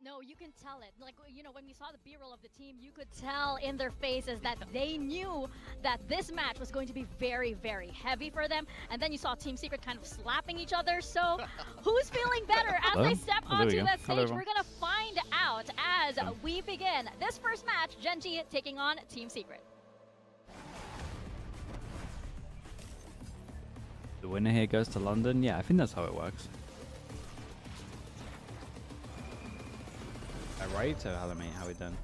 No, you can tell it. Like, you know, when we saw the B-roll of the team, you could tell in their faces that they knew that this match was going to be very, very heavy for them. And then you saw Team Secret kind of slapping each other. So who's feeling better as they step onto that stage? We're going to find out as we begin this first match, GENG taking on Team Secret. The winner here goes to London. Yeah, I think that's how it works. Right, so hello mate, how we done?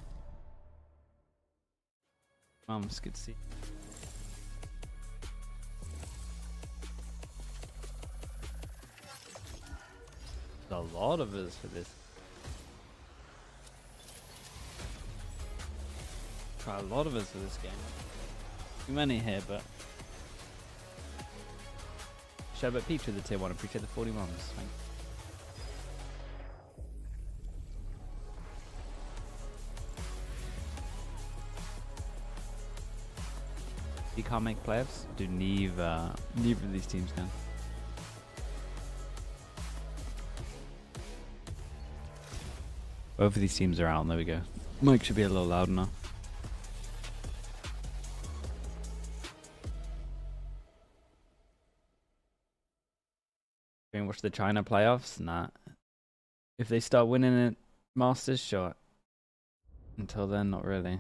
It's good to see. There's a lot of us for this. Try a lot of us for this game. Too many here, but Sherbet Peach with the tier 1, appreciate the 40 mums. Thanks. You can't make playoffs? Dude, neither of these teams can. Both of these teams are out, there we go. Mic should be a little loud enough. Watch the China playoffs? Nah. If they start winning it, Masters, sure. Until then, not really.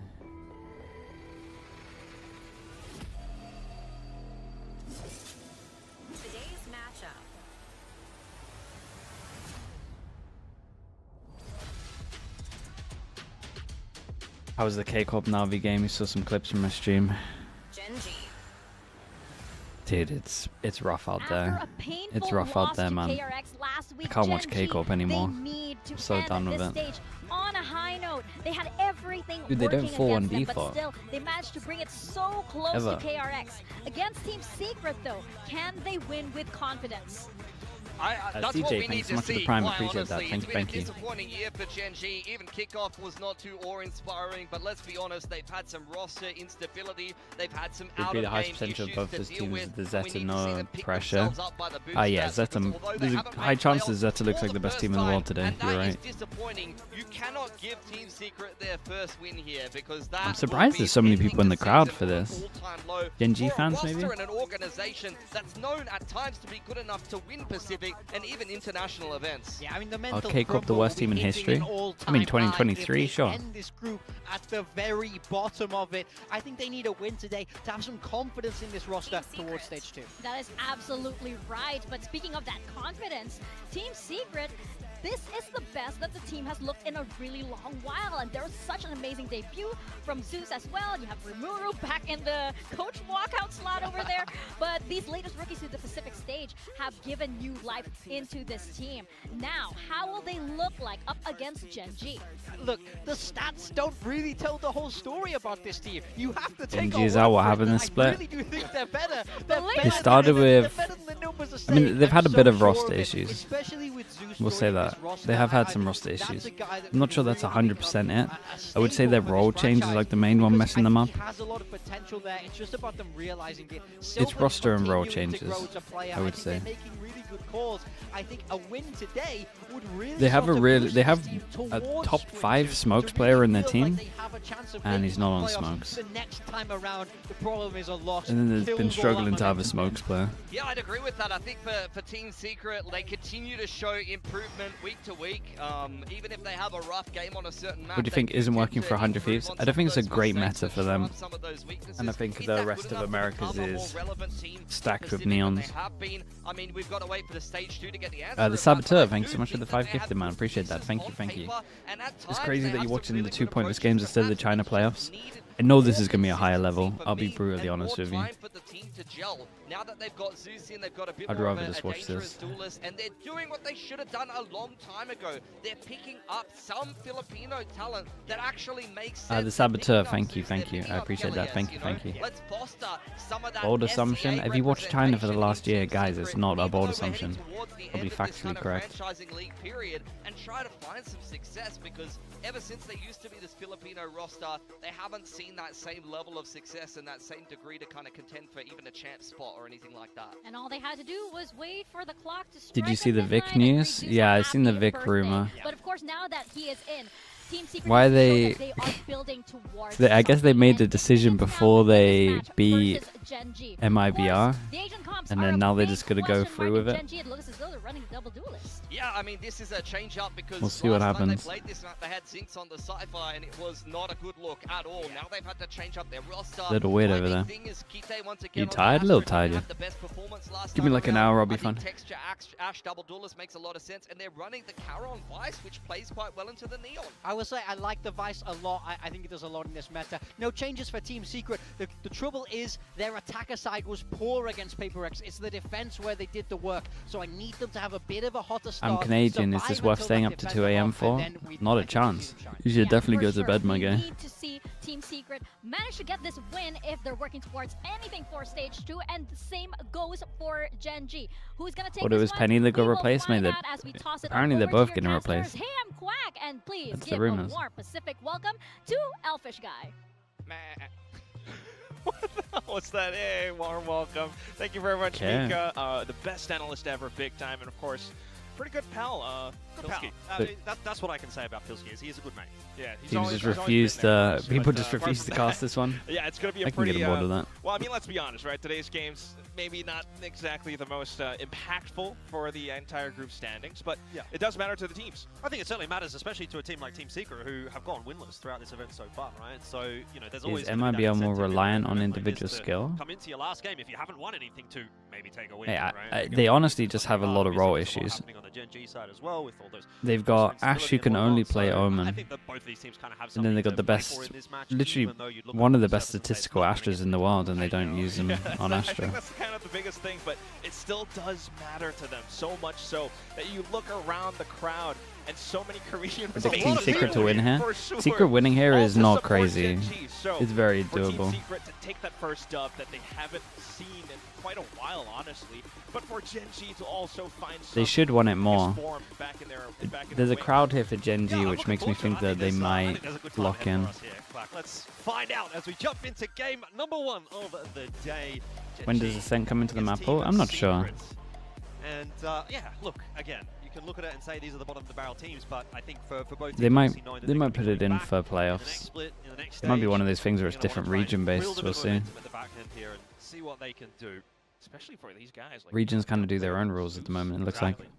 How was the K-pop Navi game? You saw some clips from my stream. Dude, it's rough out there. It's rough out there, man. I can't watch K-pop anymore. I'm so done with it. On a high note, they had everything. Dude, they don't fall on default. But still, they managed to bring it so close to KRX. Against Team Secret, though, can they win with confidence? That's CJ, what we need so to see. Prime, Quite appreciate honestly, that. Thank you. It's been a disappointing year for GENG. Even kickoff was not too awe-inspiring, but let's be honest, they've had some roster instability. They've had some out-of-game the highest potential issues of both to those deal teams with. The ZETA, no pick pressure. Yeah, ZETA. Because There's a high chance that ZETA looks like the best team in the world today. You're right. Disappointing. You cannot give Team Secret their first win here because that. I'm surprised there's so many people in the crowd for this. GENG fans, maybe? And an organization that's known at times to be good enough to win Pacific and even international events. Yeah, I mean the mental K-pop the worst team in history? I mean 2023, sure. End this group at the very bottom of it. I think they need a win today to have some confidence in this roster towards stage 2. That is absolutely right. But speaking of that confidence, Team Secret, this is the best that the team has looked in a really long while, and there was such an amazing debut from Zeus as well. You have Rimuru back in the coach walkout slot over there, but these latest rookies to the Pacific stage have given new life into this team. Now, how will they look like up against GENG? Look, the stats don't really tell the whole story about this team. You have to take GENG is out. What happened in the split? I really do think they're better. They started with. I mean, they've had a bit of roster issues. We'll say that. They have had some roster issues. I'm not sure that's 100% it. I would say their role change is like the main one messing them up. It's roster and role changes, I would say. They have a top 5 smokes player in their team, and he's not on smokes. And then they've been struggling to have a smokes player. Yeah, I'd agree with that. I think for Team Secret, they continue to show improvement week to week. Even if they have a rough game on a certain map. What do you think isn't working for 100 Thieves? I don't think it's a great meta for them. And I think the rest of America's is stacked with neons. I mean, we've got to wait for the stage 2 to get the answer. The Saboteur, thanks so much for the 5 gifted, man. Appreciate that. Thank you, thank you. It's crazy that you're watching the 2 pointless games instead of the China playoffs. I know this is going to be a higher level. I'll be brutally honest with you. I'd rather just watch this. And they're doing what they should have done a long time ago. They're picking up some Filipino talent that actually makes sense. The Saboteur, thank you, thank you. I appreciate that. Thank you, thank you. Bold assumption. If you watched China for the last year, guys, it's not a bold assumption. Probably factually correct. And try to find some success because ever since they used to be this Filipino roster, they haven't seen that same level of success and that same degree to kind of contend for even a champ spot or anything like that. And all they had to do was wait for the clock to strike. Did you see the Vic news? Yeah, I've seen the Vic rumor. course, now that he is in, Team Secret Why are they are building towards I guess they made the decision before they beat GenG. MIBR, The Asian comps and are then a now they're big just gonna go question through mark with in it. GenG. It looks as though they're running a double duelist. Yeah, I mean, this is a change up because We'll see what last time happens. they played this map, they had Zinx on the Cypher, and it was not a good look at all. Now they've had to change up their roster. Little weird My over big there. thing is Kite once You again on the tired? A little Astra tired, didn't yeah. have the best performance last Give me time like an around. hour, I'll be I think fine. Texture Ash double duelist makes a lot of sense, and they're running the Charon Vice, which plays quite well into the Neon. I will say I like the Vice a lot. I think it does a lot in this meta. No changes for Team Secret. The trouble is their attacker side was poor against Paper X. It's the defense where they did the work. So I need them to have a bit of a hotter start. I'm Canadian. Is this worth staying up to 2 AM for? Not a chance. You should definitely go to bed, my guy. We need to see Team Secret manage to get this win if they're working towards anything for Stage 2, and the same goes for GenG. Who's gonna take What, it this was one? Penny that got We will replaced? find Mate, out as we toss it apparently over they're to both your getting casters. replaced. Hey, I'm Quack, and please That's the give a rumors. warm Pacific welcome to Elfish Guy. What the hell was that? Hey, warm welcome. Thank you very much, Okay. Mika. The best analyst ever, big time, and of course, pretty good pal, Pilsky. That's what I can say about Pilsky. Is he's a good mate. Yeah, he's Teams always, just he's always been refused. there for us, People but, just apart refused from to cast this one. Yeah, it's gonna be a I can pretty. get on board with that. Well, I mean, let's be honest, right? Today's games maybe not exactly the most impactful for the entire group standings, but Yeah. it does matter to the teams. I think it certainly matters, especially to a team like Team Secret, who have gone winless throughout this event so far, right? So, you know, there's always Is gonna be that MIBR more incentive in reliant an on event like individual this to skill? Come into your last game if you haven't won anything to maybe take a win. Hey, right? they honestly just have a lot of Obviously, role there's a lot issues. happening on the Gen G side as well with all those They've got Ash who can only play I Omen, think that both these teams kind of have and then they something got the to fight for best, in this match, literally even though you'd look one at of the the best surface and say it's statistical not Astras gonna in the world, and they I don't know. use them on I think Astra. that's kind of the biggest thing, but it still does matter to them so much so that you look around the crowd and so many Korean I think faces Team Secret to win here. for sure. Secret winning here All is to not support crazy. GenG. So It's very for Team doable. Secret to take that first dub that they haven't seen in quite a while, honestly, but for GenG to also find They should want it more. form back in their There's a wing. crowd here for Gen G, Yeah, I'm which looking makes me forward to think it. I that they think might there's a good time lock ahead in. for us here, Quack. Let's find out as we jump into game number 1 of the day. When does GenG Ascent come into the against map? Team Oh, I'm not sure. Secret. And yeah, look, again, you can look at it and say these are the bottom of the barrel teams, but I think for both They teams, might obviously knowing that they they're might gonna put be it in coming for back in the next playoffs. split, in the next It might be stage, one of those things where it's you're gonna different wanna try region and based. build a bit We'll of see. momentum at the back end here and see what they can do. Especially for these guys. Like Regions kind of do their own rules at the moment. It looks like. Exactly.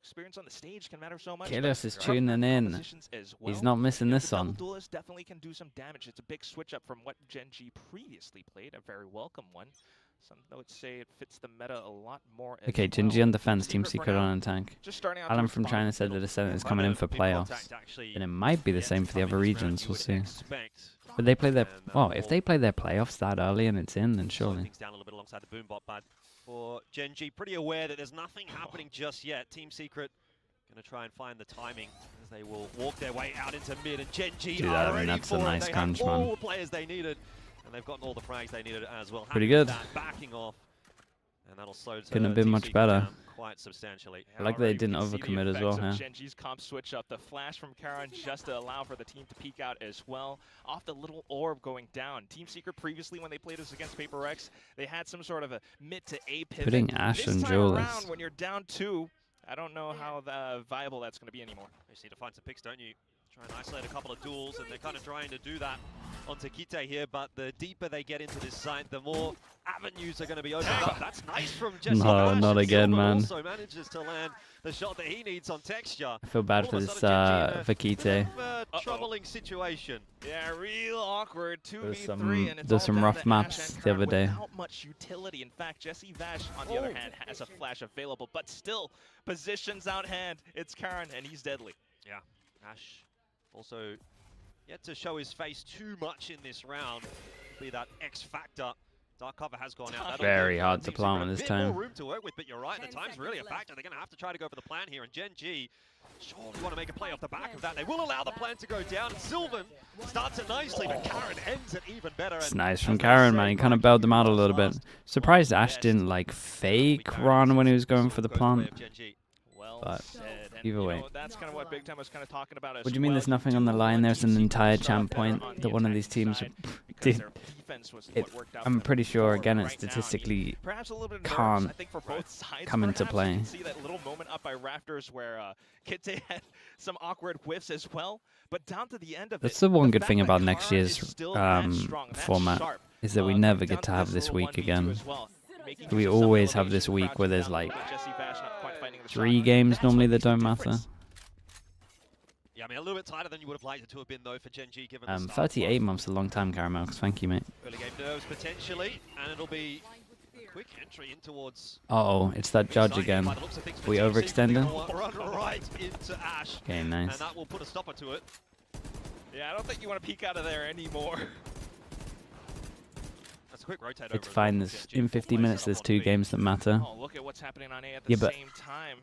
Experience on the stage can matter so much. Kalos but is there are tuning in. positions as well. He's not missing And this the double one. duelist definitely can do some damage. It's a big switch up from what GenG previously played, a very welcome one. Some would say it fits the meta a lot more. as Okay, well. Genji on defense, Team for Secret now, on attack. Just starting out Alan towards from the China bottom said that middle. Ascent is Quite coming a in for big playoffs. contact actually And it might be the yet same to for the come in other this round, regions. you We'll would see. expect. But they play their. And Oh, if they will play their playoffs that early and it's in, then slow surely. things down a little bit alongside the boombot, but for Gen.G, pretty aware that there's nothing happening just yet. Team Secret going to try and find the timing as they will walk their way out into mid, and Gen.G Do that, are I mean, ready that's a for it. nice They crunch, have man. all the players they needed, and they've gotten all the frags they needed as well. Pretty Happy with good. that, backing off, and that'll slow Couldn't have been Team much Secret better. down quite substantially. I like that they didn't overcommit as well, huh? GenG's comp switch up, the flash from Karan just to allow for the team to peek out as well. Off the little orb going down. Team Secret previously, when they played us against Paper X, they had some sort of a mid to A pivot. Putting Ash this and time Jules. around, when you're down 2, I don't know how viable that's going to be anymore. You just need to find some picks, don't you? Try and isolate a couple of duels, and they're kind of trying to do that onto Kite here, but the deeper they get into this site, the more avenues are going to be opened up. That's nice from Jesse. No, Ash, not and again, Silver man. also manages to land the shot that he needs on Texture. I feel bad All for of a this sudden, Gen.G for in a Kite. bit of a troubling situation. Yeah, real awkward 2v3, some- and it's there's all some down rough to maps Ash and the Karan other day. Without much utility. In fact, Jesse Vash, on the other hand, has a flash available, but still positions out hand. It's Karan, and he's deadly. Yeah, Ash also yet to show his face too much in this round. Be that X factor. Dark cover has gone out. That'll Very give, hard to Team plant Secret with this a bit more time. room to work with, but you're right, the time's really a factor. They're going to have to try to go for the plan here, and Gen.G surely want to make a play off the back of that. They will allow the plan to go down. Sylvan starts it nicely, but Karan ends it even better. It's and nice from as they Karan, say, man. He kind of Mike, bailed them out a you little bit. lost Surprised one of the Ash didn't best. like That'll be fake Karan run when he was since going for the goes the way plant. of Gen.G. Well But said. And, either you way. know, that's kind of what Big Time was kind of talking about as What do you mean well. there's nothing on the do line? want There's Team an Secret entire to champ start point on the that one of these attacking teams side because did. their defense was It, what worked out I'm for them pretty sure, before. again, it Right now, statistically perhaps a little bit of nerves, can't I think, for both sides. come into Perhaps play. you can see that little moment moment up by Raptors where Kite had some awkward whiffs as well. But down to the end of That's it, the one good fact thing that about next Karan year's is still that strong, that format sharp, is that we never down get to to have this little week 1v2 again. as well, making We use of some always have elevation, this week where crouching there's down a like little bit, Jesse Vash not quite finding the 3 shot. games That's normally what that makes don't the matter. difference. Yeah, I mean, a little bit tighter than you would have liked it to have been, though, for Gen G, given the start. 38 months, a long time, Caramel. Thank you, mate. Early game nerves, potentially, and it'll be a quick entry in towards... Uh-oh, it's that judge again. By the looks of things for We Team overextending? Secret. Run right into Ash, Okay, and nice. that will put a stopper to it. Yeah, I don't think you want to peek out of there anymore. That's a quick rotate It's over fine. as well This for Gen G. in 50 minutes, there's 2 games that matter. Oh, look at what's happening on A at the Yeah, but same time.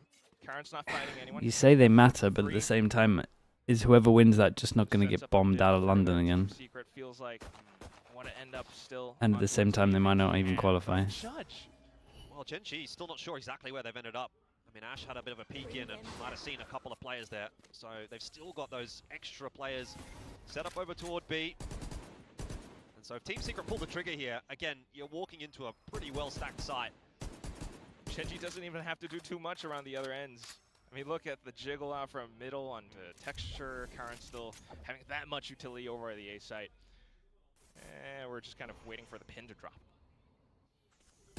Karen's not fighting anyone. you say they matter, but at the same time, is whoever wins that just not going to get bombed out of London again? Secret feels like want to end up still. And at the same time, they might not even qualify. Judge. Well, Gen G still not sure exactly where they've ended up. I mean, Ash had a bit of a peek in and might have seen a couple of players there. So they've still got those extra players set up over toward B. And so if Team Secret pull the trigger here, again, you're walking into a pretty well-stacked site. Genji doesn't even have to do too much around the other ends. I mean, look at the jiggle out from middle onto texture. Karen's still having that much utility over the A site. And we're just kind of waiting for the pin to drop.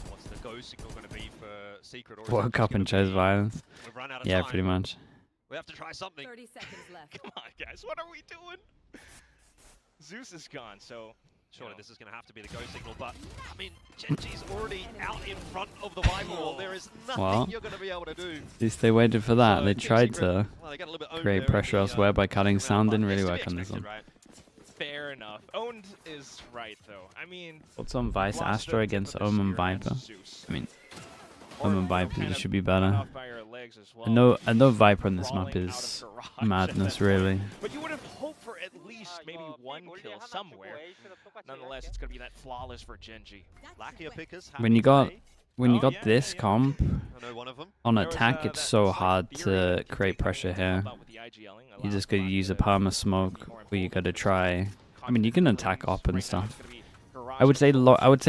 What's the go signal going to be for Secret? Or is Woke it just up gonna and chose be, violence. We've run out of Yeah, time. pretty much. We have to try something. 30 seconds left. Come on, guys, what are we doing? Zeus is gone, so Surely this is going to have to be the go signal, but I mean, Gen G's already out in front of the Viper wall. There is nothing Well, you're going to be able to do. At least they waited for that. So They Team tried Secret, to well, they got a little bit owned create there in pressure the, elsewhere by cutting round, sound. but Didn't really it's to be work on this expected, one. right? fair enough. Owned is right, though. I mean, What's on Vice lost Astro the against tip of the Omen spear Viper? against Zeus. I mean, Or, Omen you know, Viper kind should of be cut better. off by your legs as well. I know Viper on this map Crawling is out of garage madness, at that really. point. But you would have hoped for at least maybe one kill somewhere. Nonetheless, it's going to be that flawless for Genji. Lackier pickers When you got Oh, got yeah, this yeah. comp I know one of them. on There was, attack, it's that so slight hard theory to that create Kite pressure help here. out with the IGLing, You allows just gotta Karan use a to Parma be smoke more where you involved gotta in the try. I mean, you can attack confidence up and right now. stuff. It's gonna be garage I would say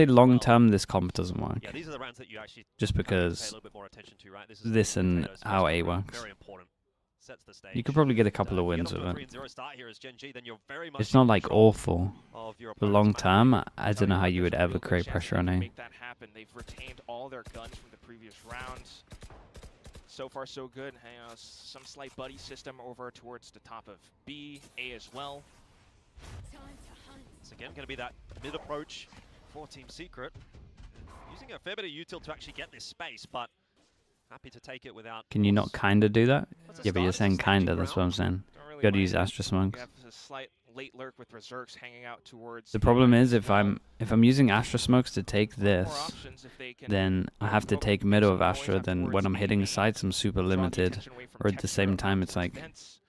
control long well. term this comp doesn't work, Yeah, these are the rounds that you actually just pay a because little bit more attention to, right? This this and potatoes how first A round, works. Very important. Sets the stage. You could probably get a couple of If you wins get with off to a it. 3-0 start here as Gen G, then you're very much It's not in like control awful. of your For opponent's long map. term, I don't know how But you would there's a ever real good create chance pressure they on can A. make that happen. They've retained all their guns from the previous rounds. So far, so good. Some slight buddy system over towards the top of B, A as well. It's again going to be that mid approach for Team Secret. Using a fair bit of util to actually get this space, but happy to take it without. Can you not kinda do that? That's a Yeah, but you're start. saying It's a staging kinda, that's what I'm round. saying. Don't really You gotta mind use it. Astra Smokes. You have a slight late lurk with Reserves hanging out towards. The B problem right is as well. if I'm using Astra Smokes to take More this, options if they can then I have to go take middle of going Astra, up then towards when I'm hitting A, sites I'm super draw the limited. attention away from Or at the Texture same time onto it's like, Vents.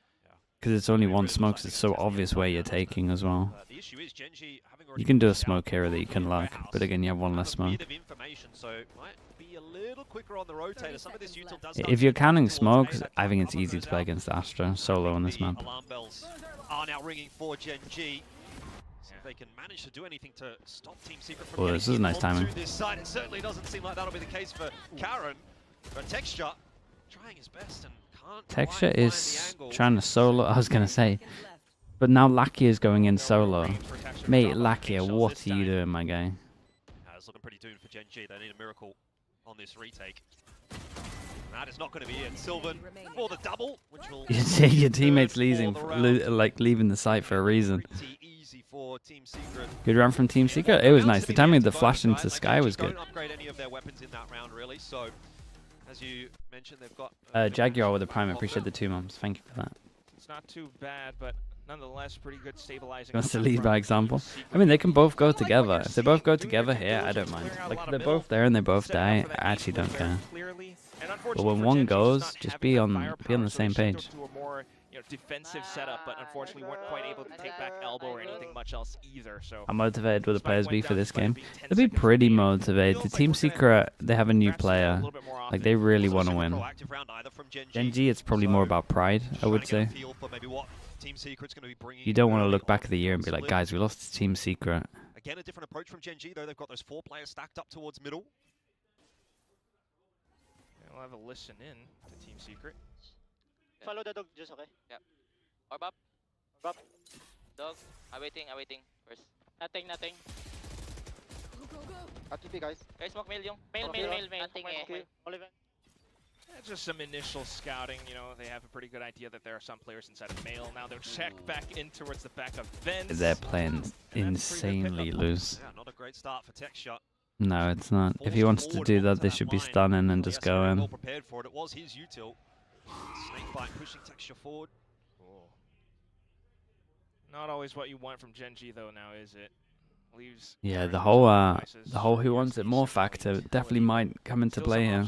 because it's only one smokes, it's so obvious where you're taking as well. The issue is Gen G having You already can do a pushed out smoke here that you can luck, warehouse, but again you have one have less a smoke. bit of information, so it might be a little quicker on the rotator. Some of this util does If start you're to counting get towards A, smokes, that I think time it's cover easy goes to play out. against Astra solo on this The map. alarm bells are now ringing for Gen G. See if they can manage to do anything to stop Team Secret from Oh, getting this is in nice onto timing. this side. It certainly doesn't seem like that'll be the case for Karan. But Texture trying his best and can't Texture quite find is the angle. trying to solo, I was gonna say, but now Lakia is going in solo. Mate, Lakia, what are you doing, my guy? It's looking pretty doomed for Gen G. They need a miracle on this retake. That is not going to be it. Sylvan for the double, which will You see your teammates for leaving, the round. like leaving the site for a reason. Pretty easy for Team Secret. Good run from Team Secret. It was nice. The timing of the flash into the Like, sky Gen G was good. don't upgrade any of their weapons in that round, really. So, as you mentioned, they've got Jaguar with a prime. I appreciate the 2 mums. Thank you for that. It's not too bad, but nonetheless, pretty good stabilizing. Wants to up lead front by for example. Secret. I mean, they can both go I like what together. you're If they both seeing. go Doing together their here, I due don't diligence, mind. clearing out a Like, lot if they're of both there and they both Set up die, for the I actually don't very care. clearly. And But unfortunately when for one Gen G, goes, not just having be that on firepower, the so same they shifted page. to a more, defensive setup, but unfortunately weren't quite able to take back elbow or anything much else either. So I'm motivated with the despite players went B down for this despite game. being 10 They'll be seconds pretty lead, motivated. The feels like Team we're gonna Secret, they have a new perhaps see that a player. little bit more Like, often. they really Wasn't want a to super win. proactive round either from Gen Gen G, it's probably more about pride, I would say. You don't want to look back at the year and be like, guys, we lost to Team Secret. Again, a different approach from Gen G, though. They've got those 4 players stacked up towards middle. I'll have a listen in to Team Secret. Follow the dog, just okay? Yep. Orb up. Orb up. Dog. I'm waiting first. Nothing. At TP, guys. Guys, smoke mail yung. Mail. Nothing eh. Oliver. Just some initial scouting, you know, they have a pretty good idea that there are some players inside of Mail. Now they'll check back in towards the back of Vents. They're playing insanely loose. Yeah, not a great start for Texture. No, it's not. If he wants to do that, they should be stunning and just go in. Well prepared for it. It was his util. Snakebite pushing Texture forward. Oh. Not always what you want from GENG though now, is it? Leaves Yeah, the whole who wants it more factor definitely might come into play here.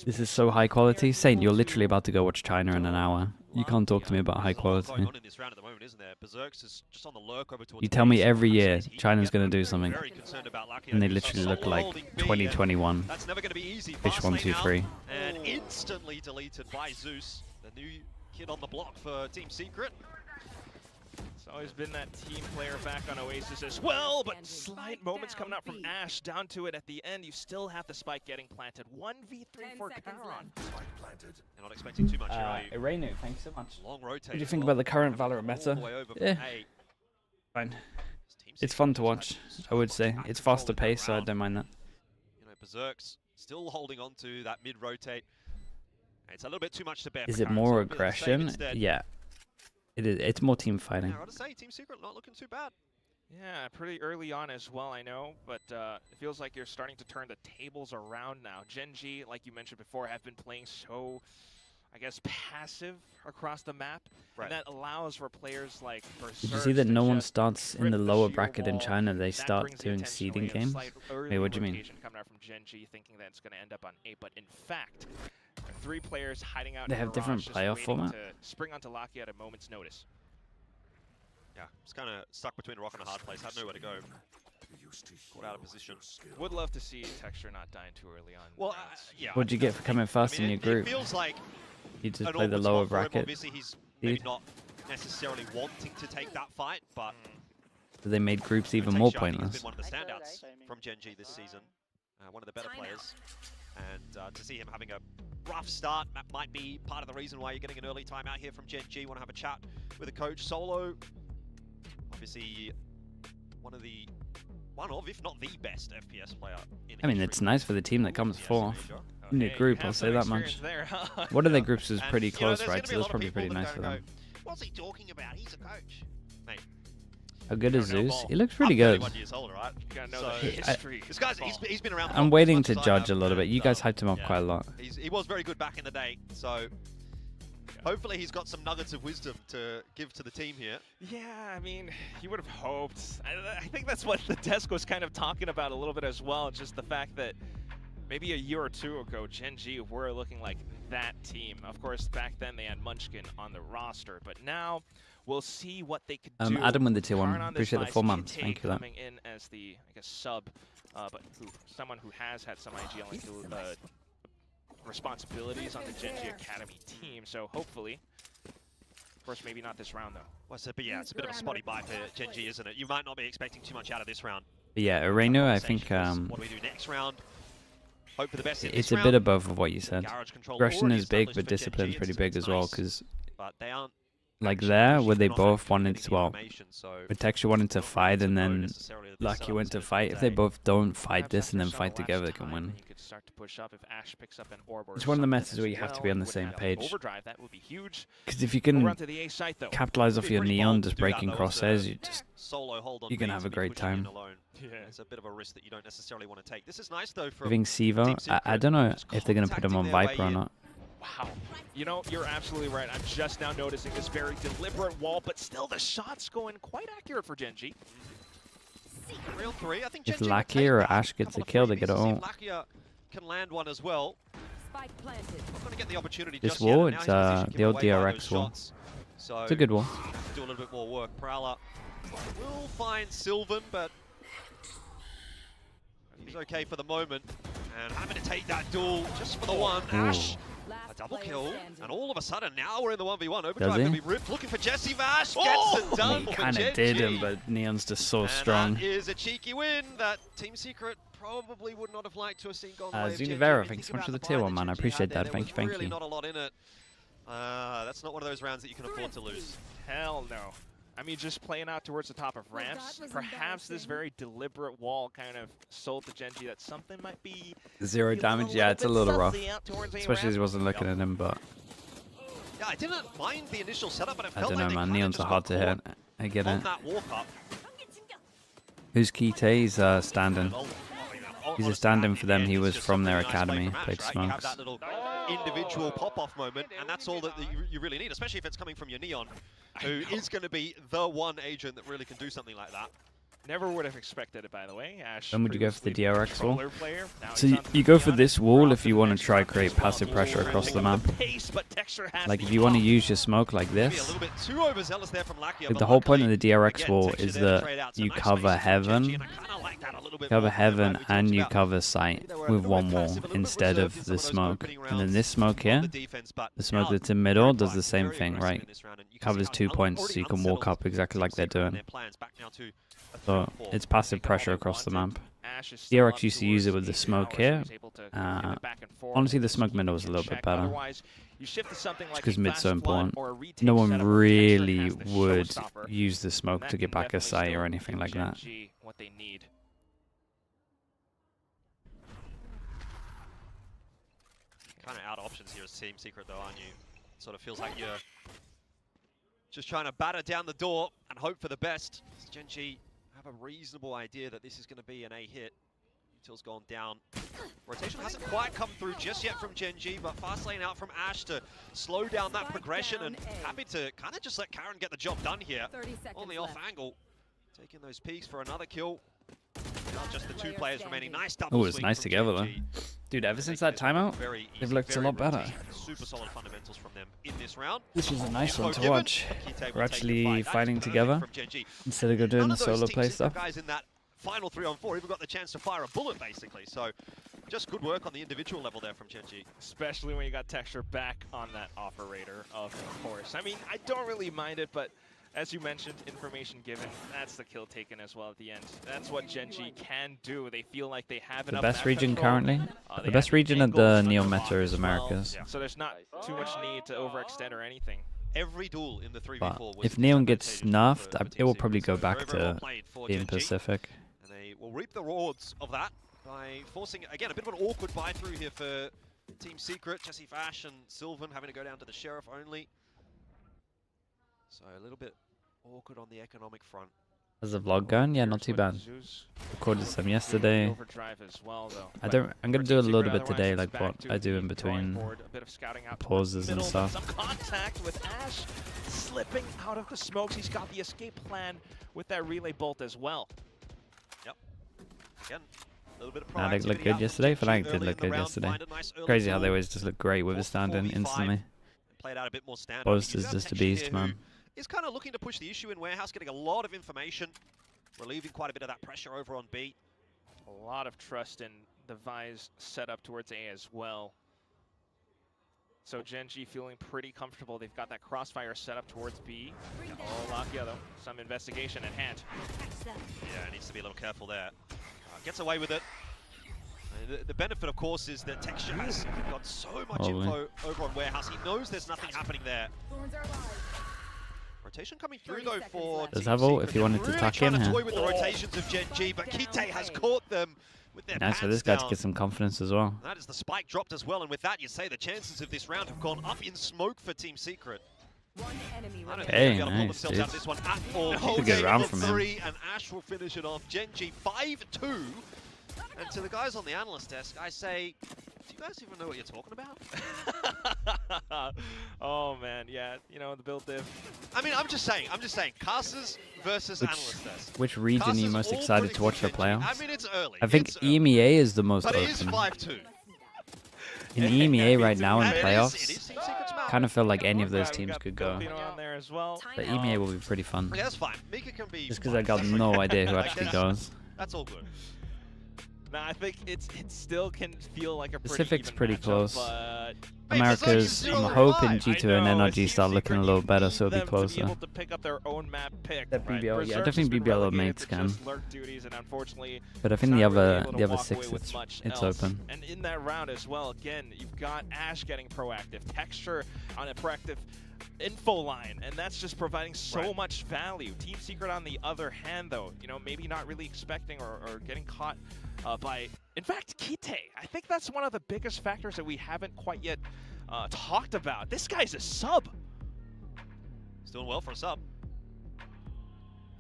This is so high quality. Saint, you're literally about to go watch China in an hour. You can't talk to me about high quality. You tell me every year China's going to do something, and they literally look like 2021. That's never going to be easy. Fish 1, 2, 3. And instantly deleted by Zeus, the new kid on the block for Team Secret. It's always been that team player back on Oasis as well, but slight moments coming out from Ash down to it at the end. You still have the spike getting planted. 1v3 for Charon. You're not expecting too much here, are you? Irenu, thanks so much. Long rotation. What do you think about the current Valorant meta? Yeah, fine. It's fun to watch, I would say. It's faster paced, so I don't mind that. You know, Berserk's still holding on to that mid-rotate. It's a little bit too much to bear. Is it more aggression? Yeah. It is. It's more team fighting. Yeah, I gotta say, Team Secret not looking too bad. Yeah, pretty early on as well, I know, but it feels like you're starting to turn the tables around now. GENG, like you mentioned before, have been playing so, I guess, passive across the map, and that allows for players like Berserk. Did you see that no one starts in the lower bracket in China? They start doing seeding games. Wait, what do you mean? Coming out from GENG, thinking that it's going to end up on 8, but in fact, 3 players hiding out. They have different playoff format. To spring onto Lucky at a moment's notice. Yeah, it's kind of stuck between a rock and a hard place. Had nowhere to go. Caught out of position. Would love to see Texture not dying too early on. Well, yeah. What'd you get for coming first in your group? It feels like you just play the lower bracket. Obviously, he's maybe not necessarily wanting to take that fight, but They made groups even more Texture, I think, has pointless. been one of the standouts from GENG this season. One of the better players. And to see him having a rough start, that might be part of the reason why you're getting an early timeout here from GENG. Want to have a chat with the coach. Solo, obviously one of, if not the best FPS player in I mean, history. it's nice for the team that comes fourth. In the group, I'll say that much. There, huh? One of their groups was And, pretty you know, close, there's right? gonna So be a that's lot of probably people pretty that nice for go, them. What's he talking about? He's a coach. Mate, How good is you don't know Zeus? ball. He looks pretty I'm good. 31 years old, right? You gotta know So, the history. This guy's he's been around. I'm for waiting as to much as I judge a have, little bit. You guys hyped him up yeah. quite a lot. He was very good back in the day, so hopefully he's got some nuggets of wisdom to give to the team here. Yeah, I mean, you would have hoped. I think that's what the desk was kind of talking about a little bit as well. Just the fact that maybe a year or two ago, GENG were looking like that team. Of course, back then they had Munchkin on the roster, but now we'll see what they could do. Adam with the tier 1. Karn on this Appreciate the device, 4 months. Kite Thank you for that. coming in as the, I guess, sub, but someone who has had some IGL responsibilities on the GENG Academy team. So hopefully, of course, maybe not this round though. Well, but yeah, it's a bit of a spotty buy for GENG, isn't it? You might not be expecting too much out of this round. But yeah, Irenu, I think What do we do next round? Hope for the best in it's this a round. bit above of what you said. Garage control Aggression already is big, established but for discipline's GENG. pretty It's big as well, nice, because but they aren't like actually there, pushing where they on both that wanted getting to, the well, information, so Protection wanted to fight and know then necessarily that this Lucky setup went is to gonna fight. be If they day. both don't fight Perhaps this and then after fight some together, they elapsed can time, win. He could start to push up if Ash picks up an orb or It's one of the something metas as where you have to well. be on the Wouldn't same have page. Overdrive, that would be huge. Because if you Over can onto the A site though. capitalize off Be your pretty neon bold to just do that, breaking though, as a crosshairs, you just solo hold on you're gonna B have to a be great pushing in time. alone. Yeah. It's a bit of a risk that you don't necessarily want to take. This is nice though from giving Sivo. Team I Secret. don't know Just if they're gonna put him on contacting their Viper way or in. not. Wow. You know, you're absolutely right. I'm just now noticing this very deliberate wall, but still the shots going quite accurate for GENG. Real 3. I think If GENG will Lakia take or that. Ash gets Couple a of kill, they freebies get to it see if all. Lakia can land one as well. Spike planted. Not going to get the opportunity This just yet, wall, and now it's, his position the given old away by DRX those wall. shots. So It's a good wall. do a little bit more work. Prowler will find Sylvan, but he's okay for the moment. And having to take that duel just for the one. Ooh. Ash, Last a double player kill, standing. and all of a sudden now we're in the 1v1. Overdrive Does he? going to be ripped, looking for Jesse Vash. Gets Oh! it done He for kind of GENG. did him, but Neon's just so And strong. that is a cheeky win that Team Secret probably would not have liked to have seen gone the way of GENG. Zunivera, I mean, thanks so think much for the about tier buy 1, man. I GENG appreciate had there, that. there Thank was really you. not a lot in it. That's not one of those rounds that you can afford to lose. Hell no. I mean, just playing out towards the top of ramps, perhaps this very deliberate wall kind of sold to GENG that something might be 0 damage, yeah, it's a little rough. Especially as he wasn't looking at him, but Yeah, I didn't mind the initial setup, but it I felt don't like know, they man. kinda Neons just are hard got to hit. caught I get on it. that walk up. Who's Kite? He's standing. He's a stand-in for them. He was from their academy. Played Right? You have smokes. that little individual pop-off moment, and that's all that you really need, especially if it's coming from your Neon, who is going to be the one agent that really can do something like that. Never would have expected it, by the way. Ash When would you go for the previously DRX wall? controller player. Now So he's you, on to you go the for Neon. this wall if you want to Next try round create as well. passive pressure across the map. Pace, but texture has Like the if you want to up. use your smoke like Maybe a this, little bit too overzealous there from Lakia, like but the whole point of luckily, the DRX again, wall texture is there to that trade out. you Some nice cover spaces from heaven, GENG, and I kinda like that a little bit cover more, heaven, right? We and talked you about cover sight they were a with little one bit wall passive, a little bit instead reserved of in some the of those smoke. opening And then rounds this smoke on here, the defense, but the smoke now that's in middle very does the quiet, same very thing, aggressive right? in this round, and you can Covers see how 2 points, so already you can walk unsettled up exactly Team like they're Secret and doing. their plans back now to a So 3-4. it's passive Taking pressure home across the advantage. map. Ash is still DRX up used to use it with the towards smoke 8 here. hours. He's able to give it back and forth. Honestly, the Just smoke keep middle was a in little bit check. better. Otherwise, you shift to something like Because a mid's so fast flood important. or a retake No one setup where Texture really has the would showstopper, use the and smoke that to get can back a definitely sight still or anything give like that. GENG what they need. Kind of out of options here as Team Secret, though, aren't you? Sort of feels like you're just trying to batter down the door and hope for the best. GENG have a reasonable idea that this is going to be an A hit. Util's gone down. Rotation hasn't quite come through just yet from GENG, but fast lane out from Ash to slow down that progression, and happy to kind of just let Karen get the job done here. On the off angle, taking those peaks for another kill. Not just the two players remaining. Nice double Oh, it's sweep nice from together though. GENG. Dude, ever They since make that this timeout, very they've easy, looked a very lot better. routine. Super solid fundamentals from them in this round. This was a nice one Info to given, watch. Kite will We're take the actually fight. That is fighting perfect together from GENG. instead of go doing None the of those solo Team play Secret stuff. guys in that final 3-on-4 even got the chance to fire a bullet, basically. So just good work on the individual level there from GENG. Especially when you got Texture back on that operator, of course. I mean, I don't really mind it, but as you mentioned, information given, that's the kill taken as well at the end. That's what GENG can do. They feel like they have The enough best map region control. currently? They The best have region of angle the from Neo the meta block is as well. Americas. So there's not too much need to overextend or anything. Every duel in the 3v4 But was if Neon gets disadvantageous nerfed, for it Team will Secret. probably go So back very, very well to played for being GENG. Pacific. And they will reap the rewards of that by forcing, again, a bit of an awkward buy through here for Team Secret. Jesse Fash and Sylvan having to go down to the Sheriff only. So a little bit awkward on the economic front. How's the vlog going? Yeah, not too bad. Zeus Recorded some yesterday. overdrive as well, though. I'm gonna do a little bit today, like what I do in between A bit of scouting out pauses and middle, stuff. Some contact with Ash slipping out of the smokes. He's got the escape plan with that relay bolt as well. Yep. Again, a little bit of Fnatic looked proactivity good out yesterday. from Fnatic GENG did early look in the good round, yesterday. find a nice early Crazy how they goal. always just look great with a stand-in 4v5. instantly. Played out a bit more standard. Boast You is do have just a Texture beast, here man. who is kind of looking to push the issue in Warehouse, getting a lot of information, relieving quite a bit of that pressure over on B. A lot of trust in the Vise setup towards A as well. So GENG feeling pretty comfortable. They've got that crossfire set up towards B. Oh, Lakia though. Some investigation at hand. Yeah, needs to be a little careful there. Gets away with it. The benefit, of course, is that Texture has got so much info over on Warehouse. He knows there's nothing happening there. Rotation coming through, though, for Does Team Havel, Secret. if you wanted to Really tuck trying in to here. toy with the rotations of GENG, but Kite has caught them with their Nice for pants this guy to down. get some confidence as well. That is the spike dropped as well, and with that, you'd say the chances of this round have gone up in smoke for Team Secret. I don't think they'll Okay, be able to pull nice, themselves dude. out of this one at all. That's a Whole good game round of from him. 3, and Ash will finish it off. GENG 5-2. And to the guys on the analyst desk, I say, do you guys even know what you're talking about? Oh man, yeah, you know, the build div. I mean, I'm just saying, casters versus analyst desk. Which region are you Casters most all excited pretty to watch for good GENG. I playoffs? mean, it's early. I think it's early. EMEA is the most But it is open. 5-2. In EMEA right now in And it is playoffs, Team Secret's map. kind of feel like any of those We've teams got could go. Filipino on there as well. But EMEA will be pretty fun. Okay, that's fine. Mika can be. Just because I got no idea who actually goes. That's all good. Nah, I think it still can feel like a pretty Pacific's even pretty matchup, close. but America's, I'm hoping G2 and NRG start looking a little better, so it'll be closer. To pick up their own map pick, That right? BBL, yeah, Berserk's definitely been BBL or relegated mates to can. just lurk duties, and unfortunately, But I think it's the not really other able to the other walk six, away with much it's else. open. And in that round as well, again, you've got Ash getting proactive, Texture on a proactive info line, and that's just providing so much value. Team Secret on the other hand, though, you know, maybe not really expecting or getting caught by, in fact, Kite. I think that's one of the biggest factors that we haven't quite yet talked about. This guy's a sub. He's doing well for a sub.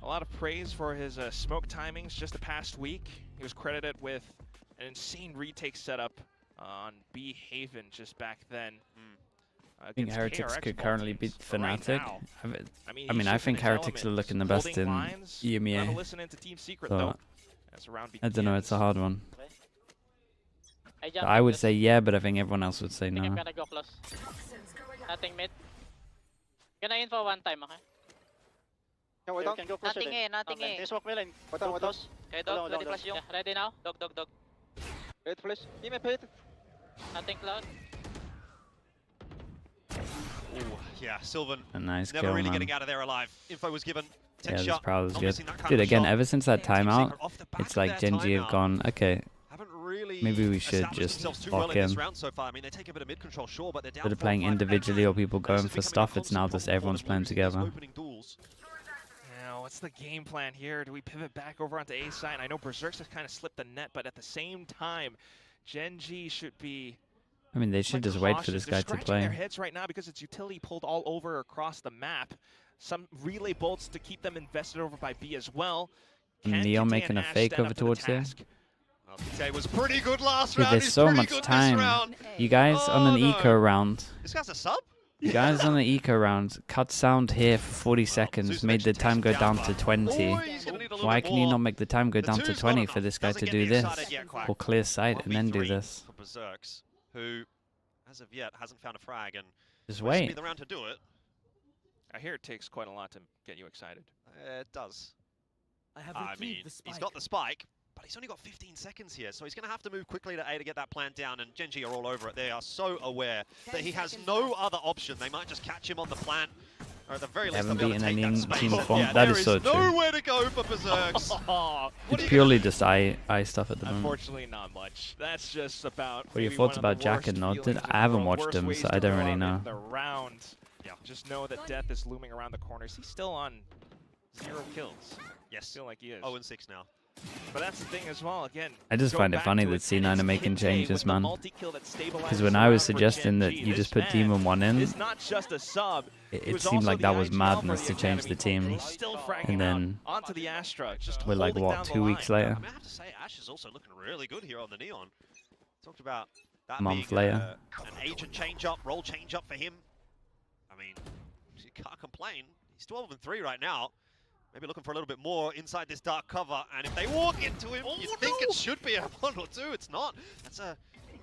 A lot of praise for his smoke timings just the past week. He was credited with an insane retake setup on B Haven just back then. I think Heretics could currently beat Fnatic. I mean, I think Heretics are looking the best in EMEA. Listening to Team Secret, So, though. As the round I don't know, it's a hard one. I jump I would this. say yeah, but I think everyone else would say I think I'm no. gonna go close. Nothing mid. Gonna info one time, okay? Can we can go closer Nothing then. nothing They smoke me lane. Wait down. Okay, dog, Down, ready down, flash yung. Yeah, ready now? Dog. Wait, flash. Give me a pit. Nothing cloud. Ooh, yeah, Sylvan A nice never kill, really man. getting out of there alive. Info was given. Yeah, 10 this shot. prowler's Not good. missing that kind Dude, of again, shot. ever since that Team timeout, Secret off the back it's of like their Gen G have timeout. gone, okay, Haven't really maybe we should established just themselves too lock well in this in. round so far. I mean, they take a bit of mid control, sure, but they're down Instead of playing 4-5 individually or people This going is for becoming a stuff, it's now constant just problem everyone's for playing them losing together. these opening duels. Now, what's the game plan here? Do we pivot back over onto A side? I know Berserk's has kind of slipped the net, but at the same time, Gen G should be I mean, they should just wait for this guy to They're scratching their play. heads right now because it's utility pulled all over across the map. Some relay bolts to keep them invested over by B as well. Can Neon Kite making and a Ash fake stand over up to the towards there. task? Well, Kite was pretty good last Dude, round. there's He's so pretty much good time. This round. You guys on an eco round. This guy's a sub? You guys on the eco round cut sound here for 40 seconds, Zeus made the mentioned time go Texas down down to by- 20. Oh, he's gonna need a little Why bit can you more. not make the time go The down to two's 20 not for this guy enough. to Doesn't do get me this? excited yet, Quack. Or clear sight and then do 1v3 this? For Berserks, who, as of yet, hasn't found a frag, and Just might wait. be the round to do it. I hear it takes quite a lot to get you excited. It does. I mean, he's got the spike, but he's only got 15 seconds here, so he's going to have to move quickly to A to get that plant down, and Gen G are all over it. They are so aware that he has no other option. They might just catch him on the plant, or at the very least, Haven't they'll be able to beaten take any that space. team And before. yeah, That there is so true. nowhere to go for Berserks. It's purely just eye stuff at the moment. Unfortunately, not much. That's just about. What are your maybe thoughts one of the about Jack and worst Nod? feelings in I haven't the world, watched worst him, ways so to I don't go really out know. in the round. Yeah. Just know that death is looming around the corners. He's still on 0 kills. Yes. Feel like he is. 0-6 now. But that's the thing as well. Again, I just go find it back funny to that it, and C9 it's are making Kite changes, with the man. multi-kill that Because stabilizes when the I was round for suggesting that Gen G. you just This put Demon 1 in, is not just a sub. it was seemed also like the that was IGL madness for to change the Academy. team. He's still fragging And then out onto the Astra, just we're like, holding what, down the 2 weeks line. later? I mean, I have to say, Ash is also looking really good here on the Neon. Talked about that Month being later. an agent change-up, role change-up for him. I mean, you can't complain. He's 12-3 right now. Maybe looking for a little bit more inside this dark cover. And if they walk into him, you think it should be a 1 or 2. It's not. That's a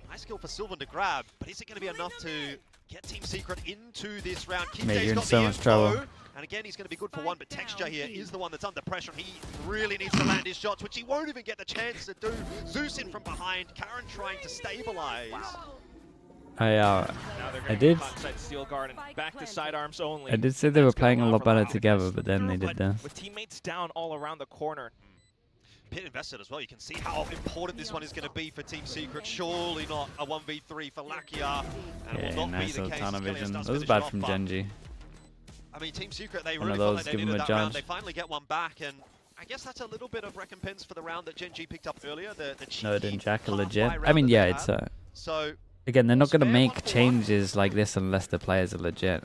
nice skill for Sylvan to grab. But is it going to be enough to get Team Secret into this round? Mate, you're in got so the much info. trouble. And again, he's going to be good for 1, but Texture here is the one that's under pressure. He really needs to land his shots, which he won't even get the chance to do. Zeus in from behind, Karen trying to stabilize. Now they're I gonna did. get inside Steel Guard and back to sidearms only. I did say they were That's gonna playing a allow lot for better that together, but then they did But this. with teammates down all around the corner, Pit invested as well. You can see how important this one is going to be for Team Secret. Surely not a 1v3 for Lakia. And it Yeah, will not nice be the little case. tunnel Skillius vision. does That was finish bad it off, from but, Genji. I mean, Team Secret, they One really of felt those, like they give 'em needed a that round. judge. They finally get one back, and I guess that's a little bit of recompense for the round that Gen G picked up earlier. The No, cheeky didn't Jack are half-buy legit. round I mean, that yeah, they it's had. So again, they're not gonna Spare make 1 for 1. changes like this unless the players are legit.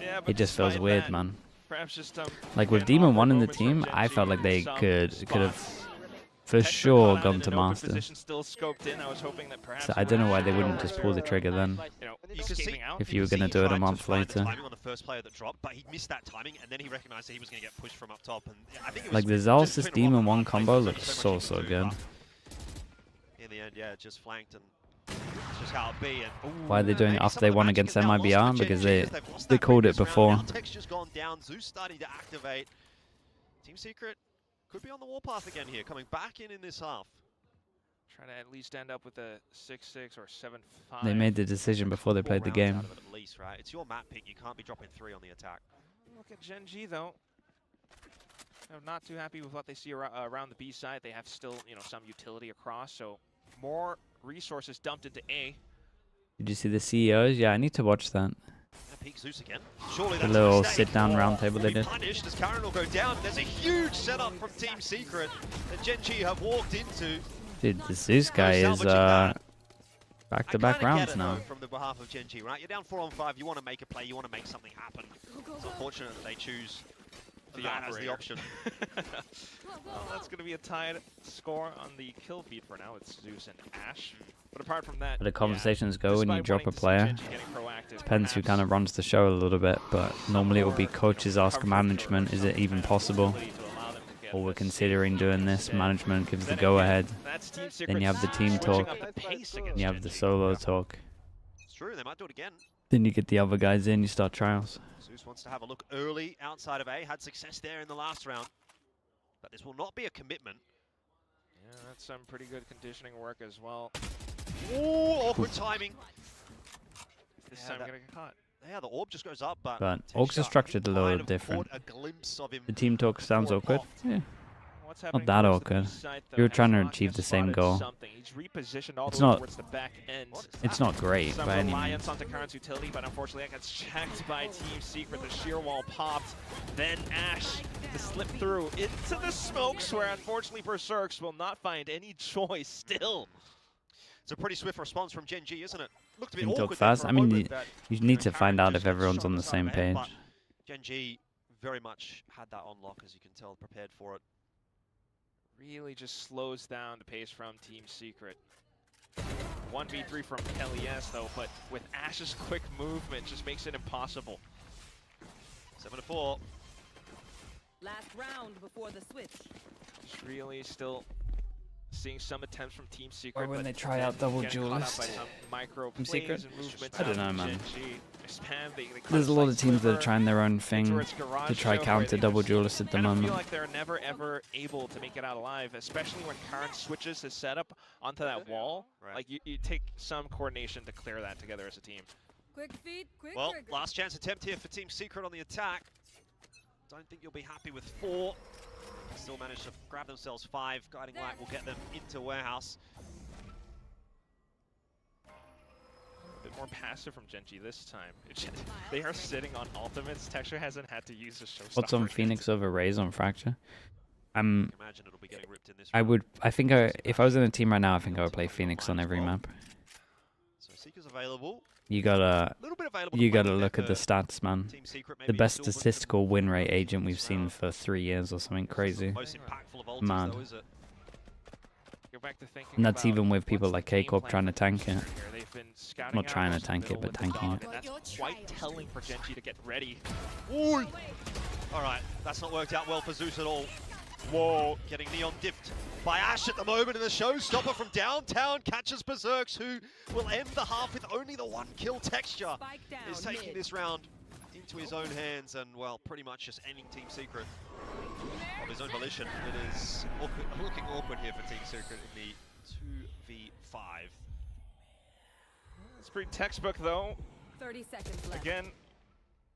yeah, but It just feels despite weird, that, man. Perhaps just Like with again, Demon awkward 1 in the moments for team, Gen I G felt like they some could have spots. for Texture sure caught out gone in to an open Master. position, still scoped in. I was hoping that perhaps So I don't know why they wouldn't Or, just pull the trigger then. you know, You can see escaping out. If you you were can gonna see do he it a tried to month find the later. timing on the first player that dropped, but he missed that timing, and then he recognized that he was going to get pushed from up top. And I think it was Like the just Zalsis between a rock Demon and a 1 hard place. combo There's looks only so much you can good. do, but in the end, yeah, just flanked, and that's just how it be. And, Why are they doing it maybe after some they of the won magic against is now lost MIBR? for Because Gen G they as they've lost they that called it previous round. before. Now Texture's gone down. Zeus starting to activate. Team Secret could be on the warpath again here, coming back in this half. Try to at least end up with a 6-6 or 7-5. They made the decision before they 4 played the rounds game. out of it at least, right? It's your map pick. You can't be dropping 3 on the attack. Look at GENG though. I'm not too happy with what they see around the B side. They have still, you know, some utility across, so more resources dumped into A. Did you see the CEOs? Yeah, I need to watch that. Peek Zeus again. Surely The that's little a mistake. sit-down round table they Will be did. punished as Karen will go down. There's a huge setup from Team Secret that GENG have walked into. Dude, the Zeus guy is salvaging that. back-to-back I kinda rounds get it, now. though, from the behalf of GENG, right? You're down 4 on 5. You want to make a play. You want to make something happen. It's unfortunate that they choose that as the option. Well, that's going to be a tied score on the kill feed for now. It's Zeus and Ash. But apart from that, But the conversations go when you despite drop a wanting to see player. GENG getting proactive, Depends who perhaps kind of runs the show a little bit, but normally it will be coaches ask management, is it even possible? ability to allow them to get Or we're this considering doing this, instead. management gives the Then go-ahead. again, that's Team Then Secret you have the team switching talk, up the pace and against you have the GENG. solo talk. It's true. They might do it again. Then you get the other guys in, you start trials. Zeus wants to have a look early outside of A. Had success there in the last round. But this will not be a commitment. Yeah, that's some pretty good conditioning work as well. Ooh, awkward timing. This Yeah, time that- gonna get caught. Yeah, the orb just goes up, but But Texture, orgs are structured a might little have different. caught a glimpse of him. The team talk sounds before it awkward. popped. Yeah. What's happening that towards the awkward. B side, though, You were as trying to Rock achieve has the same spotted goal. something. He's repositioned all It's the way not- towards the back end. It's not great Some by any reliance means. onto Karen's utility, but unfortunately that gets checked by Team Secret. The shear wall popped. Then Ash to slip through into the smokes, where unfortunately Berserks will not find any choice still. It's a pretty swift response from GENG, isn't it? Looked a bit Team talk awkward there fast. for a I mean, moment that, You know, need to Karen find out just if gets everyone's shot on the side same of head, page. but GENG very much had that on lock, as you can tell, prepared for it. Really just slows down the pace from Team Secret. 1v3 from Kelly S though, but with Ash's quick movement just makes it impossible. 7-4. Last round before the switch. Just really still seeing some attempts from Team Secret. Or when but they try then out double getting caught up duelist. by some micro Team plays Secret? and movements I don't out know, of man. GENG. Spam, they There's a lot of teams that are Sliver, trying their own thing towards Garage to try Show, counter where they double just duelist at the kind of moment. feel like they're never ever able to make it out alive, especially when Karen switches his setup onto that wall. Right. Like you take some coordination to clear that together as a team. Quick feet, quick Well, trigger. last chance attempt here for Team Secret on the attack. Don't think you'll be happy with 4. Still managed to grab themselves 5. Guiding Light will get them into Warehouse. A bit more passive from GENG this time. They are sitting on ultimates. Texture hasn't had to use a showstopper. What's on yet. Phoenix over Raze on Fracture? Imagine it'll be getting ripped in this I round. would. I think if I was in a team right now, I think I would play Phoenix on every map. So Seeker's available. You gotta. A little bit available. You to play gotta with look at the for stats, man. Team Secret. The Maybe best Silver statistical win rate agent we've this seen round. for 3 years or something crazy. Most impactful of ultis, Mad. though, is it? Go back to thinking And that's about even with people what's like the game K-Corp plan trying to for tank Team it. Secret here. They've been scouting Not out trying to across the tank it, middle but with the tanking dog, it. and that's quite telling for GENG to get ready. Ooh. All right, that's not worked out well for Zeus at all. Whoa, getting Neon dipped by Ash at the moment, and the showstopper from downtown catches Berserks, who will end the half with only the 1 kill. Texture Spike down is taking mid. this round into his own hands, and well, pretty much just ending Team Secret of his own volition. It is looking awkward here for Team Secret in the 2v5. It's pretty textbook though. 30 seconds left. Again,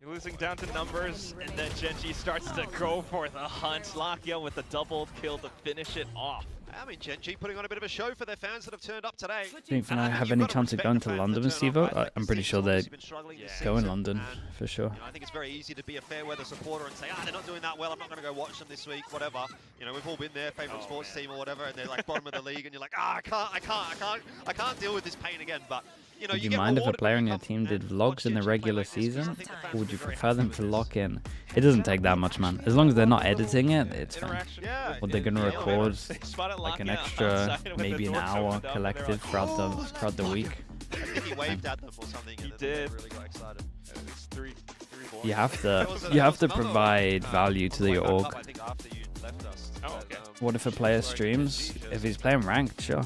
you're losing down to numbers, and then GENG starts to go for the hunt. Lakia with a double kill to finish it off. I mean, GENG putting on a bit of a show for their fans that have turned up today. Do you think And I I think have you've any got to chance of respect going the to fans London that with turn up, Stevo? right? Like I'm the pretty Six sure they obviously been struggling this go in season, London and, for sure. you know, I think it's very easy to be a fair weather supporter and say, they're not doing that well, I'm not going to go watch them this week, whatever. You know, we've all been there, favourite sports team or whatever, and they're like bottom of the league, and you're like, I can't deal with this pain again. But you know, Would you get mind if a rewarded player when on you your come team did and vlogs watch in the GENG play regular like this, because I season? think the fans Or would will you be very prefer them happy to with lock this. in? It doesn't take that much, man. As long as they're not editing it, it's fine. Interaction. Yeah, What they're gonna yeah, record, They spotted like an Lakia extra, outside with the maybe an doors hour opened up, and they're collective like, throughout the week. I think he waved at them or something, He and then did. they really got excited. It's three boys. You have There to was another, provide value to the way back org. up, I think after you left us. Oh, okay. What if a player streams? If he's playing ranked, sure. And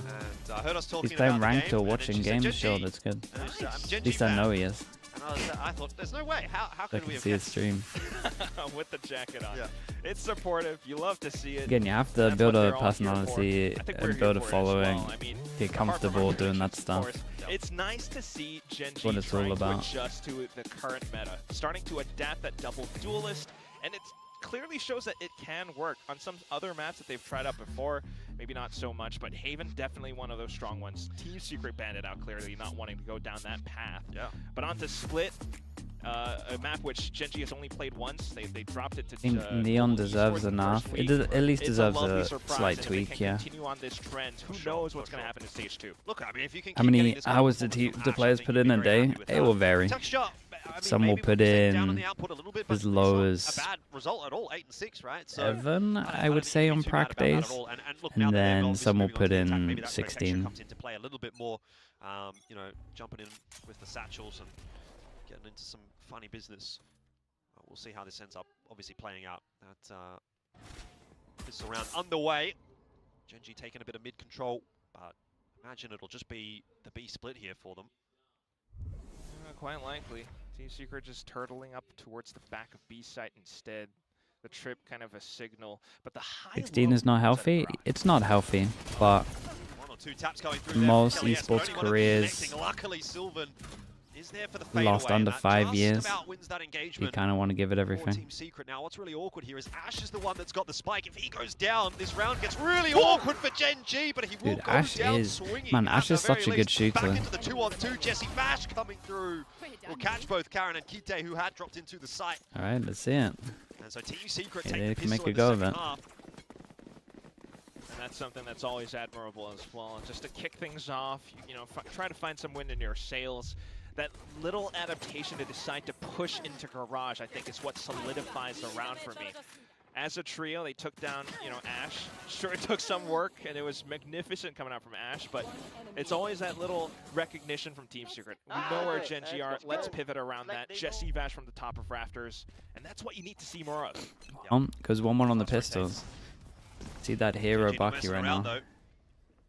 I heard us talking If he's playing about the ranked game, or and then watching she said, games, sure, "GENG." that's good. And I said, "I'm At GENG least I fan." know he is. And I thought, there's no way. How I could can we have see his guessed? stream. With the jacket on. Yeah. It's supportive. You love to see it. Again, you have to That's build what a they're all here personality for. I think we're and here build a for it as following. well. I mean, Get apart from our comfortable doing that predictions, of stuff. course, it's nice to see Gen G what it's all trying about. to adjust to the current meta, starting to adapt that double duelist, and it clearly shows that it can work on some other maps that they've tried out before. Maybe not so much, but Haven definitely one of those strong ones. Team Secret banded out clearly, not wanting to go down that path. Yeah. But onto Split, a map which Gen G has only played once. They dropped it to. I think Neon deserves enough. It at least deserves a slight tweak, yeah. Continue on this trend. Who knows what's going to happen in stage 2? Look, I mean, if you can How keep getting many this kind of hours did performance from the Ash, players I think put you'd in be a very day? happy with It that. will vary. Texture, I mean, Some will maybe put down on in the output a little bit, but as low it's as not a bad result at all. 8 and 6, right? So 7, I would don't say, think on you'd be too mad prac about that at days. all. And look, And now that they're then obviously some will moving on to put the attack, in maybe that's where texture 16. comes into play a little bit more. You know, jumping in with the satchels and getting into some funny business. We'll see how this ends up obviously playing out. That pistol round underway. Gen G taking a bit of mid control, but imagine it'll just be the B split here for them. Quite likely. Team Secret just turtling up towards the back of B site instead. The trip kind of a signal, but the high 16 is not healthy. It's not healthy, but 1 or 2 taps going through most there for Kelly S, esports but only one of them careers connecting. Luckily, Sylvan is there for the fade lost away, under and that 5 just years. about wins that You engagement. kind of want to give it For everything. Team Secret now. What's really awkward here is Ash is the one that's got the spike. If he goes down, this round gets really awkward for Gen G, but he will Dude, go Ash down is- swinging. man, at Ash the is such very a good least. Back shooter. into the 2-on-2. Jesse Vash coming through. Will catch both Karen and Kite, who had dropped into the site. All right, let's see it. And so Team Secret Yeah, take they the can pistol make a in the go of second it. half. And that's something that's always admirable as well. Just to kick things off, you know, try to find some wind in your sails. That little adaptation to decide to push into Garage, I think, is what solidifies the round for me. As a trio, they took down, you know, Ash. Sure, it took some work, and it was magnificent coming out from Ash, but it's always that little recognition from Team Secret. We know where Gen G are. Let's pivot around that. Jesse Vash from the top of Rafters, and that's what you need to see more of. Goes 1-1 on the pistols. See that hero Gen G not Baki messing right around, now. though.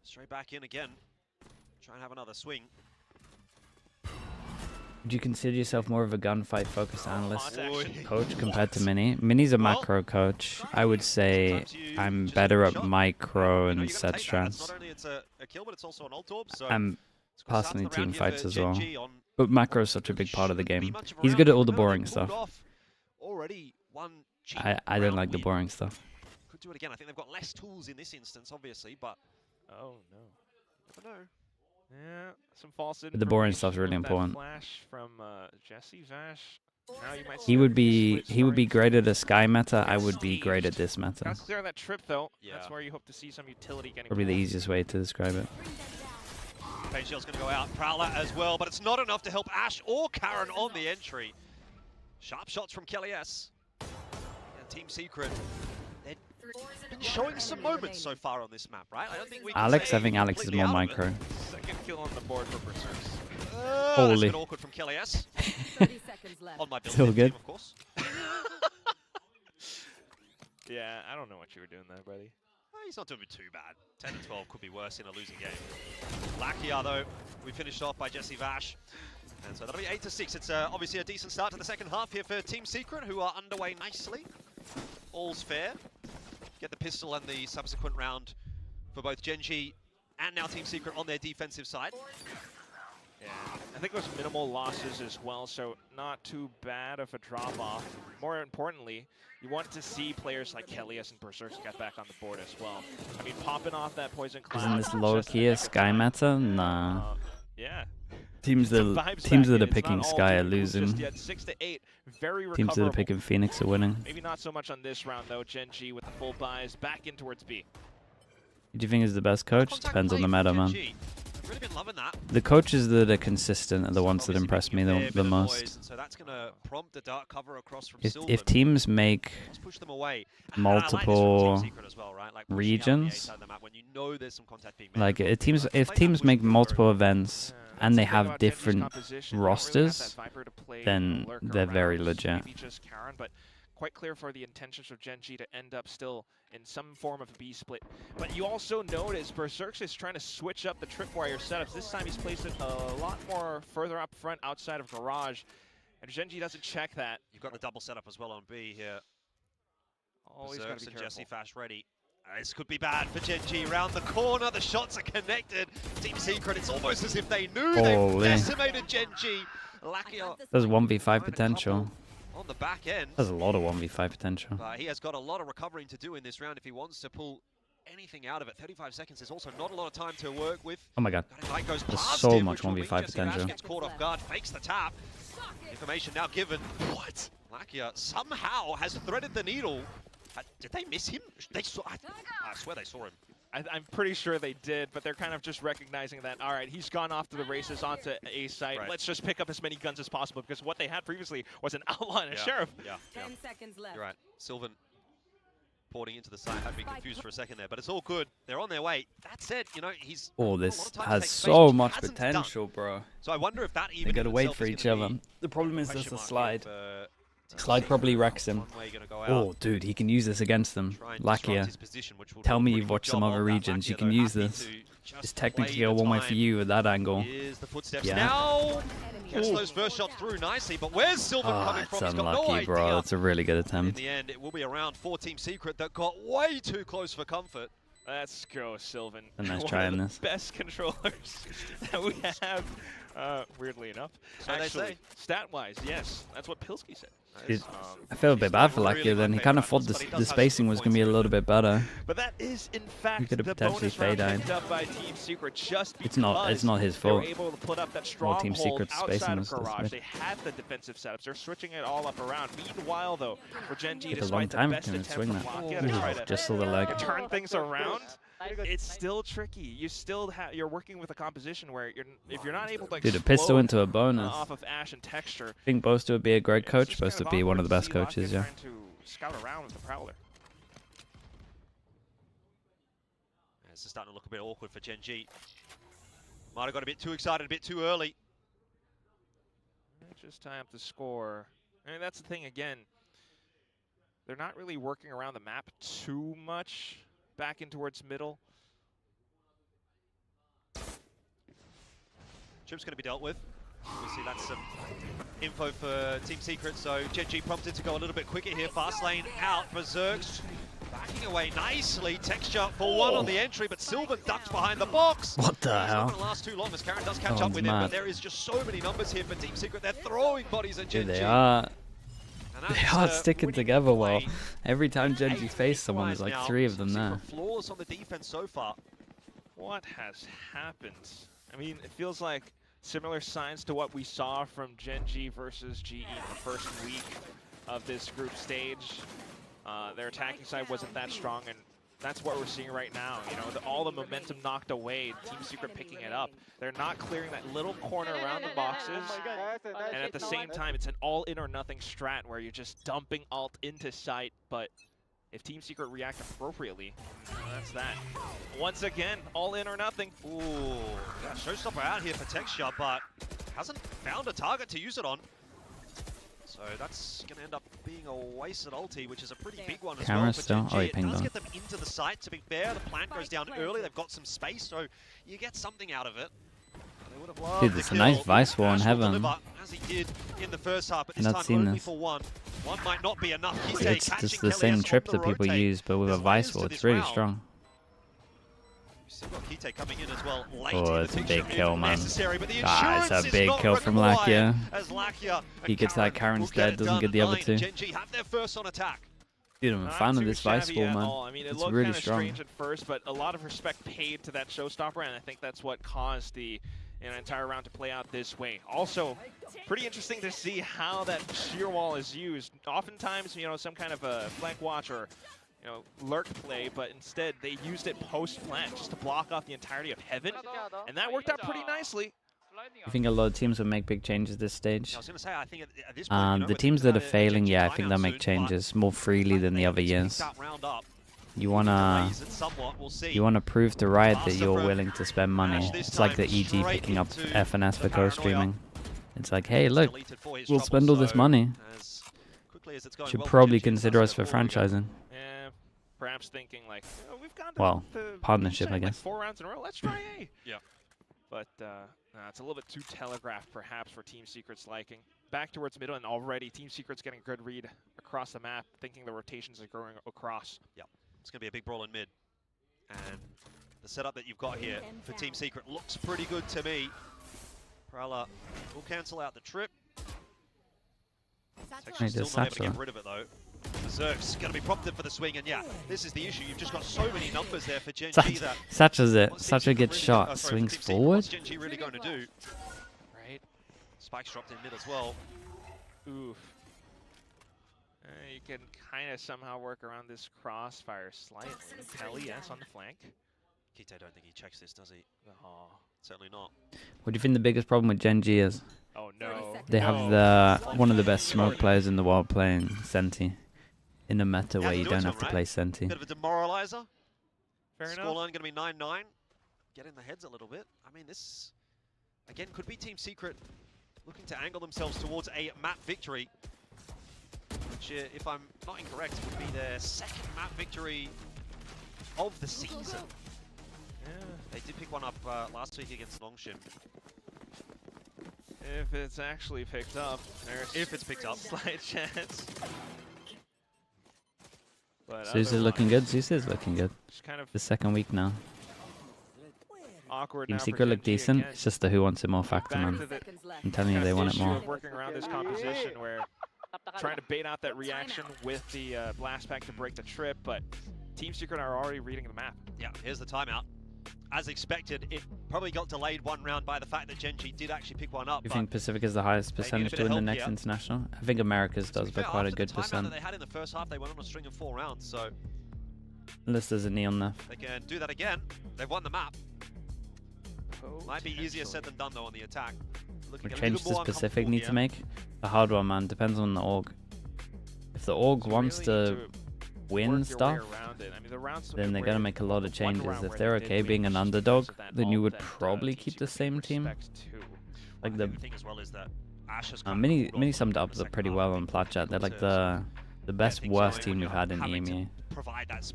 Straight back in again. Try and have another swing. Would you consider yourself more of a gunfight-focused analyst Action. coach compared to Mini? Mini's a macro coach. I would say I'm better at micro and set strats. Not only it's a kill, but it's also an ult orb, so I'm it's gonna start personally the round team here fights for as Gen well. G on But macro is such a big part of the shouldn't be game. much of a He's round, good at but all the no, they boring pulled stuff. off already one cheap I don't round like the win. boring stuff. Could do it again. I think they've got less tools in this instance, obviously, but Oh, no. never know. Yeah, some false But the boring information stuff's really with that important. Flash from Jesse Vash. Now you might see He a would be split great at a Sky meta. I would be great at this meta. That's clear that trip though. Yeah. That's where you hope to see some utility getting. Probably the pulled. easiest way to describe it. Pain Shell's going to go out. Prowler as well, but it's not enough to help Ash or Karen on the entry. Sharp shots from Kelly S. And Team Secret. They've been showing some moments so far on this map, right? I don't think we can Alex, say I think Alex is completely more out of it. micro. Second kill on the board for Berserks. That's Holy. a bit awkward from Kelly S. 30 seconds left. On my build Still team, good. of course. Yeah, I don't know what you were doing there, buddy. He's not doing too bad. 10 and 12 could be worse in a losing game. Lakia, though, we finished off by Jesse Vash. And so that'll be 8-6. It's obviously a decent start to the second half here for Team Secret, who are underway nicely. All's fair. Get the pistol and the subsequent round for both Gen G and now Team Secret on their defensive side. Yeah, I think it was minimal losses as well, so not too bad of a drop-off. More importantly, you want to see players like Kellyus and Berserks get back on the board as well. I mean, popping off that Poison Cloud. Isn't this lower key a Sky meta? Nah. Yeah. Teams It's a that vibes teams back that in. are It's picking not all Sky are team pools just losing. yet. 6 to 8, very Teams that are recoverable. picking Phoenix are winning. Maybe not so much on this round though. Gen G with the full buys back in towards B. Who do you think is the best coach? Contact Depends on the play meta, from man. Gen G. I've really been loving that. The coaches that are consistent are the ones that Obviously impress me making a fair the bit of noise, most. and so that's going to prompt the dark cover across from If Sylvan. teams make Let's push them away. And I like this from Team multiple Secret as well, right? Like pushing out on the A regions, side of the map when you know there's some contact being made. like Play if that teams push make forward. multiple events Yeah, and that's they the thing have about Gen G's different composition. They don't really have rosters, that Viper to play then lurker they're very around, legit. Maybe just Karen, but quite clear for the intentions of Gen G to end up still in some form of a B split. But you also notice Berserks is trying to switch up the Tripwire setups. This time he's placed it a lot more further up front outside of Garage. And GENG doesn't check that. You've got the double setup as well on B here. Always got to Berserks be and careful. Jesse fast ready. This could be bad for GENG. Round the corner, the shots are connected. Team Secret, it's almost as if they knew Holy. they decimated GENG. Lakia There's 1v5 find a potential. couple on the back end. There's a lot of 1v5 potential. But he has got a lot of recovering to do in this round if he wants to pull anything out of it. 35 seconds is also not a lot of time to work with. Oh my god. Light goes There's past so him, much which will mean 1v5 Jesse potential. Rash gets caught off guard, fakes the tap. Information now given. What? Lakia somehow has threaded the needle. Did they miss him? They saw. I swear they saw him. I'm pretty sure they did, but they're kind of just recognizing that, all right, he's gone off to the races onto A site. Right. Let's just pick up as many guns as possible, because what they had previously was an outlaw and a sheriff. Yeah. 10 seconds left. You're right. Sylvan porting into the site. Had been confused for a second there, but it's all good. They're on their way. That said, you know, he's. Oh, a this lot of time to has take space, so which much he hasn't done. potential, bro. So I wonder if that even. They gotta in wait itself for is each gonna other. be The problem is question there's a mark slide. here for Slide probably wrecks him. One way gonna go out. Oh, dude, he can use this against them. Try and disrupt Lakia. his position, which will Tell do a me pretty you've good watched some job other of that. regions. You Lakia, can though, use happy this. to just It's technically play a the one way for time. you at that angle. Here's the footsteps Yeah. now. Gets those first shots through nicely, but where's Sylvan Oh, coming it's from? He's got no unlucky, idea. bro. That's a really good In attempt. the end, it will be around for Team Secret that got way too close for comfort. Let's go, Sylvan. A nice One try of on the this. best controllers that we have, weirdly enough. So they Actually, say. Stat-wise, yes. That's what Pilsky said. Dude, Um, I feel a bit bad for Really Lakia then. He my kind of favourite thought ones, but he does the have some spacing good was going to be a points little bit better. But that is, in fact, could've the potentially bonus round fade-eyed. picked up by Team Secret just because It's not his they were fault. able to put up that Well, Team stronghold Secret's spacing outside of was this Garage. bit. They had the defensive setups. They're switching it all up around. Meanwhile, though, for GENG, Took a long despite the time best to attempt swing from that. Lakia to try to Just saw the leg. turn things around, it's still tricky. You still you're working with a composition where if you're not able to Dude, a pistol explode, into a bonus. off of Ash and texture. I think Boaster would be a great it's coach. just kind Boaster would be one of the awkward best to see Lakia coaches, yeah. trying to scout around with the Prowler. This is starting to look a bit awkward for GENG. Might have got a bit too excited, a bit too early. Just tie up the score. I mean, that's the thing again. They're not really working around the map too much back in towards middle. Chip's going to be dealt with. Obviously, that's some info for Team Secret. So GENG prompted to go a little bit quicker here. Fast lane out. Berserks backing away nicely. Texture for one on the entry, but Sylvan ducks behind the box. What the It's hell? not going to last too long as Karen does catch Oh, up with him, but mad. there is just so many numbers here for Team Secret. They're throwing bodies at Dude, GENG. they are. And They that's, are sticking winning together well. play. Every time GENG 8 face someone, there's equalize like now. 3 of them Team there. Secret flawless on the defense so far. What has happened? I mean, it feels like similar signs to what we saw from GENG versus GE in the first week of this group stage. Their attacking side wasn't that strong, and that's what we're seeing right now. You know, all the momentum knocked away, Team Secret picking it up. They're not clearing that little corner around the boxes, and at the same time, it's an all-in or nothing strat where you're just dumping ult into sight, but if Team Secret react appropriately, that's that. Once again, all in or nothing. Ooh, yeah, showstopper out here for Texture, but hasn't found a target to use it on. So that's going to end up being a wasted ulti, which is a pretty big one as Camera well for still? GENG. Oh, he It pinged does on. get them into the site, to be fair. The plant goes down early. They've got some space, so you get something out of it. They would have loved Dude, the it's a nice kill. Vice War in Ash will heaven. deliver, as he did in the first half, but I've this not time seen only this. for one. One might not be enough. It's just the same trip that people use, but with a Vice War. It's really strong. Still got Kite coming in as well. Late Oh, in it's the a picture big if kill, man. necessary, but the Ah, it's a insurance is big not kill from required, Lakia. as Lakia and He gets that Karen's will get dead, it doesn't done get the at other 9. two. GENG have their first on attack. Dude, I'm a Not fan of too this Vice shabby War, at man. all. I mean, it It's looked really kind of strong. strange at first, but a lot of respect paid to that showstopper, and I think that's what caused the entire round to play out this way. Also, pretty interesting to see how that sheer wall is used. Oftentimes, you know, some kind of a flank watch or, you know, lurk play, but instead they used it post-plant just to block off the entirety of heaven, and that worked out pretty nicely. I think a lot of teams will make big changes this stage. I was going to say, I think at this point, you know, The we're teams thinking that are about failing, GENG yeah, I think timeout they'll make soon, changes more freely than the other years. You wanna prove to Riot that you're willing to spend money. It's like the EG picking up FNS for co-streaming. It's like, hey, look, we'll spend all this money. Should probably consider us for franchising. Yeah, perhaps thinking like, you know, we've gone Well, to partnership, East I like guess. 4 rounds in a row. Let's try A. Yeah. But It's a little bit too telegraphed, perhaps, for Team Secret's liking. Back towards middle, and already Team Secret's getting a good read across the map, thinking the rotations are going across. Yep, it's going to be a big brawl in mid. And the setup that you've got here for Team Secret looks pretty good to me. Prowler will cancel out the trip. Actually still not able to get rid of it, though. Berserk's going to be prompted for the swing, and yeah, this is the issue. You've just got so many numbers there for GENG that... Satcha's it. Satcha gets shot, swings forward. What's GENG really going to do? Right. Spike's dropped in mid as well. Oof. You can kind of somehow work around this crossfire slightly. Kelly, yes, on the flank. Kite don't think he checks this, does he? Oh. Certainly not. What do you think the biggest problem with GENG is? Oh no. They have the one of the best smoke players in the world playing Senti. In a meta where you don't have to play Senti. Bit of a demoralizer. Fair enough. Scoreline going to be 9-9. Get in the heads a little bit. I mean, this, again, could be Team Secret looking to angle themselves towards a map victory. Which, if I'm not incorrect, would be their second map victory of the season. Yeah, they did pick one up last week against Longshin. If it's actually picked up, there's it's picked up, slight chance. But Zeus is looking good. Zeus is looking good. Kind of the second week now. Awkward. Team Secret look decent. It's just the who wants it more factor, man. I'm telling you, they want it more. Working around this composition where trying to bait out that reaction with the blast pack to break the trip, but Team Secret are already reading the map. Yeah, here's the timeout. As expected, it probably got delayed one round by the fact that GENG did actually pick one up. You think Pacific is the highest percentage to win the next international? I think America's does, but quite a good percent. That they had in the first half, they went on a string of 4 rounds, so unless there's a neon there. They can do that again. They've won the map. Might be easier said than done though on the attack. What changes does Pacific need to make? A hard one, man. Depends on the org. If the org wants to win stuff, then they're going to make a lot of changes. If they're okay being an underdog, then you would probably keep the same team. Like the thing as well is that Ash has Mini summed it up pretty well on Platchat. They're like the best worst team we've had in EMEA.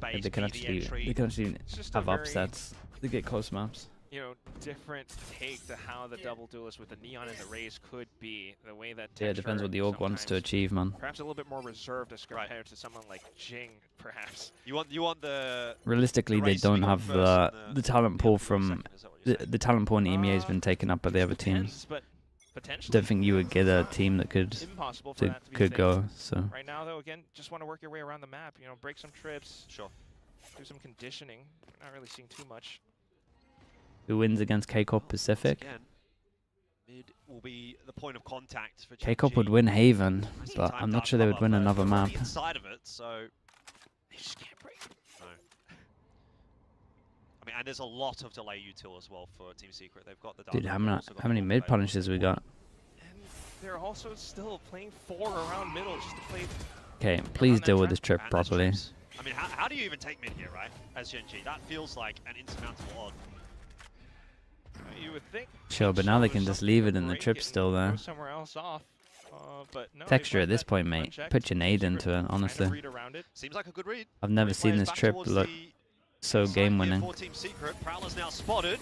Like they can actually have upsets. They get close maps. You know, different take to how the double duelist with the neon and the rays could be. The way that yeah, it depends what the org wants to achieve, man. Perhaps a little bit more reserved as compared to someone like GENG, perhaps. You want the realistically, they don't have the talent pool from the talent pool in EMEA has been taken up by the other teams. But potentially, don't think you would get a team that could go. So right now, though, again, just want to work your way around the map. You know, break some trips. Sure. Do some conditioning. Not really seeing too much. Who wins against K-Corp Pacific? Again, mid will be the point of contact for K-Corp would win Haven, but I'm not sure they would win another map. Inside of it, so they just can't break. No. I mean, and there's a lot of delay util as well for Team Secret. They've got the dude, how many mid punishes we got? And they're also still playing 4 around middle just to play. Okay, please deal with this trip properly. I mean, how do you even take mid here, right? As GENG, that feels like an insurmountable odd. You would think. Sure, but now they can just leave it in the trip still there. Somewhere else off. But no, Texture at this point, mate. Put your nade into it, honestly. Seems like a good read. I've never seen this trip look so game-winning. Team Secret, Prowler's now spotted,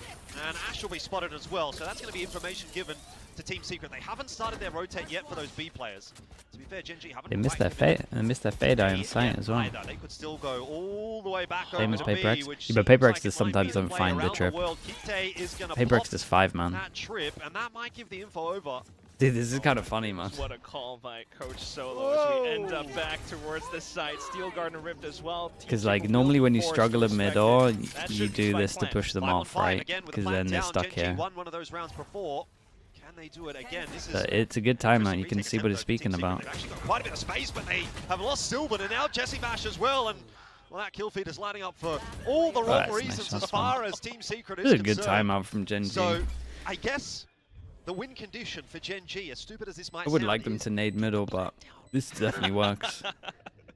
and Ash will be spotted as well. So that's going to be information given to Team Secret. They haven't started their rotate yet for those B players. To be fair, GENG haven't. They missed their fade. They missed their fade eye in sight as well. They could still go all the way back Same over as to Paper B, X. which Yeah, but Paper X just sometimes doesn't find the trip. Paper X does 5, man. That trip, and that might give the info over. Dude, this is kind of funny, man. What a call by Coach Solo as we end up back towards the site. Steel Garden ripped as well. Because like normally when you struggle at mid or you do this to push them off, right? Because then they're stuck here. Won one of those rounds before. Can they do it again? This is it's a good timeout. You can see what he's speaking about. They've actually got quite a bit of space, but they have lost Silver, and now Jesse Mash as well. And well, that kill feed is lining up for all the wrong reasons as far as Team Secret is concerned. This is a good timeout from GENG. So I guess the win condition for GENG, as stupid as this might sound, I would like them to nade middle, but this definitely works.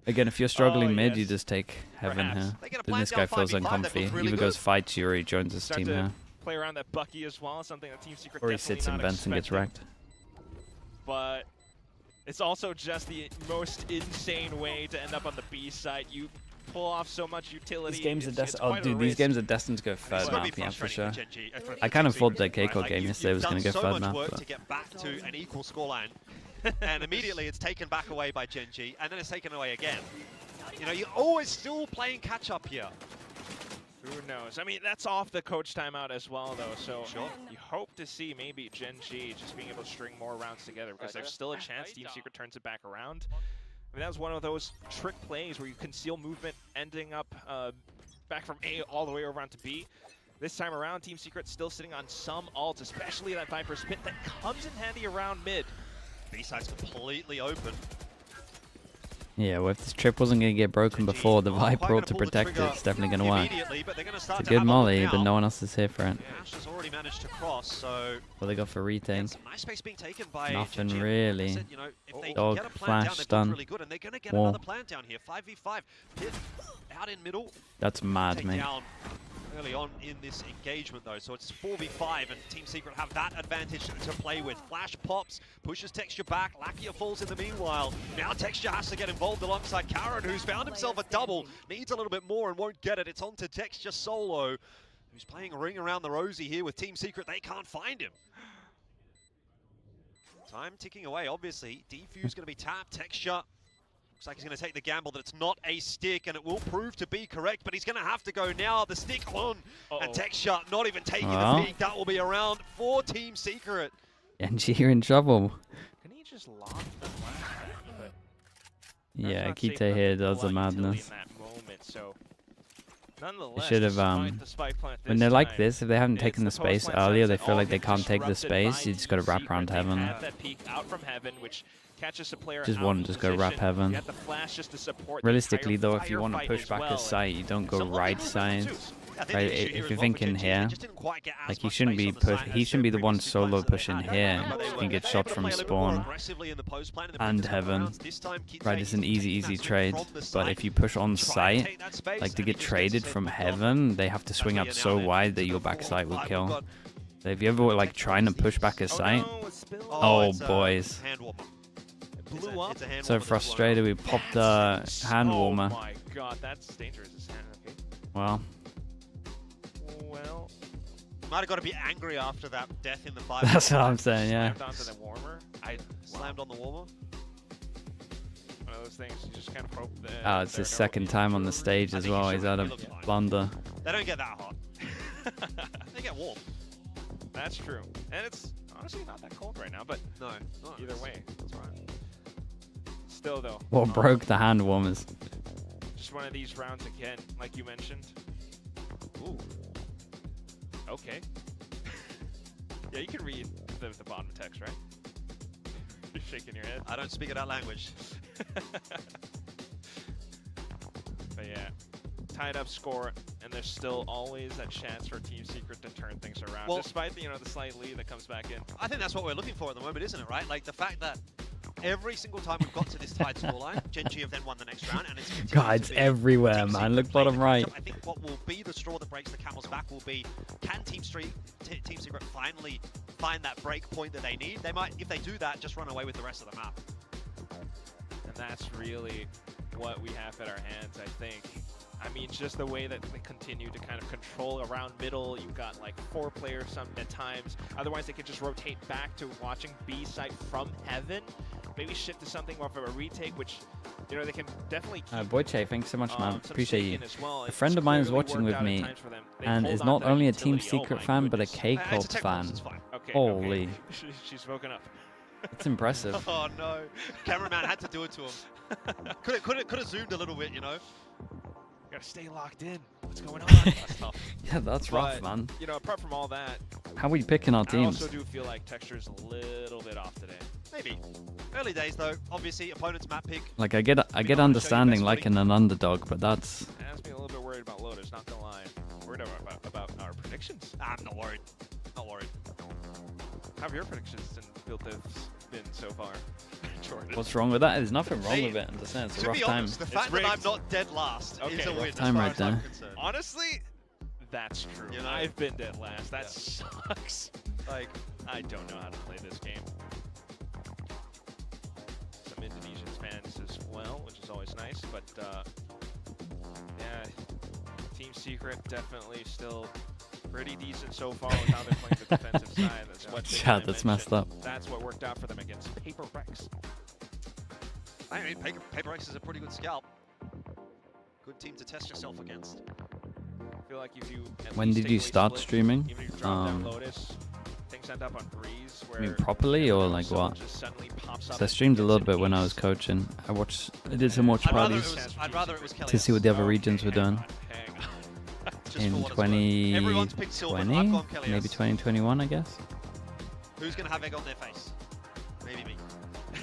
Again, if you're struggling mid, you just take Heaven here. Then this guy feels uncomfy. Either goes fights you or he joins his team here. Play around that Bucky as well, something that Team Secret or he sits in vents and gets wrecked. But it's also just the most insane way to end up on the B side. You pull off so much utility. These games are it's destined. Oh, quite a dude, these risk. games are destined to go It's third gotta be map, yeah, for frustrating sure. for Gen G, for I kind of Team thought the Secret, Keiko right? Like, game you've yesterday was going to go done third so map. much work But to get back to an equal scoreline, and immediately it's taken back away by Gen G, and then it's taken away again. You know, you're always still playing catch up here. Who knows? I mean, that's off the coach timeout as well, though. So Sure. you hope to see maybe Gen G just being able to string more rounds together because there's still a chance Team Secret turns it back around. I mean, that was one of those trick plays where you conceal movement, ending up back from A all the way over onto B. This time around, Team Secret's still sitting on some ults, especially that Viper Spit that comes in handy around mid. B-side's completely open. yeah, well, if this trip wasn't going to get broken before the Viper ult to protect it, it's definitely going to work. Immediately, but they're going to start It's a to good have a look molly, but now. no one else is here for it. Ash has already managed to cross, so What they got for retake? some nice space being taken by Nothing Gen G. really. Like I said, you know, if they Dog, can get a plant down, flash, they've stun. looked really good, and they're going to get Wall. another plant down here. 5v5. Pit out in middle. That's mad, Take mate. down early on in this engagement, though, so it's 4v5, and Team Secret have that advantage to play with. Flash pops, pushes Texture back, Lakia falls in the meanwhile. Now Texture has to get involved alongside Karen, who's found himself a double, needs a little bit more and won't get it. It's on to Texture solo, who's playing a ring around the rosy here with Team Secret. They can't find him. Time ticking away, obviously. Defuse going to be tapped. Texture looks like he's going to take the gamble that it's not a stick, and it will prove to be correct, but he's going to have to go now. The stick on, and Texture not even taking the peek. That will be around for Team Secret. And you're in trouble. Can he just lock the flashback? But Yeah, that's not safe Kite enough here to does pull the out utility madness. in that moment, so nonetheless, should have, despite the spike plant When this they're like time, this, if they haven't it's taken the post space plant earlier, they sunset. feel All like they gets can't take the disrupted by space. You just got to Team wrap Secret. around They heaven. have that peek out from heaven, which catches a player Just out one, of just go wrap position. heaven. You have the flash just to support the Realistically, entire though, if you want to firefight push as back well. a site, you don't go Some of the right movement side. too. I think Right, the issue if here you're as well for thinking Gen G, they here, just didn't quite get as like he much shouldn't space be on the side as he shouldn't be their the one previous two solo fights that they pushing had. here. But they You were can get able shot to from play a little bit more spawn aggressively in the post plan in the and previous couple heaven. rounds. This time, Kite Right, it's an taking easy that swing trade. from the But side, if you push on try and site, take that space, like to and get he just traded said, from "Look, heaven, they have to swing we up are so now wide that into your the backside will fourth. kill. We've got So if you ever were like trying to push back a site, Oh no, it's spilled. Oh, it's a boys. hand warmer. Blew up. It's a hand so warmer that's blown frustrated, up. we popped a hand warmer. Oh my god, that's dangerous. Okay. Well, Well, Might have got to be angry after that death in the 5. that's what I'm saying, yeah. slammed onto the warmer. Slammed on the warmer. One of those things you just kind of hope that. Oh, it's his second time on the stage I as think he well. should He's be. had He a looks fine. blunder. They don't get that hot. They get warm. That's true, and it's honestly not that cold right now. But No. no, either way, That's right. still though, What broke the hand warmers? just one of these rounds again, like you mentioned. Ooh. Okay. Yeah, you can read the bottom text, right? You're shaking your head. I don't speak that language. But yeah, tied up score, and there's still always a chance for Team Secret to turn things around, Well, despite the the slight lead that comes back in. I think that's what we're looking for at the moment, isn't it, right? Like the fact that every single time we've got to this tied scoreline, Gen G have then won the next round, and it's continued God, to it's be everywhere, Team man. Secret Look playing bottom the right. catch-up. I think what will be the straw that breaks the camel's back will be, can Team Secret finally find that break point that they need? They might, if they do that, just run away with the rest of the map. And that's really what we have at our hands, I think. I mean, just the way that they continue to kind of control around middle. You've got like 4 players some at times. Otherwise, they can just rotate back to watching B site from heaven. Maybe shift to something more of a retake, which, they can definitely keep Boyche, thanks so much, man. some Appreciate stake you. in as well. A friend of mine is watching with me, and is not only a Team Secret fan, but a It's K-Corp a tech fan. box, it's fine. Okay, Holy. okay. She's woken up. It's impressive. Oh no, cameraman had to do it to him. Could have zoomed a little bit, Gotta stay locked in. What's going on? That's tough. Yeah, that's rough, But, man. apart from all that, How are we picking our I teams? also do feel like Texture's a little bit off today. Maybe. Early days though. Obviously, opponent's map pick. Like, I get wanna show you understanding best liking an underdog, but that's... It has me a little bit worried about loaders, not gonna lie. Worried about our predictions. I'm not worried. Not worried. How have your predictions and build divs been so far, Jordan? What's wrong with that? There's nothing wrong Hey, with it. I'm just saying, it's a To rough be time. honest, the fact that I'm rigged. not dead last is Okay. a Rough win as time far right as I'm there. concerned. Honestly, that's true. I've been dead last. That sucks. Like, I don't know how to play this game. Some Indonesian Spanish as well, which is always nice, but Yeah, Team Secret definitely still pretty decent so far with how they're playing the defensive side. That's what Chat, that's messed up. That's what worked out for them against Paper Rex. I mean, Paper Rex is a pretty good scalp. Good team to test yourself against. I feel like if you When did you start streaming? Even if you drop down Lotus, things end up on Breeze. I mean, properly or like what? So I streamed a little bit when I was coaching. I did some watch parties I'd rather it was Kelly. to see what the other regions were doing. In 2020, maybe 2021, I guess. Who's going to have egg on their face? Maybe me.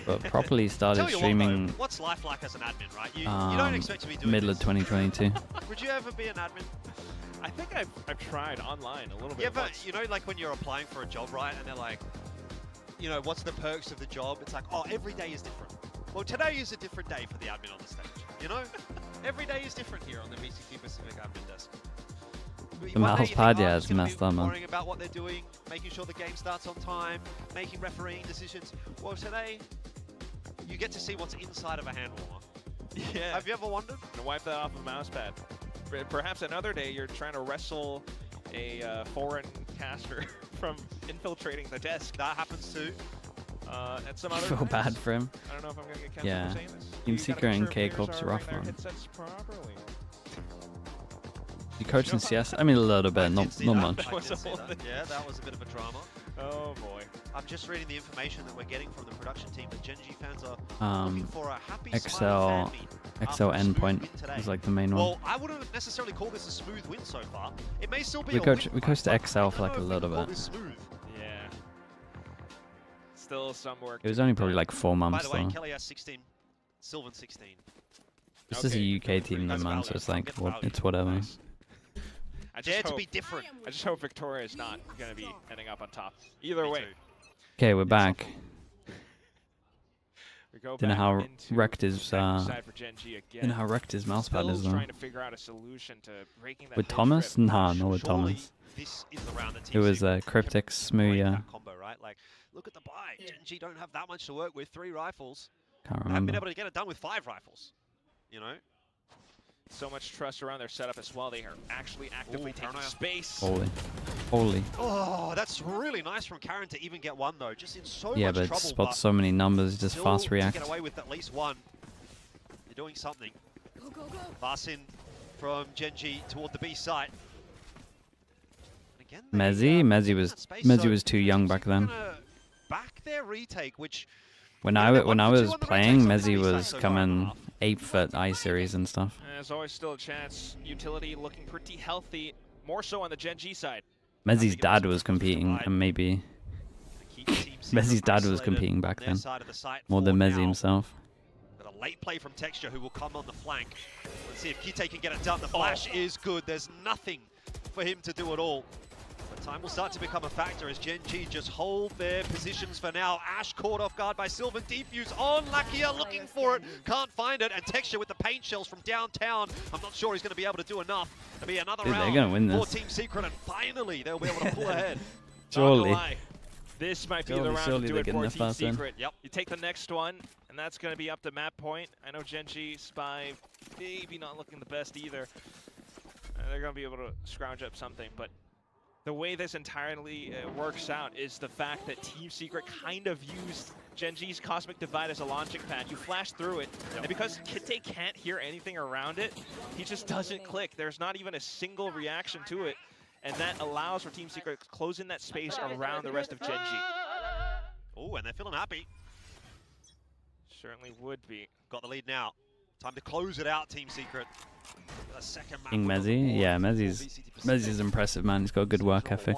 But properly started streaming what's life like as an admin, right? You don't expect to be doing middle of 2022. Would you ever be an admin? I think I've tried online a little bit. Yeah, but you know, like when you're applying for a job, right? And they're like, you know, what's the perks of the job? It's like, oh, every day is different. Well, today is a different day for the admin on the stage. You know, every day is different here on the VCT Pacific admin desk. The mouse pad, yeah, it's messed up, man. Worrying about what they're doing, making sure the game starts on time, making refereeing decisions. Well, today, you get to see what's inside of a hand warmer. Yeah. Have you ever wondered? To wipe that off a mouse pad. Perhaps another day you're trying to wrestle a foreign caster from infiltrating the desk. That happens too. And some other I feel times, bad for him. I don't know if I'm gonna get canceled for saying this. Team You gotta Secret and make sure K-Corp's players are rough, wearing man. their headsets properly. You coach in CS? I mean, a little bit, not much. I did see that. Yeah, that was a bit of a drama. Oh boy. I'm just reading the information that we're getting from the production team that GENG fans are looking for a happy XL smiley fan meet XL after a smooth endpoint win today. is like the main one. Well, I wouldn't necessarily call this a smooth win so far. It may still be We a coach win, to but XL I for like a don't know if we little can call bit. this smooth. Yeah. Still some work. It was only probably like 4 By months the way, though. Kelly has 16, Sylvan 16. This is a UK team though, That's man, valid. so it's like, Get well, value. it's whatever. Nice. I Dare just to hope, be different. I just hope Victoria is not going to be ending up on top. Either way. Okay, we're back. We go Don't know back how into wrecked his side for Gen G again. don't know how wrecked his mouse pad Still is though. trying to figure out a solution to breaking that With mid Thomas? trip. Nah, not with Surely Thomas. this is the round that It was Secret Cryptic, can Smooth, break yeah. that combo, right? Like, look at the buy. GENG don't have that much to work with. 3 rifles. Can't Haven't been remember. able to get it done with 5 rifles. You know? So much trust around their setup as well. They are actually actively taking paranoia. space. Holy. Oh, that's really nice from Karen to even get one though. Just in so Yeah, much but it trouble. spots so many numbers, just still fast to react. get away with at least one. You're doing something. Go, go, go. Varsin from GENG toward the B site. And again, Mezzi was too young back then. Back their retake, which When Yeah, I they're when I 1 for 2 was on the playing, retakes on Mezzi the B was side so far. coming 8th at I-Series and stuff. And there's always still a chance. Utility looking pretty healthy. More so on the Gen G side. Mezzi's dad was competing, and maybe Mezzi's dad was competing back then, more than Mezzi himself. But a late play from Texture who will come on the flank. Let's see if Kite can get it done. The flash is good. There's nothing for him to do at all. But time will start to become a factor as GENG just hold their positions for now. Ash caught off guard by Sylvan. Defuse on Lakia, looking for it. Can't find it. And Texture with the paint shells from downtown. I'm not sure he's going to be able to do enough. It'll be another Dude, round they're gonna win for this. Team Secret. And finally, they'll be able to pull ahead. Surely. Not gonna lie, this might be the round to do they're it getting for the Team first win. Secret. Yep. You take the next one, and that's going to be up to map point. I know Gen G, Spy, maybe not looking the best either. They're going to be able to scrounge up something, but the way this entirely works out is the fact that Team Secret kind of used Gen G's Cosmic Divide as a launching pad. You flash through it, and because Kite can't hear anything around it, he just doesn't click. There's not even a single reaction to it, and that allows for Team Secret to close in that space around the rest of Gen G. Oh, and they're feeling happy. Certainly would be. Got the lead now. Time to close it out, Team Secret. A second map King win on the Mezzi, board yeah, for Mezzi's VCT Pacific. impressive, man. He's got a good work ethic.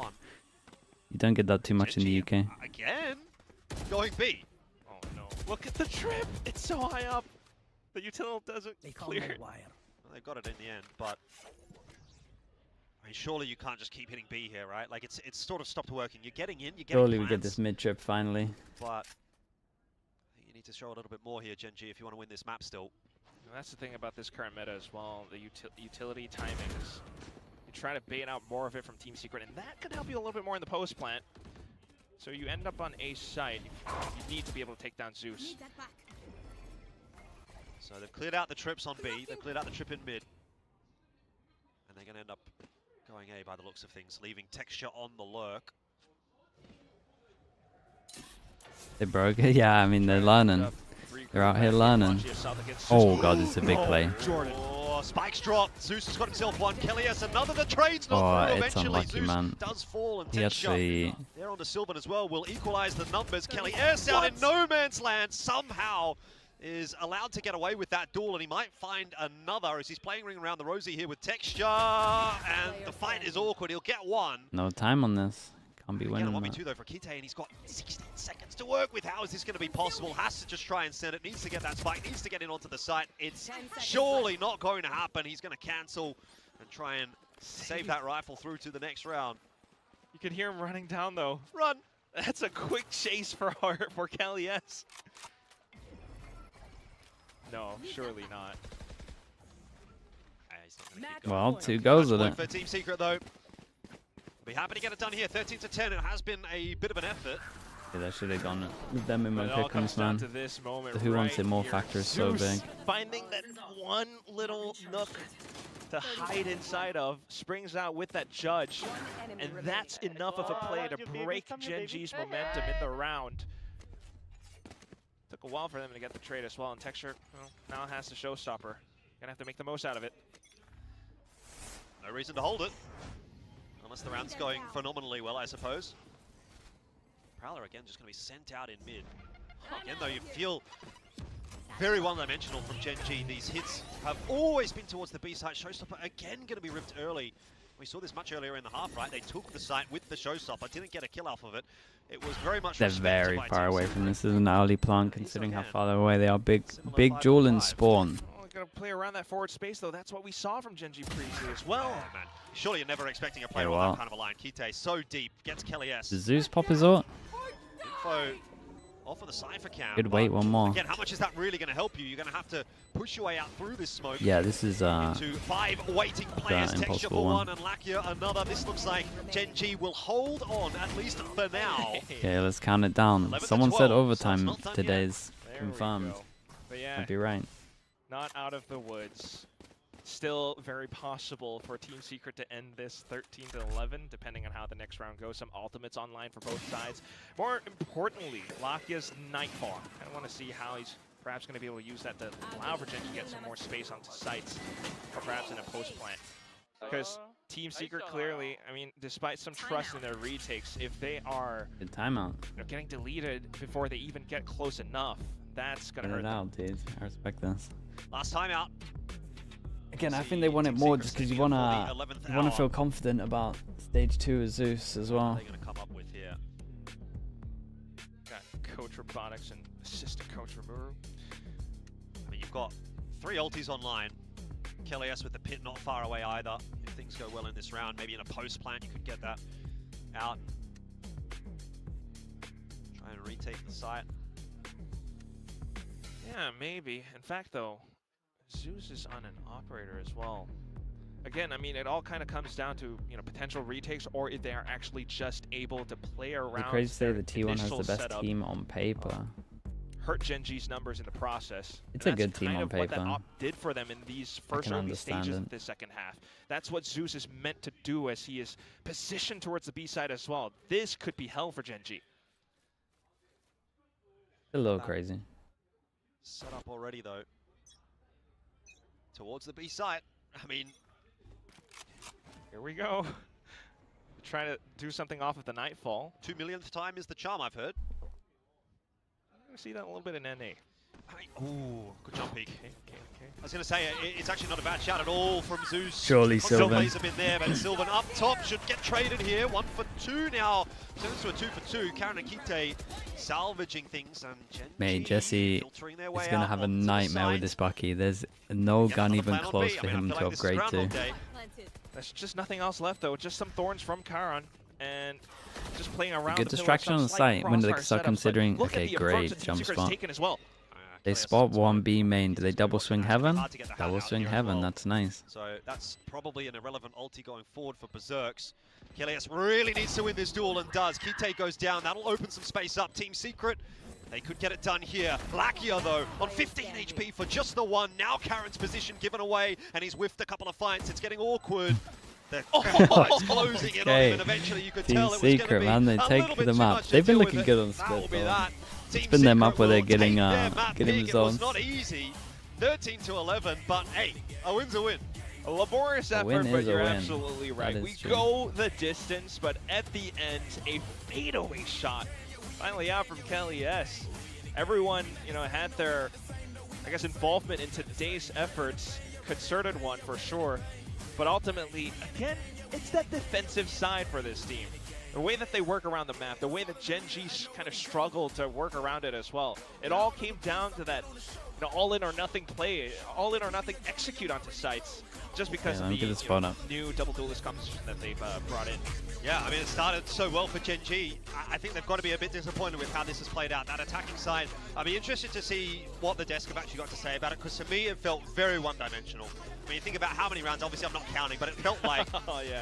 You don't get that too much in the UK. Again, going B. Oh no. Look at the trip! It's so high up! The util doesn't clear it. Well, they got it in the end, but I mean, surely you can't just keep hitting B here, right? Like it's sort of stopped working. You're getting in, you're getting Surely we get plants, this mid trip finally. but I think you need to show a little bit more here, GENG, if you want to win this map still. And that's the thing about this current meta as well. The utility timing is you try to bait out more of it from Team Secret, and that could help you a little bit more in the post plant. So you end up on A site. You need to be able to take down Zeus. Need that back. So they've cleared out the trips on B. They've cleared out the trip in mid. going to end up going A by the looks of things, leaving Texture on the lurk. They broke it. Yeah, I mean, they're learning. They're out here learning. Oh god, it's a big play. Oh, spikes drop. Zeus has got himself one. Kelly has another. The trade's not through. It's Eventually, unlucky, Zeus man. does fall, and He actually... they're on to Sylvan as well. Will equalize the numbers. Kelly airs down in no man's land. Somehow is allowed to get away with that duel, and he might find another as he's playing ring around the rosy here with Texture. And the fight is awkward. He'll get one. No time on this. Can't be winning. Again, a 1v2 though for Kite, and he's got 16 seconds to work with. How is this going to be possible? Has to just try and send it. Needs to get that spike. Needs to get in onto the site. It's surely not going to happen. He's going to cancel and try and save that rifle through to the next round. You can hear him running down though. Run! That's a quick chase for Kelly S. No, surely not. He's not gonna keep going. Well, 2 goes with it. For Team Secret though. Be happy to get it done here. 13 to 10. It has been a bit of an effort. Yeah, they should have gone with them in my It all pickums, comes down man. to this moment The who wants right it more here. factor is so Zeus big. Finding that one little nook to hide inside of, springs out with that judge, and that's enough of a play to break GenG's momentum in the round. Took a while for them to get the trade as well, and Texture, well, now has the showstopper. Gonna have to make the most out of it. No reason to hold it. Unless the round's going phenomenally well, I suppose. Prowler again just going to be sent out in mid. Again though, you feel very one-dimensional from GenG. These hits have always been towards the B site. Showstopper again going to be ripped early. We saw this much earlier in the half, right? They took the site with the Showstopper, didn't get a kill off of it. It was very much They're very far away from this. This is an early plan considering how far away they are. Big duel in spawn. Gotta play around that forward space though. That's what we saw from GenG previously as well. Oh, man. Surely you're never expecting a player Yeah, on well. that kind of a line. Kite so deep, gets Kelly S. Does Zeus pop his ult? Info off of the Cypher cam. Good wait, one more. Again, how much is that really going to help you? You're going to have to push your way out through this smoke. Yeah, this is Into 5 waiting players. Texture impossible for one. one and Lakia another. This looks like GenG will hold on, at least for now. Okay, let's count it down. 11 to Someone said 12, so overtime it's not done today's There we confirmed. go. But yeah, I'd be right. not out of the woods. Still very possible for Team Secret to end this 13 to 11, depending on how the next round goes. Some ultimates online for both sides. More importantly, Lakia's Nightfall. I want to see how he's perhaps going to be able to use that to allow Virginia to get some more space onto sites, or perhaps in a post plant. Because Team Secret clearly, I mean, despite some trust in their retakes, if they are Good timeout. getting deleted before they even get close enough, that's going to Get hurt it them. out, dude. I respect this. Last time out. Again, I think they want it more just because you wanna feel confident about stage 2 of Zeus as well. What are they going to come up with here? Got Coach Robotics and Assistant Coach Ramuru. I mean, you've got 3 ultis online. Kelly S with the pit not far away either. If things go well in this round, maybe in a post plant you could get that out. Try and retake the site. Yeah, maybe. In fact, though, Zeus is on an operator as well. Again, I mean, it all kind of comes down to, you know, potential retakes, or if they are actually just able to play around. It's crazy to say their the T1 has initial the best setup, team on paper. hurt GenG's numbers in the process. It's And a good that's team kind on of what that paper. op did for them in these first can early understand stages it. of this second half. That's what Zeus is meant to do as he is positioned towards the B side as well. This could be hell for GenG. A little crazy. Set up already though. Towards the B site. I mean, Here we go. Trying to do something off of the Nightfall. 2 millionth time is the charm, I've heard. I'm going to see that a little bit in NA. Ooh, good jump peek. Okay. I was going to say, it's actually not a bad shout at all from Zeus. Surely Console Sylvan. plays have been there, but Sylvan up top should get traded here. 1 for 2 now. Turns to a 2 for 2. Karen and Kite salvaging things, and GenG Mate, Jesse filtering their is way going to out have a onto the nightmare with side. this Bucky. There's no Get gun another even plan on close B. for I mean, him I to feel like this is upgrade Groundhog to. Day. There's just nothing else left, though. Just some thorns from Karan. And just playing around. Good the pillar, distraction some on the slight site when they crossfire start setups, but considering, look at okay, the approach great, that Team jump Secret's spot. taken as well. They spot 1B main. Do they double swing heaven? Double swing heaven, that's nice. So that's probably an irrelevant ulti going forward for Berserks. Kilias really needs to win this duel and does. Kite goes down, that'll open some space up. Team Secret, they could get it done here. Lakia though, on 15 HP for just the one. Now Karen's position given away, and he's whiffed a couple of fights. It's getting awkward They're it's closing in on him, and eventually you could Team tell it was going to Secret, be man, they a take little bit the too map. much to They've been deal looking with good on it. That split, will be though. that. It's Team been their Secret map where they're will getting, take their map getting pick. It was results. not easy. 13-11, but hey, a win's a win. A laborious A effort, win but is a you're win. absolutely right. That We is true. go the distance, but at the end, a fadeaway shot. Finally out from Kelly S. Everyone, you know, had their, I guess, involvement in today's efforts. Concerted one for sure. But ultimately, again, it's that defensive side for this team. The way that they work around the map, the way that GENG kind of struggled to work around it as well. It all came down to that, you know, all in or nothing play, all in or nothing execute onto sites, just because of the new double duelist composition that they've brought in. Yeah, I mean, it started so well for GENG. I think they've got to be a bit disappointed with how this has played out. That attacking side, I'd be interested to see what the desk have actually got to say about it, because to me, it felt very one-dimensional. I mean, you think about how many rounds, obviously I'm not counting, but it felt like,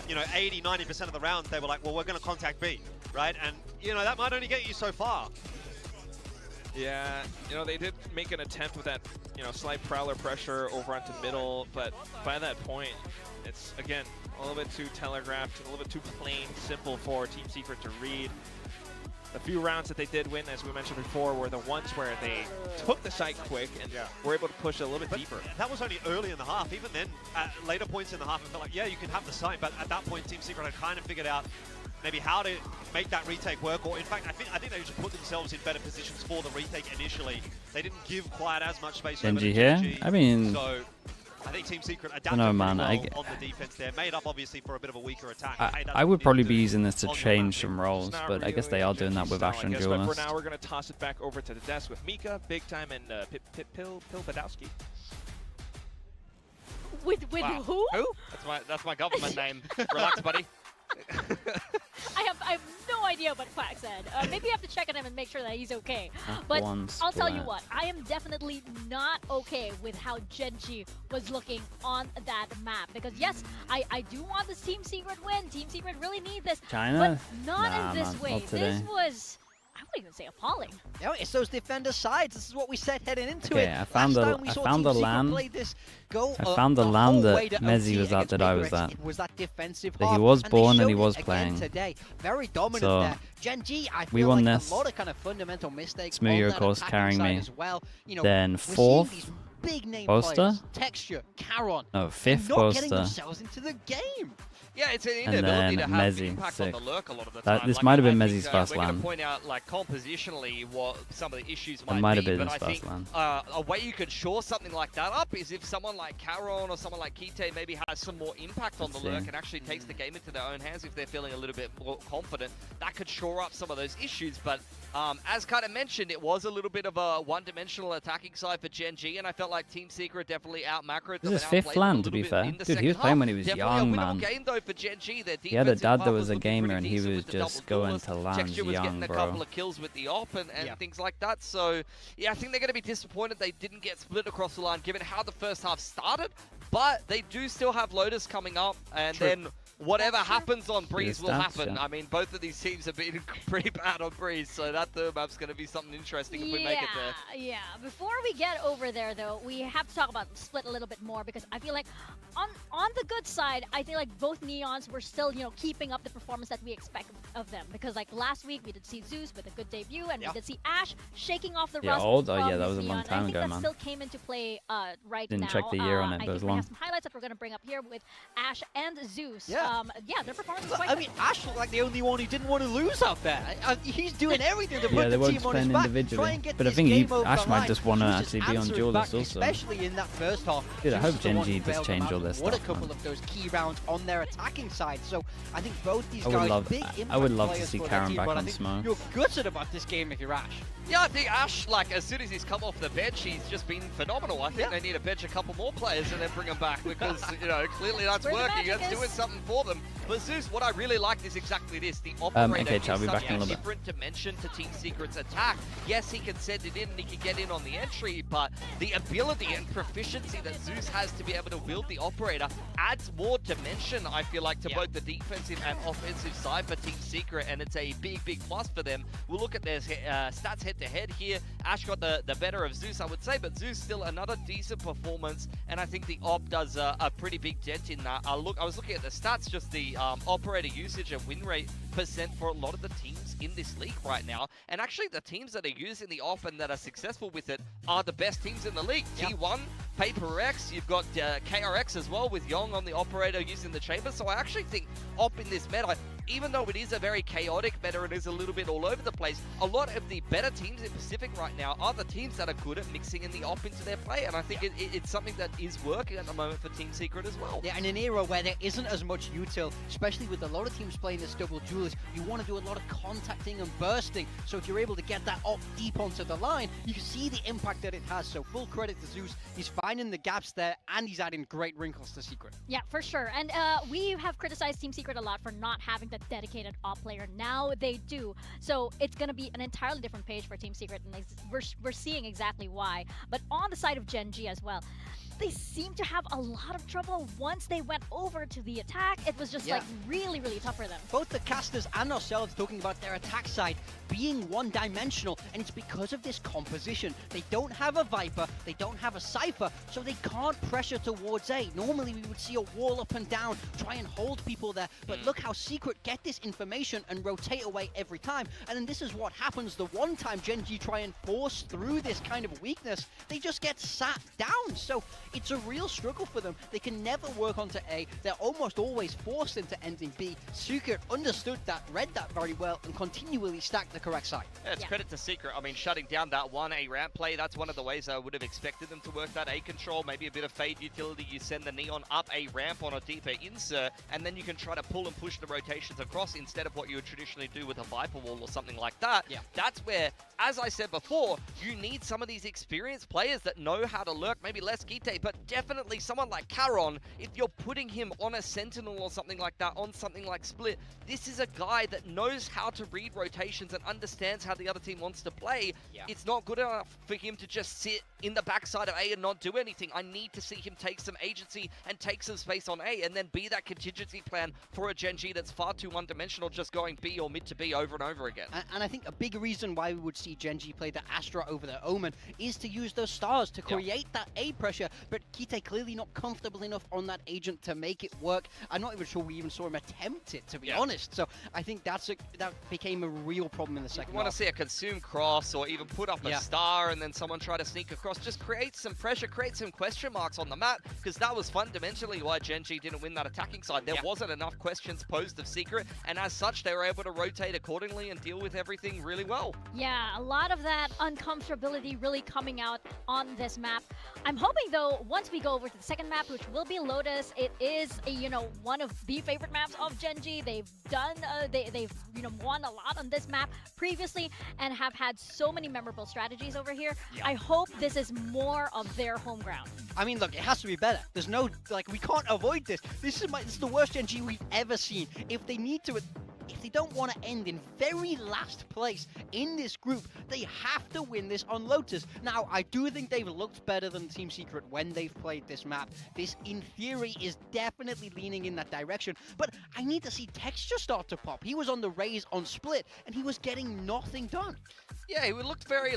you know, 80, 90% of the rounds, they were like, well, we're going to contact B, right? And, you know, that might only get you so far. Yeah, you know, they did make an attempt with that, you know, slight prowler pressure over onto middle, but by that point, it's, again, a little bit too telegraphed, a little bit too plain, simple for Team Secret to read. The few rounds that they did win, as we mentioned before, were the ones where they took the site quick and were able to push it a little bit deeper. That was only early in the half. Even then, at later points in the half, it felt like, yeah, you can have the site, but at that point, Team Secret had kind of figured out maybe how to make that retake work, or in fact, I think they just put themselves in better positions for the retake initially. They didn't give quite as much space over to here? GENG. I mean, so I think Team Secret adapted no, really man, well I on the defense there, made up obviously for a bit of a weaker attack. I would probably be using this to change some roles, but I guess they are doing that with Ash and But Duelist. for now, we're going to toss it back over to the desk with Mika, Big Time, and Pil Badowski. With who? That's my government name. Relax, buddy. I have no idea what Quack said. Maybe you have to check on him and make sure that he's okay. But I'll tell you what, I am definitely not okay with how GENG was looking on that map. Because yes, I do want this Team Secret win. Team Secret really need this. China? But not Nah, in this man, way. not today. This was, I wouldn't even say appalling. You know, it's those defender sides. This is what we said heading into Okay, it. I found the LAN. I found the LAN that Mezzy was at that I was at. It was that defensive That he half, was and born they and he showed was it playing. again today. Very dominant So, there. GENG, I we feel won like this. a lot of kind of fundamental mistakes. Smoothie, on of that course, attacking carrying side me. as well. You know, Then we're seeing fourth, these big name Poster? players, Texture, Caron, No, fifth not getting poster. themselves into the game. Yeah, it's an And inability to then have Mezzy, impact on sixth. the lurk a lot of the That- time. this Like, might have been I think, Mezzy's first we're going LAN. to point out, like, compositionally what some of the issues That might might have be, been but his I first think LAN. a way you could shore something like that up is if someone like Caron or someone like Kite maybe has some more impact on the lurk and actually takes the game into their own hands if they're feeling a little bit more confident. That could shore up some of those issues, but as kind of mentioned, it was a little bit of a one-dimensional attacking side for GENG, and I felt like Team Secret definitely out-macroed them. This is and fifth outplayed them a LAN, to little be bit fair. in the Dude, he was second playing half. when he was Definitely young, a winnable man. game though for GENG. Their He had a defensive dad half that was a looking gamer pretty and he decent was with the just double going duelist. to LANs Texture was young, getting a bro. couple of kills with the op and things like that. So yeah, I think they're going to be disappointed they didn't get split across the line given how the first half started. But they do still have Lotus coming up, and then whatever happens on Breeze will happen. I mean, both of these teams have been pretty bad on Breeze, so that third map's going to be something interesting if we make it there. Yeah. Before we get over there, though, we have to talk about Split a little bit more because I feel like on the good side, I feel like both Neons were still, you know, keeping up the performance that we expect of them. Because like last week, we did see Zeus with a good debut, and we did see Ash shaking off the rust. Oh from yeah, that his was a long Neon. time I think ago, that man. still came into play right now. Didn't check the year on it, but it was I think we long. have some highlights that we're going to bring up here with Ash and Zeus. Yeah. Their performance was quite I mean, Ash looked like the only one who didn't want to lose out there. He's doing everything to Yeah, put they the weren't team on his playing back. individually. Try and get But I this think game over Ash the might line. just want to He was actually be on answering duelist back, also. especially in that first half. Dude, I hope Zeus the one GENG who does bailed change them all out. their What a stuff, couple man. of those key rounds on their attacking side. So I think both these I would guys, love- big I impact would love to players see for their Karen team, back but I on think Smo. you're gutted about this game if you're Ash. Yeah, I think Ash, like, as soon as he's come off the bench, he's just been phenomenal. I think they need to bench a couple more players and then bring them back because, you know, clearly that's Where the working. magic That's is. doing something for them. But Zeus, what I really liked is exactly this. The operator okay, Chad, I'll be is back such in a a little bit. different dimension to Team Secret's attack. Yes, he can send it in and he can get in on the entry, but the ability and proficiency that Zeus has to be able to wield the operator adds more dimension, I feel like, to both the defensive and offensive side for Team Secret, and it's a big, big plus for them. We'll look at their stats head-to-head here. Ash got the better of Zeus, I would say, but Zeus still another decent performance, and I think the op does a pretty big dent in that. I was looking at the stats just the operator usage and win rate percent for a lot of the teams in this league right now. And actually, the teams that are using the op and that are successful with it are the best teams in the league. Yep. T1, PaperX, you've got KRX as well with Yong on the operator using the chamber. So I actually think op in this meta, even though it is a very chaotic meta, it is a little bit all over the place, a lot of the better teams in Pacific right now are the teams that are good at mixing in the op into their play, and I think it's something that is working at the moment for Team Secret as well. Yeah, in an era where there isn't as much util, especially with a lot of teams playing this double duelist, you want to do a lot of contacting and bursting, so if you're able to get that op deep onto the line, you can see the impact that it has, so full credit to Zeus. He's finding the gaps there, and he's adding great wrinkles to Secret. Yeah, for sure. And we have criticized Team Secret a lot for not having the dedicated op player. Now they do. So it's going to be an entirely different page for Team Secret, and we're seeing exactly why. But on the side of GENG as well, they seem to have a lot of trouble once they went over to the attack. It was just like really, really tough for them. Both the casters and ourselves talking about their attack side being one-dimensional, and it's because of this composition. They don't have a Viper, they don't have a Cypher, so they can't pressure towards A. Normally we would see a wall up and down, try and hold people there, but look how Secret get this information and rotate away every time. And then this is what happens the one time GENG try and force through this kind of weakness, they just get sat down. So it's a real struggle for them. They can never work onto A. They're almost always forced into ending B. Secret understood that, read that very well, and continually stacked the correct side. Yeah, it's credit to Secret. I mean, shutting down that one A ramp play, that's one of the ways I would have expected them to work that A control. Maybe a bit of fade utility. You send the Neon up a ramp on a deeper insert, and then you can try to pull and push the rotations across instead of what you would traditionally do with a Viper wall or something like that. Yeah. That's where, as I said before, you need some of these experienced players that know how to lurk, maybe less Gite, but definitely someone like Caron, if you're putting him on a Sentinel or something like that, on something like Split, this is a guy that knows how to read rotations and understands how the other team wants to play. Yeah. It's not good enough for him to just sit in the backside of A and not do anything. I need to see him take some agency and take some space on A and then be that contingency plan for a GENG that's far too one-dimensional, just going B or mid to B over and over again. And I think a big reason why we would see GENG play the Astra over the Omen is to use those stars to create that A pressure, but Kite clearly not comfortable enough on that agent to make it work. I'm not even sure we even saw him attempt it, to be honest. So I think that became a real problem in the second half. You want to see a consume cross or even put up a star and then someone try to sneak across. Just create some pressure, create some question marks on the map, because that was fundamentally why GENG didn't win that attacking side. There wasn't enough questions posed of Secret, and as such, they were able to rotate accordingly and deal with everything really well. Yeah, a lot of that uncomfortability really coming out on this map. I'm hoping, though, once we go over to the second map, which will be Lotus, it is, one of the favorite maps of GENG. They've done, they've won a lot on this map previously and have had so many memorable strategies over here. I hope this is more of their home ground. I mean, look, it has to be better. There's no, we can't avoid this. This is the worst GENG we've ever seen. If they don't want to end in very last place in this group, they have to win this on Lotus. Now, I do think they've looked better than Team Secret when they've played this map. This, in theory, is definitely leaning in that direction, but I need to see Texture start to pop. He was on the raise on Split, and he was getting nothing done. Yeah, he looked very,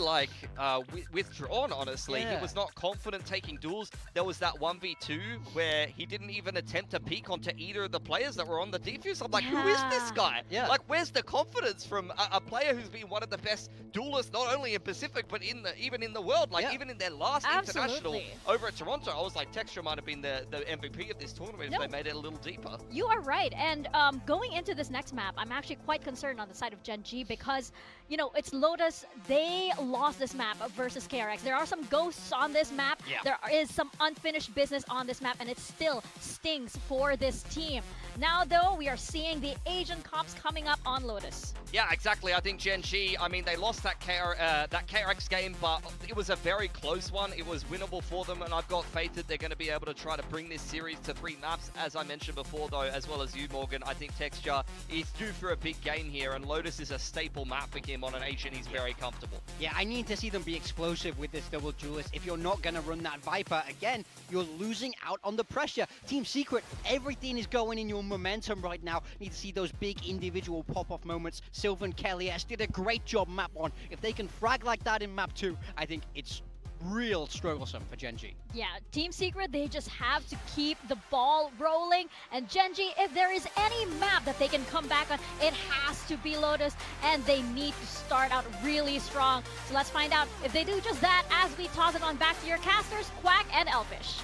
withdrawn, honestly. He was not confident taking duels. There was that 1v2 where he didn't even attempt to peek onto either of the players that were on the defuse. I'm like, who is this guy? Yeah. Like, where's the confidence from a player who's been one of the best duelists, not only in Pacific, but even in the world? Like, even in their last international over at Toronto, I was like, Texture might have been the MVP of this tournament if they made it a little deeper. You are right. And going into this next map, I'm actually quite concerned on the side of GENG because, it's Lotus. They lost this map versus KRX. There are some ghosts on this map. There is some unfinished business on this map, and it still stings for this team. Now, though, we are seeing the Asian cops coming up on Lotus. Yeah, exactly. I think GENG, I mean, they lost that KRX game, but it was a very close one. It was winnable for them, and I've got faith that they're going to be able to try to bring this series to 3 maps. As I mentioned before, though, as well as you, Morgan, I think Texture is due for a big game here, and Lotus is a staple map for him on an Asian. He's very comfortable. Yeah, I need to see them be explosive with this double duelist. If you're not going to run that Viper, again, you're losing out on the pressure. Team Secret, everything is going in your momentum right now. Need to see those big individual pop-off moments. Sylvan, Kelly S did a great job map 1. If they can frag like that in map 2, I think it's real strugglesome for GENG. Yeah, Team Secret, they just have to keep the ball rolling. And GENG, if there is any map that they can come back on, it has to be Lotus. And they need to start out really strong. So let's find out if they do just that as we toss it on back to your casters, Quack and Elfish.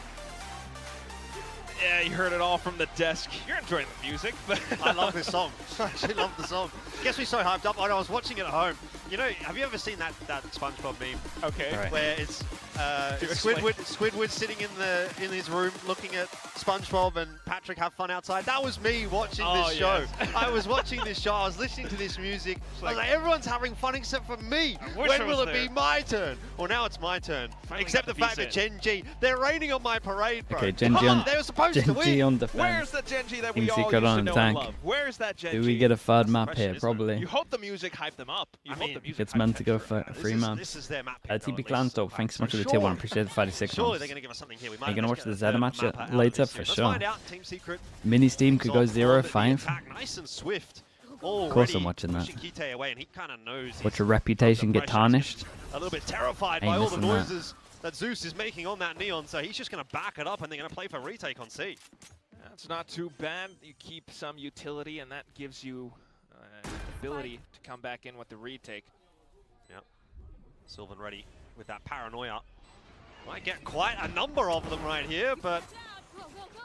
Yeah, you heard it all from the desk. You're enjoying the music, but I love this song. I actually love the song. Gets me so hyped up. I was watching it at home. You know, have you ever seen that SpongeBob meme? okay. Right. Where it's explain. Squidward sitting in his room looking at SpongeBob and Patrick have fun outside. That was me watching this show. yes. I was watching this show. I was listening to this music. I was like, everyone's having fun except for me. wish When I will was it be there. my turn? Well, now it's my turn. Finally Except got the the fact that VCT. GENG, they're raining on my parade, bro. Okay, GENG Come on, they were supposed to GENG win. on Where's defense. the GENG that Team we all Secret used on to know attack. and love? Where's that GENG? Do we get a third That's the map question, here? isn't it? Probably. You hope the music hyped them up. You hope the music It's hyped meant to them go up. for free maps. This is their map pick, though, TP at Clan least. Talk, thanks so much for the Sure. tier 1. Appreciate the 56 Surely months. they're going to give us something here. We Are you going to watch the ZETA match map later? out For Let's sure. find out. Team Secret. Mini Steam could go on 0-5. attack, nice and swift. Of course I'm Already watching that. pushing Kite away, and he kind of knows Watch he's your reputation under get pressure. He's tarnished. a little bit terrified Ain't by all the missing that. noises that Zeus is making on that Neon, so he's just going to back it up, and they're going to play for retake on C. That's not too bad. You keep some utility, and that gives you ability to come back in with the retake. Yep. Sylvan ready with that paranoia. Might get quite a number of them right here, but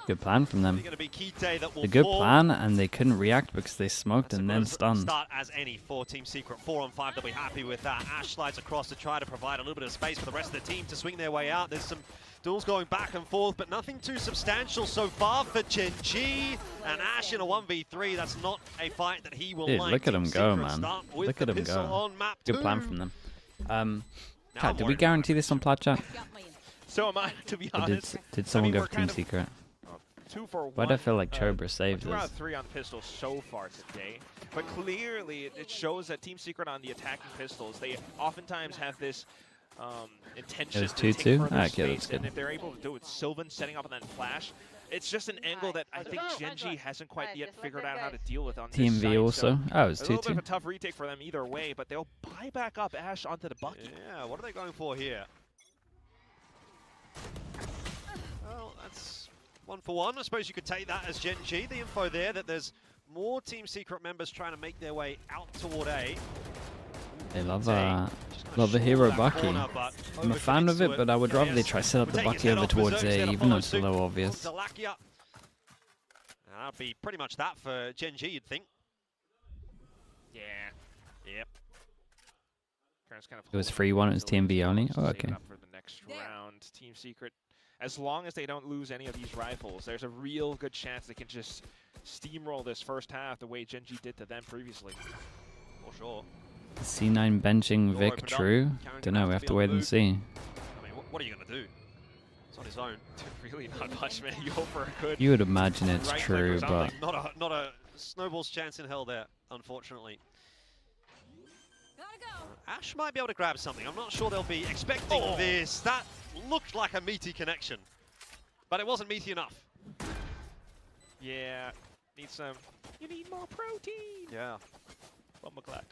Good plan from them. it's going to be Kite that will A good fall. plan, and they couldn't react because they smoked That's and a then good stunned. start as any for Team Secret. 4-on-5, they'll be happy with that. Ash slides across to try to provide a little bit of space for the rest of the team to swing their way out. There's some duels going back and forth, but nothing too substantial so far for GENG. And Ash in a 1v3, that's not a fight that he will Dude, like. look at Team him go, Secret man. start with Look at the him pistol go. on map Good 2. plan from them. Now I'm Chat, did we worried. guarantee this on Plat Chat? So am I, to be Or honest. did someone mean, go we're for Team kind of Secret? 2 for 1. Why do I feel like Chobra saved 2 out us? of 3 on pistols so far today. But clearly, it shows that Team Secret on the attacking pistols, they oftentimes have this intention It was to 2-2? take further Okay, space, that's good. and if they're able to do it with Sylvan setting up on that flash, it's just an angle that I think GENG hasn't quite yet figured out how to deal with on Team this V side. also. So Oh, it was a little bit of 2-2. a tough retake for them either way, but they'll buy back up Ash onto the bucket. Yeah, what are they going for here? Well, that's 1 for 1. I suppose you could take that as GENG. The info there that there's more Team Secret members trying to make their way out toward A. They love Just gonna love a shore hero that Bucky. corner, but I'm a fan of overcommits to it, but I would rather they Yes. try to set up the We're taking Bucky his over head off towards Berserk's A, gonna even though follow it's a suit little obvious. onto Lakia. And that'd be pretty much that for GENG, you'd think. Yeah. Yep. Karen's kind of It was holding free one, it was until Team V it's only? close to Oh, save it okay. up for the next round. Team Secret, as long as they don't lose any of these rifles, there's a real good chance they can just steamroll this first half the way GENG did to them previously. For sure. C9 benching Door Vic opened up. True? Karen Don't gonna know, we have have to to be wait on the and move. see. I mean, what are you going to do? It's on his own. Really not much, man. You hope for a good. You would imagine it's Right click true, or but something. Not a snowball's chance in hell there, unfortunately. Gotta go. Ash might be able to grab something. I'm not sure they'll be expecting this. That looked like a meaty connection, but it wasn't meaty enough. Yeah, need some. You need more protein. Yeah. Well, I'm glad.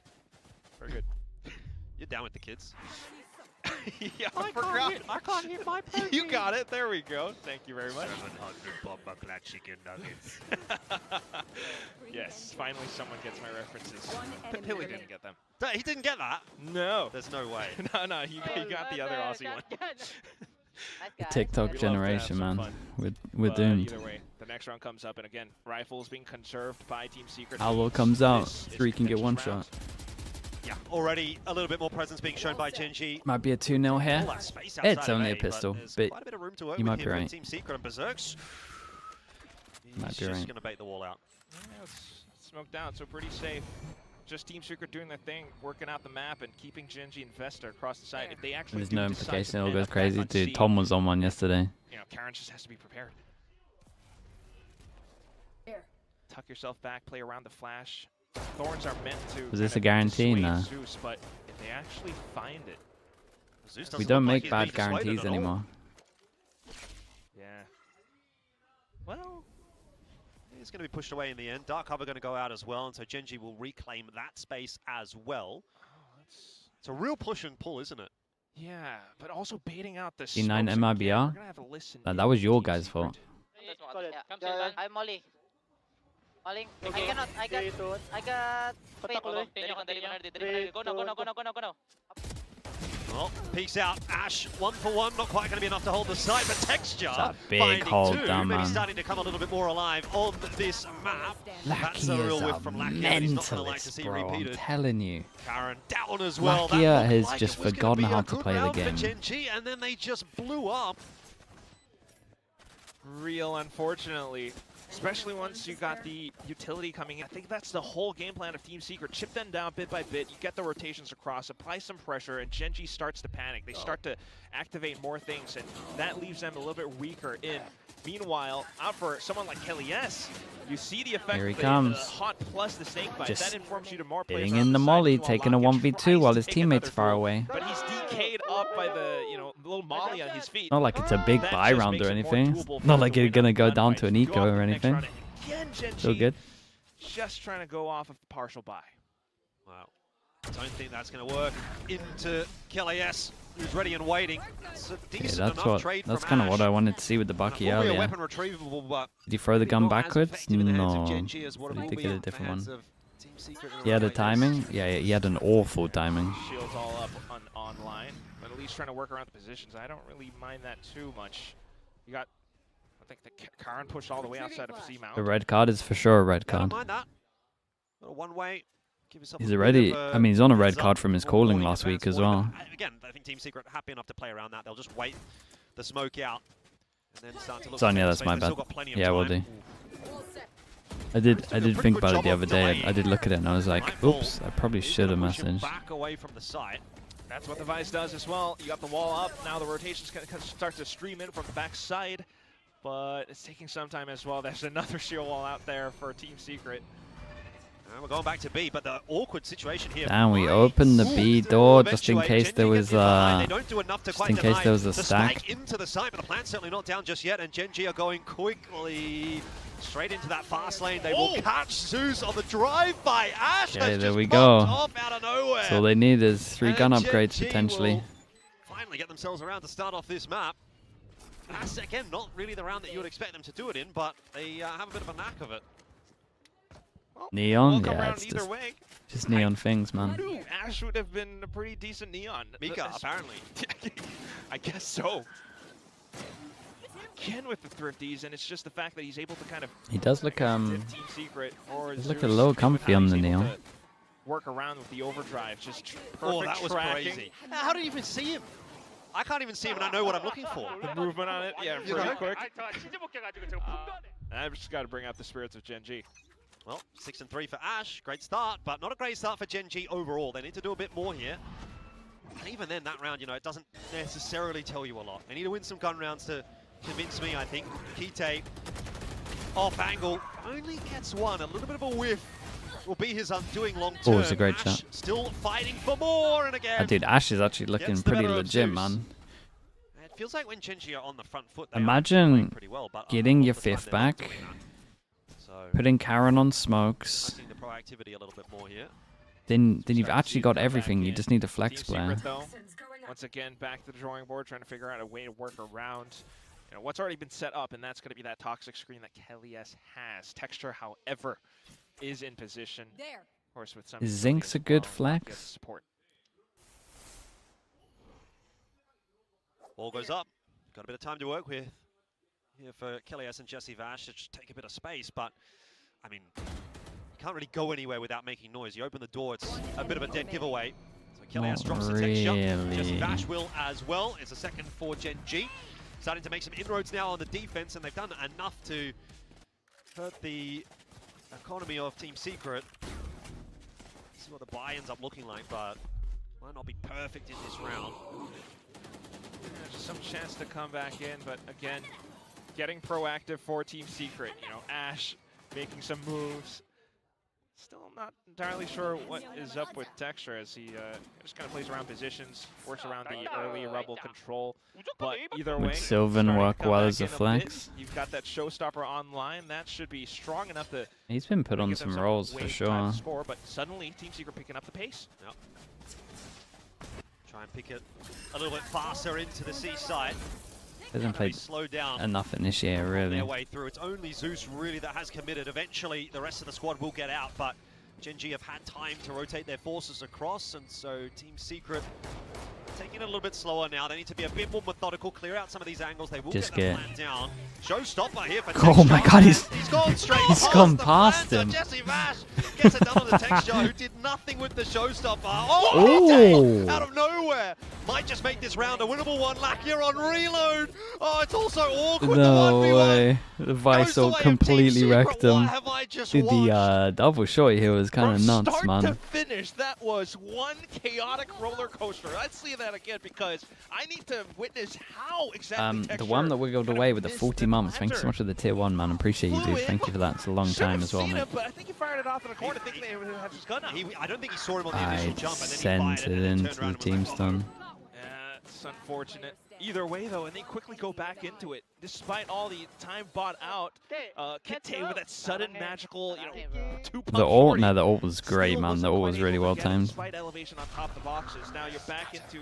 Very good. You're down with the kids. Yeah, I forgot. I can't hit my protein. You got it. There we go. Thank you very much. 700 Bomba chicken nuggets. Yes, finally someone gets my references. One enemy Pilly remaining. didn't get them. He didn't get that. No. There's no way. No, he got the other Aussie one. TikTok We'd love to have generation, some man. fun. We're But doomed. Either way, the next round comes up, and again, rifles being conserved by Team Secret. Owl comes out. This is 3 can get contentious 1 round. shot. Yeah, already a little bit more presence being shown by GENG. Might be a 2-0 here. All that space It's outside of only A, a pistol, there's but quite a bit of room to work you with might here be for right. Team Secret and Berserk's. Might He's be just right. going to bait the wall out. Yeah, it's smoked down, so pretty safe. Just Team Secret doing their thing, working out the map and keeping GENG investor across the side. If they actually There's do no decide to implication, it all man goes up back crazy. on Dude, C, Tom was on one yesterday. you know, Karen just has to be prepared. Here. Tuck yourself back, play around the flash. Thorns are meant to. Was this kind a of guarantee? dissuade Nah. Zeus, but if they actually find it, Zeus We doesn't don't look like make he's bad being dissuaded guarantees at all. anymore. yeah. Well, He's going to be pushed away in the end. Dark Cover going to go out as well, and so GENG will reclaim that space as well. oh, that's It's a real push and pull, isn't it? Yeah, but also baiting out the C9 smokes again. MIBR? We're gonna have to listen That in was to your Team guys' Secret. fault. Come Silvan. I'm Molly. Molly. Okay. I got Fate. Continue. Go now. Well, peace out. Ash, 1 for 1, not quite going to be enough to hold the side, but Texture a big finding hold 2, down, maybe man. starting to come a little bit more alive on this map. That's a Lakia real is whiff a from Lakia that he's not going to like to mentalist, see bro. I'm repeated. telling you. Karen down as well. Lakia That has looked like just it was gonna forgotten be how a to good play the round for game. GENG, and then they just blew up. Real unfortunately, especially once you got the utility coming in. I think that's the whole game plan of Team Secret. Chip them down bit by bit, you get the rotations across, apply some pressure, and GENG starts to panic. They start to activate more things, and that leaves them a little bit weaker in. Meanwhile, out for someone like Kelly S, you see the effect Here he of the comes. hot plus the snake bite. Just That informs you to more players Hitting around in the side molly, while taking a Lakia 1v2 tries while to his take teammate's another far throw. away. But he's DK'd up by the, little molly on his feet. Not like it's a big That buy just round makes or it more anything. doable for Not him like to you're win gonna on go the down gunfight. to an Go eco off or the next anything. round. Again, GENG Still good. just trying to go off of the partial buy. Wow. Don't think that's going to work into Kelly S, who's ready and waiting. It's a Yeah, decent that's enough what. trade That's from kind of Ash. what I wanted to see with the Bucky Probably a earlier. weapon retrievable, but Did he throw the gun not as backwards? effective in the hands of No. GENG as what it He will did be get a in the different hands one. of Team Secret in a He had run a like this. timing. Yeah, he had an awful timing. Shields all up on online, but at least trying to work around the positions. I don't really mind that too much. You got, I think the Karen pushed all the way outside of C mount. The red card is for sure a red Yeah, I don't card. mind that. Little one-way. Give yourself He's a bit already. of I mean, he's on a red heads up card from his before calling warning last week advance as warning. well. Again, I think Team Secret happy enough to play around that. They'll just wait the smoke out and then start to look. Sonya, for that's space. my They've still bad. got plenty of Yeah, will time. do. I did think about it the other day. I did look at it and I was like, Right oops, ball. I probably He's should have gonna push him messaged. back away from the site. That's what the Vice does as well. You got the wall up. Now the rotations can start to stream in from the back side, but it's taking some time as well. There's another shield wall out there for Team Secret. We're going back to B, but the awkward situation here. Damn, we might opened the B door just in eventuate. case there GENG was get behind. They don't do enough to just quite in case deny there was a the stack. spike into the site, but the plan's certainly not down just yet, and GENG are going quickly straight into that fast lane. They will catch Zeus on the drive by Ash. Okay, That's there just we popped go. off out of nowhere. So all they need is 3 gun And upgrades GENG potentially. will finally get themselves around to start off this map. That's, again, not really the round that you would expect them to do it in, but they have a bit of a knack of it. Neon? We'll come Yeah, around it's either way. just neon things, I man. knew Ash would have been a pretty decent neon. Mika, apparently. I guess so. Again with the thrifties, and it's just the fact that he's able to kind of. He does look Team Secret or does look a Zeus, little with comfy how on he's the able neon. to Work around with the overdrive, just perfect Oh, that was tracking. crazy. How did you even see him? I can't even see him, and I know what I'm looking for. The movement on it, yeah, You pretty know? quick. I've just got to bring out the spirits of GENG. Well, 6 and 3 for Ash. Great start, but not a great start for GENG overall. They need to do a bit more here. And even then, that round, it doesn't necessarily tell you a lot. They need to win some gun rounds to convince me, I think. Kite, off angle, only gets one. A little bit of a whiff will be his undoing long term. Oh, it's a great Ash shot. still fighting for more, and again. Dude, Ash is actually looking gets the pretty better of legit, Zeus. man. It feels like when GENG are on the front foot, they are Imagine playing pretty well, but getting a lot your of the time 5th they're not back, doing that. So, putting Karen on I smokes, see the proactivity a little bit more here. then you've Starting to actually see got it come everything. back You in. just need a Team flex player. Secret, though, once again, back to the drawing board, trying to figure out a way to work around what's already been set up, and that's going to be that toxic screen that Kelly S has. Texture, however, is in position. There. Of course, with some Is utility Zinx as a good well, not good flex? Support. Ball goes up. Got a bit of time to work with here for Kelly S and Jesse Vash to just take a bit of space, but I mean, you can't really go anywhere without making noise. You open the door, it's a bit of a dead giveaway. So Kelly S Not drops the texture. really. Jesse Vash will as well. It's a second for GENG. Starting to make some inroads now on the defense, and they've done enough to hurt the economy of Team Secret. See what the buy ends up looking like, but might not be perfect in this round. There's some chance to come back in, but again, getting proactive for Team Secret. Ash making some moves. Still not entirely sure what is up with Texture as he just kind of plays around positions, works around the early Rebel control. But either way, Would Sylvan starting to work come well back as a in bit. flex? You've got that showstopper online. That should be strong enough to He's been put on give some them rolls wave for time sure. to score, but suddenly Team Secret picking up the pace. Yep. Try and pick it a little bit faster into the C site. Hasn't played slow down enough initiator, on really. their way through. It's only Zeus really that has committed. Eventually, the rest of the squad will get out, but GENG have had time to rotate their forces across, and so Team Secret taking it a little bit slower now. They need to be a bit more methodical, clear out some of these angles. They will Just get that plan down. Showstopper here for Oh my god, he's gone straight he's gone the past planter. him. Jesse Vash gets it done on the Texture, who did nothing with the Showstopper. Oh, Ooh. out of nowhere. Might just make this round a winnable one. Lakia on reload. Oh, it's also awkward. No the 1v1 way. The Visor completely wrecked him. Dude, the double short here was kind of nuts, Start man. to finish, that was one chaotic roller coaster. Let's see that again because I need to witness how exactly The one that wiggled away with the 40 months. Thank you so much for the tier 1, man. Appreciate you, dude. Thank you for that. It's a long time as well, mate. But I think he fired it off in the corner thinking they would have his gun out. I don't think he saw him on the initial I jump, and then he sent fired it and then into turned the around and team was like, stun. Yeah, it's unfortunate. Either way, though, and they quickly go back into it. Despite all the time bought out, Kite with that sudden magical, two-pump The ult, shorty no, the ult was great, still man. The wasn't ult was quite really able well to get it timed. Despite elevation on top of the boxes, now you're back into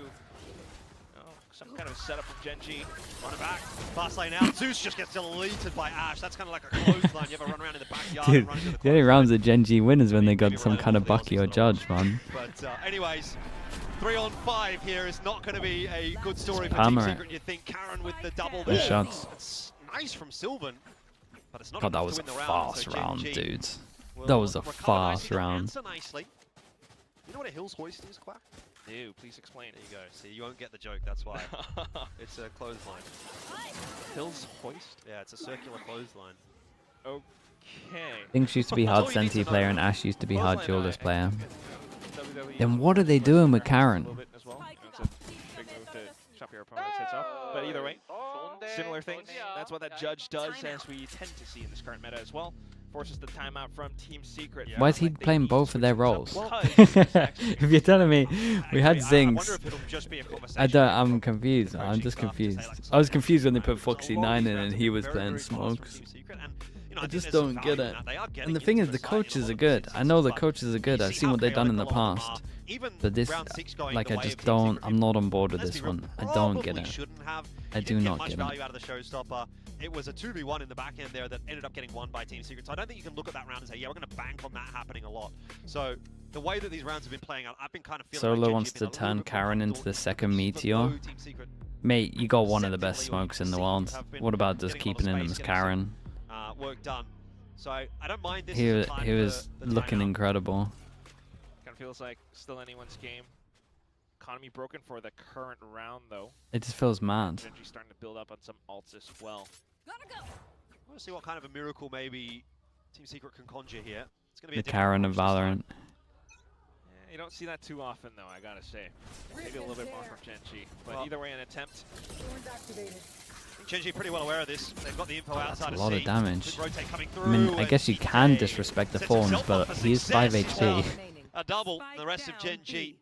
some kind of setup from GENG. Run it back. Fast lane out. Zeus just gets deleted by Ash. That's kind of like a clothesline. You ever run around in the backyard Dude, and run into the the only clothesline. rounds that GENG win is when they got Maybe some right kind of off the Bucky or Aussies Judge, man. But anyways, 3-on-5 here is not going to be a good story for Palmer. Team Secret. You think Karen with the double Good there. shots. It's nice from Sylvan, but it's not God, that enough was to a win the round. fast So round, GENG dudes. will That was a recover fast nicely, round. answer nicely. You know what a Hills hoist is, Quack? No, please explain. There you go. See, you won't get the joke, that's why. It's a clothesline. Hills hoist? Yeah, it's a circular clothesline. Okay. Things used to be hard That's all you need Senti to player know. and Ash used to be hard Clothesline, Duelist I player. think WWE Then what are they doing with a Karen? little bit as well. It's a big move to chop your opponent's heads off. But either way, similar things. That's what that Judge does, as we tend to see in this current meta as well. Forces the timeout from Team Secret. Why is he Like they playing need both to of their switch roles? things up because If you're telling me we had I wonder Zings, if it'll just be a I conversation don't. I'm from confused. the I'm coaching just staff to say, confused. like, I was something confused when they like put that. Foxy A lot of 9 these in rounds and have he been was very, playing very fast from smokes. Team Secret, and, you know, I think just there's don't some get value it. in that. They are getting And the thing into is, the side in a coaches lot are of good. I know the instances, coaches are good. but I've you see seen how what they've done in the chaotic a lot of them past. are. Even But this, round 6 going like, the I way just of Team don't. Secret, I'm not on board with let's this be real, one. I don't get probably it. shouldn't have. I You do didn't get not much get value it. out of the showstopper. It was a 2v1 in the back end there that ended up getting won by Team Secret. So I don't think you can look at that round and say, yeah, we're going to bank on that happening a lot. So the way that these rounds have been playing out, I've been kind of feeling Solo like wants GG to have been a little turn bit more Karen into comfortable, the second even Meteor. though Team Secret Mate, you got one of the best deceptively or smokes in the perceived world. have been What about just getting a lot keeping of him space, as getting some, Karen? work done. So I don't mind this. He as a time he was for the looking timeout. incredible. Kind of feels like still anyone's game. Economy broken for the current round, though. It just feels mad. GENG starting to build up on some ults as well. Gotta go. I want to see what kind of a miracle maybe Team Secret can conjure here. It's going to be The a different Karen of approach this time. Valorant. Yeah, you don't see that too often, though, I gotta say. Maybe a little bit more from GENG. But Well, either way, an attempt. GENG pretty well aware of this. They've got the info That's outside a of lot of C. damage. Good rotate coming I through, mean, I and guess you can EK disrespect the sets Thorns, himself but up for he's 5 success as well. HP. A double. The Spike rest of down GENG B.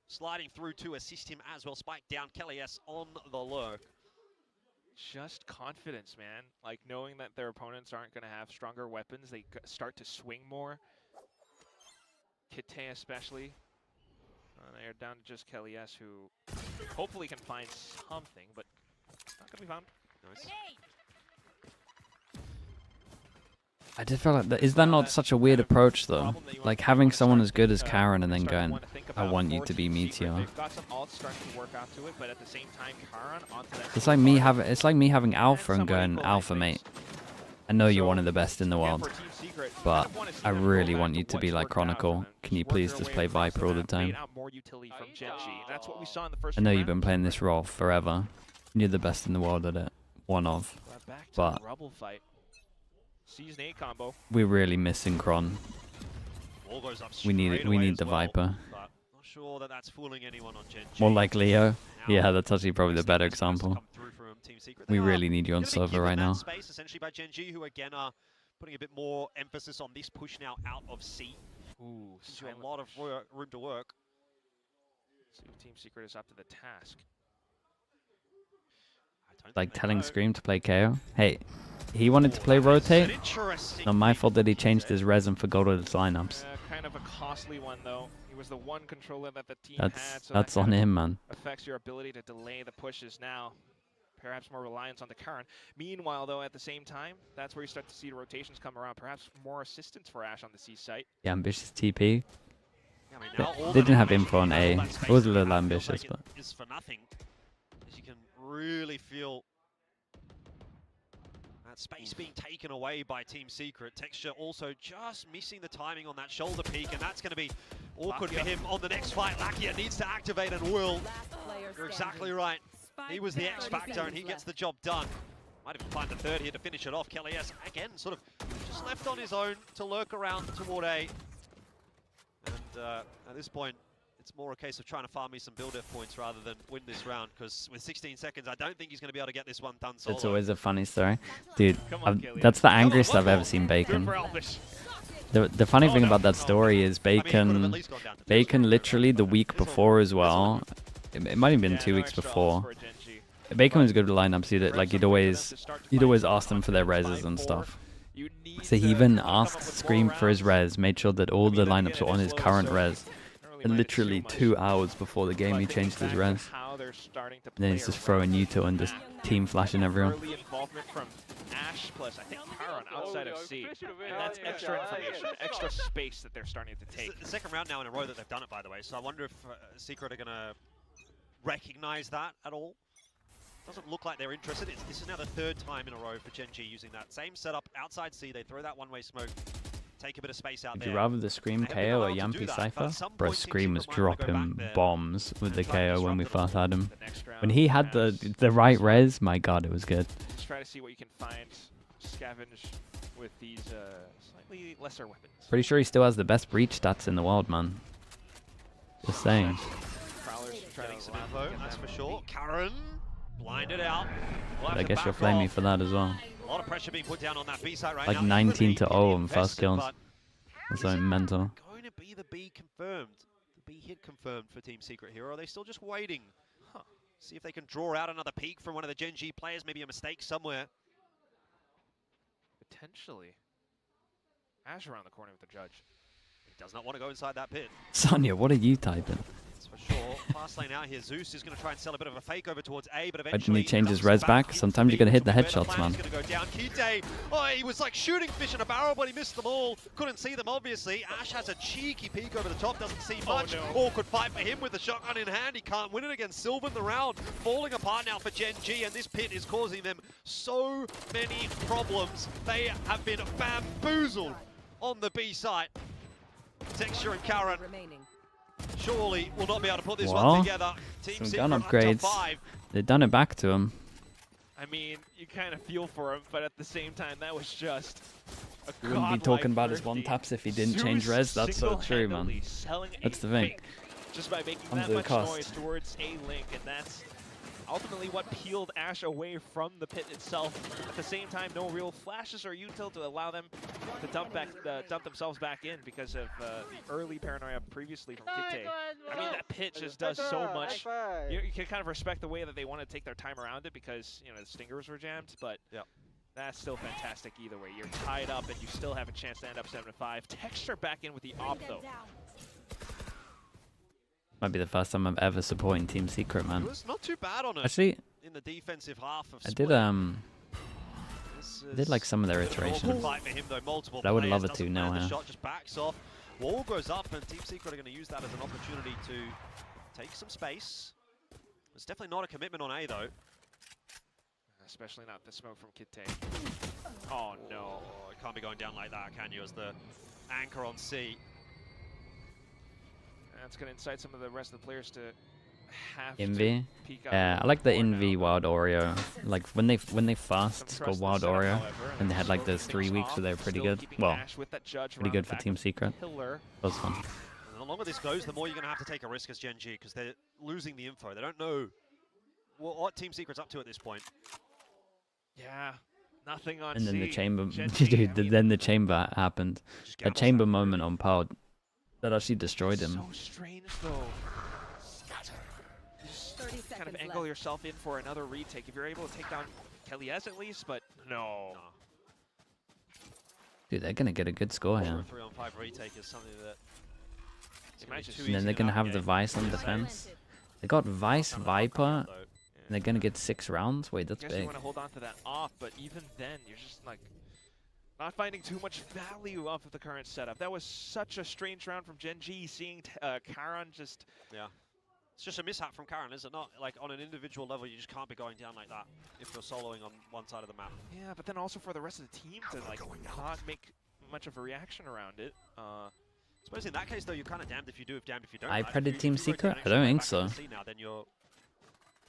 sliding through to assist him as well. Spike down. Kelly S on the lurk. Just confidence, man. Like, knowing that their opponents aren't going to have stronger weapons, they start to swing more. Kite especially. They're down to just Kelly S, who hopefully can find something, but not going to be found. Nice. I just feel like is that not such a weird approach though? Like having someone as good as Karen and then going, I want you to be Meteor. They've got some ults starting to work out to it, but at the same time, Karen onto that. It's like me having Alpha and going, Alpha mate. I know you're one of the best in the world, but I really want you to be like Chronicle. Can you please just play Viper all the time? I know you've been playing this role forever. And you're the best in the world at it. One of. But combo. we're really missing Chron. Wall goes up We need straight we away need as the well, Viper. but not sure that that's fooling anyone on GENG. More like Leo. Now, Yeah, that's actually probably the better Sliggy supposed to example. come through from Team Secret. We They are really need you on gonna be server given right that now. Space essentially by GENG, who again are putting a bit more emphasis on this push now out of C. Ooh, So a lot of room to work. See if Team Secret is up to the task. I don't Like think they telling know. Scream to play KO. Hey, he wanted to play Rotate. Interesting Not my fault that he changed his res and forgot all his lineups. Kind of a costly one, though. He was the one controller that the team That's had, so that's that on kind of him, man. affects your ability to delay the pushes now. Perhaps more reliance on the current. Meanwhile, though, at the same time, that's where you start to see the rotations come around. Perhaps more assistance for Ash on the C site. The ambitious TP. Yeah, I mean, They, now all they that didn't have damage info on and A. all that It space was a that little you have feels ambitious, like but it is for nothing. As you can really feel that space being taken away by Team Secret. Texture also just missing the timing on that shoulder peak, and that's going to be awkward for him on the next fight. Lakia needs to activate and will. You're exactly right. He was the X factor, and he gets the job done. Might even find the third here to finish it off. Kelly S, again, sort of just left on his own to lurk around toward A. And at this point, it's more a case of trying to farm me some build-up points rather than win this round, because with 16 seconds, I don't think he's going to be able to get this one done solo. it's always a funny story. Dude, Come on, Kelly. that's the angriest I've ever seen Bacon. Good for Elvish. The funny thing about that story is Bacon literally the week before as well. It might have been 2 weeks before. Bacon was good with lineups. He'd always ask them for their reses and stuff. So he even asked Scream for his res, made sure that all the lineups were on his current res. And literally 2 hours before the game, he changed his res. And then he's just throwing Util and just team flashing everyone. Early involvement from Ash plus, I think, Karon outside of C. And that's extra information, extra space that they're starting to take. It's the second round now in a row that they've done it, by the way. So I wonder if Secret are going to recognize that at all. Doesn't look like they're interested. This is now the third time in a row for GENG using that same setup outside C. They throw that one-way smoke, take a bit of space out there. Would you rather the Scream KO or Yampi Cypher? Bro, Scream was dropping bombs with the KO when we first had him. When he had the right res, my god, it was good. Just try to see what you can find, scavenge with these slightly lesser weapons. Pretty sure he still has the best breach stats in the world, man. Just saying. Prowlers Getting some info, that's for sure. Karon blinded out. But I guess you'll flame me for that as well. A lot of pressure being put down on that B side right Like now. 19 to 0 on first kills. That's so mental. Going to be the B confirmed. The B hit confirmed for Team Secret here. Or are they still just waiting? Huh. See if they can draw out another peek from one of the GENG players. Maybe a mistake somewhere. Potentially. Ash around the corner with the judge. He does not want to go inside that pit. Sonya, what are you typing? That's for sure. Fast lane out here. Zeus is going to try and sell a bit of a fake over towards A, but Imagine eventually he changes res back. Sometimes you gotta hit the headshots, man. He's going to go down. Kite, oh, he was like shooting fish in a barrel, but he missed them all. Couldn't see them, obviously. Ash has a cheeky peek over the top, doesn't see much. Oh, no. Awkward fight for him with the shotgun in hand. He can't win it against Sylvan. The round falling apart now for GENG, and this pit is causing them so many problems. They have been bamboozled on the B site. Texture and Karon surely will not be able to put this one together. Team Some gun Secret up to upgrades. 5. They've done it back to him. I mean, you kind of feel for him, but at the same time, that was just a We wouldn't be talking about his one earthy. taps if he didn't Zeus change res. That's so true, man. single-handedly selling That's a the thing. fake just by making Comes that with a much cost. noise towards a link, and that's ultimately what peeled Ash away from the pit itself. At the same time, no real flashes or util to allow them to dump themselves back in because of the early paranoia previously from Kite. I mean, that pit just does so much. You can kind of respect the way that they want to take their time around it because, you know, the stingers were jammed, but that's still fantastic either way. You're tied up and you still have a chance to end up 7-5. Texture back in with the op, though. Might be the first time I've ever supported Team Secret, man. It was not too bad on it. Actually, in the defensive half of I Split. did like some of their iterations. Fight for him, though. Multiple But I would players, love it doesn't to land now, the yeah. shot just backs off. Wall goes up, and Team Secret are going to use that as an opportunity to take some space. It's definitely not a commitment on A, though. Especially not the smoke from Kite. Oh, no. Oh, it can't be going down like that, can you, as the anchor on C. That's going to incite some of the rest of the players to have Envy. to peek out. Yeah, I like the more now, Envy though. Wild Oreo. Like when they first Some got trust in the Wild setup, Oreo, however, and they had like slowly those 3 finish weeks off, where they were pretty still good. keeping Well, Ash with that judge pretty around good the for back Team of Secret. Pillar. That was fun. And the longer this goes, the more you're going to have to take a risk as GENG, because they're losing the info. They don't know what Team Secret's up to at this point. Yeah, nothing on And then the C. chamber, GENG, dude. I mean, Then the chamber happened. Just That gambles chamber out. moment on Power that actually destroyed him. So strange, though. You just kind of angle yourself in for another retake. If you're able to take down Kelly S at least, but no. Dude, they're gonna get a good score A here. 3-on-5 retake is something that It might just And then they're gonna have the Vice on defense. They got Vice, Viper, and they're gonna get 6 rounds. Wait, that's I guess you big. want to hold on to that off, but even then, you're just like not finding too much value off of the current setup. That was such a strange round from GENG, seeing Karan just... Yeah. It's just a mishap from Karan, is it not? Like, on an individual level, you just can't be going down like that if you're soloing on one side of the map. Yeah, but then also for the rest of the team to, like, not make much of a reaction around it. I suppose in that case, though, you're kind of damned if you do, damned if you don't. I right? predicted If Team you go to Secret? an I extra don't player think back so. into C now, then you're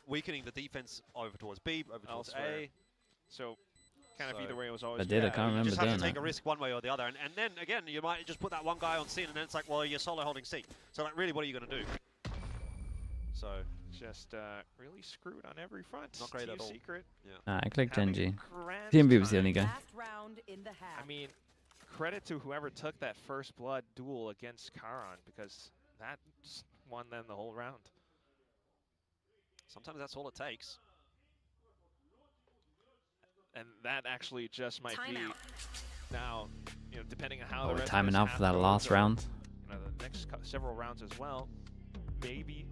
weakening the defense over towards B, over towards Elsewhere. A. So, kind of either way, it was always... I did, I can't You remember just have doing to take that. a risk one way or the other. And then, again, you might just put that one guy on C, and then it's like, well, you're solo holding C. So, like, really, what are you going to do? So... Just really screwed on every front. Not great Team at all. Secret. I clicked having GENG. grand TMB was the time. only guy. Last round in the half. I mean, credit to whoever took that first blood duel against Karan, because that just won them the whole round. Sometimes that's all it takes. And that actually just might be now, you know, depending on how Oh, the we're rest of timing this out half for that goes, last or, round. You know, the next several rounds as well. Maybe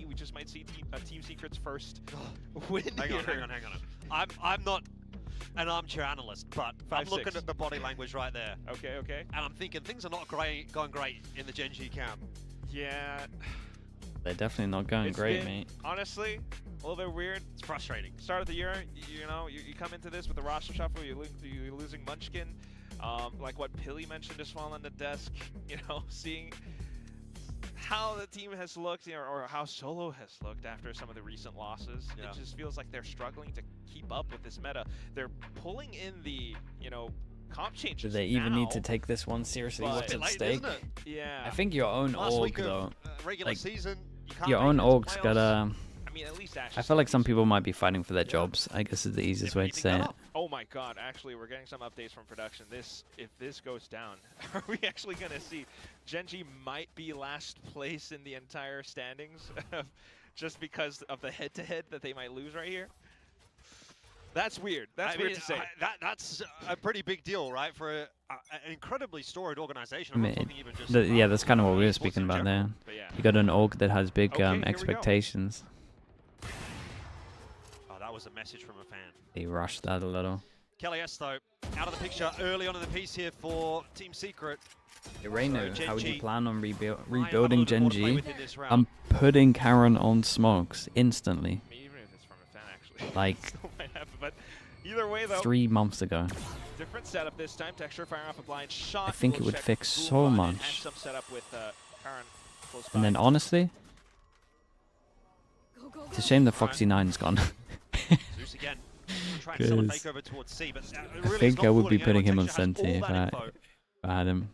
we just might see Team Secret's first win Hang here. on. I'm not an armchair analyst, but I'm looking 5-6. at the body language right there. Okay. And I'm thinking things are not going great in the GENG camp. Yeah. They're definitely not going It's great, been, mate. Honestly, a little bit weird. It's frustrating. Start of the year, you know, you come into this with the roster shuffle, you're losing Munchkin. Like what Pilly mentioned, just falling on the desk, you know, seeing how the team has looked, you know, or how Solo has looked after some of the recent losses. Yeah. It just feels like they're struggling to keep up with this meta. They're pulling in the, you know, comp changes. Do they even need to now, take this one seriously? but- What's Bit at late, stake? isn't it? Yeah. Uh, I think your own Last org, week of though. regular like, season, you can't Your make own it to org's playoffs. gotta... I mean, at least Ash. I feel like some people might be fighting for their jobs, I guess is the easiest way to say it. Oh my god, actually, we're getting some updates from production. If this goes down, are we actually going to see GENG might be last place in the entire standings just because of the head-to-head that they might lose right here? That's weird. That's weird to say. That's a pretty big deal, right? For an incredibly storied organization. I I'm mean, not talking even just yeah, that's kind of what we were esports speaking in about general. there. But yeah. You got an org that has big Okay, here we go. expectations. Oh, that was a message from a fan. They rushed that a little. Kelly S, though, out of the picture early on in the piece here for Team Secret. Hey, Reino, So how would you GENG plan on might have a rebuilding little bit more to play GENG? with in this round. I'm putting Karan on smokes instantly. I mean, even if it's from a fan, actually. Like, Still might happen, but either way, though, 3 months ago. different setup this time. Texture firing off a blind shot. I think We'll it would check fix Boom so Bot and much. Ash some setup with Karan close And by. then honestly, Go, go, it's a go. shame the Foxy 9's gone. Zeus again. Trying to sell a 'Cause takeover towards C, but I really think it's I not would be fooling putting him anyone. on Texture has Senti all if that info. I had him.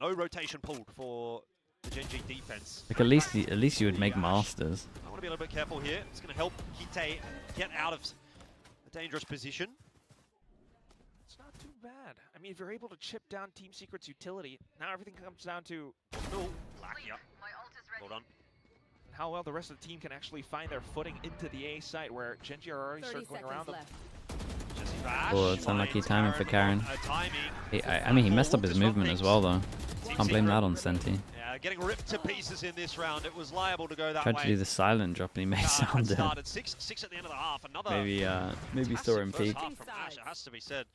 No rotation pulled for the GENG defense. Like at least you would make masters. I want to be a little bit careful here. It's going to help Hite get out of a dangerous position. It's not too bad. I mean, if you're able to chip down Team Secret's utility, now everything comes down to Oh, lucky up. Well done. how well the rest of the team can actually find their footing into the A site, where GENG are already 30 circling around seconds them. left. Jesse Bash Oh, it's unlucky finds timing for Karan. Timing. I mean, he messed up his movement as well, though. Team Can't blame Secret, that on Senti. Yeah, getting ripped to pieces in this round. It was liable to go that Tried way. to do the silent drop and he made Had sound there. started 6 at the end of the half. Another Maybe saw him massive peak. first half from Ash, it has to be said.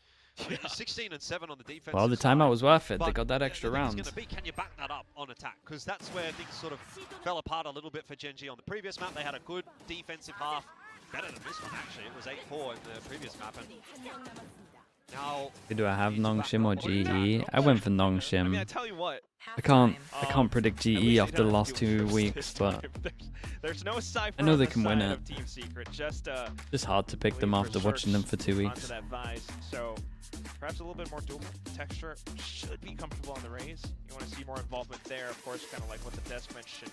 I mean, 16 and 7 on the defense. Well, the timeout was worth it. They got that extra round. Going to be, can you back that up on attack? Because that's where things sort of fell apart a little bit for GENG on the previous map. They had a good defensive half, better than this one actually. It was 8-4 in the previous map, and now. Do I have Nongshim or GE? I went for I mean, I Nongshim. tell you what, I can't Halftime. predict at GE least you after don't the have last to deal 2 with this weeks, but time. There's no Cypher I know on they the can win side it. of Team Secret, just just hard to pick them waiting after for watching them Zerx for 2 onto weeks. that Vise. So perhaps a little bit more dual texture should be comfortable on the Raze. You want to see more involvement there, of course, kind of like what the desk mentioned.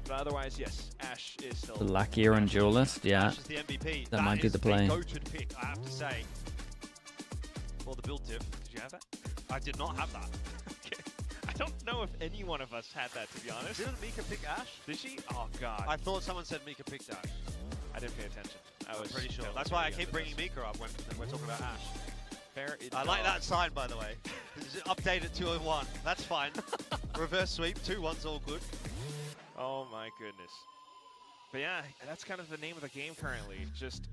But otherwise, yes, Ash is still The Lackier and Duelist, yeah. Ash is the MVP. That might be is the play. a go-to pick, I have to say. For the build diff. Did you have that? I did not have that. Okay. I don't know if any one of us had that, to be honest. Didn't Mika pick Ash? Did she? Oh god, I thought someone said Mika picked Ash. I didn't pay attention. I I'm was pretty sure. totally That's why I getting keep into bringing this. Mika up when we're talking about Ash. Fair I like that sign, by the way. Update at 201. That's fine. Reverse sweep, 2-1's all good. Oh my goodness. But yeah, that's kind of the name of the game currently. Just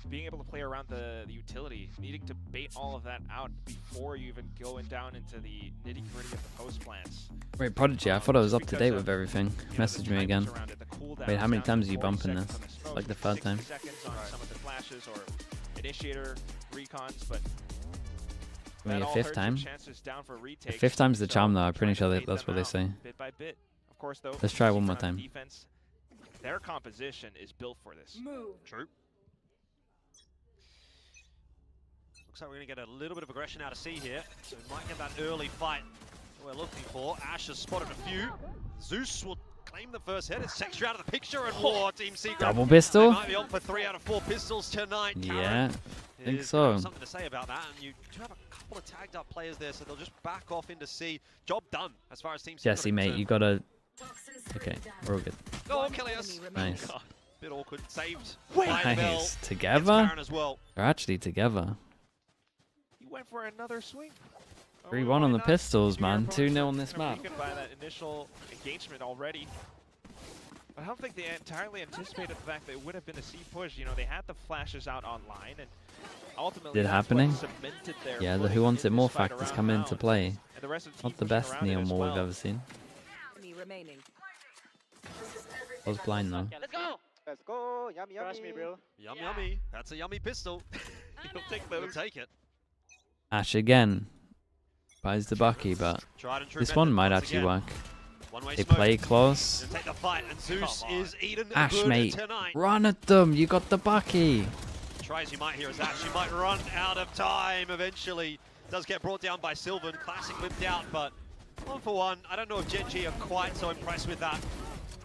being able to play around the utility, needing to bait all of that out before you even going down into the nitty-gritty of the post plants. Wait, Prodigy, I thought I was up to date with everything. Message me again. Wait, how many times are you bumping this? It's like the third time. Seconds on some of the flashes or initiator recons, but Maybe a fifth time? down for The fifth time's the charm, though. I'm pretty sure that's what they say. Bit by bit. Of course, though. Let's try one more time. Defense, their composition is built for this. Move. True. Looks like we're going to get a little bit of aggression out of C here. So we might get that early fight we're looking for. Ash has spotted a few. Zeus will claim the first hit. It's Texture out of the picture and War Team Secret. Double pistol? They might be on for 3 out of 4 pistols tonight. Yeah, I think Is so. something to say about that, and you do have a couple of tagged up players there, so they'll just back off into C. Job done as far as Team Secret Jesse, are mate, concerned. you gotta... Okay, we're all good. Oh, Kilius. Nice. Bit awkward. Saved. By the bell. Nice. Gets Together? Karen as well. They're actually together. He went for another swing. 3-1 on the pistols, man. 2-0 on this map. By that initial engagement already. But I don't think they entirely anticipated the fact that it would have been a C push. You know, they had the flashes out online, and ultimately Is it that's what happening? cemented their Yeah, the footing Who Wants in It More this fight factors around come into round. play. And the rest of the team Not the pushing best around it Neo as More we've well. ever seen. Remaining. I was blind, though. Let's go. Let's go. Yummy, yummy. Trust me, bro. Yum, Yeah. yummy. That's a yummy pistol. He'll take We'll those. take it. Ash again. Buys the Bucky, but Tried and true this method one might once actually again. work. One-way They smoke. play close. Gonna take the fight, and Zeus Come on. is eaten Ash, good mate. tonight. Run at them. You got the Bucky. Try as you might here as Ash. You might run out of time eventually. Does get brought down by Sylvan. Classic whipped out, but 1 for 1. I don't know if Gen G are quite so impressed with that.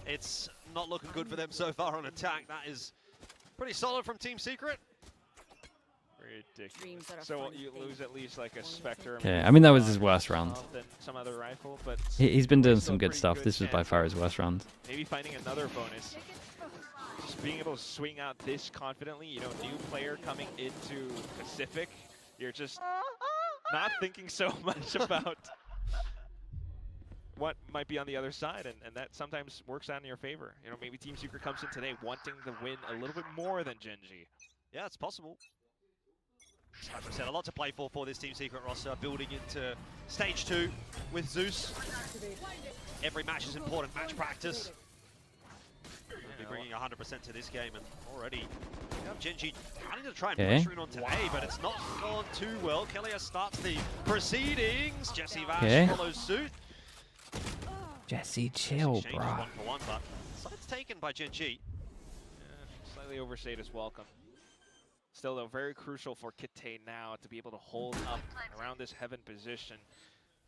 It's not looking good for them so far on attack. That is pretty solid from Team Secret. Ridiculous. Dreams that are So fun you things. lose at least like a Spectre. Okay, I mean, that was his worst round. Than some other rifle, but He's been doing still some a good pretty stuff. This was by chance far of his worst round. Maybe finding another bonus. Just being able to swing out this confidently, you know, new player coming into Pacific, you're just not thinking so much about what might be on the other side, and that sometimes works out in your favor. You know, maybe Team Secret comes in today wanting to win a little bit more than Gen G. Yeah, it's possible. Like I said, a lot to play for this Team Secret roster, building into Stage 2 with Zeus. Every match is important, match practice. We'll be bringing 100% to this game, and already we have Gen G trying to try and Okay. pressure in on today, but it's not gone too well. Kilius starts the proceedings. Jesse Vash Okay. follows suit. Jesse, chill, Exchange is bruh. 1 for 1, but side's taken by Gen G. Slightly overstayed his welcome. Still, though, very crucial for Kitay now to be able to hold up around this heaven position.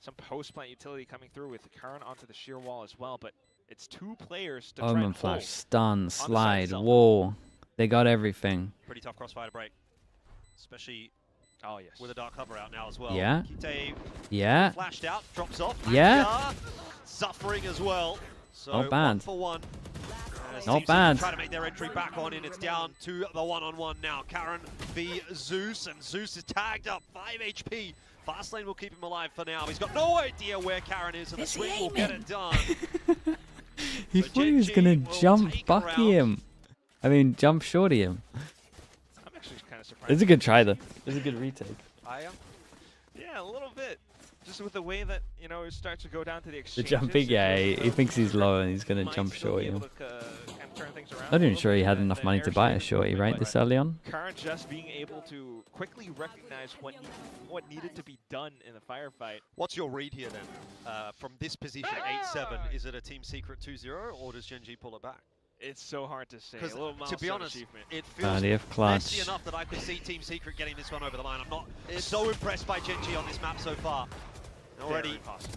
Some post-plant utility coming through with Karan onto the sheer wall as well, but it's 2 players to try Omen and flash, hold. stun, side slide, itself. wall. They got everything. Pretty tough crossfire to break, especially Oh, yes. with a dark cover out now as well. Yeah. Kitay Yeah. flashed out, drops off. Yeah. Makia suffering as well. So Not bad. 1 for 1. As Not Team Secret bad. Try to make their entry back on in. It's down to the one-on-one now. Karan v Zeus, and Zeus is tagged up, 5 HP. Fast lane will keep him alive for now. He's got no idea where Karan is, and the swing will get it done. He So thought he was Gen gonna G will jump take Bucky around. him. I mean, jump shorty him. I'm actually kind of surprised. It's a good try, though. It's a good retake. Yeah, a little bit. Just with the way that, you know, it starts to go down to the The exchanges. jumping, yeah, he the thinks he's low and he's gonna might jump still shorty be him. able to, kind of turn things around Not a even little sure he bit, had and enough then money to air buy a shade shorty, movement, right, but this early on? Karan just being able to quickly recognize what needed to be done in the firefight. What's your read here then? From this position, 8-7, is it a Team Secret 2-0, or does Gen G pull it back? It's so hard to say. A Because little to be milestone honest, achievement. it feels they have messy clutch. enough that I could see Team Secret getting this one over the line. I'm not so impressed by Gen G on this map so far. Already, Very possible.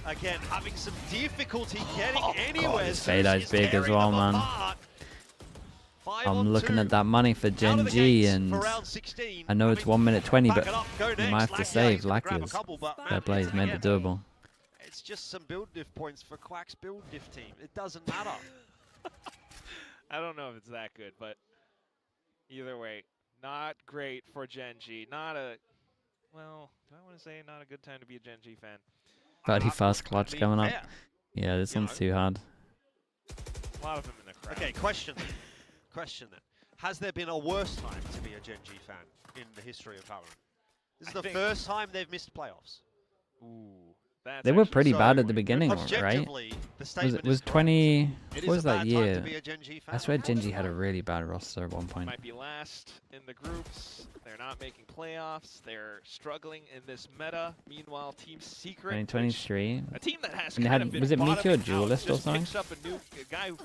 again, having some difficulty getting God, anywhere. his Zeus fade eye's is big as tearing well, them man. apart. 5 I'm on looking 2. at that money for Out of Gen the G, gates and for round 16. I know it's Having 1 minute 20, back but it up, go you next. might have to Lakia, save he's gonna grab a Lakia's. couple, but Fair play, he's made the again, durable. It's just some build diff points for Quack's build diff team. It doesn't matter. I don't know if it's that good, but either way, not great for Gen G. Not a well, do I want to say not a good time to be a Gen G fan? Birdie fast clutch coming up. fair. Yeah, this one's too hard. A lot of them in the crowd. Okay, question then. Question then. Has there been a worse time to be a Gen G fan in the history of Valorant? This is the first time they've missed playoffs. Ooh, that's They were actually pretty so bad at the beginning, right? Objectively, the statement Was is correct. 20? It What is was a that bad time year? to be a Gen G fan. I swear Genji had a really bad roster at one point. might be last in the groups. They're not making playoffs. They're struggling in this meta. Meanwhile, Team Secret, 2023. a team that has And they kind had- of been was it Meteor bottoming out, Duelist or just something? picks up a guy who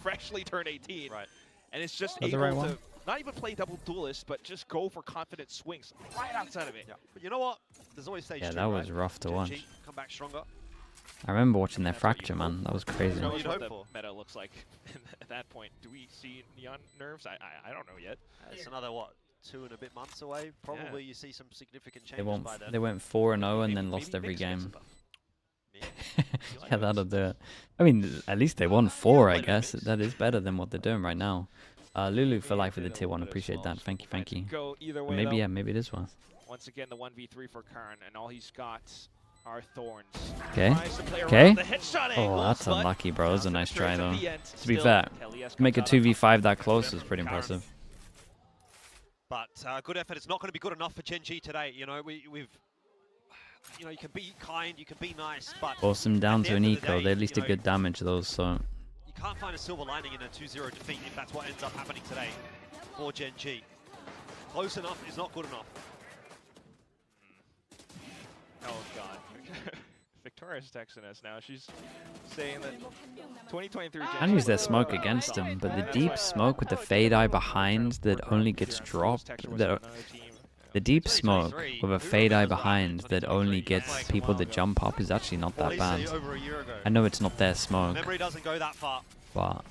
freshly turned 18, Right. and it's just Was the able right to one? not even play double duelist, but just go for confident swings right outside of it. Yeah. But you know what? There's always stage Yeah, 2, that was right? rough to Gen watch. G come back stronger. I remember watching their That's what you fracture, hope man. That was crazy. Who What knows you'd what hope the meta looks like at that point? Do we see Neon nerves? I don't know yet. It's another, what, 2 and a bit months away? Probably you see some significant They changes by then. They went 4-0 and then Maybe lost every Mix gets game. a buff. Yeah. Yeah, that'll do it. I mean, at least they won 4, I guess. That is better than what they're doing right now. Lulu for life with the tier 1. Appreciate that. Thank you, thank you. Go either way. Maybe, though. yeah, maybe it is worth. Once again, the 1v3 for Karn, and all he's got are thorns. Okay. Tries to play around Okay. the headshot Oh, angles, that's but unlucky, bro. That was a nice straight try, to though. the end. To be Still, fair, Telias to make a comes out on 2v5 that close is pretty Karn. impressive. But good effort. It's not going to be good enough for Gen G today. You know, we've, you know, you can be kind, you can be nice, but Force them down at the to an end of the eco. day, They at least you did know, good damage, those, so. you can't find a silver lining in a 2-0 defeat if that's what ends up happening today for Gen G. Close enough is not good enough. Oh god. Victoria's texting us now. She's saying that 2023 Can use their smoke against them, but the deep smoke with the fade eye behind that only gets dropped. The deep smoke with a fade eye behind that only gets people that jump up is actually not that bad. Over a year ago. I know it's not their smoke, Memory doesn't go that far. but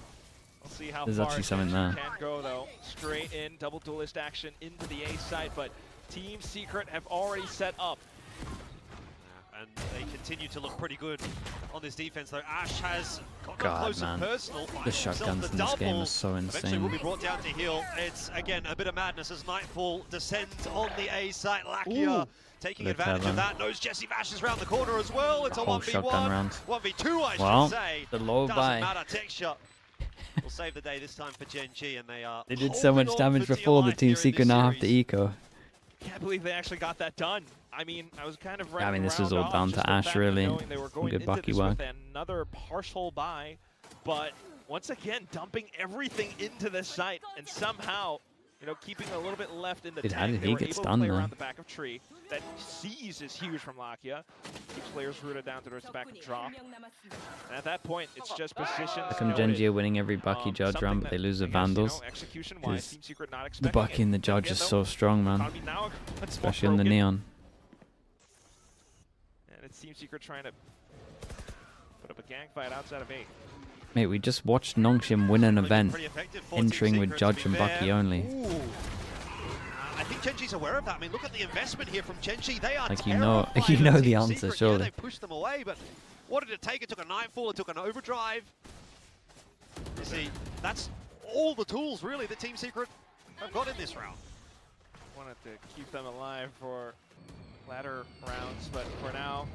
We'll see how There's far actually something Genji there. can go though. Straight in, double duelist action into the A site, but Team Secret have already set up. And they continue to look pretty good on this defense, though. Ash has got God, close man. and personal. the finds himself shotguns the in this game double. are so Eventually will insane. be brought down to heal. It's, again, a bit of madness as Nightfall descends on the A site. Lakia taking Look advantage at of that. Knows Jesse Vash is around the corner as well. It's a Whole 1v1. shotgun round. 1v2, I Well, should say. the low Doesn't buy. matter. Texture will save the day this time for Gen G, and they are They did so holding much on damage for dear before the life Team here in Secret this now have the series. eco. Can't believe they actually got that done. I mean, I was kind of Yeah, I mean, this writing was around all off down just to the Ash, fact of really. knowing they were Some going good into Bucky this work. with another partial buy, but once again, dumping everything into the site and somehow, you know, keeping a little bit left in the Dude, how tank. did They he were get able stunned to play there? around the back of tree. That seize is huge from Lakia. Keeps players rooted down to the back of drop. And at that point, it's just position. How come Genji are winning every Bucky Judge round, but they lose the Vandals? Because the Bucky and the Judge is so strong, man. Especially on the Neon. And it's Team Secret trying to put up a gang fight outside of 8. Mate, we just watched Nongshim win an event, Pretty effective for Team entering with Secret, to Judge be and Bucky fair. only. Ooh. I think Genji's aware of that. I mean, look at the investment here from Genji. They are Like, you know- terrified you of know the Team answer, Secret. surely. Yeah, they pushed them away, but what did it take? It took a Nightfall, it took an Overdrive. You see, that's all the tools, really, that Team Secret have got in this round. Wanted to keep them alive for latter rounds, but for now,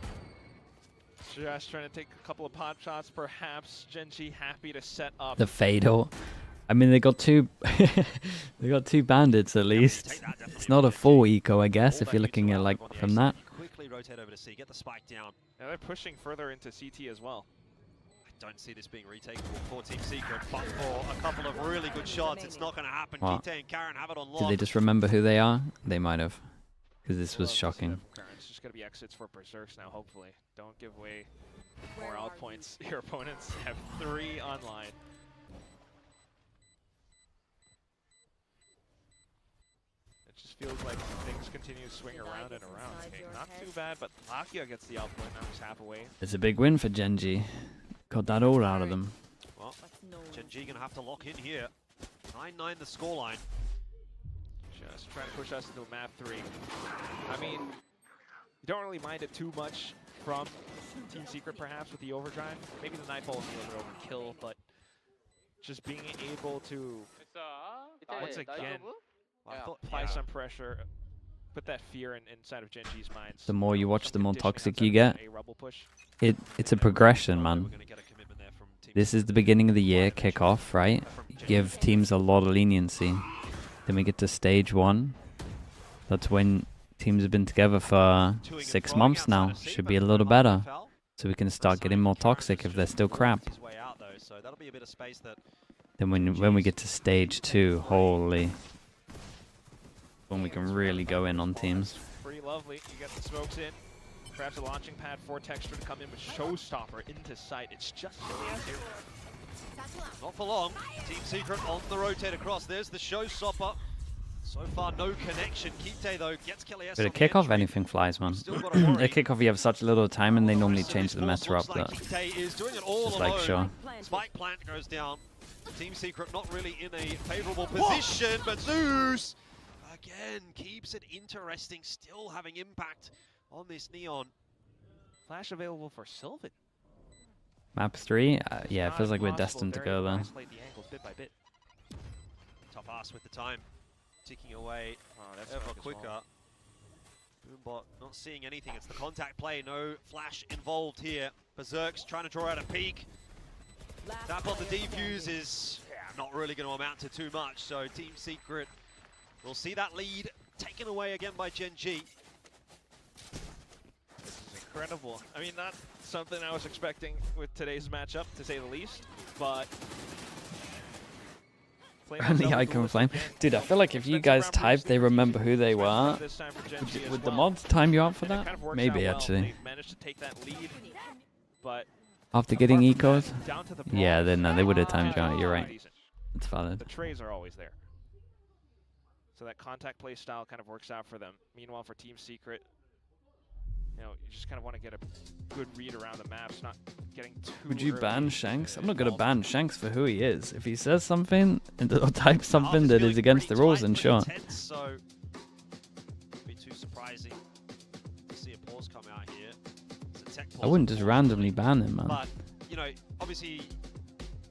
just trying to take a couple of pot shots. Perhaps Genji happy to set up. The Fatal. I mean, they got two. They got two bandits at least. Take that definitely It's not a from full Genji. eco, I guess, All if that you're looking at neutral like on the from ace. that. Quickly rotate over to C, get the spike down. Now they're pushing further into CT as well. I don't see this being retakeable for Team Secret, but for a couple of really good shots, it's not going to happen. What? Kite and Karen have it on Did they lock. just remember who they are? They might have, because this was shocking. It's just going to be exits for Berserks now, hopefully. Don't give away more out points. Your opponents have 3 online. It just feels like things continue to swing around and around. Okay, not too bad, but Lakia gets the outpoint now. He's half away. It's a big win for Genji. Got that all out of them. Well, Gen G going to have to lock in here. 9-9 the scoreline. Just trying to push us into a map 3. I mean, you don't really mind it too much from Team Secret, perhaps, with the overdrive. Maybe the Nightfall is a little bit overkill, but just being able to, once again, I thought, apply some pressure. put that fear inside of Gen G's minds. The more you watch, Some the more conditioning toxic outside you of get. a Rebel push. It's a progression, man. We're gonna get a commitment there from Team This is the beginning of the year, kickoff, right? Give teams a lot of leniency. Then we get to stage 1. That's when teams have been together for 6 months now. Should be a little better. So we can start getting more toxic if they're still crap. Then when we get to stage 2, holy. When we can really go in on teams. Pretty lovely. You get the smokes in. Perhaps a launching pad for Texture to come in with Showstopper into sight. It's just GIANTX here. Not for long. Team Secret on the rotate across. There's the Showstopper. So far, no connection. Kite, though, gets Kelly S. But a kickoff, anything flies, man. A kickoff, you have such little time, and they normally change the meta up. That Kite is doing it all just like, sure. Spike plant goes down. Team Secret not really in a favorable position, but Zeus again keeps it interesting, still having impact on this Neon. Flash available for Sylvan. Map 3, yeah, it feels like we're destined to go there. Isolate the angles bit by bit. Tough ass with the time. Ticking away ever quicker. Boombot not seeing anything. It's the contact play. No flash involved here. Berserk's trying to draw out a peek. Tap on the defuse is not really going to amount to too much. So Team Secret will see that lead taken away again by Gen G. This is incredible. I mean, not something I was expecting with today's matchup, to say the least, but... The Icon Flame. Dude, I feel like if you guys type, they remember who they were. Would the mods time you out for that? Maybe, actually. After getting ecos? Yeah, then no, they would have timed you out. You're right. It's valid. The trays are always there. So that contact play style kind of works out for them. Meanwhile, for Team Secret, you know, you just kind of want to get a good read around the maps, not getting too Would you early. ban Shanks? I'm not going to ban Shanks for who he is. If he says something or types something that is against the rules, then sure. So, be too surprising to see a pause come out here. It's a tech pause, I wouldn't just randomly ban him, man. But, you know, obviously,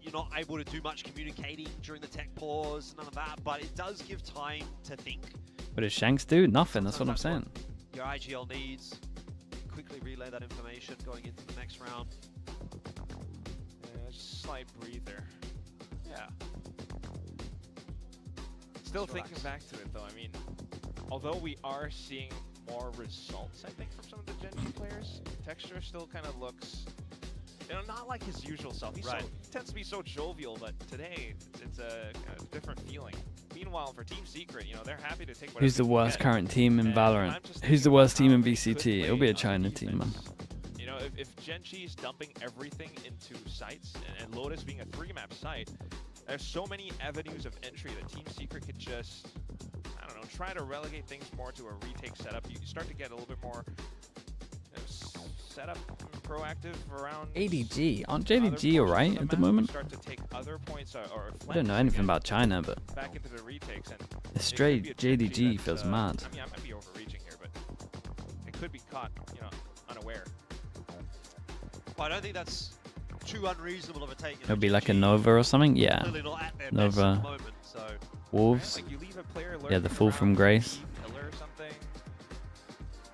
you're not able to do much communicating during the tech pause, none of that, but it does give time to think. What does Shanks do? Nothing, that's what I'm saying. Your IGL needs. Quickly relay that information going into the next round. Yeah, just slight breather. Yeah. Still thinking back to it though, I mean, although we are seeing more results, I think, from some of the Gen G players, Texture still kind of looks, you know, not like his usual self. He tends to be so jovial, but today it's a kind of different feeling. Meanwhile, for Team Secret, you know, they're happy to take whatever. Who's the worst current team in Valorant? Who's the worst team in VCT? It'll be a China team, man. You know, if Gen G is dumping everything into sites, and Lotus being a 3-map site, there's so many avenues of entry that Team Secret could just, I don't know, try to relegate things more to a retake setup. You start to get a little bit more setup proactive around ADG. Aren't JDG alright at the moment? Start to take other points or I don't know anything about China, but back into the retakes, and the straight JDG feels mad. I mean, I might be overreaching here, but it could be caught, you know, unaware. Well, I don't think that's too unreasonable of a take. It'll be like a Nova or something? Yeah. Nova. Moment, so. Wolves. Like you leave a player Yeah, the Fool from Grace. Pillar or something,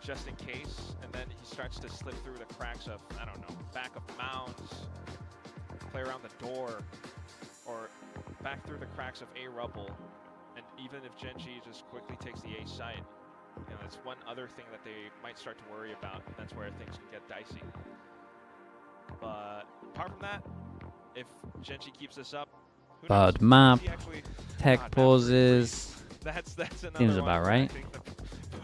just in case, and then he starts to slip through the cracks of, I don't know, back of mounds, play around the door, or back through the cracks of A rubble, and even if Gen G just quickly takes the A site, you know, that's one other thing that they might start to worry about, and that's where things can get dicey. But apart from that, if Gen G keeps this up, who knows? Bad map, Actually, tech pauses. that's another Seems one about where I right. think that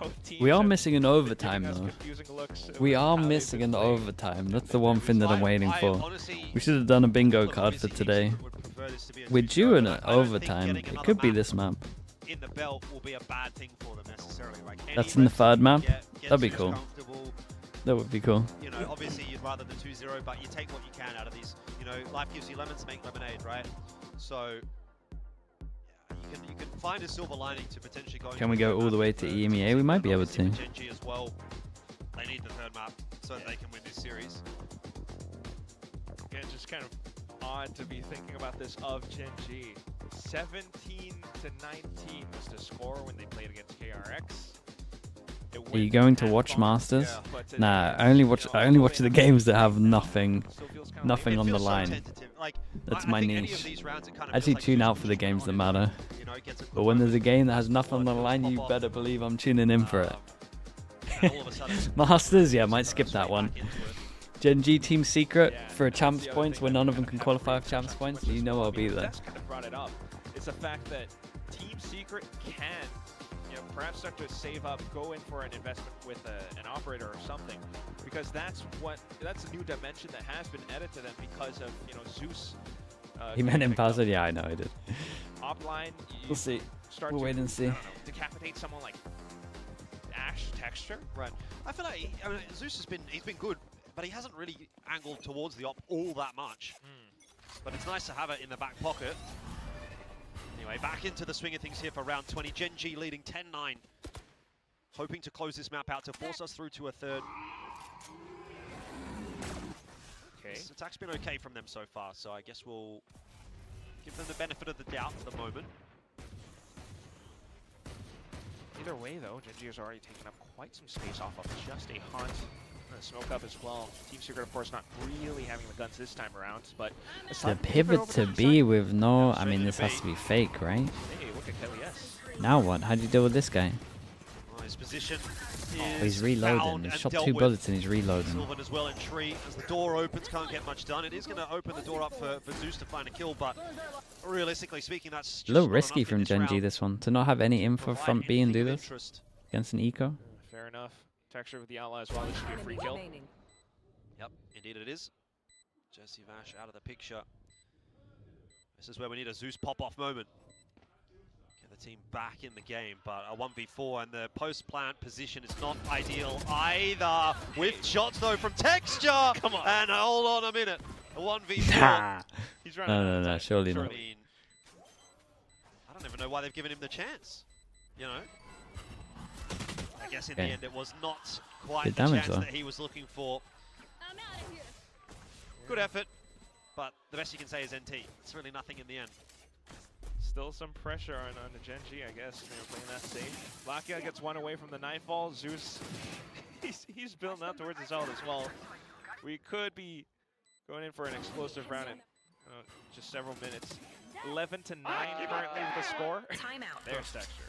both teams We are have missing an been overtime giving us though. confusing looks We with are how they've missing been an playing. overtime. That's the one thing that I'm waiting I for. honestly We should have done a bingo look, card for obviously Team today. Secret would prefer this to be a We're 2-0, due in but an I don't think overtime. getting It another could be map this map. in the belt will be a bad thing for them necessarily. Like That's any in the third map? get That'd be Zeus cool. comfortable. That would be cool. You know, obviously you'd rather the 2-0, but you take what you can out of these. You know, life gives you lemons, make lemonade, right? So yeah, you can find a silver lining to potentially going. Can we go all the way to EMEA? We might be able to. Gen G as well. They need the third map so that they can win this series. Again, just kind of odd to be thinking about this of Gen G. 17-19 was the score when they played against KRX. Are you going to watch Masters? Nah, I only watch the games that have nothing on the line. That's my niche. I actually tune out for the games that matter. But when there's a game that has nothing on the line, you better believe I'm tuning in for it. Masters, yeah, might skip that one. GENG Team Secret for a Champs Points where none of them can qualify for Champs Points. You know I'll be there. That's kind of brought it up. It's the fact that Team Secret can, perhaps start to save up, go in for an investment with an operator or something, because that's a new dimension that has been added to them because of Zeus. He meant Impossible? Yeah, I know I did. Offline, we'll see. We'll wait and see. Decapitate someone like Ash Texture. Right. I feel like Zeus he's been good, but he hasn't really angled towards the op all that much. But it's nice to have it in the back pocket. Anyway, back into the swing of things here for round 20. GENG leading 10-9. Hoping to close this map out to force us through to a third. Okay. This attack's been okay from them so far, so I guess we'll give them the benefit of the doubt for the moment. Either way, though, GENG has already taken up quite some space off of just a hunt. Smoke up as well. Team Secret, of course, not really having the guns this time around, but the pivot to B with no. I mean, this has to be fake, right? Hey, look at Kelly S. Now what? How do you deal with this guy? Well, his position he's reloading. He's shot 2 bullets and he's reloading. Sylvan as well in tree. As the door opens, can't get much done. It is going to open the door up for Zeus to find a kill, but realistically speaking, that's just a little risky from GENG this one to not have any info front B and do this against an eco. Fair enough. Texture with the outlaw as well. This should be a free kill. Yep, indeed it is. Jesse Vash out of the picture. This is where we need a Zeus pop-off moment. Get the team back in the game, but a 1v4 and the post-plant position is not ideal either. With shots though from Texture. Come on. And hold on a minute. A 1v4. He's running. No, surely not. I mean, I don't even know why they've given him the chance. I guess in the end it was not quite the chance that he was looking for. I'm out of here. Good effort, but the best you can say is NT. It's really nothing in the end. Still some pressure on the GENG, I guess. They're playing that safe. Lakia gets one away from the nightfall. Zeus, he's building up towards his ult as well. We could be going in for an explosive round in just several minutes. 11-9 currently with the score. Timeout. There's Texture.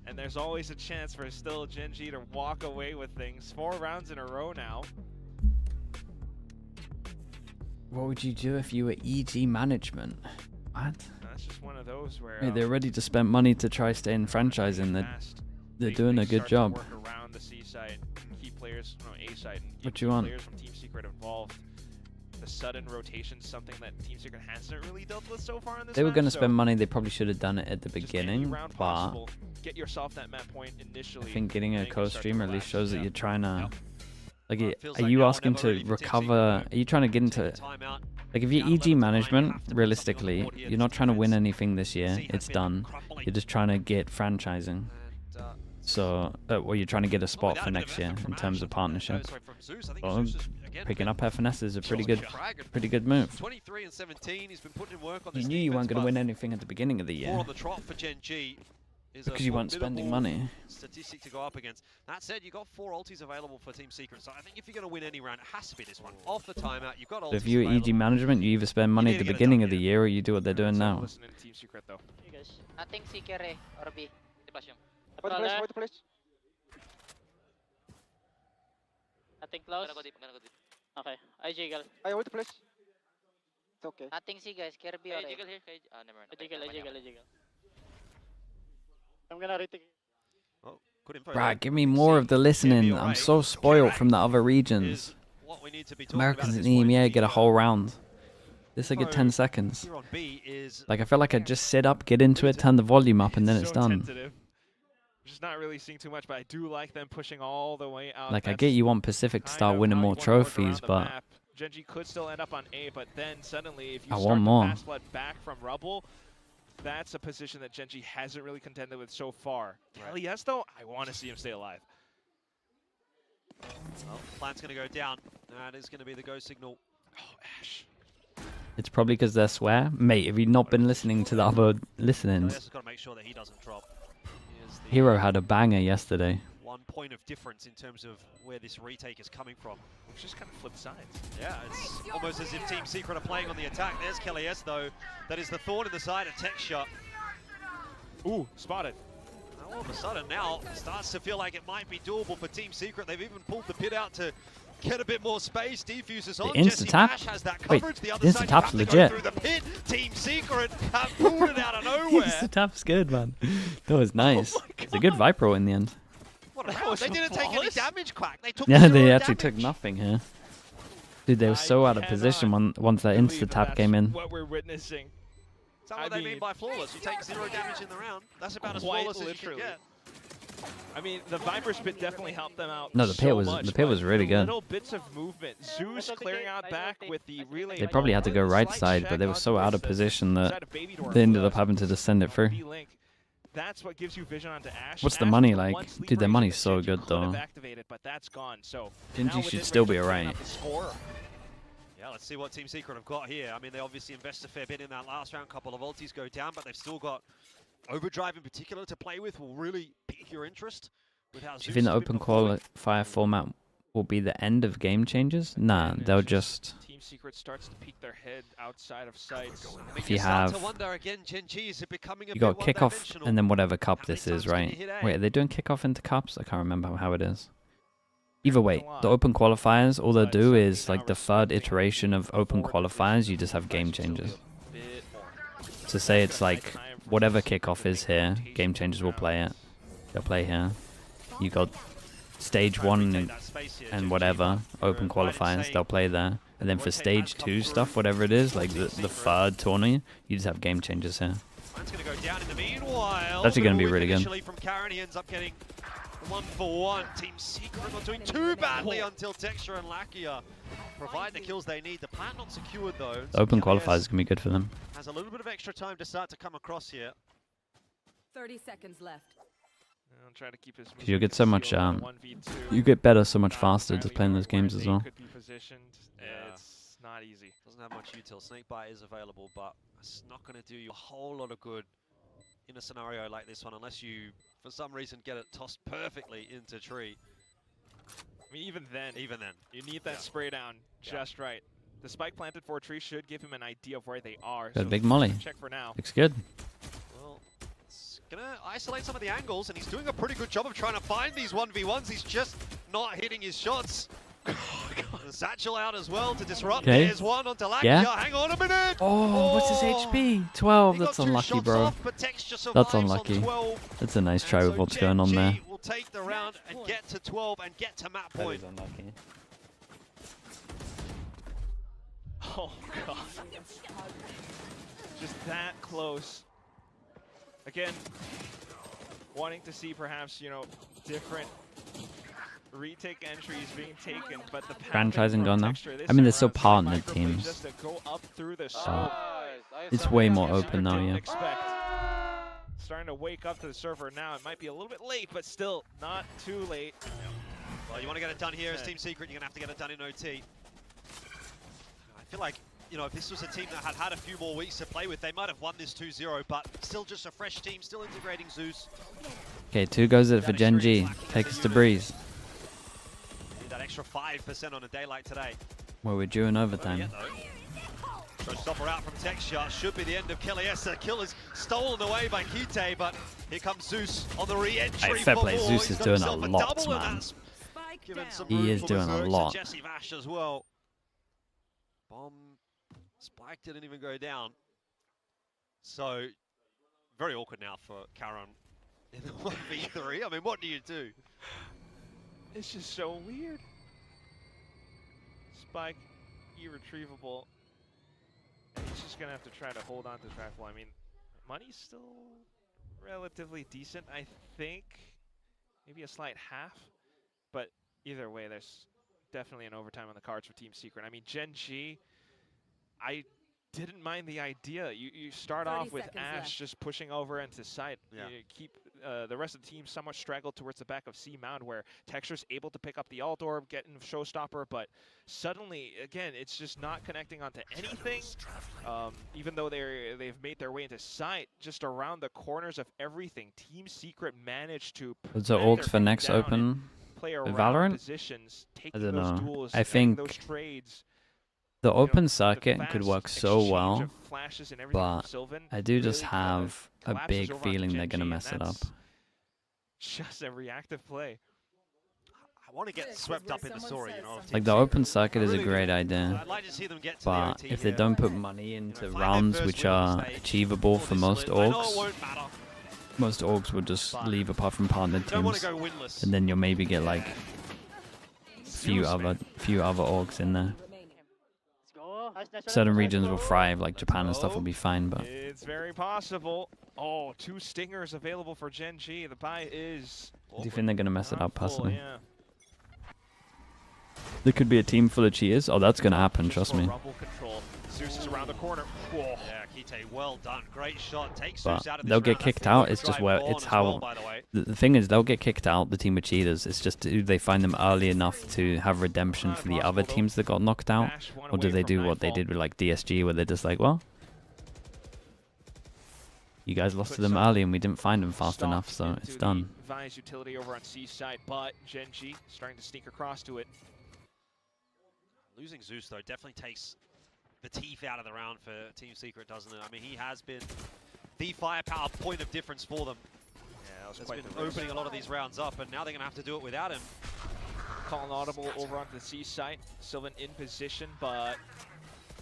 And there's always a chance for still GENG to walk away with things. 4 rounds in a row now. What would you do if you were EG management? What? That's just one of those where hey, they're ready to spend money to try stay in franchising. They're doing a good job. Work around the C side, keep players, A side, and keep what you want? Players from Team Secret involved. The sudden rotation is something that Team Secret hasn't really dealt with so far in this. They were going to so spend money. They probably should have done it at the beginning, but get yourself that map point initially. I think getting a co-streamer at least shows that you're trying to. Like, are you asking to recover? Are you trying to get into it? Like, if you're EG management, realistically, you're not trying to win anything this year. It's done. You're just trying to get franchising. So, well, you're trying to get a spot for next year in terms of partnership. Well, picking up FNS is a pretty good move. 23 and 17. He's been putting in work on you knew you weren't going to win anything at the beginning of the year. On the trot for GENG. Because you weren't spending money. Statistic to go up against. That said, you got 4 ultis available for Team Secret, so I think if you're going to win any round, it has to be this one. Off the timeout, you've got ultis. So if you're EG management, you either spend money at the beginning of the year or you do what they're doing now. Listen to Team Secret though. Nothing Seeker or B. Nothing close. Okay, I jiggle. I ult flash. It's okay. Nothing C guys, care B or A. Jiggle here. Never mind. I jiggle. I'm gonna retake. Oh, good info. Right, give me more of the listening. I'm so spoiled from the other regions. Americans in the EMEA get a whole round. This I get 10 seconds. Like, I feel like I just sit up, get into it, turn the volume up, and then it's done. Just not really seeing too much, but I do like them pushing all the way out. Like, I get you want Pacific to start winning more trophies, but GENG could still end up on A, but then suddenly if you I start want more. to fast flood back from Rubble, that's a position that GENG hasn't really contended with so far. Hell yes, though, I want to see him stay alive. Well, plant's going to go down. That is going to be the go signal. Oh, Ash. It's probably because they're swear. Mate, have you not been listening to the other listenings? Got to make sure that he doesn't drop. Hero had a banger yesterday. 1v1 point of difference in terms of where this retake is coming from. It's just kind of flipped sides. Yeah, it's almost as if Team Secret are playing on the attack. There's Kelly S though. That is the thorn in the side of Texture. Ooh, spotted. All of a sudden now, starts to feel like it might be doable for Team Secret. They've even pulled the pit out to get a bit more space. Defuse is on. The insta-tap? Has that Wait, coverage. The other the side insta-tap's have to go legit. through the pit. Team Secret have pulled it out of nowhere. Insta-tap's good, man. That was nice. It's a good Viper roll in the end. What a round. They didn't take any damage, Quack. They took Yeah, zero they actually damage. took nothing here. Dude, they were so out of position once that insta-tap came in. What we're witnessing. Is that what they mean by flawless? You take 0 damage in the round. That's about as flawless as you can get. I mean, the Viper Spit definitely helped them out. No, the pit was really good. Little bits of movement. Zeus clearing out back with the relay. They probably had to go right side, but they were so out of position that they ended up having to just send it through. That's what gives you vision onto Ash. What's the money like? Dude, their money's so good though. But that's gone. So GENG should still be alright. Yeah, let's see what Team Secret have got here. I mean, they obviously invest a fair bit in that last round. Couple of ultis go down, but they've still got Overdrive in particular to play with. Will really pique your interest. With how Do you think the open qualifier format will be the end of game changes? Nah, they'll just... Team Secret starts to peek their head outside of sight. If you have... You got kickoff and then whatever cup this is, right? Wait, are they doing kickoff into cups? I can't remember how it is. Either way, the open qualifiers, all they'll do is like the third iteration of open qualifiers, you just have game changes. So say it's like whatever kickoff is here, game changers will play it. They'll play here. You got stage 1 and whatever, open qualifiers, they'll play there. And then for stage 2 stuff, whatever it is, like the third tournament, you just have game changers here. It's actually going to be really good. From Karen, he ends up getting 1-for-1. Team Secret not doing too badly until Texture and Lakia provide the kills they need. The plant not secured though. The open qualifiers is going to be good for them. Has a little bit of extra time to start to come across here. 30 seconds left. I'll try to keep his You'll get so much, you get better so much faster just playing those games as well. Could be positioned. It's not easy. Doesn't have much util. Snakebite is available, but it's not going to do you a whole lot of good in a scenario like this one unless you, for some reason, get it tossed perfectly into tree. I mean, even then, you need that spray down just right. The spike planted for a tree should give him an idea of where they are. Got a big molly. Check for now. Looks good. Well, it's gonna isolate some of the angles, and he's doing a pretty good job of trying to find these 1v1s. He's just not hitting his shots. The satchel out as well to disrupt. There's one onto Lakia. Yeah. Hang on a minute. Oh, what's his HP? 12. That's unlucky, bro. That's unlucky. That's a nice try with what's going on there. Will take the round and get to 12 and get to map point. That is unlucky. Oh god. Just that close. Again, wanting to see perhaps, you know, different retake entries being taken, but the franchising gone now. I mean, they're still partnered teams. Just to go up through the It's way more open now, yeah. Starting to wake up to the server now. It might be a little bit late, but still not too late. Well, you want to get it done here as Team Secret, you're going to have to get it done in OT. I feel like, you know, if this was a team that had a few more weeks to play with, they might have won this 2-0, but still just a fresh team, still integrating Zeus. Okay, 2 goes at it for GENG. Take us to Breeze. Need that extra 5% on a day like today. Well, we're due in overtime. Showstopper out from Texture. Should be the end of Kelly S. The kill is stolen away by Kite, but here comes Zeus on the re-entry. Hey, fair play. Zeus is doing a lot, man. He is doing a lot. Jesse Vash as well. Bomb spike didn't even go down. So, very awkward now for Karan in the 1v3. I mean, what do you do? It's just so weird. Spike, irretrievable. And he's just going to have to try to hold on to this rifle. I mean, money's still relatively decent, I think. Maybe a slight half. But either way, there's definitely an overtime on the cards for Team Secret. I mean, GENG, I didn't mind the idea. You start off with Ash just pushing over into site. Yeah. You keep the rest of the team somewhat straggled towards the back of C Mound, where Texture's able to pick up the alt orb, get in Showstopper, but suddenly, again, it's just not connecting onto anything. Even though they've made their way into sight, just around the corners of everything, Team Secret managed to. Was the orcs for next open? play around Valorant? positions, I taking don't those know. duels, I getting think those trades. the You know, open the circuit could fast work so exchange well, of flashes and everything from but Sylvan I do just really kinda have a collapses big over onto feeling they're Gen gonna G, mess and it up. that's just a reactive play. I want to get swept up in the story, you know. of Like Team the open Secret. circuit I is a really great do. idea, I'd like to see them get to but the OT if they here. don't put money into find their rounds first which win on are stage achievable before for this most split. I know it orgs, won't matter. most orgs would just But leave apart from partnered You don't want teams, to go winless. and then you'll maybe get like few other orgs in there. Certain regions will thrive, like Japan and stuff will be fine, but It's very possible. Oh, 2 stingers available for Gen G. The buy is do you think they're gonna mess it up full, personally? yeah. There could be a team full of cheaters. Oh, that's gonna happen, Just trust for me. rumble control. Zeus is around the corner. Whoa. Yeah, Kite, well done. Great shot. Takes But Zeus out of this they'll get round. That's kicked the out. It's overdrive just where born it's as how well, by the way. the thing is they'll get kicked out. The team of cheaters. It's just do they find them early enough to have redemption for the other teams that got knocked out, Bash one or do away they from do what they Nightfall. did with like DSG, where they're just like, well, you guys lost Put to them some early and we didn't find them fast stock enough, so into it's the done. Vi's utility over on C side, but Gen G starting to sneak across to it. Losing Zeus, though, definitely takes the teeth out of the round for Team Secret, doesn't it? I mean, he has been the firepower point of difference for them. Yeah, that was That's quite been the risk. opening a lot of these rounds up, and now they're going to have to do it without him. Call an audible over onto the C site. Sylvan in position, but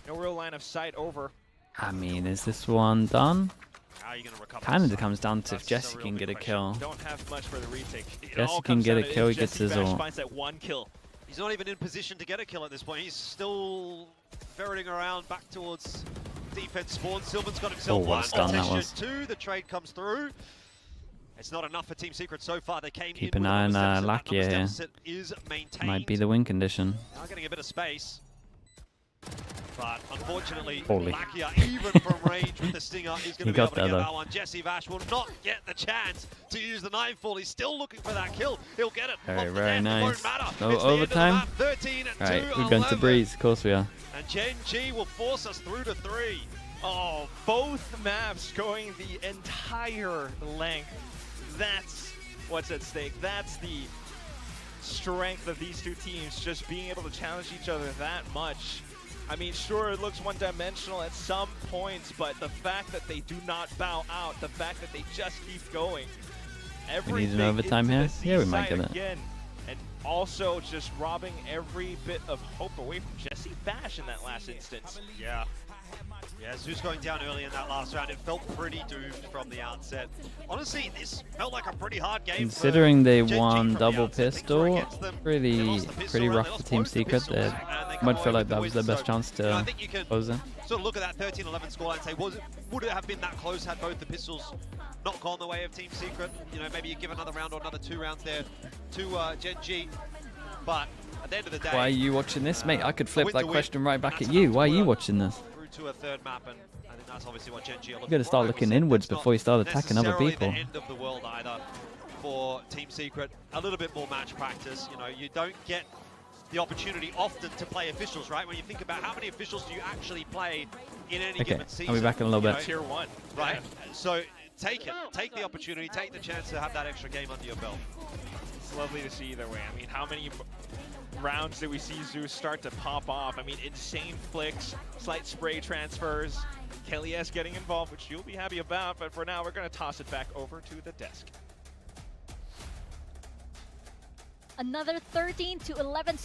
no real line of sight over. I mean, is this one done? How are you going to recover Kind this? of comes down to if That's Jesse a real can big get a question. kill. Don't have much for the retake. It Jesse all can comes get down a to kill, if he gets Jesse his Bash ult. finds that 1 kill. He's not even in position to get a kill at this point. He's still ferreting around back towards defense spawn. Sylvan's got himself Oh, what a one. stun that Texture was. 2, the trade comes through. It's not enough for Team Secret so far. They came Keep in an with a eye on numbers deficit. That Lakia here. numbers deficit is maintained. Might be the win condition. Now getting a bit of space. But unfortunately, Holy. Lakia, even from range with the Stinger, is going to be got able to there, get though. that one. Jesse Vash will not get the chance to use the Nightfall. He's still looking for that kill. He'll get it. Very, Off the very net. It nice. won't matter. No It's the end of the overtime. map. 13 and Alright, 2, we're going to 11. Breeze. Of course we are. And Gen G will force us through to 3. Oh, both maps going the entire length. That's what's at stake. That's the strength of these two teams, just being able to challenge each other that much. I mean, sure, it looks one-dimensional at some points, but the fact that they do not bow out, the fact that they just keep going, We need an everything overtime into here? the C Yeah, we might side get it. again, and also just robbing every bit of hope away from Jesse Bash in that last instance. Yeah. Yeah, Zeus going down early in that last round. It felt pretty doomed from the outset. Honestly, this felt like a pretty hard game. Considering they Gen G won from the double outset. Things were pistol, against them. They pretty lost the pistol pretty round, rough they for lost Team both the Secret. pistols, They and they come might away feel like with the that was win. their best So, chance you know, I to think you can close it. sort of look at that 13-11 scoreline and say, would it have been that close had both the pistols not gone the way of Team Secret? You know, maybe you give another round or another 2 rounds there to Gen G. But at the end of the day, Why are you watching this, mate? I could flip win that to win, question right and back that's at you. enough to Why are you work watching this? through to a third map, and I think that's obviously what Gen G are looking You gotta for. start Like we looking said, inwards that's before you start not attacking other necessarily people. the end of the world either for Team Secret. A little bit more match practice. You know, you don't get the opportunity often to play officials, right? When you think about how many officials do you actually play in any Okay, given season. I'll be back in a little you bit. know, Tier 1. Right? So take it. Take the opportunity. Take the chance to have that extra game under your belt. It's lovely to see either way. I mean, how many rounds did we see Zeus start to pop off? I mean, insane flicks, slight spray transfers, Kelly S getting involved, which you'll be happy about, but for now, we're going to toss it back over to the desk. Another 13-11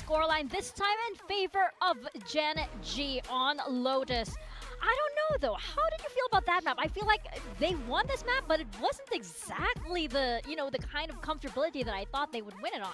scoreline, this time in favor of Gen G on Lotus. I don't know though, how did you feel about that map? I feel like they won this map, but it wasn't exactly the, you know, the kind of comfortability that I thought they would win it on.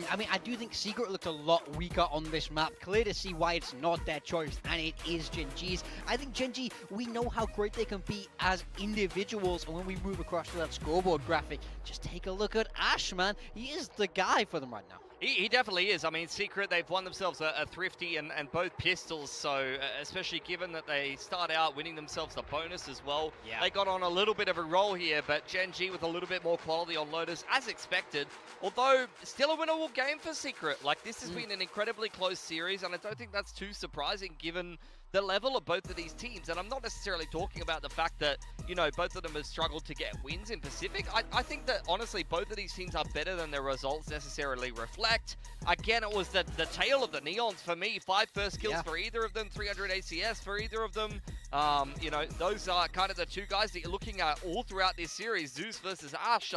I mean, I do think Secret looked a lot weaker on this map. Clear to see why it's not their choice, and it is Gen G's. I think Gen G, we know how great they can be as individuals, and when we move across to that scoreboard graphic, just take a look at Ash, man. He is the guy for them right now. He definitely is. I mean, Secret, they've won themselves a thrifty and both pistols, so especially given that they start out with winning themselves the bonus as well. Yeah. They got on a little bit of a roll here, but GENG with a little bit more quality on Lotus, as expected. Although, still a winnable game for Secret. Like, this has been an incredibly close series, and I don't think that's too surprising given the level of both of these teams. And I'm not necessarily talking about the fact that, you know, both of them have struggled to get wins in Pacific. I think that, honestly, both of these teams are better than their results necessarily reflect. Again, it was the tale of the Neons for me. 5 first kills for either of them, 300 ACS for either of them. You know, those are kind of the two guys that you're looking at all throughout this series. Zeus versus Ash.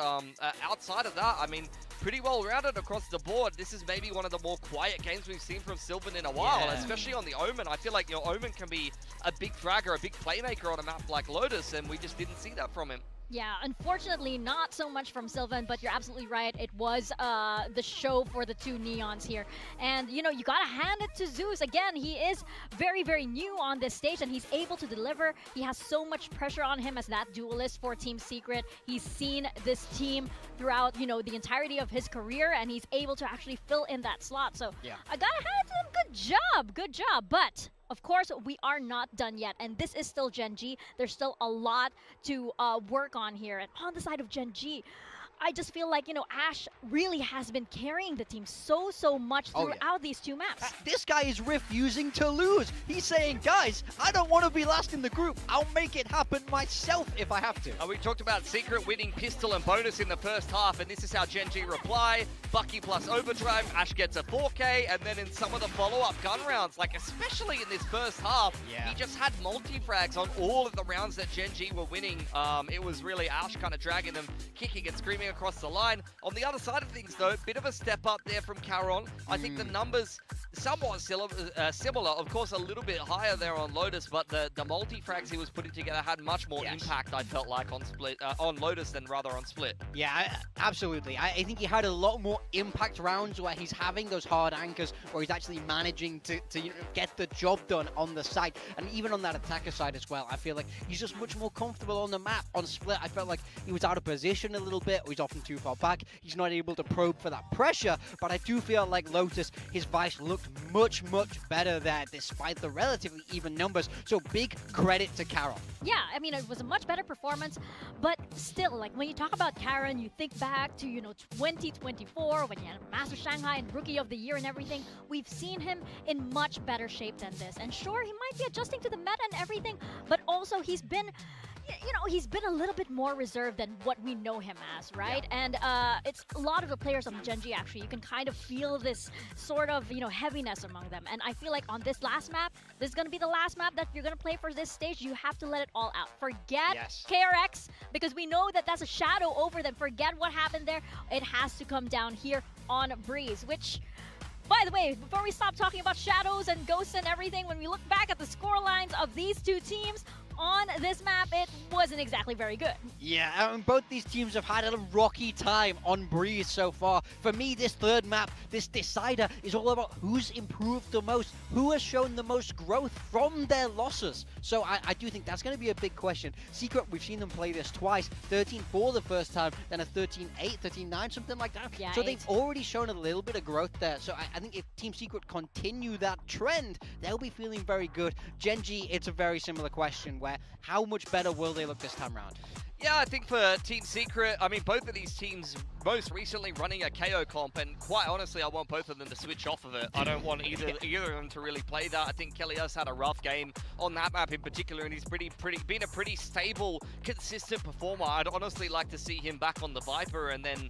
Outside of that, I mean, pretty well rounded across the board. This is maybe one of the more quiet games we've seen from Sylvan in a while, especially on the Omen. I feel like, you know, Omen can be a big fragger, a big playmaker on a map like Lotus, and we just didn't see that from him. Yeah, unfortunately, not so much from Sylvan, but you're absolutely right. It was the show for the two Neons here. And, you know, you gotta hand it to Zeus. Again, he is very, very new on this stage, and he's able to deliver. He has so much pressure on him as that duelist for Team Secret. He's seen this team throughout, you know, the entirety of his career, and he's able to actually fill in that slot. So I gotta hand it to him. Good job. But of course, we are not done yet, and this is still GENG. There's still a lot to work on here. And on the side of GENG, I just feel like, you know, Ash really has been carrying the team so much throughout these two maps. This guy is refusing to lose. He's saying, guys, I don't want to be last in the group. I'll make it happen myself if I have to. We talked about Secret winning pistol and bonus in the first half, and this is how GENG reply. Bucky plus overdrive, Ash gets a 4K, and then in some of the follow-up gun rounds, like especially in this first half, he just had multi-frags on all of the rounds that GENG were winning. It was really Ash kind of dragging them, kicking and screaming across the line. On the other side of things, though, bit of a step up there from Caron. I think the numbers somewhat similar, of course a little bit higher there on Lotus, but the multi-frags he was putting together had much more impact, I felt like, on Split, on Lotus than rather on Split. Yeah, absolutely. I think he had a lot more impact rounds where he's having those hard anchors, where he's actually managing to you know, get the job done on the side, and even on that attacker side as well. I feel like he's just much more comfortable on the map. On Split, I felt like he was out of position a little bit, or he's often too far back. He's not able to probe for that pressure, but I do feel like Lotus, his Vice looked much better there despite the relatively even numbers. So big credit to Carol. Yeah, I mean, it was a much better performance, but still, like, when you talk about Karen, you think back to, you know, 2024, when he had Master Shanghai and Rookie of the Year and everything. We've seen him in much better shape than this. And sure, he might be adjusting to the meta and everything, but also he's been, you know, he's been a little bit more reserved than what we know him as, right? And it's a lot of the players on GENG, actually, you can kind of feel this sort of, you know, heaviness among them. And I feel like on this last map, this is going to be the last map that you're going to play for this stage. You have to let it all out. Forget KRX, because we know that that's a shadow over them. Forget what happened there. It has to come down here on Breeze, which... By the way, before we stop talking about shadows and ghosts and everything, when we look back at the score lines of these two teams on this map, it wasn't exactly very good. Yeah, both these teams have had a rocky time on Breeze so far. For me, this third map, this decider, is all about who's improved the most, who has shown the most growth from their losses. So I do think that's going to be a big question. Secret, we've seen them play this twice, 13-4 the first time, then a 13-8, 13-9, something like that. Yeah, so they've already shown a little bit of growth there. So I think if Team Secret continue that trend, they'll be feeling very good. GENG, it's a very similar question, where how much better will they look this time around? Yeah, I think for Team Secret, I mean, both of these teams most recently running a KO comp, and quite honestly, I want both of them to switch off of it. I don't want either of them to really play that. I think Kelias had a rough game on that map in particular, and he's been a pretty stable, consistent performer. I'd honestly like to see him back on the Viper and then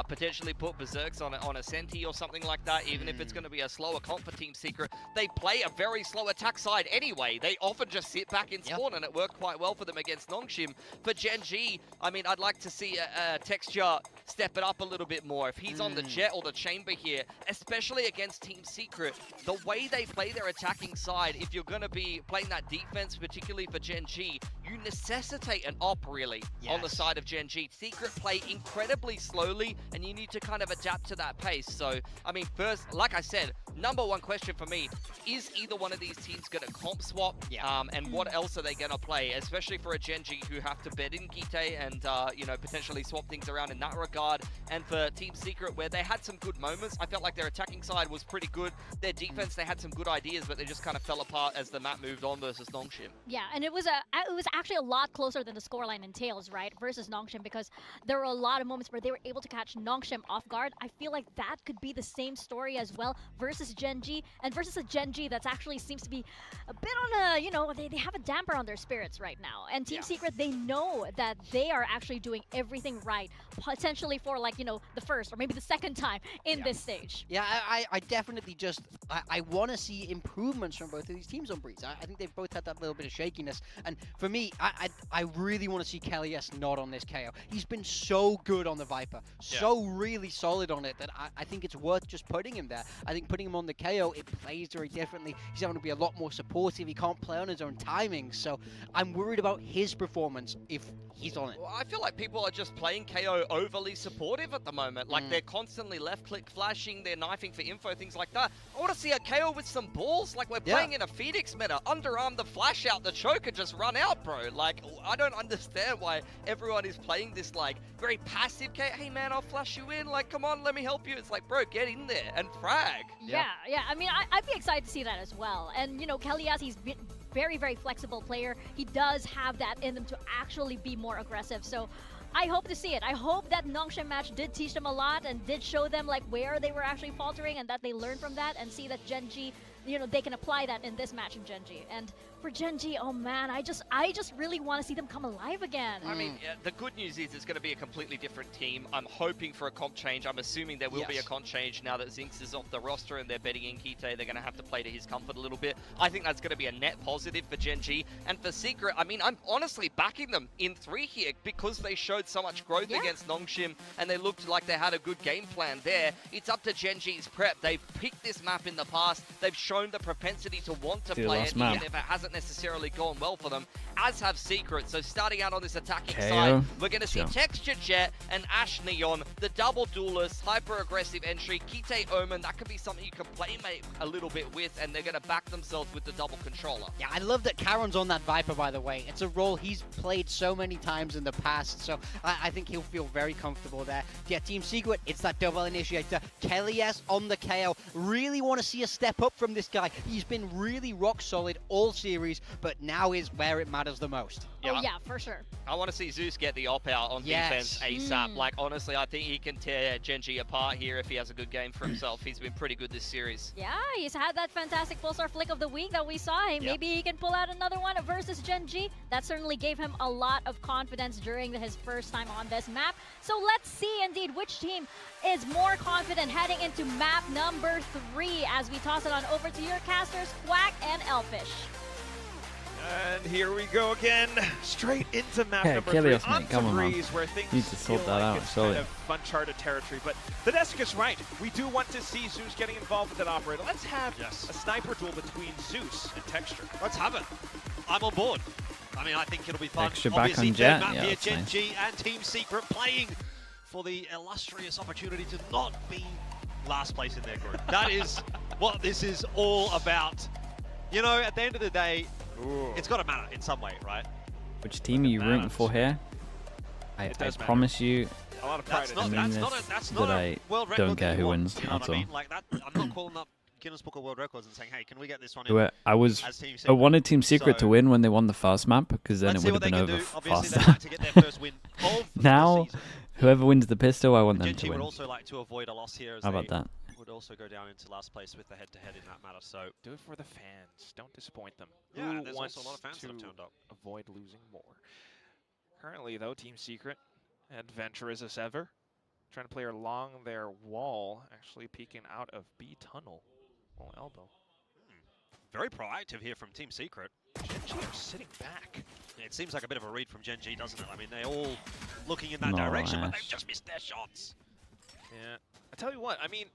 potentially put Berserks on a Senti or something like that, even if it's going to be a slower comp for Team Secret. They play a very slow attack side anyway. They often just sit back in spawn, and it worked quite well for them against Nongshim. For GENG, I mean, I'd like to see Texture step it up a little bit more. If he's on the Jet or the Chamber here, especially against Team Secret, the way they play their attacking side, if you're going to be playing that defense, particularly for GENG, you necessitate an op, really, on the side of GENG. Secret play incredibly slowly, and you need to kind of adapt to that pace. So, I mean, first, like I said, number one question for me, is either one of these teams going to comp swap? And what else are they going to play, especially for a GENG who have to bed in Gite and, you know, potentially swap things around in that regard. And for Team Secret, where they had some good moments, I felt like their attacking side was pretty good. Their defense, they had some good ideas, but they just kind of fell apart as the map moved on versus Nongshim. Yeah, and it was actually a lot closer than the scoreline entails, right, versus Nongshim, because there were a lot of moments where they were able to catch Nongshim off guard. I feel like that could be the same story as well versus GENG, and versus a GENG that's actually seems to be a bit on a, you know, they have a damper on their spirits right now. And Team Secret, they know that they are actually doing everything right, potentially for, like, you know, the first or maybe the second time in this stage. Yeah, I definitely just, I want to see improvements from both of these teams on Breeze. I think they've both had that little bit of shakiness. And for me, I really want to see Kelly S not on this KO. He's been so good on the Viper, so really solid on it, that I think it's worth just putting him there. I think putting him on the KO, it plays very differently. He's going to be a lot more supportive. He can't play on his own timing. So I'm worried about his performance if he's on it. Well, I feel like people are just playing KO overly supportive at the moment. Like, they're constantly left-click flashing, they're knifing for info, things like that. I want to see a KO with some balls. Like, we're playing in a Phoenix meta. Underarm the flash out, the choke, and just run out, bro. Like, I don't understand why everyone is playing this, like, very passive KO. Hey, man, I'll flash you in. Like, come on, let me help you. It's like, bro, get in there and frag. Yeah. I mean, I'd be excited to see that as well. And, you know, Kelly S, he's very, very flexible player. He does have that in them to actually be more aggressive. So I hope to see it. I hope that Nongshim match did teach them a lot and did show them, like, where they were actually faltering, and that they learned from that, and see that GENG, you know, they can apply that in this match in GENG. And for GENG, oh man, I just really want to see them come alive again. I mean, the good news is it's going to be a completely different team. I'm hoping for a comp change. I'm assuming there will be a comp change now that Zinx is off the roster and they're betting in Kite. They're going to have to play to his comfort a little bit. I think that's going to be a net positive for GENG. And for Secret, I mean, I'm honestly backing them in 3 here because they showed so much growth against Nongshim and they looked like they had a good game plan there. It's up to GENG's prep. They've picked this map in the past. They've shown the propensity to want to play it, even if it hasn't necessarily gone well for them, as have Secret. So starting out on this attacking side, we're going to see Texture Jet and Ash Neon, the double duelist, hyper-aggressive entry, Kite Omen. That could be something you can playmate a little bit with, and they're going to back themselves with the double controller. Yeah, I love that Karon's on that Viper, by the way. It's a role he's played so many times in the past, so I think he'll feel very comfortable there. Yeah, Team Secret, it's that double initiator. Kelly S on the KO. Really want to see a step up from this guy. He's been really rock solid all series, but now is where it matters the most. Oh yeah, for sure. I want to see Zeus get the op-out on defense ASAP. Like, honestly, I think he can tear GENG apart here if he has a good game for himself. He's been pretty good this series. Yeah, he's had that fantastic Pulsar flick of the week that we saw. Hey, maybe he can pull out another one versus GENG. That certainly gave him a lot of confidence during his first time on this map. So let's see, indeed, which team is more confident heading into map number 3 as we toss it on over to your casters, Quack and Elfish. And here we go again, straight into map number 3. Mate, come on, man. Where things need to sort that out, it's kind of uncharted territory. But the desk is right. We do want to see Zeus getting involved with that operator. Let's have a sniper duel between Zeus and Texture. Let's have it. I'm on board. I mean, I think it'll be fun. Texture Obviously, back on Jet. map Yeah, here, GENG nice. And Team Secret playing for the illustrious opportunity to not be last place in their group. That is what this is all about. You know, at the end of the day, it's got to matter in some way, right? Which team are you rooting for here? I promise you, a lot of pride that's not a world record. Don't care who wins you know at all. I mean? Like that, I'm not calling up Guinness Book of World Records and saying, hey, can we get this one in? I wanted Team Secret to win when they won the first map, because then it would have been over faster. Like to get their first win of now, the season. whoever wins the pistol, I want them GENG to win. would also like to avoid a loss here, as How about that? would also go down into last place with the head-to-head in that matter. So do it for the fans. Don't disappoint them. Yeah, Who there's wants also a lot of fans to that have turned up. avoid losing more? Currently, though, Team Secret, adventurous as ever, trying to play along their wall, actually peeking out of B tunnel. Well, elbow. Very proactive here from Team Secret. GENG are sitting back. Yeah, it seems like a bit of a read from GENG, doesn't it? I mean, they're all looking in that direction, but they've just missed their shots. Yeah. I tell you what, I mean,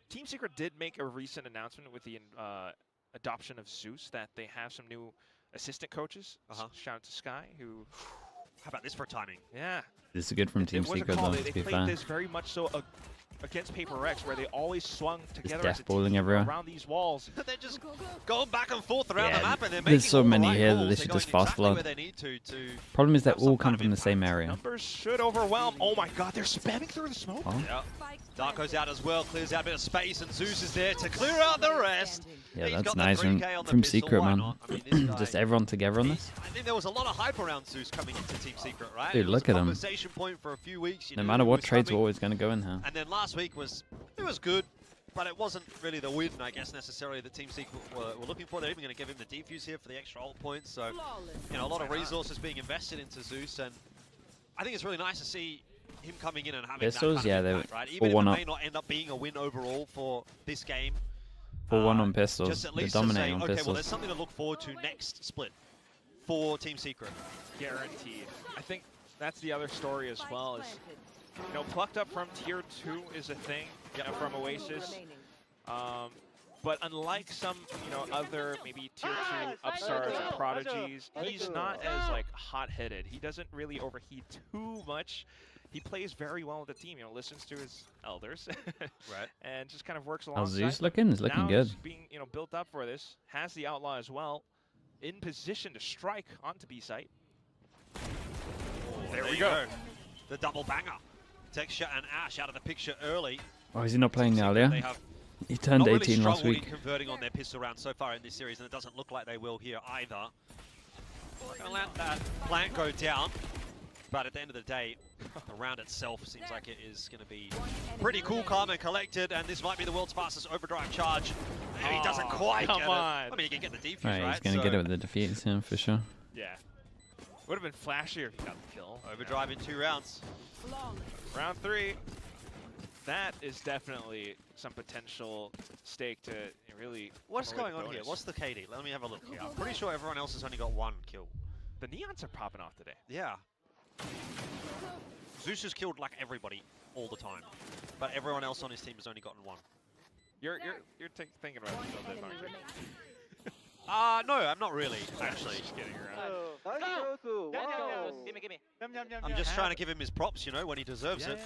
Team Secret did make a recent announcement with the adoption of Zeus that they have some new assistant coaches. Shout out to Sky, who... How about this for timing? Yeah. This is good from Team Secret, though, to be fair. They played this very much so against Paper X, where they always swung together as a death-balling team everywhere. around these walls. They're just going back and forth around the Yeah, map, and they're there's making so all the many right here that calls. they They're should going just fast exactly flood. where they need to Problem is they have all some come kind from the of same impact. area. Numbers should overwhelm. Oh my god, they're spamming through the smoke. Oh. Yeah. Dark goes out as well, clears out a bit of space, and Zeus is there to clear out the rest. Yeah, He's that's got that nice 3K on the from pistol, Secret, why man. not? I mean, this guy, Just everyone together on this. I think there was a lot of hype around Zeus coming into Team Secret, right? Dude, It was look a at him. conversation point for a few weeks. You No knew matter who what was trades were coming. always going to go in here. And then last week was good, but it wasn't really the win, I guess, necessarily that Team Secret were looking for. They're even going to give him the defuse here for the extra ult points. So, you know, a lot of resources being invested into Zeus, and I think it's really nice to see him coming in and having Pistols, that yeah, kind of they impact, right? were Even if it 1-up. may not end up being a win overall for this game. 4-1 on pistols. Just at They're least to say, dominating on okay, well, pistols. there's something to look forward to next split for Team Secret. Guaranteed. I think that's the other story as well. Is, you know, plucked up from tier 2 is a thing, you know, from Oasis. But unlike some, you know, other maybe tier 2 upstarts or prodigies, he's not as like hot-headed. He doesn't really overheat too much. He plays very well with the team. You know, listens to his elders, Right. and just kind of works How's alongside. Zeus looking? He's looking Now good. he's being, you know, built up for this. Has the outlaw as well, in position to strike onto B site. There we you go. The double banger. Texture and Ash out of the picture early. Oh, is he not playing now, They yeah? have He turned not really 18 last struggled week. in converting on their pistol round so far in this series, and it doesn't look like they will here either. Not going to let that plant go down, but at the end of the day, the round itself seems like it is going to be pretty cool, calm, and collected, and this might be the world's fastest overdrive charge. He doesn't quite come get on. it. I mean, he can get the defuse, Right, right? he's going to So get it with the defeats, yeah, for sure. Yeah. Would have been flashier if he got the kill. Overdrive in 2 rounds. Round 3. That is definitely some potential stake to really. What's come away going with on here? bonus. What's the KD? Let me have a look here. I'm pretty sure everyone else has only got 1 kill. The neons are popping off today. Yeah. Zeus has killed like everybody all the time, but everyone else on his team has only gotten 1. You're thinking about it a little bit. No, I'm not really, actually. Just kidding around. Gimme. I'm just trying to give him his props, you know, when he deserves it.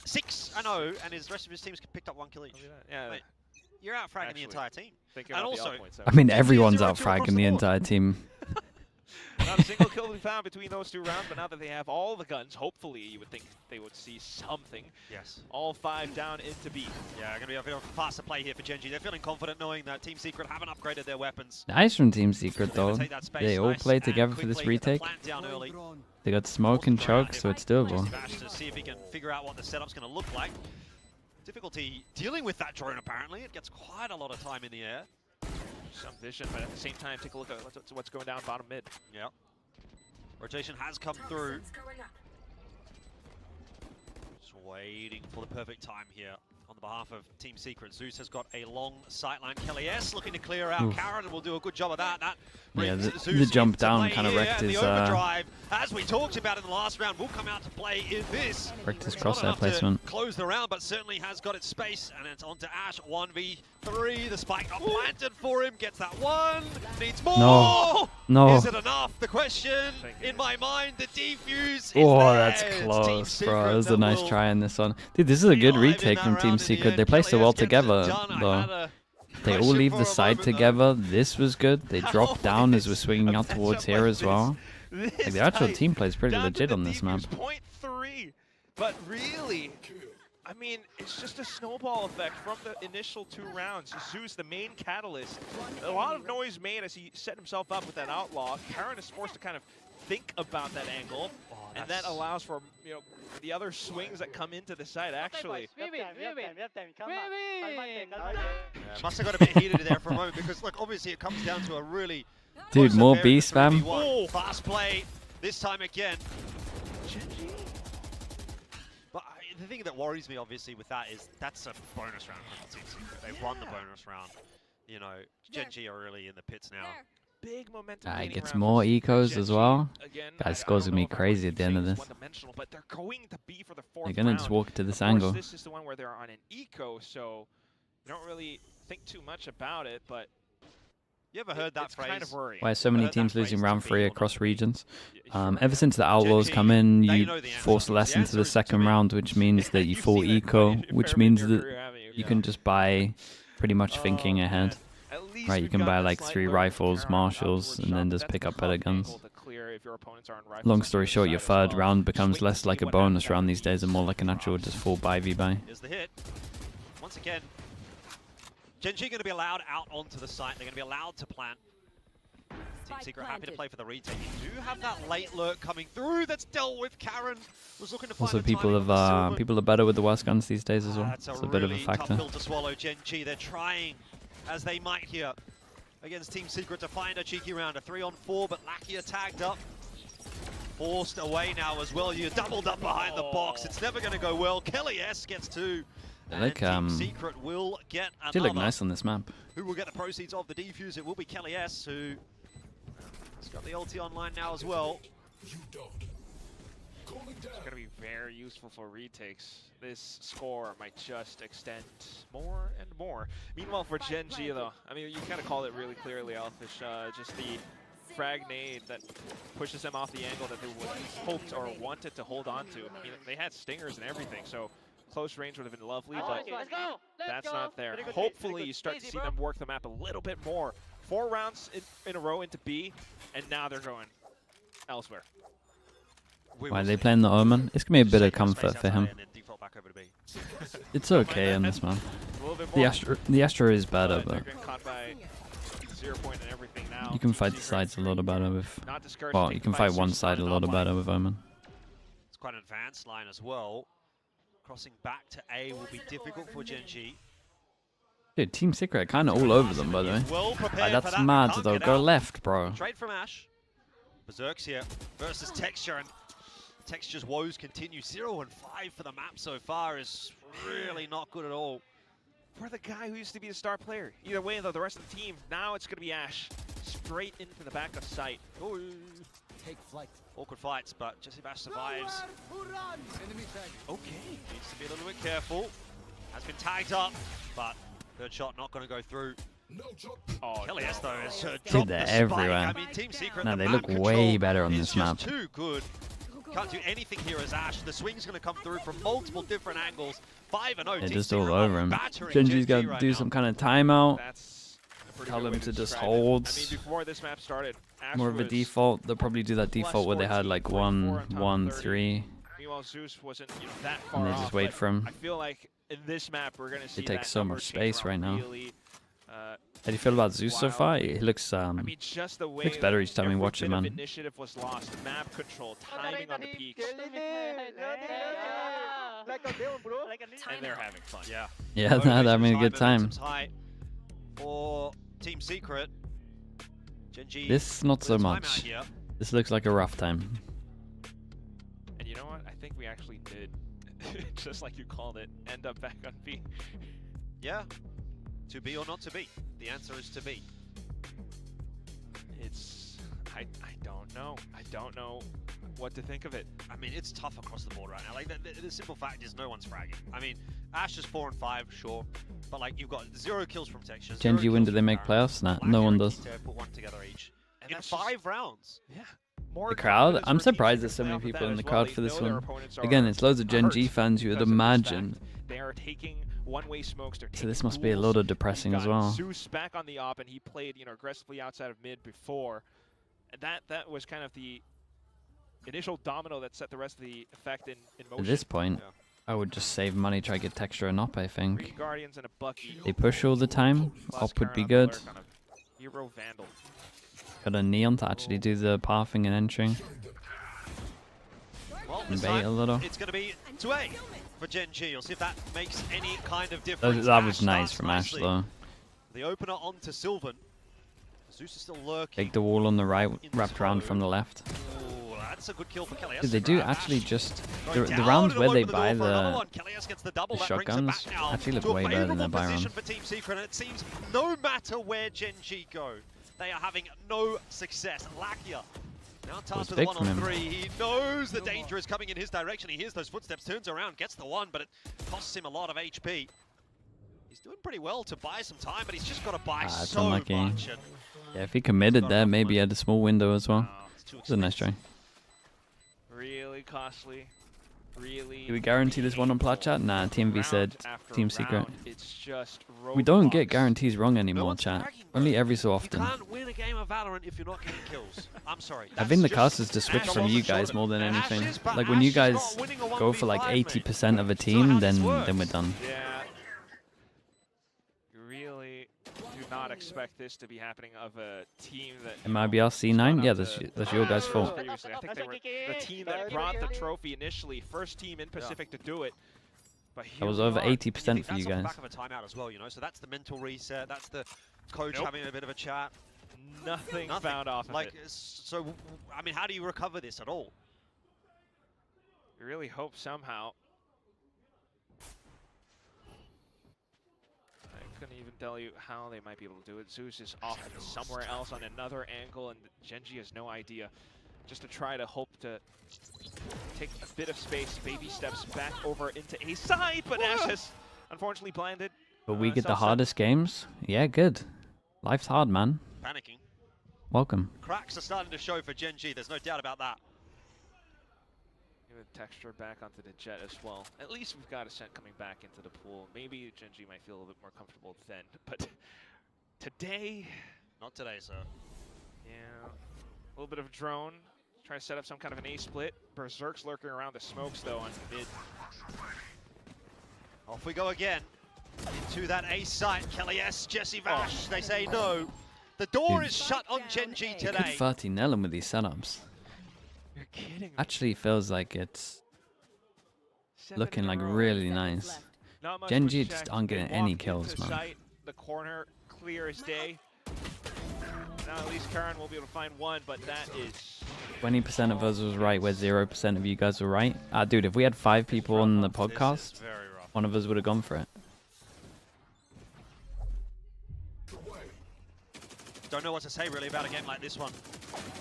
6, I know, and his rest of his team's picked up 1 kill each. Yeah. Mate, you're out fragging Actually, the entire team. Thinking And about the also- alt points, I mean, everyone's 0-2 out across fragging the the board. entire team. Not a single kill to be found between those 2 rounds, but now that they have all the guns, hopefully you would think they would see something. Yes. All 5 down into B. Yeah, going to be a bit of a faster play here for GENG. They're feeling confident knowing that Team Secret haven't upgraded their weapons. Nice from Team Secret, They're gonna though. take that space They all nice play and together for this quickly get the retake. plant down early. They got smoke and choke, so it's doable. Bash to see if he can figure out what the setup's going to look like. Difficulty dealing with that drone, apparently. It gets quite a lot of time in the air. Some vision, but at the same time, take a look at what's going down bottom mid. Yep. Rotation has come through. Just waiting for the perfect time here. On the behalf of Team Secret, Zeus has got a long sightline. Kelly S looking to clear out. Oof. Karen will do a good job of that. That Yeah, brings the Zeus jump into down play kind of here, wrecked and his, the overdrive, as we talked about in the last round, will come out to play in this. Wrecked his It's not crosshair enough to placement. close the round, but certainly has got its space, and it's on to Ash. 1v3. The spike got planted for him. Gets that one. Needs more. No. No. Is it enough? The question in my mind, the defuse is Oh, there. that's It's Team close, Secret bro. That was a that nice will try in this one. Dude, this is a be good live in retake that from round Team in the Secret. end. They play so Kelly well S gets it together, done. I had though. a They all question leave for the a side moment, though. together. This was good. They dropped down as we're swinging out A towards matchup here like as well. This Like, the actual tight, team plays pretty down to legit the on this map. defuse, 0.3. But really, I mean, it's just a snowball effect from the initial 2 rounds. Zeus, the main catalyst. A lot of noise made as he set himself up with that outlaw. Karen is forced to kind of think about that angle, and that allows for, you know, the other swings that come into the site, actually. We win. Must have got a bit heated there for a moment because, look, obviously it comes down to a really Dude, close more affair B in the spam. 3v1. Fast play this time again. But the thing that worries me, obviously, with that is that's a bonus round for Team Secret. They've won the bonus round. You know, GENG are really in the pits now. Big momentum. It gaining gets round more for ecos as GENG. well. Again, Guys, I scores don't gonna be know if crazy everyone at the end of thinks this. one-dimensional, but they're going to be for the 4th They're gonna round. just walk to this Of course, angle. this is the one where they're on an eco, so you don't really think too much about it, but You ever heard that it's phrase? kind of worrying. Why are so many Heard that teams phrase losing to round be 3 or across not? regions? Sure. Ever since the Outlaws GG, come in, they you know the answer. force less The into the answer is to second me. round, which means that you You've full seen that eco, quite a which fair bit in means your that career, haven't you? you can just buy pretty much thinking Oh, ahead. man. At least Right, you we've can buy gotten a like slight 3 lurk rifles, counter on marshals, outward and then shot, but just that's pick a up better tough guns. angle to clear if your opponents are on rifles Long on the story other short, side your as third well. round Just becomes wait to less see like a what that bonus round these quality days and more like an drops. actual just full buy v buy. Here's the hit. Once again, GENG going to be allowed out onto the site. They're going to be allowed to plant. Team Secret happy to play for the retake. You do have that late lurk coming through that's dealt with. Karen was looking to find Also, the people timing on the have Sylvan. people are better with the worst guns these days as well. That's It's a a bit of a really tough factor. pill to swallow. GENG, they're trying as they might here against Team Secret to find a cheeky round. A 3-on-4, but Lakia tagged up. Forced away now as well. You're doubled up behind the box. It's never going to go well. Kelly S gets 2. They look, and Team Secret will get another. They look nice on this map. Who will get the proceeds of the defuse? It will be Kelly S, who has got the ulti online now as well. It's going to be very useful for retakes. This score might just extend more and more. Meanwhile, for GENG, though, I mean, you kind of called it really clearly, Elfish. Just the frag nade that pushes them off the angle that they would hoped or wanted to hold on to. I mean, they had stingers and everything, so close range would have been lovely, but that's not there. Hopefully, you start to see them work the map a little bit more. 4 rounds in a row into B, and now they're going elsewhere. Why are they playing the Omen? It's gonna be a bit of comfort for him. It's okay on this map. The Astra is better, but you can fight the sides a lot better with. Well, you can fight one side a lot better with Omen. It's quite an advanced line as well. Crossing back to A will be difficult for GENG. Dude, Team Secret are kind of all over them, by the way. Well prepared Like, for that's that. mad Can't though. get Go out. left, bro. Trade from Ash. Berserk's here versus Texture, and Texture's woes continue. 0 and 5 for the map so far is really not good at all. For the guy who used to be a star player. Either way, though, the rest of the team, now it's going to be Ash. Straight into the back of sight. Ooh. Take flight. Awkward fights, but Jesse Bash survives. Okay, needs to be a little bit careful. Has been tagged up, but third shot not going to go through. Oh, Kelly S though has Dude, dropped they're the spike. everywhere. I mean, Team Secret, No, the they map look control way better on is this just map. too good. Can't do anything here as Ash. The swing's going to come through from multiple different angles. 5-0. They're Team just Secret all are over him. battering GENG's got GENG to right do now. some kind of timeout. That's a pretty Tell good them way to just describe it. hold. I mean, before this map started, Ash More of a was default. They'll probably do that default where they had like 14, 44 on 1, top of 1, 30. 3. Meanwhile, Zeus wasn't that far And they off, just wait but for him. I feel like in this map, we're going to see They take that so number much change space around right now. really, How do you feel about Zeus so far? He looks I mean, just the way looks better each time we every watch it, bit of man. initiative was lost, map control, timing on the peaks, and they're having fun. Yeah. Yeah, they're having a good time. Momentum's high for Team Secret. GENG This not so with a timeout much. here. This looks like a rough time. And you know what? I think we actually did, just like you called it, end up back on B. Yeah. To be or not to be? The answer is to be. It's, I don't know. I don't know what to think of it. I mean, it's tough across the board right now. Like, the simple fact is no one's fragging. I mean, Ash is 4 and 5, sure. But, like, you've got 0 kills from Texture. GENG, when do they make playoffs? Nah, no one does. Put one together each. And In that's 5 rounds. Yeah. More The crowd? confidence I'm for teams surprised to there's so many play off of people that in the as well. crowd They for this know their one. opponents Again, are it's loads of GENG hurt fans you would because of this imagine. fact. They are taking one-way smokes. They're So this taking must be a duels. lot of depressing You've as got well. Zeus back on the op, and he played, aggressively outside of mid before. And that was kind of the initial domino that set the rest of the effect in motion. At this point, Yeah. I would just save money, try to get Texture and Op, I 3 think. Guardians and a Bucky. They push all the time. Plus Op would be Karen on the good. lurk on a Hero Vandal. Got a Neon to actually do the pathing and entering. Well, And this bait time, a little. it's going to be 2A for GENG. You'll see if that makes any kind of difference. That was Ash nice starts from Ash nicely. though. The opener onto Sylvan. Zeus is still lurking. Take the wall on the right, wrapped around from the left. Ooh, that's a good kill for Kelly. Dude, they do actually just... The Going down, rounds it'll where they open buy door for another the one. Kelly gets the double. the That brings them shotguns back now actually look to a way better than favourable their Byron. position for Team Secret, and it seems no matter where GENG go, they are having no success. Lakia now tasked with big 1 from on him. 3. He knows the danger is coming in his direction. He hears those footsteps, turns around, gets the 1, but it costs him a lot of HP. He's He's doing pretty well to buy some time, but he's just got to buy it's so unlucky. much. And Yeah, if he committed there, maybe he had a small window as well. it's too It's a nice try. Really costly. Really. Do we guarantee this one on Plat Chat? Nah, TMV said Team Secret. It's just We don't get roadblocks. guarantees wrong anymore, one's chat. bragging, bro. Only every so You often. can't win a game of Valorant if you're not getting kills. I'm sorry. I think the That's cast just is to switch Ash from wasn't you guys short. more than And anything. Ash is, but Like when you Ash is guys not winning a go for like 1v5, mate. 80% of a It's not team, how then this works. we're done. Yeah. You really do not expect this to be happening of a team that. MIBR C9? Yeah, that's your guys' fault. Previously. I think they were the team that brought the trophy initially, first team in Pacific to do it. But That here was we over are. 80% for you That's on the guys. back of a timeout as well, you know. So that's the mental reset. That's the coach Nope. having a bit of a chat. Nothing found off of Like, it. so I mean, how do you recover this at all? We really hope somehow. I couldn't even tell you how they might be able to do it. Zeus is off somewhere else on another angle, and GENG has no idea. Just to try to hope to take a bit of space, baby steps back over into A side, but Ash has unfortunately blinded. But we get the Self-set. hardest games? Yeah, good. Life's hard, man. Panicking. Welcome. Cracks are starting to show for GENG. There's no doubt about that. Give a texture back onto the jet as well. At least we've got a scent coming back into the pool. Maybe GENG might feel a little bit more comfortable then, but today, Not today, sir. yeah, a little bit of drone. Try to set up some kind of an A split. Berserk's lurking around the smokes though on mid. Off we go again. Into that A site. Kelly S, Jesse Vash. They say no. The door Dude. is shut on GENG You could today. 30 nail him with these setups. You're kidding me. Actually feels like it's 7 looking in a like row. really nice. Not much GENG was just checked. aren't They getting any walk kills, into man. sight, the corner clear as day. Now at least Karen will be able to find one, but that is 20% of us was right, where 0% of you guys were right. Dude, if we had 5 people on the This is podcast, very rough. one of us would have gone for it. Don't know what to say really about a game like this one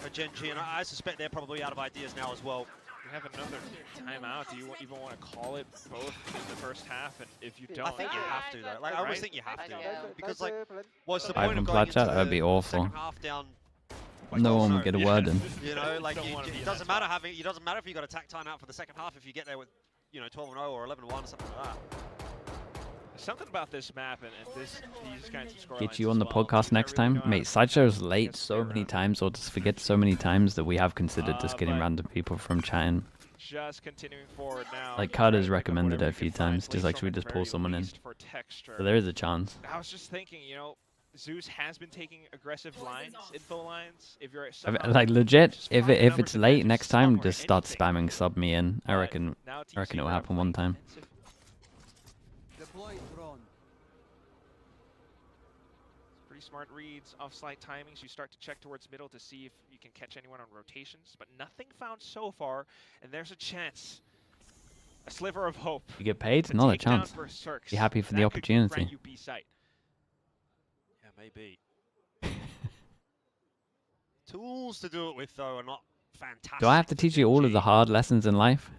for GENG, and I suspect they're probably out of ideas now as well. we have another timeout. Do you even want to call it both in the first half? And if you don't, I think you have to though. Like I always Right? think you have to, Yeah. because like, what's the Five point of on going Plat Chat, into that'd be the awful. second half down? No one 12-0? would get a word in. You know, like Don't wanna be in it that doesn't matter having. It doesn't matter if you got a tack timeout for the second half if you get there with, you know, 12-0 or 11-1 or something like that. There's something about this map and these kinds of scorelines Get you as on the well. podcast Teams that next really time. know how Mate, to Sideshow's late get so square many around. times, or just forget so many times that we have considered just getting but- random people from chatting. Just continuing forward now. Like, Carter's Trying to pick up recommended it whatever a few we can find, times, just like, place should we from at just the pull very someone in? least for texture. So there is a chance. I was just thinking, you know, Zeus has been taking aggressive lines, info lines. If you're at I've- somehow like legit, just if find the if numbers it's and late then next time, somewhere, just start anything. spamming sub me in. I But reckon now I reckon it will TC happen are one time. defensive. Pretty smart reads off slight timings. You start to check towards middle to see if you can catch anyone on rotations, but nothing found so far. And there's a chance, a sliver of hope. You get paid? to Not a take down chance. Berserks. Be happy for the That could grant opportunity. you B site. Yeah, maybe. Tools to do it with though are not fantastic. Do I have to teach you all of the hard lessons in life?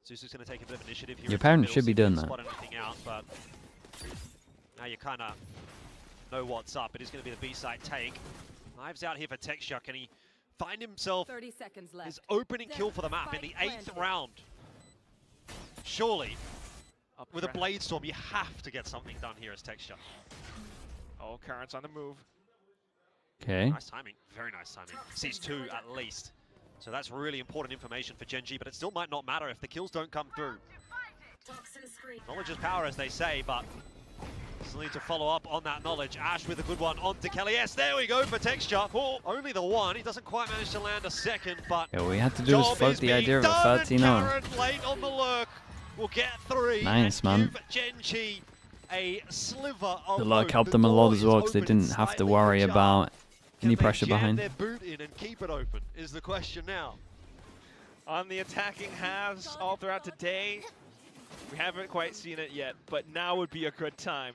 Zeus is going to take a bit of initiative here. Your into the parents middle, should see be if he doing can that. spot anything out, but now you kind of know what's up. It is going to be the B side take. Knives out here for Texture. Can he find himself 30 seconds left. his opening kill for the map in the 8th round? Surely, Up with a front. Blade Storm, you have to get something done here as Texture. Oh, Karen's on the move. Okay. Nice timing, very nice timing. Sees 2 at least. So that's really important information for GENG, but it still might not matter if the kills don't come through. Knowledge is power, as they say, but still need to follow up on that knowledge. Ash with a good one onto Kelly. Yes, there we go for Texture. Oh, only the one. He doesn't quite manage to land a second, but Yeah, all we had to do was job float is the being idea of a done, 13 and 0. Karen late on the lurk will get 3. Nice, and man. give GENG a sliver of The luck hope. helped The them a lot door as well, is because they open didn't have to slightly worry ajar. about any Can they pressure jam behind. their boot in and keep it open is the question now. On the attacking halves all throughout today. We haven't quite seen it yet, but now would be a good time.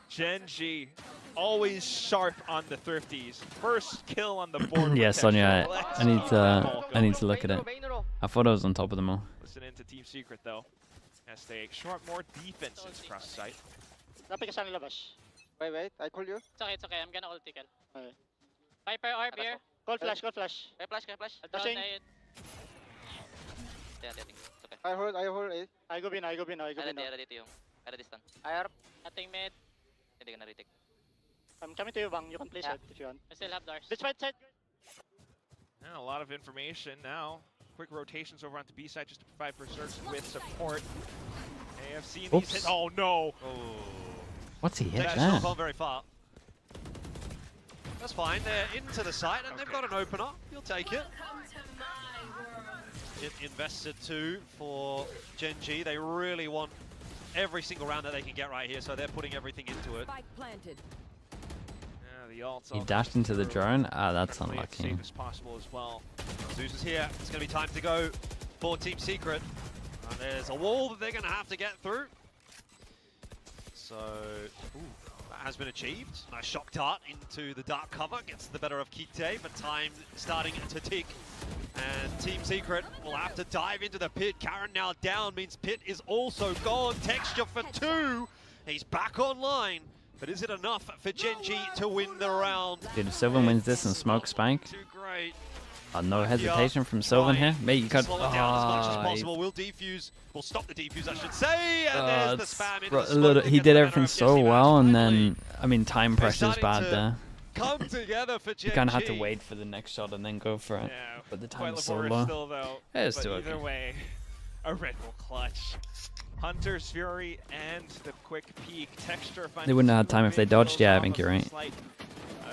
GENG, always sharp on the thrifties. First kill on the board. with Yeah, Texture. Sonia, Let's I need keep to them all I need going. to look at it. I thought I was on top of them all. Listen into Team Secret though, as they short more defenses across site. Napik ka sa nilabas. Wait, I call you. It's okay, I'm gonna ult tickle. Okay. Viper orb here. Call flash. Kaya flash. I'll Flashing. drone it. Yeah, it's okay. I hold A. I go bin. Ready to yung. Ready stun. Nothing mid. Hindi ka na retake. I'm coming to you, Bang. You can play side if you want. I still have doors. This side. Now, a lot of information now. Quick rotations over onto B side just to provide Berserks with support. AFC Oops. these hit. Oh no! What's he hit That's there? not gone very far. That's fine. They're into the site and they've got an opener. You'll take it. It invested 2 for GENG. They really want every single round that they can get right here, so they're putting everything into it. Spike planted. Yeah, the ult's He all dashed into the through. drone. Ah, that's Trying to play it unlucky. safe as possible as well. Zeus is here. It's going to be time to go for Team Secret. And there's a wall that they're going to have to get through. So, that has been achieved. Nice shock dart into the dark cover. Gets the better of Kite, but time starting to tick. And Team Secret will have to dive into the pit. Karen now down means pit is also gone. Texture for 2. He's back online. But is it enough for GENG to win the round? Dude, if Sylvan wins this and smoke Spank. Too great. No hesitation from Sylvan here. Mate, you got. Slow it down as much as possible. We'll defuse. We'll stop the defuse, I should say. And there's the spam into the smoke to He get did the everything better of so Jesse well, Match and finally. then, I mean, time pressure's bad there. Come together for You GENG. kind of had to wait for the next shot and then go for it. Yeah, But the quite time's so laborious low. still though. Yeah, it's but still either okay. way, a Red Bull clutch. Hunter's Fury and the quick peek. Texture finds They wouldn't have had time if they dodged. Yeah, I think you're right. Slight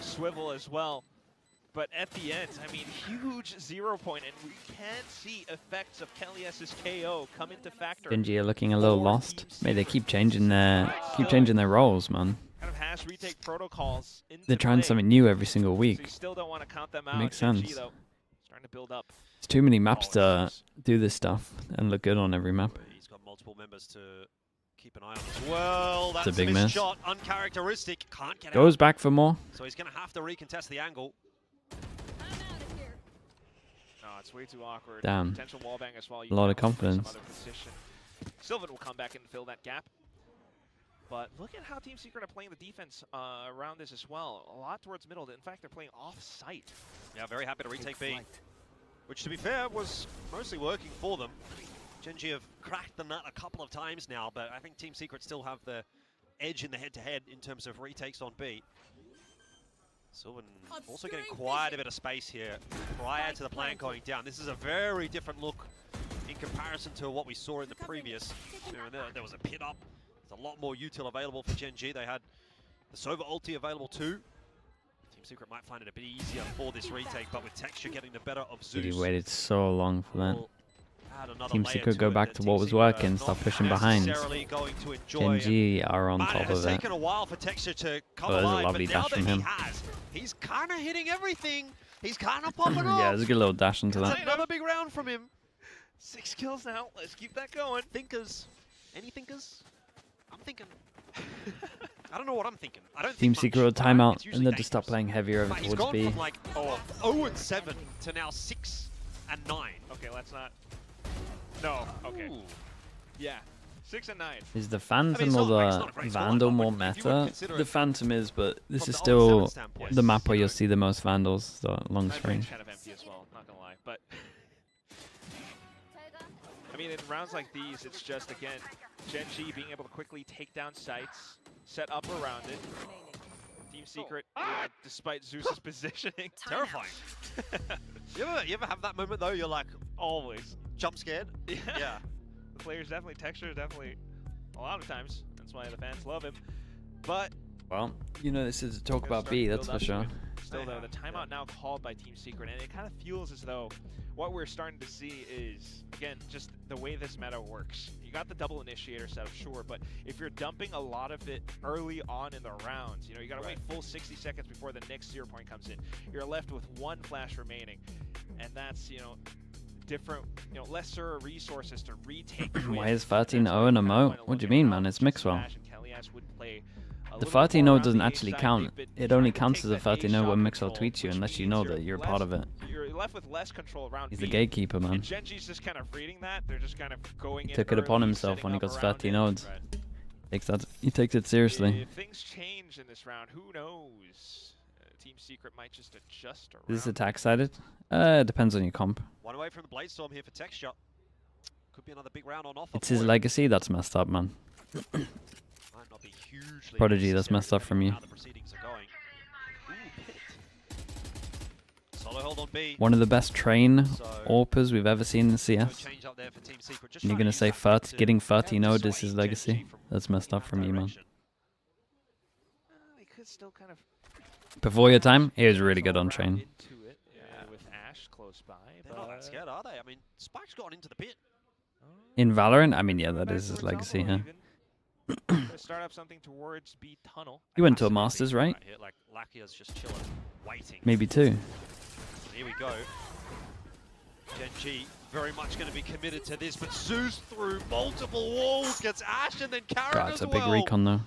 swivel as well. But at the end, I mean, huge 0 point, and we can see effects of Kelly's KO come into factor. GENG are looking a little for lost. Team Mate, they keep changing their Secret. roles, man. Kind of hash retake protocols into They're trying play. something new every single So you week. still don't want to count them out. Makes GENG, sense. though, starting to build up. It's too many maps Oh, to it's- do this stuff and look good on every map. He's got multiple members to keep an eye on as well. That's a big missed miss. shot, uncharacteristic. Can't get Goes out. back for more. So he's going to have to recontest the angle. No, it's way too awkward. Damn. Potential wallbang as well. You A lot can of go for some confidence. other position. Sylvan will come back and fill that gap. But look at how Team Secret are playing the defense around this as well. A lot towards middle. In fact, they're playing off-site. Yeah, very happy to retake B. Which, to be fair, was mostly working for them. GENG have cracked the nut a couple of times now, but I think Team Secret still have the edge in the head-to-head in terms of retakes on B. Sylvan also getting quite a bit of space here prior to the plant going down. This is a very different look in comparison to what we saw in the previous. There was a pit up. There's a lot more util available for GENG. They had the Sova ulti available too. Team Secret might find it a bit easier for this retake, but with Texture getting the better of Zeus. He waited so long for that. will add another Team layer Secret to go it back that to Team what was Secret working, are stop not pushing behind. necessarily going to enjoy. GENG are on Man, top it has of it. taken a while for Texture to come Oh, there's a alive, lovely but now dash that from he him. has, he's kind of hitting everything. He's kind of popping off. Yeah, there's a good little dash into That's that. another big round from him. 6 kills now. Let's keep that going. Thinkers. Any thinkers? I'm thinking. I don't know what I'm thinking. I don't Team think Secret will much. time out It's and usually then just start dangerous. playing heavier over But he's towards gone B. from like 0-7 to now 6 and 9. Okay, let's not. No. Okay. Ooh. Yeah. 6 and 9. Is the Phantom it's or not a the great score, Vandal but more if you would meta? consider The it Phantom is, but this from is the still 0-7 standpoint, the map where you you'll know, see the most Vandals, the long My range. brain's kind of empty as well, not gonna lie. But I mean, in rounds like these, it's just again GENG being able to quickly take down sites, set up around it. Team Secret, despite Zeus's positioning, terrifying. you ever have that moment though? You're like always. jump scared. Yeah. The players definitely, Texture definitely, a lot of times. That's why the fans love him. But Well, you know this is a talk gonna about start B, to that's build for sure. up to it. Still though, the timeout now called by Team Secret, and it kind of feels as though what we're starting to see is, again, just the way this meta works. You got the double initiator setup, sure, but if you're dumping a lot of it early on in the rounds, you know, you gotta wait full 60 seconds before the next 0 point comes in. You're left with 1 flash remaining, and that's, you know, different, you know, lesser resources to retake. Why is 13-0 and a Mo? What do you mean, man? It's Mixwell. The 13-0 doesn't actually count. It only counts as a 13-0 when Mixwell tweets you, unless you know that you're a part of it. You're left with less control around He's B. the gatekeeper, man. And GENG's just kind of reading that. They're just kind of going in Took it upon early, himself setting when he up got around 13 it. odds. He takes it seriously. If things change in this round, who knows? Team Secret might just adjust around. Is this attack sided? Depends on your comp. One away from the Bladestorm here for Texture. Could be another big round on offer. It's his legacy that's messed up, man. Might not be hugely Prodigy, that's messed up from you. how the proceedings are going. Ooh, pit. Solo hold on B. One of the best train AWPers we've ever seen in No CS. change up there for Team Secret. Just And you're trying gonna use say that fact 30, to getting 30 node is sway his Gen legacy? G from That's messed up that from you, man. direction. They could still kind of Before your time, he was really good on round train. into it, with Ash close by. They're not that scared, are they? I mean, Spike's gotten into the pit. In Valorant, I mean, yeah, that is his legacy, huh? Start up something towards B tunnel. He went to a Masters, right? Here, like Lakia's just chilling, waiting. Maybe two. And here we go. Gen G very much going to be committed to this, but Zeus through multiple walls gets Ash and then Karen God, as it's a well. big recon though.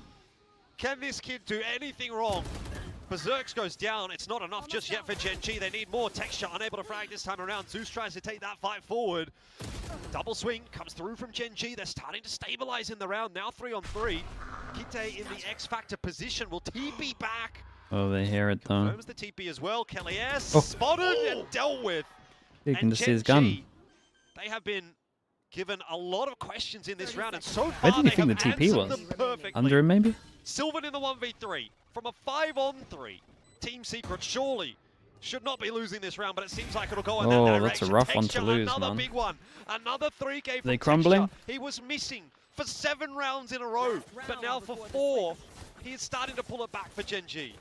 Can this kid do anything wrong? Berserks goes down. It's not enough just yet for Gen G. They need more. Texture unable to frag this time around. Zeus tries to take that fight forward. Double swing comes through from Gen G. They're starting to stabilize in the round. Now 3-on-3. Kite in the X Factor position will TP back. Oh, they hear it though. Confirms the TP as well. Kelly S. Oh. Spotted and dealt with. You can And just see Gen his gun. G, they have been given a lot of questions in this round, and so Where far did you they think have the TP answered was? them perfectly. Under him, maybe? Sylvan in the 1v3 from a 5-on-3. Team Secret surely should not be losing this round, but it seems like it'll go in that Oh, direction. that's a rough one to Texture, lose, another man. big one. Another 3K from They crumbling? Texture. He was missing for 7 rounds in a row, but now for 4, he is starting to pull it back for Gen G.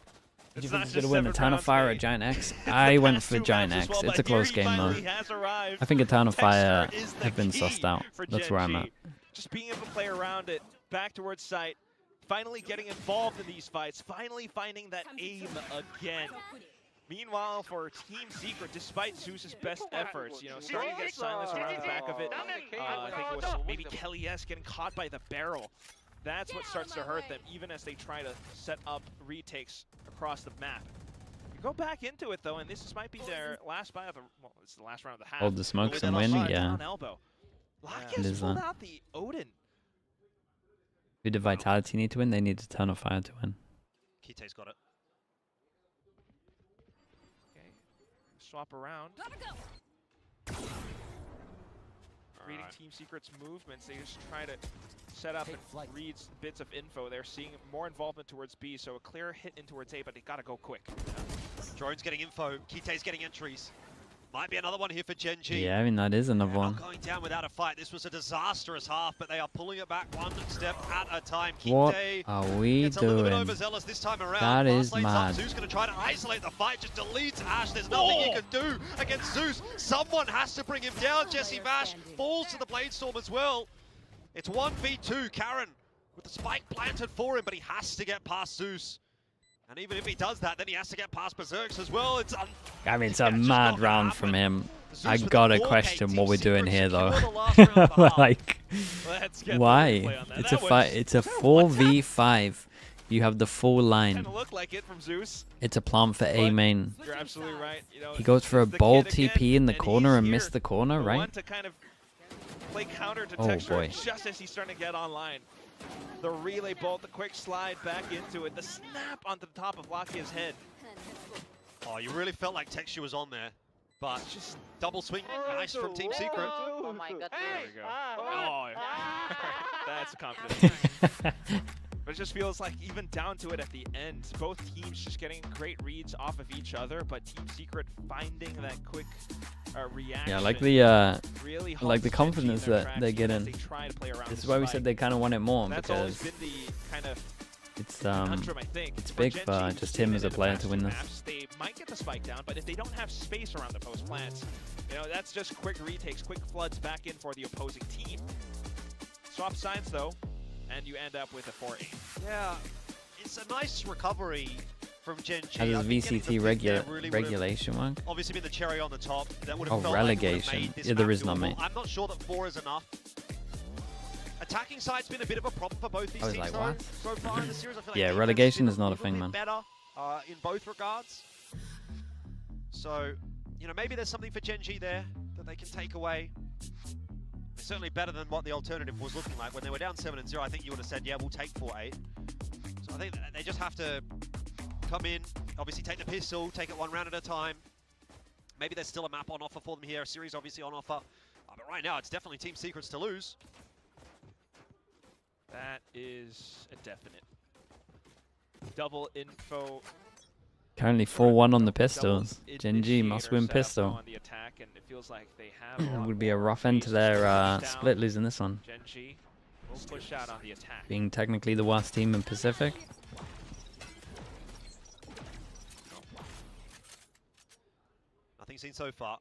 Did you It's think not he was just gonna win a 7 Town of rounds, Fire or mate. GIANTX? It's the I went past for 2 rounds as GIANTX. well, It's a but here close he game though. finally has arrived. I think a Town of Fire Texture is the have been key sussed out. for That's Gen where I'm G. at. Just being able to play around it, back towards site, finally getting involved in these fights, finally finding that aim again. Meanwhile, for Team Secret, despite Zeus's best efforts, starting to get silence around the back of it, I think it was maybe Kelly S getting caught by the barrel. That's what starts to hurt them, even as they try to set up retakes across the map. You go back into it though, and this might be their last buy of the, well, it's the last round of the half. Hold the smokes With and that win, offside, yeah. On elbow. It Lakia's is pulled that. out the Odin. Who did Vitality need to win? They need a Town of Fire to win. Kite's got it. Okay, swap around. Reading Alright. Team Secret's movements, they just try to set up and read bits of info. They're seeing more involvement towards B, so a clear hit in towards A, but they gotta go quick. Drone's getting info. Kite's getting entries. Might be another one here for Gen G. Yeah, I mean, that is another They're one. not going down without a fight. This was a disastrous half, but they are pulling it back one step at a time. What Kite are we gets a little bit doing? overzealous this time around. That Fast is lane's up. mad. Zeus going to try to isolate the fight, just deletes Ash. There's nothing you can do against Zeus. Someone has to bring him down. Jesse Vash falls to the Bladestorm as well. It's 1v2. Karen with the spike planted for him, but he has to get past Zeus. And even if he does that, then he has to get past Berserks as well. It's I mean, it's a Yeah, just mad not round gonna from happen. him. Zeus I with the gotta 4K. question Team what we're doing Secret here, though. secure the last round of the half. Like, Let's get the replay why? on that. It's That a fight. was- It's a was that WhatsApp? 4v5. You have the full line. Kinda looked like it from Zeus. It's a plant for A But main. You're absolutely right. He goes for a the bold kid again, TP in the and corner he's and here, missed the corner, the right? one to kind of play counter to Oh, Texture boy. just as he's starting to get online. The relay bolt, the quick slide back into it, the snap onto the top of Lakia's head. Oh, you really felt like Texture was on there. But just double swing. Nice from Team Secret. Oh my god. There we go. Oh, that's confidence. But it just feels like even down to it at the end, both teams just getting great reads off of each other, but Team Secret finding that quick reaction. Yeah, like the really like the halts confidence Gen G in their that tracks they even get as in. they try to play around This is the why we spike. said they kind of want it more That's always because been the kind of it's conundrum, I think. it's For big Gen for G, just him even as a in the player past to two win this. maps, they might get the spike down, but if they don't have space around the post plants, that's just quick retakes, quick floods back in for the opposing team. Swap sides though, and you end up with a 4-8. Yeah, it's a nice recovery from Gen G. How I does think getting VCT the pick there really would've regulation work? Obviously been the cherry on the top. That would have Oh, felt like it would've relegation. made this Yeah, there map is none, doable. mate. I'm not sure that 4 is enough. Attacking side's been a bit of a problem for both these I was teams like, though. what? So far in the series, I feel like Yeah, defense relegation has is been not a little thing, bit man. better in both regards. So, maybe there's something for Gen G there that they can take away. It's certainly better than what the alternative was looking like. When they were down 7-0, I think you would have said, yeah, we'll take 4-8. So I think they just have to come in, obviously take the pistol, take it one round at a time. Maybe there's still a map on offer for them here, a series obviously on offer. But right now, it's definitely Team Secrets to lose. That is a definite. Double info. Currently 4-1 on the pistols. GENG must win pistol. On the attack, and it feels like they have It would be a rough end to their split losing this one. GENG will push out on the attack. Being technically the worst team in Pacific. Nothing seen so far.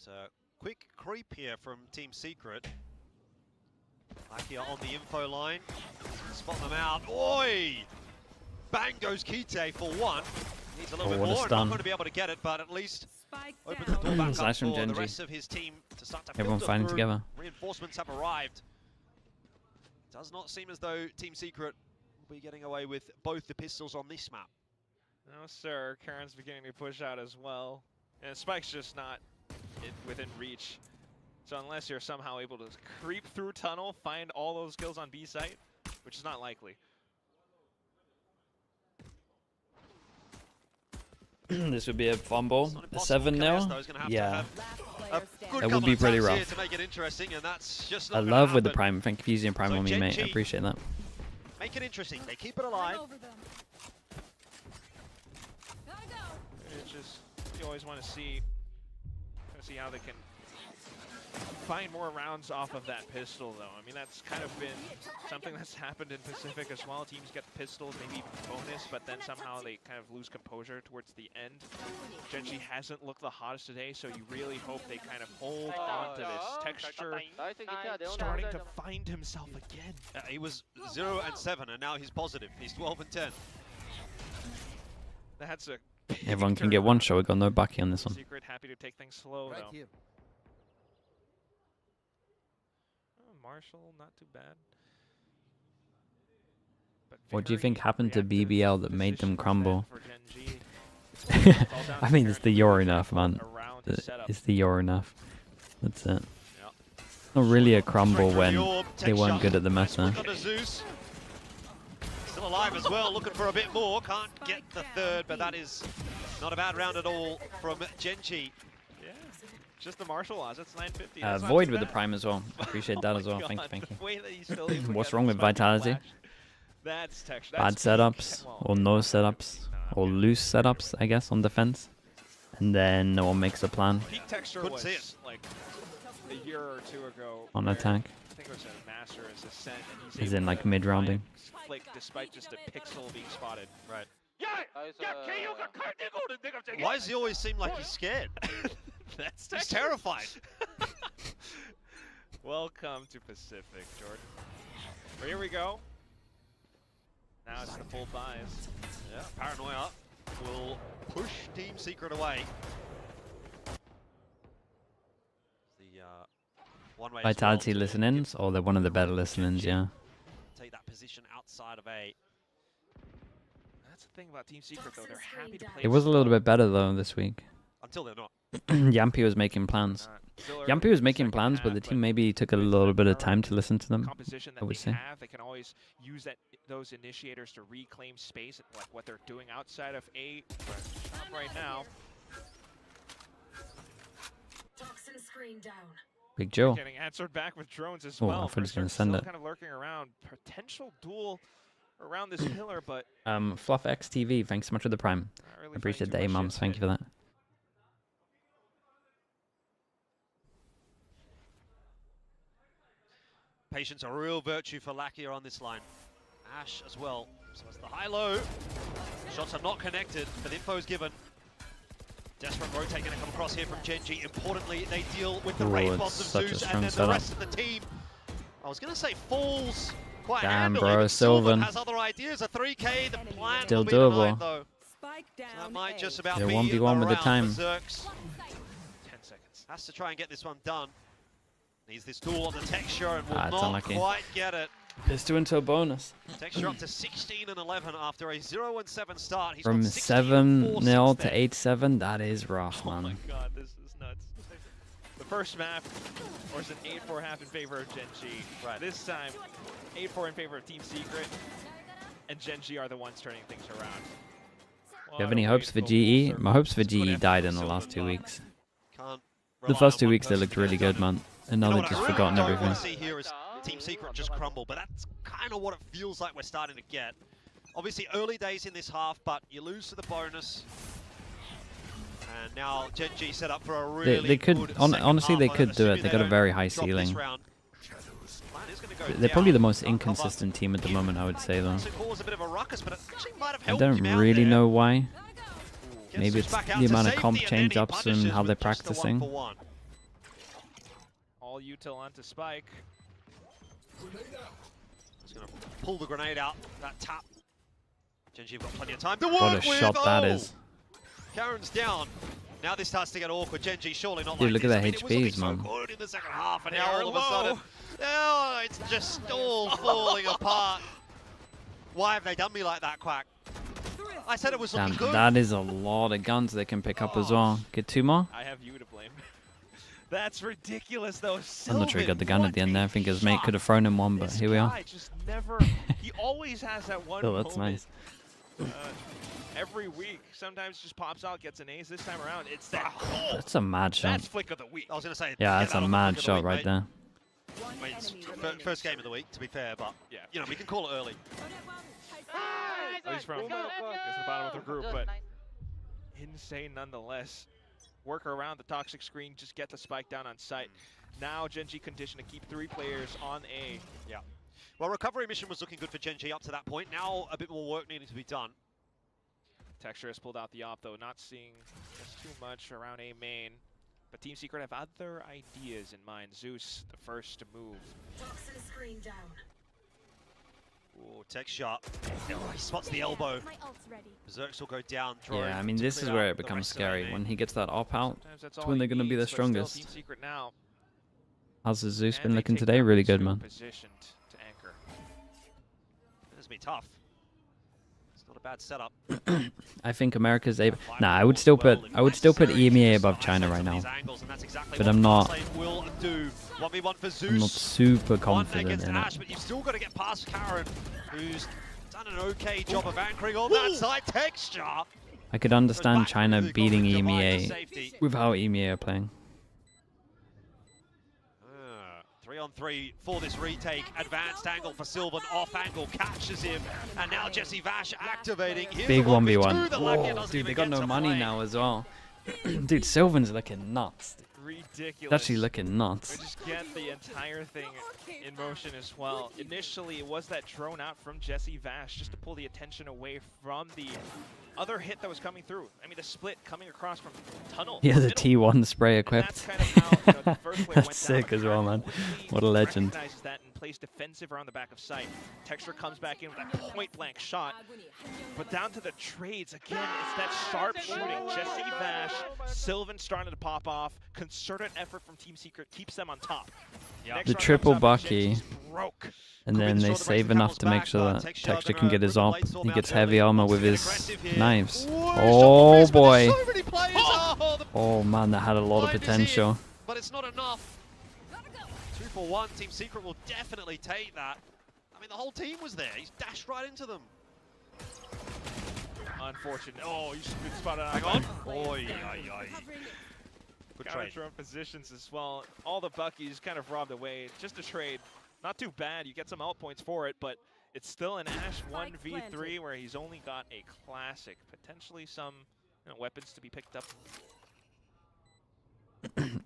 But quick creep here from Team Secret. Lakia on the info line. Spot them out. Oi! Bang goes Kite for one. Needs a little bit more. Not going to be able to get it, but at least opens the door back up for the rest of his team to start to Everyone filter fighting through. together. Reinforcements have arrived. Does not seem as though Team Secret will be getting away with both the pistols on this map. No, sir. Karen's beginning to push out as well. And Spike's just not within reach. So unless you're somehow able to creep through tunnel, find all those kills on B site, which is not likely. This would be a fumble. A 7-0. Yeah. That would be pretty rough. To make it interesting, and that's just I love with the Prime. Thank you for using Prime on me, mate. I appreciate that. Make it interesting. They keep it alive. It's just, you always want to see how they can find more rounds off of that pistol, though. I mean, that's kind of been something that's happened in Pacific as well. Teams get the pistols, maybe bonus, but then somehow they kind of lose composure towards the end. GENG hasn't looked the hottest today, so you really hope they kind of hold on to this texture. Starting to find himself again. He was 0-7, and now he's positive. He's 12-10. That's a Everyone can get one shot. We got no Bucky on this one. Secret happy to take things slow, though. Marshall, not too bad. But What do you think happened to reactive BBL that made them position crumble? for GENG. I mean, it's the Euro enough, man. Around his setup. It's the Euro enough. That's it. Not really a crumble when they weren't good at the meta. Still alive as well, looking for a bit more. Can't get the third, but that is not a bad round at all from GENG. Yeah, just the martial laws. That's 950. Void with the Prime as well. Appreciate that as well. God, Thank you. the way that he's still able to What's get wrong the with spiky Vitality? flash. That's texture. Bad setups, or no setups, or loose setups, I guess, on defense. And then no one makes a plan Peak texture Couldn't was see it. like a year or two ago. on where attack. I think it was a Master as Ascent, and he's Is able in like to mid-rounding. flick despite just a pixel being spotted. Right. Nice. Why does he always seem like he's scared? That's He's texture. terrified. Welcome to Pacific, Jordan. Well, here we go. Now it's the full buys. Yeah, Paranoia will push Team Secret away. The one-way Vitality as well to listenings, or they're one of the better listenings, yeah. take that position outside of A. That's the thing about Team Secret, though. They're happy to play. It was a little slow. bit better though this week. Until they're not. Yampy was making plans. Still early Yampy in was the making second plans, half, but the team maybe took a with little the bit of current time to listen to them. composition that I would they say. have, they can always use those initiators to reclaim space, like what they're doing outside of A shop right now. Toxin screen down. Big Joe. Getting answered back with drones as Oh, well. I thought he was Berserk gonna send still it. kind of lurking around. Potential duel around this pillar, but Fluff X TV, thanks so much for the Prime. not really I appreciate finding the too much A-mums, yet. thank you for that. Patience, a real virtue for Lakia on this line. Ash as well. So it's the high-low. Shots are not connected, but info is given. Desperate rotate going to come across here from GENG. Importantly, they deal with the Ooh, raid it's bots of such a Zeus, strong and then the setup. rest of the team. I was going to say falls quite Damn, handily, bro, but Sylvan Sylvan. has other ideas. A 3K, the plan Still will be denied, doable. though. Spike So down. that might A. just about Yeah, be 1v1 with the round time. for Zerks. 10 seconds. Has to try and get this one done. Needs this duel on the texture and will Ah, it's not unlucky. quite get it. Let's do into a bonus. Texture up to 16 and 11 after a 0-7 start. He's From got 16 and 4 7-0 since to then. 8-7, that is rough, Oh my man. god, this is nuts. The first map was an 8-4 half in favor of GENG. Right. This time, 8-4 in favor of Team Secret, and GENG are the ones turning things around. You have any hopes for GE? My hopes for GE died in the last 2 weeks. Can't The rely first on 2 one weeks they person looked to really get it good, done. man. And now You know they've what just I really forgotten don't everything. want to see here is Team Secret just crumble, but that's kind of what it feels like we're starting to get. Obviously early days in this half, but you lose to the bonus. And now GENG set up for a really They could, good honestly, second they half. could do it. Assuming They got a don't very high drop this ceiling. round. Plan is gonna go They're probably the down. most Can't cover. inconsistent team at the moment, I would say, though. So cause a bit of a ruckus, but it actually might have I helped don't him out really there. know why. Gets Maybe switched it's back out the to amount of safety, comp and then change he ups and punishes how they're with just the practicing. 1-for-1. All util onto Spike. He's going to pull the grenade out, that tap. GENG have got plenty of time to work What a with. shot that Oh! is. Karen's down. Now this starts to get awkward. GENG surely not Dude, like look at this. their I mean, it was looking HPs, man. so good in the second half, and They now are all of a low. sudden, oh, it's just all falling apart. Why have they done me like that, Quack? I said it was Damn, looking good. that is a lot of guns they can pick up as well. Get 2 more? I have you to blame. That's ridiculous, though. I'm not sure he got the gun at the end there. I think his mate could have shot. thrown him one, but This here we are. guy just never. He always has that one. Oh, that's moment. nice. Every week, sometimes just pops out, gets an ace. This time around, it's that. Oh, That's a mad shot. that's flick of the week. I was going to say, Yeah, get that's that a on the mad flick of the shot week, right mate. there. I mean, it's first game of the week, to be fair, but Yeah. you know, we can call it early. At least from Let's go, let's go. the bottom of the group, but Nice. insane nonetheless. Work around the toxic screen, just get the spike down on site. Now GENG condition to keep 3 players on A. Yeah. Well, recovery mission was looking good for GENG up to that point. Now a bit more work needing to be done. Texture has pulled out the op though, not seeing just too much around A main. But Team Secret have other ideas in mind. Zeus, the first to move. Toxin screen down. Ooh, tech shot. Oh, he spots the elbow. Berserks will go down. Yeah, I mean, this is where it becomes scary. When he gets that op out, Sometimes that's it's all when he they're going to be needs, the but still, strongest. Team Secret now. How's the Zeus And been they looking take today? down Really these good, 2 man. Positioned to anchor. This will be tough. It's not a bad setup. I think America's able. Nah, I would still put EMEA above China right now. But I'm not. I'm not super confident in it. But you've still got to get past Karen, who's done an okay job of anchoring on that side. Texture. I could understand China Really beating got to divide the EMEA safety. with how EMEA are playing. 3-on-3 for this retake. Advanced angle for Sylvan. Off angle catches him. And now Jesse Vash activating. Here's Big the 1v1. the lucky Whoa, doesn't dude, even they got get no to money play. now as well. Dude, Sylvan's looking nuts. Ridiculous. It's actually looking We nuts. just get the entire thing in motion as well. Initially, it was that drone out from Jesse Vash just to pull the attention away from the other hit that was coming through. I mean, the split coming across from tunnel. He has a middle. T1 spray And equipped. that's kind of how, you know, the first wave went That's down, sick but as well, Karen man. quickly What a legend. recognizes that and plays defensive around the back of sight. Texture comes back in with that point-blank shot. But down to the trades, again, it's that sharp shooting. Jesse Vash, Sylvan starting to pop off. Concerted effort from Team Secret keeps them on top. Next The round triple comes up and bucky. Genji's broke. And Could be then the they shot that breaks save the enough camel's to make back, sure but that Texture Texture gonna can get his put the op. lights on He out gets early. heavy armor Wants with to get his aggressive here. knives. Ooh, Oh shot for boy. Fizz, but there's so many players. Oh, the Oh man, that had a lot of blind is potential. in, but it's not enough. 2 for 1. Team Secret will definitely take that. I mean, the whole team was there. He's dashed right into them. Unfortunate. Oh, you should be spotted out. Hang on. Oi, oi, oi. Good Counter trade. drone positions as well. All the Buckies kind of robbed away. Just a trade. Not too bad. You get some out points for it, but it's still an Ash 1v3 where he's only got a classic. Potentially some weapons to be picked up.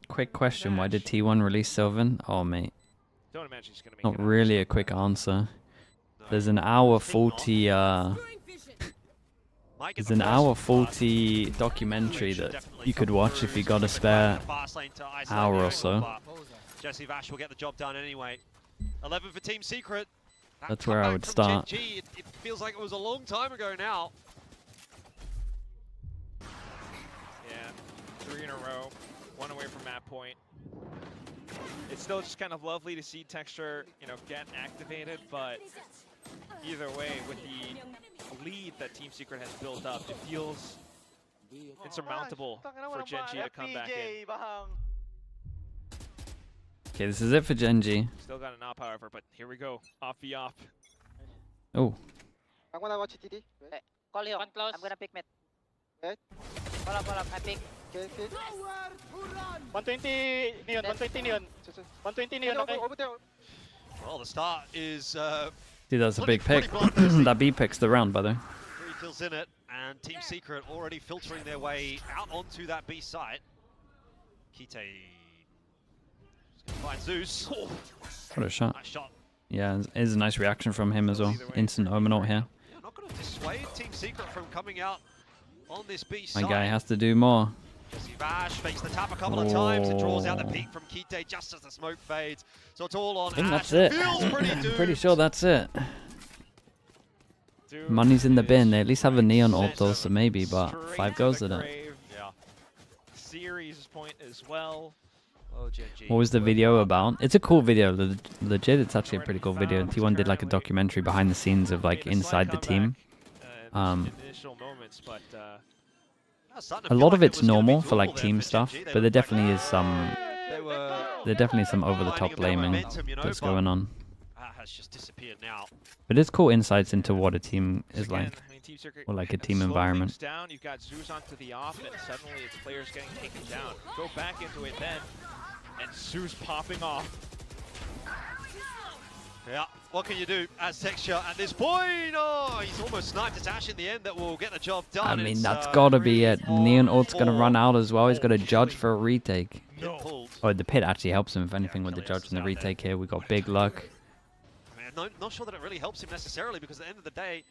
Quick question, why did T1 release Sylvan? Oh mate, Don't imagine he's going to make not it out. really a quick answer. There's an hour 40 Might get there's the an first hour one, but 40 documentary should that definitely you could come watch through. if you He's got a gonna spare find the fast lane to isolate hour the or angle, so. but Jesse Vash will get the job done anyway. 11 for Team Secret. That That's where I comeback would from start. GENG, it feels like it was a long time ago now. Yeah, 3 in a row. 1 away from map point. It's still just kind of lovely to see Texture, get activated, but either way, with the lead that Team Secret has built up, it feels insurmountable for GENG to come back in. Okay, this is it for GENG. Still got an op, however, but here we go. Off the op. Oh, I'm gonna watch TD. Wait. Call you. One close. I'm gonna pick mid. Pull up. I pick. Okay, fit. 120 neon, 120 neon. 120 neon, okay. Over there. Well, the start is dude, that's a big pretty pick. bloodthirsty. That B pick's the round, by the way. 3 kills in it, and Team Secret already filtering their way out onto that B site. Kite gonna find Zeus. What a shot. Nice shot. Yeah, it is a nice reaction from him as well. Instant Omen ult here. Yeah, not going to dissuade Team Secret from coming out on this B My side. guy has to do more. Jesse Vash fakes the tap a couple of times. It draws out the peek from Kite just as the smoke fades. So it's all on I think Ash. that's it. Feels pretty doomed. Pretty sure that's it. Dude, Money's in the bin. They at least have a neon set ult though, so maybe, but straight 5 to goes the at it. grave. Yeah. Series point as well. Oh, GENG. What was the video about? It's a cool video. Legit, it's actually a pretty cool video. T1 did like a documentary behind the scenes of like Made a slight inside the team. comeback, in initial moments, but A lot of it's normal for like team stuff, but there definitely is some over the top blaming that's going on. Has just disappeared now. But it's cool insights into what a team is again, like, I mean, Team Secret or like a can team slow environment. things down. You've got Zeus onto the off, and suddenly it's players getting taken down. Go back into it then, and Zeus popping off. Yeah, what can you do as Texture at this point? Oh, he's almost sniped his Ash in the end that will get the job done. I mean, It's, that's gotta be it. Neon ult's gonna run 3-4. out as well. He's got a judge for a retake. Pin pulled. Oh, the pit actually helps him, if anything, with the judge and the retake here. We got big luck. I mean, not sure that it really helps him necessarily because at the end of the day,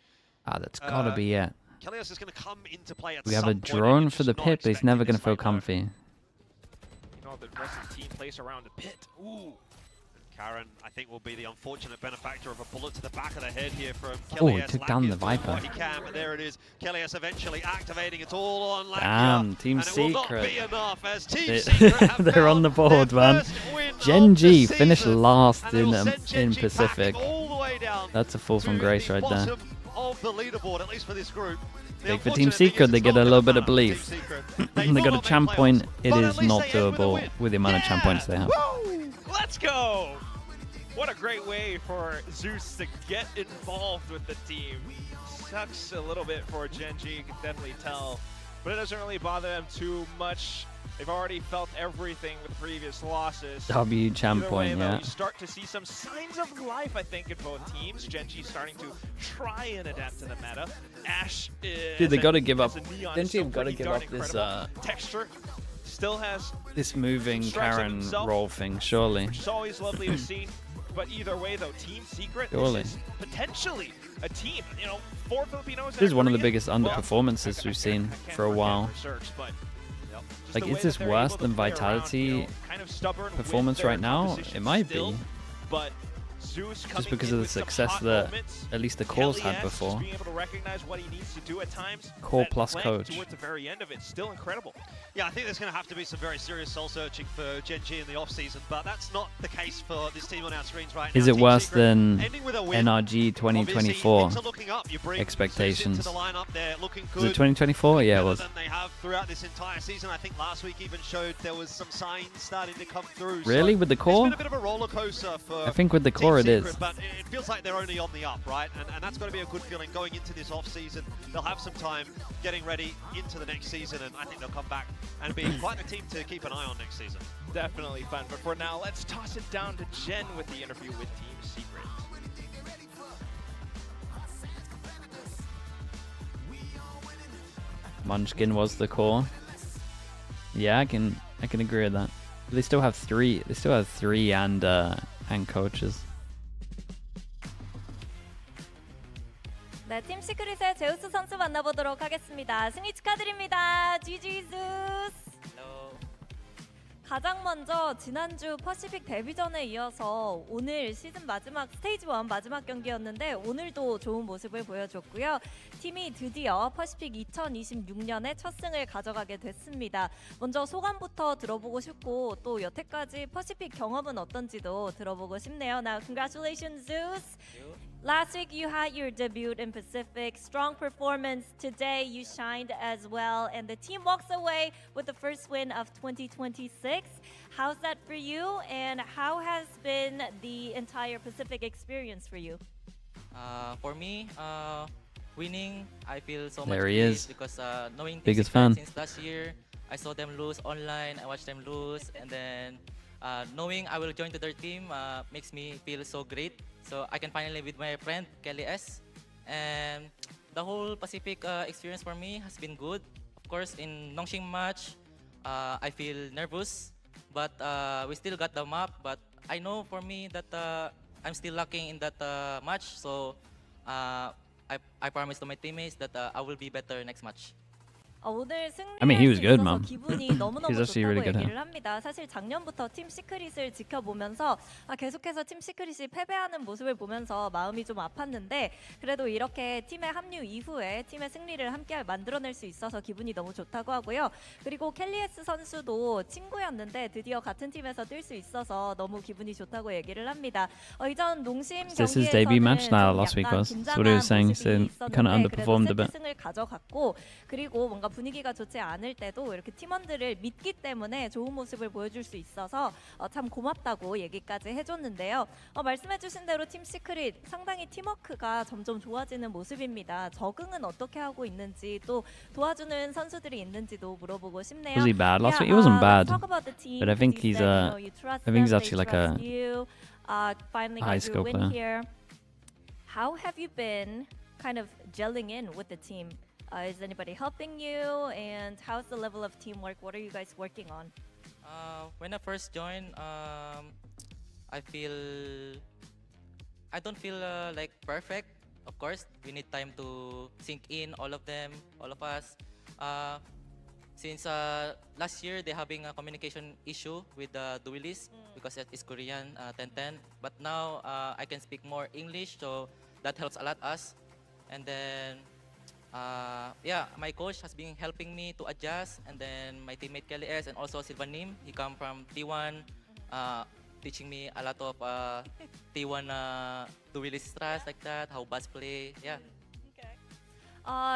Ah, that's gotta be it. Kelios is going to come into play at We have some a point, and drone you're for the just not pit, but he's never expecting gonna this feel fight, though. comfy. You know, the rest of the team plays around the pit. Ooh. Karen, I think, will be the unfortunate benefactor of a bullet to the back of the head here from Oh, Kelios. he took down the Lack is doing Viper. what he can, but there it is. Kelios eventually activating. It's all on Lakia. Damn, Team and it will not Secret. be enough as Team They- Secret have they're on found the board, their man. first win of GENG the finished season, last and it'll in send GENG Pacific. backing all the way down That's a fall from to grace the right there. bottom of the leaderboard, at least for this group. The Big for unfortunate Team thing is Secret, they it's get not a gonna little bit of matter for Team belief. Secret. They will got a not champ make point. playoffs, It but is at least not they end with a doable win. with the amount of champ points they have. Woo! Let's go! What a great way for Zeus to get involved with the team. Sucks a little bit for GENG, you can definitely tell. But it doesn't really bother them too much. They've already felt everything with previous losses. W champ Either way, point, though, yeah. you start to see some signs of life, I think, in both teams. GENG starting to try and adapt to the meta. Ash is... Dude, they gotta give up. Neon is GENG still have gotta pretty give darn up this incredible. Texture still has, this moving Strikes Karen himself. role thing, surely. which is always lovely to see. But either way, though, Team Secret Surely. this is potentially a team. You know, 4 Filipinos. This is one of the Korean. biggest Well, underperformances we've seen I can't for a work while. out research, but just Like, the is way this that they're worse able to than play around, Vitality you know, kind of stubborn with performance their right now? composition It might still, be. But Zeus Just coming because in of the with some success hot that moments, at least the Core's had Kelly S before. just being able to recognize what he needs to do at times. Core That plus flank coach. towards the very end of it, still incredible. Yeah, I think there's going to have to be some very serious soul searching for GENG in the off-season, but that's not the case for this team on our screens right now. Is it Team worse Secret than ending with a win. NRG Obviously, 2024 things are looking up. You bring expectations? Zeus into the lineup, they're looking Was good. it 2024? Yeah, it was. Better than they have throughout this entire season. I think last week even showed there was some signs starting to come through. Really? So With the it's core? been a bit of a roller coaster for I think with the Team core it Secret, is. but it feels like they're only on the up, right? And that's got to be a good feeling going into this off season. They'll have some time getting ready into the next season, and I think they'll come back and be quite a team to keep an eye on next season. Definitely fun. But for now, let's toss it down to Jen with the interview with Team Secret. Munchkin was the core. Yeah, I can agree with that. They still have 3. They still have 3 and coaches. 네, 팀 시크릿의 제우스 선수 만나보도록 하겠습니다. 승리 축하드립니다. GG zeus. 가장 먼저 지난주 퍼시픽 데뷔전에 이어서 오늘 시즌 마지막 스테이지 1 마지막 경기였는데 오늘도 좋은 모습을 보여줬고요. 팀이 드디어 퍼시픽 2026년에 첫 승을 가져가게 됐습니다. 먼저 소감부터 들어보고 싶고 또 여태까지 퍼시픽 경험은 어떤지도 들어보고 싶네요. Now, congratulations, Zeus. Last week you had your debut in Pacific. Strong performance. Today you shined as well, and the team walks away with the first win of 2026. How's that for you, and how has been the entire Pacific experience for you? For me, winning, I feel so There much he great is. because knowing Team Biggest Secret fan. since last year, I saw them lose online, I watched them lose, and then knowing I will join to their team makes me feel so great. So I can finally with my friend Kelly S. And the whole Pacific experience for me has been good. Of course, in Nongshim match, I feel nervous, but we still got the map. But I know for me that I'm still lacking in that match. So I promise to my teammates that I will be better next match. 오늘 I mean, he 승리할 was 수 good, 있어서 man. 기분이 너무너무 He's actually really 좋다고 good, 얘기를 합니다. 사실 작년부터 팀 시크릿을 지켜보면서 계속해서 팀 시크릿이 패배하는 모습을 보면서 마음이 좀 아팠는데 그래도 이렇게 팀의 합류 이후에 팀의 승리를 함께 만들어낼 수 있어서 기분이 너무 좋다고 하고요. 그리고 켈리에스 선수도 친구였는데 드디어 같은 팀에서 뛸 수 있어서 너무 기분이 좋다고 얘기를 합니다. 이전 농심 This is his debut match? 경기에서는 No, last week 약간 was. That's what he was saying. 긴장한 So 모습이 kind of 있었는데 underperformed a 그래도 bit. 세트승을 가져갔고 그리고 뭔가 분위기가 좋지 않을 때도 이렇게 팀원들을 믿기 때문에 좋은 모습을 보여줄 수 있어서 참 고맙다고 얘기까지 해줬는데요. 말씀해주신 대로 팀 시크릿 상당히 팀워크가 점점 좋아지는 모습입니다. 적응은 어떻게 하고 있는지 또 도와주는 선수들이 있는지도 물어보고 싶네요. Was he bad last week? He wasn't bad, but I think he's actually like a high skill player. Here. How have you been kind of gelling in with the team? Is anybody helping you? And how's the level of teamwork? What are you guys working on? When I first joined, I don't feel like perfect. Of course, we need time to sink in, all of them, all of us. Since last year, they're having a communication issue with the duelist because it's Korean 10-10. But now I can speak more English, so that helps a lot us. And then yeah, my coach has been helping me to adjust, and then my teammate Kelly S and also Silvanim, he come from T1, teaching me a lot of T1 duelist strats like that, how bus play, yeah.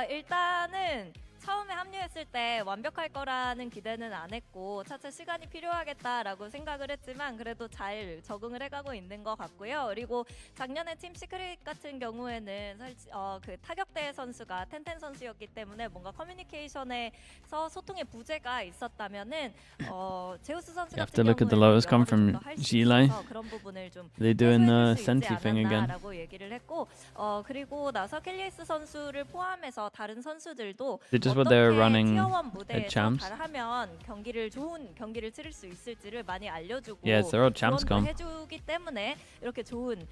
일단은 처음에 합류했을 때 완벽할 거라는 기대는 안 했고 차차 시간이 필요하겠다라고 생각을 했지만 그래도 잘 적응을 해가고 있는 것 같고요. 그리고 작년에 팀 시크릿 같은 경우에는 그 타격대 선수가 텐텐 선수였기 때문에 뭔가 커뮤니케이션에서 소통의 부재가 있었다면은 제우스 선수 You have 같은 to look at the 경우에는 lowest come from Gilai. 그런 부분을 좀 They're doing the 해소해줄 수 있지 Senti thing again. 않았나라고 얘기를 했고 그리고 나서 켈리에스 선수를 포함해서 다른 선수들도 Is it just what they were running 티어1 at 무대에서 champs? 잘하면 좋은 경기를 치를 수 있을지를 많이 알려주고 Yeah, it's their old champs 조언도 comp. 해주기 때문에 이렇게 좋은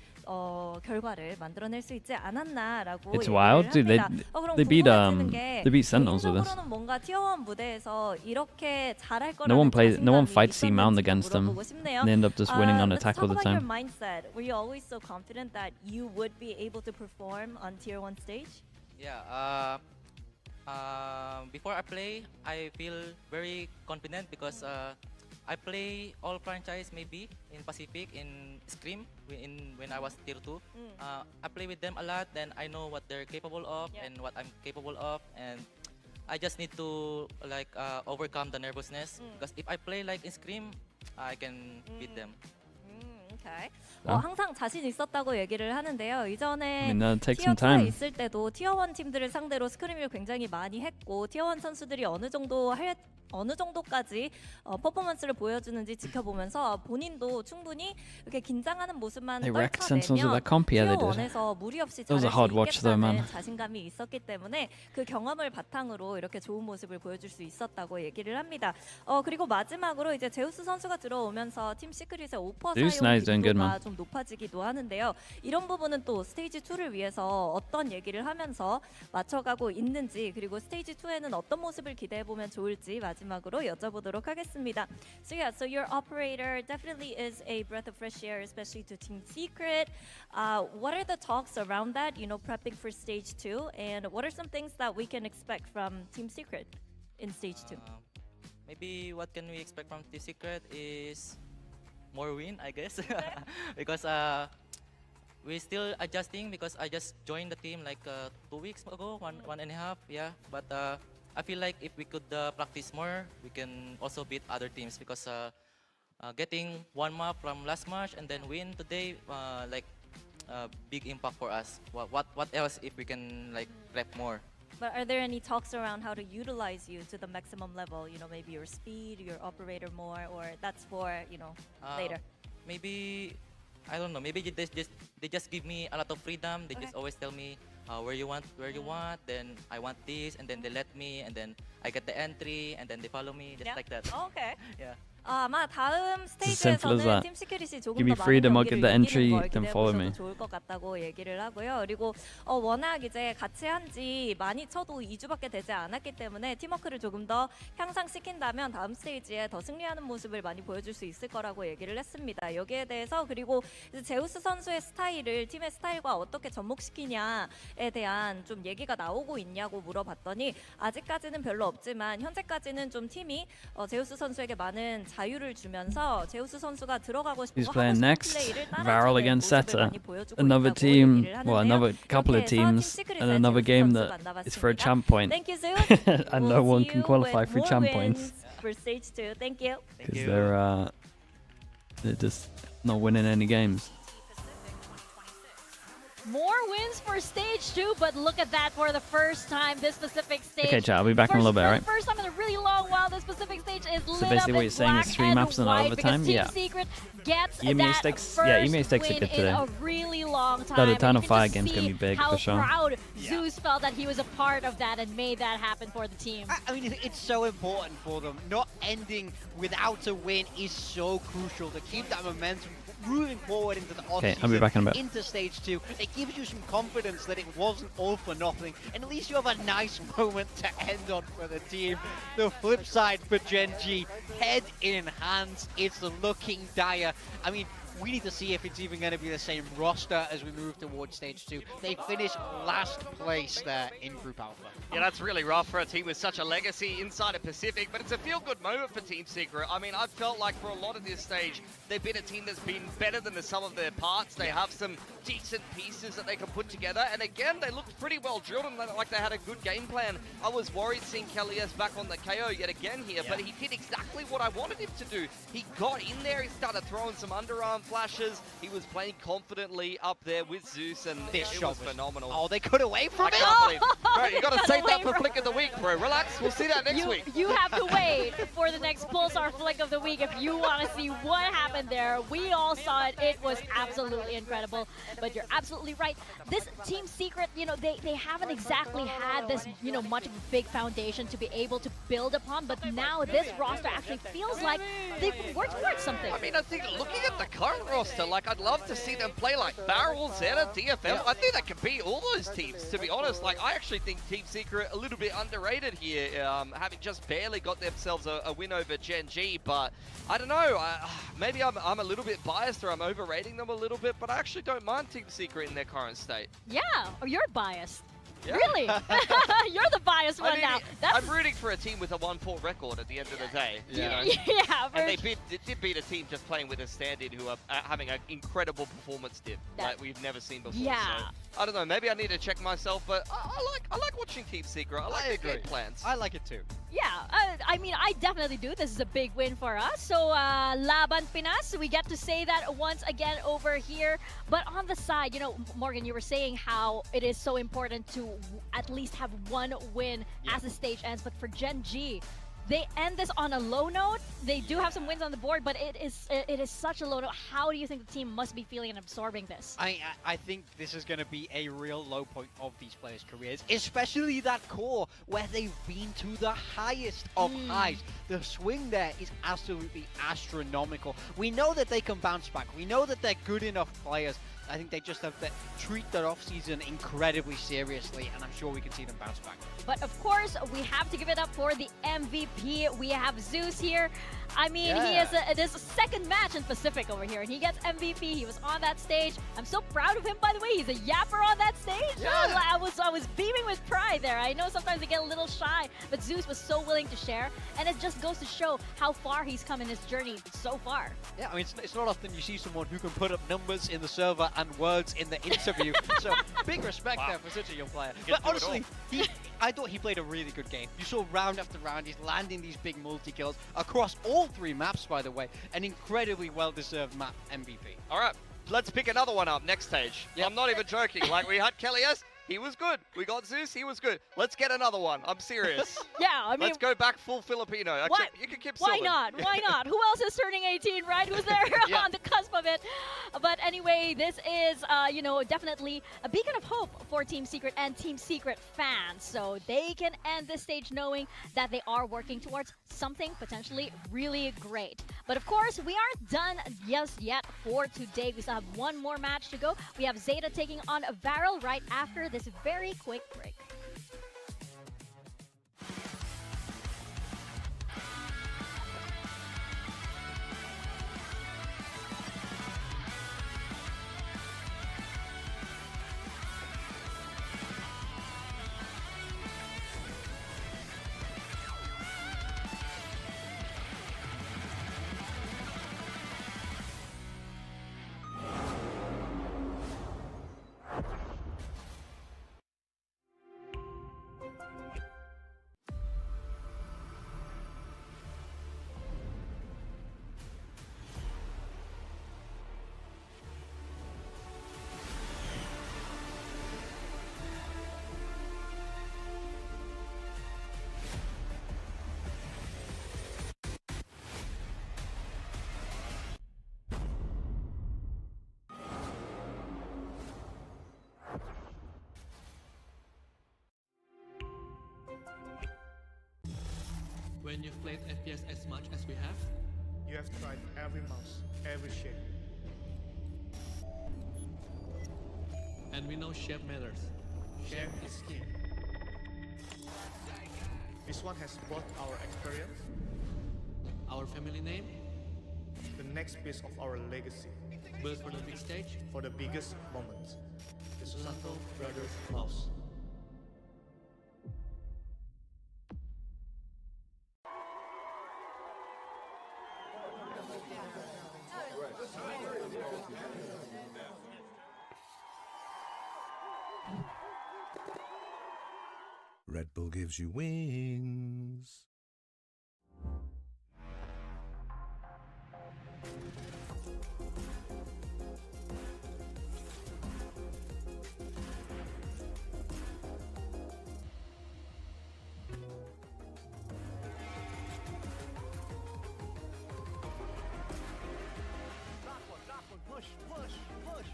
결과를 만들어낼 수 있지 않았나라고 It's 얘기를 wild, dude. 합니다. 그럼 They beat 궁금해지는 게 they beat Sentinels with this. 개인적으로는 뭔가 티어1 무대에서 이렇게 잘할 거라는 No one 자신감이 fights C-Mount 있었는지 against them. 물어보고 싶네요. They end up just winning on Let's attack talk all the about your time. mindset. Were you always so confident that you would be able to perform on tier 1 stage? Yeah, before I play, I feel very confident because I play all franchise maybe in Pacific, in Scream, when I was tier 2. I play with them a lot, then I know what they're capable of and what I'm capable of, and I just need to like overcome the nervousness because if I play like in Scream, I can beat them. Okay. 아. 항상 자신 있었다고 얘기를 하는데요. 이전에 I mean, that'll take 티어 some time. 2에 있을 때도 티어 1 팀들을 상대로 스크림을 굉장히 많이 했고 티어 1 선수들이 어느 정도까지 퍼포먼스를 보여주는지 지켜보면서 본인도 충분히 이렇게 긴장하는 모습만 They wrecked Sentinels with 떨쳐내면 that comp. Yeah, they 티어 did. 1에서 무리 없이 That was a 잘할 hard 수 watch though, man. 있겠다는 자신감이 있었기 때문에 그 경험을 바탕으로 이렇게 좋은 모습을 보여줄 수 있었다고 얘기를 합니다. 그리고 마지막으로 이제 제우스 선수가 들어오면서 팀 시크릿의 오퍼 Zeus 사용 now is doing good, 빈도가 man. 좀 높아지기도 하는데요. 이런 부분은 또 스테이지 2를 위해서 어떤 얘기를 하면서 맞춰가고 있는지 그리고 스테이지 2에는 어떤 모습을 기대해 보면 좋을지 마지막으로 여쭤보도록 하겠습니다. So yeah, so your operator definitely is a breath of fresh air, especially to Team Secret. What are the talks around that? You know, prepping for stage 2, and what are some things that we can expect from Team Secret in stage 2? Maybe what can we expect from Team Secret is more win, I guess, because we're still adjusting because I just joined the team like 2 weeks ago, one and a half, yeah. But I feel like if we could practice more, we can also beat other teams because getting one map from last match and then win today, like big impact for us. What else if we can like rep more? But are there any talks around how to utilize you to the maximum level? You know, maybe your speed, your operator more, or that's for, you know, later? Maybe, I don't know, maybe they just give me a lot of freedom. They just always tell me where you want, then I want this, and then they let me, and then I get the entry, and then they follow me, just like that. Okay. Yeah. 아마 다음 simple as 스테이지에서는 that. 팀 시크릿이 조금 Give me 더 freedom, 많은 I'll get 경기를 the 이기는 entry, 걸 then follow me. 기대해보셔도 좋을 것 같다고 얘기를 하고요. 그리고 워낙 이제 같이 한지 많이 쳐도 2주밖에 되지 않았기 때문에 팀워크를 조금 더 향상시킨다면 다음 스테이지에 더 승리하는 모습을 많이 보여줄 수 있을 거라고 얘기를 했습니다. 여기에 대해서 그리고 이제 제우스 선수의 스타일을 팀의 스타일과 어떻게 접목시키냐에 대한 좀 얘기가 나오고 있냐고 물어봤더니 아직까지는 별로 없지만 현재까지는 좀 팀이 제우스 선수에게 많은 자유를 주면서 제우스 선수가 들어가고 싶고 Who's 하고 playing 싶은 next? 플레이를 VARREL 따라주는 against 모습을 ZETA. 많이 보여주고 Another 있다고 team, 얘기를 well, 하는데요. another couple of 이렇게 해서 teams, 팀 시크릿의 and another 제우스 game 선수 that is for a 만나봤습니다. champ point. Thank you, Zeus. And We'll no one see can you qualify with for more champ wins points for stage 2. Thank you. because they're just not winning any games. More wins for stage 2, but look at that for the first time this specific stage. Okay, chat, I'll be back in a little bit, For right? the first time in a really long while, this specific stage is lit basically up what in you're saying is black 3 and maps and white overtime? because Team Yeah. Secret gets EMEA that stakes- first yeah, EMEA stakes are win good in today. a really long time. The And Eternal you can Fire just game's gonna see be big, how for sure. proud Zeus felt that he was a part of that and made that happen for the team. I mean, it's so important for them. Not ending without a win is so crucial to keep that momentum moving forward into the Okay, off-season, I'll be back in a bit. into stage 2. It gives you some confidence that it wasn't all for nothing, and at least you have a nice moment to end on for the team. The flip side for GENG, head in hands, it's looking dire. I mean, we need to see if it's even going to be the same roster as we move towards stage 2. They finished last place there in Group Alpha. Yeah, that's really rough for a team with such a legacy inside of Pacific, but it's a feel-good moment for Team Secret. I mean, I've felt like for a lot of this stage, they've been a team that's been better than the sum of their parts. They have some decent pieces that they can put together, and again, they looked pretty well drilled and like they had a good game plan. I was worried seeing Kelly's back on the KO yet again here, but he did exactly what I wanted him to do. He got in there, he started throwing some underarm flashes, he was playing confidently up there with Zeus, and This it shot was phenomenal. Oh, they cut away from I it! can't believe it. Bro, you gotta Cut save that away for from- Flick of the Week, bro. Relax, we'll see that next week. You have to wait for the next Pulsar Flick of the Week if you want to see what happened there. We all saw it. It was absolutely incredible. But you're absolutely right. This Team Secret, you know, they haven't exactly had this, you know, much of a big foundation to be able to build upon. But now this roster actually feels like they've worked towards something. I mean, I think looking at the current roster, like I'd love to see them play like VARREL, ZETA, DFL. I think they could beat all those teams, to be honest. Like, I actually think Team Secret a little bit underrated here, having just barely got themselves a win over GENG. But I don't know, maybe I'm a little bit biased or I'm overrating them a little bit, but I actually don't mind Team Secret in their current state. Yeah, you're biased. Yeah. Really? You're the biased one I mean, now. I'm rooting for a team with a 1-4 record at the end of the day. You know? Yeah, And they did beat a team just playing with a stand-in who are having an incredible performance dip like we've never seen before. Yeah. So, I don't know, maybe I need to check myself, but I like watching Team Secret. I like their game plans. I like it too. Yeah, I mean, I definitely do. This is a big win for us. So, Laban Pinas, we get to say that once again over here. But on the side, you know, Morgan, you were saying how it is so important to at least have one win as the stage ends. But for GENG, they end this on a low note. They do have some wins on the board, but it is such a low note. How do you think the team must be feeling and absorbing this? I think this is going to be a real low point of these players' careers, especially that core where they've been to the highest of highs. The swing there is absolutely astronomical. We know that they can bounce back. We know that they're good enough players. I think they just have to treat their off-season incredibly seriously, and I'm sure we can see them bounce back. But of course, we have to give it up for the MVP. We have Zeus here. I mean, it is a second match in Pacific over here, and he gets MVP. He was on that stage. I'm so proud of him, by the way. He's a yapper on that stage. I was beaming with with pride there. I know sometimes they get a little shy, but Zeus was so willing to share, and it just goes to show how far he's come in his journey so far. Yeah, I mean, it's not often you see someone who can put up numbers in the server and words in the interview. So big respect there for such a young player. But honestly, I thought he played a really good game. You saw round after round, he's landing these big multi-kills across all 3 maps, by the way. An incredibly well-deserved map MVP. All right, let's pick another one up next stage. Yep. I'm not even joking. Like, we had Kelly's, he was good. We got Zeus, he was good. Let's get another one. I'm serious. Yeah, I mean... Let's go back full Filipino. Actually, you can keep Why Sylvan. not? Why not? Who else is turning 18, right? Who's there on the cusp of it? But anyway, this is, you know, definitely a beacon of hope for Team Secret and Team Secret fans. So they can end this stage knowing that they are working towards something potentially really great. But of course, we aren't done just yet for today. We still have one more match to go. We have ZETA taking on VARREL right after this very quick break. When you've played FPS as much as we have, you have tried every mouse, every shape. And we know shape matters. Shape is king. This one has both our experience, our family name, the next piece of our legacy, built for the big stage, for the biggest moments. The Susanto Brothers Mouse. Red Bull gives you wings. Push, push, push.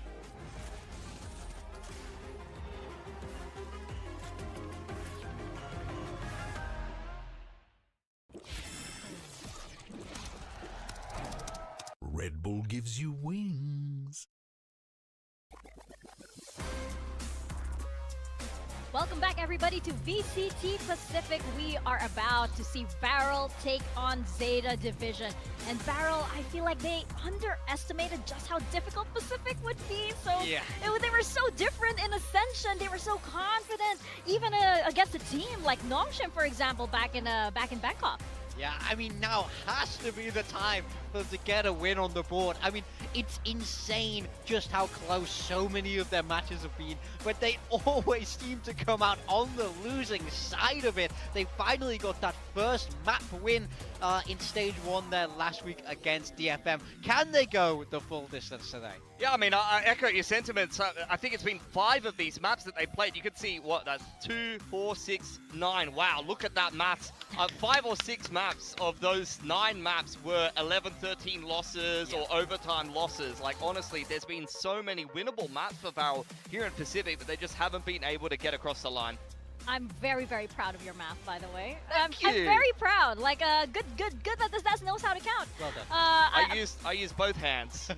Red Bull gives you wings. Welcome back, everybody, to VCT Pacific. We are about to see VARREL take on ZETA Division. And VARREL, I feel like they underestimated just how difficult Pacific would be. So they were so different in Ascension. They were so confident, even against a team like Nongshim, for example, back in Bangkok. Yeah, I mean, now has to be the time for them to get a win on the board. I mean, it's insane just how close so many of their matches have been, but they always seem to come out on the losing side of it. They finally got that first map win in Stage 1 there last week against DFM. Can they go the full distance today? Yeah, I mean, I echo your sentiments. I think it's been 5 of these maps that they played. You could see, what, that's 2, 4, 6, 9. Wow, look at that maths. 5 or 6 maps of those 9 maps were 11, 13 losses or overtime losses. Like, honestly, there's been so many winnable maps for VARREL here in Pacific, but they just haven't been able to get across the line. I'm very, very proud of your math, by the way. Thank I'm you. very proud. Like, good that this Daz knows how to count. Well done. I use both hands.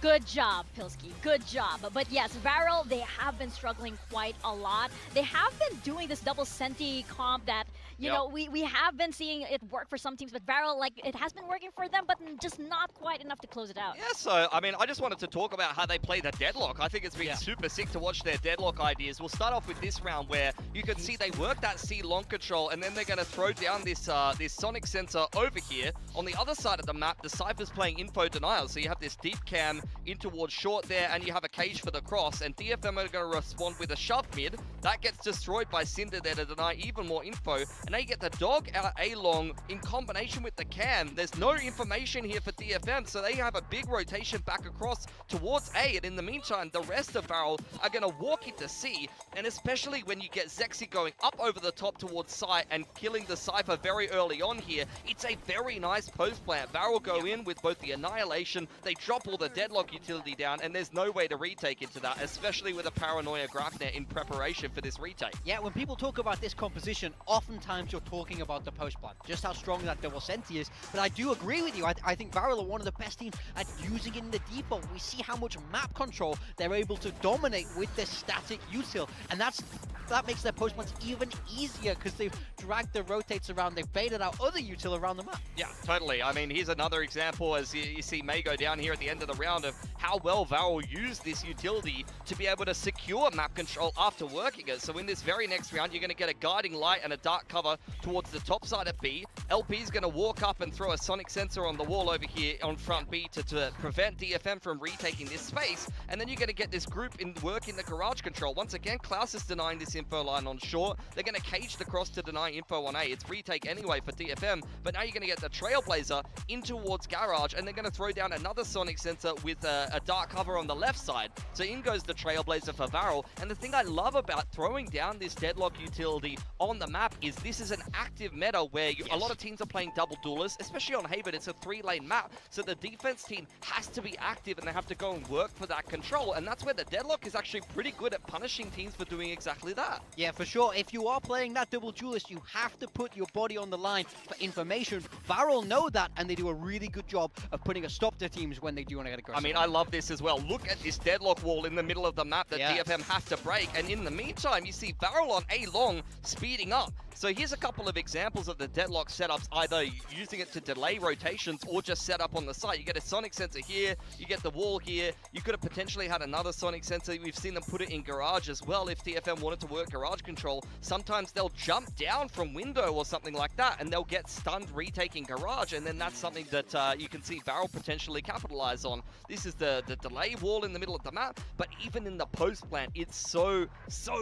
Good job, Pilsky. Good job. But yes, VARREL, they have been struggling quite a lot. They have been doing this double Senti comp that, you know, we have been seeing it work for some teams, but VARREL, like, it has been working for them, but just not quite enough to close it out. Yeah, so, I mean, I just wanted to talk about how they play the deadlock. I think it's been super sick to watch their deadlock ideas. We'll start off with this round where you can see they work that C long control, and then they're going to throw down this this sonic sensor over here. On the other side of the map, the Cypher's playing info denial, so you have this deep cam in towards short there, and you have a cage for the cross, and DFM are going to respond with a shove mid. That gets destroyed by Cinder there to deny even more info, and now you get the dog out A long in combination with the cam. There's no information here for DFM, so they have a big rotation back across towards A, and in the meantime, the rest of VARREL are going to walk into C, and especially when you get Zexy going up over the top towards site and killing the Cypher very early on here, it's a very nice post plant. VARREL go in with both the Annihilation, they drop all the deadlock utility down, and there's no way to retake into that, especially with a Paranoia Grafnet in preparation for this retake. Yeah, when people talk about this composition, oftentimes you're talking about the post plant, just how strong that double Senti is. But I do agree with you. I think VARREL are one of the best teams at using it in the default. We see how much map control they're able to dominate with their static util, and that makes their post plants even easier because they've dragged the rotates around, they've baited out other util around the map. Yeah, totally. I mean, here's another example as you see May go down here at the end of the round of how well VARREL used this utility to be able to secure map control after working it. So in this very next round, you're going to get a guiding light and a dark cover towards the top side of B. LP's going to walk up and throw a sonic sensor on the wall over here on front B to prevent DFM from retaking this space. And then you're going to get this group in work in the garage control. Once again, Klaus is denying this info line on short. They're going to cage the cross to deny info on A. It's retake anyway for DFM, but now you're going to get the Trailblazer in towards garage, and they're going to throw down another sonic sensor with a dark cover on the left side. So in goes the Trailblazer for VARREL. And the thing I love about throwing down this deadlock utility on the map is this is an active meta where a lot of teams are playing double duelists, especially on Haven. It's a 3-lane map, so the defense team has to be active and they have to go and work for that control, and that's where the deadlock is actually pretty good at punishing teams for doing exactly that. Yeah, for sure. If you are playing that double duelist, you have to put your body on the line for information. VARREL know that, and they do a really good job of putting a stop to teams when they do want to get aggressive. I mean, I love this as well. Look at this deadlock wall in the middle of the map that DFM have to break, and in the meantime, you see VARREL on A long speeding up. So here's a couple of examples of the deadlock setups, either using it to delay rotations or just set up on the site. You get a sonic sensor here, you get the wall here, you could have potentially had another sonic sensor. We've seen them put it in garage as well if DFM wanted to work garage control. Sometimes they'll jump down from window or something like that, and they'll get stunned retaking garage, and then that's something that you can see VARREL potentially capitalize on. This is the delay wall in the middle of the map, but even in the post plant, it's so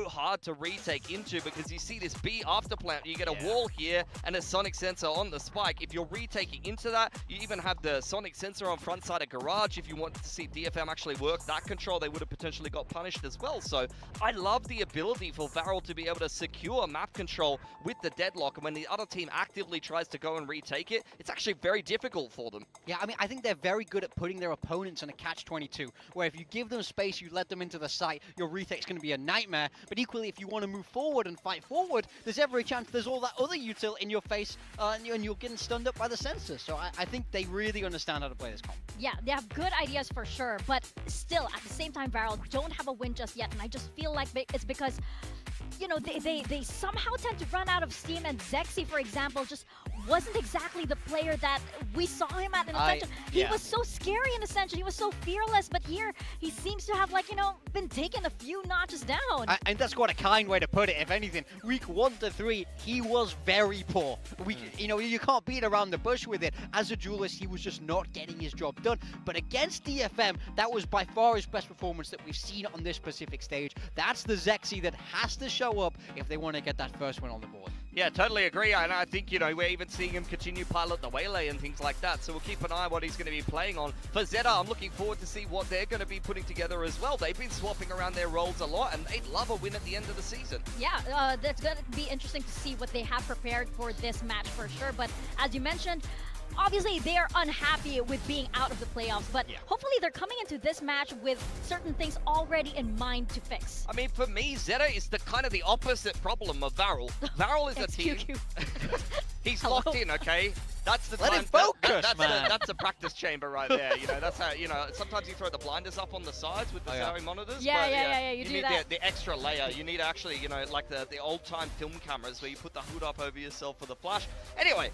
hard to retake into because you see this B after plant. You get a wall here and a sonic sensor on the spike. If you're retaking into that, you even have the sonic sensor on front side of garage. If you wanted to see DFM actually work that control, they would have potentially got punished as well. So I love the ability for VARREL to be able to secure map control with the deadlock, and when the other team actively tries to go and retake it, it's actually very difficult for them. Yeah, I mean, I think they're very good at putting their opponents in a catch-22, where if you give them space, you let them into the site, your retake's going to be a nightmare. But equally, if you want to move forward and fight forward, there's every chance there's all that other util in your face, and you're getting stunned up by the sensor. So I think they really understand how to play this comp. Yeah, they have good ideas for sure, but still, at the same time, VARREL don't have a win just yet, and I just feel like it's because, you know, they somehow tend to run out of steam, and Zexy, for example, just wasn't exactly the player that we saw him at in Ascension. He was so scary in Ascension, he was so fearless, but here he seems to have, like, you know, been taken a few notches down. And that's quite a kind way to put it, if anything. Week 1 to 3, he was very poor. You know, you can't beat around the bush with it. As a duelist, he was just not getting his job done. But against DFM, that was by far his best performance that we've seen on this specific stage. That's the Zexy that has to show up if they want to get that first win on the board. Yeah, totally agree, and I think, you know, we're even seeing him continue pilot the Waylay and things like that, so we'll keep an eye on what he's going to be playing on. For ZETA, I'm looking forward to see what they're going to be putting together as well. They've been swapping around their roles a lot, and they'd love a win at the end of the season. Yeah, that's going to be interesting to see what they have prepared for this match for sure, but as you mentioned, obviously they are unhappy with being out of the playoffs, but hopefully they're coming into this match with certain things already in mind to fix. I mean, for me, ZETA is the kind of the opposite problem of VARREL. VARREL is a team. He's locked in, okay? That's the Let time. him focus, That's a practice chamber right there. You know, that's how, you know, sometimes you throw the blinders up on the sides with the Zoe monitors. Yeah, you do need that. the extra layer. You need actually, you know, like the old-time film cameras where you put the hood up over yourself for the flash. Anyway,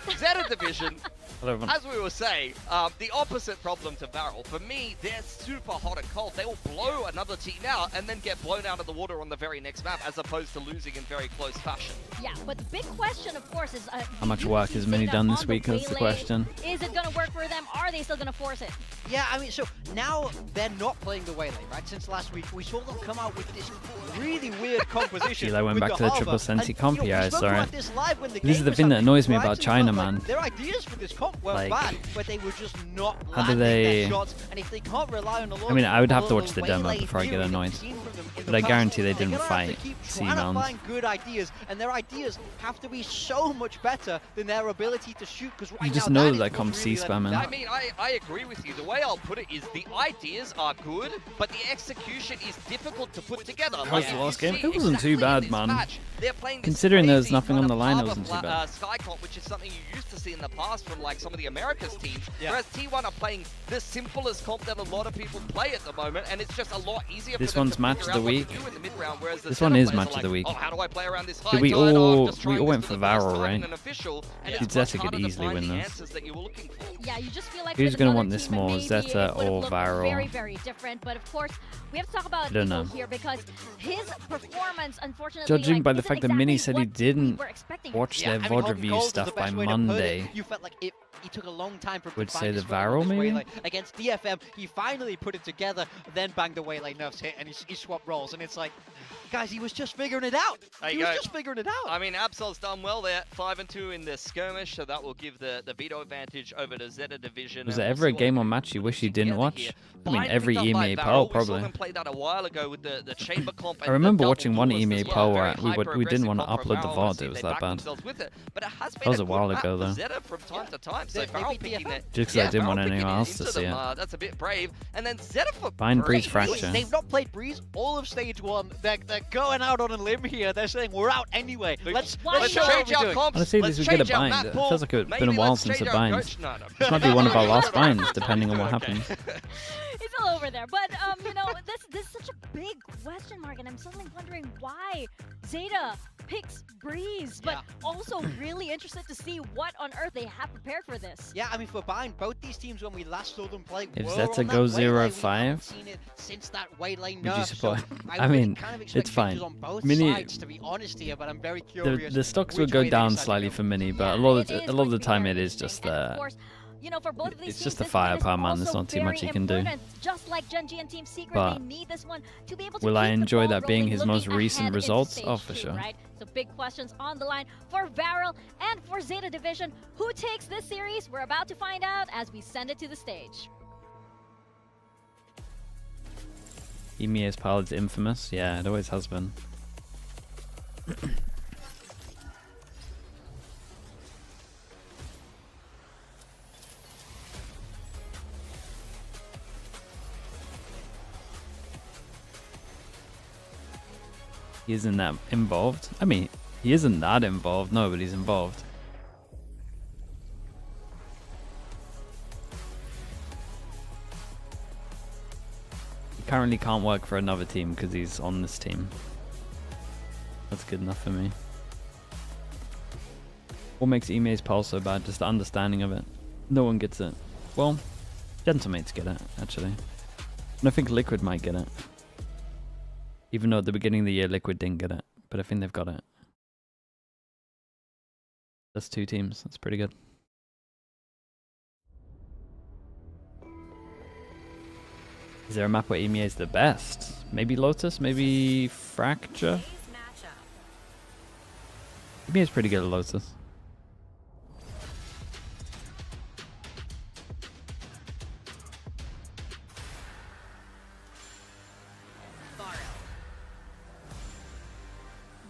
ZETA Division, as we were saying, the opposite problem to VARREL. For me, they're super hot and cold. They will blow another team out and then get blown out of the water on the very next map, as opposed to losing in very close fashion. Yeah, but the big question, of course, is How much work has Mini done this week? That's the question. Is it going to work for them? Are they still going to force it? Yeah, I mean, so now they're not playing the Waylay, right? Since last week, we saw them come out with this really weird composition. I went back to the Triple Senti comp, yeah, I saw it. This is the thing that annoys me about China, man. Their ideas for this comp were bad, but they were just not How do landing they... their shots. And if they can't rely on a lot I mean, I would have to watch the Waylay demo before I get theory annoyed. that we've seen from them in But the I past, guarantee they they're didn't gonna have to fight keep C trying to rounds. find good ideas, and their ideas have to be so much better than their ability to shoot. Because right You just now, know that that is comes what's C really letting them spamming. I mean, I agree with you. The way I'll put it is the ideas are good, but the execution is difficult to put together. How's Like, the if last you game? see It wasn't too exactly in bad, this man. match, they're playing this Considering there's crazy nothing kind on the of line, it lava wasn't too bad. Sky comp, which is something you used to see in the past from like some of the Americas teams, Yeah. whereas T1 are playing the simplest comp that a lot of people play at the moment, and it's just a lot easier This for them one's to match figure of the out what week. to do in the mid-round, whereas the This one Zeta is players match are of the like, week. oh, how do I play around this high Did we tide? Oh, I'm all just trying this went for for the first VARREL, time right? in an official, and Yeah. it's Zeta much could harder to easily find win the this. answers that you were looking for. Yeah, you just feel like Who's going to want this more, Zeta or VARREL? Very, very different. But of course, we have to talk about I don't Eagle know. here because his performance, unfortunately, Judging like, by the isn't fact that Mini exactly said he what didn't we were expecting. watch Yeah, their I mean, VOD Hot review Gold is stuff the by best way to put it. Monday. You felt like it took a long time for him Would to say find the his footing on VARREL, this maybe? Waylay. Against DFM, he finally put it together, then banged the Waylay nerfs hit, and he swapped roles. And it's like, guys, he was just figuring it out. There He you was go. just figuring it out. I mean, Absol's done well there, 5-2 in the skirmish, so that will give the veto advantage over to Zeta Division. Was and there we'll ever a see what game they or can match you put wish you didn't together watch? here. I mean, Blind every picked up by EMEA VARREL. poll, We probably. saw them play that a while ago with the chamber comp. I remember watching one EMEA poll where we didn't want to upload the VOD, it was that bad. But it has been That was a a while good map ago, for though. Zeta from time to time. So They VARREL beat picking DFM. it. Just 'cause I didn't VARREL want anyone picking it else to into see them, it. that's a bit brave. And then Zeta for Bind Breeze Breeze. Fracture. They've not played Breeze all of stage 1. They're going out on a limb here. They're saying, we're out anyway. Let's show what change we're our doing. comps. Honestly, Let's this would get a change our bind. map It pool. feels like it's been a Maybe while let's since a change our bind. coach. No. This might be one of our last binds, depending on what Okay. happens. It's all over there. But, you know, this is such a big question mark, and I'm suddenly wondering why Zeta picks Breeze, but also really interested to see what on earth they have prepared for this. Yeah, I mean, for Bind, both these teams, when we last saw them play, If were Zeta on that goes Waylay. We 0-5, haven't seen it since that Waylay would you nerf, support? so I would mean, kind of expect it's fine. changes on both Mini, sides, to be honest here, but I'm very curious. the stocks which would go way they down decide to slightly go. for Mini, but Yeah, a lot it of is the going to be time very it is interesting. just And of course, you know, for both of these it's teams, just a this one is firepower, man. There's also not too much very you can do. important. Just like GENG and Team Secret, But they need this one to be able to will I keep the enjoy ball that being rolling, his looking most recent ahead into results? stage Oh, for 2, sure. Right? So big questions on the line for VARREL and for Zeta Division. Who takes this series? We're about to find out as we send it to the stage. EMEA's pilot's infamous. Yeah, it always has been. He isn't that involved. I mean, he isn't that involved. No, but he's involved. He currently can't work for another team because he's on this team. That's good enough for me. What makes EMEA's pulse so bad? Just the understanding of it. No one gets it. Well, Gentlemates get it, actually. And I think Liquid might get it. Even though at the beginning of the year Liquid didn't get it. But I think they've got it. That's 2 teams. That's pretty good. Is there a map where EMEA is the best? Maybe Lotus? Maybe Fracture? EMEA is pretty good at Lotus.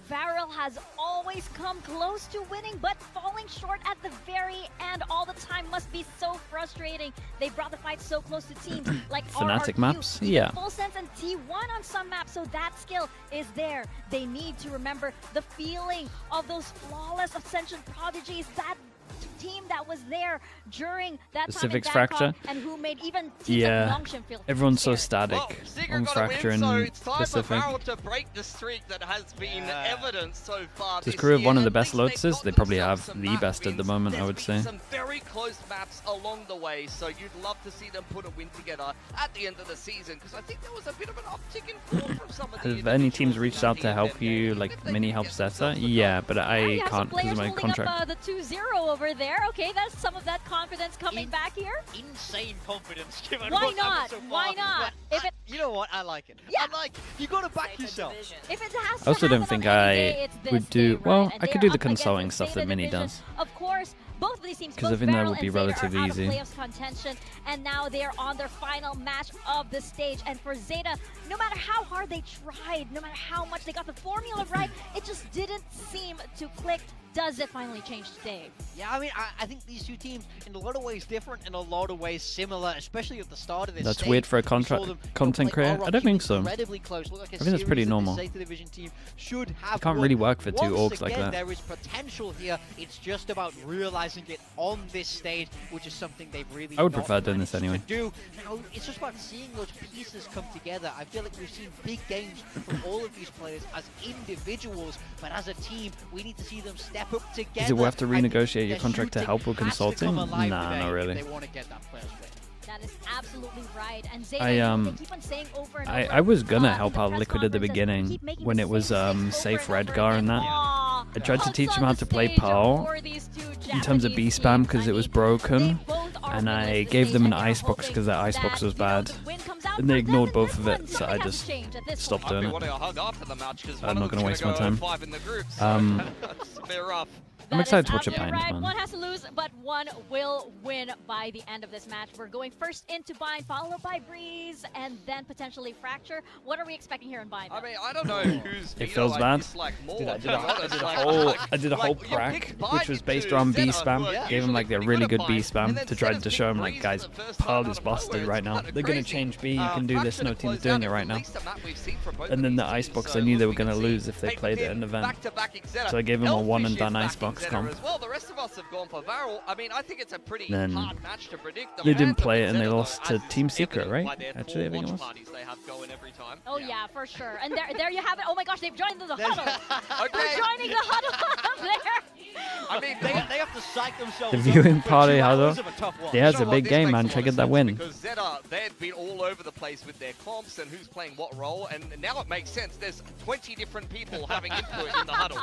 VARREL has always come close to winning, but falling short at the very end all the time must be so frustrating. They brought the fight so close to teams like Fnatic RRQ, maps, yeah. Full Sense and T1 on some maps, so that skill is there. They need to remember the feeling of those flawless Ascension prodigies, that team that was there during that Pacific's time in Bangkok, Fracture. and who made even teams like Longshim feel Everyone's so scared. static Zigger on got a Fracture win, so and it's time Pacific. for VARREL to break the streak that has been evidenced so far This this crew have year. one of the At best least they've lotuses. got They probably themselves have some the map best at the wins. moment, I There's would been say. some very close maps along the way, so you'd love to see them put a win together at the end of the season, because I think there was a bit of an uptick in form from some of the Have any teams individuals reached in out that to team, help and you, if like they mini can help get ZETA? themselves a Yeah, goal. but I You have some can't because players of my holding contract. up the 2-0 over there. Okay, that's some of that confidence coming back here. Insane confidence given Why what's happened not? so far. Why not? But If it, you know what? I like it. Yeah. I like it. You got to back yourself. if it has I to also don't happen think on any I day, it's this would do day, well. right? And I they could are do the up against consoling the stuff Zeta that Mini division. does. Of course, both of these teams, 'Cause I both think that VARREL would be and Zeta, relatively are out easy. of playoffs contention, and now they are on their final match of the stage. And for Zeta, no matter how hard they tried, no matter how much they got the formula right, it just didn't seem to click. Does it finally change today? Yeah, I mean, I think these two teams, in a lot of ways different, in a lot of ways similar, especially at the start of this That's stage. weird for a We saw them, content play creator? I don't RRQ think so. incredibly close. Look like a I think that's pretty series that normal. the Zeta division team should have It can't won. really work for two Once orgs like again, that. there is potential here. It's just about realizing it on this stage, which is something they've really I would not prefer doing this managed anyway. to do. Now, it's just about seeing those pieces come together. I feel like we've seen big games from all of these players as individuals, but as a team, we need to see them step up together. Is it worth to I think renegotiate your their contract to shooting help with has to come consulting? alive Nah, today not if really. They want to get that player split. That is absolutely right. And Zeta, I, they keep on saying over and over, I was gonna in help the out press Liquid at the conference and beginning keep making when the it was same mistakes safe over and over Redgar and again. that. Aw, I tried to teach us him how on to the play stage Pearl for these two in terms of Japanese B spam teams. because I it was mean, broken, they both are and winners I this gave stage, them an and they're icebox hoping because that icebox that, was you know, bad, the win comes out and they for them ignored in both this of one. it, so Nothing I has just changed at this stopped point. I've doing been it. wanting a hug after the match because I'm not gonna waste my time. 5 in the group, so it's a bit rough. I'm That excited is to watch it absolutely Pines, right. man. One has to lose, but one will win by the end of this match. We're going first into Bind, followed by Breeze, and then potentially Fracture. What are we expecting here in Bind? I mean, I don't know whose It veto feels I bad. dislike more. Dude, I to did be a honest. Like, whole you prac, picked which Bind was to based around B Zeta, spam. who are Gave him like usually a really pretty good at B Bind, and spam then to try Zeta's to show him picked like, Breeze guys, for the first time Pearl out is of busted nowhere. right It's now. kinda They're gonna crazy. change B. You can do this. Fracture No to team's close doing out it is right at now. least a map we've seen from both And of then the these teams, icebox, so I knew they look, were we can gonna see lose if they Fake played it Within in event. back-to-back Zeta. So I gave him a Elfish one and is done backing icebox Zeta comp. as well. The rest of us have gone for VARREL. I mean, I think it's a pretty Then hard match to predict. The they didn't fans of play it and they Zeta, lost though, to as Team is Secret, evident right? by their Actually, I think it watch was. parties they have going every time. Oh yeah, for sure. And there you have it. Oh my gosh, they've joined the huddle. Okay. They're joining the huddle there. I mean, They have to psych themselves The up viewing for party 2 huddle. hours of a tough watch. Yeah, it's You a know what, big this game, makes man. a lot Try to of get that sense win. Because Zeta, they've been all over the place with their comps and who's playing what role, and now it makes sense. There's 20 different people having input in the huddle.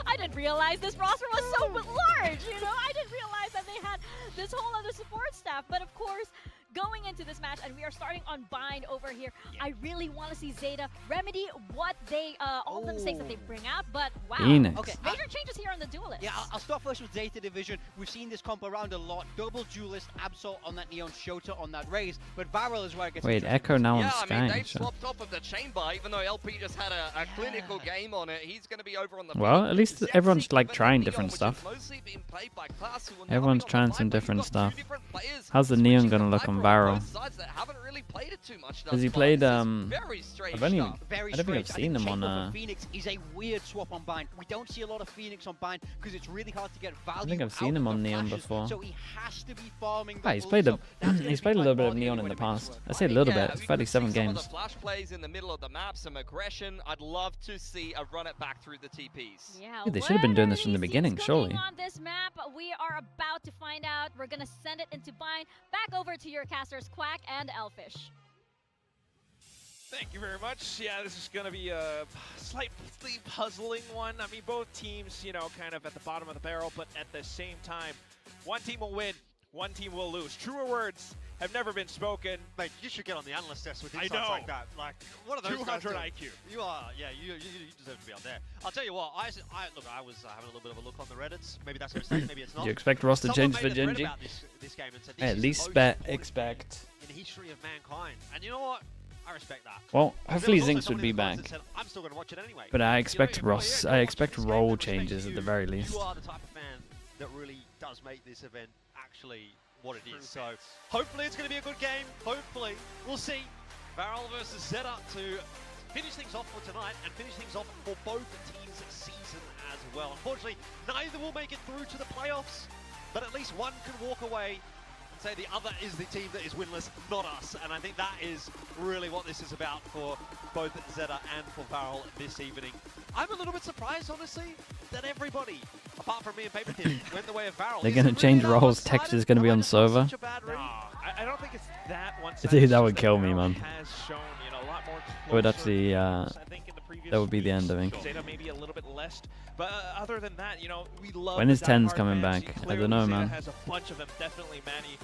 I didn't realize this roster was so large, you know? I didn't realize that they had this whole other support staff. But of course, going into this match, and we are starting on Bind over here, I really want to see Zeta remedy what they, all the mistakes that they bring out, but wow. Phoenix. Okay, Major changes here on the duelist. Yeah, I'll start first with Zeta Division. We've seen this comp around a lot. Double Duelist, Absol on that Neon, Shota on that Raze, but VARREL is where it gets Wait, interesting. Echo now on Yeah, I mean, Sky. they've so- swapped off of the chamber, even though LP just had a clinical game on it. He's going to be over on the Well, field. at least Zexy everyone's like given trying the different Neon, which stuff. is mostly being played by Class, who will now Everyone's be on the trying Viper. some You've different got two stuff. different players How's the switching Neon the gonna look Viper on on VARREL? both sides that haven't really played it too much Has he thus far. played, This is very strange I've only, stuff. Very I don't think I've strange. seen him on, Chamber for Phoenix is a weird swap on Bind. We don't see a lot of Phoenix on Bind because it's really hard to get value. think I've seen out him of on the Neon flashes, before. So he has to be farming. Ah, he's played a, he's played a little bit of Neon in the past. I say a little Yeah, bit. It's we could 37 see some games. of the flash plays in the middle of the map, some aggression. I'd love to see a run it back through the TPs. Yeah, Dude, they should have been doing where this from the are these beginning, teams surely. cooking on this map? We are about to find out. We're gonna send it into Bind. Back over to your casters, Quack and Elfish. Thank you very much. Yeah, this is going to be a slightly puzzling one. I mean, both teams, you know, kind of at the bottom of the barrel, but at the same time, one team will win, one team will lose. Truer words have never been spoken. Mate, you should get on the analyst desk with I insights know. like that. Like, what are those 200 guys IQ. doing? You are, yeah, you deserve to be on there. I'll tell you what, I look, I was having a little bit of a look on the Reddits. Maybe that's a mistake, maybe it's not. Do you expect roster Someone change made for a thread GENG? about this game and said, this At is least the most important expect. in the history of mankind. And you know what? I respect that. Well, There hopefully was also Zinx would someone be in the comments back. that said, I'm still going to watch it anyway. But I You know, expect if you're Ross. here, I go expect watch this game, role then respect changes at you. the very least. You are the type of fan that really does make this event actually what it is. So hopefully it's going to be a good game. Hopefully. We'll see. VARREL versus ZETA to finish things off for tonight and finish things off for both teams' season as well. Unfortunately, neither will make it through to the playoffs, but at least one can walk away and say the other is the team that is winless, not us. And I think that is really what this is about for both ZETA and for VARREL this evening. I'm a little bit surprised, honestly, that everybody, apart from me and Papertip, went the way of VARREL. They're going to change roles. Text is going to be on server. No, I don't think it's that one. Dude, that would kill me, man. Has shown, you know, a lot more It would actually, I think in the previous that would be the end, I think. ZETA maybe a little bit less, but other than that, you know, we love. When the is Tens diehard coming fans. back? I Clearly don't know, ZETA man. has a bunch of them. Definitely Manny,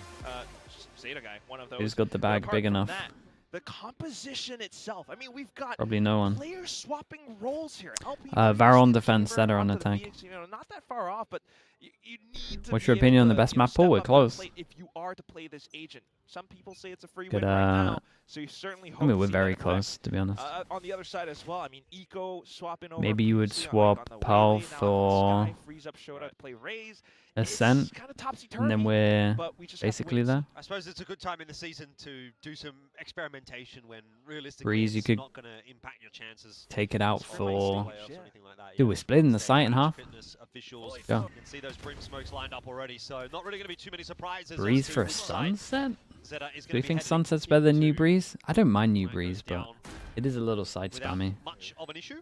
ZETA guy, one of those. Who's got the But bag apart big from enough? that, the composition itself. I mean, we've got Probably no one. players swapping roles here. VARREL on defense, ZETA on attack. You know, not that far off, but you need to What's be your able opinion on the to, best you know, map pool? step We're up to the close. plate if you are to play this agent. Some people say it's a free Good, win right now, so you certainly hope I mean, to we're see very that close, to be honest. on the other side as well, I mean, Eco swapping over. Maybe you would previously swap on the Pal Waylay, now for Sky frees up Shota to play Raze. Ascent, It's kinda topsy-turvy, and then we're but we just have to basically wait. there. I suppose it's a good time in the season to do some experimentation when realistically Breeze, you it's could not going to impact your chances. take it out for for. playoffs or anything like that. Dude, we're splitting the site in half. Fitness officials Go. can see those brim smokes lined up already, so not really going to be too many surprises. Breeze as to for a which side sunset? ZETA is Do gonna you be think heading sunset's better than New into Breeze? I don't mind New Breeze, but down it is a little side without spammy. much of an issue.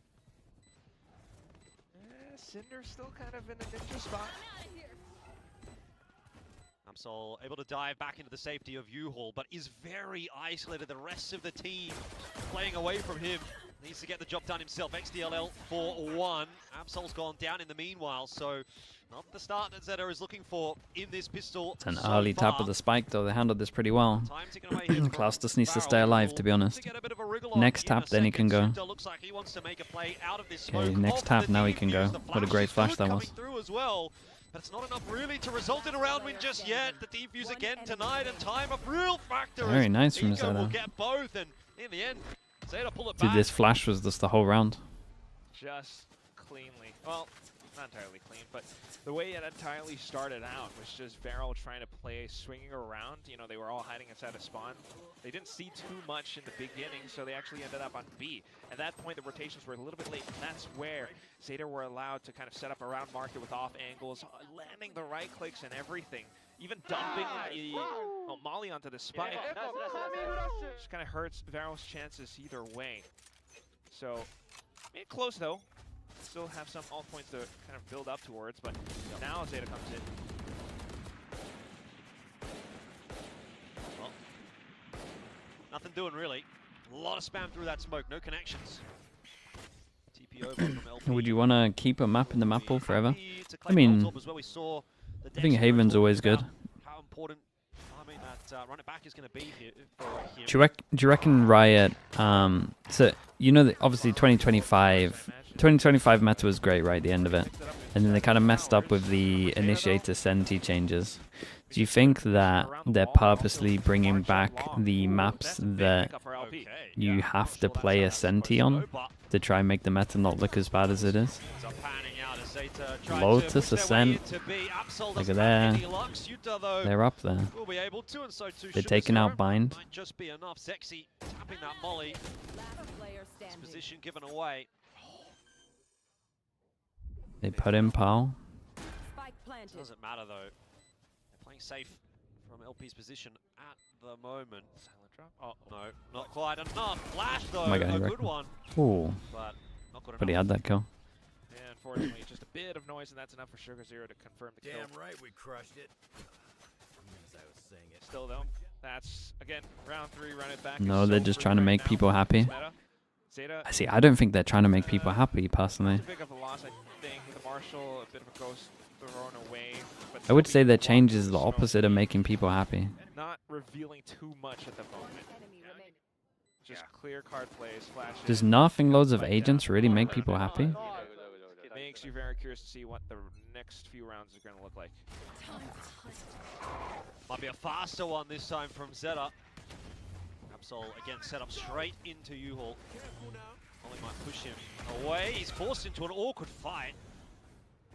Cinder's still kind of in a ninja spot. Absol able to dive back into the safety of U-Haul, but is very isolated. The rest of the team playing away from him. Needs to get the job done himself. XDLL for 1. Absol's gone down in the meanwhile, so not the start that ZETA is looking for in this pistol. It's an so early tap far. of the spike, though. They handled this pretty well. Time ticking away here Klaus from just needs to VARREL. stay alive, to be honest. To get a bit of a wriggle on Next in a tap, then he can second. go. Suter looks like he wants to make a play out of this Okay, smoke next of tap, the now he can defuse. go. The What a great is flash good that coming was. through as well. But it's not enough really to result in a round win just yet. The defuse again tonight, and time of real factor. Very as nice from Eco will ZETA. get both, and in the end, ZETA pull it Dude, back. this flash was just the whole round. Just cleanly. Well, not entirely clean, but the way it entirely started out was just VARREL trying to play swinging around. You know, they were all hiding inside a spawn. They didn't see too much in the beginning, so they actually ended up on B. At that point, the rotations were a little bit late, and that's where ZETA were allowed to kind of set up around market with off angles, landing the right clicks and everything. Even dumping the Molly onto the spike. Just kind of hurts VARREL's chances either way. So, made it close though. Still have some alt points to kind of build up towards, but now ZETA comes in. Well, nothing doing really. A lot of spam through that smoke, no connections. TP over from LP. Would you want to keep a map in the map pool forever? To I mean, as well. We saw the I think Dex Haven's talking always good. about how important that run it back is going to be here for him. Do you reckon Riot, so, you know, obviously 2025 meta was great right at the end of it. And then they kind of messed up with the Initiator Senti changes. Do you think that they're purposely bringing back the maps that you have to play a Senti on to try and make the meta not look as bad as it is? Lotus Ascent, look at there, they're up there. They're taking out Bind. Might just be enough. Zexy tapping that molly. His position given away. They put in Pal. Doesn't matter though. They're playing safe from LP's position at the moment. Silent drop. Oh no, not quite enough. Flash though, Oh my God, a he good wrecked. one. Ooh, But not good but he enough. had that kill. Yeah, unfortunately, just a bit of noise, and that's enough for Sugar Zero to confirm the kill. Damn right we crushed it. As I was saying it. Still though, that's again round 3. Run it back. No, is they're so just free trying to right make now. people happy. ZETA, I see, I don't think they're trying to make people happy, personally. it's a big of a loss, I think. The Marshall, a bit of a ghost thrown away. But I would still say being their blocked change with is the smoke. opposite of making people happy. Not revealing too much at the moment. Just clear card plays, flashes. Does nerfing loads of spike agents down. really make people happy? It makes you very curious to see what the next few rounds are going to look like. Might be a faster one this time from ZETA. Absol again set up straight into U-Haul. Ollie might push him away. He's forced into an awkward fight.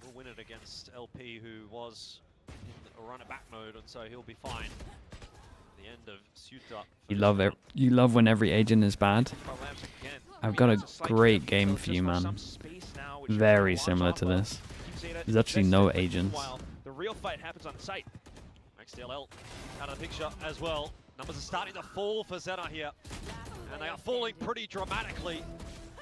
We'll win it against LP, who was in a run-it-back mode, and so he'll be fine. The end of ZETA. You love when every agent is bad. I've got a great game for you, man. Very similar to this. There's actually no agents. The real fight happens on site. XDLL out of the picture as well. Numbers are starting to fall for ZETA here, and they are falling pretty dramatically.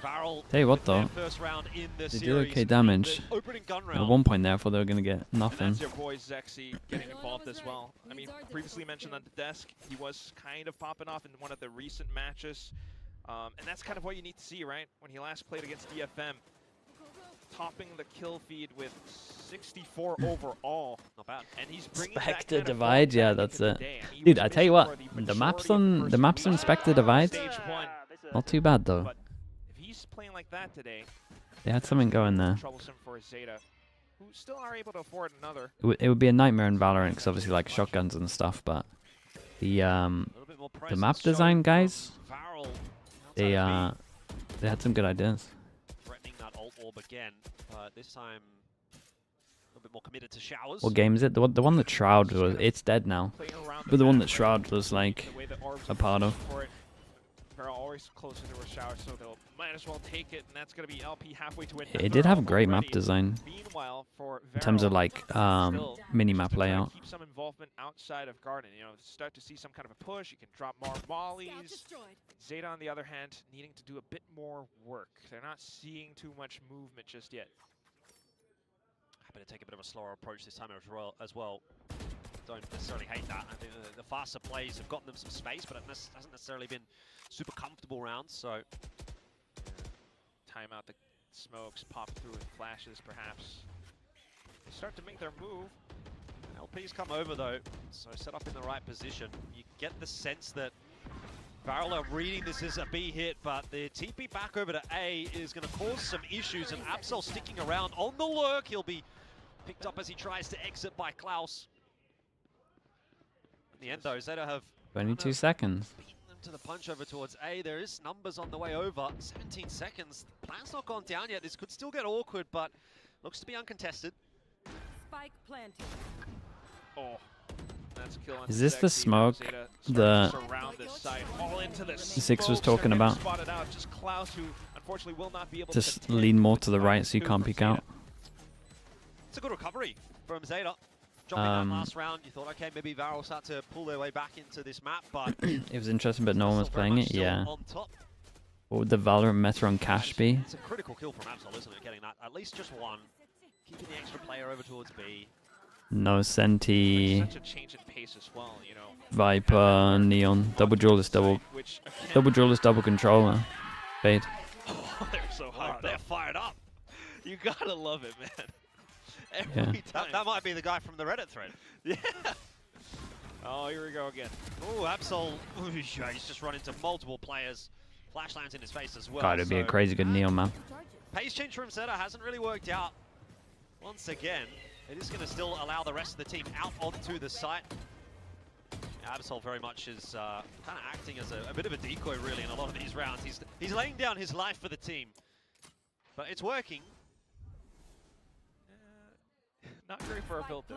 VARREL, Tell you what though, first round in the they did series. okay damage. Opening gun At round. one point there, I thought they were gonna get nothing. And that's your boy Zexy getting involved as well. I mean, previously mentioned on the desk, he was kind of popping off in one of the recent matches. And that's kind of what you need to see, right? When he last played against DFM. Topping the kill feed with 64 overall. Not bad. And he's bringing Spectre that kind of Divide, yeah, that's it. Dude, I tell you what, the maps on Spectre Divide, not too bad though. But if he's playing like that today, They had something going there. troublesome for ZETA, who still are able to afford another. It would be a nightmare in Valorant because obviously like shotguns and stuff, but the map design guys, they had some good ideas. Threatening that ult orb again, but this time a little bit more committed to showers. What game is it? The one that Shroud was. It's dead now. But the one that Shroud was like a part of. They're always closer to a shower, so they'll might as well take it, and that's going to be LP halfway to win. It did have great map design Meanwhile, for in terms of VARREL, like mini map layout. keep some involvement outside of Garden. You know, start to see some kind of a push. You can drop more mollies. ZETA, on the other hand, needing to do a bit more work. They're not seeing too much movement just yet. Happy to take a bit of a slower approach this time as well. Don't necessarily hate that. I think the faster plays have gotten them some space, but it hasn't necessarily been super comfortable rounds. So Time out the smokes, pop through with flashes, perhaps. They start to make their move. LP's come over though, so set up in the right position. You get the sense that VARREL are reading this as a B hit, but the TP back over to A is going to cause some issues, and Absol sticking around on the lurk. He'll be picked up as he tries to exit by Klaus. In the end though, ZETA have 22 seconds. beaten them to the punch over towards A. There is numbers on the way over. 17 seconds. Plan's not gone down yet. This could still get awkward, but looks to be uncontested. Spike planted. Oh, that's killing. Is this the smoke the Six was talking about? Just Klaus, who unfortunately will not be able Just to lean more to the right so you can't peek out. It's a good recovery from ZETA. Dropping that last round, you thought, okay, maybe VARREL start to pull their way back into this map, but It was interesting, but no one was playing it. Yeah. on top. What would the Valorant meta on Cash be? It's a critical kill from Absol, isn't it? Getting that, at least just one. Keeping the extra player over towards B. No Senti, such a change in pace as well, you know. Viper, Neon, double duelist, double duelist, double controller, Fade. Oh, they're so hot. They're fired up. You gotta love it, man. Yeah. Every time. That might be the guy from the Reddit thread. Yeah. Oh, here we go again. Oh, Absol, he's just run into multiple players. Flash lands in his face as well. God, it'd be a crazy good Neon map. Pace change from ZETA hasn't really worked out. Once again, it is going to still allow the rest of the team out onto the site. Absol very much is kind of acting as a bit of a decoy, really, in a lot of these rounds. He's laying down his life for the team, but it's working. Not great for a filter,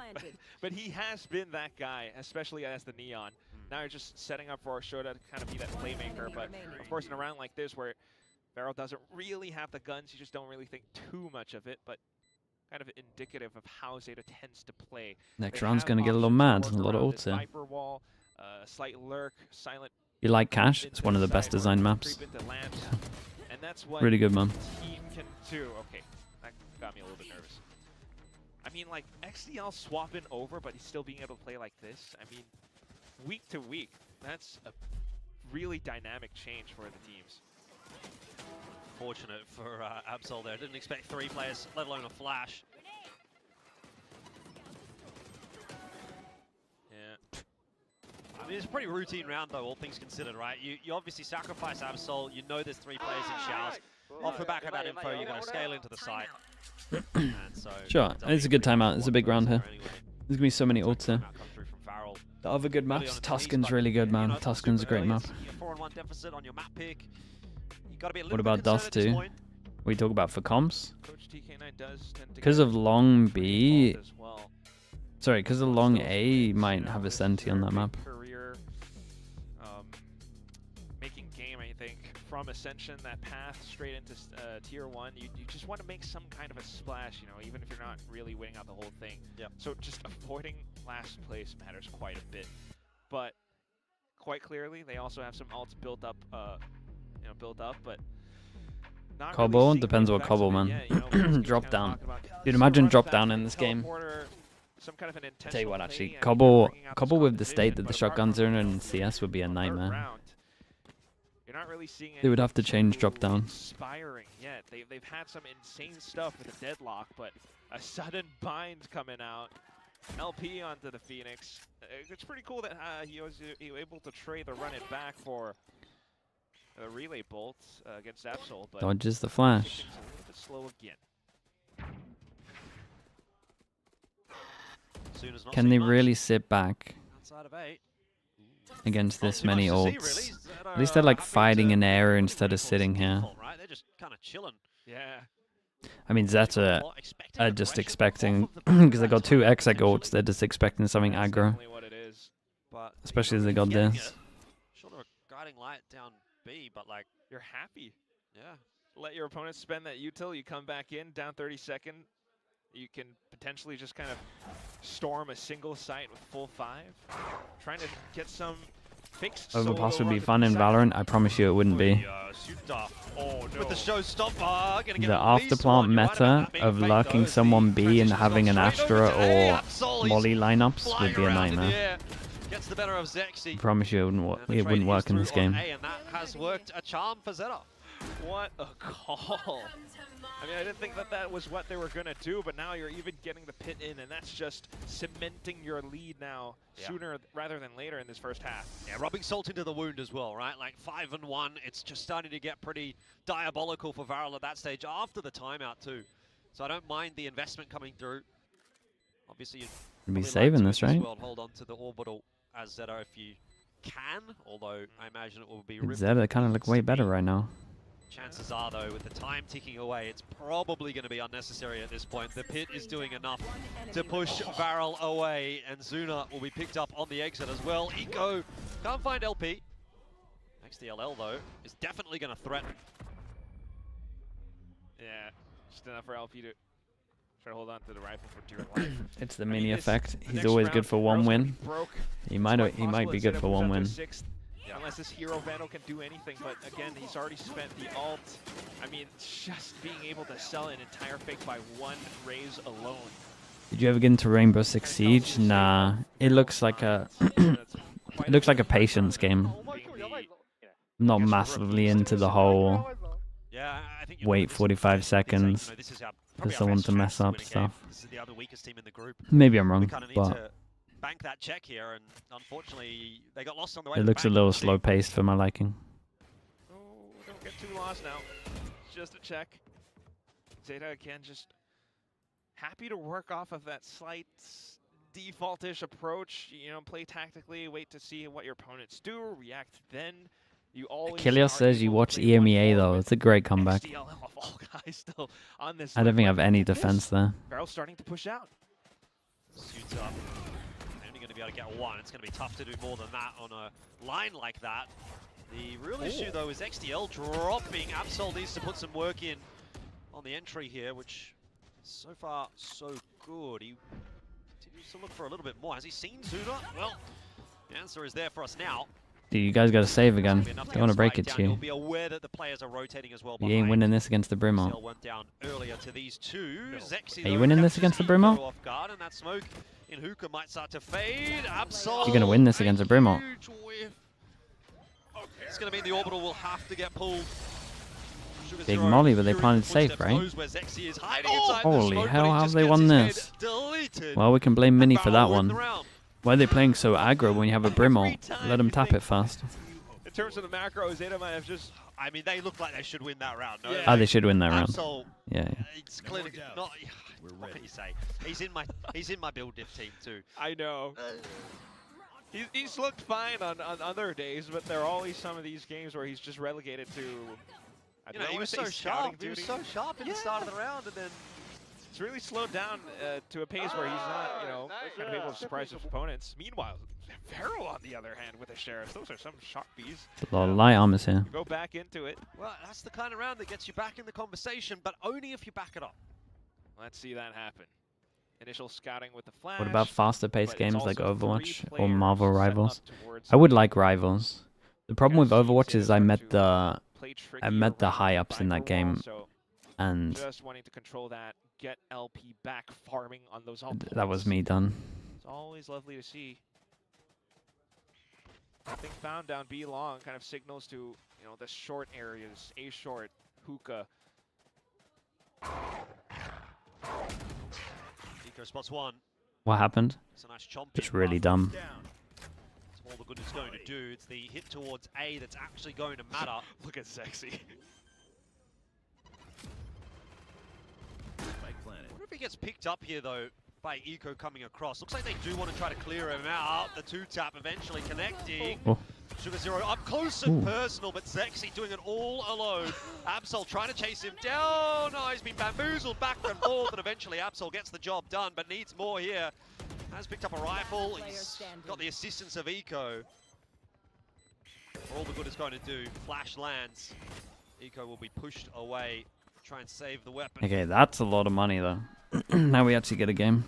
but he has been that guy, especially as the Neon. Now you're just setting up for Shoda to kind of be that playmaker, but of course in a round like this where VARREL doesn't really have the guns, you just don't really think too much of it, but kind of indicative of how ZETA tends to play. Next round's going to get a little mad, a lot of ults here. Viper wall, slight lurk, silent. You like Cash? It's one of the best designed maps. And that's what Really good, man. the team can do. Okay, that got me a little bit nervous. I mean, like, XDL swapping over, but he's still being able to play like this. I mean, week to week, that's a really dynamic change for the teams. Fortunate for Absol there. Didn't expect 3 players, let alone a flash. Yeah. I mean, it's a pretty routine round, though, all things considered, right? You obviously sacrifice Absol. You know there's 3 players in showers. Off the back of that info, you're going to scale into the site. And so Sure, it's a good timeout. It's a big round here. There's going to be so many ults here. The other good maps, Tuscan's really good, man. Tuscan's a great map. 4-on-1 deficit on your map pick. You got to be a What little about bit Dust concerned at this 2? point. We talk about for comps. Coach TK9 does tend to Because get of long B. involved as well. Sorry, because of long A might have a Senti on that map. Career making game, I think, from Ascension, that path straight into Tier 1, you just want to make some kind of a splash, you know, even if you're not really winning out the whole thing. Yep. So just avoiding last place matters quite a bit. But quite clearly, they also have some ults built up, but not Cobble? really seeing Depends the what effects Cobble, of it man. yet, you know, we're just Drop kinda down. talking about, Dude, some imagine runs drop back down to in this game. teleporter, some kind of an I'll tell you what, intentional actually, play, Cobble bringing out Cobble this with the state competition, that the but apart shotguns from are in CS would be a third nightmare. round, you're not really seeing They would have to anything change too drop down. inspiring yet. They've had some insane stuff with the deadlock, but a sudden bind coming out. LP onto the Phoenix. It's pretty cool that he was able to trade the run it back for the relay bolt against Absol, but Dodges the flash. things a little bit slow again. Soon as not Can seen they much. really sit back Outside of 8. against Not this too much many to see, ults? really. Zeta At least they're like happy fighting to in air put instead of Rainforest sitting here. default, right? They're just kind of chilling. Yeah. I mean, Zeta Expecting are aggression just off expecting, of the because they got two exec ults, they're just expecting something That's aggro. definitely what it is. But Especially as they got getting this. it. Short of a guiding light down B, but like, You're happy. yeah. Let your opponent spend that util, you come back in, down 32nd. You can potentially just kind of storm a single site with full 5. Trying to get some fixed Overpass solo would be run fun in side. Valorant. I promise you it wouldn't be. Suta. Oh no. With the showstopper, gonna get The at least afterplant one. You're right meta about that being of fake, lurking though, as someone the B and transition's having an gone straight over Astra to A. or Absol, he's Molly lineups flying would be a around in the nightmare. air. Gets the better of Zexy. I promise you it wouldn't, And the it trade wouldn't is work in this through on game. A, and that has worked a charm for Zeta. What a call. I mean, I didn't think that that was what they were going to do, but now you're even getting the pit in, and that's just cementing your lead now sooner rather than later in this first half. Yeah, rubbing salt into the wound as well, right? Like 5-1, it's just starting to get pretty diabolical for VARREL at that stage after the timeout too. So I don't mind the investment coming through. Obviously, you'd You'd be probably like saving to this, in right? world hold on to the orbital as Zeta if you can, although I imagine it will be ripped Zeta if it kind of look needs way to better be. right now. Chances are, though, with the time ticking away, it's probably going to be unnecessary at this point. The pit is doing enough to push VARREL away, and Zuna will be picked up on the exit as well. Eco can't find LP. XDLL, though, is definitely going to threaten. Yeah, just enough for LP to try to hold on to the rifle for dear life. It's the I mean, mini this- effect. the He's next always round, good for Varrel's one gonna win. be broke. He It's might quite he might possible be that good Zeta for moves one up to win. sixth, unless this hero Vandal can do anything, but again, he's already spent the ult. I mean, just being able to sell an entire fake by one raise alone. Did you ever get into Rainbow Six Siege? Nah. It looks like a it looks like a patience game. I'm not massively into the whole Yeah, I think you're wait right. 45 seconds This is for probably our someone best to mess chance up win a game. stuff. This is the other weakest team in the group. Maybe I'm We wrong, kind of need but to bank that check here, and unfortunately, they got lost on the way. it to looks a bank. little slow paced for my liking. Oh, don't get too lost now. Just a check. Zeta again, just happy to work off of that slight default-ish approach. You know, play tactically, wait to see what your opponents do, react then. You always Kilios are says you able to watch play EMEA 1-4 though. with It's a great comeback. XDLL of all guys still on this. I don't think I limb, have but any look at defense this. there. Varrel's starting to push out. Suits up. Only going to be able to get one. It's going to be tough to do more than that on a line like that. The real issue, though, is XDL dropping. Absol needs to put some work in on the entry here, which so far so good. He continues to look for a little bit more. Has he seen Zuna? Well, the answer is there for us now. Dude, you guys gotta save again. Don't want to break it to You'll you. be aware that the players are rotating as well. You ain't winning this against the Brimalt. XDL went down earlier to these two. Zexy, Are you though, winning this captures against the Eco Brimalt? off guard, and that smoke in hookah might start to fade. Absol. You're gonna win this against a Brimalt. Huge whiff. It's gonna mean the orbital will have to get pulled. Sugar Big Zero Molly, but they hearing planted the safe, footsteps right? knows where Zexy is hiding inside the Holy smoke, hell, but he how have just they gets won his head this? deleted. Well, we can blame Mini for that VARREL win the one. round. Why are they playing so aggro when you have a Brimalt? Let them tap it fast. In terms of the macro, Zeta might have just. I mean, they look like they should win that round. No? Yeah. Oh, they should win that round. Absol, Yeah. it's clearly not. What can you say? He's in my build diff team too. I know. He's looked fine on other days, but there are always some of these games where he's just relegated to. He was so sharp. He was so sharp in the start of the round, and then it's really slowed down to a pace where he's not, kind of able to surprise his opponents. Meanwhile, VARREL on the other hand with the Sheriff. Those are some sharpies. A lot of light armors here. Go back into it. Well, that's the kind of round that gets you back in the conversation, but only if you back it up. Let's see that happen. Initial scouting with the flash. What about faster paced games like Overwatch or Marvel Rivals? I would like Rivals. The problem with Overwatch is I met the high ups in that game, and just wanting to control that, get LP back farming on those. That was me done. It's always lovely to see. I think found down B long kind of signals to the short areas. A short, hookah. Eco spots one. What happened? It's a nice chomp. Just really dumb. That's all the good it's going to do. It's the hit towards A that's actually going to matter. Look at Sexy. I wonder if he gets picked up here though by Eco coming across. Looks like they do want to try to clear him out. The 2-tap eventually connecting. Oh. Sugar Zero up close and personal, but Sexy doing it all alone. Absol trying to chase him down. Oh, he's been bamboozled back and forth, and eventually Absol gets the job done, but needs more here. Has picked up a rifle. He's got the assistance of Eco. All the good it's going to do. Flash lands. Eco will be pushed away. Try and save the weapon. Okay, that's a lot of money though. Now we actually get a game.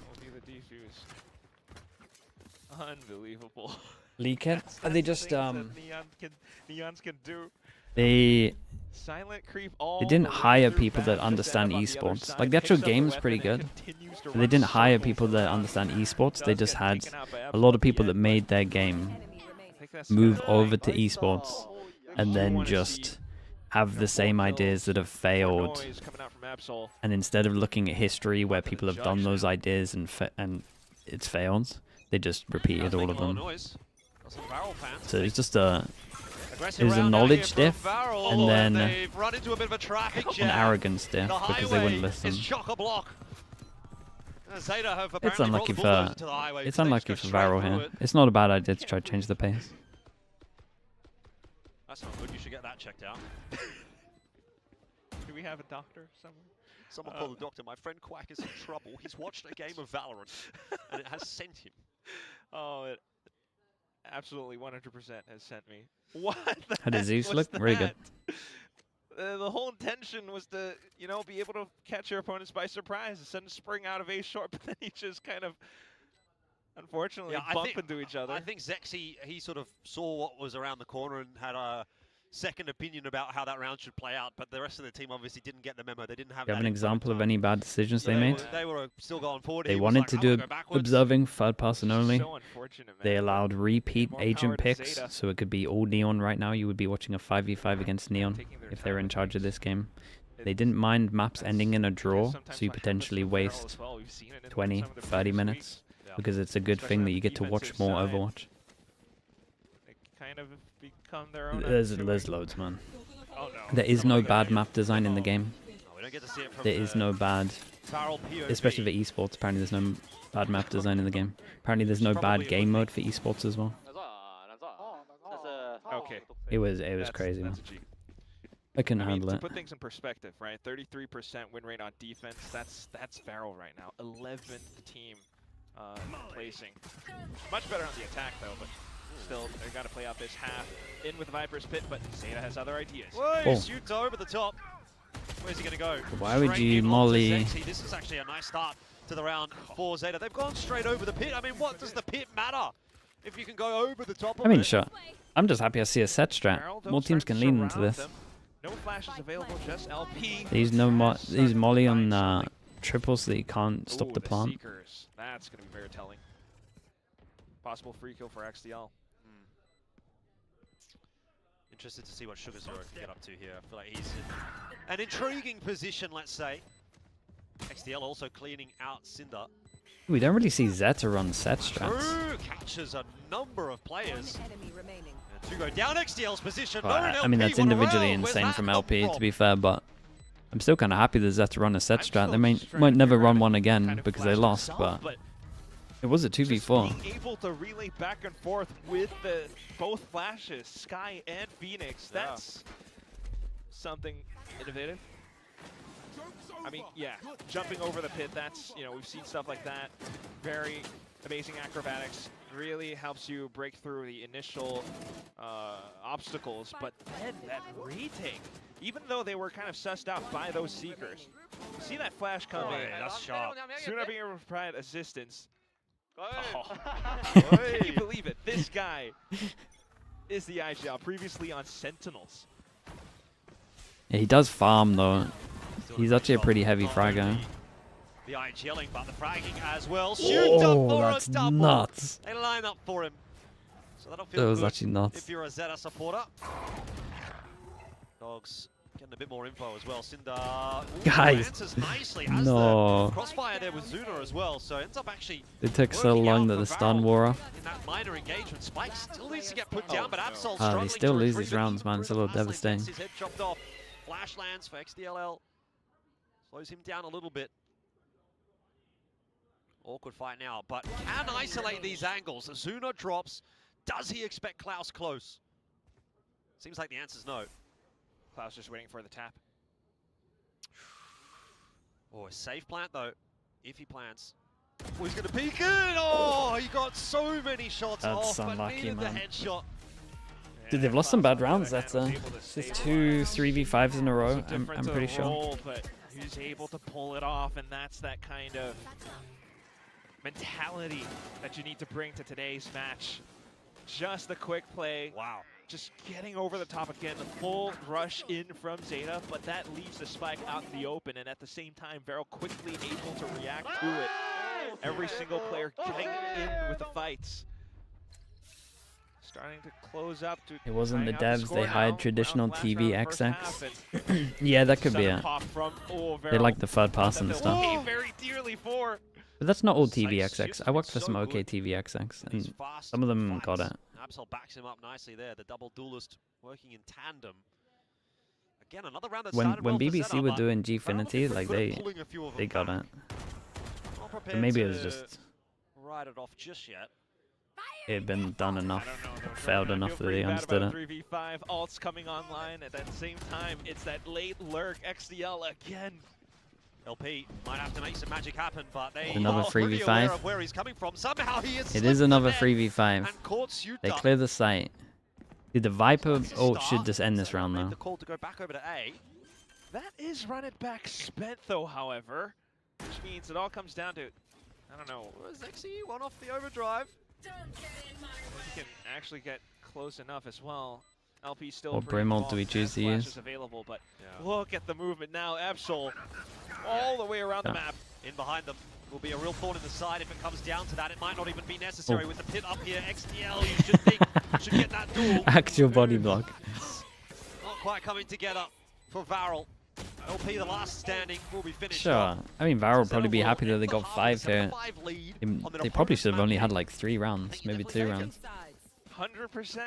Unbelievable. Leak it? Are they just Neons can do. They Silent creep all didn't the way hire through people that back to understand Zetab on the other esports. side, Like the actual picks up the game's weapon pretty and good. continues to But they run didn't hire circles people that around. understand esports. They Does just get had taken out by a lot of Absol people yet, that made their game I think that's move kinda over like to esports and then just have the same ideas that have failed. noise coming out from Absol. And instead of looking at history where people have done those ideas and it's failed, they just repeated all of them. So it's just a knowledge diff and then an arrogance diff because they wouldn't listen. It's unlucky for VARREL here. It's not a bad idea to try to change the pace. That's not good. You should get that checked out. Do we have a doctor somewhere? Someone call the doctor. My friend Quack is in trouble. He's watched a game of Valorant, and it has sent him. Oh, it absolutely 100% has sent me. What? How does Zeus look? Very good. The whole intention was to, be able to catch your opponents by surprise and send a spring out of A short, but then he just kind of, unfortunately, bump into each other. I think Zexy, he sort of saw what was around the corner and had a second opinion about how that round should play out, but the rest of the team obviously didn't get the memo. They didn't have Do you that have an example of any bad decisions they made? They were still going forward. They wanted to do observing third person only. They allowed repeat agent picks, so it could be all Neon right now. You would be watching a 5v5 against Neon if they're in charge of this game. They didn't mind maps ending in a draw, so you potentially waste 20, 30 minutes, because it's a good thing that you get to watch more Overwatch. Kind of become their own. There's loads, man. Oh, no. There is no bad map design in the game. We don't get to see it from There is no bad, VARREL POV. especially for esports. Apparently there's no bad map design in the game. Apparently there's no bad game mode for esports as well. Okay. It was crazy, man. I couldn't handle to it. put things in perspective, right? 33% win rate on defense. That's VARREL right now. 11th team placing. Much better on the attack though, but still they got to play out this half in with Viper's Pit. But ZETA has other ideas. Whoa, shoots over the top. Where's he gonna go? Why would Straight you in onto molly? Zexy. This is actually a nice start to the round for ZETA. They've gone straight over the pit. I mean, what does the pit matter if you can go over the top of I mean, it? sure. I'm just happy I see a set strat. More teams can lean into this. No flashes available, just LP. These molly on triples so that you can't stop the plant. Seekers. That's going to be very telling. Possible free kill for XDL. Interested to see what Sugar Zero can get up to here. I feel like he's in an intriguing position, let's say. XDL also cleaning out Cinder. We don't really see ZETA run set strats. True, catches a number of players. And to go down XDL's position. Well, I mean, that's individually insane from LP, to be fair, but I'm still kind of happy that ZETA run a set strat. They might never run one again because they lost, but It was a 2v4. Being able to relay back and forth with both flashes, Sky and Phoenix, that's something innovative. I mean, yeah, jumping over the pit, that's, you know, we've seen stuff like that. Very amazing acrobatics. Really helps you break through the initial obstacles, but then that retake, even though they were kind of sussed out by those Seekers, you see that flash come in. That's sharp. Soon being able to provide assistance. Oh. Can you believe it? This guy is the IGL, previously on Sentinels. Yeah, he does farm though. He's actually a pretty heavy fragger. The IGLing, but the fragging as well. Shoot up for that's a double. nuts. They line up for him. So that'll That feel was good actually nuts. if you're a ZETA supporter. Dogs getting a bit more info as well. Cinder Guys, answers nicely. Has no. the crossfire there with Zuna as well. So ends up actually It took so working long out that for the stun VARREL wore off. in that minor engagement. Spike still needs to get put down, but Absol's He struggling still to loses retrieve rounds, it. man. It's a little Aslan devastating. gets his head chopped off. Flash lands for XDLL. Slows him down a little bit. Awkward fight now, but can isolate these angles. Zuna drops. Does he expect Klaus close? Seems like the answer's no. Klaus just waiting for the tap. Oh, a safe plant though, if he plants. Oh, he's gonna peek in! Oh, he got so many shots That's off, but unlucky, needed the man. headshot. Dude, they've lost some bad rounds. That's just 2 3v5s in a row. I'm pretty sure. Role, but he's able to pull it off, and that's that kind of mentality that you need to bring to today's match. Just the quick play. Wow. Just getting over the top again, the full rush in from ZETA, but that leaves the spike out in the open, and at the same time, VARREL quickly able to react to it. Every single player getting in with the fights. Starting to close up to It wasn't the tying out devs, score they now. hired traditional Last TV round, first half, XX. and Yeah, that could be sudden it. pop from, They VARREL. like the third pass That and they'll stuff. pay very dearly for. But that's not all Sight TVXX. shifts I worked been for some so OK good. TVXX, These and fast some of them got fights. it. Absol backs him up nicely there. The double duelist working in tandem. Again, another round that started When well for BBC ZETA, were but doing VARREL Gfinity, looked like good at pulling a few of they them got back. it. Not But prepared maybe it to was just ride it off just yet. it had been done enough, I don't know, failed I enough feel that pretty they bad understood about it. 3v5 alts coming online at that same time. It's that late lurk XDL again. LP might have to make some magic happen, but they Another are pretty aware 3v5. of where he's coming from. Somehow he is It is another 3v5. and caught Suta. They clear the site. Dude, the Viper That's a ult start. should just end this round Made though. the call to go back over to A. That is run it back spent though, however, which means it all comes down to, I don't know, Was Xe one off the overdrive? he can actually get close enough as well. LP still What pretty Brimald do we involved, choose and to Flash use? is available, but Yeah. look at the movement now. Absol all the way around the Yeah. map. In behind them will be a real thorn in the side if it comes down to that. It might not even be necessary with the pit up here. XDL, you should think, should get that duel. Actual body block. Not quite coming together for VARREL. LP, the last standing, will be finished. Sure. I mean, VARREL would probably be will happy that end they the got half 5 with a here. 7-5 lead They on their probably opponent's should have only match. had like 3 rounds, maybe 2 rounds. 100%.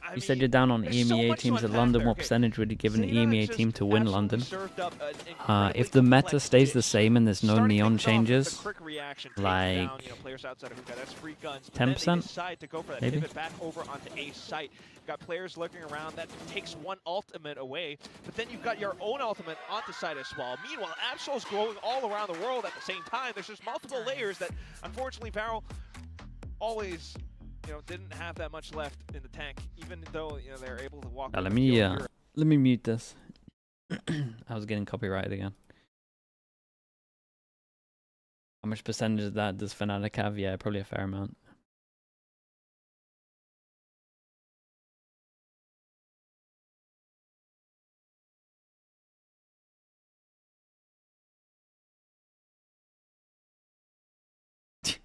I You said mean, you're down on there's so EMEA much to teams at unpack London. there. What Okay, percentage would you give an ZETA EMEA just team to win absolutely London? served up an incredibly If the meta complex stays the dish. same and there's no Starting neon things off with changes, the quick reaction, taking like down, you know, players outside of Hookah, that's free guns. But then they 10%, decide to go for that maybe? pivot back over onto A site. Got players looking around, that takes one ultimate away, but then you've got your own ultimate onto site as well. Meanwhile, Absol's growing all around the world at the same time. There's just multiple layers that, unfortunately, VARREL always, you know, didn't have that much left in the tank, even though, you know, they're able to walk. Let over me the field. let me mute this. I was getting copyrighted again. How much percentage of that does Fnatic have? Yeah, probably a fair amount.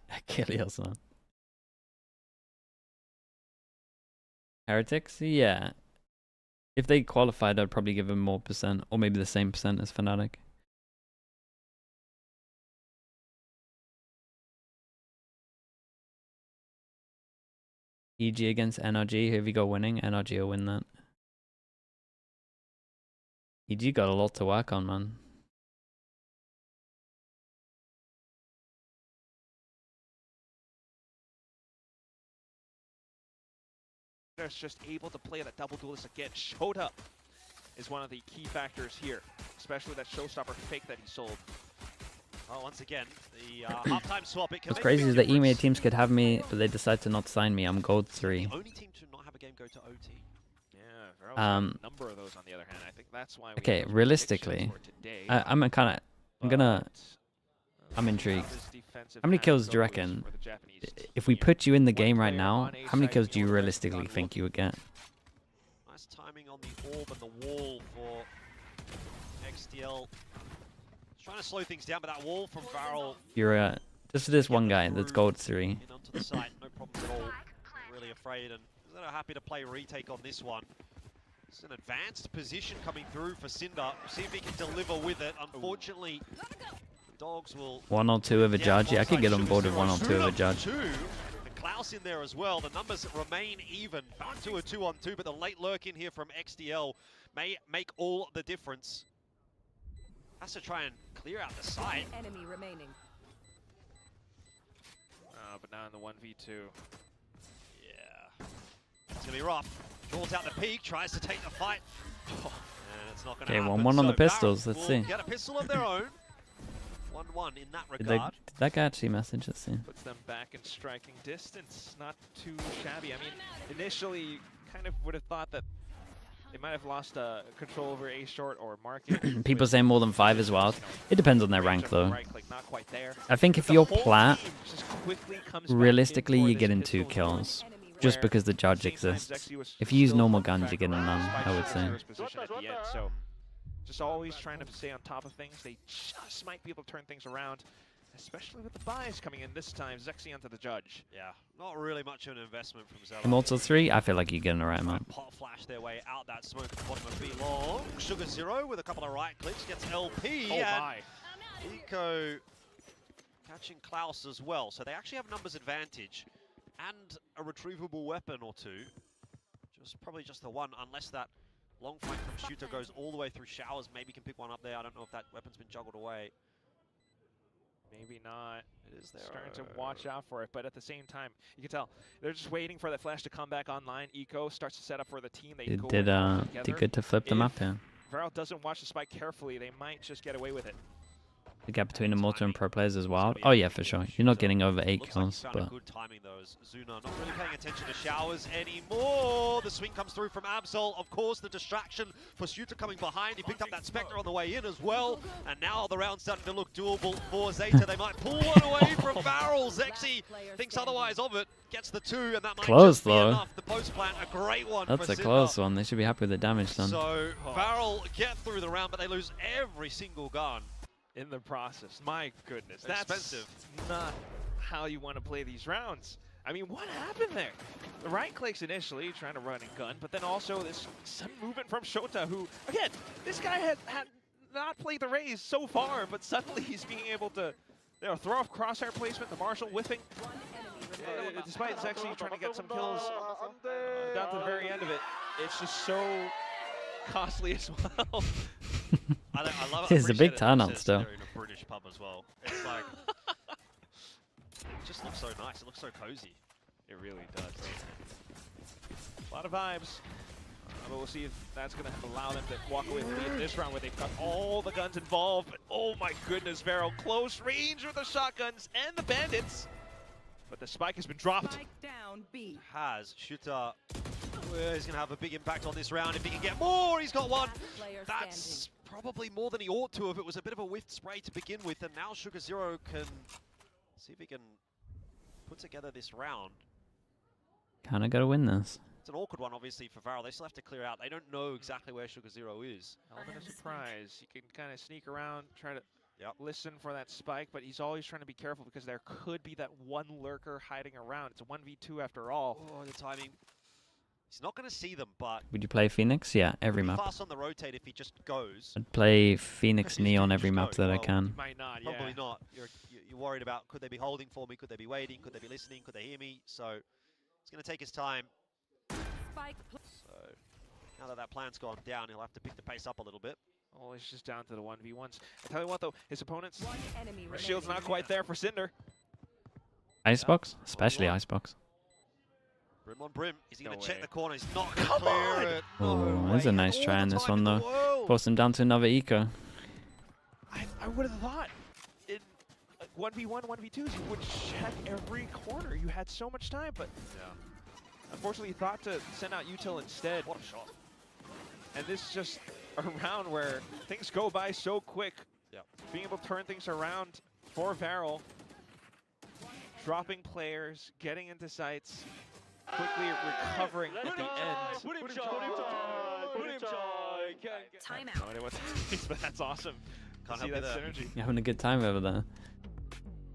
Achilles, man. Heretics? Yeah. If they qualified, I'd probably give them more percent, or maybe the same percent as Fnatic. EG against NRG, who have you got winning? NRG will win that. EG got a lot to work on, man. There's just able to play that double duelist again. Shota is one of the key factors here, especially that showstopper fake that he sold. Well, once again, the halftime swap. It can What's make a crazy big is the difference. EMEA teams could have me, but they decide to not sign me. I'm gold 3. The only team to not have a game go to OT. Yeah, Varrel's got a number of those on the other hand. I think that's why. We Okay, have those realistically, predictions for today, I'm intrigued. this defensive How many half kills do you goes reckon? for the Japanese If we team. put you in the One game right player now, on A how many side, kills the do you other realistically got think you would get? Nice timing on the orb and the wall for XDL. Trying to slow things down, but that wall from Varrel You're just for this one guy that's gold 3. in onto the site, no problems at all. Really afraid, and they're happy to play retake on this one. It's an advanced position coming through for Cinder. See if he can deliver with it. Unfortunately, the Dogs will 1 or 2 of a judge. Yeah, I could get on board with 1 or 2 of a judge. And Klaus in there as well. The numbers remain even. Back to a 2-on-2, but the late lurk in here from XDL may make all the difference. Has to try and clear out the site. Enemy remaining. But now in the 1v2. Yeah. It's going to be rough. Draws out the peak, tries to take the fight. And it's not going to Okay, happen. 1-1 on the So pistols. Varrel Let's will see. get a pistol of their own. 1-1 in that Did regard. that guy actually message? Let's see. Puts them back in striking distance. Not too shabby. I mean, initially, kind of would have thought that they might have lost control over A short or market. People say more than 5 as well. It depends on their rank, though. Right click, not quite there. I think if The you're whole plat, team just quickly comes back in realistically, for you're this getting 2 pistol kills. zone, Just where because the judge same time exists. Zexy was If you use still normal back guns, around you're getting none, I would say. Sugar's position at the end, so just always trying to stay on top of things. They just might be able to turn things around, especially with the buys coming in this time. Zexy onto the judge. Yeah, not really much of an investment from Zella. Immortal 3, I feel like you're getting the right amount. Pot flash their way out that smoke at the bottom of B long. Sugar Zero with a couple of right clicks gets LP. Oh and my. Eco catching Klaus as well. So they actually have numbers advantage and a retrievable weapon or 2. Probably just the one, unless that long flank from Shooter goes all the way through showers. Maybe can pick one up there. I don't know if that weapon's been juggled away. Maybe not. It is there. Starting to watch out for it, but at the same time, you can tell they're just waiting for that flash to come back online. Eco starts to set up for the team. They It go did good to flip them up here. Varrel doesn't watch the spike carefully, they might just get away with it. The gap between Immortal and pro players is wild. Oh yeah, for sure. You're not getting over 8 Looks kills, like he found but a good timing though. As Zuna not really paying attention to showers anymore. The swing comes through from Absol. Of course, the distraction for Shooter coming behind. He picked up that Spectre on the way in as well. And now the round's starting to look doable for ZETA. They might pull one away from Varrel. Zexy thinks otherwise of it. Gets the 2, and that might close just be though. enough. The post plant, a great one. That's for a Cinder. close one. They should be happy with the damage done. So Varrel get through the round, but they lose every single gun. In the process, my goodness, Expensive. That's not how you want to play these rounds. I mean, what happened there? The right clicks initially, trying to run and gun, but then also this sudden movement from Shota, who, again, this guy had not played the Raze so far, but suddenly he's being able to throw off crosshair placement, the Marshall whiffing. Despite Zexy trying to get some kills down to the very end of it, it's just so costly as well. I love It's a big turnout says still. they're in a British pub as well. It's like, it just looks so nice. It looks so cozy. It really does. A lot of vibes. But we'll see if that's going to allow them to walk away with the lead this round where they've got all the guns involved. But oh my goodness, Varrel close range with the shotguns and the bandits. But the spike has been dropped. Spike down B. Has Shooter. He's going to have a big impact on this round. If he can get more, he's got one. That's probably more than he ought to have. It was a bit of a whiffed spray to begin with, and now Sugar Zero can see if he can put together this round. Kinda gotta win this. It's an awkward one, obviously, for Varrel. They still have to clear out. They don't know exactly where Sugar Zero is. Element of surprise. You can kind of sneak around, try to listen for that spike, but he's always trying to be careful because there could be that one lurker hiding around. It's a 1v2 after all. Oh, the timing. He's not going to see them, but Would you play Phoenix? Yeah, every he'll be map. fast on the rotate if he just goes. I'd play Phoenix Neon every map that I can. Might not, Probably not. You're worried about, could they be holding for me? Could they be waiting? Could they be listening? Could they hear me? So it's going to take his time. So now that that plan's gone down, he'll have to pick the pace up a little bit. Oh, it's just down to the 1v1s. I tell you what, though, his opponents, enemy shield's not quite there for Cinder. Icebox? Especially Icebox. Brim on Brim. Is he going No to check way. the corner? He's not going to clear it. Oh, there's a nice try on this one though. Forced him down to another eco. I would have thought in 1v1, 1v2s, you would check every corner. You had so much time, but unfortunately, you thought to send out util instead. What a shot. And this is just a round where things go by so quick. Yeah. Being able to turn things around for VARREL. Dropping players, getting into sites, quickly recovering at the end. Time No idea what that means, but that's awesome. Can't See help that you there. synergy. You're having a good time over there.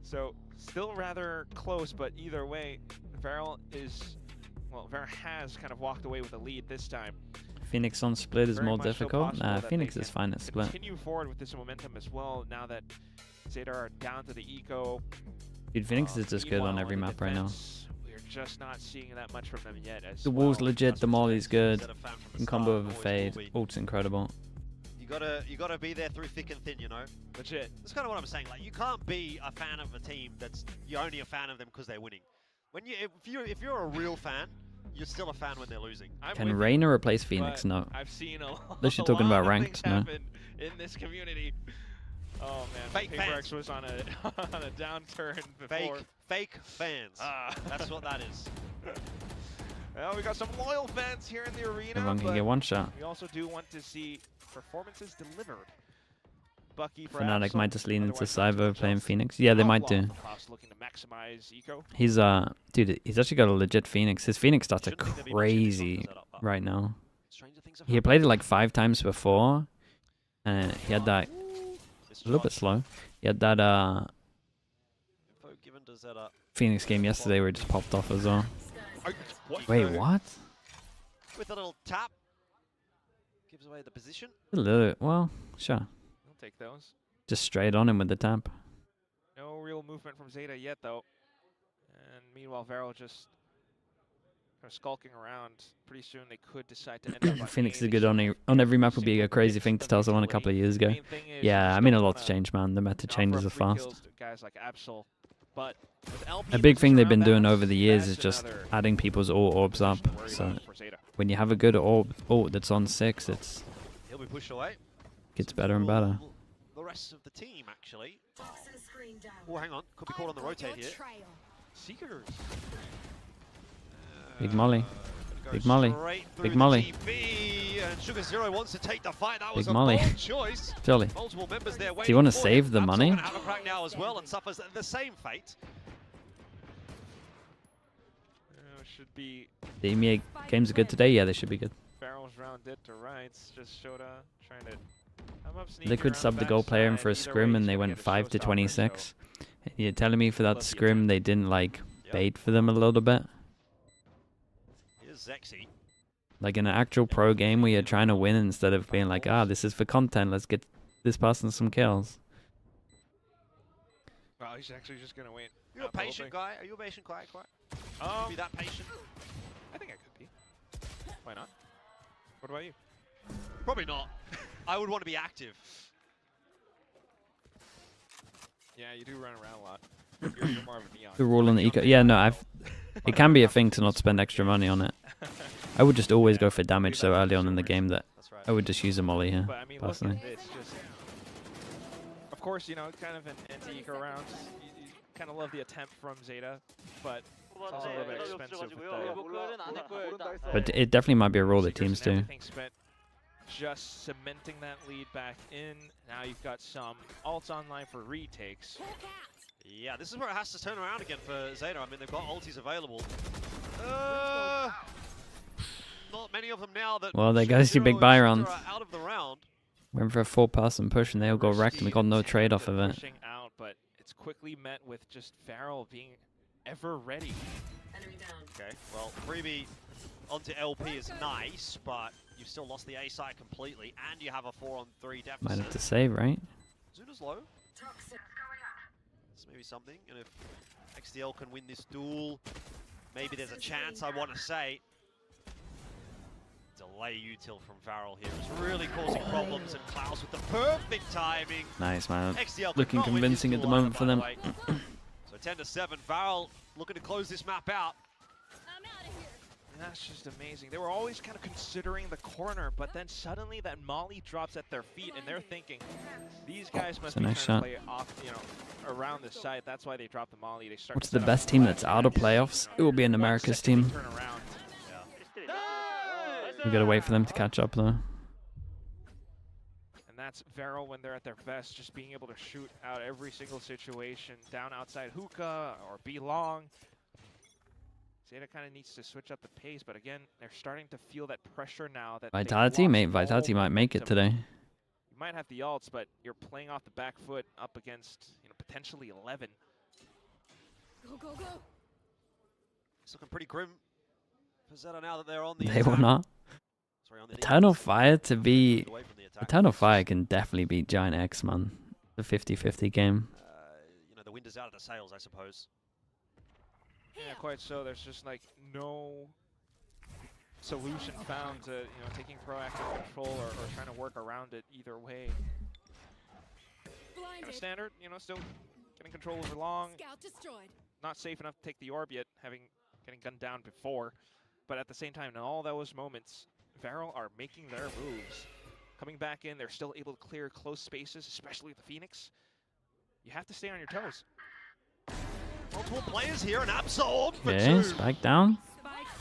So still rather close, but either way, VARREL has kind of walked away with a lead this time. Phoenix on split is Very more much so difficult. possible Nah, that Phoenix they is can fine at split. Continue forward with this momentum as well. Now that ZETA are down to the eco. Dude, Phoenix is just good on Meanwhile, every in the map right now. defense, We're just not seeing that much from them yet. As The wall's well. legit, the molly's good. Zeta fan from the In combo start, with a always will fade. be. Ult's incredible. You gotta be there through thick and thin, you know. Legit. That's kind of what I'm saying. Like, you can't be a fan of a team that's you're only a fan of them because they're winning. When if you're a real fan, you're still a fan when they're losing. Can Reyna replace Phoenix? But No. I've seen Unless you're talking lot about of ranked, things no. happen in this community. Oh man, Fake PaperX fans. was on a on a downturn before. Fake fans. That's what that is. Well, we got some loyal fans here in the arena. Everyone can but get one shot. We also do want to see performances delivered. Bucky Fnatic might just lean into otherwise Cyber playing Phoenix. Yeah, they might do. Klaus looking to maximize eco. He's dude, he's actually got a legit Phoenix. His Phoenix stats are crazy right now. He played it like 5 times before, and he had that a little bit slow. He had that Given to Zeta. Phoenix game yesterday where it just popped off as well. What? Wait, what? With a little tap, gives away the position. A little, well, sure. I'll take those. Just straight on him with the tap. No real movement from ZETA yet, though. And meanwhile, VARREL just kind of skulking around. Pretty soon they could decide to end up on Phoenix A. is good on every map would be a crazy thing to tell someone a couple of years ago. Yeah, I mean a lot's changed, man. The meta changes are fast. Guys like Absol, but with LP A big thing they've been around doing that, over the years is that's just another adding people's orbs up. So for ZETA. when you have a good orb that's on 6, He'll be pushed away. gets better and better. The rest of the team, actually. Oh, hang on. Could be caught on the rotate here. Seekers. Big Molly. Go Big Molly. straight through Big the Molly. GB, and Sugar Zero wants to take the fight. That was Big a Molly. bold choice. Surely. Multiple members there Do you waiting want to for save him. the Absol money? gonna have a crack now as well and suffers the same fate. Should be The EMEA games are good today? Yeah, they should be good. VARREL's round dead to rights. Just Shota trying to come up They could sub the goal player in for a scrim and they went 5 to 26. And you're telling me for that scrim they didn't like bait for them a little bit? Here's Zexy. Like in an actual pro game where you're trying to win instead of being like, this is for content, let's get this person some kills. Well, he's actually just gonna wait. You're a patient guy. Are you a patient guy? Be that patient? I think I could be. Why not? What about you? Probably not. I would want to be active. Yeah, you do run around a lot. You're more of a neon. The rule on the eco. Yeah, no, it can be a thing to not spend extra money on it. I would just always go for damage so early on in the game that I would just use a molly here, But I mean, personally. look, it's just, of course, you know, kind of an anti-eco round. You kind of love the attempt from ZETA, but it's also a little bit expensive with the But it definitely might be a rule that teams do. everything spent just cementing that lead back in. Now you've got some ults online for retakes. Yeah, this is where it has to turn around again for ZETA. I mean, they've got ultis available. Not many of them now. That Well, there goes your Zero big buy and round. Zeta are out of the round. Went for a 4-person push and they all got wrecked and we got no trade off of it. Pushing out, but it's quickly met with just VARREL being ever ready. Okay, well, freebie onto LP is nice, but you've still lost the A side completely, and you have a 4-on-3 deficit. Might have to save, right? Zuna's low. That's maybe something, and if XDL can win this duel, maybe there's a chance, I want to say. Delay util from VARREL here is really causing problems, and Klaus with the perfect timing. Nice, man. XDL could Looking not win this convincing at the duel moment for them. So 10-7, VARREL looking to close this map out. that's just amazing. They were always kind of considering the corner, but then suddenly that molly drops at their feet, and they're thinking, these guys must be trying to play off, you know, around the site. That's why they drop the molly. They start. What's the best team that's out of playoffs? It will be an America's team. We gotta wait for them to catch up though. And that's VARREL when they're at their best, just being able to shoot out every single situation, down outside hookah or be long. ZETA kind of needs to switch up the pace, but again, they're starting to feel that pressure now. That Vitality, mate. Vitality might make it today. You might have the ults, but you're playing off the back foot up against, you know, potentially 11. Go, go, go. It's looking pretty grim for ZETA now that they're on the. They will not. Sorry, on the Eternal Fire to be. Eternal Fire can definitely beat GIANTX, man. The 50-50 game. You know, the wind is out of the sails, I suppose. Yeah, quite so. There's just like no solution found to, you know, taking proactive control or trying to work around it either way. Kind of standard, you know, still getting control over long. Scout destroyed. Not safe enough to take the orb yet, getting gunned down before. But at the same time, in all those moments, VARREL are making their moves. Coming back in, they're still able to clear close spaces, especially with the Phoenix. You have to stay on your toes. Multiple players here, and Absol for Okay, two. spike down.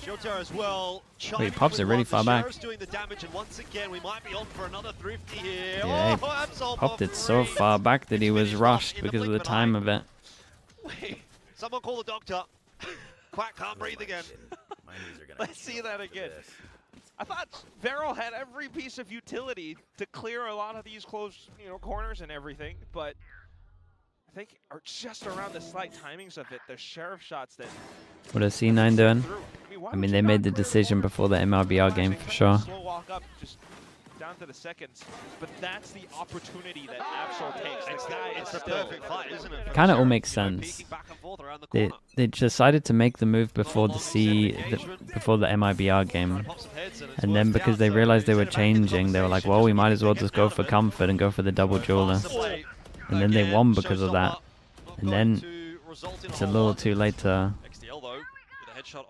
Shota as well. Wait, Pops are really far back. Doing the damage, and once again, we might be on for another thrifty here. Yeah, oh, Absol popped it so far back that he was rushed because of the time of it. Wait, someone call the doctor. Quack can't breathe again. Let's see that again. I thought VARREL had every piece of utility to clear a lot of these close, you know, corners and everything, but I think are just around the slight timings of it, the sheriff shots that. What is C9 doing? I mean, they made the decision before the MRBR game for sure. Slow walk up, just down to the seconds, but that's the opportunity that Absol takes. This guy is the perfect fight, isn't it? Kind of all makes sense. They decided to make the move before before the MIBR game, and then because they realized they were changing, they were like, well, we might as well just go for comfort and go for the double jeweler. And then they won because of that. And then it's a little too late to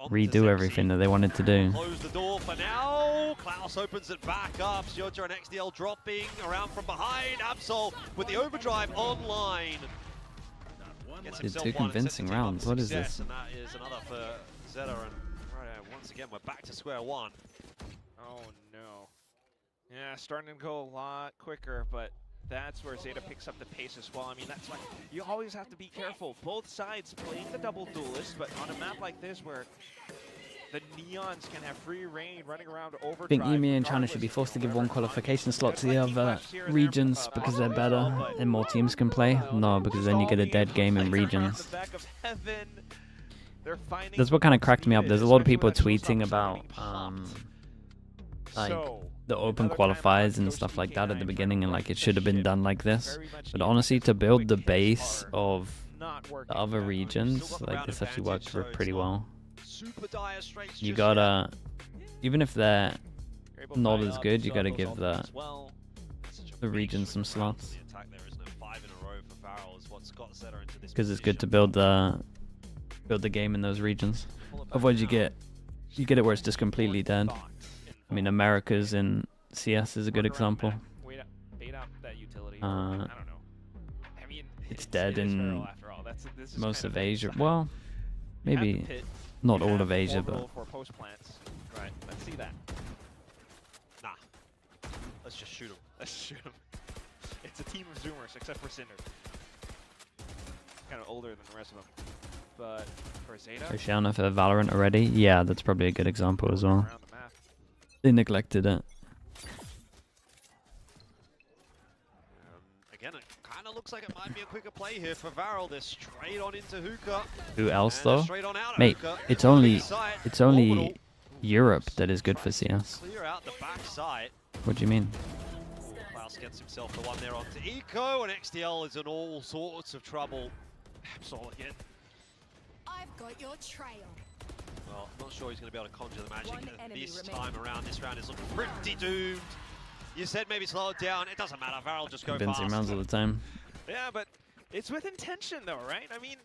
redo everything that they wanted to do. Close the door for now. Klaus opens it back up. Sjota and XDL dropping around from behind. Absol with the overdrive online. Did two convincing rounds. What is this? And that is another for ZETA. And once again, we're back to square one. Oh no. Yeah, starting to go a lot quicker, but that's where ZETA picks up the pace as well. I mean, that's why you always have to be careful. Both sides playing the double duelist, but on a map like this where the Neons can have free reign running around overdrive. I think EMEA and China should be forced to give one qualification slot to the other regions because they're better and more teams can play. No, because then you get a dead game in regions. That's what kind of cracked me up. There's a lot of people tweeting about like the open qualifiers and stuff like that at the beginning, and like it should have been done like this. But honestly, to build the base of the other regions, like this actually works pretty well. You gotta, even if they're not as good, you gotta give the region some slots, because it's good to build the game in those regions. Otherwise, you get it where it's just completely dead. I mean, Americas in CS is a good example. It's dead in most of Asia. Well, maybe not all of Asia, but. Right, let's see that. Nah. Let's just shoot him. Let's shoot him. It's a team of Zoomers, except for Cinder. Kind of older than the rest of them. But for ZETA, Oceana for Valorant already? Yeah, that's probably a good example as well. They neglected it. Again, it kind of looks like it might be a quicker play here for VARREL. They're straight on into hookah. Who else though? Mate, it's only Europe that is good for CS. Clear out the backside. What do you mean? Klaus gets himself the one there onto Eco, and XDL is in all sorts of trouble. Absol again. I've got your trail. Well, I'm not sure he's going to be able to conjure the magic this time around. This round is looking pretty doomed. You said maybe slow it down. It doesn't matter. VARREL just go fast. Convincing rounds all the time. Yeah, but it's with intention though, right? I mean,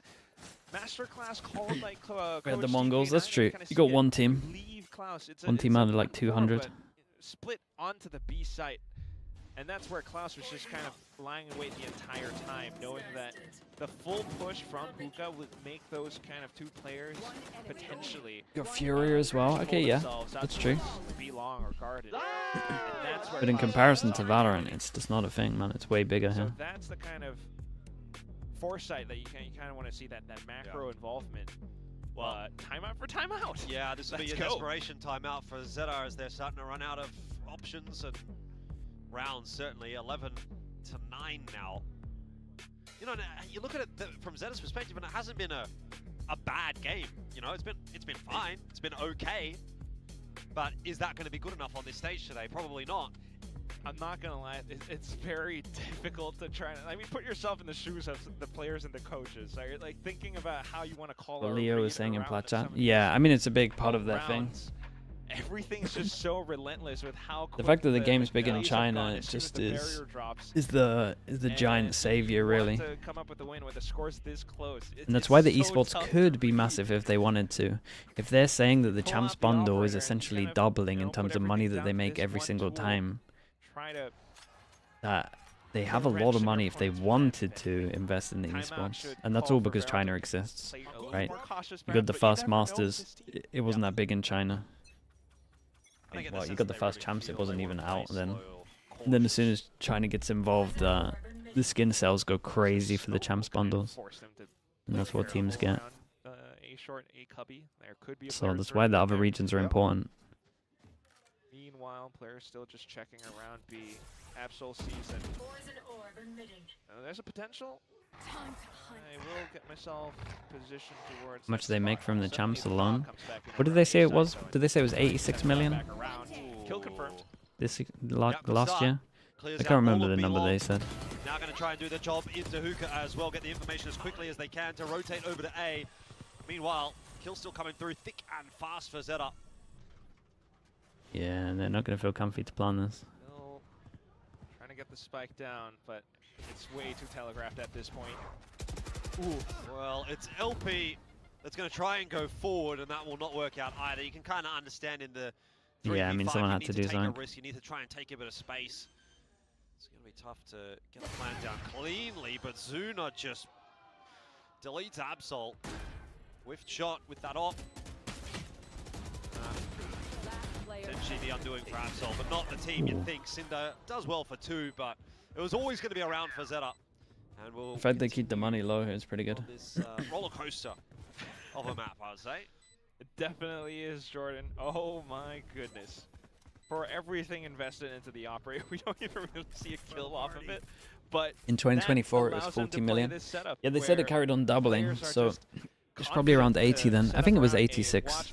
Masterclass called like We had the Coach Mongols. TJ9, That's and true. kinda You see got it one team. leave Klaus. It's One team out of like 1-4, 200. but split onto the B site. And that's where Klaus was just kind of lying in wait the entire time, knowing that the full push from Hookah would make those kind of two players potentially. You got Fury as well. Okay, yeah, that's true. Be long or guarded. And that's where But in Klaus comparison was to starting. Valorant, it's just not a thing, man. It's way bigger So here. that's the kind of foresight that you kind of want to see, that macro involvement. Well, Timeout for timeout. Yeah, this will be a Let's go. desperation timeout for ZETA as they're starting to run out of options and rounds, certainly 11 to 9 now. You know, you look at it from ZETA's perspective, and it hasn't been a bad game. You know, it's been fine, it's been okay. But is that going to be good enough on this stage today? Probably not. I'm not gonna lie, it's very difficult to try. I mean, put yourself in the shoes of the players and the coaches. Right? Like thinking about how you want to call. What a Leo read was saying in around Plat some Chat. of Yeah, these I mean, it's a big part of their thing. rounds. Everything's just so relentless with how The fact that the game's big in plays have China, gone it as soon as just the is barrier drops. the giant savior, You want really. to come up with a win with the scores this close. And that's why the it's so esports tough could be massive if they wanted to. If they're saying that the champs bundle is essentially doubling in terms of money that they make every single time, Try to that they have a lot of money if they wanted to invest in the esports. And that's all because China exists, right? You got the first Masters, it wasn't that big in China. Well, you got the first champs, it wasn't even out then. And then as soon as China gets involved, the skin sales go crazy for the champs bundles. And that's what teams get. A short, A cubby. There could be a So player that's why the other regions are important. Meanwhile, players still just checking around B. Absol sees it. There's a potential. I will get myself positioned towards. How much do they make from the champs alone? What did they say it was? Did they say it was 86 million? Kill confirmed. Last year? I can't remember the number they said. Now going to try and do the job into Hookah as well, get the information as quickly as they can to rotate over to A. Meanwhile, kills still coming through thick and fast for ZETA. Yeah, they're not going to feel comfy to plan this. Still trying to get the spike down, but it's way too telegraphed at this point. Ooh. Well, it's LP that's going to try and go forward, and that will not work out either. You can kind of understand in the 3v5, Yeah, I mean, someone had to do take something. a risk. You need to try and take a bit of space. It's going to be tough to get the plan down cleanly, but Zuna just deletes Absol. Whiffed shot with that op. Potentially the undoing for Absol, but not the team you'd think. Cinder does well for 2, but it was always going to be a round for ZETA. And we'll The fact they keep the money low here is pretty good. this roller coaster of a map, I would say. It definitely is, Jordan. Oh my goodness. For everything invested into the operator, we don't even really see a kill off of it. But In 2024, it was 40 million. Yeah, they said it carried on doubling, so it's probably around 80 then. I think it was 86.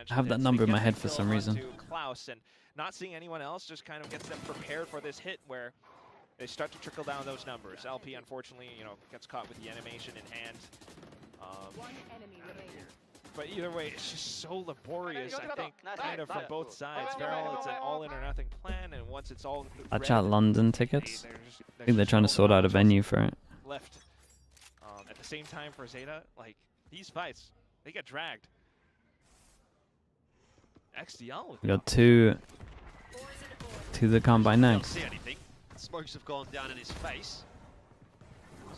I have that number in my head for some reason. Klaus, and not seeing anyone else just kind of gets them prepared for this hit where they start to trickle down those numbers. LP, unfortunately, gets caught with the animation in hand. But either way, it's just so laborious, I think, kind of from both sides. VARREL, it's an all in or nothing plan, and once it's all Watch out London tickets. I think they're trying to sort out a venue for it. left. At the same time for ZETA, like, these fights, they get dragged. XDL. We got two that come by Don't next. see anything. Smokes have gone down in his face.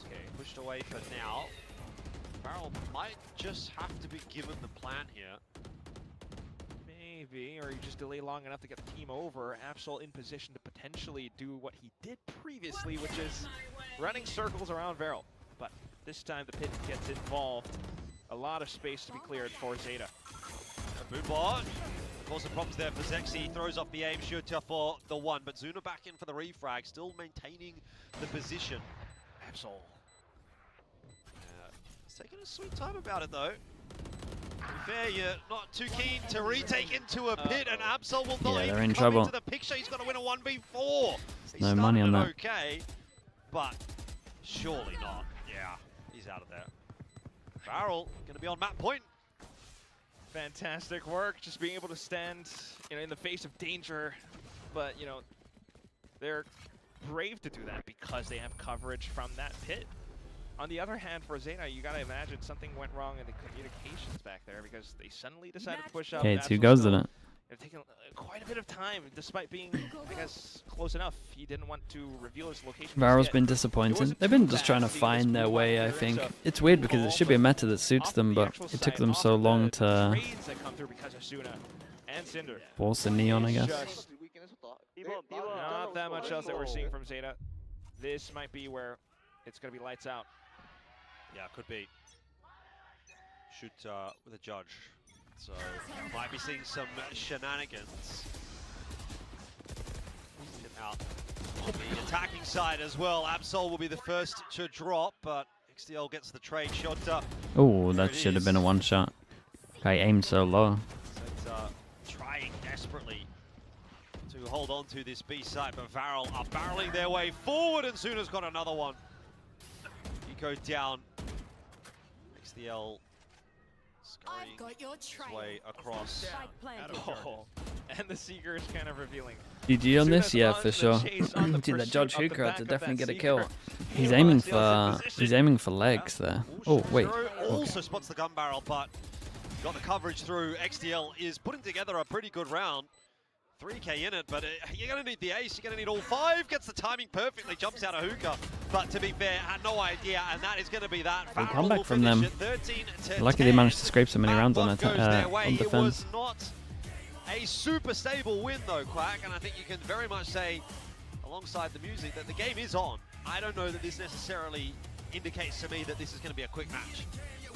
Okay, pushed away for now. VARREL might just have to be given the plan here. Maybe, or you just delay long enough to get the team over. Absol in position to potentially do what he did previously, which is running circles around VARREL. But this time the pit gets involved. A lot of space to be cleared for ZETA. Moonbot. Of course, the problems there for Zexy. Throws off the aim shooter for the 1, but Zuna back in for the refrag, still maintaining the position. Absol. He's taking a sweet time about it, though. To be fair, you're not too keen to retake into a pit, and Absol will not Yeah, they're even in come trouble. into the picture. He's got to win a 1v4. He No money on started that. Okay, but surely not. Yeah, he's out of there. VARREL going to be on map point. Fantastic work, just being able to stand, in the face of danger. But, they're brave to do that because they have coverage from that pit. On the other hand, for ZETA, you gotta imagine something went wrong in the communications back there because they suddenly decided to push up. Okay, it's who goes in it. They've taken quite a bit of time, despite being, I guess, close enough. He didn't want to reveal his location. VARREL's been disappointed. They've been just trying to find their way, I think. It's weird because it should be a meta that suits them, but it took them so long to force the Neon, I guess. Not that much else that we're seeing from ZETA. This might be where it's going to be lights out. Yeah, could be. Shoot with a judge. So, might be seeing some shenanigans. Out on the attacking side as well. Absol will be the first to drop, but XDL gets the trade shot up. Oh, that should have been a one-shot. I aimed so low. So trying desperately to hold on to this B site, but VARREL are barreling their way forward, and Suna's got another one. Eco down. XDL scurrying his way across. Oh, and the Seeker is kind of revealing. GG on this? Yeah, for sure. Dude, that Judge Hooker had to definitely get a kill. He's aiming for legs there. Oh, wait. Also spots the gun barrel, but got the coverage through. XDL is putting together a pretty good round. 3k in it, but you're going to need the ace, you're going to need all 5. Gets the timing perfectly, jumps out of hookah. But to be fair, had no idea, and that is going to be that. Good comeback from them. Lucky they managed to scrape so many rounds on defense. It was not a super stable win though, Quack, and I think you can very much say, alongside the music, that the game is on. I don't know that this necessarily indicates to me that this is going to be a quick match.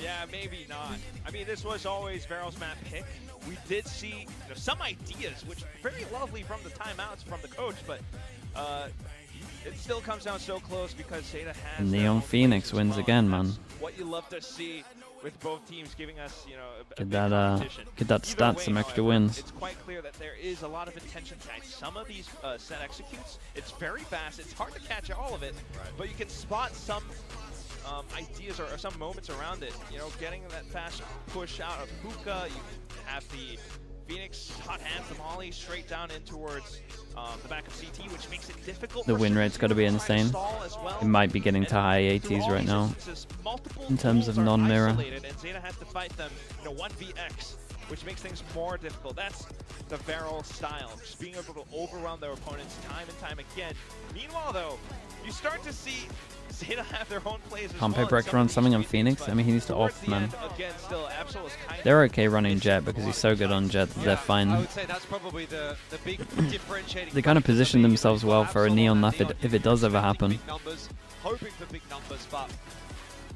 Yeah, maybe not. I mean, this was always VARREL's map pick. We did see some ideas, which were very lovely from the timeouts from the coach, but it still comes down so close because ZETA has Neon Phoenix wins again, man. What you love to see with both teams giving us, get that stat some extra wins. It's quite clear that there is a lot of intention behind some of these set executes. It's very fast. It's hard to catch all of it, but you can spot some ideas or some moments around it. Getting that fast push out of hookah. You have the Phoenix hot hands the molly straight down in towards the back of CT, which makes it difficult. The win rate's got to be insane. It might be getting to high 80s right now in terms of non-mirror. And ZETA has to fight them 1vx, which makes things more difficult. That's the VARREL style, just being able to overrun their opponents time and time again. Meanwhile, though, you start to see ZETA have their own plays as Can't well. Paper X run something on Phoenix? I mean, he needs to off, man. They're okay running Jet because he's so good on Jet that they're fine. I would say that's probably the big differentiating. They kind of position themselves well for a Neon lap if it does ever happen. Hoping for big numbers, but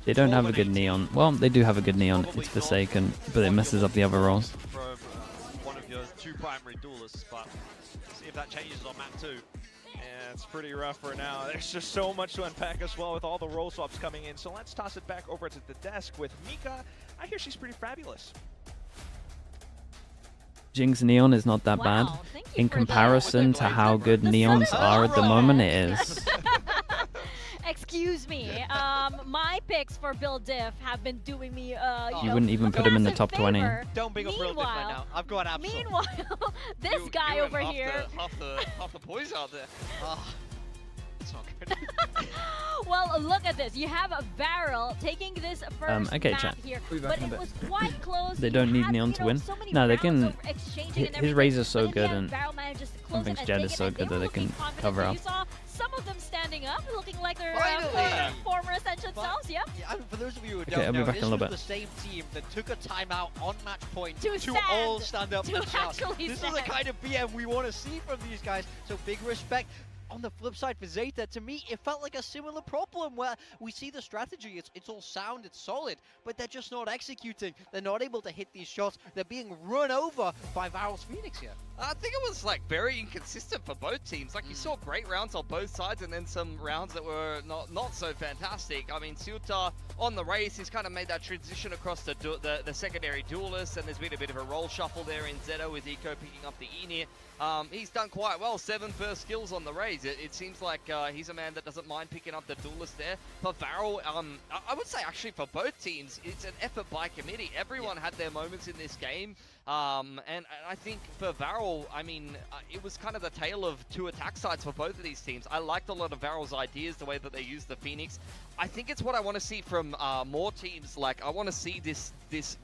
they don't have a good Neon. Well, they do have a good Neon. It's Forsaken, but it messes up the other roles. From one of your 2 primary duelists, but see if that changes on map 2. Yeah, it's pretty rough for now. There's just so much to unpack as well with all the role swaps coming in. So let's toss it back over to the desk with Mika. I hear she's pretty fabulous. Jing's Neon is not that bad. In comparison to how good Neons are at the moment, it is. Excuse me. My picks for Bill Diff have been doing me, you wouldn't even put him in the top 20. Don't bring up Bill Diff right now. I've got Absol. Meanwhile, this guy over here. Half the boys out there. It's not good. Well, look at this. You have a VARREL taking this first okay, map chat. here, but it was quite close. They don't need Neon to win. So No, they can. His Razor's so but good, then, and VARREL manages to close I think it and Jet take is it, so and good that were they can looking confident. cover So up. you saw some of them standing up, looking like their former Ascension But, selves. Yep. Yeah, for those of you who Okay, don't I'll be know, back this in a was little the bit. same team that took a timeout on match point To all stand up to and shout. actually This is the stand. kind of BM we want to see from these guys, so big respect. On the flip side for ZETA, to me, it felt like a similar problem where we see the strategy, it's all sound, it's solid, but they're just not executing. They're not able to hit these shots. They're being run over by VARREL's Phoenix here. I think it was very inconsistent for both teams. You saw great rounds on both sides and then some rounds that were not so fantastic. I mean, ZETA on the race, he's kind of made that transition across the secondary duelist, and there's been a bit of a role shuffle there in ZETA with Eco picking up the E-Near. He's done quite well, 7 first kills on the raise. It seems like he's a man that doesn't mind picking up the duelist there. For VARREL, I would say actually for both teams, it's an effort by committee. Everyone had their moments in this game. And I think for VARREL, VARREL, I mean, it was kind of the tale of two attack sides for both of these teams. I liked a lot of VARREL's ideas, the way that they used the Phoenix. I think it's what I want to see from more teams. Like, I want to see this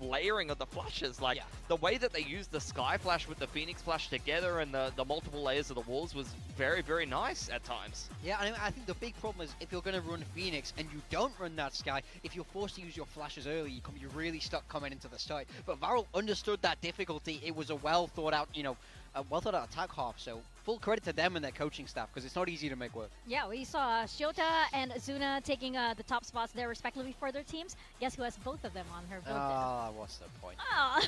layering of the flashes. Like, the way that they used the Sky Flash with the Phoenix Flash together and the multiple layers of the walls was very, very nice at times. Yeah, I think the big problem is if you're going to run Phoenix and you don't run that Sky, if you're forced to use your flashes early, you're really stuck coming into the site. But VARREL understood that difficulty. It was a well thought out, attack half. So full credit to them and their coaching staff, because it's not easy to make work. Yeah, we saw Shota and Azuna taking the top spots there respectively for their teams. Guess who has both of them on her build? What's the point? Oh.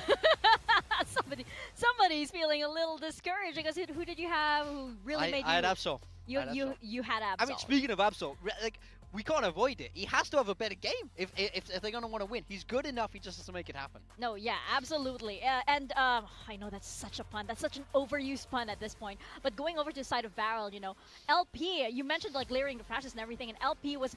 Somebody's feeling a little discouraged because who did you have who really made you? I had Absol. You had Absol. I mean, speaking of Absol, like, we can't avoid it. He has to have a better game if they're going to want to win. He's good enough. He just has to make it happen. No, yeah, absolutely. And I know that's such a pun. That's such an overused pun at this point. But going over to the side of VARREL, LP, you mentioned like layering the flashes and everything, and LP was,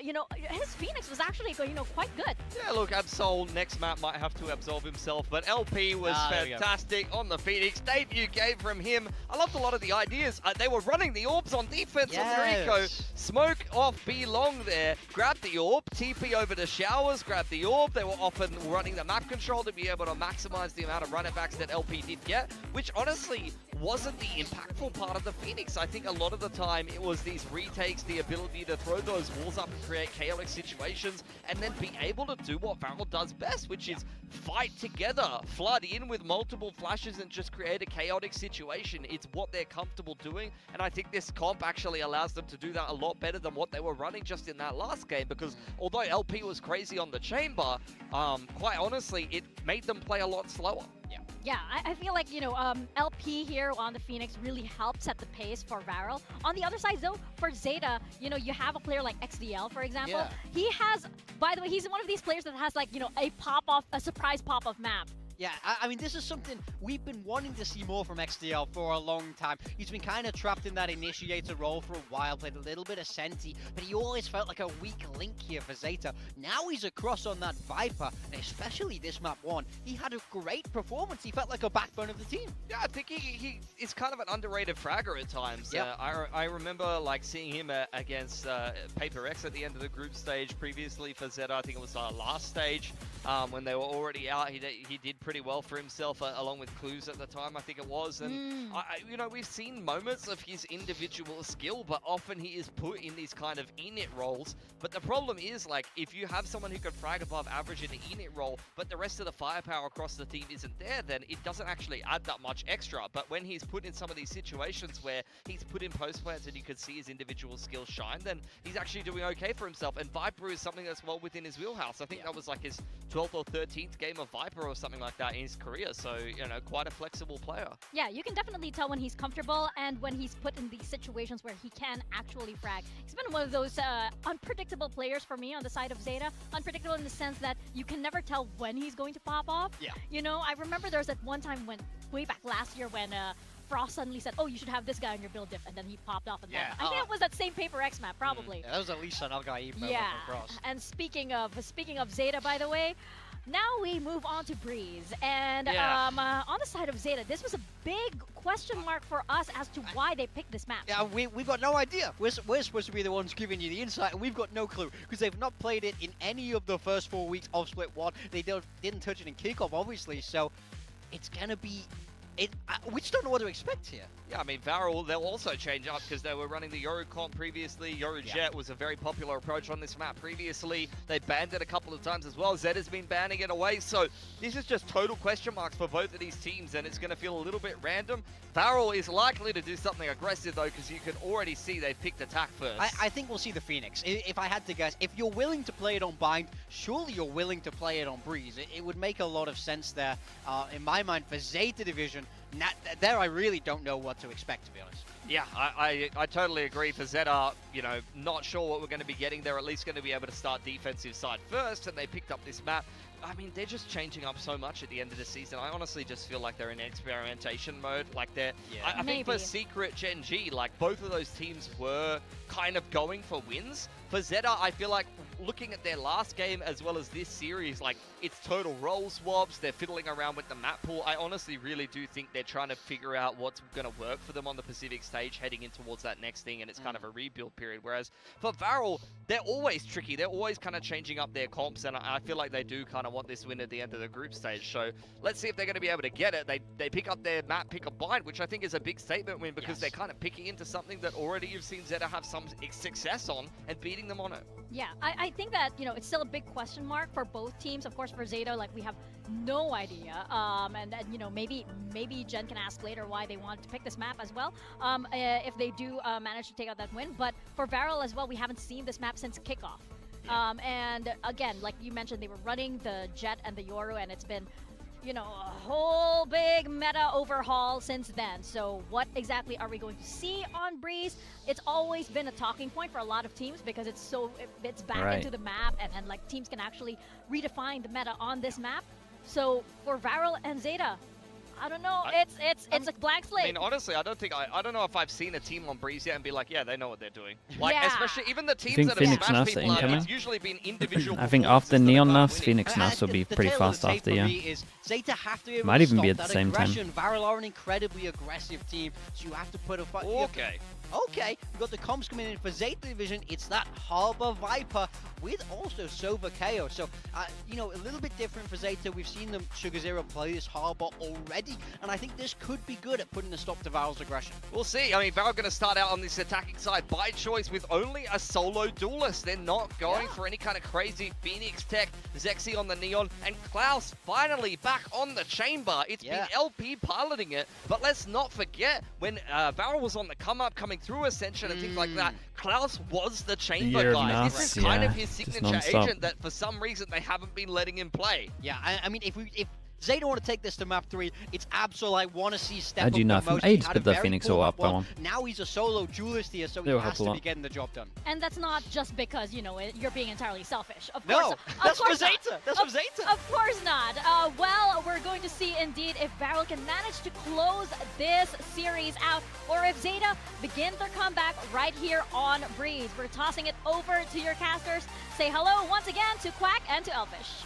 his Phoenix was actually, quite good. Yeah, look, Absol next map might have to absolve himself, but LP was fantastic on the Phoenix. Debut game from him. I loved a lot of the ideas. They were running the orbs on defense on their eco. Smoke off B long there, grab the orb, TP over the showers, grab the orb. They were often running the map control to be able to maximize the amount of run-it-backs that LP did get, which honestly wasn't the impactful part of the Phoenix. I think a lot of the time it was these retakes, the ability to throw those walls up and create chaotic situations, and then be able to do what VARREL does best, which is fight together, flood in with multiple flashes and just create a chaotic situation. It's what they're comfortable doing, and I think this comp actually allows them to do that a lot better than what they were running just in that last game, because although LP was crazy on the chamber, quite honestly, it made them play a lot slower. Yeah, I feel like, LP here on the Phoenix really helps set the pace for VARREL. On the other side, though, for ZETA, you have a player like XDL, for example. Yeah. He has, by the way, he's one of these players that has, like, a surprise pop-off map. Yeah, I mean, this is something we've been wanting to see more from XDL for a long time. He's been kind of trapped in that initiator role for a while, played a little bit of Senti, but he always felt like a weak link here for ZETA. Now he's across on that Viper, and especially this map 1, he had a great performance. He felt like a backbone of the team. Yeah, I think he is kind of an underrated fragger at times. Yep. I remember like seeing him against Paper X at the end of the group stage previously for ZETA. I think it was last stage when they were already out. He did pretty well for himself along with Clues at the time, I think it was. And we've seen moments of his individual skill, but often he is put in these kind of init roles. But the problem is, like, if you have someone who can frag above average in an init role, but the rest of the firepower across the team isn't there, then it doesn't actually add that much extra. But when he's put in some of these situations where he's put in post plants and you could see his individual skills shine, then he's actually doing okay for himself. And Viper is something that's well within his wheelhouse. I think that was like his 12th or 13th game of Viper or something like that in his career, so quite a flexible player. Yeah, you can definitely tell when he's comfortable and when he's put in these situations where he can actually frag. He's been one of those unpredictable players for me on the side of ZETA. Unpredictable in the sense that you can never tell when he's going to pop off. Yeah. I remember there was that one time way back last year when Frost suddenly said, "Oh, you should have this guy on your build diff," and then he popped off. And I think it was that same Paper X map, probably. Yeah, that was at least an Algai from Frost. And speaking of ZETA, by the way, now we move on to Breeze. And on the side of ZETA, this was a big question mark for us as to why they picked this map. Yeah, we've got no idea. We're supposed to be the ones giving you the insight, and we've got no clue, because they've not played it in any of the first 4 weeks of Split 1. They didn't touch it in kickoff, obviously, so it's going to be... we just don't know what to expect here. Yeah, I mean, VARREL, they'll also change up because they were running the Yoru comp previously. Yoru Jet was a very popular approach on this map previously. They banned it a couple of times as well. ZETA's been banning it away. So this is just total question marks for both of these teams, and it's going to feel a little bit random. VARREL is likely to do something aggressive, though, because you can already see they've picked attack first. I think we'll see the Phoenix. If I had to guess, if you're willing to play it on Bind, surely you're willing to play it on Breeze. It would make a lot of sense there, in my mind, for ZETA Division. There I really don't know what to expect, to be honest. Yeah, I totally agree. For ZETA, not sure what we're going to be getting. They're at least going to be able to start defensive side first, and they picked up this map. I mean, they're just changing up so much at the end of the season. I honestly just feel like they're in experimentation mode. Like I think for Secret GENG, like both of those teams were kind of going for wins. For ZETA, I feel like looking at their last game as well as this series, like It's total role swaps. They're fiddling around with the map pool. I honestly really do think they're trying to figure out what's going to work for them on the Pacific stage heading in towards that next thing, and it's kind of a rebuild period. Whereas for VARREL, they're always tricky. They're always kind of changing up their comps, and I feel like they do kind of want this win at the end of the group stage. So let's see if they're going to be able to get it. They pick up their map pick a bind, which I think is a big statement win, because they're kind of picking into something that already you've seen ZETA have some success on and beating them on it. Yeah, I think that, you know, it's still a big question mark for both teams. Of course, for ZETA, like, we have no idea. And you know, maybe Jen can ask later why they want to pick this map as well, if they do manage to take out that win. But for VARREL as well, we haven't seen this map since kickoff. And again, like you mentioned, they were running the Jet and the Yoru, and it's been, you know, a whole big meta overhaul since then. So what exactly are we going to see on Breeze? It's always been a talking point for a lot of teams, because it's back into the map, and like teams can actually redefine the meta on this map. So for VARREL and ZETA, I don't know. It's a blank slate. I mean, honestly, I don't know if I've seen a team on Breeze yet and be like, yeah, they know what they're doing. Like, especially even the teams that have smashed people out, it's usually been individual. I think after Neon nerfs, Phoenix nerfs will be pretty fast after, yeah. ZETA have to be able Might to even be stop at the that same time. aggression. VARREL are an incredibly aggressive team, so you have to put a fight. Okay, we've got the comms coming in for ZETA Division. It's that Harbor Viper with also Sova KO. So, you know, a little bit different for ZETA. We've seen them Sugar Zero play this Harbor already, and I think this could be good at putting a stop to VARREL's aggression. We'll see. I mean, VARREL going to start out on this attacking side by choice with only a solo duelist. They're not going for any kind of crazy Phoenix tech. Zexy on the Neon, and Klaus finally back on the chamber. It's been LP piloting it, but let's not forget, when VARREL was on the come-up, coming through Ascension and things like that, Klaus was the chamber guy. This is kind of his signature agent that for some reason they haven't been letting him play. Yeah, I mean, if ZETA want to take this to map 3, it's absolutely, I want to see step up you know, promotion. I just put the Phoenix all up by one. Now he's a solo duelist here, so he has to be getting the job done. And that's not just because, you know, you're being entirely selfish. Of no, course, that's for ZETA. That's for ZETA. Of course not. Well, we're going to see indeed if VARREL can manage to close this series out, or if ZETA begin their comeback right here on Breeze. We're tossing it over to your casters. Say hello once again to Quack and to Elfish.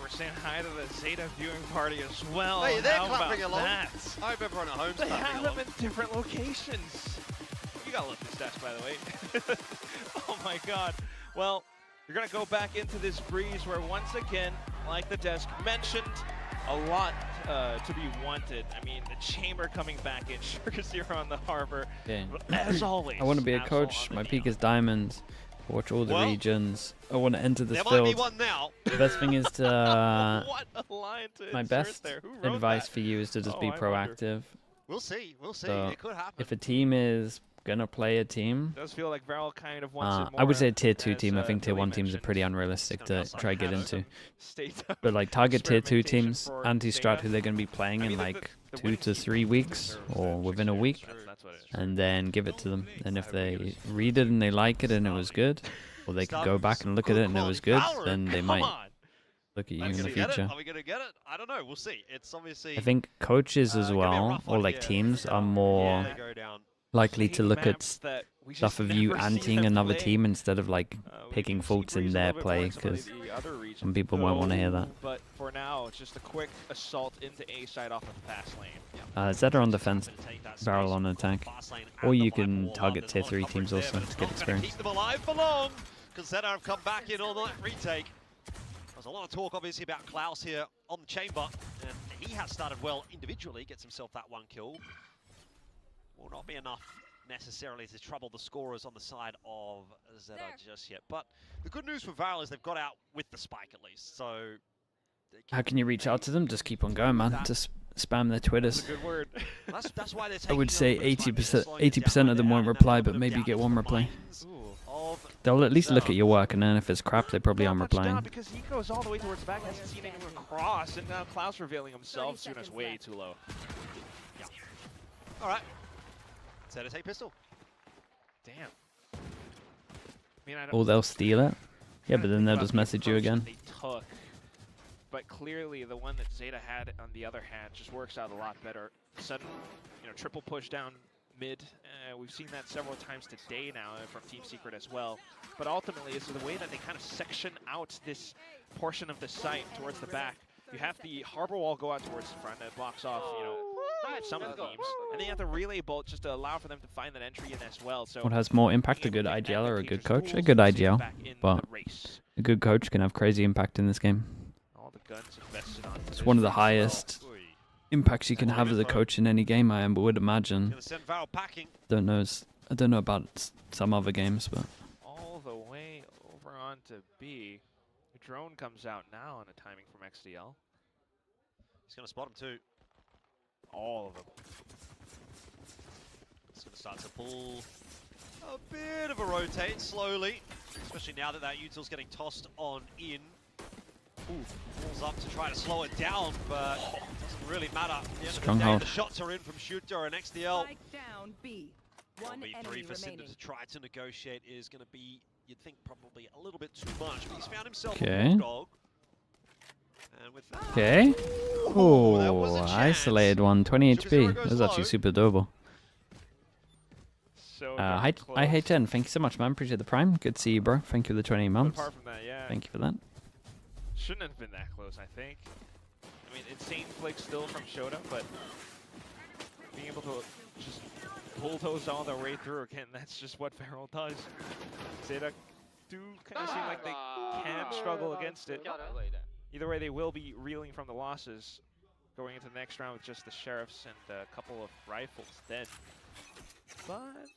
We're saying hi to the ZETA viewing party as well. Hey, they're How clapping about along. that? I hope everyone at home's They clapping have along. them in different locations. You gotta love this stats, by the way. Oh my god. Well, you're gonna go back into this Breeze where once again, like the desk mentioned, a lot to be wanted. I mean, the chamber coming back in, Sugar Zero on the Harbor. Yeah. As always. I want to be a coach. My peak is diamonds. Watch all the regions. I want to enter this there might field. be one now. The best thing is to... What a line to my insert best there. Who wrote advice that? for you is to just be I wonder. proactive. We'll see. We'll see. So It could happen. if a team is going to play a team, It does feel like VARREL kind of wants it more. I would say a tier 2 as, team. I think tier Billy 1 teams are mentioned. pretty unrealistic to try get into. State of But like target tier 2 experimentation teams, for anti-strat ZETA. who they're going to be playing I in mean, like the 2 win to keep 3 weeks or within a week, That's what it is. and then give it to them. And if they read it and they like it and it was good, or they could go back and look at it and it was good, then they might look at you in the future. Are we going to get it? I don't know. We'll see. It's obviously... I think coaches as gonna be a well, rough or one like here. teams, are more They go down. likely to look at Maps that we stuff just of you never see anting them another play. team instead of like We picking see faults in Breeze a their little bit more play, in some of because the other regions, some people won't want to hear that. But for now, it's just a quick assault into A side off of the fast lane. ZETA on defense, VARREL on attack, or you can target tier 3 teams also to get experience. Keep them alive for long, because ZETA have come back in on that retake. There's a lot of talk, obviously, about Klaus here on the chamber, and he has started well individually, gets himself that 1 kill. Will not be enough necessarily to trouble the scorers on the side of ZETA just yet. But the good news for VARREL is they've got out with the spike at least, so... How can you reach out to them? Just keep on going, man. Just spam their Twitters. That's a good word. That's why they're I would say taking a little bit of time 80% of them won't reply, but maybe get one reply. They'll at least look at your work, and then if it's crap, they probably aren't replying. Because he goes all the way towards the back, hasn't seen anyone cross, and now Klaus revealing himself, soon as way too low. Yeah. All right. ZETA take pistol. Damn. I mean, I don't Or they'll steal it. Yeah, but then they'll just message you again. They took, but clearly the one that ZETA had on the other hand just works out a lot better. Sudden, you know, triple push down mid. We've seen that several times today now from Team Secret as well. But ultimately, it's the way that they kind of section out this portion of the site towards the back. You have the harbor wall go out towards the front and it blocks off, you know, some of the teams. And then you have the relay bolt just to allow for them to find that entry in as well. So what has more impact, a good IGL or a good coach? A good IGL, but a good coach can have crazy impact in this game. All the guns invested on it's one of the highest impacts you can have as a coach in any game, I would imagine. I don't know about some other games, but all the way over onto B. The drone comes out now on a timing from XDL. He's going to spot him too. All of them. It's going to start to pull a bit of a rotate slowly, especially now that that util's getting tossed on in. Pulls up to try to slow it down, but it doesn't really matter. At the end of the day, the shots are in from Shooter and XDL. Down B. One B3 for Cinder to try to negotiate is going to be, you'd think, probably a little bit too much, but he's found himself a Bulldog. And with that, okay. Oh, isolated one, 20 HP. That was actually super doable. So I hate 10. Thank you so much, man. Appreciate the prime. Good to see you, bro. Thank you for the 20 months. Apart from that, yeah. Thank you for that. Shouldn't have been that close, I think. I mean, insane flick still from Shota, but being able to just bulldoze all the way through again, that's just what VARREL does. ZETA do kind of seem like they can struggle against it. Either way, they will be reeling from the losses going into the next round with just the Sheriffs and a couple of rifles then. But,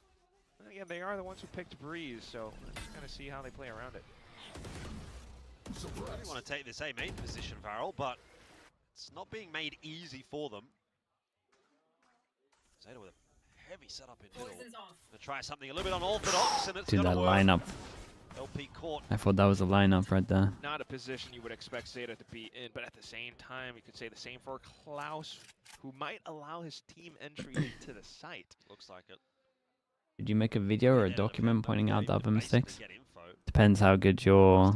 again, they are the ones who picked Breeze, so let's kind of see how they play around it. Really want to take this A main position, VARREL, but it's not being made easy for them. ZETA with a heavy setup in middle. Gonna try something a little bit unorthodox, and it's Dude, gonna that work. lineup. LP caught. I thought that was a lineup right there. Not a position you would expect ZETA to be in, but at the same time, you could say the same for Klaus, who might allow his team entry into the site. Looks like it. Did you make a video or a document pointing out the other mistakes? Depends how good your...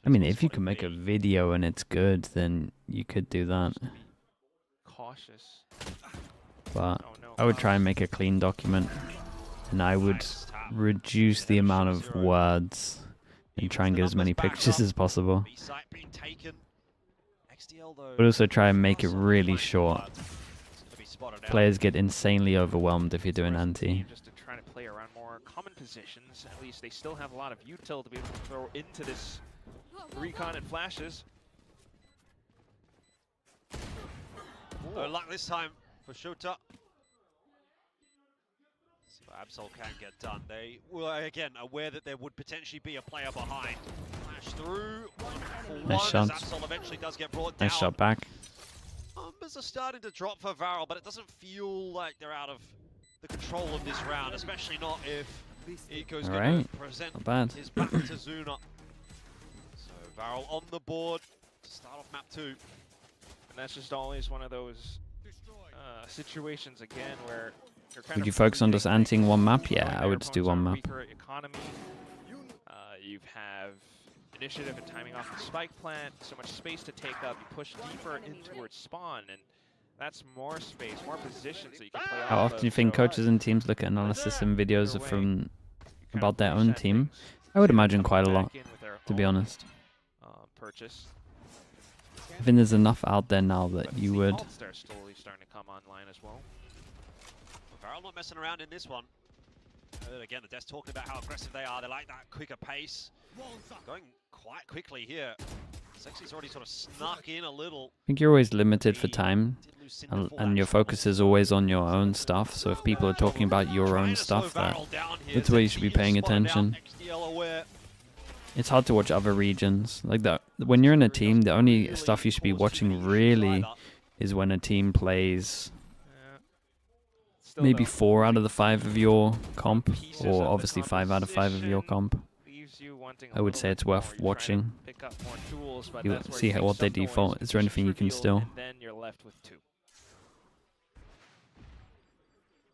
I mean, if you can make a video and it's good, then you could do that. Cautious. But I would try and make a clean document, and I would reduce the amount of words and try and get as many pictures as possible. But also try and make it really short. Players get insanely overwhelmed if you're doing anti. Just to try to play around more common positions. At least they still have a lot of util to be able to throw into this recon and flashes. No luck this time for Shota. See what Absol can get done. They were, again, aware that there would potentially be a player behind. Flash through. Nice shot. Absol eventually does get brought down. Nice shot back. Numbers are starting to drop for VARREL, but it doesn't feel like they're out of the control of this round, especially not if Eco's going to present his back to Zuna. So VARREL on the board to start off map 2. And that's just always one of those situations again where you're kind Would of you focus on just anting one map? Yeah, I would just do one map. Economy. You have initiative and timing off the spike plant, so much space to take up. You push deeper in towards spawn, and that's more space, more positions that you can play off. How often do you think coaches and teams look at analysis and videos from about their own team? I would imagine quite a lot, to be honest. Purchase. I think there's enough out there now that you would. They're slowly starting to come online as well. VARREL not messing around in this one. Again, the devs talking about how aggressive they are. They like that quicker pace. Going quite quickly here. Sexy's already sort of snuck in a little. I think you're always limited for time, and your focus is always on your own stuff. So if people are talking about your own stuff, that's where you should be paying attention. It's hard to watch other regions. Like that, when you're in a team, the only stuff you should be watching really is when a team plays maybe 4 out of the 5 of your comp, or obviously 5 out of 5 of your comp. I would say it's worth watching. You see what they default. Is there anything you can steal? And then you're left with 2.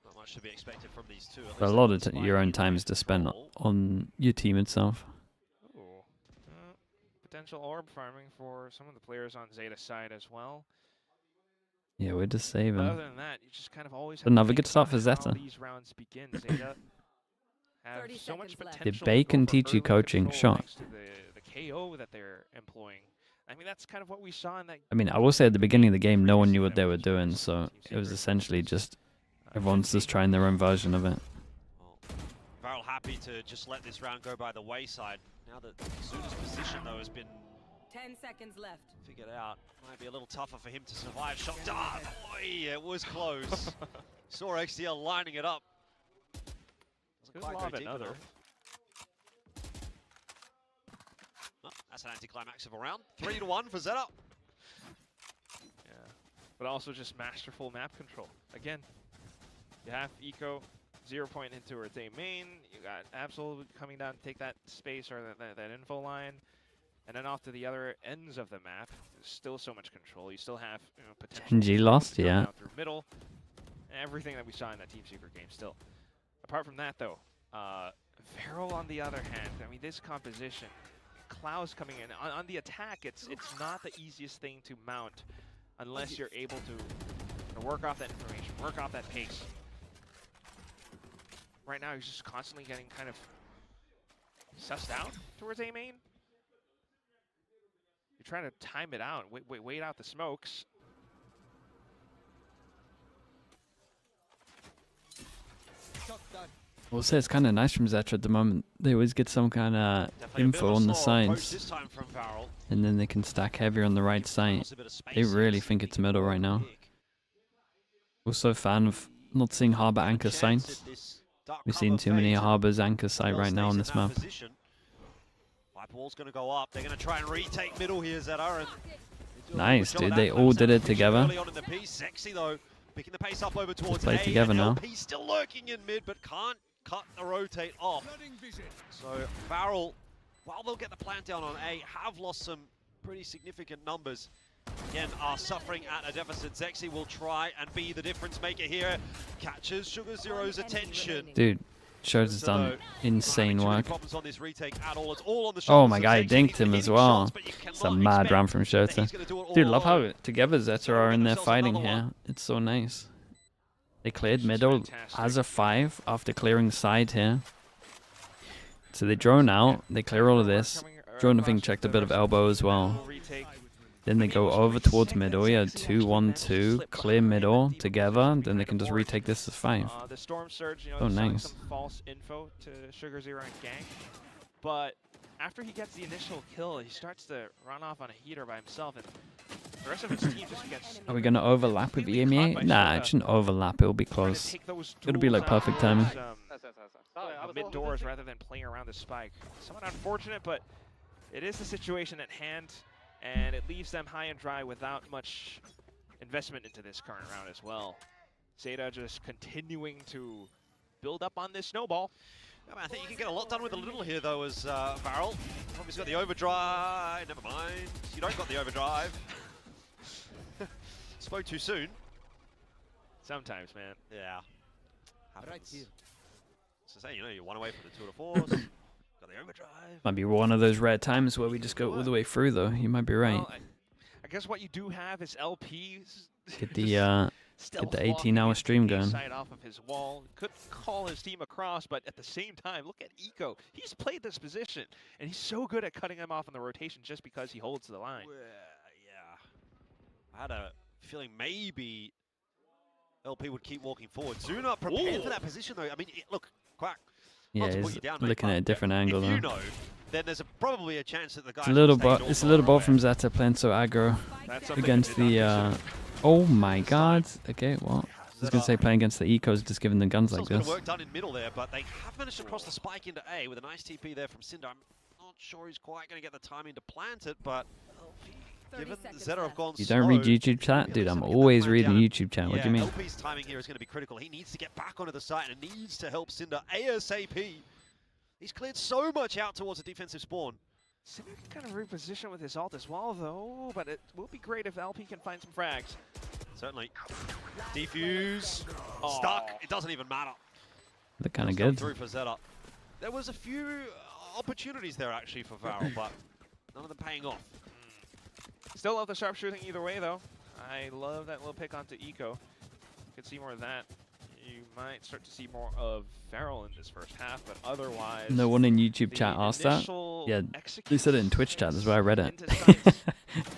Not much to be expected from these two. But a lot of your own time is to spend on your team itself. Potential orb farming for some of the players on ZETA side as well. Yeah, we're just saving. Other than that, you just kind of always have Another to good think start for about how Zeta. these rounds begin. Zeta have 30 so much seconds left. potential. Did Bacon to go for teach you early coaching? control Sure. thanks to the KO that they're employing. I mean, that's kind of what we saw in that. I mean, I will say at the beginning of the game, no one knew what they were doing, so it was essentially just everyone's just trying their own version of it. VARREL happy to just let this round go by the wayside. Now that Zuna's position, though, has been 10 seconds left. figured out. Might be a little tougher for him to survive. Shot down. Boy, it was close. Saw XDL lining it up. Doesn't quite go deep enough. Oh, that's an anticlimax of a round. 3-1 for Zeta. Yeah, but also just masterful map control. Again, you have Eco 0 point into its A main. You got Absol coming down to take that space or that info line. And then off to the other ends of the map, there's still so much control. You still have potential. GENG lost, yeah. Through middle, everything that we saw in that Team Secret game still. Apart from that, though, VARREL on the other hand, I mean, this composition, Klaus coming in on the attack, it's not the easiest thing to mount unless you're able to work off that information, work off that pace. Right now, he's just constantly getting kind of sussed out towards A main. You're trying to time it out, wait out the smokes. We'll say it's kind of nice from Zeta at the moment. They always get some kind of info on the sides, and then they can stack heavier on the right side. They really think it's middle right now. Also a fan of not seeing Harbor anchor sites. We've seen too many Harbors anchor site right now on this map. Pipe wall's going to go up. They're going to try and retake middle here, Zeta. Nice, dude. They all did it together. Early on in the piece. Sexy, though, picking the pace up over towards play A, together and now. LP still lurking in mid, but can't cut the rotate off. So VARREL, while they'll get the plant down on A, have lost some pretty significant numbers. Again, are suffering at a deficit. Zexy will try and be the difference maker here. Catches Sugar Zero's attention. Dude, Shows has done insane work. On this retake at all. It's all on the Oh my god, he dinked him as well. It's a mad round from Shota. Dude, love how together Zeta are in there fighting here. It's so nice. They cleared middle as a 5 after clearing side here. So they drone out, they clear all of this. Drone, I think, checked a bit of elbow as well. Then they go over towards middle. Yeah, 2-1-2, clear middle together. Then they can just retake this as 5. The Storm Surge, you know, oh, nice. Some false info to Sugar Zero and Gang. But after he gets the initial kill, he starts to run off on a heater by himself. And the rest of his team just gets... Are we going to overlap with EMEA? Nah, it shouldn't overlap. It'll be close. It'll be like perfect timing. Mid doors rather than playing around the spike. Somewhat unfortunate, but it is the situation at hand. And it leaves them high and dry without much investment into this current round as well. ZETA just continuing to build up on this snowball. Yeah, man, I think you can get a lot done with a little here, though, as VARREL. Obviously got the overdrive. Never mind. You don't got the overdrive. Spoke too soon. Sometimes, man. Yeah. Happens. Right here. So say, you know, you're one away from the Tour de Force. Got the overdrive. Might be one of those rare times where we just go all the way through, though. You might be right. Well, I guess what you do have is LPs. Get the 18-hour stream going. Side off of his wall. Could call his team across, but at the same time, look at Eco. He's played this position, and he's so good at cutting him off in the rotation just because he holds the line. Yeah. I had a feeling maybe LP would keep walking forward. Zuna prepared for that position, though. I mean, look, Quack. Yeah, he's looking at a different angle, If you though. know, then there's probably a chance that the guy. It's a little ball from Zeta playing so aggro against the. Oh my god. Okay, well, I was gonna say playing against the Ecos, just giving them guns like this. Work done in middle there, but they have managed to cross the spike into A with a nice TP there from Cinder. I'm not sure he's quite going to get the timing to plant it, but given Zeta have gone You don't read YouTube chat? Dude, I'm always reading YouTube chat. What do you mean? LP's timing here is going to be critical. He needs to get back onto the site and needs to help Cinder ASAP. He's cleared so much out towards the defensive spawn. Cinder can kind of reposition with his ult as well, though, but it will be great if LP can find some frags. Certainly. Defuse. Stuck. It doesn't even matter. They're kind of good. Through for Zeta. There was a few opportunities there, actually, for VARREL, but none of them paying off. Still love the sharpshooting either way, though. I love that little pick onto Eco. You can see more of that. You might start to see more of VARREL in this first half, but otherwise... No one in YouTube chat asked that. Yeah, they said it in Twitch chat, that's why I read it.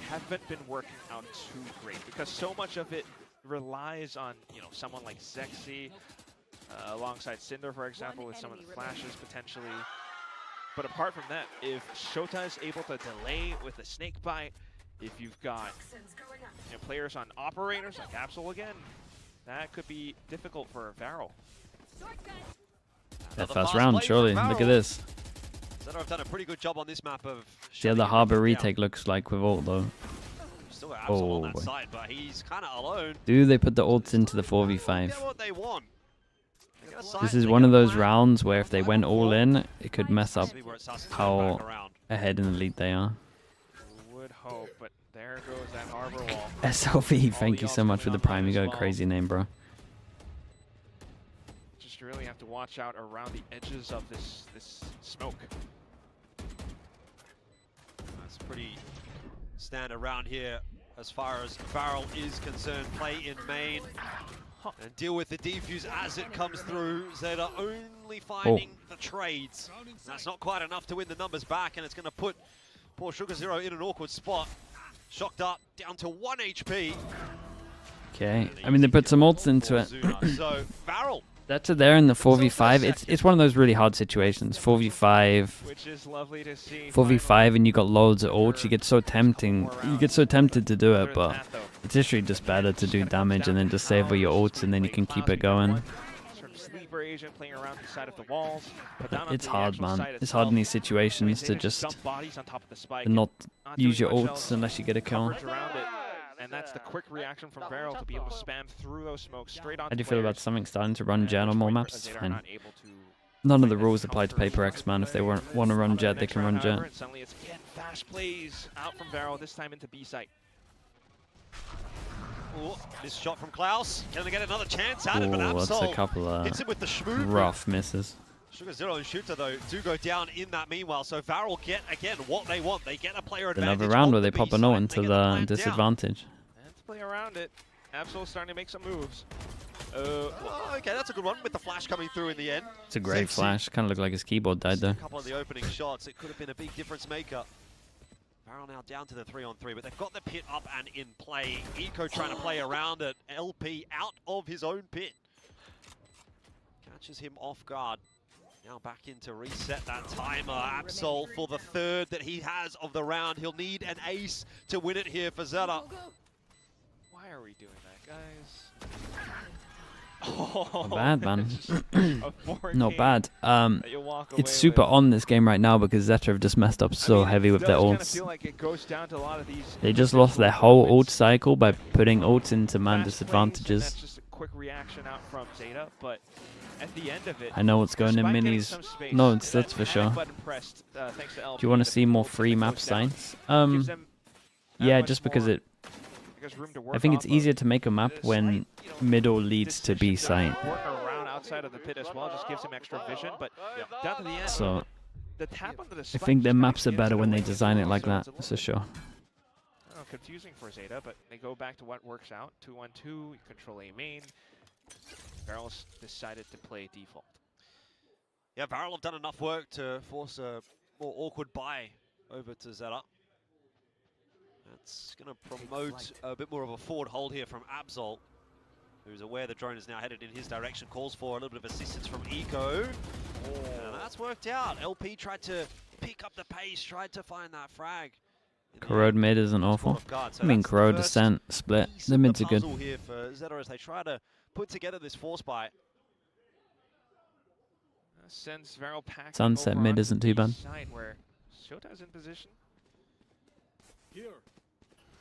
haven't been working out too great because so much of it relies on, you know, someone like Zexy alongside Cinder, for example, with some of the flashes potentially. But apart from that, if Shota is able to delay with the snake bite, if you've got players on operators like Absol again, that could be difficult for VARREL. That first round, surely. Look at this. ZETA have done a pretty good job on this map of... See the Harbor retake looks like with ult though. Still got Absol on that side, but he's kind of alone. Do they put the ults into the 4v5? Get what they want. This is one of those rounds where if they went all in, it could mess up how ahead in the lead they are. Would hope, but there goes that Harbor wall. SLV, thank you so much for the prime. You got a crazy name, bro. Just really have to watch out around the edges of this smoke. That's pretty standard around here as far as VARREL is concerned. Play in main and deal with the defuse as it comes through. ZETA only finding the trades. That's not quite enough to win the numbers back, and it's going to put poor Sugar Zero in an awkward spot. Shocked up, down to 1 HP. Okay, I mean they put some ults into it. So VARREL. That's it there in the 4v5. It's one of those really hard situations. 4v5. Which is lovely to see. 4v5 and you got loads of ults. You get so tempting. You get so tempted to do it, but it's actually just better to do damage and then just save all your ults and then you can keep it going. Sleeper agent playing around the side of the walls. It's hard, man. It's hard in these situations to just not use your ults unless you get a kill. And that's the quick reaction from VARREL to be able to spam through those smokes straight on. How do you feel about something starting to run Jet on more maps? It's fine. None of the rules apply to Paper X, man. If they want to run Jet, they can run Jet. Suddenly it's again fast plays out from VARREL, this time into B site. Ooh, this shot from Klaus. Can they get another chance at it? But That's a couple of hits it with the rough misses. Sugar Zero and Shooter, though, do go down in that meanwhile. So VARREL get, again, what they want. They get a player advantage. Another round where they pop a no into the disadvantage. And to play around it, Absol's starting to make some moves. Okay, that's a good one with the flash coming through in the end. It's a great flash. Kind of looked like his keyboard died there. A couple of the opening shots. It could have been a big difference maker. VARREL now down to the 3-on-3, but they've got the pit up and in play. Eco trying to play around it. LP out of his own pit. Catches him off guard. Now back in to reset that timer. Absol for the third that he has of the round. He'll need an ace to win it here for ZETA. Why are we doing that, guys? Not bad, man. Not bad. It's super on this game right now because ZETA have just messed up so heavy with their ults. They just lost their whole ult cycle by putting ults into man disadvantages. That's just a quick reaction out from ZETA, but at the end of it, I know what's going in minis. No, that's for sure. Do you want to see more free map signs? Yeah, just because it... I think it's easier to make a map when middle leads to B site. Around outside of the pit as well just gives him extra vision, but down to the end, So the tap onto the I think their maps are better when they design it like that, for sure. Confusing for ZETA, but they go back to what works out. 2-1-2, control A main. VARREL's decided to play default. Yeah, VARREL have done enough work to force a more awkward buy over to ZETA. That's going to promote a bit more of a forward hold here from Absol, who's aware the drone is now headed in his direction, calls for a little bit of assistance from Eco. And that's worked out. LP tried to pick up the pace, tried to find that frag. Corrode mid isn't awful. I mean, Corrode Descent split. The mids are good. Here for ZETA as they try to put together this force buy. Sends VARREL pack Sunset mid isn't too bad. Where Shota's in position. Here.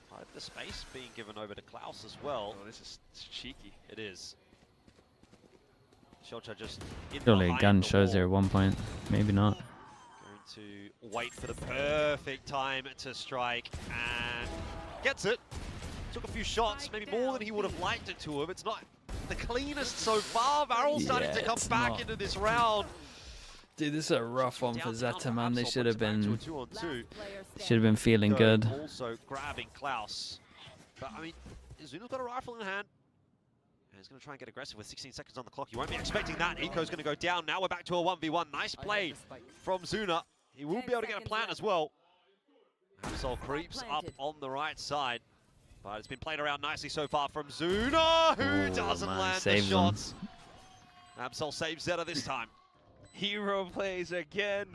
Part of the space being given over to Klaus as well. Oh, this is cheeky. It is. Shota just in Surely a gun shows there at one point. Maybe not. Going to wait for the perfect time to strike and gets it. Took a few shots, maybe more than he would have liked it to have. It's not the cleanest so far. VARREL starting to come back into this round. Dude, this is a rough one for ZETA, man. They should have been feeling good. Also grabbing Klaus. But I mean, Zuna's got a rifle in hand. And he's going to try and get aggressive with 16 seconds on the clock. You won't be expecting that. Eco's going to go down. Now we're back to a 1v1. Nice play from Zuna. He will be able to get a plant as well. Absol creeps up on the right side. But it's been played around nicely so far from Zuna, who doesn't land the shots. Absol saves ZETA this time. Hero plays again.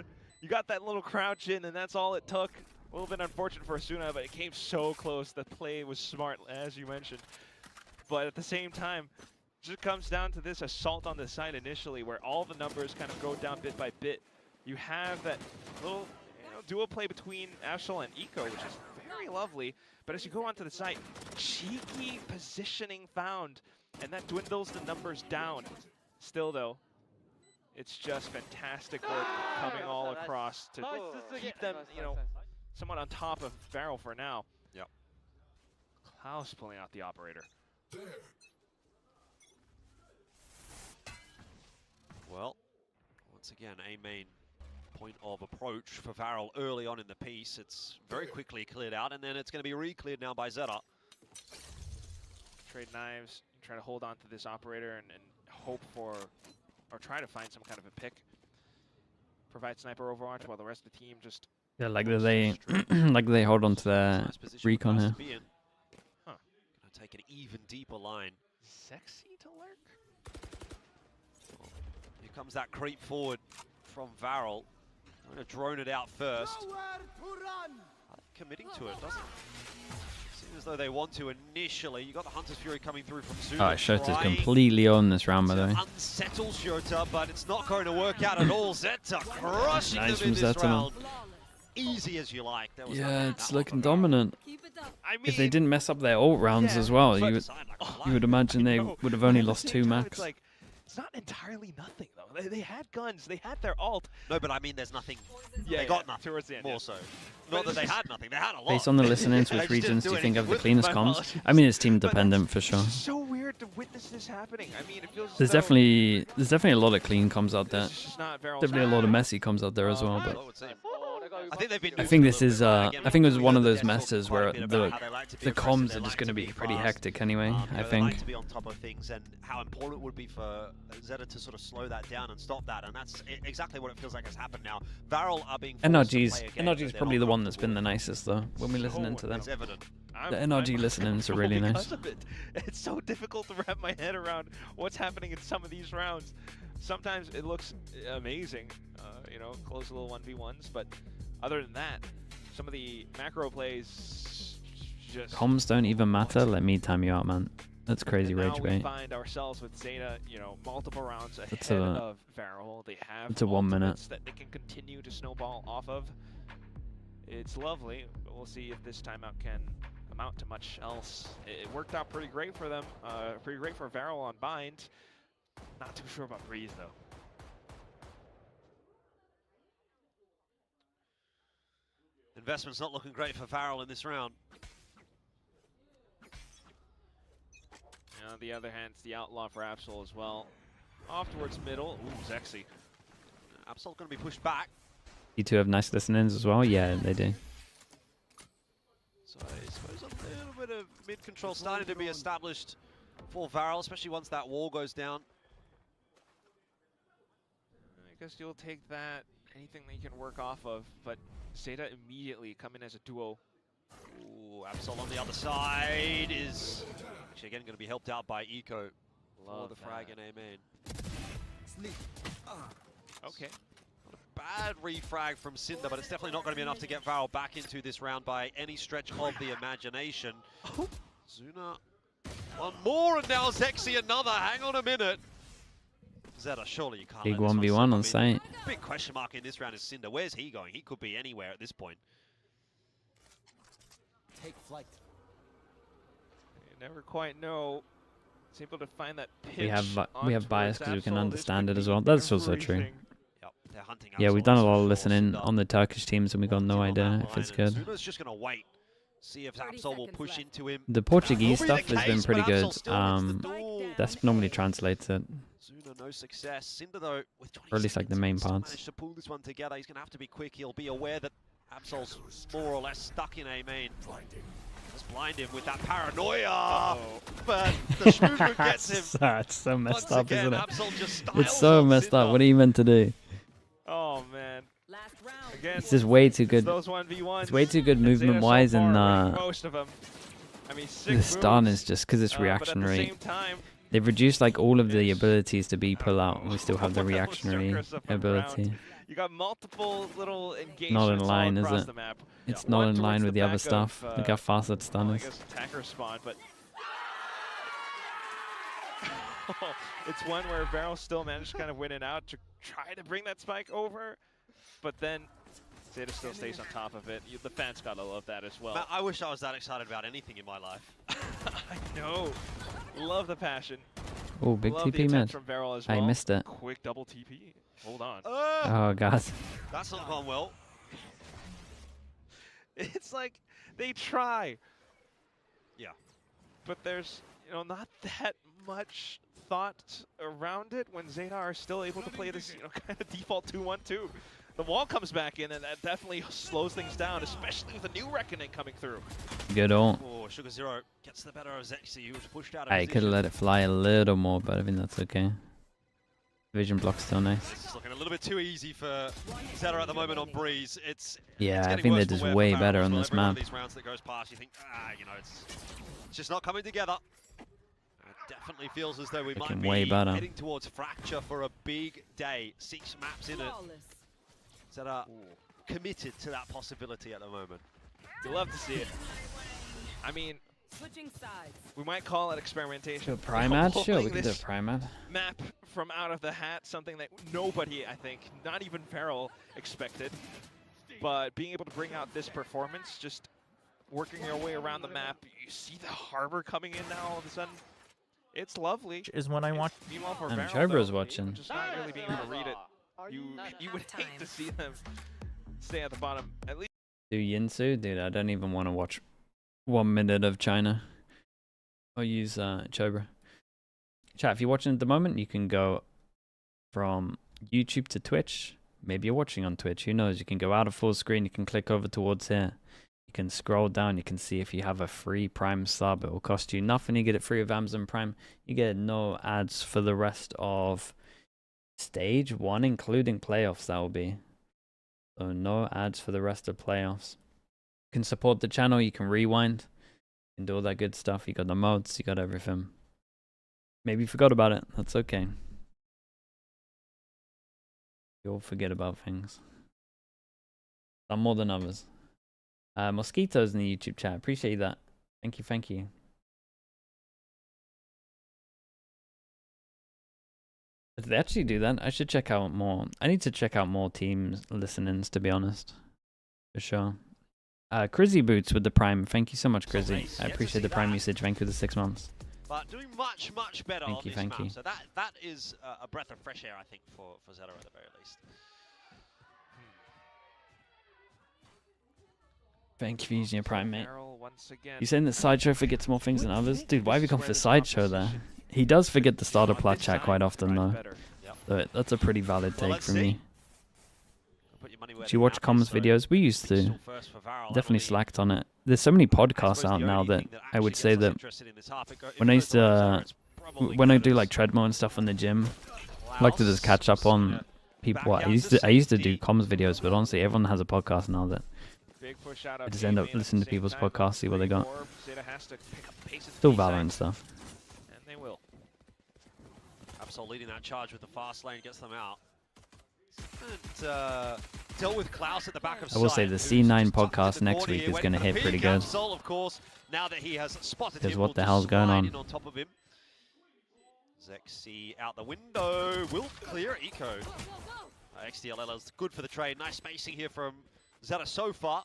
You got that little crouch in, and that's all it took. A little bit unfortunate for Zuna, but it came so close. The play was smart, as you mentioned. But at the same time, it just comes down to this assault on the side initially, where all the numbers kind of go down bit by bit. You have that little duo play between Absol and Eco, which is very lovely. But as you go onto the site, cheeky positioning found, and that dwindles the numbers down. Still, though, it's just fantastic work coming all across to keep them, somewhat on top of VARREL for now. Yep. Klaus pulling out the operator. Well, once again, a main point of approach for VARREL early on in the piece. It's very quickly cleared out, and then it's going to be re-cleared now by ZETA. Trade knives, try to hold on to this operator and hope for, or try to find some kind of a pick. Provide sniper overwatch while the rest of the team just... Yeah, like they like they hold on to their recon here. Huh. Gonna take an even deeper line. Sexy to lurk? Here comes that creep forward from VARREL. I'm going to drone it out first. Are they committing to it? Doesn't seem as though they want to initially. You got the Hunter's Fury coming through from Zuna. Oh, Shota's completely on this round, by the way. Unsettle Shota, but it's not going to work out at all. ZETA crushing Nice them in from this ZETA, round. Easy as you like. Yeah, it's looking dominant. If they didn't mess up their ult rounds as well, you would imagine they would have only lost 2 max. It's not entirely nothing, though. They had guns. They had their ult. No, but I mean, there's nothing. Yeah, they got nothing. Towards the end, more so. Not that they had nothing. They had a lot. Based on the listen-ins, which regions do you think have the cleanest comms? I mean, it's team dependent for sure. It's so weird to witness this happening. I mean, it feels There's definitely a lot of clean comms out there. Definitely Definitely a lot of messy comms out there as well. But I think they've been. I think this is. I think it was one of those messes where the comms are just going to be pretty hectic anyway. I They think. like to be on top of things, and how important it would be for ZETA to sort of slow that down and stop that, and that's exactly what it feels like has happened now. VARREL are being forced to play a game NRG's that probably they're the not one that's been the nicest though. When we listen into them, It's evident. the NRG listen-ins are really nice. It's so difficult to wrap my head around what's happening in some of these rounds. Sometimes it looks amazing, close little 1v1s, but other than that, some of the macro plays just... Comms don't even matter. Let me time you out, man. That's crazy and rage now we bait. find ourselves with ZETA, multiple rounds ahead It's a- of VARREL. They have it's a 1 minute. ultimates that they can continue to snowball off of. It's lovely, but we'll see if this timeout can amount to much else. It worked out pretty great for them, pretty great for VARREL on Bind. Not too sure about Breeze, though. Investment's not looking great for VARREL in this round. And on the other hand, it's the outlaw for Absol as well. Off towards middle. Ooh, sexy. Absol's going to be pushed back. You two have nice listen-ins as well. Yeah, they do. So I suppose a little bit of mid-control starting to be established for VARREL, especially once that wall goes down. I guess you'll take that, anything that you can work off of, but ZETA immediately come in as a duo. Ooh, Absol on the other side is actually again going to be helped out by Eco for the frag in A main. Okay. Not a bad refrag from Cinder, but it's definitely not going to be enough to get VARREL back into this round by any stretch of the imagination. Zuna, one more, and now Zexy another. Hang on a minute. ZETA, surely you can't. Big let this 1v1 one on slip. I mean, site. big question mark in this round is Cinder. Where's he going? He could be anywhere at this point. Take flight. You never quite know. It's able to find that pitch. We have bias because we can Absol. understand it as well. That's also true. Everything. Yep, they're hunting Yeah, we've Absol done a as lot of for listening Cinder. on the Turkish teams, and we got no On that idea if line, it's and good. Zuna's just going to wait. See if Absol will push into him. The Portuguese Will be stuff the has been case, pretty but good. Absol still hits the door. That's normally translates it, Zuna, no success. Cinder, though, with 20 or at least like the main seconds, parts. managed to pull this one together. He's going to have to be quick. He'll be aware that Absol's more or less stuck in A main. As just blind him with that paranoia. But the Schmoogler gets him. It's so messed up, Again, isn't it? Absol just It's styles so on messed up. Cinder. What are you meant to do? Oh man. Again, This is way too good. those 1v1s. It's way too good and Zeta movement-wise, so far and winning most of them. I mean, the stun moves, is just because it's but at the reactionary. same time, They've reduced like all of the abilities to be pull out. We still have the reactionary ability. you got multiple little engagements Not in line, all is across it? the map. It's One not in towards line with the back other of, stuff. Look how fast that stun I is. guess attacker spawn, but it's one where VARREL still managed to kind of win it out to try to bring that spike over, but then ZETA still stays on top of it. The fans gotta love that as well. Man, I wish I was that excited about anything in my life. I know. Love the passion. Oh, big Love the TP attempt mid. from VARREL as I well. missed it. Quick double TP. Hold on. Oh god. That's not gone well. It's like they try. Yeah. But there's, not that much thought around it when ZETA are still able to play this, kind of default 2-1-2. The wall comes back in, and that definitely slows things down, especially with a new Reckoning coming through. Good ult. Oh, Sugar Zero gets the better of Zexy, who was pushed out of I could have let it fly a little more, but I think that's okay. Vision block's still nice. This is looking a little bit too easy for ZETA at the moment on Breeze. Yeah, it's I getting think worse they're for just wear way for better VARREL as on well. this Every one of map. these rounds that goes past, you think, it's just not coming together. It definitely feels as though we might be way better. heading towards Fracture for a big day. 6 maps in it. ZETA committed to that possibility at the moment. You love to see it. I mean, switching sides. We might call it experimentation. So a prime ad? Sure, we Pulling can do a this prime ad. map from out of the hat, something that nobody, I think, not even VARREL expected. But being able to bring out this performance, just working your way around the map, you see the harbor coming in now all of a sudden. It's lovely. Is when I watch. Meanwhile, for And VARREL, Chobra's though, watching. just not really being able to read it. You would hate to see them stay at the bottom. At least. Do Yinsu? Dude, I don't even want to watch 1 minute of China. I'll use Chobra. Chat, if you're watching at the moment, you can go from YouTube to Twitch. Maybe you're watching on Twitch. Who knows? You can go out of full screen. You can click over towards here. You can scroll down. You can see if you have a free Prime sub. It will cost you nothing. You get it free with Amazon Prime. You get no ads for the rest of Stage 1, including playoffs. That will be. So no ads for the rest of playoffs. You can support the channel. You can rewind. You can do all that good stuff. You got the mods. You got everything. Maybe you forgot about it. That's okay. You all forget about things. Some more than others. Mosquitoes in the YouTube chat. Appreciate that. Thank you, thank you. Did they actually do that? I should check out more. I need to check out more teams listenings, to be honest. For sure. Crizzy Boots with the Prime. Thank you so much, Crizzy. I appreciate the Prime usage. Thank you for the 6 months. But doing much, much better on this Thank map. you. So that is a breath of fresh air, I think, for ZETA at the very least. Thank you for using your Prime, mate. Once again. You saying that Sideshow forgets more things than others? Dude, why have you gone for Sideshow there? He does forget the starter plat chat quite often, though. So that's a pretty valid take from me. Do you watch comms videos? We used to. Definitely slacked on it. There's so many podcasts out now that I would say that when I used to, when I do like treadmill and stuff in the gym, I like to just catch up on people. I used to do comms videos, but honestly, everyone has a podcast now that I just end up listening to people's podcasts, see what they got. Still Valorant stuff. And they will. Absol leading that charge with the fast lane, gets them out. And dealt with Klaus at the back of I will say the C9 podcast next week is going to hit pretty good. Of course, now that he has spotted Because him, what the hell's going on? Top of him. Zexy out the window, will clear Eco. XDLL is good for the trade. Nice spacing here from ZETA so far.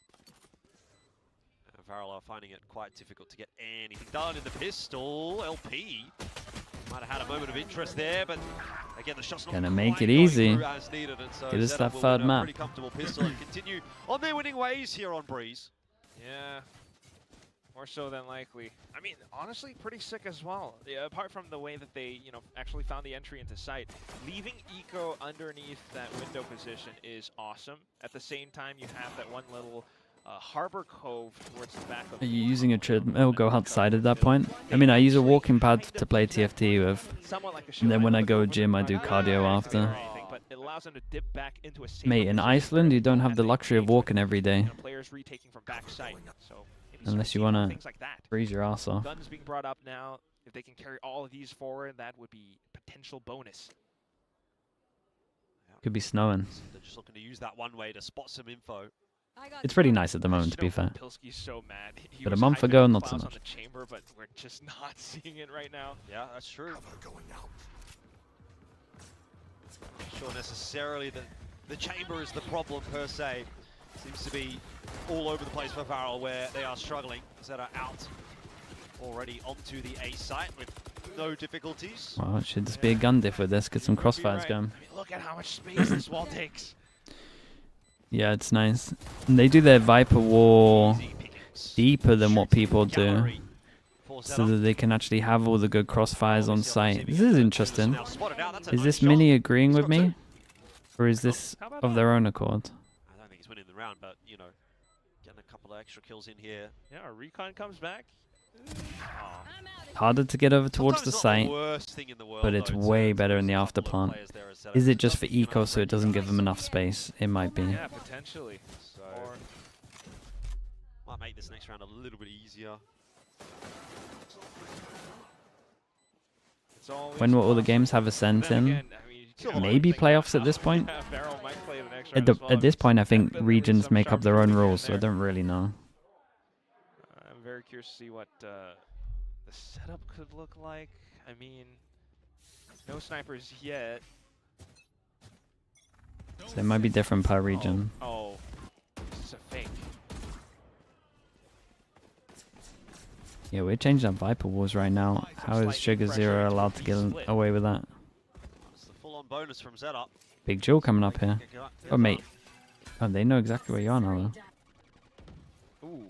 VARREL are finding it quite difficult to get anything done in the pistol. LP might have had a moment of interest there, but again, the shot's not Gonna make quite it easy. going as needed, and so Get us ZETA that will third win a map. pretty comfortable pistol and continue on their winning ways here on Breeze. Yeah. More so than likely. I mean, honestly, pretty sick as well. Yeah, apart from the way that they, actually found the entry into sight. Leaving Eco underneath that window position is awesome. At the same time, you have that one little Harbor Cove towards the back of Are you using a treadmill? Go outside at that point. I mean, I use a walking pad to play TFT with, somewhat like a and then when I go shield. gym, I do cardio after. But it allows them to dip back into a safer Mate, in position Iceland, you don't as have the they luxury of engage walking every day, with, players retaking from backside. So maybe some unless you receiving want to things like that. freeze your ass off. Guns being brought up now. If they can carry all of these forward, that would be potential bonus. Could be snowing. They're just looking to use that one way to spot some info. It's pretty nice at the moment, to be fair. Pilski's so mad. He But a was month hyping ago, up not so Klaus much. on the chamber, but we're just not seeing it right now. Yeah, that's true. Not sure necessarily that the chamber is the problem per se. Seems to be all over the place for VARREL, where they are struggling. ZETA out already onto the A site with no difficulties. Well, it should just be a gun diff with this. Get some crossfires going. I mean, look at how much space this wall takes. Yeah, it's nice. And they do their Viper War deeper than what people do, so that they can actually have all the good crossfires on site. This is interesting. Is this Mini agreeing with me? Or is this of their own accord? I don't think he's winning the round, but, you know, getting a couple of extra kills in here. Yeah, our recon comes back. Harder to get over towards the site, but it's way better in the after plant. Is it just for eco so it doesn't give them enough space? It might be. Yeah, potentially. So might make this next round a little bit easier. When will all the games have Ascent in? Maybe playoffs at this point? At this point, I think regions make up their own rules, so I don't really know. I'm very curious to see what the setup could look like. I mean, no snipers yet. So it might be different per region. Oh, this is a fake. Yeah, we're changing up Viper Wars right now. How is Sugar Zero allowed to get away with that? It's the full-on bonus from ZETA. Big Jewel coming up here. Oh, mate. Oh, they know exactly where you are now, though. Ooh.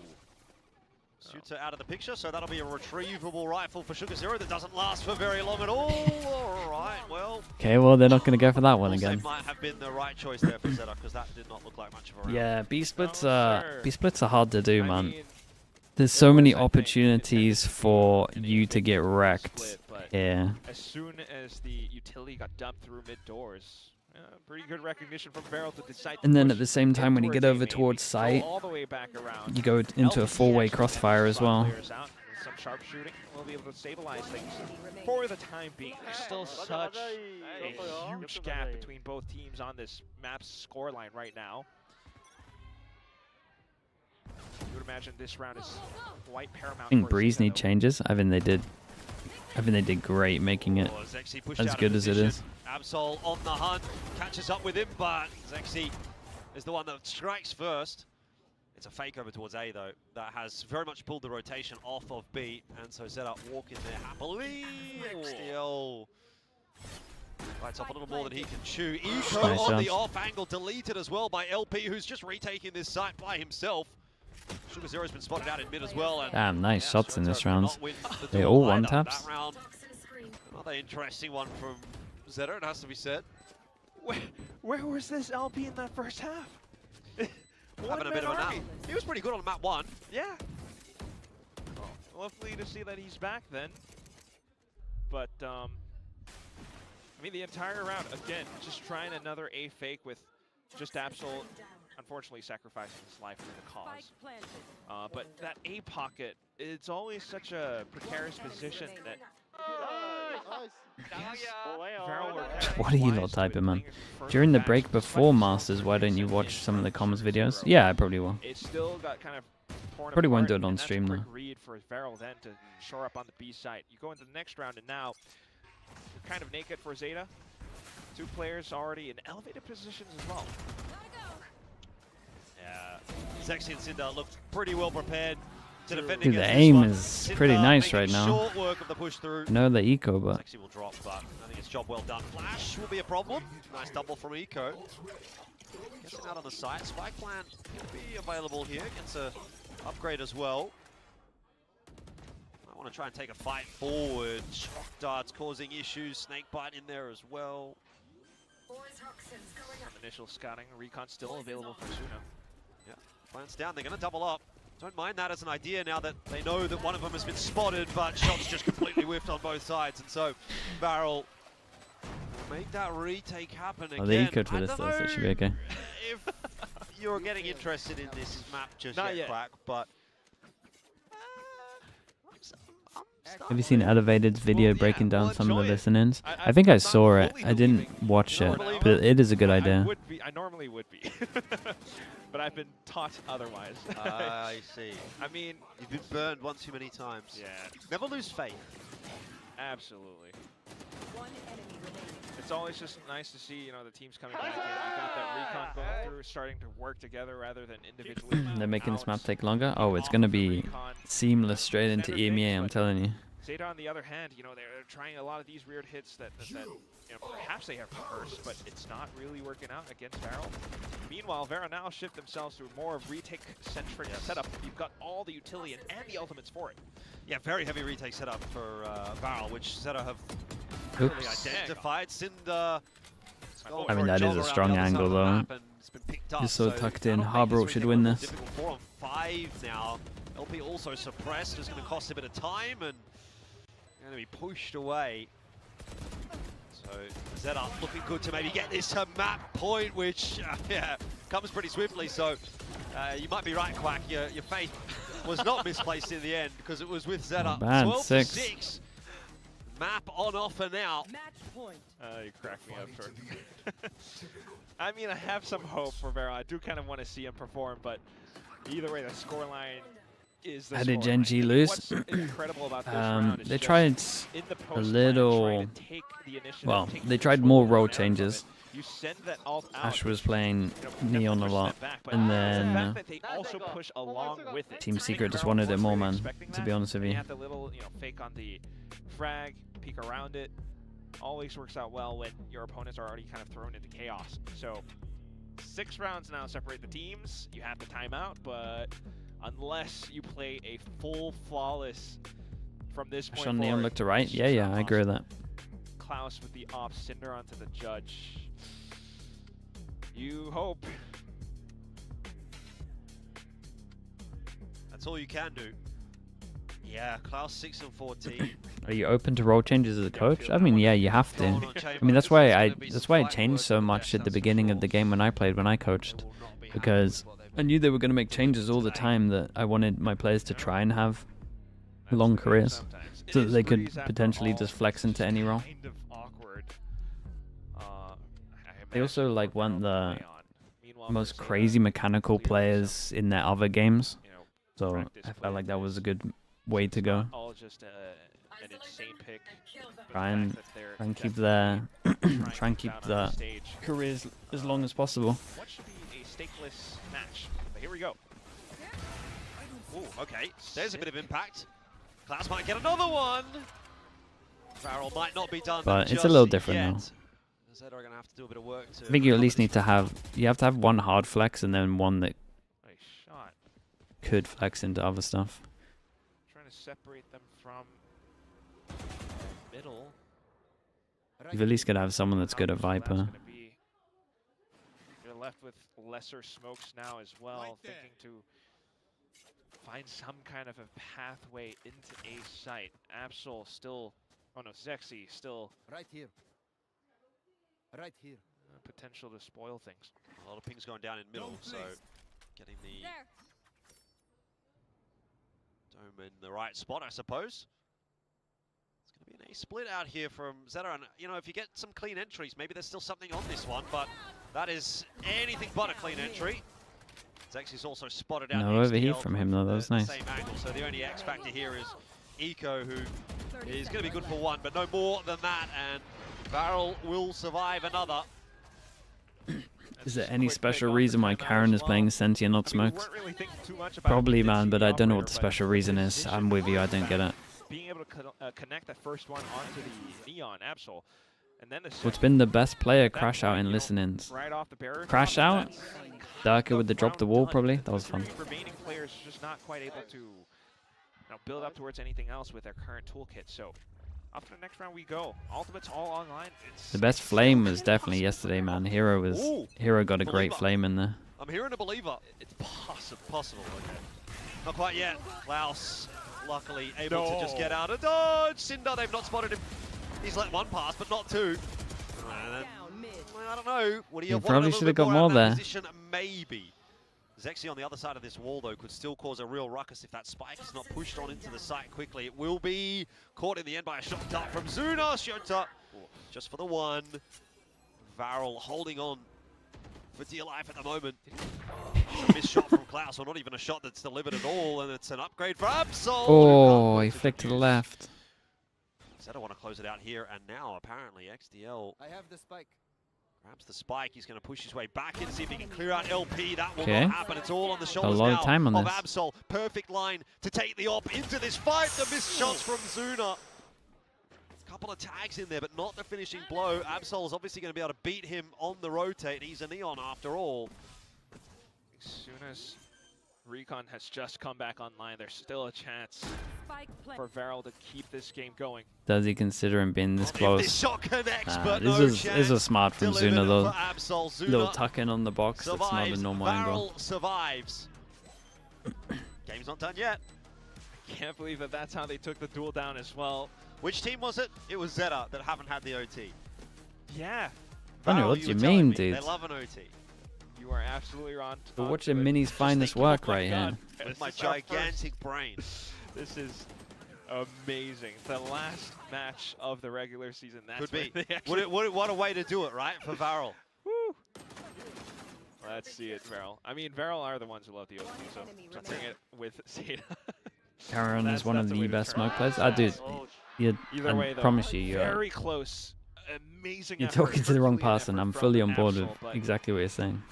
Shooter out of the picture, so that'll be a retrievable rifle for Sugar Zero that doesn't last for very long at all. Alright, well. Okay, well, they're not going to go for that one again. Might have been the right choice there for ZETA, because that did not look like much of a round. Yeah, B-splits are hard to do, man. There's so many opportunities for you to get wrecked here. As soon as the utility got dumped through mid doors, pretty good recognition from VARREL to decide. And then at the same time, when you get over towards site, you go into a four-way crossfire as well. Some sharp shooting will be able to stabilize things for the time being. There's still such a huge gap between both teams on this map's scoreline right now. You would imagine this round is quite paramount. I think Breeze need changes. I think they did great making it as good as it is. Absol on the hunt, catches up with him, but Zexy is the one that strikes first. It's a fake over towards A though. That has very much pulled the rotation off of B, and so ZETA walk in there happily. XDL bites off a little more than he can chew. Eco Nice on the shots. off angle, deleted as well by LP, who's just retaking this site by himself. Sugar Zero's been spotted out in mid as well. And Damn, nice shots in this round. win the They duel all either. one-taps. That round, another interesting one from ZETA, it has to be said. Where was this LP in that first half? Having a bit of a nap. He was pretty good on map 1. Yeah. Well, lovely to see that he's back then. But, I mean, the entire round, again, just trying another A fake with just Absol, unfortunately sacrificing his life for the cause. But that A pocket, it's always such a precarious position that What are you lot typing, man? During the break before Masters, why don't you watch some of the comms videos? Yeah, I probably will. it still got kind of torn Probably won't apart, do it on and that's a stream, great though. read for VARREL then to shore up on the B side. You go into the next round, and now you're kind of naked for ZETA. Two players already in elevated positions as well. Yeah, Zexy and Cinder looked pretty well prepared to defend Dude, against the this aim one. is Cinder pretty nice making right now. short work of the push through. I know the eco, but Zexy will drop, but I think it's job well done. Flash will be a problem. Nice double from Eco. Gets him out on the site. Spike plant can be available here. Gets a upgrade as well. I want to try and take a fight forward. Shock darts causing issues. Snakebite in there as well. Some initial scouting. Recon still available for Suno. Yeah. Plants down, they're going to double up. Don't mind that as an idea now that they know that one of them has been spotted, but shots just completely whiffed on both sides. And so VARREL will make that retake happen again. Oh, they ecoed for this, though, so it should be okay. If you're getting interested in this map just Not yet, yet. Quack, but Have you seen Elevated's video breaking down some of the listenings? I think I saw it. I didn't watch it, but it is a good idea. I normally would be. But I've been taught otherwise. I see. I mean, you've been burned one too many times. Yeah. Never lose faith. Absolutely. One enemy remaining. It's always just nice to see, you know, the teams coming back in. You got that recon going through, starting to work together rather than individually. They're making this map take longer. Oh, it's going to be seamless straight into EMEA, I'm telling you. ZETA, on the other hand, you know, they're trying a lot of these weird hits that you know, perhaps they have reversed, but it's not really working out against VARREL. Meanwhile, VARREL now shift themselves to more of retake-centric setup. You've got all the utility and the ultimates for it. Yeah, very heavy retake setup for VARREL, which ZETA have really identified. Cinder. I mean, that is a strong angle, though. He's so tucked in. Harbor should win this. 4 on 5 now. LP also suppressed. It's going to cost a bit of time and going to be pushed away. So ZETA looking good to maybe get this to map point, which yeah, comes pretty swiftly. So you might be right, Quack. Your faith was not misplaced in the end because it was with ZETA. 12-6. Map on offer now. Match point. You cracked me up, Jordan. I mean, I have some hope for VARREL. I do kind of want to see him perform, but either way, the scoreline is the How did scoreline. GENG lose? What's incredible about this round is they just tried in the a post little. trying to take the initiative, Well, take they the tried control more of role it. changes. You send that alt out, Ash was playing you know, Neon a push lot, that back, but and the then fact that they also push along with it. Team I think Secret just VARREL wanted it was more, really man. expecting To be that. honest with They you. had the little, you know, fake on the frag, peek around it. Always works out well when your opponents are already kind of thrown into chaos. So 6 rounds now separate the teams. You have the timeout, but unless you play a full flawless from this point Sean forward, Neon looked to right. Yeah, I agree with that. Klaus with the off Cinder onto the judge. You hope. That's all you can do. Yeah, Klaus 6 and 14. Are you open to role changes as a coach? I mean, yeah, you have to. I mean, that's why I changed so much at the beginning of the game when I coached, because I knew they were going to make changes all the time that I wanted my players to try and have long careers, so that they could potentially just flex into any role. They also like want the most crazy mechanical players in their other games, so I felt like that was a good way to go. All just an insane pick. Try and keep their careers as long as possible. What should be a stakeless match? But here we go. Ooh, okay. There's a bit of impact. Klaus might get another one. VARREL might not be done. But it's a little different now. ZETA are gonna have to do a bit of work to I think you at least need to have one hard flex and then one that Nice shot. could flex into other stuff. Trying to separate them from middle. You've at least got to have someone that's good at Viper. You're left with lesser smokes now as well, thinking to find some kind of a pathway into a site. Absol still, oh no, Zexy still. Right here. Right here. Potential to spoil things. A lot of pings going down in middle, so getting the dome in the right spot, I suppose. It's going to be an A split out here from ZETA, and you know, if you get some clean entries, maybe there's still something on this one, but that is anything but a clean entry. Zexy's also spotted out. No overheat from him though, that was nice. Same angle, so the only X factor here is Eco, who is going to be good for one, but no more than that, and VARREL will survive another. Is there any special reason why Karen is playing Senti and not Smokes? Probably, man, but I don't know what the special reason is. I'm with you, I don't get it. Being able to connect that first one onto the Neon Absol, and then What's been the best player crash out in listen-ins? right off the barrier. Crash out? Darker with the drop the wall, probably? That was fun. Remaining players just not quite able to build up towards anything else with their current toolkit. So off to the next round we go. Ultimates all online. The best flame was definitely yesterday, man. Hero got a great flame in there. I'm hearing a believer. It's possible. Possible, okay. Not quite yet. Klaus, luckily, able to just get out of dodge. Cinder, they've not spotted him. He's let one pass, but not two. And then, I don't know. Would he have probably should have got more there. Position? Maybe. Zexy on the other side of this wall, though, could still cause a real ruckus if that spike is not pushed on into the site quickly. It will be caught in the end by a shot up from Zuna. Shota, just for the one. VARREL holding on for dear life at the moment. A missed shot from Klaus, or not even a shot that's delivered at all, and it's an upgrade for Absol. Oh, he flicked to the left. ZETA want to close it out here, and now apparently XDL I have the spike. grabs the spike. He's going to push his way back in, see if he can clear out LP. That will Okay. not happen. It's all on the shoulders lot now of time on this. Absol. Perfect line to take the op into this fight. The missed shots from Zuna. Couple of tags in there, but not the finishing blow. Absol is obviously going to be able to beat him on the rotate. He's a Neon after all. As soon as Recon has just come back online, there's still a chance for VARREL to keep this game going. Does he consider him being this If close? this shot connects, but This was smart from Delivered Zuna though. for Absol. Zuna Little tuck in on the box. That's not a normal angle. VARREL survives. Game's not done yet. I can't believe that that's how they took the duel down as well. Which team was it? It was ZETA that haven't had the OT. Yeah. I know VARREL, what you you were telling mean, me, dude. They love an OT. You are absolutely wrong. We're watching Mini's finest work right here. With my gigantic brain. This is amazing. The last match of the regular season. That's Could be. where they actually What a way to do it, right? For VARREL. Woo. Let's see it, VARREL. I mean, VARREL are the ones who love the OT, so jumping it with ZETA. Karen is one of that's a the way to best turn smoke it. players. Either way, I though, promise you, very close. Amazing. you're effort, talking to the wrong Herculean person. effort I'm from fully on board with Absol, but exactly what you're saying.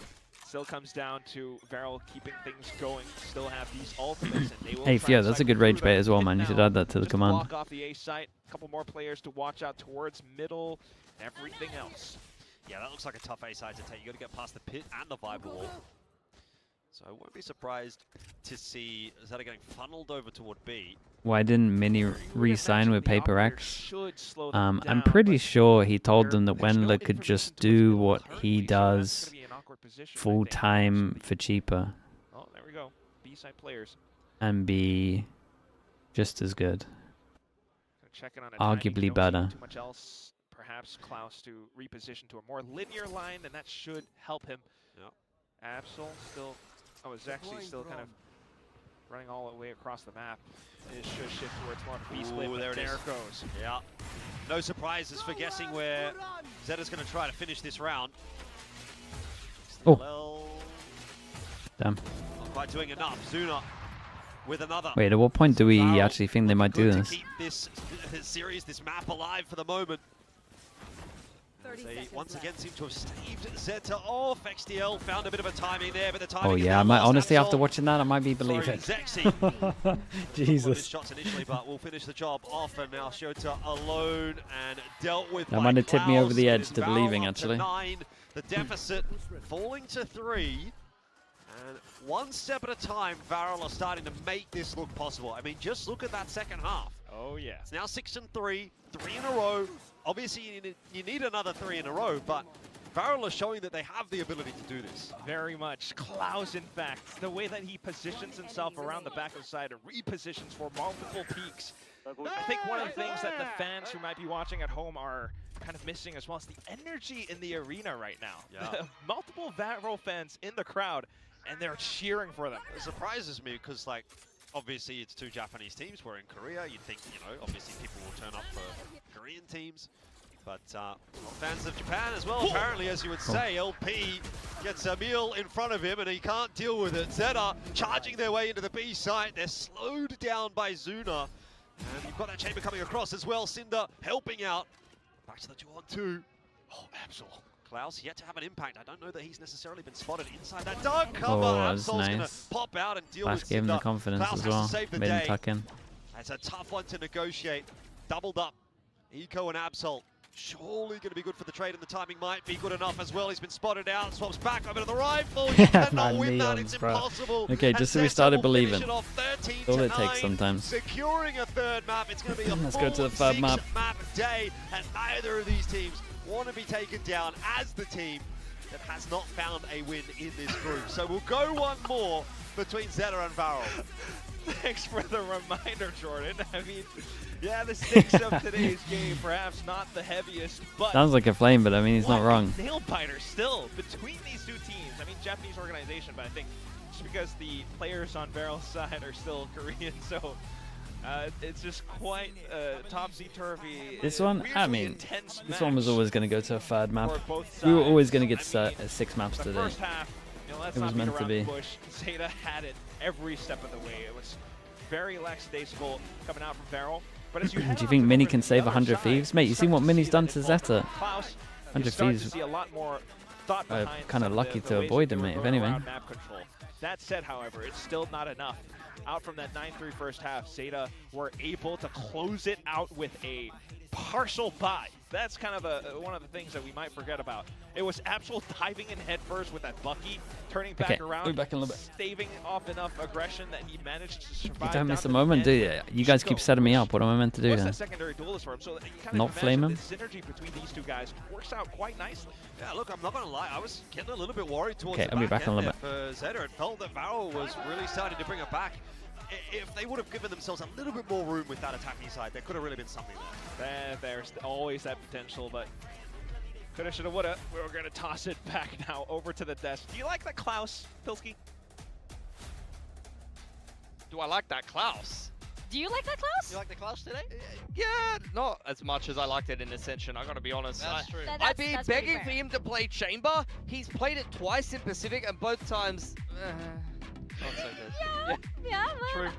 Still comes down to VARREL keeping things going. Still have these ultimates, and they will Hey, try Fio, to that's a cycle good through rage them. bait as well, Hit man. You should now, add that to the just command. Block off the A site. A couple more players to watch out towards middle. Everything else. Yeah, that looks like a tough A side to take. You got to get past the pit and the Viper wall. So I won't be surprised to see ZETA getting funneled over toward B. Why didn't Mini re-sign with The operator PaperX? should slow them I'm down, pretty but sure he told them that there's no Wendler could information just towards do middle what currently, he so that's does gonna be an awkward position, I think. full-time for cheaper Oh, there we go. B-side players. and be just as good. Checking on a Arguably timing, don't see better. Too much else. Perhaps Klaus to reposition to a more linear line, and that should help him. Yep. Absol still, Zexy still kind of running all the way across the map. It should shift towards more of a B-split, but there it is. it goes. Yeah. No surprises for guessing where ZETA's going to try to finish this round. Oh. Well, Damn. not quite doing enough. Zuna with another. Wait, at what point do we VARREL actually think they might do looking this? to keep this series, this map alive for the moment. They once again seem to have staved ZETA off. XDL found a bit of a timing there, but the timing Oh is yeah, now I might lost. honestly after Absol. watching that, I might be Sorry, believing. Zexy. Jesus. Shots initially, but we'll finish the job off, and now Shota alone and dealt with. That might have tipped me over the Klaus. edge It is to VARREL believing, up to actually. 9, the deficit falling to 3, and one step at a time, VARREL are starting to make this look possible. I mean, just look at that second half. Oh yeah. It's now 6-3, 3 in a row. Obviously, you need another 3 in a row, but VARREL are showing that they have the ability to do this. Very much. Klaus, in fact, the way that he positions himself around the back of the side and repositions for multiple peaks. I think one of the things that the fans who might be watching at home are kind of missing as well is the energy in the arena right now. Yeah. Multiple VARREL fans in the crowd, and they're cheering for them. It surprises me because, like, obviously it's 2 Japanese teams. We're in Korea. You'd think, you know, obviously people will turn up for Korean teams. But fans of Japan as well, apparently, as you would say. LP gets a meal in front of him and he can't deal with it. ZETA charging their way into the B site. They're slowed down by Zuna. And you've got that chamber coming across as well. Cinder helping out. Back to the 2-on-2. Oh, Absol. Klaus yet to have an impact. I don't know that he's necessarily been spotted inside that dark cover. Oh, that was Absol's nice. gonna pop out and deal Flash with gave him the Cinder. confidence Klaus as has to well. save the Made him day. tuck in. That's a tough one to negotiate. Doubled up. Eco and Absol. Surely going to be good for the trade, and the timing might be good enough as well. He's been spotted out, swaps back over to the rifle. You cannot Man, win that, neons, it's bro. impossible. Okay, just so we And started ZETA will finish believing. it off 13 All to it takes 9, sometimes. Securing a third map. It's going to be a Let's go to the third 4-6 map day, and neither of these teams want to be taken down as the team. that has not found a win in this group. So we'll go one more between ZETA and VARREL. Thanks for the reminder, Jordan. I mean, yeah, the stakes of today's game, perhaps not the heaviest, but... Sounds like a flame, but I mean, he's not wrong. Nail-biter still between these two teams. I mean, Japanese organization, but I think just because the players on VARREL's side are still Korean, so it's just quite topsy-turvy. This one, I mean, this one was always going to go to a third map. Both We were sides. always going to get I mean, 6 maps the today. first half, you know, let's It not was beat meant to around be. the bush. ZETA had it every step of the way. It was very lackadaisical coming out from VARREL. But as you Do head you on think to Mini over can the save other 100 side, Thieves? Mate, you start seen what to Mini's see done that to it's all ZETA? Klaus, you 100 start to Thieves. see a lot more thought behind Kind of some lucky the to ways avoid that him, they mate, were if going anything. around map control. That said, however, it's still not enough. Out from that 9-3 first half, ZETA were able to close it out with a partial buy. That's kind of one of the things that we might forget about. It was Absol diving in head first with that Bucky, turning back Okay, around, move back a little bit. staving off enough aggression that he managed to survive. You don't miss down a to the moment, do end. you? You guys keep setting me up. What am I meant to do What's here? that secondary duelist for him? So you kind Not of flame him? the synergy between these two guys works out quite nicely. Yeah, look, I'm not going to lie. I was getting a little bit worried towards Okay, the I'll be back back in a end little there for ZETA. It felt that VARREL was really starting to bring it back. If they would have given themselves a little bit more room with that attacking side, there could have really been something there. There's always that potential, but coulda, shoulda, woulda. We're going to toss it back now over to the desk. Do you like that Klaus, Pilsky? Do I like that Klaus? Do you like that, Klaus? You like the Klaus today? Yeah, not as much as I liked it in Ascension, I gotta be honest. That's true. I'd be begging for him to play Chamber. He's played it twice in Pacific, and both times... not so good. Yeah, well,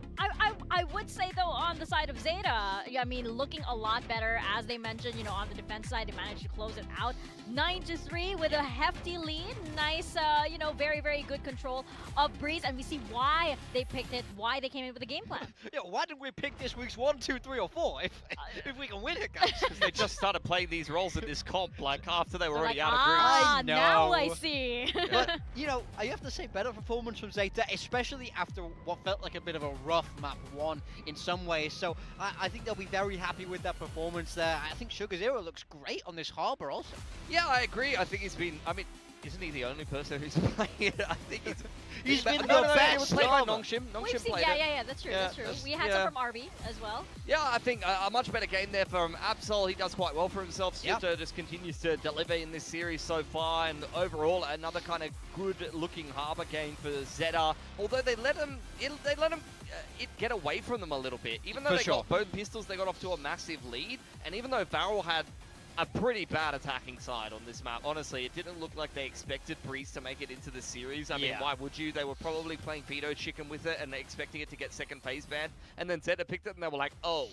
I would say though on the side of ZETA, I mean, looking a lot better as they mentioned. You know, on the defense side, they managed to close it out, 9-3 with a hefty lead. Nice, you know, very good control of Breeze, and we see why they picked it, why they came in with a game plan. Yeah, why did we pick this week's 1, 2, 3, or 4 if we can win it, guys? Because they just started playing these roles in this comp, like after they were They're already like, out of groups. now I see. But, you know, I have to say, better performance from ZETA, especially after what felt like a bit of a rough map 1 in some ways. So I think they'll be very happy with that performance there. I think Sugar Zero looks great on this Harbor also. Yeah, I agree. I think he's been, I mean, isn't he the only person who's playing it? I think He's been the no, best. It was played by Nongshim. We've Nongshim seen, played it. yeah, that's true, that's true. We had some from RB as well. Yeah, I think a much better game there from Absol. He does quite well for himself. ZETA just continues to deliver in this series so far, and overall another kind of good-looking Harbor game for ZETA. Although they let him, it get away from them a little bit. Even though they got both pistols, they got off to a massive lead, and even though VARREL had a pretty bad attacking side on this map. Honestly, it didn't look like they expected Breeze to make it into the series. I mean, why would you? They were probably playing Veto Chicken with it and expecting it to get second phase banned. And then ZETA picked it and they were like, oh.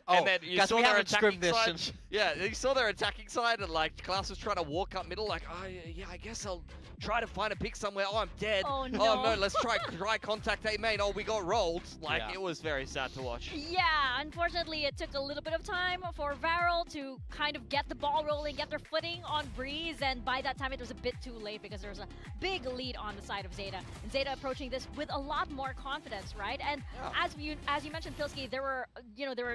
And then you saw their attacking side. Yeah, you saw their attacking side and like Klaus was trying to walk up middle like, oh yeah, I guess I'll try to find a pick somewhere. Oh, I'm dead. Oh no, let's try contact A main. Oh, we got rolled. Like, it was very sad to watch. Yeah, unfortunately it took a little bit of time for VARREL to kind of get the ball rolling, get their footing on Breeze, and by that time it was a bit too late because there was a big lead on the side of ZETA. And ZETA approaching this with a lot more confidence, right? And as you mentioned, Pilsky, there were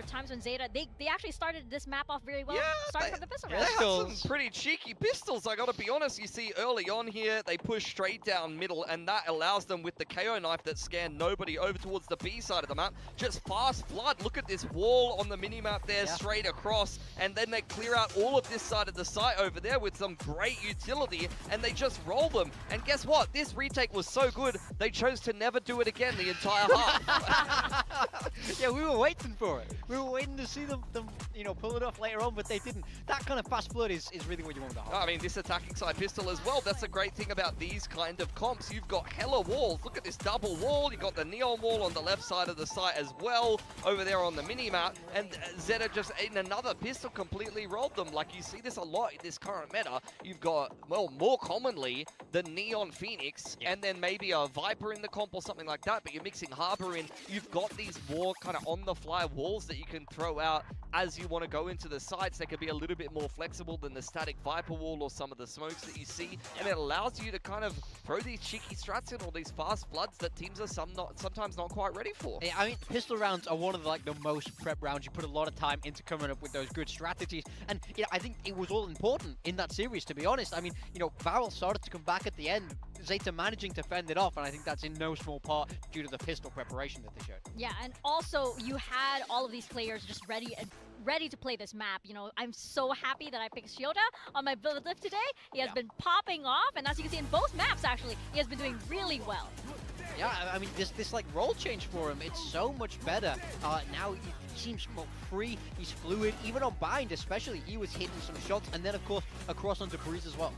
times when ZETA they actually started this map off very well, starting from the pistol round. They had some pretty cheeky pistols, I gotta be honest. You see early on here, they push straight down middle, and that allows them with the KO knife that scanned nobody over towards the B side of the map. Just fast flood. Look at this wall on the mini-map there, straight across, and then they clear out all of this side of the site over there with some great utility, and they just roll them. And guess what? This retake was so good, they chose to never do it again the entire half. Yeah, we were waiting for it. We were waiting to see them you know, pull it off later on, but they didn't. That kind of fast flood is really what you want to have. I mean, this attacking side pistol as well. That's the great thing about these kind of comps. You've got hella walls. Look at this double wall. You've got the neon wall on the left side of the site as well, over there on the mini-map. And ZETA just in another pistol completely rolled them. Like, you see this a lot in this current meta. You've got, well, more commonly, the Neon Phoenix, and then maybe a Viper in the comp or something like that, but you're mixing Harbor in. You've got these more kind of on-the-fly walls that you can throw out as you want to go into the sites. They can be a little bit more flexible than the static Viper wall or some of the smokes that you see, and it allows you to kind of throw these cheeky strats in, or these fast floods that teams are sometimes not quite ready for. Yeah, I mean, pistol rounds are one of the most prep rounds. You put a lot of time into coming up with those good strategies, and I think it was all important in that series, to be honest. I mean, VARREL started to come back at the end, ZETA managing to fend it off, and I think that's in no small part due to the pistol preparation that they showed. Yeah, and also you had all of these players just ready to play this map. I'm so happy that I picked Shiota on my build lift today. He has been popping off, and as you can see in both maps, actually, he has been doing really well. Yeah, I mean, this role change for him, it's so much better. Now he seems more free, he's fluid, even on bind especially, he was hitting some shots, and then of course across onto Breeze as well.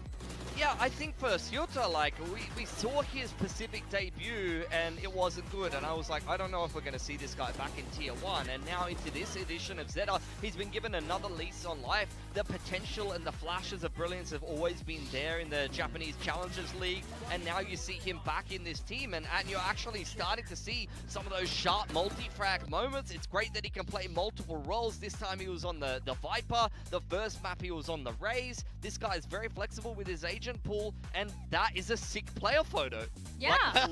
Yeah, I think for Shiota, we saw his Pacific debut and it wasn't good, and I was like, I don't know if we're going to see this guy back in Tier 1, and now into this edition of ZETA, he's been given another lease on life. The potential and the flashes of brilliance have always been there in the Japanese Challengers League, and now you see him back in this team, and you're actually starting to see some of those sharp multi-frag moments. It's great that he can play multiple roles. This time he was on the Viper, the first map he was on the Raze. This guy is very flexible with his agent pool, and that is a sick player photo. Yeah.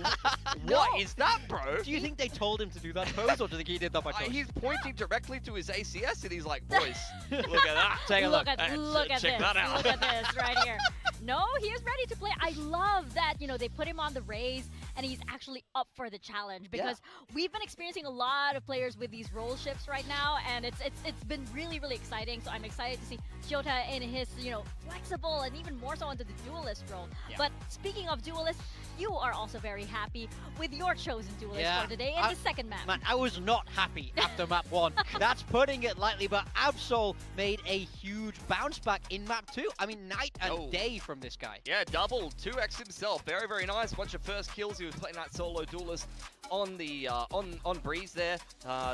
What is that, bro? Do you think they told him to do that pose, or do you think he did that by choice? He's pointing directly to his ACS, and he's like, boys, look at that. Take a look. Look at Check this. that out. Look at this right here. No, he is ready to play. I love that, they put him on the Raze, and he's actually up for the challenge, because we've been experiencing a lot of players with these role shifts right now, and it's been really, really exciting. So I'm excited to see Shiota in his, flexible and even more so into the duelist role. But speaking of duelists, you are also very happy with your chosen duelist for today in the second map. Man, I was not happy after map 1. That's putting it lightly, but Absol made a huge bounce back in map 2. I mean, night and day from this guy. Yeah, double 2x himself. Very, very nice. Bunch of first kills. He was playing that solo duelist on the on Breeze there,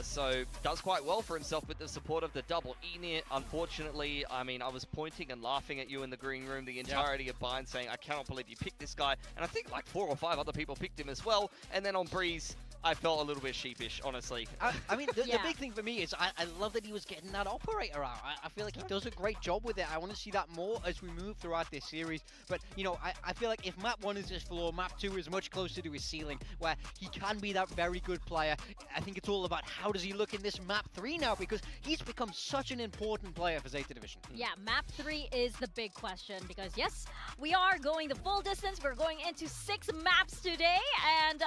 so does quite well for himself with the support of the double Enid. Unfortunately, I mean, I was pointing and laughing at you in the green room the entirety of Bind, saying I cannot believe you picked this guy, and I think like 4 or 5 other people picked him as well. And then on Breeze, I felt a little bit sheepish, honestly. I mean, the big thing for me is I love that he was getting that operator out. I feel like he does a great job with it. I want to see that more as we move throughout this series. But, I feel like if map 1 is his floor, map 2 is much closer to his ceiling, where he can be that very good player. I think it's all about how does he look in this map 3 now, because he's become such an important player for ZETA Division. Yeah, map 3 is the big question, because yes, we are going the full distance. We're going into 6 maps today, and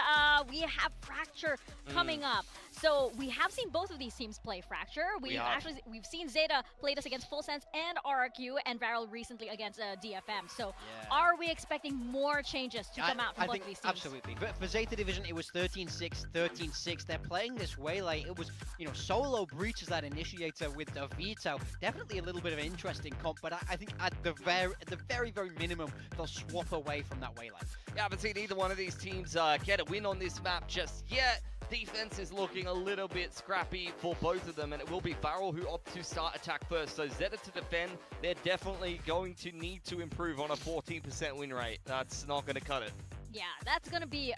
we have Fracture coming up. So we have seen both of these teams play Fracture. We've seen ZETA play this against Full Sense and RRQ, and VARREL recently against DFM. So are we expecting more changes to come out from both of these teams? Absolutely. For ZETA Division, it was 13-6, 13-6. They're playing this way like it was, solo breaches that initiator with the veto. Definitely a little bit of an interesting comp, but I think at the very, very minimum, they'll swap away from that way line. Yeah, I haven't seen either one of these teams get a win on this map just yet. Defense is looking a little bit scrappy for both of them, and it will be VARREL who opt to start attack first. So ZETA to defend, they're definitely going to need to improve on a 14% win rate. That's not going to cut it. Yeah, that's going to be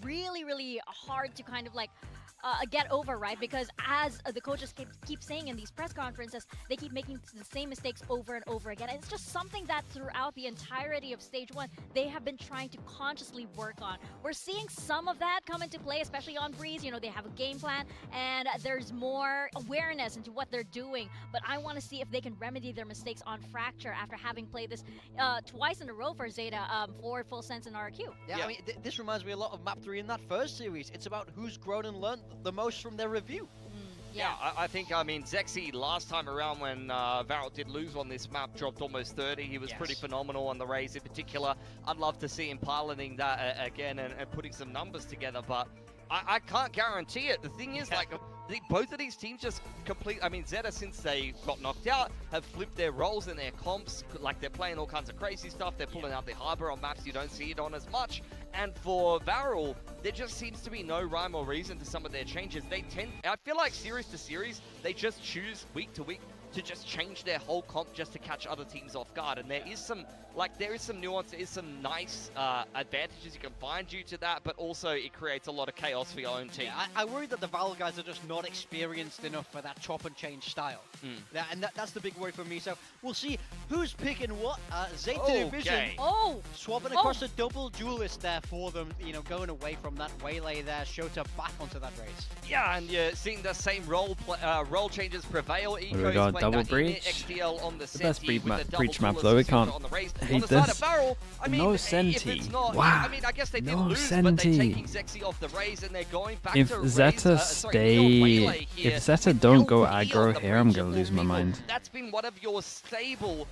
really, really hard to kind of get over, right? Because as the coaches keep saying in these press conferences, they keep making the same mistakes over and over again. And it's just something that throughout the entirety of Stage 1, they have been trying to consciously work on. We're seeing some of that come into play, especially on Breeze. They have a game plan, and there's more awareness into what they're doing. But I want to see if they can remedy their mistakes on Fracture after having played this twice in a row for ZETA, for Full Sense and RQ. Yeah, I mean, this reminds me a lot of map 3 in that first series. It's about who's grown and learned the most from their review. Yeah, I think, Zexy last time around when VARREL did lose on this map, dropped almost 30. He was pretty phenomenal on the Raze in particular. I'd love to see him piloting that again and putting some numbers together, but I can't guarantee it. The thing is, both of these teams just complete. I mean, ZETA, since they got knocked out, have flipped their roles and their comps. Like, they're playing all kinds of crazy stuff. They're pulling out their Harbor on maps you don't see it on as much. And for VARREL, there just seems to be no rhyme or reason to some of their changes. I feel like series to series, they just choose week to week to just change their whole comp just to catch other teams off guard. And there is some nuance, there is some nice advantages you can find due to that, but also it creates a lot of chaos for your own team. Yeah, I worry that the VARREL guys are just not experienced enough for that chop and change style. And that's the big worry for me. So we'll see who's picking what. ZETA Division swapping across a double duelist there for them, you know, going away from that waylay there. Shota back onto that race. Yeah, and you're seeing the same role changes prevail. What do we got? Double breach? XDL on the best breach map duelist though, we can't on the race. hate On the side this. of VARREL, I mean, No if Senti. it's not, Wow. I mean, I guess they did No lose, but they're Senti. taking Zexy off the raise and they're going back If to ZETA if ZETA don't go aggro here, I'm gonna lose my mind. That's been one of your stable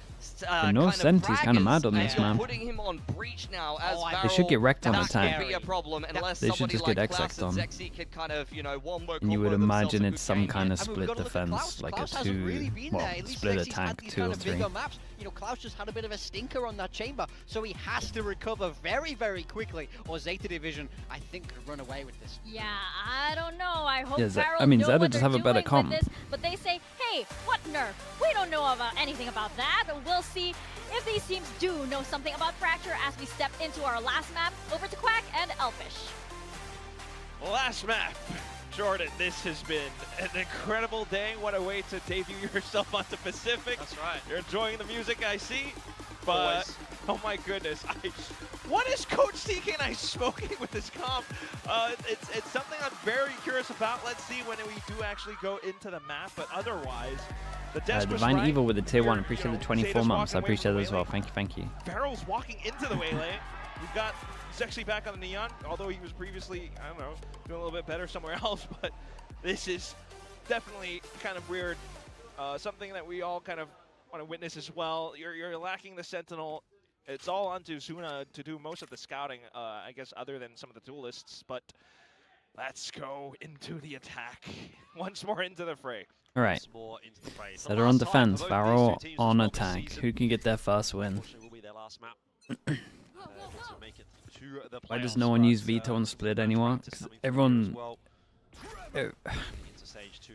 No Senti's kind of mad on braggers, this and you're map. putting him on breach now as They should get wrecked on that attack. could be a problem unless They should somebody just like get Klaus XX and on. Zexy can kind of, you know, wombo And you would combo themselves imagine a it's good some game kind here. of split defense, like a Klaus hasn't really been there. At least split Zexy's had attack these 2 kind or of 3. bigger maps. You know, Klaus just had a bit of a stinker on that chamber, so he has to recover very, very quickly, or ZETA Division, I think, could run away with this. Yeah, I don't know. I hope Yeah, VARREL I mean, know ZETA what just they're have a better doing with comp. this, but they say, hey, what nerf? We don't know about anything about that. We'll see if these teams do know something about Fracture as we step into our last map. Over to Quack and Elfish. Last map. Jordan, this has been an incredible day. What a way to debut yourself onto Pacific. That's right. You're enjoying the music, I see. But, oh my goodness. What is Coach TK and I smoking with this comp? It's something I'm very curious about. Let's see when we do actually go into the map. But otherwise, the Desk was Divine right. Evil with the tier 1. Appreciate You the know, 24 Zeta's months. I walking away appreciate from it the as well. Waylay. Thank you. VARREL's walking into the Waylay. We've got Zexy back on the Neon, although he was previously, I don't know, doing a little bit better somewhere else, but this is definitely kind of weird. Something that we all kind of want to witness as well. You're lacking the Sentinel. It's all onto Zuna to do most of the scouting, I guess, other than some of the duelists, but let's go into the attack. Once more into the fray. All right. ZETA ZETA on defense, VARREL on attack. Who can get their first win? Will be their last map. To make it to the Why does playoffs, no one but, use Veto on Split anymore? Because everyone... into stage 2,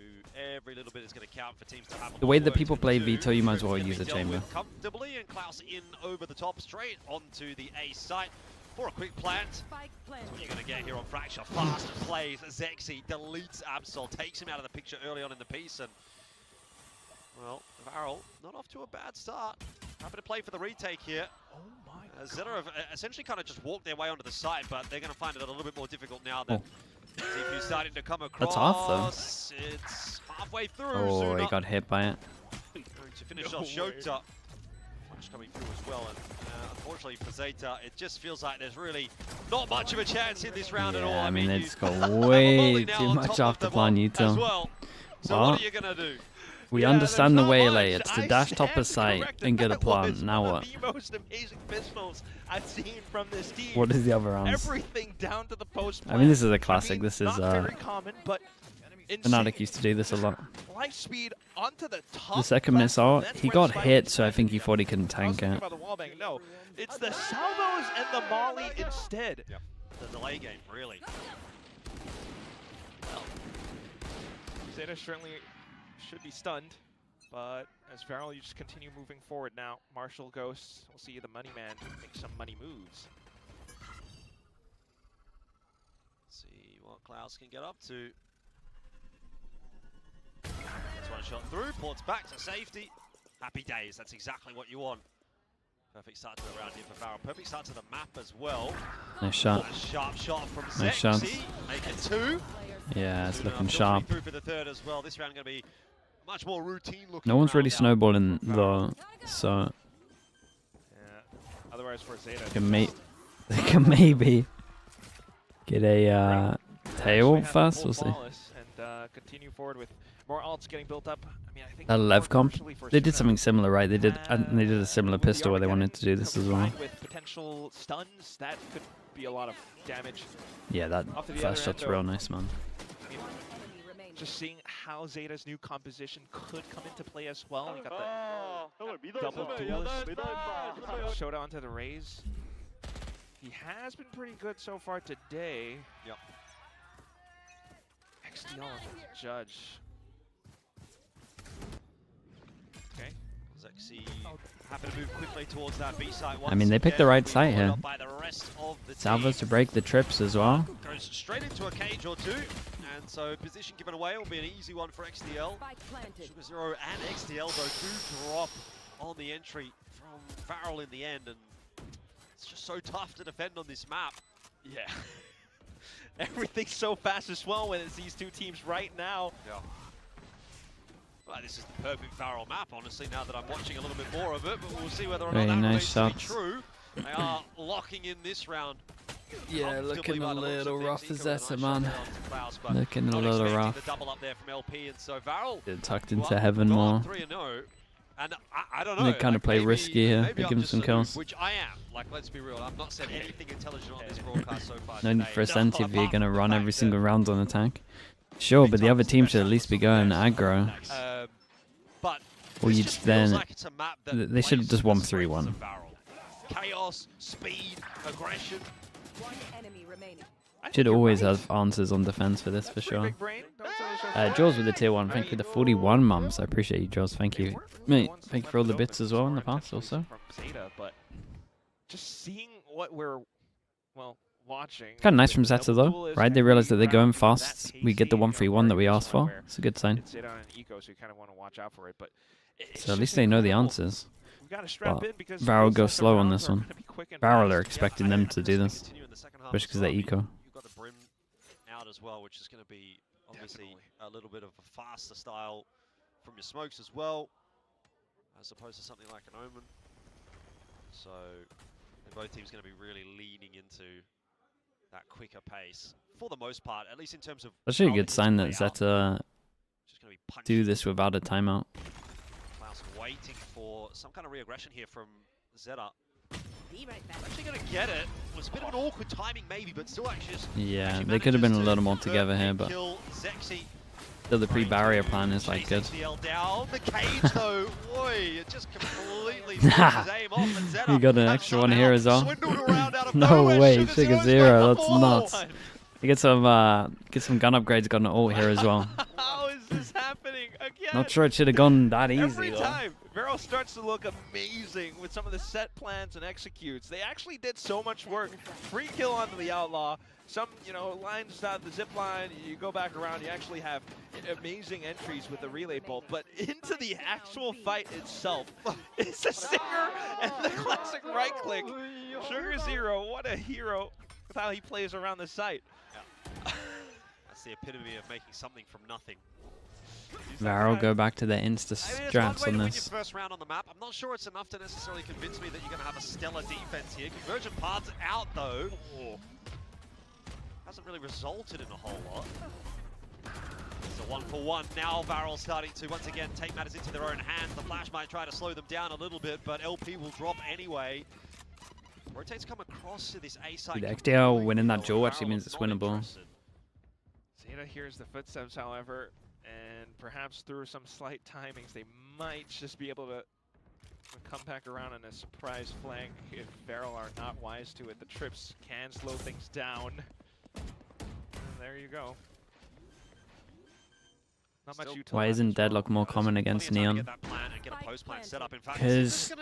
every little bit is going to count for teams to have The way that people play Veto, you might as well use a chamber. comfortably, and Klaus in over the top, straight onto the A site for a quick plant. That's what you're going to get here on Fracture. Fast plays. Zexy deletes Absol, takes him out of the picture early on in the piece, and well, VARREL not off to a bad start. Happy to play for the retake here. Oh my ZETA have essentially kind of just walked their way onto the site, but they're going to find it a little bit more difficult now that DP's starting to come across. That's off, though. It's halfway through. Oh, Zuna he got hit by it. going to finish off Shota. Flash coming through as well, and unfortunately for ZETA, it just feels like there's really not much of a chance in this round at all. Yeah, I mean, they you just got have a way volley now too on much top off of the them plan, all Yuto. as well. So Well, what are you going to do? we Yeah, understand the there's not waylay. much. It's to I dash top stand a site corrected. and get a That was plant. Now one what? of the most amazing pistols I've seen from this team. What is the other rounds? Everything down to the post. I mean, this is a classic. This is not very common, but Fnatic used to do this a lot. light speed onto the top. The second missile, That's he where got Sliggy hit, is so I think he fighting. thought he couldn't I was tank thinking it. about the wallbang. No, it's the salvos and the molly instead. Yep. The delay game, really. ZETA certainly should be stunned, but as VARREL, you just continue moving forward now. Marshall Ghosts, we'll see the money man make some money moves. See what Klaus can get up to. That's one shot through, ports back to safety. Happy days, that's exactly what you want. Perfect start to the round here for VARREL. Perfect start to the map as well. Nice shot. A sharp shot from Nice shots. Zexy. Make it 2. Yeah, it's Zuna looking filtering sharp. through for the third as well. This round going to be much more routine looking. No one's really round now. snowballing though, so Yeah. Otherwise, for ZETA, they can maybe get a tail actually have first. full We'll see. flawless and continue forward with more alts getting built up. I mean, I think That Lev comp, crucially for they did Zuna, something similar, right? They did a similar with the pistol where they wanted to do this as well. combined with potential stuns, that could be a lot of damage. Yeah, that Off to the first other shot's end, real though. nice, man. I mean, just seeing how ZETA's new composition could come into play as well. You got the double duelist showed onto the Raze. He has been pretty good so far today. Yep. XDL on the judge. Zexy happen to move quickly towards that B site. I mean, they picked the right site here. By the rest of the Salvos to break the trips as well. Goes straight into a cage or two, and so position given away will be an easy one for XDL. Sugar Zero and XDL though do drop on the entry from VARREL in the end, and it's just so tough to defend on this map. Yeah. Everything's so fast as well when it's these two teams right now. Yeah. Well, this is the perfect VARREL map, honestly, now that I'm watching a little bit more of it, but we'll see whether or not that remains to be true. They are locking in this round. Yeah, looking a little rough as ZETA, man. Looking a little rough. The double up there from LP, and so VARREL tucked into heaven more. 3-0. And I don't know. They kind of play risky here. They give him some kills. Which I am. Like, let's be real. I've not said anything intelligent on this broadcast so far. No need for a Sentiv. You're going to run every single round on attack. Sure, but the other team should at least be going aggro. Or you just then... They should have just won 3-1. Chaos, speed, aggression. One enemy remaining. Should always have answers on defense for this, for sure. Jaws with the tier 1. Thank you for the 41 mums. I appreciate you, Jaws. Thank you. Mate, thank you for all the bits as well in the past also. From ZETA, but just seeing what we're, well, watching. Kind of nice from ZETA though, right? They realize that they're going fast. We get the 1-3-1 that we asked for. It's a good sign. It's ZETA and Eco, so you kind of want to watch out for it, but so at least they know the answers. But VARREL go slow on this one. VARREL are expecting them to do this, especially because they're Eco. You've got the Brim out as well, which is going to be obviously a little bit of a faster style from your smokes as well, as opposed to something like an Omen. So both teams going to be really leaning into that quicker pace for the most part, at least in terms of. That's actually a good sign that ZETA do this without a timeout. Klaus waiting for some kind of re-aggression here from ZETA. Actually going to get it. It was a bit of an awkward timing maybe, but still actually just... Yeah, they could have been a little more together here, but still the pre-barrier plan is like good. Down the cage though, boy, it just completely his aim off, and ZETA You got an extra one here as well. No way, Sugar Zero, that's nuts. You get some gun upgrades, got an ult here as well. How is this happening again? Not sure it should have gone that easy Every though. time, VARREL starts to look amazing with some of the set plans and executes. They actually did so much work. Free kill onto the Outlaw. Some, lines out the zip line, you go back around, you actually have amazing entries with the relay bolt, but into the actual fight itself, it's the Stinger and the classic right click. Sugar Zero, what a hero with how he plays around the site. Yeah. That's the epitome of making something from nothing. VARREL go back to their insta strats on this. First round on the map. I'm not sure it's enough to necessarily convince me that you're going to have a stellar defense here. Convergent paths out though. Hasn't really resulted in a whole lot. It's a 1-for-1 now. VARREL starting to once again take matters into their own hands. The flash might try to slow them down a little bit, but LP will drop anyway. Rotates come across to this A side. The XDL winning that duel actually means it's winnable. ZETA hears the footsteps, however, and perhaps through some slight timings, they might just be able to come back around in a surprise flank if VARREL are not wise to it. The trips can slow things down. And there you go. Not much utility. Why isn't Deadlock more common against Neon? Because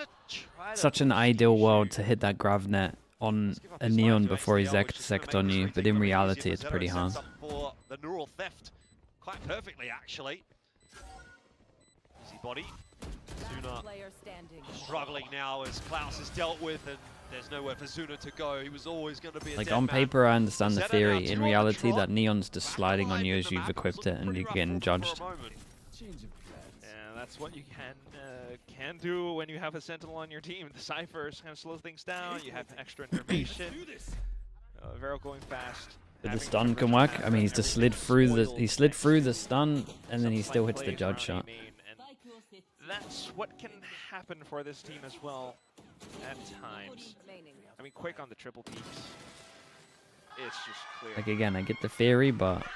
such an ideal world to hit that grav net on a Neon before he's sect on you, but in reality it's pretty hard. For the neural theft quite perfectly actually. Easy body. Zuna struggling now as Klaus is dealt with, and there's nowhere for Zuna to go. He was always going to be a Like dead on man. paper I understand the theory, in reality that Neon's just sliding on you as you've equipped it and you're getting judged. Yeah, that's what you can do when you have a Sentinel on your team. The Cyphers kind of slow things down, you have extra information. VARREL going fast. But the stun can work. I mean, he slid through the stun and then he still hits the judge shot. That's what can happen for this team as well at times. I mean, quick on the triple peaks. It's just clear. Like again, I get the theory, but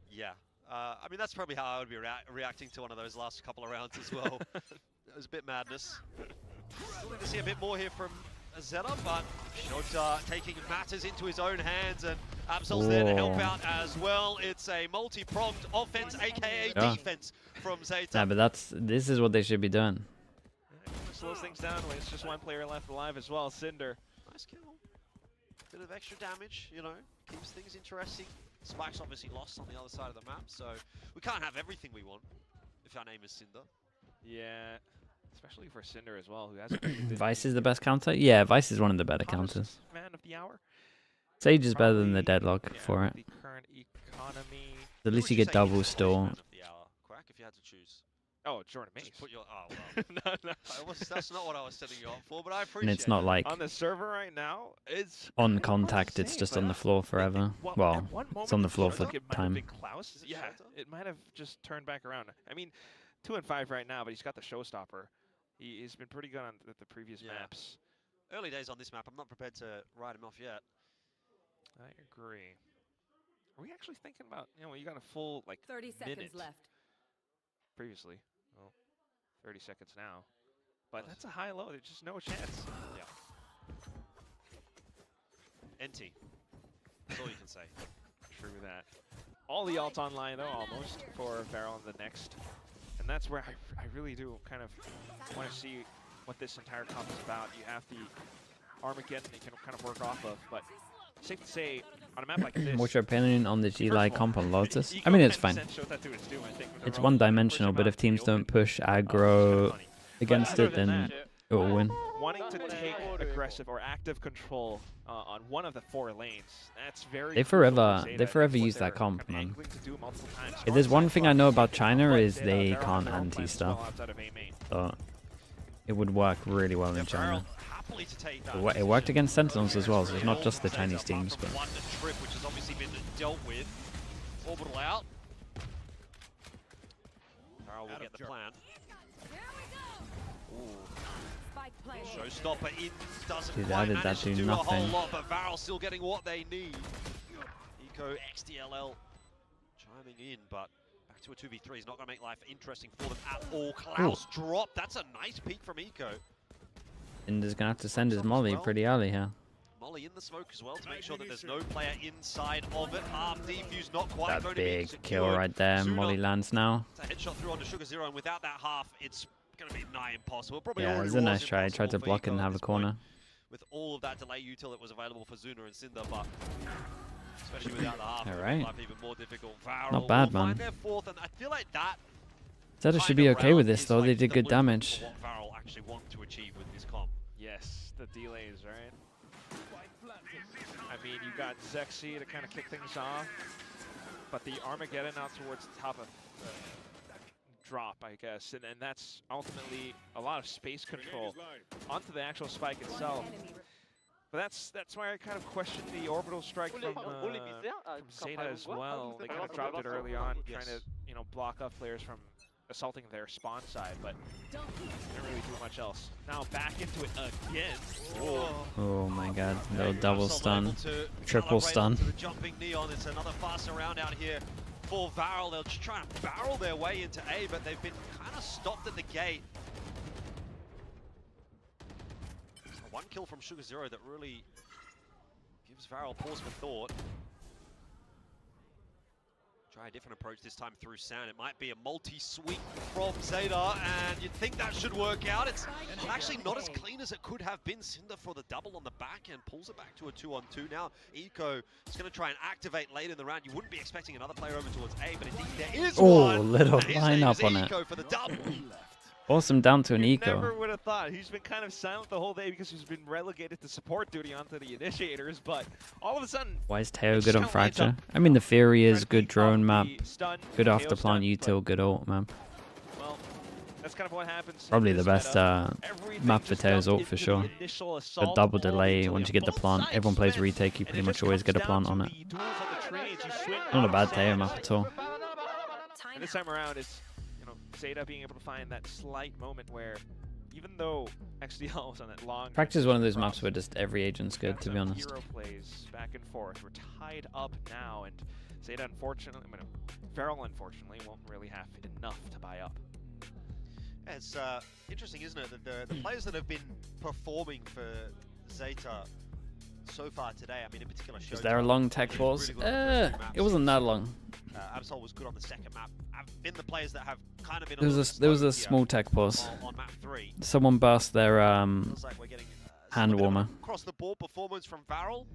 yeah, I mean that's probably how I would be reacting to one of those last couple of rounds as well. It was a bit madness. Still need to see a bit more here from ZETA, but Shota taking matters into his own hands, and Absol's there to help out as well. It's a multi-pronged offense, aka defense from ZETA. Yeah, but this is what they should be doing. Slows things down when it's just one player left alive as well. Cinder. Nice kill. Bit of extra damage, you know, keeps things interesting. Spike's obviously lost on the other side of the map, so we can't have everything we want if our name is Cinder. Yeah, especially for Cinder as well, who hasn't. Vice is the best counter? Yeah, Vice is one of the better counters. Man of the hour. Sage is better than the Deadlock for it. The current economy. At least you get double store. Quack, if you had to choose. Oh, Jordan Mace. Put your, oh, well. No. That's not what I was setting you up for, but I appreciate And it's not like on the server right now, it's on contact, it's just on the floor forever. Well, it's on the floor for time. Klaus. Yeah, it might have just turned back around. I mean, 2 and 5 right now, but he's got the showstopper. He's been pretty good on the previous maps. Early days on this map, I'm not prepared to write him off yet. I agree. Are we actually thinking about, you got a full, 30 seconds left. Previously. Well, 30 seconds now. But that's a high low. There's just no chance. Yeah. NT. That's all you can say. True that. All the ults online, though, almost, for VARREL in the next. And that's where I really do kind of want to see what this entire comp is about. You have the Armageddon you can kind of work off of, but safe to say, on a map like this... What's your opinion on the G-Lie comp on Lotus? I mean, it's fine. It's one-dimensional, but if teams don't push aggro against it, then it will win. Wanting to take aggressive or active control on one of the 4 lanes, that's very... They forever use that comp, man. If there's one thing I know about China is they can't anti-stuff. So it would work really well in China. It worked against Sentinels as well, so it's not just the Chinese teams. But One trip, which has obviously been dealt with. Orbital out. VARREL will get the plan. Showstopper in doesn't quite manage to do a whole lot, but VARREL still getting what they need. Eco XDLL chiming in, but back to a 2v3 is not going to make life interesting for them at all. Klaus dropped. That's a nice peek from Eco. Cinder's gonna have to send his Molly pretty early here. Molly in the smoke as well to make sure that there's no player inside of it. Arm defuse not quite That big kill right there. Molly lands now. It's a headshot through onto Sugar Zero, and without that half, it's going to be nigh impossible. Probably Yeah, it was a nice try. He tried to block it and have a corner. With all of that delay util that was available for Zuna and Cinder, but especially without the half, all right. life even more difficult. VARREL Not bad, will man. find their 4th, and I feel like that ZETA should be okay with this, though. They did good damage. what VARREL actually want to achieve with this comp. Yes, the delays, right? I mean, you got Zexy to kind of kick things off, but the Armageddon out towards the top of drop, I guess, and that's ultimately a lot of space control onto the actual spike itself. But that's why I kind of question the orbital strike from ZETA as well. They kind of dropped it early on, trying to block off players from assaulting their spawn side, but didn't really do much else. Now back into it again. Oh my god, little double stun, triple stun. The jumping Neon, it's another faster round out here for VARREL. They'll just try and barrel their way into A, but they've been kind of stopped at the gate. One kill from Sugar Zero that really gives VARREL pause for thought. Try a different approach this time through Sand. It might be a multi-sweep from ZETA, and you'd think that should work out. It's actually not as clean as it could have been. Cinder for the double on the back end, pulls it back to a 2-on-2. Now Eco is going to try and activate late in the round. You wouldn't be expecting another player over towards A, but indeed there is one. Little line up on it. Eco for the double. Awesome down to an eco. Never would have thought. He's been kind of silent the whole day because he's been relegated to support duty onto the initiators, but all of a sudden... Why is Teo good on Fracture? I mean, the Fury is good drone map, good after plant util, good ult map. Well, that's kind of what happens. Probably the best map for Teo's ult for sure. The double delay, once you get the plant, everyone plays retake, you pretty much always get a plant on it. Not a bad Teo map at all. And this time around, it's ZETA being able to find that slight moment where, even though XDL was on that long... Fracture is one of those maps where just every agent's good, to be honest. Hero plays back and forth. We're tied up now, and ZETA unfortunately, VARREL unfortunately won't really have enough to buy up. Yeah, it's interesting, isn't it, that the players that have been performing for ZETA so far today. I mean, in particular, Was there a long tech pause? It wasn't that long. Absol was good on the second map. Have been the players that have kind of been. There was a small tech pause. On map 3. Someone burst their Feels like we're getting hand warmer. Across the board performance from VARREL,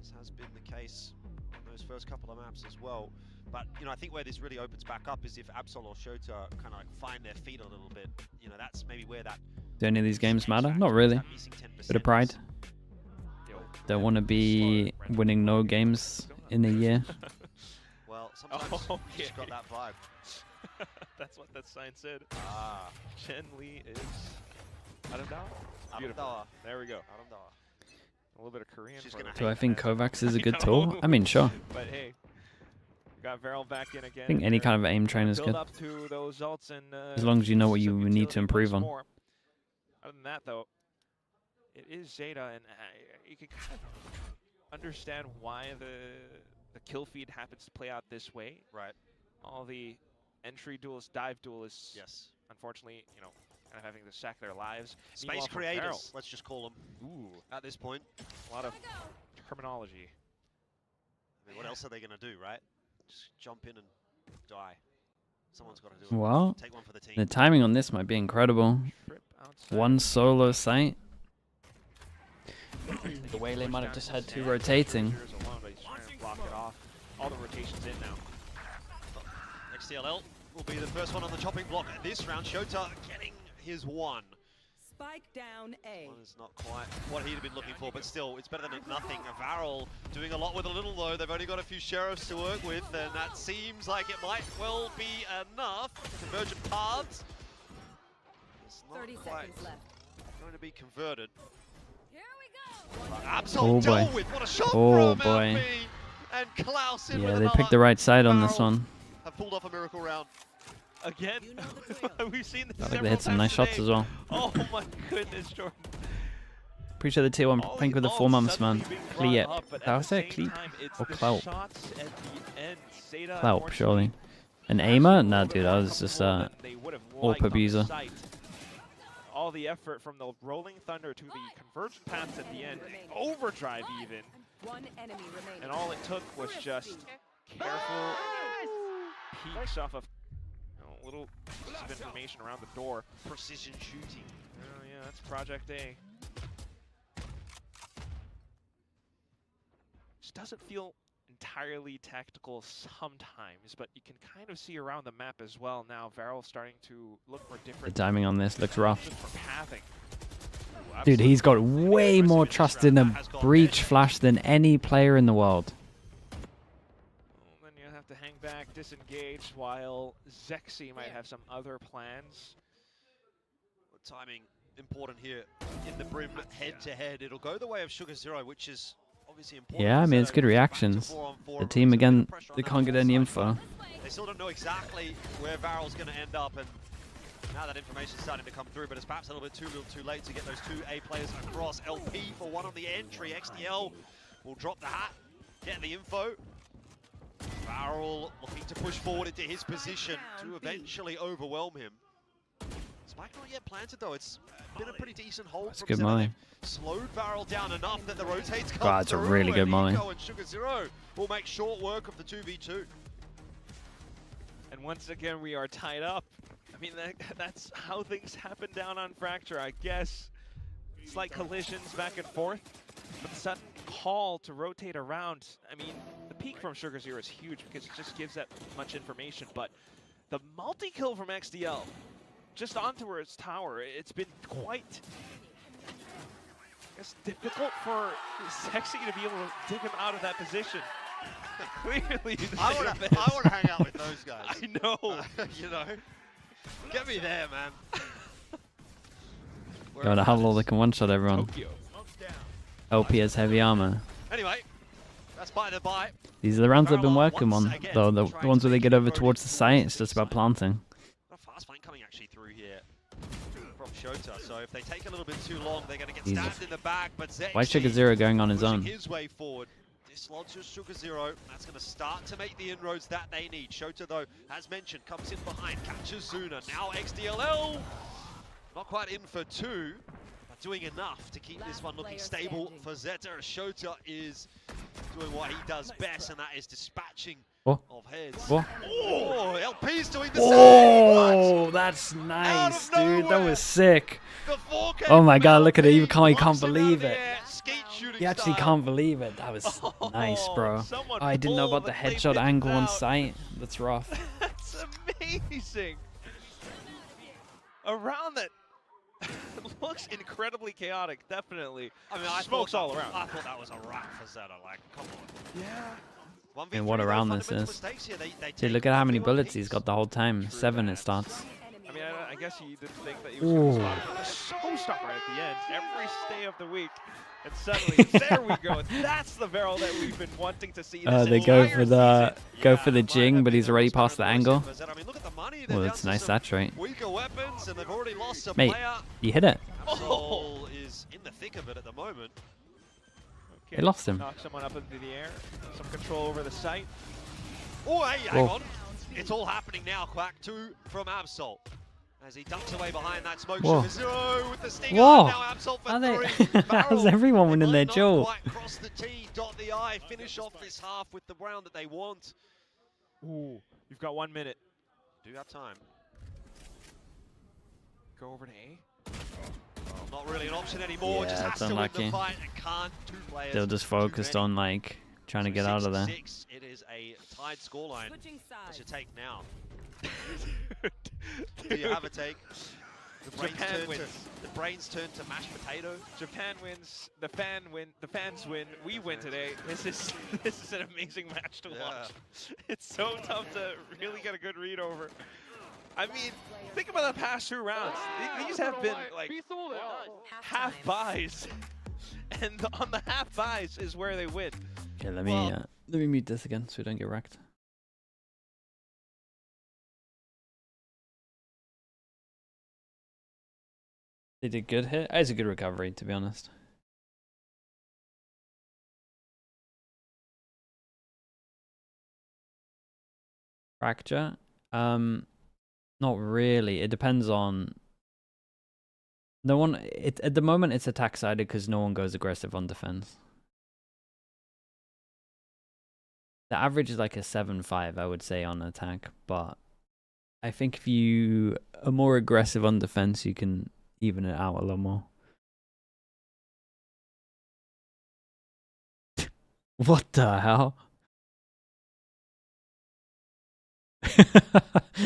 as has been the case on those first couple of maps as well. But you know, I think where this really opens back up is if Absol or Shota kind of like find their feet a little bit. You know, that's maybe where that. Do any of these games matter? Not really. Bit of pride. Don't want to be winning no games in a year. Well, sometimes you just got that vibe. That's what that sign said. Ah. Chen Li is Aramdawa? Beautiful. There we go. A little bit of Korean. Do I think Kovacs is a good tool? I mean, sure. But hey, got VARREL back in again. I think any kind of aim train is Build good. up to those ults and, as long as you know what you need to improve on. more. Other than that, though, it is ZETA, and you can kind of understand why the kill feed happens to play out this way. Right. All the entry duelists, dive duelists, unfortunately, you know, kind of having to sack their lives. Space creators, let's just call them. Ooh. At this point, a lot of terminology. I mean, what else are they going to do, right? Just jump in and die. Someone's got to do it. Well, Take one for the team. the timing on this might be incredible. One solo site. The Waylay might have just had two rotating. Block it off. All the rotations in now. XTLL will be the first one on the chopping block this round. Shota getting his one. Spike down A. One is not quite what he'd have been looking for, but still, it's better than nothing. VARREL doing a lot with a little, though. They've only got a few sheriffs to work with, and that seems like it might well be enough. Convergent paths. It's not 30 quite seconds left. going to be converted. Here we go. Absol dealt with. What a shot Oh from boy. LP. And Klaus in with Yeah, they another. picked the right side on this one. Have pulled off a miracle round. Again, we've seen this. Felt like they hit some nice shots as well. Oh my goodness, Jordan. Appreciate the tier 1 prank with the 4 months, man. Cleat. Did I say Cleat? Or Clout? Clout, surely. An aimer? Nah, dude, that was just AWP abuser. All the effort from the Rolling Thunder to the convergent paths at the end, overdrive even. One enemy remaining. And all it took was just careful peeks off of little piece of information around the door. Precision shooting. Oh yeah, that's Project A. Just doesn't feel entirely tactical sometimes, but you can kind of see around the map as well now. VARREL starting to look more different. The timing on this looks rough. For pathing. Dude, he's got way more trust in a breach flash than any player in the world. Then you have to hang back, disengage, while Zexy might have some other plans. Timing important here in the Brim head-to-head. It'll go the way of Sugar Zero, which is obviously important. Yeah, I mean, it's good reactions. The team, again, they can't get any info. They still don't know exactly where VARREL's going to end up, and now that information's starting to come through, but it's perhaps a little bit too late to get those two A players across. LP for one on the entry. XDL will drop the hat, get the info. VARREL looking to push forward into his position to eventually overwhelm him. Spike not yet planted though. It's been a pretty decent hold. That's a good molly. Slowed VARREL down enough that the rotates come God, it's a really good molly. And Sugar Zero will make short work of the 2v2. And once again, we are tied up. I mean, that's how things happen down on Fracture, I guess. Slight collisions back and forth, but the sudden call to rotate around. I mean, the peak from Sugar Zero is huge because it just gives that much information, but the multi-kill from XDL, just onto his tower, it's been quite, I guess, difficult for Sexy to be able to dig him out of that position. Clearly, I want to hang out with those guys. I know. You know, get me there, man. Got a Huddle that can one-shot everyone. LP has heavy armor. Anyway, that's by the by. These are the rounds they've been working on, though. The ones where they get over towards the site, it's just about planting. A fast fight coming actually through here from Shota. So if they take a little bit too long, they're going to get stabbed in the back. But Zexy, Why Sugar Zero going on his own? his way forward. Dislodges Sugar Zero. That's going to start to make the inroads that they need. Shota, though, as mentioned, comes in behind, catches Zuna. Now XDLL, not quite in for two. But doing enough to keep this one looking stable for ZETA. Shota is doing what he does best, and that is dispatching of heads. Oh, LP's doing the same. Oh, that's nice, dude. That was sick. Oh my god, look at it. You can't believe it. You actually can't believe it. That was nice, bro. Oh, I didn't know about the headshot angle on sight. That's rough. That's amazing. Around that looks incredibly chaotic, definitely. I mean, smokes all around. I thought that was a wrap for ZETA. Like, come on. Yeah. And what a round this is. See, look at how many bullets he's got the whole time. 7 it starts. I mean, I guess he didn't think that he was going to spot a showstopper at the end. Every stay of the week. And suddenly, there we go. That's the Varrel that we've been wanting to see. They go for the GING, but he's already past the angle. Well, that's nice saturate. Mate, you hit it. Absol is in the thick of it at the moment. They lost him. Knock someone up into the air. Some control over the site. Oh, hey, hang on. It's all happening now, Quack. 2 from Absol. As he ducks away behind that smoke shot. Zero with the stinger. Now Absol for 3. How's everyone winning their jaw? Cross the T, dot the I, finish off this half with the round that they want. Ooh, you've got 1 minute. Do have time. Go over to A. Not really an option anymore. Yeah, just has it's to unlucky. win the fight and can't. 2 players. They're just focused on like trying to get out of there. 6-6. It is a tied scoreline. What's your take now? Do you have a take? The brains turn to mashed potato. Japan wins. The fans win. We win today. This is an amazing match to watch. It's so tough to really get a good read over. I mean, think about the past 2 rounds. These have been like half buys, and on the half buys is where they win. Okay, let me mute this again so we don't get wrecked. They did good hit. It's a good recovery, to be honest. Fracture? Not really. It depends on. No one. At the moment, it's attack sided because no one goes aggressive on defense. The average is like a 7-5, I would say, on attack. But I think if you are more aggressive on defense, you can even it out a lot more. What the hell?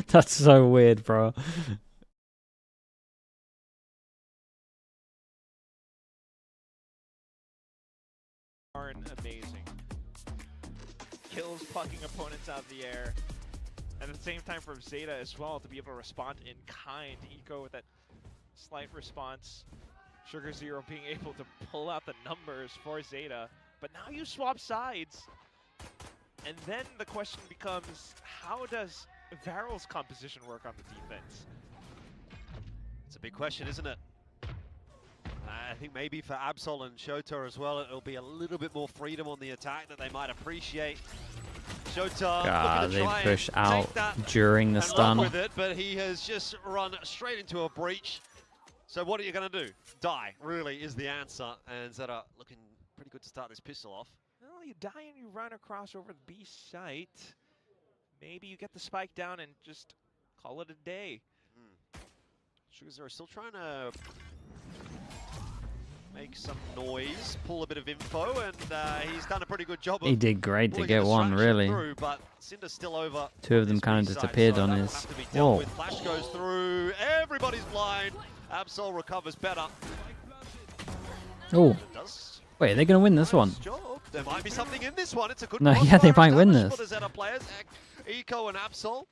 That's so weird, bro. Amazing. Kills plucking opponents out of the air. And at the same time for ZETA as well to be able to respond in kind. Eco with that slight response. Sugar Zero being able to pull out the numbers for ZETA. But now you swap sides. And then the question becomes, how does VARREL's composition work on the defense? It's a big question, isn't it? I think maybe for Absol and Shota as well, it'll be a little bit more freedom on the attack that they might appreciate. Shota God, they push out during the stun. With it, but he has just run straight into a breach. So what are you going to do? Die, really, is the answer. And ZETA looking pretty good to start this pistol off. Well, you die and you run across over the B site. Maybe you get the spike down and just call it a day. Sugar Zero still trying to make some noise, pull a bit of info, and he's done a pretty good job. He did great to get one, really. But Cinder's still over. 2 of them kind of disappeared on his. Whoa. Flash goes through. Everybody's blind. Absol recovers better. Oh. Wait, are they going to win this one? There might be something in this one. It's a good No, yeah, they might win this. For the ZETA players, Eco and Absol.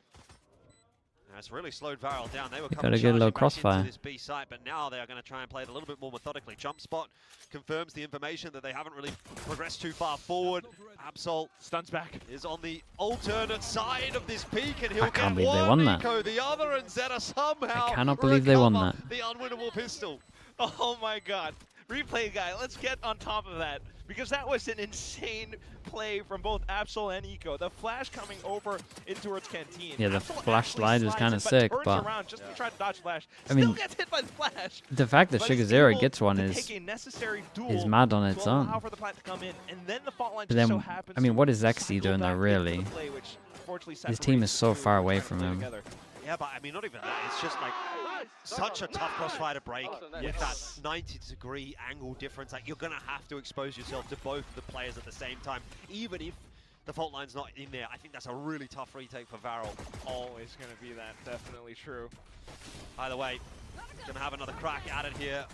That's really slowed VARREL down. They were got a good little crossfire. This B site, but now they are going to try and play it a little bit more methodically. Jump spot confirms the information that they haven't really progressed too far forward. Absol stunts back is on the alternate side of this peak, and he'll can't get believe they won that. Eco the other, and ZETA somehow I cannot believe they won that. The unwinnable pistol. Oh my god. Replay guy, let's get on top of that. because that was an insane play from both Absol and Eco. The flash coming over in towards Canteen. Yeah, the Absol flash actually slide was slides kind in, of sick, turns but around just to try to dodge flash. I Still mean, gets hit by the flash. the fact that but Sugar he's Zero able gets one to is take a necessary duel mad on to its allow own. for the plant to come in, and then the fault line But just then, so happens I mean, to what is Xexy cycle doing back there, into really? the play, which unfortunately His team is separates so the two far and away tries to from play him. together. Yeah, but I mean, not even that. It's just like such a tough crossfire to break with that 90-degree angle difference. Like, you're gonna have to expose yourself to both of the players at the same time, even if the fault line's not in there. I think that's a really tough retake for VARREL. Always gonna be that, definitely true. Either way, gonna have another crack at it here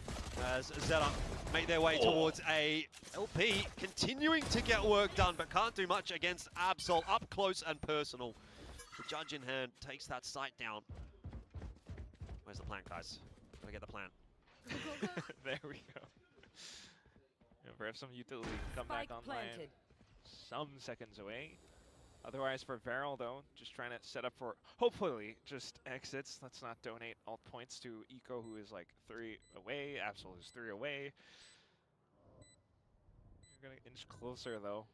as ZETA make their way towards a LP, continuing to get work done, but can't do much against Absol up close and personal. The judge in hand takes that sight down. Where's the plant, guys? Gotta get the plant. There we go. Yeah, perhaps some utility come back online. Some seconds away. Otherwise for VARREL though, just trying to set up for hopefully just exits. Let's not donate alt points to Eco, who is like 3 away. Absol is 3 away. You're gonna inch closer though.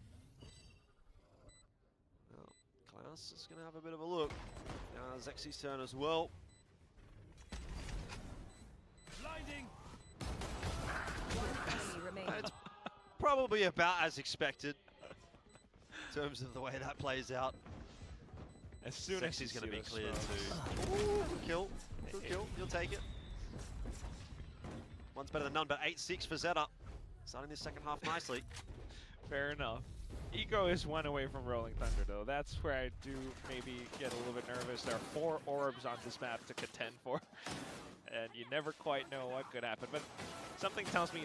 Well, Klaus is gonna have a bit of a look. Now Zexy's turn as well. It's probably about as expected in terms of the way that plays out. As soon as he's you going to see be those cleared smokes. too. Ooh, good kill. Good kill. You'll take it. One's better than none, but 8-6 for ZETA. Starting this second half nicely. Fair enough. Eco is 1 away from Rolling Thunder though. That's where I do maybe get a little bit nervous. There are 4 orbs on this map to contend for. And you never quite know what could happen. But something tells me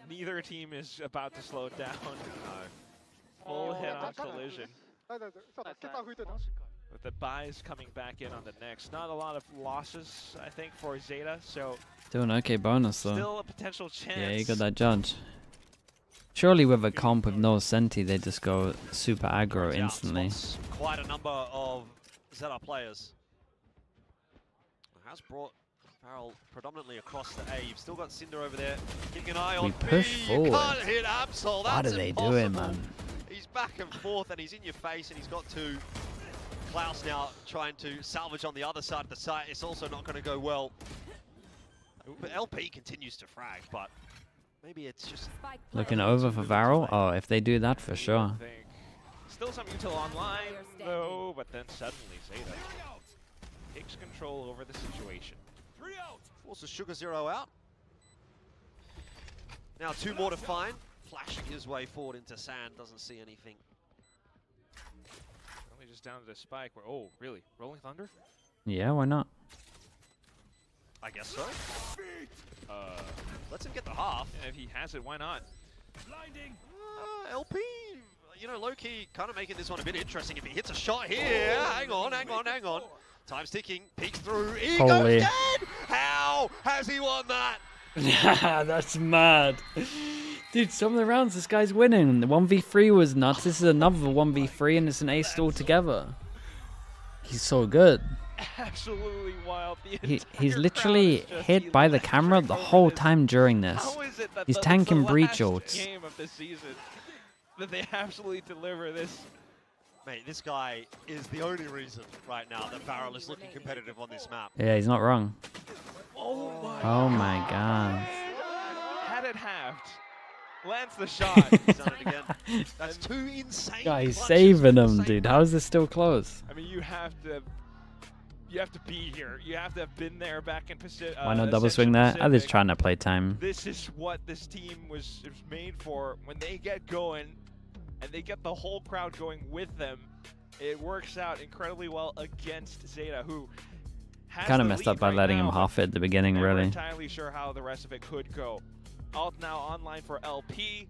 neither team is about to slow down. No. Full head-on collision. With the buys coming back in on the next. Not a lot of losses, I think, for ZETA. So Doing okay bonus though. still a potential chance. Yeah, you got that judge. Surely with a comp with no Senti, they just go super aggro instantly. Quite a number of ZETA players. Has brought VARREL predominantly across the A. You've still got Cinder over there keeping an eye on We push B. forward. You can't hit Absol. That's What are they impossible. doing, man? He's back and forth and he's in your face and he's got 2. Klaus now trying to salvage on the other side of the site. It's also not going to go well. But LP continues to frag, but maybe it's just... Looking over for VARREL? Oh, if they do that, for sure. Still some util online, though, but then suddenly ZETA takes control over the situation. Forces Sugar Zero out. Now 2 more to find. Flashing his way forward into sand, doesn't see anything. Only just down to the spike where, oh, really? Rolling Thunder? Yeah, why not? I guess so. Let's him get the half. Yeah, if he has it, why not? LP, you know, low-key kind of making this one a bit interesting. If he hits a shot here, hang on. Time's ticking, peeks through, he Holy. goes dead! How has he won that? That's mad. Dude, some of the rounds this guy's winning. The 1v3 was nuts. This is another 1v3 and it's an ace altogether. He's so good. Absolutely wild. He's literally hit by the camera the whole time during this. How is it that He's the tanking breach last ults. game of the season that they absolutely deliver this? Mate, this guy is the only reason right now that VARREL is looking competitive on this map. Yeah, he's not wrong. Oh my god. Had it halved. Lands the shot. He's done it again. That's 2 insane Guy, he's clutches saving with the him, same dude. map. How is this still close? I mean, you have to be here. You have to have been there back in Pacific. Why not double swing that? I'm just trying to play time. This is what this team was made for. When they get going, and they get the whole crowd going with them, it works out incredibly well against ZETA, who has Kind of the messed lead up by right letting now, him half it at the beginning, never really. entirely sure how the rest of it could go. Alt now online for LP.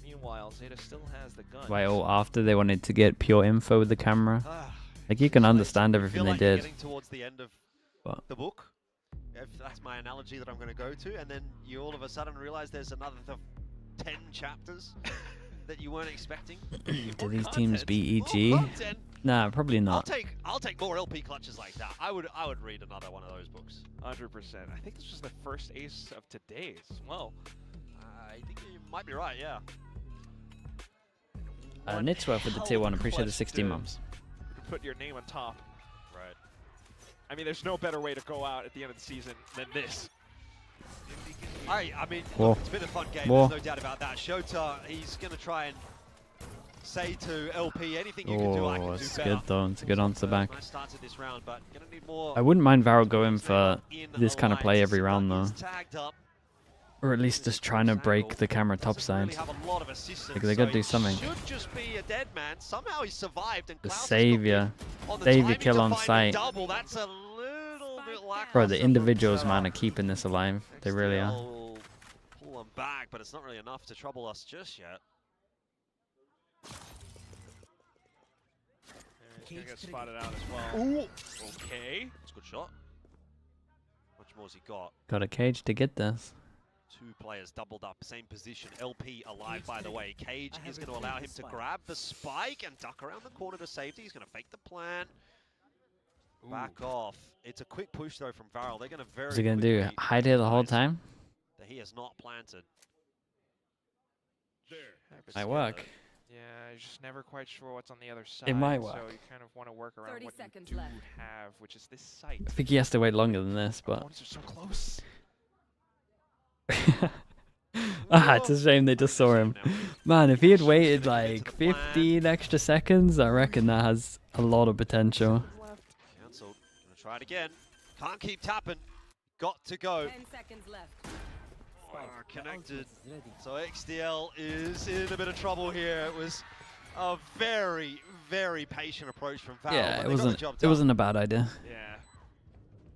Meanwhile, ZETA still has the gun. Why, oh, after they wanted to get pure info with the camera? Like, you can understand everything they You're did. getting towards the end of the book, if that's my analogy that I'm going to go to, and then you all of a sudden realize there's another 10 chapters that you weren't expecting. Do these teams beat EG? Nah, probably not. I'll take more LP clutches like that. I would read another one of those books. 100%. I think this was the first ace of today's. Well, I think you might be right, yeah. Nitsworth with the tier 1. Appreciate the 16 months. Put your name on top. Right. I mean, there's no better way to go out at the end of the season than this. I mean, Whoa. look, it's been a fun game. Whoa. There's no doubt about that. Shota, he's going to try and say to LP, anything you can do, I can do It's better. good though. It's a good answer back. Nice start to this round, but gonna need more. I wouldn't mind VARREL going for this kind of play every round though. Tagged up. Or at least just trying to break the camera topside. Have a lot of assistance, Like they gotta do something. Should just be a dead man. Somehow he survived and The Klaus savior. Savior kill on sight. double. That's a little bit lackluster. Bro, the individuals, man, are keeping this alive. They really are. Pull them back, but it's not really enough to trouble us just yet. He's gonna get spotted out as well. Ooh. Okay. That's a good shot. How much more has he got? Got a cage to get this. Two players doubled up, same position. LP alive, by the way. Cage is going to allow him to grab the spike and duck around the corner to safety. He's going to fake the plan. Back off. It's a quick push, though, from VARREL. They're going to very What's he gonna do? Hide here the whole time? that he has not planted. Might work. Yeah, you're just never quite sure what's on the other side. It might work. So you kind of want to work around 30 what seconds you do left. have, which is this site. I think he has to wait longer than this, but Opponents are so close. it's a shame they just saw him. Man, if he had waited like 15 extra seconds, I reckon that has a lot of potential. Cancelled. Gonna try it again. Can't keep tapping. Got to go. 10 seconds left. Connected. So XDL is in a bit of trouble here. It was a very, very patient approach from VARREL. Yeah, but it they got the job it done. wasn't a bad idea. Yeah.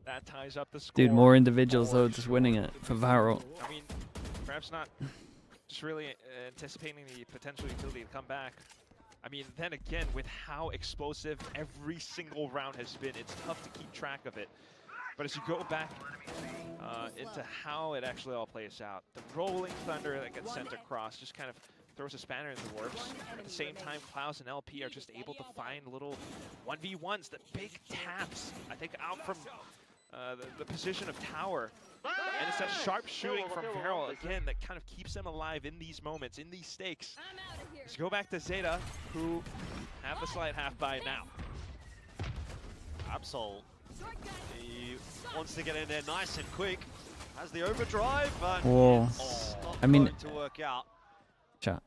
That ties up the score. Dude, more individuals though, just winning it for VARREL. I mean, perhaps not just really anticipating the potential utility to come back. I mean, then again, with how explosive every single round has been, it's tough to keep track of it. But as you go back into how it actually all plays out, the rolling thunder that gets sent across just kind of throws a spanner in the works. At the same time, Klaus and LP are just able to find little 1v1s, the big taps, I think, out from the position of tower. And it's that sharp shooting from VARREL, again, that kind of keeps them alive in these moments, in these stakes. Let's go back to ZETA, who have the slight half by now. Absol. He wants to get in there nice and quick. Has the overdrive, but Whoa. it's not I mean, going to work out. Chat.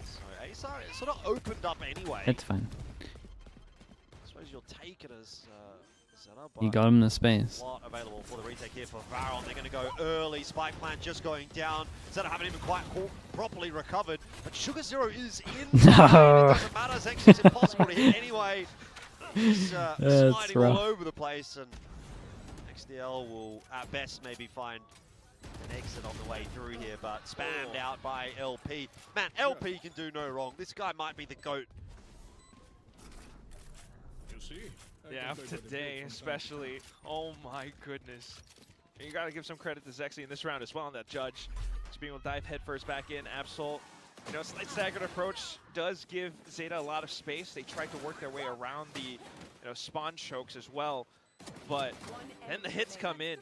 So Asar, it sort of opened up anyway. It's fine. I suppose you'll take it as ZETA, You but got him the space. a lot available for the retake here for VARREL. They're going to go early. Spike plan just going down. ZETA haven't even quite properly recovered, but Sugar Zero is in. No. It doesn't matter. Zexy is impossible to hit anyway. He's sliding all over the place, and XDL will at best maybe find an exit on the way through here, but spammed out by LP. Man, LP can do no wrong. This guy might be the GOAT. You see? Yeah, today especially. Oh my goodness. And you gotta give some credit to Zexy in this round as well, and that judge. Just being able to dive headfirst back in. Absol, you know, slight staggered approach does give ZETA a lot of space. They tried to work their way around the spawn chokes as well. But then the hits come in,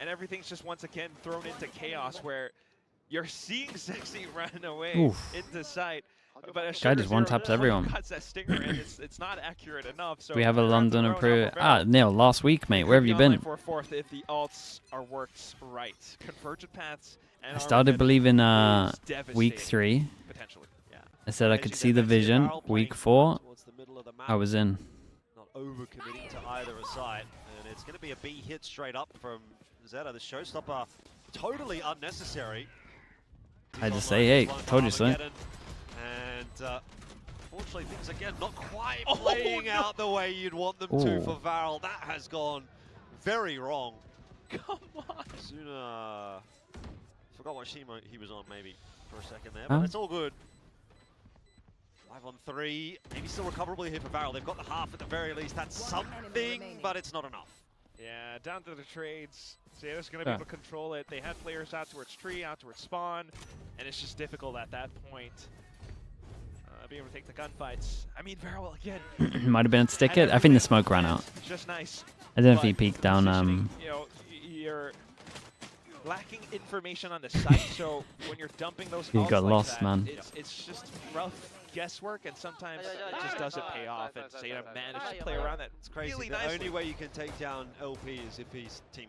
and everything's just once again thrown into chaos where you're seeing Zexy run away into sight. But Guy just one-taps everyone. Cuts that stinger, and it's not accurate enough. So We have a London approved. Neil, last week, mate. Where have you been? For a fourth if the alts are worked right. Convergent paths. And I started believing week 3. Potentially, yeah. I said I could see the vision. Week 4, I was in. Not over-committing to either side, and it's going to be a B hit straight up from ZETA. The showstopper totally unnecessary. I had to say, hey, told you so. And unfortunately, things again not quite playing out the way you'd want them to for VARREL. That has gone very wrong. Come on. Suna forgot what team he was on maybe for a second there, but it's all good. 5 on 3, maybe still recoverable here for VARREL. They've got the half at the very least. That's something, but it's not enough. Yeah, down to the trades. ZETA's going to be able to control it. They had players out towards tree, out towards spawn, and it's just difficult at that point. Being able to take the gunfights. I mean, VARREL again. Might have been to stick it. I think the smoke ran out. Just nice. I don't know if he peeked down. You know, you're lacking information on the site, so when you're dumping those You ults got like lost, that, man. It's just rough guesswork, and sometimes it just doesn't pay off, and ZETA managed to play around that. It's crazy. Really the nicely. only way you can take down LP is if he's team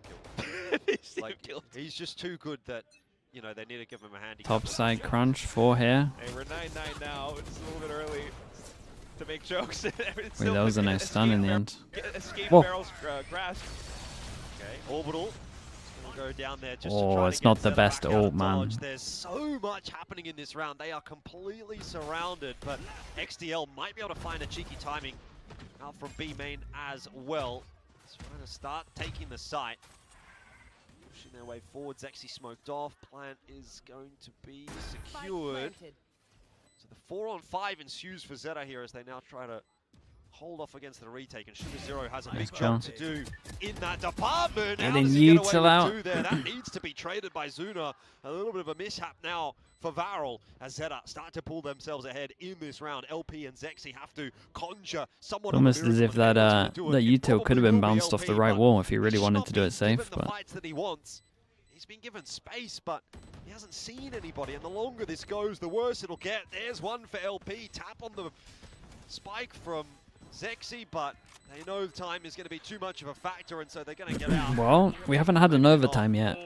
killed. He's just too good that, you know, they need to give him a handy. Top side crunch 4 here. Hey, we're 9-9 now. It's a little bit early to make jokes. Wait, that was a nice stun in the end. Escape Whoa. barrels grasp. Okay, Orbital. Go down there just to Oh, try it's to not get the Zeta best back out of ult, man. dodge. There's so much happening in this round. They are completely surrounded, but XDL might be able to find a cheeky timing out from B main as well. He's trying to start taking the site. Pushing their way forward. Zexy smoked off. Plant is going to be secured. So the 4-on-5 ensues for ZETA here as they now try to hold off against the retake, and Sugar Zero has a big job to do in that department. And How then does he get away Util with out. 2 there? That needs to be traded by Zuna. A little bit of a mishap now for VARREL as ZETA start to pull themselves ahead in this round. LP and Zexy have to conjure somewhat Almost of a as if miracle that and be able to do it. that It util could have probably been will be bounced off the LP, right but wall if he really he's wanted not to do it been safe. given the But fights that he wants. He's been given space, but he hasn't seen anybody, and the longer this goes, the worse it'll get. There's one for LP. Tap on the spike from Zexy, but they know time is going to be too much of a factor, and so they're going to get out. well, we haven't had an overtime yet.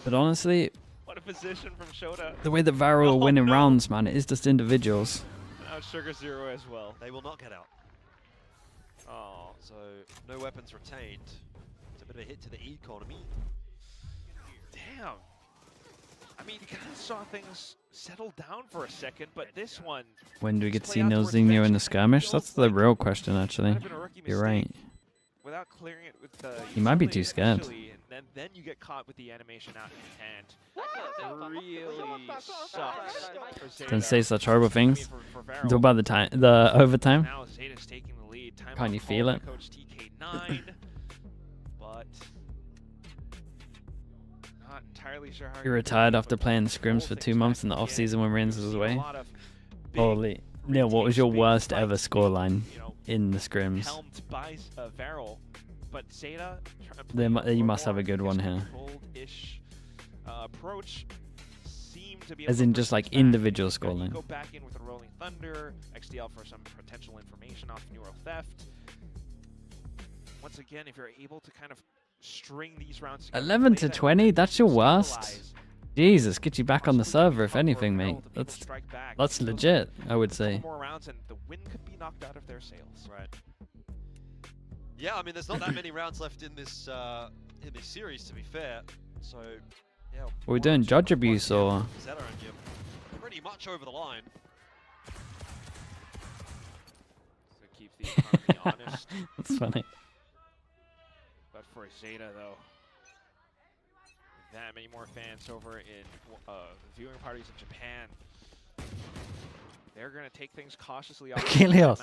But honestly, What a position from Shota. the way that VARREL are winning rounds, man, it is just individuals. Now Sugar Zero as well. They will not get out. Oh, So no weapons retained. It's a bit of a hit to the economy. damn. I mean, you kind of saw things settle down for a second, but this one... When do we get to play see out towards Nilzinho in bench, the skirmish? That's the real question, actually. might have been a rookie You're right. mistake without clearing it with the He might be utility too scared. initially, and then you get caught with the animation out in hand. Really sucks for Don't ZETA. say such horrible things. for Talk about the overtime. Now ZETA's taking the lead. Timeout Can't you called feel by it? Coach TK9, but not entirely sure how He retired after playing scrims for 2 months in the off-season when Reigns was away. Holy. Neil, what was your worst ever scoreline in the scrims? Helmed by VARREL, but ZETA You must have a good one here. controlled-ish approach seemed to be As able in to just bring like things back. individual You scoreline. go back in with a Rolling Thunder, XDL for some potential information off Neural Theft. Once again, if you're able to kind of string these rounds together, 11 to play that 20? That's your worst? stabilize, Jesus, get you back on the server, if anything, mate. to be able to That's strike back. that's legit, I would say. Couple more rounds and the wind could be knocked out of their sails. Right. Yeah, I mean, there's not that many rounds left in this series, to be fair. So, yeah. Are we doing judge abuse or? ZETA and you're pretty much over the line. So keep the economy honest. That's funny. But for ZETA, though, that many more fans over in viewing parties in Japan, they're going to take things cautiously off. Achilles,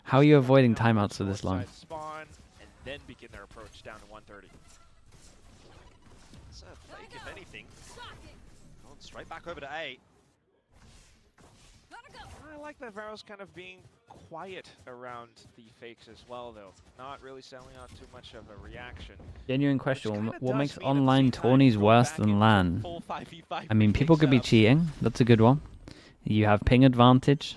how are you avoiding timeouts for this long? Spawn and then begin their approach down to 130. It's a fake, if anything. Going straight back over to A. I like that VARREL's kind of being quiet around the fakes as well, though. Not really selling out too much of a reaction. Genuine question, what makes online tourneys worse than LAN? Full 5v5 I mean, people could be cheating. That's a good one. You have ping advantage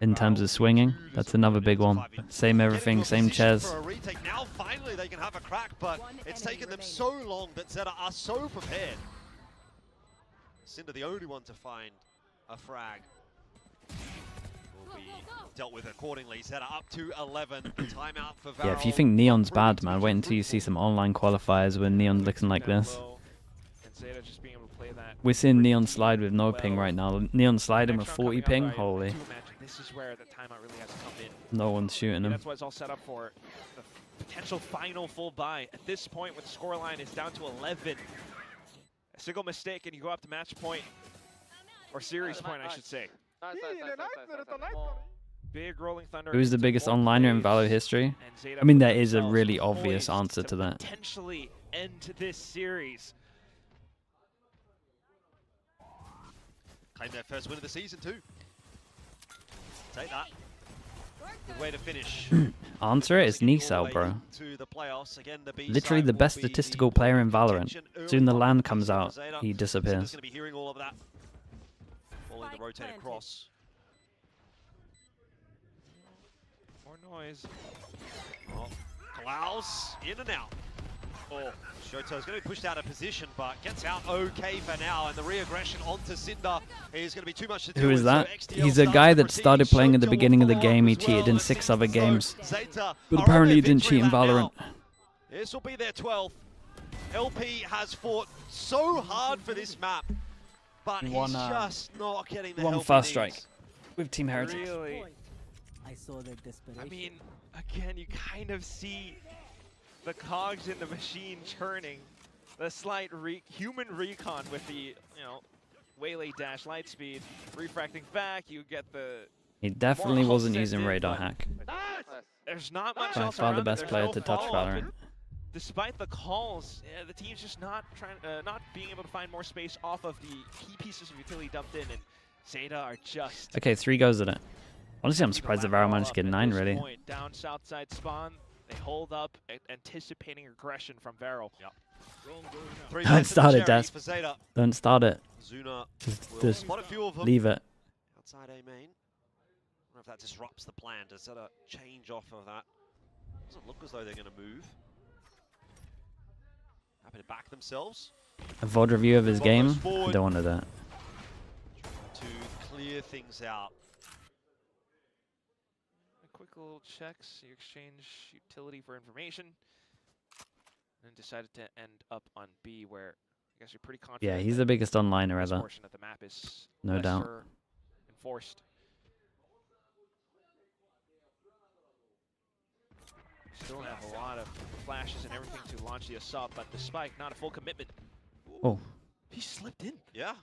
in terms of swinging. That's another big one. Same everything, same chairs. For a retake. Now finally they can have a crack, but it's taken them so long that ZETA are so prepared. Cinder the only one to find a frag. Will be dealt with accordingly. ZETA up to 11. Timeout for VARREL. Yeah, if you think Neon's bad, man, wait until you see some online qualifiers with Neon looking like this. And ZETA just being able to play that. We're seeing Neon slide with no ping right now. Neon sliding with 40 ping, holy. I do imagine this is where the timeout really has to come in. No one's shooting him. That's what it's all set up for. The potential final full buy. At this point, with the scoreline is down to 11. A single mistake and you go up to match point. Or series point, I should say. Big Rolling Thunder. Who's the biggest onliner in Valor history? I mean, there is a really obvious answer to that. Potentially end this series. Claim their first win of the season too. Take that. Good way to finish. Answer it is Nisal, bro. To the playoffs. Again, the B Literally side the will best be statistical the player in point of Valorant. contention early Soon the on land for comes VCT out, Zeta. he Zinda's disappears. going to be hearing all of that. Following the rotate across. More noise. Oh, Klaus in and out. Oh, Shoto's going to be pushed out of position, but gets out okay for now. And the re-aggression onto Cinder is going to be too much to do. Who is with, that? so He's a guy that started playing at the beginning of the game. He cheated in 6 other games. But apparently he didn't cheat in Valorant. This will be their 12th. LP has fought so hard for this map, but he's just not getting the help One he fast needs. strike with Team Heritage. Really? I saw the desperation. I mean, again, you kind of see the cogs in the machine churning. The slight human recon with the, you know, waylay dash light speed, refracting back. You get the. He definitely more wasn't using authentic, radar but hack. There's not much By else far the around it. best There's player no to touch follow-up, Valorant. and despite the calls, the team's just not not being able to find more space off of the key pieces of utility dumped in, and ZETA are just. Okay, 3 goes at it. Honestly, I'm surprised that VARREL managed to get 9, really. Point, down south side spawn, they hold up, anticipating aggression from VARREL. Yep. Don't start it, Des. Don't start it. Zuna Just spot a few of them. leave it. Outside A main. I wonder if that disrupts the plan. Does that change off of that? Doesn't look as though they're going to move. Happy to back themselves. A VOD review of his game? I forward. don't want to do that. To clear things out. Quick little checks, you exchange utility for information, and decided to end up on B, where I guess you're pretty confident. Yeah, he's the biggest onliner this ever. portion of the map is No doubt. lesser enforced. Still have a lot of flashes and everything to launch the assault, but the spike, not a full commitment. Oh. He slipped in. Yeah.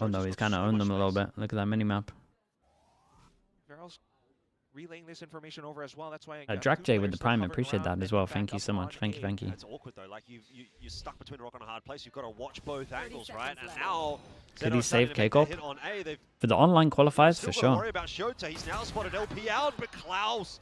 Oh no, he's kind of owned them a little bit. Look at that minimap. VARREL's relaying this information over as well. That's why Drac J with the prime. Appreciate that as well. Thank you so much. Thank you, thank you. It's awkward though. Like you're stuck between a rock and a hard place. You've got to watch both angles, right? And now Could he save K-Corp? hit on A. They've For the online qualifiers, still for got to sure. worry about Shota. He's now spotted LP out, but Klaus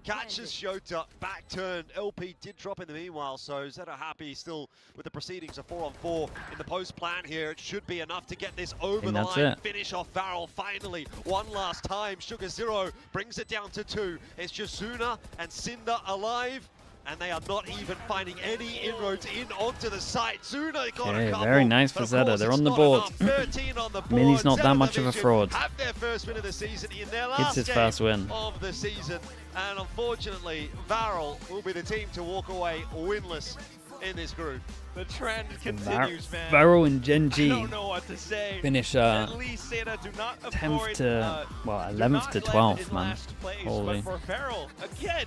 catches Shota, back turn. LP did drop in the meanwhile, so ZETA happy still with the proceedings of 4-on-4 in the post plan here. It should be enough to get this over the line. Finish off VARREL finally. One last time. Sugar Zero brings it down to 2. It's just Zuna and Cinder alive, and they are not even finding any inroads in onto the site. Zuna got a couple. Very nice for ZETA. They're on the board. 13 on the board. Mini's not that ZETA much of a Division fraud. have their first win of the season in their It's last his game first win. of the season. And unfortunately, VARREL will be the team to walk away winless in this group. The trend continues, man. VARREL and GENG I don't know what to say. finish At least ZETA do not 10th avoid, to, well, do 11th not to land 12th, in man. last place, Holy. But for VARREL, again,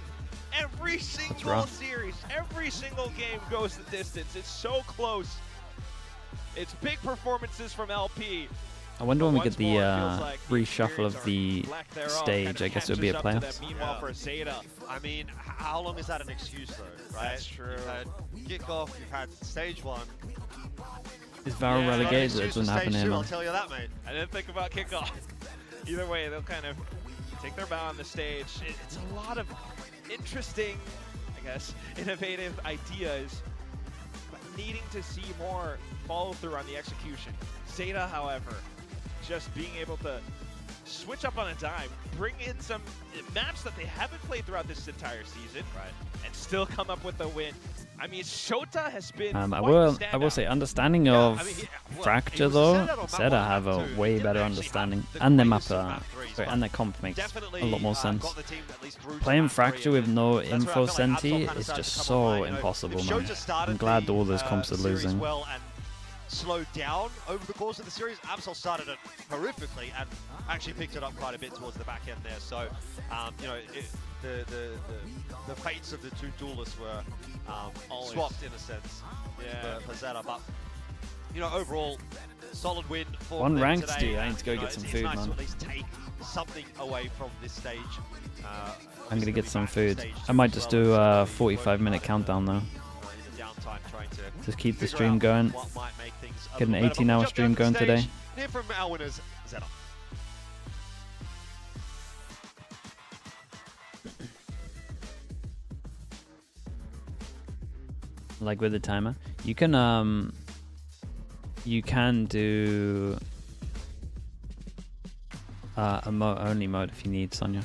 every single rough. series, every single game goes the distance. It's so close. It's big performances from LP. I wonder when we get Once the more, it feels like the reshuffle of experience the or lack thereof stage. kind I of guess it would be a catches up to playoffs. them. Meanwhile, for ZETA, I mean, how long is that an excuse though, right? That's true. You've had kickoff, you've had stage 1. Is VARREL relegated? That doesn't happen here, I'll man. tell you that, mate. I didn't think about kickoff. Either way, they'll kind of take their bow on the stage. It's a lot of interesting, I guess, innovative ideas, but needing to see more follow through on the execution. ZETA, however, just being able to switch up on a dime, bring in some maps that they haven't played throughout this entire season, and still come up with a win. I mean, Shota has been I quite will the standout. say, understanding of Fracture though, ZETA have a way better understanding, and their map, and their comp makes a lot more sense. Playing Fracture with no info senti is just so impossible, man. I'm glad all those comps are losing. Slowed down over the course of the series. Absol started it horrifically and actually picked it up quite a bit towards the back end there. So, you know, the fates of the two duelists were swapped in a sense for ZETA. But, you know, overall, solid win for One them ranked, today. dude. I need to go get some food, nice man. to at least take something away from this stage. I'm gonna get some food. I might just do a 45-minute countdown though. Just keep the stream going. Get an 18-hour stream going today. Hear from our winners, ZETA. like with the timer. You can do only mode if you need, Sonia.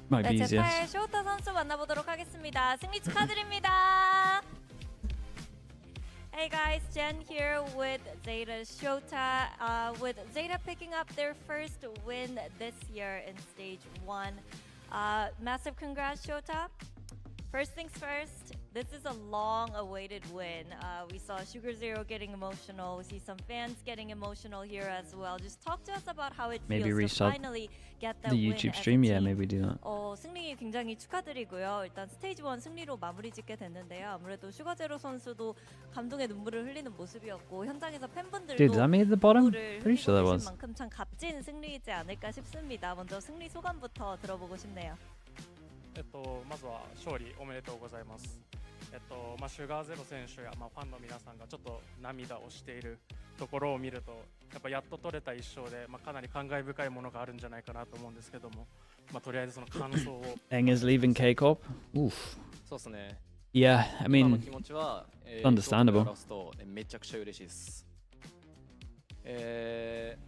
Might be 네, easier. 제타의 쇼타 선수 만나보도록 하겠습니다. 승리 축하드립니다. Hey guys, Jen here with ZETA Shota. With ZETA picking up their first win this year in Stage 1. Massive congrats, Shota. First things first, this is a long-awaited win. We saw Sugar Zero getting emotional. We see some fans getting emotional here as well. Just talk to us about how it Maybe feels to restart finally get that the win YouTube as a stream. Yeah, team. maybe do that. 승리 굉장히 축하드리고요. 일단 스테이지 1 승리로 마무리 짓게 됐는데요. 아무래도 슈가제로 선수도 감동의 눈물을 흘리는 모습이었고 현장에서 팬분들도 Dude, does that mean at the bottom? 눈물을 Pretty sure that 흘리고 was. 계신 만큼 참 값진 승리이지 않을까 싶습니다. 먼저 승리 소감부터 들어보고 싶네요. まずは勝利おめでとうございます。シュガーゼロ選手やファンの皆さんがちょっと涙をしているところを見ると、やっぱやっと取れた一勝で、かなり感慨深いものがあるんじゃないかなと思うんですけども、とりあえずその感想を。Eng is leaving K-Corp. Oof. そうですね。Yeah, I 今の mean, 気持ちは、understandable. ラストめちゃくちゃ嬉しいです。ステ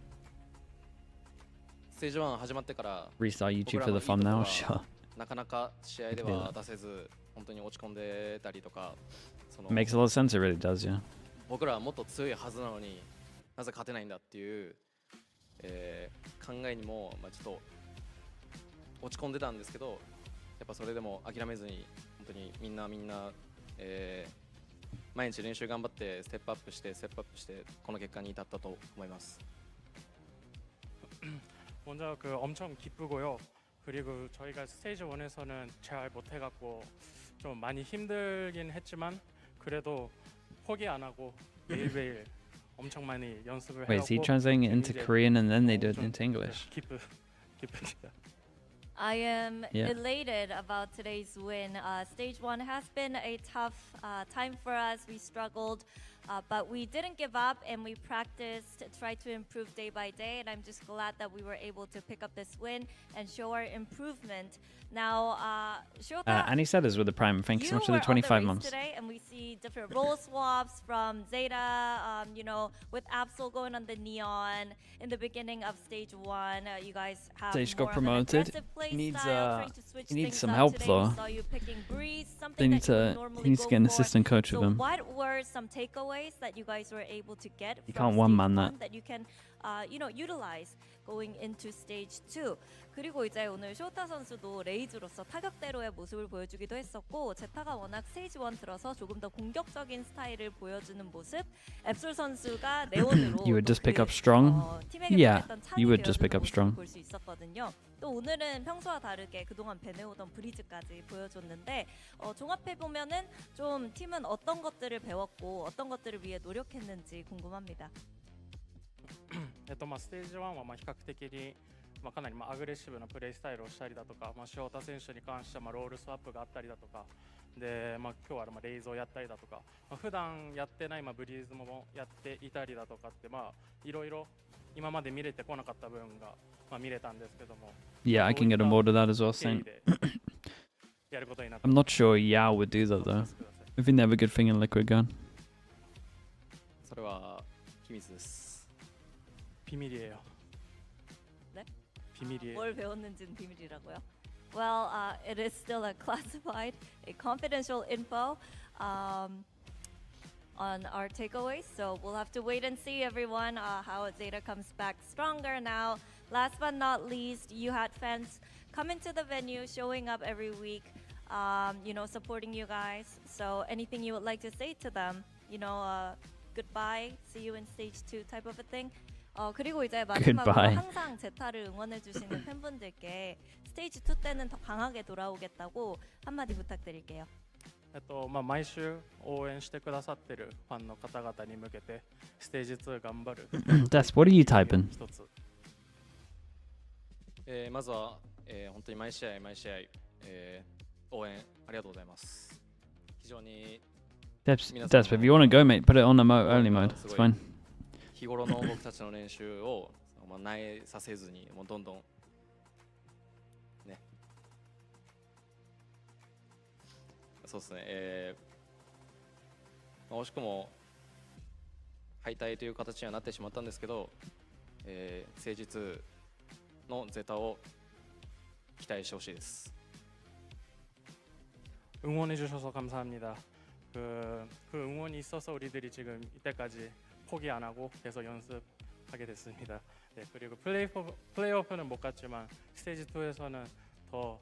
ージ1始まってから Restart YouTube for the fun now. Sure. なかなか試合では出せず、本当に落ち込んでたりとか、Makes a lot of sense. It really does, yeah. 僕らはもっと強いはずなのになぜ勝てないんだっていう、考えにも、ちょっと落ち込んでたんですけど、やっぱそれでも諦めずに本当にみんな、毎日練習頑張ってステップアップしてこの結果に至ったと思います。 먼저 엄청 기쁘고요. 그리고 저희가 스테이지 1에서는 잘 못해갖고 좀 많이 힘들긴 했지만 그래도 포기 안 하고 매일매일 엄청 많이 연습을 Wait, is he 해갖고 translating it into Korean and then they do it into English? 기쁩니다. I am Yeah. elated about today's win. Stage 1 has been a tough time for us. We struggled, but we didn't give up and we practiced, tried to improve day by day. And I'm just glad that we were able to pick up this win and show our improvement. Now, Shota, Annie said is with the Prime. Thank you so much for the 25 months. Today, and we see different role swaps from ZETA, with Absol going on the Neon in the beginning of Stage 1. You guys have Stage more got of an promoted. aggressive play He needs, style, trying to switch he needs things some up. help Today though. we saw you picking Breeze, They something need that you would to. normally He needs to go get an for. assistant coach So with him. what were some takeaways that you guys were able to get You from can't one Stage man 1 that. that you can utilize going into Stage 2? 그리고 이제 오늘 쇼타 선수도 레이즈로서 타격대로의 모습을 보여주기도 했었고 제타가 워낙 스테이지 1 들어서 조금 더 공격적인 스타일을 보여주는 모습 앱솔 선수가 네온으로 You would just pick up strong. 팀에게 Yeah, 보냈던 찬이 you would just 되어주는 pick up 모습을 strong. 볼 수 있었거든요. 또 오늘은 평소와 다르게 그동안 배내오던 브리즈까지 보여줬는데 종합해보면은 좀 팀은 어떤 것들을 배웠고 어떤 것들을 위해 노력했는지 궁금합니다. ステージ1は比較的にかなりアグレッシブなプレースタイルをしたりだとか、塩田選手に関してはロールスワップがあったりだとかで、今日はレイズをやったりだとか、普段やってないブリーズもやっていたりだとかっていろいろ今まで見れてこなかった部分が見れたんですけども。Yeah, I can get on board with that as well. Saying, I'm not sure Yao would do that though. I think they have a good thing in Liquid Gun. それは秘密です。 비밀이에요. 네? 비밀이에요. 뭘 배웠는지는 비밀이라고요? Well, it is still a classified, a confidential info on our takeaways. So we'll have to wait and see, everyone, how ZETA comes back stronger now. Last but not least, you had fans come into the venue, showing up every week, supporting you guys. So anything you would like to say to them? Goodbye, see you in stage 2 type of a thing. 그리고 이제 마지막으로 항상 제타를 응원해 주시는 팬분들께 스테이지 2 때는 더 강하게 돌아오겠다고 한마디 부탁드릴게요. 毎週応援してくださってるファンの方々に向けてステージ2頑張る。That's what are you typing? まずは、本当に毎試合、応援ありがとうございます。非常に Depth, if you want to go, mate, put it on the only mode. It's fine. 日頃の僕たちの練習を萎えさせずにどんどんね、そうですね、惜しくも敗退という形にはなってしまったんですけど、誠実のゼタを期待してほしいです。 응원해 주셔서 감사합니다. 그 응원이 있어서 우리들이 지금 이때까지 포기 안 하고 계속 연습하게 됐습니다. 네, 그리고 플레이오프는 못 갔지만 스테이지 2에서는 더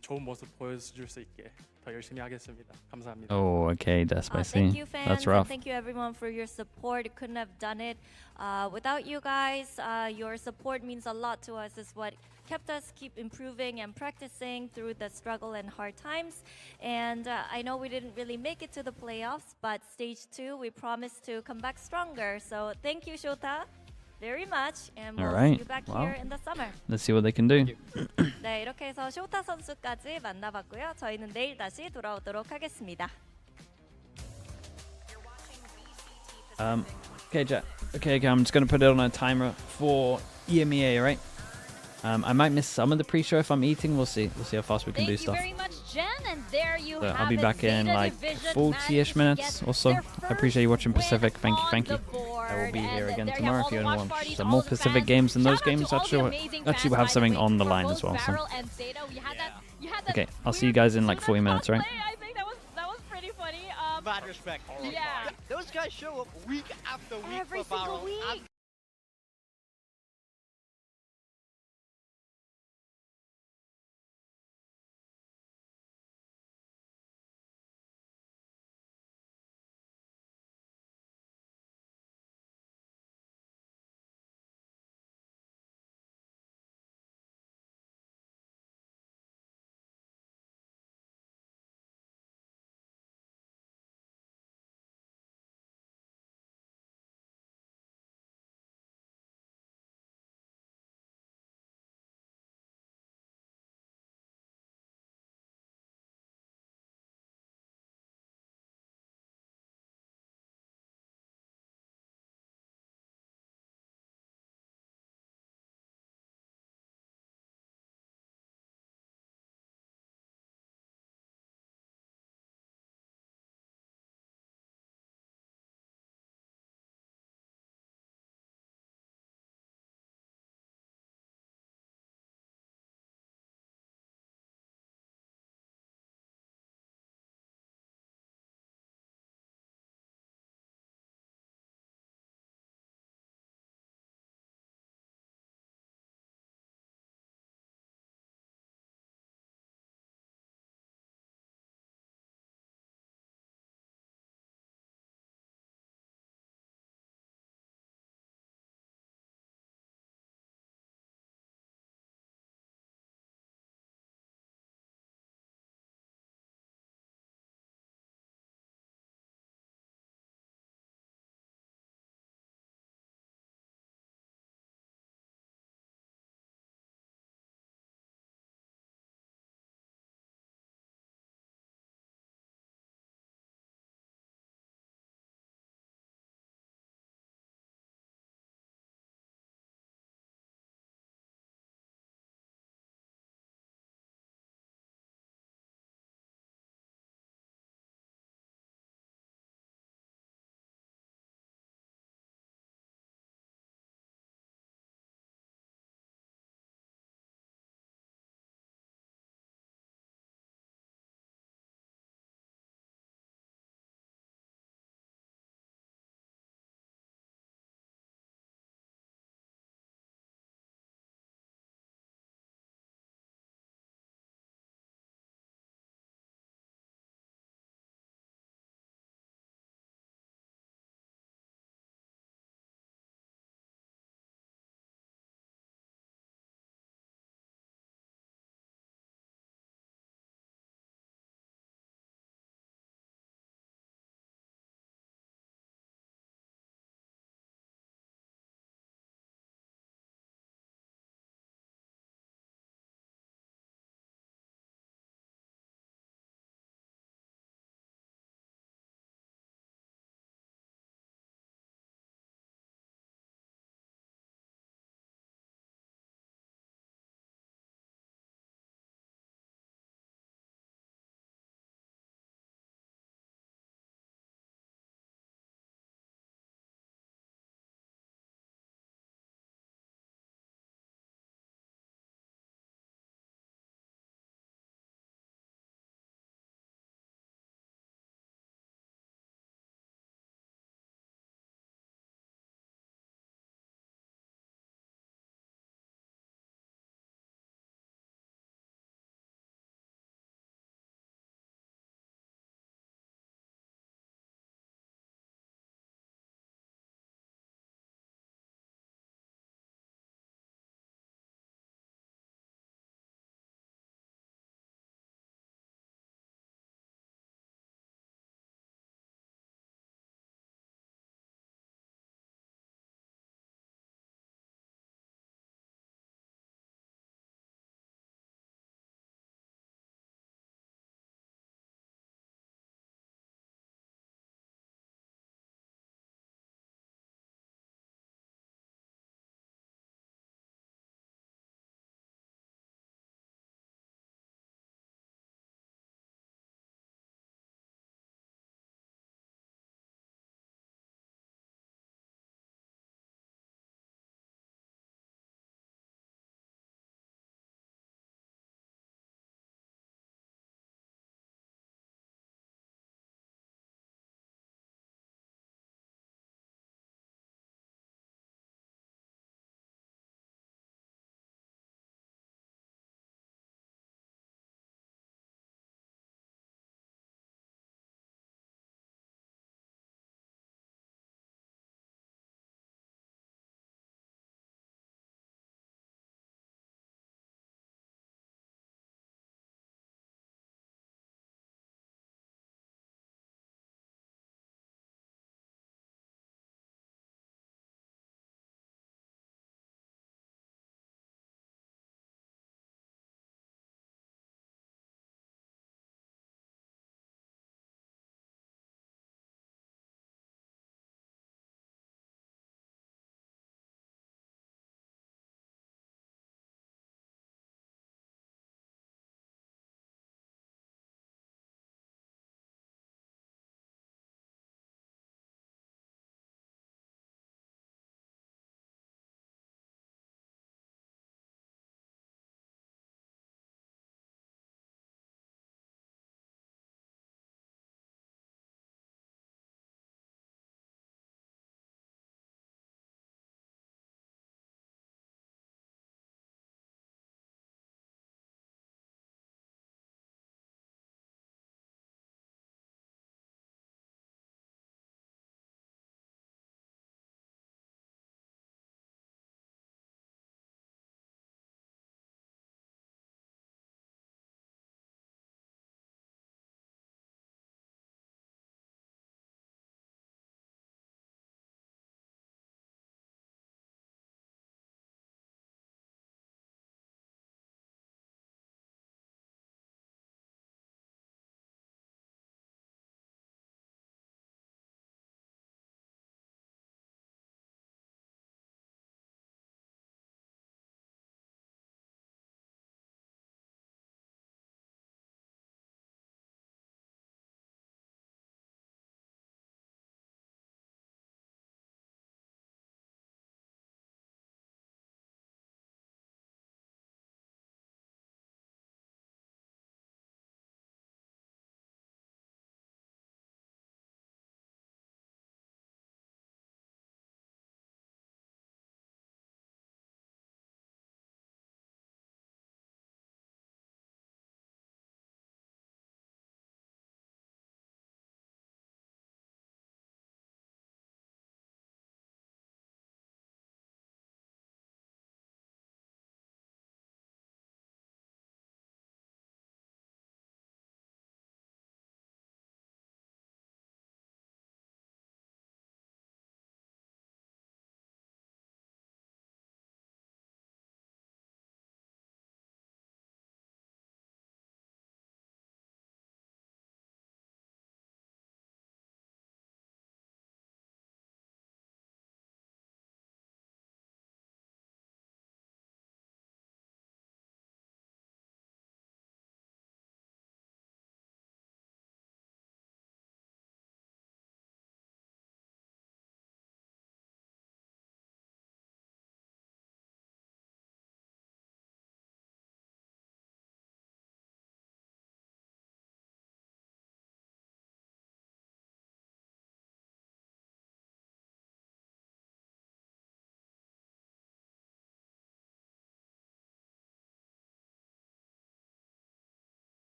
좋은 모습 보여줄 수 있게 더 열심히 하겠습니다. 감사합니다. Oh, okay, Thank you, fans. That's rough. And thank you, everyone, for your support. Couldn't have done it without you guys. Your support means a lot to us. It's what kept us keep improving and practicing through the struggle and hard times. And I know we didn't really make it to the playoffs, but stage 2, we promised to come back stronger. So thank you, Shota, very much. And we'll see you back here in the summer. Let's see what they can do. 네, 이렇게 해서 쇼타 선수까지 만나봤고요. 저희는 내일 다시 돌아오도록 하겠습니다. Okay, Jack. Okay, I'm just going to put it on a timer for EMEA, right? I might miss some of the pre-show if I'm eating. We'll see. We'll see how fast we can do stuff. Thank you very much, Jen. And there you So have I'll be it. back in ZETA like Division 40-ish minutes or so. I appreciate you watching Pacific. Thank you, thank you. I will be here again tomorrow if you want to watch some more Pacific games. And those games actually will have something on the line as well. So. Okay, I'll see you guys in like 40 minutes, right? I think that was pretty funny. Mad respect. Yeah. Those guys show up week after week Every for single VARREL. week.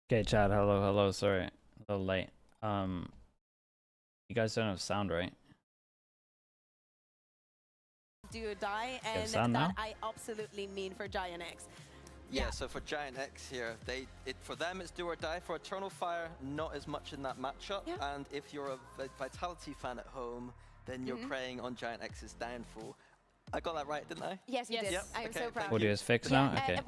Okay, Chad. Hello. Sorry, a little late. You guys don't have sound, right? Do or die, have and sound that now? I absolutely mean for GIANTX. Yeah, so for GIANTX here, for them it's do or die. For Eternal Fire, not as much in that matchup. Yeah. And if you're a Vitality fan at home, then you're preying on GIANTX's downfall. I got that right, didn't I? Yes, you did. Yep, I am okay, so proud. Audio is fixed now. Okay.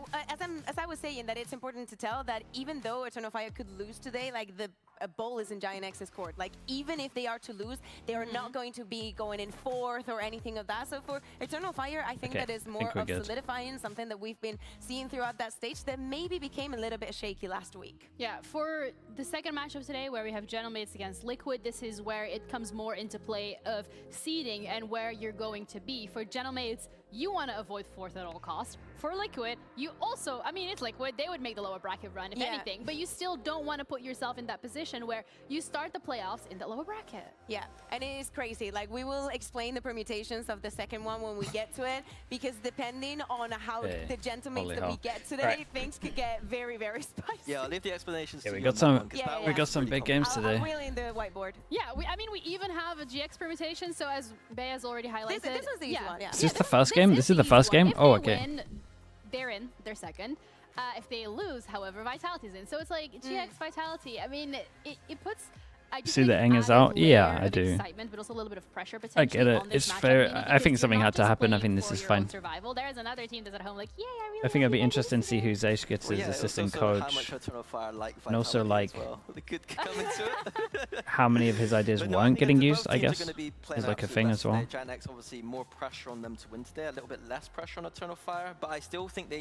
As I was saying, that it's important to tell that even though Eternal Fire could lose today, like the ball is in GIANTX's court. Like even if they are to lose, they are not going to be going in fourth or anything of that. So for Eternal Fire, I think that is more of solidifying something that we've been seeing throughout that stage that maybe became a little bit shaky last week. Yeah, for the second match of today, where we have Gentlemates against Liquid, this is where it comes more into play of seeding and where you're going to be. For Gentlemates, you want to avoid fourth at all costs. For Liquid, you also, I mean, it's Liquid, they would make the lower bracket run, if anything, but you still don't want to put yourself in that position where you start the playoffs in the lower bracket. Yeah, and it is crazy. Like, we will explain the permutations of the second one when we get to it, because depending on how the Gentlemates that we get today, things could get very, very spicy. Yeah, I'll leave the explanations to we you got on that some. one, 'cause We got some big games today. I'm wheeling the whiteboard. Yeah, I mean, we even have a GX permutation, so as Bea has already highlighted. This was the easy one, yeah. Is this the first game? This is the first game? Oh, okay. Win, they're in, they're second. If they lose, however, Vitality's in. So it's like GX Vitality. I mean, it puts. I do See think the it Eng is adds a out? Yeah, layer I of do. Excitement, but also a little bit of pressure I potentially get it. on this It's matchup, fair. meaning I because think you're something not had to just happen. I playing think this for is your own fine. survival. There is another team that's at home like, yeah, I really I think it'd be interesting to see who Zeish gets as assistant How coach, much Eternal Fire like and also like they could come into it. how many of his ideas But no, I weren't think getting both used. I teams are guess gonna be playing is like a absolute thing best as well. today. GIANTX obviously more pressure on them to win today, a little bit less pressure on Eternal Fire, but I still think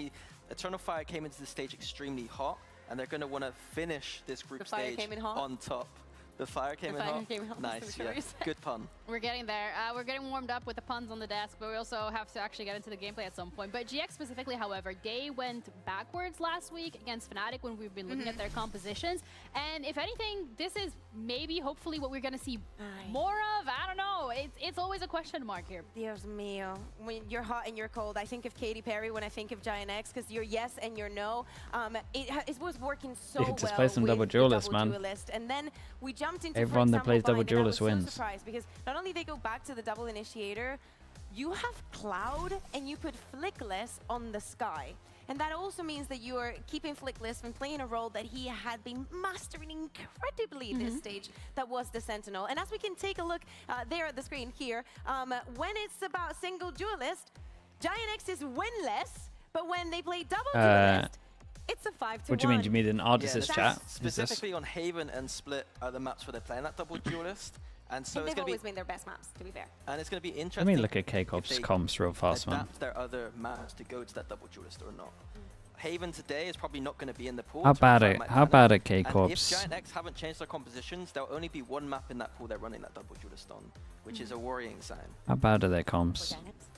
Eternal Fire came into the stage extremely hot, and they're going to want to finish this group stage on top. The fire came in hot? Nice, yeah. Good pun. We're getting there. We're getting warmed up with the puns on the desk, but we also have to actually get into the gameplay at some point. But GX specifically, however, they went backwards last week against Fnatic when we've been looking at their compositions. And if anything, this is maybe, hopefully, what we're going to see more of. I don't know. It's always a question mark here. Dios mío. When you're hot and you're cold, I think of Katy Perry when I think of GIANTX, because you're yes and you're no. It was working so well. Just play some with double the duelist, double man. duelist. And then we jumped into, Everyone that plays double and I was duelist so wins. surprised because not only they go back to the double initiator, you have Cloud and you put Flickless on the Sky. And that also means that you are keeping Flickless from playing a role that he had been mastering incredibly this stage, that was the Sentinel. And as we can take a look there at the screen here, when it's about single duelist, GIANTX is winless, but when they play double duelist, it's a 5-1. What do you mean? Do you mean an Artists chat? Specifically on Haven and Split are the maps where they're playing that double duelist. And so and it's they've going to always be been their best maps, to be fair. And it's going to be Let interesting. me look at K-Cop's comps real fast, man. Adapt their other maps to go to that double duelist or not. Haven today is probably not going to be in the pool. How bad at K-Corps? If GIANTX haven't changed their compositions, there'll only be one map in that pool they're running that double duelist on, which is a worrying sign. How bad are their comps?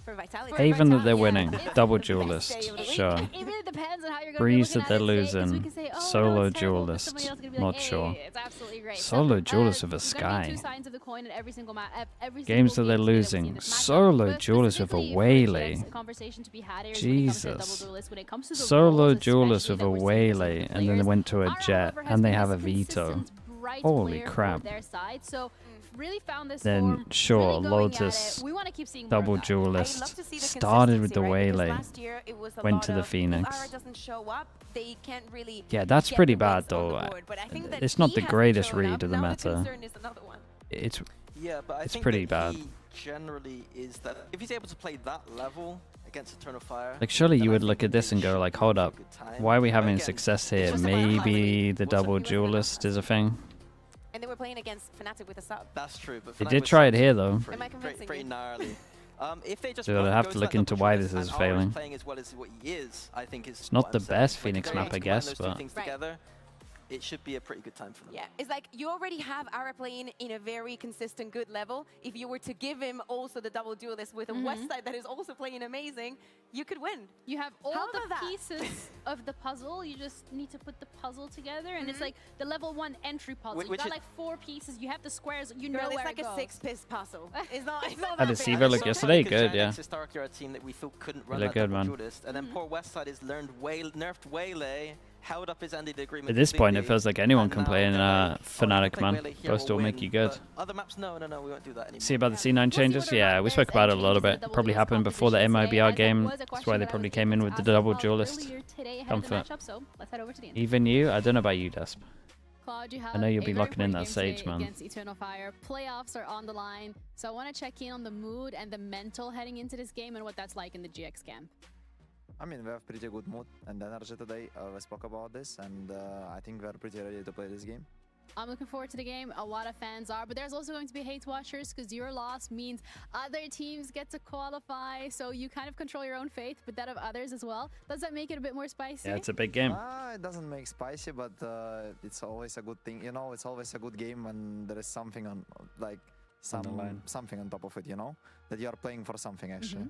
For Vitality. Haven that they're winning, double duelist, sure. It really depends on how you're going Breeze to that they're losing, solo duelist, not sure. It's absolutely great. Solo duelist with a Sky. Two sides of the coin in every single Games that they're losing, solo duelist with a Waylay. Jesus. Solo duelist with a Waylay, and then they went to a Jet, and they have a Veto. Holy crap. Really found this then sure, Lotus, double duelist, started with the Waylay, went to the Phoenix. Yeah, that's pretty bad though. It's not the greatest read of the meta. It's pretty bad. Generally is that if he's able to play that level against Eternal Fire, like surely you would look at this and go like, hold up, why are we having success here? Maybe the double duelist is a thing. And they were playing against Fnatic with a sub. That's true, but they did try it here though. Pretty gnarly. If they just so they'll have to look into why this is failing. Playing as well as what he is, I think is it's not the best Phoenix map, I guess, but it should be a pretty good time for them. Yeah, it's like you already have Ara playing in a very consistent good level. If you were to give him also the double duelist with a West Side that is also playing amazing, you could win. You have all the pieces of the puzzle. You just need to put the puzzle together, and it's like the level 1 entry puzzle. You got like 4 pieces. You have the squares. You know where it's like it goes. a 6-piece puzzle. It's not. How did Siva look yesterday? Good, yeah. Historically, are a team that we feel couldn't run that double duelist, and then poor West Side has nerfed Waylay held up his end of the agreement. At this point, it completely, feels like anyone and can now play in they're like, Fnatic, play man. Melee, hero Both will win, make you good. but other maps, no, we won't do that anymore. See about the C9 changes? Yeah, we spoke about it a little bit. Probably happened before the MIBR game. That's why they probably came in with the double duelist comfort. Even you? I don't know about you, Desp. Claude, you have I know you'll be a very locking in important that game Sage, today man. Against Eternal Fire. Playoffs are on the line, so I want to check in on the mood and the mental heading into this game and what that's like in the GX camp. I mean, we have pretty good mood and energy today. We spoke about this, and I think we're pretty ready to play this game. I'm looking forward to the game. A lot of fans are, but there's also going to be hate watchers because your loss means other teams get to qualify, so you kind of control your own fate, but that of others as well. Does that make it a bit more spicy? Yeah, it's a big game. It doesn't make spicy, but it's always a good thing. You know, it's always a good game when there is something on, like, something on top of it. You know, that you are playing for something actually.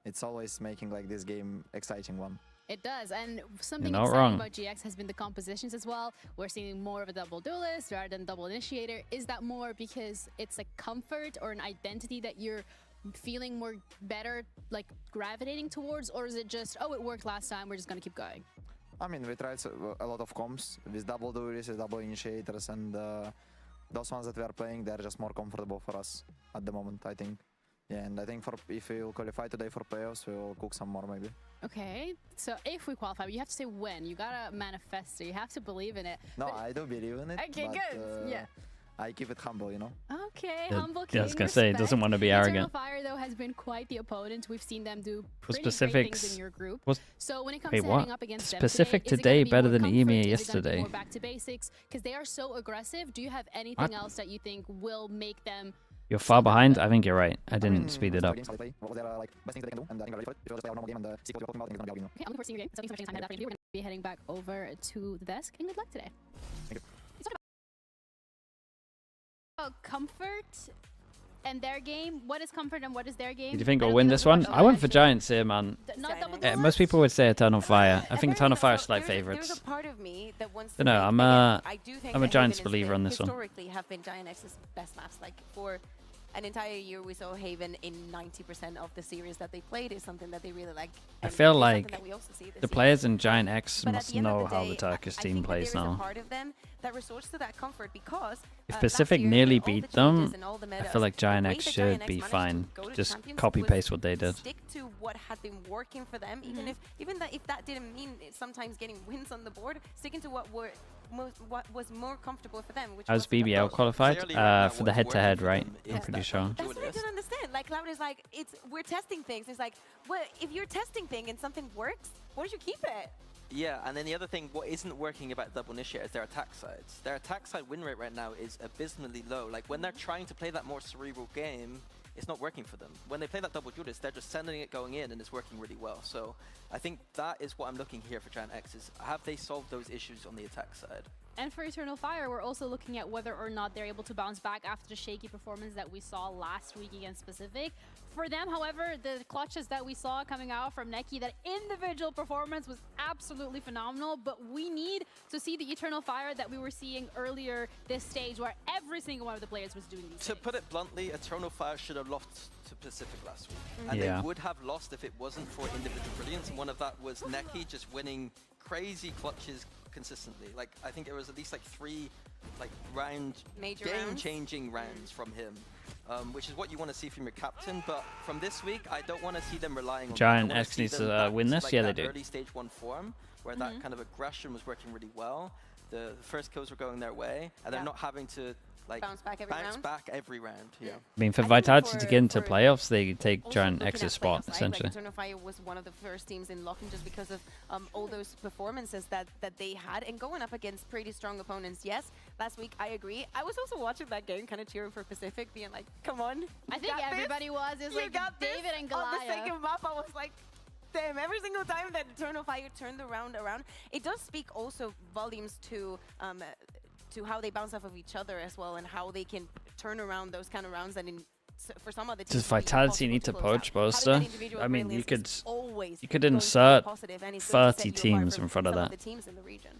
It's always making like this game exciting one. It does, and something You're not exciting wrong. about GX has been the compositions as well. We're seeing more of a double duelist rather than double initiator. Is that more because it's a comfort or an identity that you're feeling more better, like gravitating towards, or is it just, oh, it worked last time, we're just gonna keep going? I mean, we tried a lot of comps with double duelists, with double initiators, and those ones that we are playing, they're just more comfortable for us at the moment, I think. Yeah, and I think if we'll qualify today for playoffs, we'll cook some more maybe. Okay, so if we qualify, you have to say when. You gotta manifest it. You have to believe in it. No, But- I do believe in it. Okay, but, good. Yeah. I keep it humble, you know. Okay, Yeah, humble yeah, I was king, gonna say, it doesn't respect. want to be Eternal arrogant. Fire, though, has been quite the opponent. We've seen them do For pretty great specifics, things in your group. was- So when it comes wait, to what? heading up against Specific them today, is it today gonna be better more than comfort? EMEA Is it gonna be yesterday? more back to basics? Because they are so aggressive. Do you have anything What? else that you think will make them... You're far behind. I think you're right. I didn't speed it up. What was their like best things they can do, and I think we're ready for it. If we just play our normal game and see what we're talking about, I think it's gonna be our game. Okay, I'm looking forward to seeing your game. So thanks so much for taking time to have that for you. We're going to be heading back over to the desk, and good luck today. Thank you. Let's talk about comfort and their game. What is comfort and what is their game? Do you think we'll win this one? I went for Giants here, man. Not double Most people would say Eternal Fire. I think Eternal Fire are slight There's favorites. a part of me that wants Don't know. to I'm I do think I'm a that Giants Haven believer on this one. historically have been GIANTX's best maps. Like for an entire year, we saw Haven in 90% of the series that they played is something that they really like. I and feel it's something like that we also see this the year. players in GIANTX But at must the end of know the how day, the Turkish I team think that plays there is a now. part of them that resorts to that comfort because If last Pacific year, nearly with all the beat them, changes and all the I metas, feel like the way GIANTX that should GIANTX be managed to fine. go to Just champions copy was paste what they did. Stick to what had been working for them, even if that didn't mean sometimes getting wins on the board, sticking to what was more comfortable for them. Which I was was BBL qualified Clearly right now for the what's head-to-head, working for right? them I'm is pretty that sure. That's what I don't understand. Like Cloud is like, we're testing things. It's like, well, if you're testing thing and something works, why don't you keep it? Yeah, and then the other thing, what isn't working about double initiate is their attack sides. Their attack side win rate right now is abysmally low. Like when they're trying to play that more cerebral game, it's not working for them. When they play that double duelist, they're just sending it going in and it's working really well. So I think that is what I'm looking here for GIANTX is have they solved those issues on the attack side? And for Eternal Fire, we're also looking at whether or not they're able to bounce back after the shaky performance that we saw last week against Pacific. For them, however, the clutches that we saw coming out from Neki, that individual performance was absolutely phenomenal, but we need to see the Eternal Fire that we were seeing earlier this stage where every single one of the players was doing these To things. put it bluntly, Eternal Fire should have lost to Pacific last week. And Yeah. they would have lost if it wasn't for individual brilliance. And one of that was Neki just winning crazy clutches consistently. Like, I think it was at least like 3 Major game-changing rounds from him. Which is what you want to see from your captain, but from this week, I don't want to see them relying on GIANTX needs to win this? like Yeah, they that do. early stage 1 form, where that kind of aggression was working really well. The first kills were going their way, and they're not having to like Bounce back every round. Yeah. I mean, for I think Vitality to get into for playoffs, they take also looking GIANTX's at spot, playoffs, right? essentially. Like Eternal Fire was one of the first teams in locking just because of all those performances that they had and going up against pretty strong opponents. Yes, last week I agree. I was also watching that game, kind of cheering for Pacific, being like, "Come on!" I think everybody was. It was like David and Goliath. On the second map, I was like, damn, every single time that Eternal Fire turned the round around, it does speak also volumes to how they bounce off of each other as well, and how they can turn around those kind of rounds. And for some other teams, Does Vitality need to poach Boaster? I mean, you could going insert positive, and it's going to 30 set you apart teams from in front of some that. the teams in the region.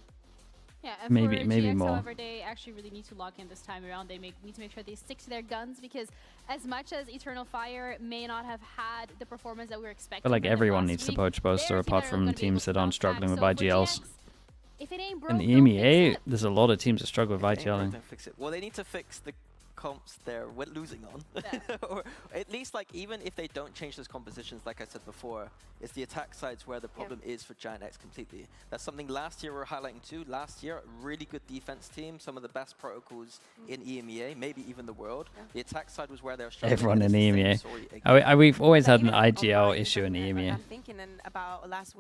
Yeah, and Maybe- for maybe GX, more. however, they actually really need to lock in this time around. They need to make sure they stick to their guns, because as much as Eternal Fire may not have had the performance that we were expecting, I feel like from them everyone last needs to week, poach Boaster they're a team apart that are from gonna be able teams to that aren't bounce back. struggling with So for IGLs. GX, if it ain't broke, In the don't fix EMEA, it. there's a lot of teams that struggle with ITLing. Fix it. Well, they need to fix the comps they're losing on. Or at least, like, even if they don't change those compositions, like I said before, it's the attack sides where the problem is for GIANTX completely. That's something last year we were highlighting too. Last year, a really good defense team, some of the best protocols in EMEA, maybe even the world. The attack side was where they were struggling. Everyone in EMEA. We've always had an IGL issue in EMEA.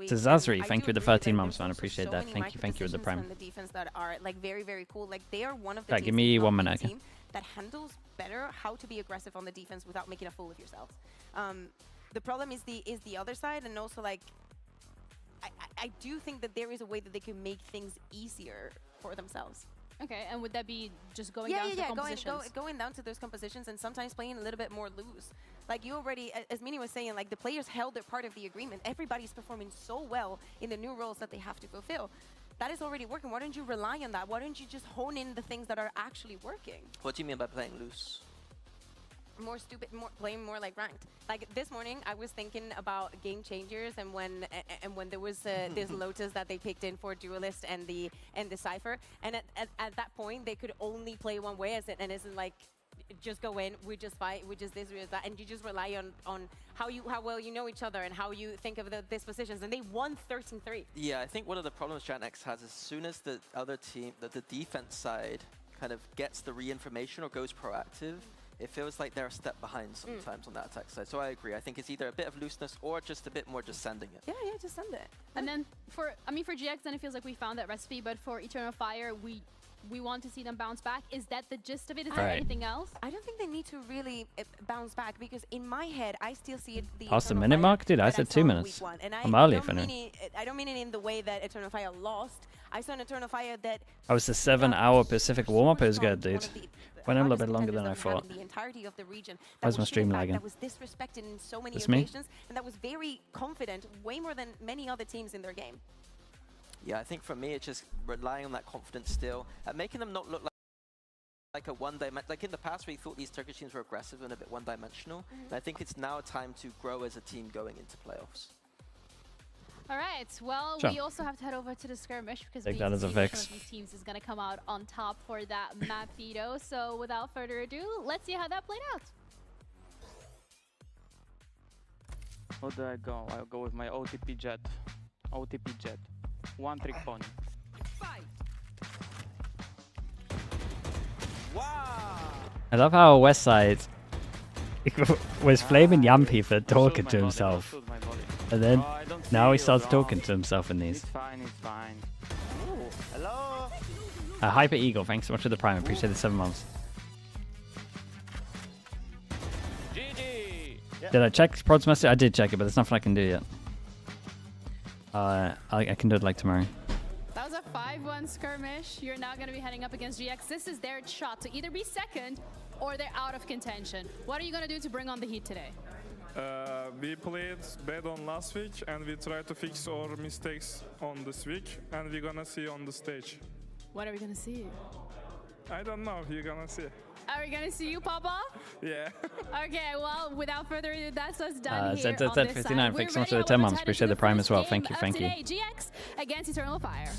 So Zazri, thank you for the 13 months, man. Appreciate that. Thank you with the prime. The defense that are like very cool. Like they are one of the Right, give me 1 minute. team that handles better how to be aggressive on the defense without making a fool of yourselves. The problem is the other side, and also like I do think that there is a way that they can make things easier for themselves. Okay, and would that be just going down to the compositions? Going down to those compositions and sometimes playing a little bit more loose. Like you already, as Mini was saying, like the players held their part of the agreement. Everybody's performing so well in the new roles that they have to fulfill. That is already working. Why don't you rely on that? Why don't you just hone in the things that are actually working? What do you mean by playing loose? More stupid, playing more like ranked. Like this morning, I was thinking about game changers, and when there was this Lotus that they picked in for Duelist and the Cypher, and at that point they could only play one way, and isn't like just go in, we just fight, we just this, we just that, and you just rely on how well you know each other and how you think of the dispositions, and they won 13-3. Yeah, I think one of the problems GIANTX has is as soon as the other team, the defense side, kind of gets the re-information or goes proactive, it feels like they're a step behind sometimes on that attack side. So I agree. I think it's either a bit of looseness or just a bit more just sending it. Yeah, just send it. And then for GX, then it feels like we found that recipe, but for Eternal Fire, we want to see them bounce back. Is that the gist of it? Is there anything else? I don't think they need to really bounce back, because in my head, I still see it. Past the minute mark? Dude, I said 2 minutes. I'm early for now. I don't mean it in the way that Eternal Fire lost. I saw an Eternal Fire that... I was the 7-hour Pacific warm-up. It was good, dude. Went a little bit longer than I thought. The entirety of the region. Why's my stream lagging? That was disrespected in so many It's me? occasions, and that was very confident, way more than many other teams in their game. Yeah, I think for me, it's just relying on that confidence still, and making them not look like a one-dimensional. Like in the past, we thought these Turkish teams were aggressive and a bit one-dimensional. And I think it's now time to grow as a team going into playoffs. All right, well, we also have to head over to the skirmish, because Take that as a fix. these teams is going to come out on top for that map veto. So without further ado, let's see how that played out. What do I go? I'll go with my OTP Jet. OTP Jet. One trick pony. I love how Westside was flaming Yampy for talking to himself. And then now he starts talking to himself in these. It's fine, it's fine. Hello? Hyper Eagle, thanks so much for the prime. Appreciate the 7 months. GG! Did I check Prod's message? I did check it, but there's nothing I can do yet. I can do it like tomorrow. That was a 5-1 skirmish. You're now going to be heading up against GX. This is their shot to either be second or they're out of contention. What are you going to do to bring on the heat today? We played bad on last week, and we try to fix our mistakes on this week, and we're gonna see on the stage. What are we going to see? I don't know, you're gonna see. Are we going to see you, Papa? Yeah. Okay, well, without further ado, that's us done here ZETA on this 59, side. thanks We're so much for ready the 10 now. months. Let's Appreciate head the into prime the as well. first Thank you, game thank you. of today, GX against Eternal Fire.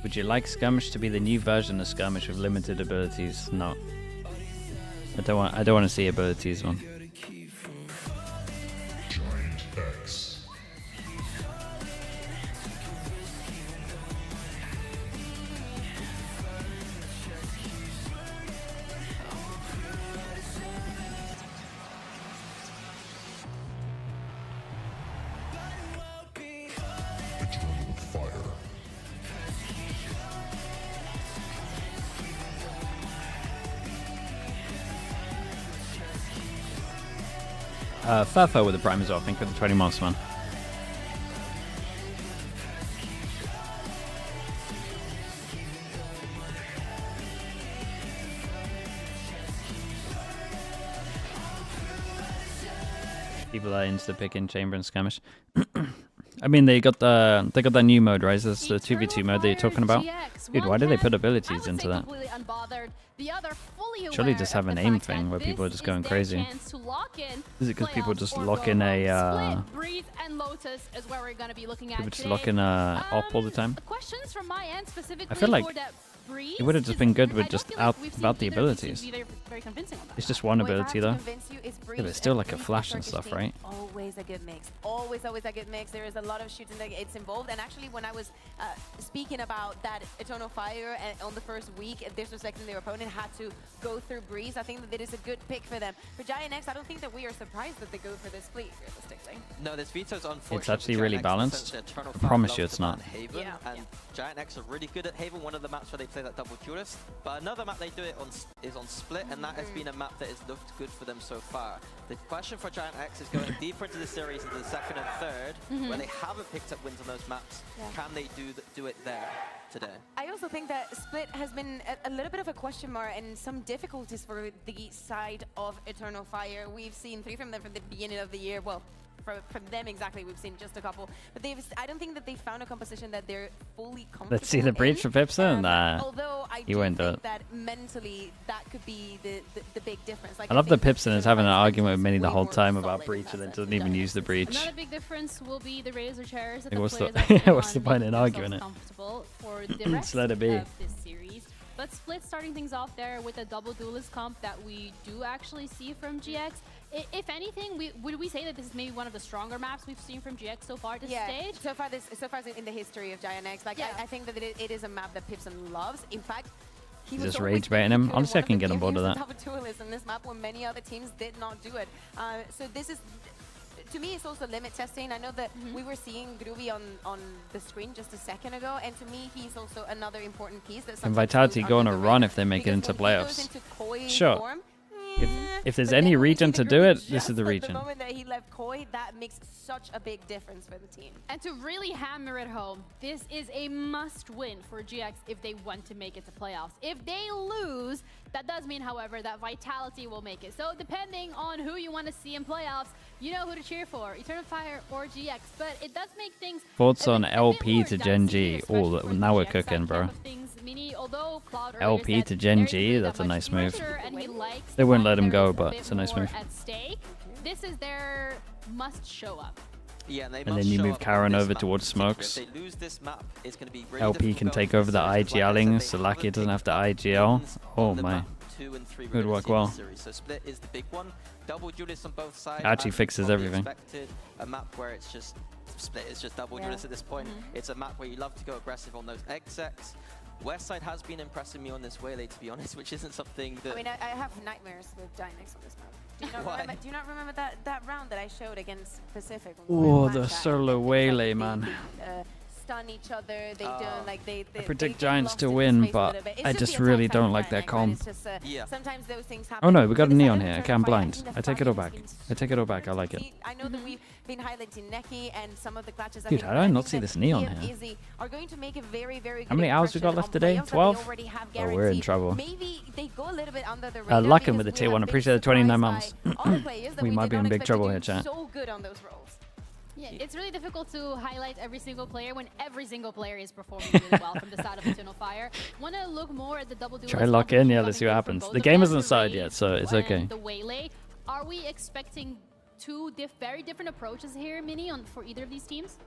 Would you like Skirmish to be the new version of Skirmish with limited abilities? No. I don't want to see abilities one. GIANTX. Eternal Fire. Furfo with the prime as well. Thank you for the 20 months, man. People are into the pick in chamber and skirmish. I mean, they got that new mode, right? That's the 2v2 mode that you're talking about. Dude, why did they put abilities into that? Surely just have an aim thing where people are just going crazy. Is it because people just lock in a people just lock in a op all the time? I feel like it would have just been good with just without the abilities. It's just one ability though. Yeah, but it's still like a flash and stuff, right? Always a good mix. Always a good mix. There is a lot of shooting that it's involved. And actually, when I was speaking about that Eternal Fire and on the first week, disrespecting their opponent, had to go through Breeze. I think that it is a good pick for them. For GIANTX, I don't think that we are surprised that they go for this fleet, realistically. No, this veto's unfortunate. It's actually really balanced. I promise you it's not. Haven, and GIANTX are really good at Haven, one of the maps where they play that double duelist. But another map they do it on is on Split, and that has been a map that has looked good for them so far. The question for GIANTX is going deeper into the series, into the second and third, where they haven't picked up wins on those maps. Can they do it there today? I also think that Split has been a little bit of a question mark and some difficulties for the side of Eternal Fire. We've seen 3 from them from the beginning of the year. Well, from them exactly, we've seen just a couple. But I don't think that they found a composition that they're fully comfortable Let's see the breach for Pipson. Nah, although I you won't do it. that mentally that could be the big difference. Like, I love that Pipson is having an argument with Minnie the whole time about breach and then doesn't even use the breach. Another big difference will be the razor chairs. Like, what's the point in arguing it? For the rest Just let it be. of this series. But Split starting things off there with a double duelist comp that we do actually see from GX. If anything, would we say that this is maybe one of the stronger maps we've seen from GX so far this stage? So far in the history of GIANTX, like I think that it is a map that Pipson loves. In fact, he was just rage baiting him. Honestly, I can get on board with that. Double duelist in this map when many other teams did not do it. So this is, to me, it's also limit testing. I know that we were seeing Groovy on the screen just a second ago, and to me, he's also another important piece. Can Vitality go on a run if they make it into playoffs? Sure. If there's any region to do it, this is the region. The moment that he left Koi, that makes such a big difference for the team. And to really hammer it home, this is a must-win for GX if they want to make it to playoffs. If they lose, that does mean, however, that Vitality will make it. So depending on who you want to see in playoffs, you know who to cheer for, Eternal Fire or GX. But it does make things... Thoughts on LP to Gen G? Oh, now we're cooking, bro. LP to Gen G, that's a nice move. They wouldn't let him go, but it's a nice move. This is their must show up. Yeah, and then you move Karen over towards smokes. If they lose this map, it's going to be really LP can take over the IGLing, so Sliggy doesn't have to IGL. Oh my. Good work well. So Split is the big one. Double duelist on both sides. Actually fixes everything. A map where it's just Split is just double duelist at this point. It's a map where you love to go aggressive on those execs. Westside has been impressing me on this Waylay, to be honest, which isn't something that... I mean, I have nightmares with GIANTX on this map. Do you not remember that round that I showed against Pacific? Oh, the solo Waylay, man. Stun each other, they don't like they I predict Giants to win, but I just really don't like that comp. Sometimes those things happen. Oh no, we got a Neon here. I can't blind. I take it all back. I take it all back. I like it. I know that we've been highlighting Neki and some of the clutches. Dude, how did I not see this Neon here? Are going to make a very, very how many hours we got left today? 12? Oh, we're in trouble. Maybe they go a little bit under the radar. Luckin with the tier 1. Appreciate the 29 months. We might be in big trouble here, chat. So good on those rolls. Yeah, it's really difficult to highlight every single player when every single player is performing really well from the side of Eternal Fire. Want to look more at the double duelist. Try lock in, yeah, let's see what happens. The game isn't started yet, so it's okay. The Waylay. Are we expecting two very different approaches here, Minnie, for either of these teams?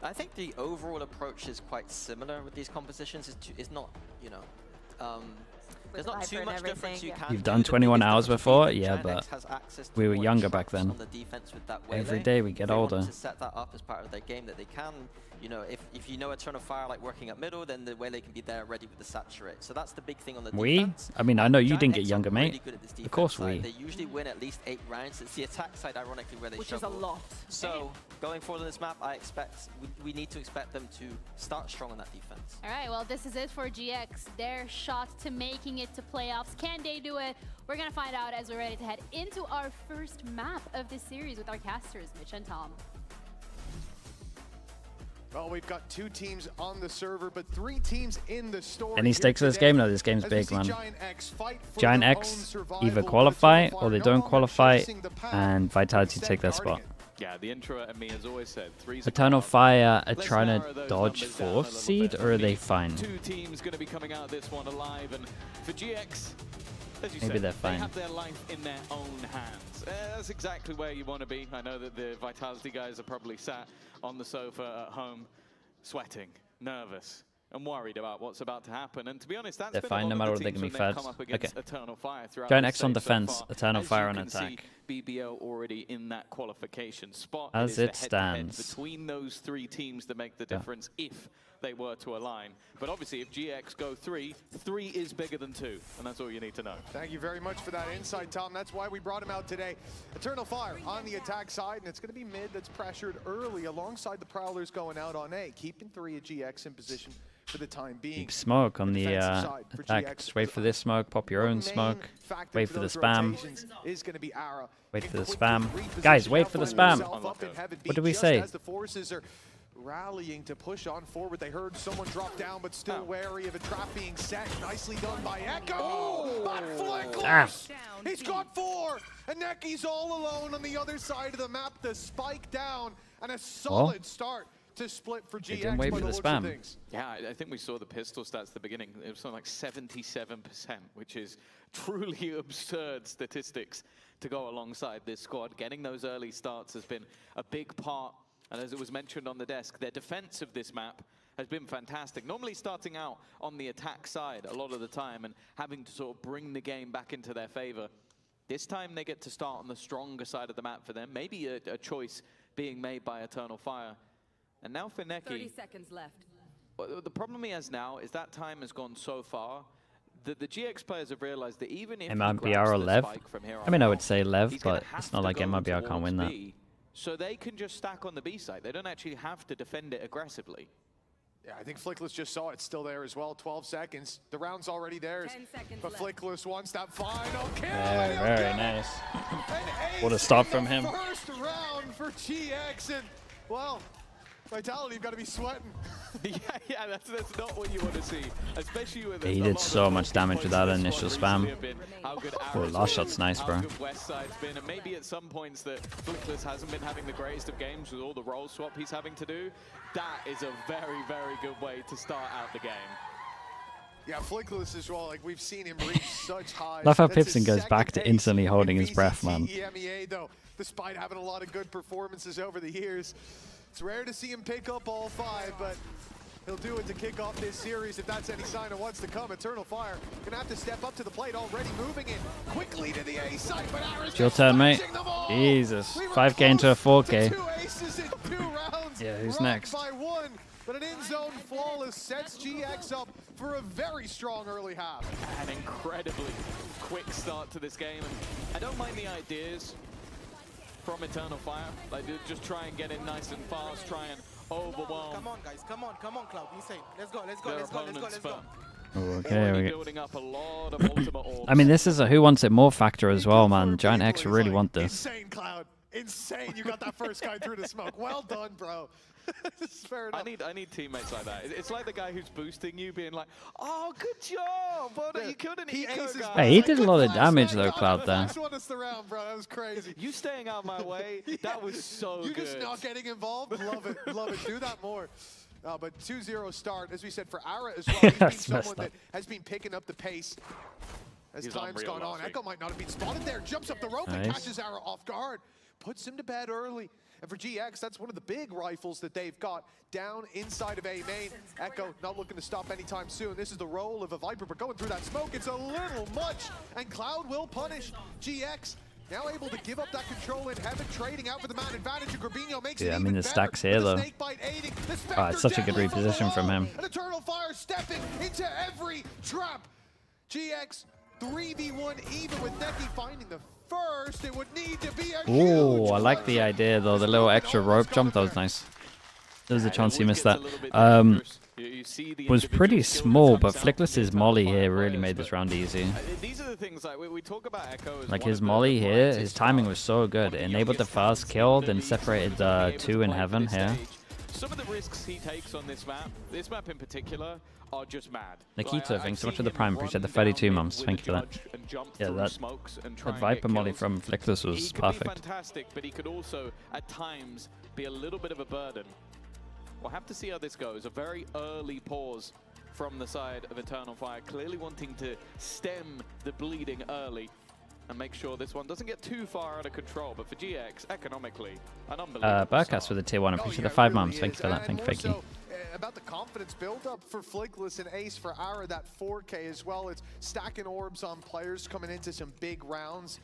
I think the overall approach is quite similar with these compositions. It's not, you know, there's not too much difference you can. You've done 21 hours before? Yeah, but we were younger back then. Every day we get older. To set that up as part of their game that they can, you know, if you know Eternal Fire like working at middle, then the Waylay can be there ready with the saturate. So that's the big thing on the defense. I mean, I know you didn't get younger, mate. Of course we. They usually win at least 8 rounds. It's the attack side, ironically, where they struggle. Which is a lot. So going forward on this map, I expect we need to expect them to start strong on that defense. All right, well, this is it for GX. Their shot to making it to playoffs. Can they do it? We're going to find out as we're ready to head into our first map of this series with our casters, Mitch and Tom. Well, we've got 2 teams on the server, but 3 teams in the story. Any stakes for this game? No, this game's big, man. GIANTX either qualify or they don't qualify, and Vitality take their spot. Yeah, the intro at EMEA has always said Eternal Fire are trying to dodge 4th seed, or are they fine? 2 teams going to be coming out of this one alive, and for GX, as you Maybe said, they're fine. they have their life in their own hands. That's exactly where you want to be. I know that the Vitality guys are probably sat on the sofa at home, sweating, nervous, and worried about what's about to happen. And to be honest, that's They're been fine a no lot matter of what the they can teams be when they've fed. come up against Okay. Eternal Fire throughout GIANTX the on stage so defense, far. Eternal As Fire you on can attack. see, BBL already in that qualification spot. As is it the head-to-head stands. between those 3 teams that make the difference if they were to align. But obviously, if GX go 3, 3 is bigger than 2, and that's all you need to know. Thank you very much for that insight, Tom. That's why we brought him out today. Eternal Fire on the attack side, and it's going to be mid that's pressured early alongside the Prowlers going out on A, keeping 3 of GX in position for the time being. Keep smoke on the attack. Just wait for this smoke, pop your own smoke. Wait for the spam. Is going to be Ara. Wait for the spam. Guys, wait for the spam. What did we say? As the forces are rallying to push on forward. They heard someone drop down, but still wary of a trap being set. Nicely done by Echo. But Flickless! He's got 4, and Necky's all alone on the other side of the map. The spike down, and a solid start to split for GX. Didn't wait for the spam. Yeah, I think we saw the pistol stats at the beginning. It was something like 77%, which is truly absurd statistics to go alongside this squad. Getting those early starts has been a big part. And as it was mentioned on the desk, their defense of this map has been fantastic. Normally starting out on the attack side a lot of the time and having to sort of bring the game back into their favor. This time they get to start on the stronger side of the map for them. Maybe a choice being made by Eternal Fire. And now for Necky. 30 seconds left. The problem he has now is that time has gone so far that the GX players have realized that even if MRBR or Lev? I mean, I would say Lev, but it's not like MRBR can't win that. So they can just stack on the B side. They don't actually have to defend it aggressively. Yeah, I think Flickless just saw it still there as well. 12 seconds. The round's already theirs. But Flickless wants that final kill. Very nice. What a stop from him. First round for GX, and well, Vitality, you've got to be sweating. yeah, that's not what you want to see, especially with. He did so much damage with that initial spam. Oh, last shot's nice, bro. West side's been, and maybe at some points that Flickless hasn't been having the greatest of games with all the role swap he's having to do. That is a very, very good way to start out the game. Yeah, Flickless as well. Like we've seen him reach such highs. Love how Pipson goes back to instantly holding his breath, man. EMEA though, despite having a lot of good performances over the years. It's rare to see him pick up all 5, but he'll do it to kick off this series if that's any sign of what's to come. Eternal Fire gonna have to step up to the plate, already moving it quickly to the A side, but It's your turn, mate. Jesus. 5K into a 4K. 2 aces in 2 rounds. Yeah, who's next? By 1, but an in-zone flawless sets GX up for a very strong early half. An incredibly quick start to this game. And I don't mind the ideas from Eternal Fire. Like, just try and get in nice and fast, try and overwhelm. Come on, guys. Come on, Cloud. Insane. Let's go, let's go, let's go. Okay, building up a lot of ultimate orbs. I mean, this is a who wants it more factor as well, man. GIANTX really want this. Insane, Cloud. Insane. You got that first guy through the smoke. Well done, bro. Fair enough. I need teammates like that. It's like the guy who's boosting you being like, oh, good job. Well, you killed an eco guy. Hey, he did a lot of damage though, Cloud, there. That's what us around, bro. That was crazy. You staying out my way, that was so good. You just not getting involved? Love it. Love it. Do that more. But 2-0 start, as we said, for Ara as well. He's been someone that has been picking up the pace as time's gone on. Echo might not have been spotted there. Jumps up the rope and catches Ara off guard. Puts him to bed early. And for GX, that's one of the big rifles that they've got down inside of A main. Echo not looking to stop anytime soon. This is the role of a Viper, but going through that smoke, it's a little much. And Cloud will punish GX. Now able to give up that control in heaven, trading out for the man advantage, and Grabinho makes it I mean, the stacks here, though. Oh, it's such a good reposition from him. An Eternal Fire stepping into every trap. GX 3v1 even with Necky finding the first. It would need to be a Oh, I like the idea, though. The little extra rope jump, that was nice. There was a chance he missed that. Was pretty small, but Flickless's molly here really made this round easy. These are the things like we talk about Echo as like his molly here, his timing was so good. It enabled the fast kill, then separated 2 in heaven here. some of the risks he takes on this map in particular, are just mad. Nikita, thanks so much for the Prime. Appreciate the 32 months. Thank you for that. Yeah, that Viper molly from Flickless was perfect. Fantastic, but he could also, at times, be a little bit of a burden. We'll have to see how this goes. A very early pause from the side of Eternal Fire, clearly wanting to stem the bleeding early and make sure this one doesn't get too far out of control. But for GX, economically, an unbelievable Burkas with the tier 1. Appreciate the 5 months. Thank you for that. Thank you, Fakey. About the confidence build up for Flickless and Ace for Ara, that 4K as well. It's stacking orbs on players coming into some big rounds.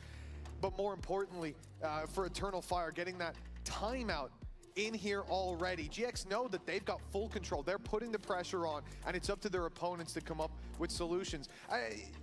But more importantly, for Eternal Fire, getting that timeout in here already. GX know that they've got full control. They're putting the pressure on, and it's up to their opponents to come up with solutions.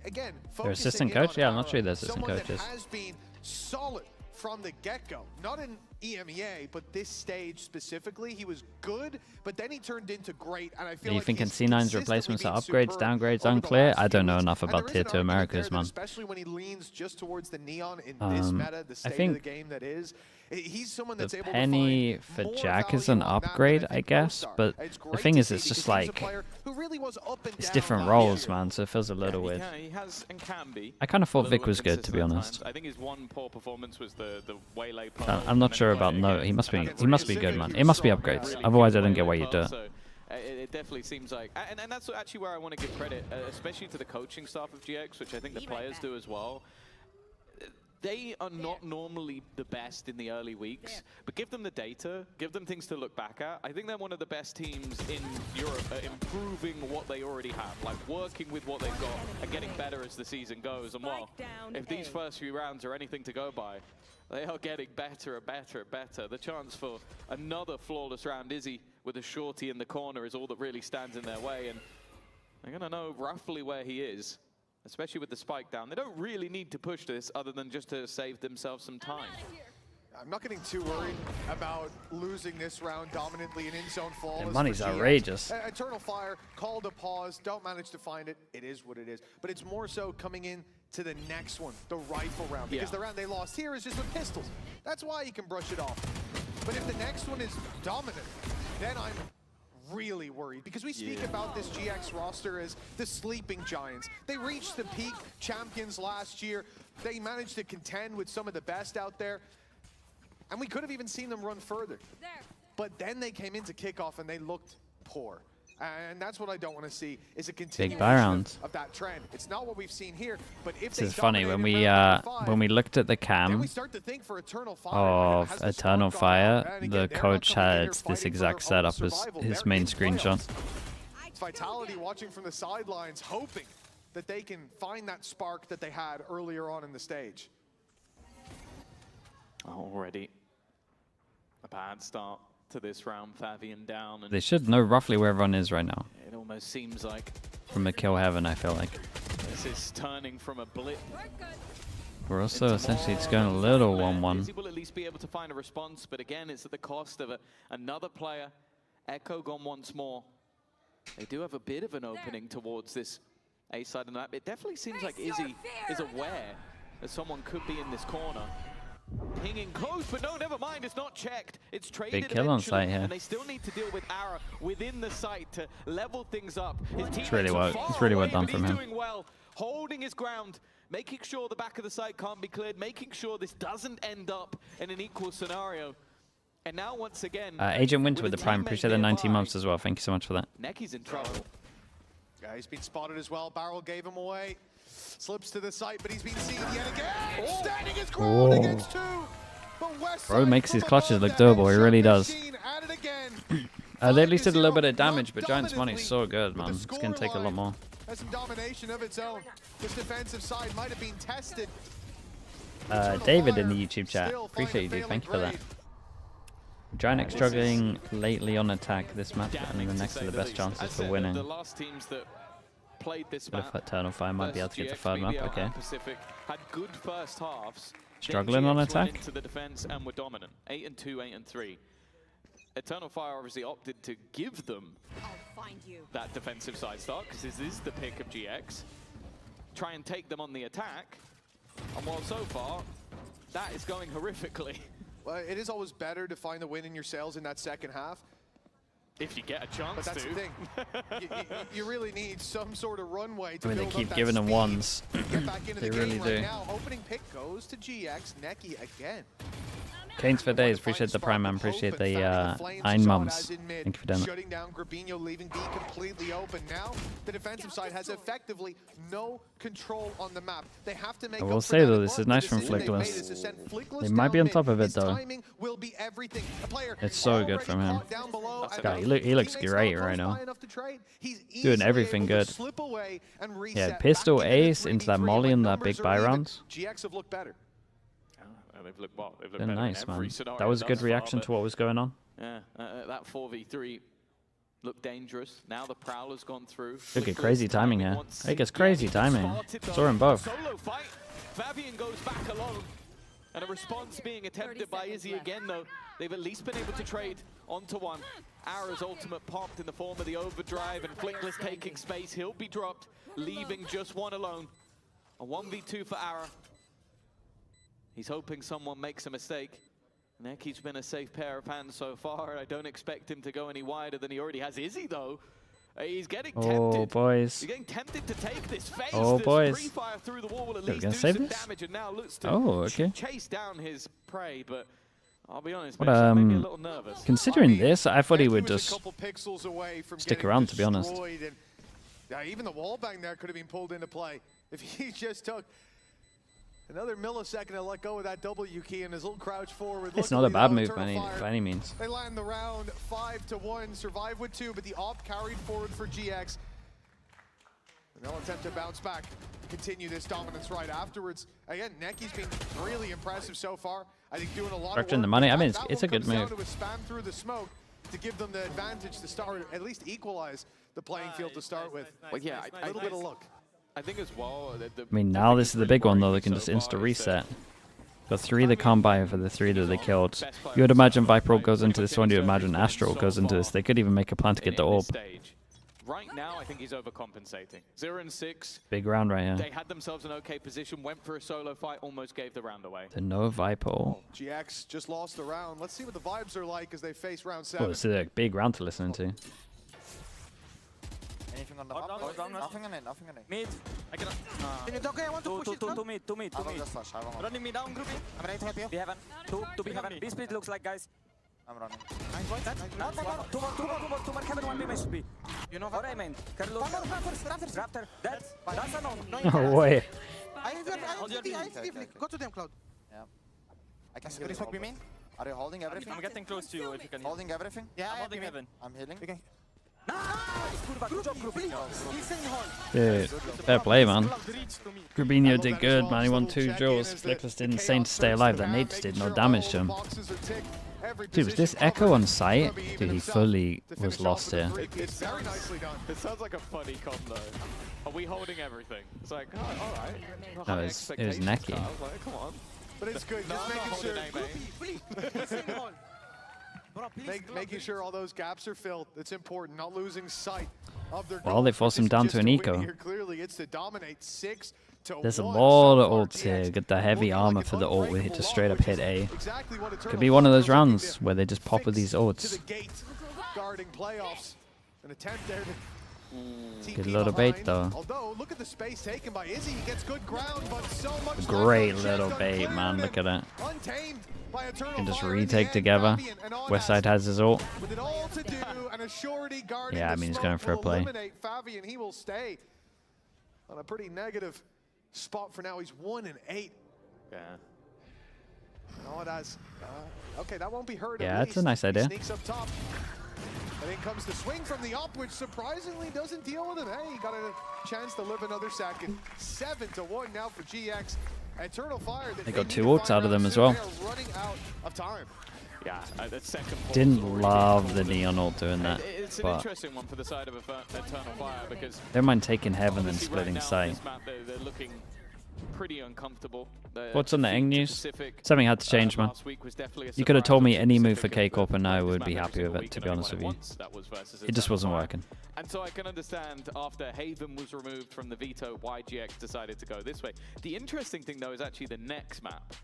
Again, their assistant coach? Yeah, I'm not sure their assistant coach is. Has been solid from the get-go. Not in EMEA, but this stage specifically, he was good, but then he turned into great, and I feel Are you like thinking C9's replacements are upgrades, downgrades, unclear? I don't know enough about tier 2 Americas, man. Especially when he leans just towards the neon in this meta, the state of the game that is. He's someone that's able Penny to for Jack is an upgrade, I guess, but the thing is, it's just like, it's different roles, man, so it feels a little weird. He has and can be. I kind of thought Vic was good, to be honest. I think his one poor performance was the waylay. I'm not sure about no. He must be good, man. It must be upgrades. Otherwise, I don't get why you do it. It definitely seems like, and that's actually where I want to give credit, especially to the coaching staff of GX, which I think the players do as well. They are not normally the best in the early weeks, but give them the data, give them things to look back at. I think they're one of the best teams in Europe at improving what they already have, like working with what they've got and getting better as the season goes. And well, if these first few rounds are anything to go by, they are getting better and better and better. The chance for another flawless round, Izzy with a shorty in the corner, is all that really stands in their way, and they're going to know roughly where he is. Especially with the spike down. They don't really need to push this other than just to save themselves some time. I'm not getting too worried about losing this round dominantly in in-zone flawless. The money's outrageous. Eternal Fire called a pause, don't manage to find it. It is what it is. But it's more so coming in to the next one, the rifle round. Because the round they lost here is just with pistols. That's why you can brush it off. But if the next one is dominant, then I'm really worried, because we speak about this GX roster as the sleeping giants. They reached the peak champions last year. They managed to contend with some of the best out there, and we could have even seen them run further. But then they came into kickoff and they looked poor. And that's what I don't want to see, is a continuation of that trend. It's not what we've seen here, but if this is funny, when we looked at the cam of Eternal Fire, the coach had this exact setup as his main screenshot. Vitality watching from the sidelines, hoping that they can find that spark that they had earlier on in the stage. Already a bad start to this round. Fabian down. And they should know roughly where everyone is right now. It almost seems like from a kill heaven, I feel like. This is turning from a blip. We're also essentially it's going a little 1-1. Izzy will at least be able to find a response, but again, it's at the cost of another player. Echo gone once more. They do have a bit of an opening towards this A side of the map. It definitely seems like Izzy is aware that someone could be in this corner. Pinging close, but no, never mind, it's not checked. It's traded. Big kill on site here. And they still need to deal with Ara within the site to level things up. It's really well done from him. Doing well, holding his ground, making sure the back of the site can't be cleared, making sure this doesn't end up in an equal scenario. And now once again, Agent Winter with the Prime, appreciate the 19 months as well. Thank you so much for that. Necky's in trouble. Yeah, he's been spotted as well. Barrel gave him away. Slips to the site, but he's been seen yet again. Standing his ground against two. Bro makes his clutches look doable. He really does. They at least did a little bit of damage, but Giant's money is so good, man. It's going to take a lot more. Has some domination of its own. This defensive side might have been tested. David in the YouTube chat. Appreciate you, dude. Thank you for that. GIANTX struggling lately on attack this map, and the next are the best chances for winning. The last teams that played this map, Eternal Fire might be able to get the third map. Okay. Pacific had good first halves. Struggling on attack. Into the defense and were dominant. 8-2, 8-3. Eternal Fire obviously opted to give them that defensive side start, because this is the pick of GX. Try and take them on the attack, and while so far that is going horrifically. Well, it is always better to find the win in your sails in that second half. If you get a chance but that's the thing. you really need some sort of runway to I mean, they build keep up giving that them speed ones. to get back into They the really game do. right now. Opening pick goes to GX. Necky again. Canes for days. Appreciate the Prime, man. Appreciate the Ein Mums. Thank you for doing that. Shutting down Grabinho, leaving B completely open. Now the defensive side has effectively no control on the map. They have to make I will say though, this is nice from Flickless. They might be on top of it though. It's so good from him. God, he looks great right now. Doing everything good. Yeah, pistol ace into that molly and that big buy rounds. GX have looked better. They've looked well. They've looked Been better nice, in every man. scenario That was a good thus reaction far, to what was going on. Yeah, that 4v3 looked dangerous. Now the Prowler's gone through. Look at crazy timing here. He gets crazy timing. Saw him both. Solo fight. Fabian goes back alone. And a response being attempted by Izzy again, though. They've at least been able to trade onto one. Ara's ultimate popped in the form of the overdrive, and Flickless taking space. He'll be dropped, leaving just one alone. A 1v2 for Ara. He's hoping someone makes a mistake. Necky's been a safe pair of hands so far. I don't expect him to go any wider than he already has. Izzy, though, he's getting tempted. Oh, boys. He's getting tempted to take this face. Oh, This boys. pre-fire through the wall will at Are we least gonna do save some this? damage, and now looks to Oh, okay. chase down his prey, but I'll be honest, What, maybe a little nervous. considering this, I thought he would was a just couple pixels away from stick getting around, to be honest. destroyed, and, even the wall bang there could have been pulled into play if he just took another millisecond to let go of that W key and his little crouch forward. It's not a bad move Eternal by Fire. any means. They land the round 5-1, survive with 2, but the op carried forward for GX. And they'll attempt to bounce back, continue this dominance right afterwards. Again, Necky's been really impressive so far. I think doing a lot of Structuring work. the money. I mean, That it's a one good comes down move. to a spam through the smoke to give them the advantage to start, at least equalize the playing field to start with. Well, yeah, a little bit of luck. I think as well. I mean, now this is the big one though. They can just insta reset. Got 3 that can't buy for the 3 that they killed. You would imagine Viper goes into this one. You would imagine Astral goes into this. They could even make a plan to get the orb. Right now, I think he's overcompensating. 0 and 6. Big round right They here. had themselves an okay position, went for a solo fight, almost gave the round away. The no Viper. GX just lost the round. Let's see what the vibes are like as they face round Oh, 7. this is a big round to listen to. Anything on the map? Nothing on it, nothing on it. Mid. I cannot. Can you okay? I want to push it. Two mid. I will just flash, I will. Running me down, groupie. I'm ready to help you. Be heaven. Two be heaven. B split looks like, guys. I'm running. Two more heaven, one B should be. You know what I meant. Carlos. Raptor. That's a no. No way. I Go to them, Cloud. Yeah. I can heal smoke. Are you holding everything? I'm getting close to you if you can. Holding everything? Yeah, I'm holding heaven. I'm healing. Good job, groupie. Dude, fair play, man. Grabinho did good, man. He won 2 draws. Flickless did insane to stay alive. That nade just did no damage to him. Dude, was this Echo on site? Dude, he fully was lost here. It's very nicely done. It sounds like a funny combo. Are we holding everything? It's like, oh, all right. No, it was Necky. I was like, come on. But it's good. No, Just I'm making not sure. holding Making sure all those gaps are filled. It's important. Not losing sight of their Well, goal. they force him It's down just to an win eco. here. Clearly, it's to dominate 6-1. There's a lot of ults here. Get the heavy armor for the ult where he just straight up hit A. Could be one of those rounds where they just pop with these ults. Guarding playoffs. An attempt there to Get a little bait though. Although, look at the space taken by Izzy. He gets good ground, but so much Great little bait, man. Look at it. untamed by Eternal Can just Fire in the retake end. together. Fabian and Westside has his ult. With it all to do, and a surety guarding Yeah, I the mean, he's smoke going for a will play. eliminate Fabian. He will stay on a pretty negative spot for now. He's 1 and 8. Yeah. No, it has. Okay, that won't be heard. Yeah, at that's a least. nice idea. He sneaks up top. And then comes the swing from the up, which surprisingly doesn't deal with him. Hey, he got a chance to live another second. 7-1 now for GX. Eternal Fire. They got 2 ults out of them as well. They are running out of time. Yeah, that second ball Didn't was love the neon ult doing that, It's an but interesting one for the side of Eternal Fire because don't mind taking heaven and obviously splitting right now sight. on this map, they're looking pretty uncomfortable. What's on the Eng news? Something had to change, man. Last week was definitely a You could have told me surprise any on move for Pacific, K-Corp and I this would map be every happy single with it, week, to and be only honest with won you. it once. That was versus It just Eternal wasn't Fire. working. And so I can understand after Haven was removed from the veto, why GX decided to go this way. The interesting thing though is actually the next map,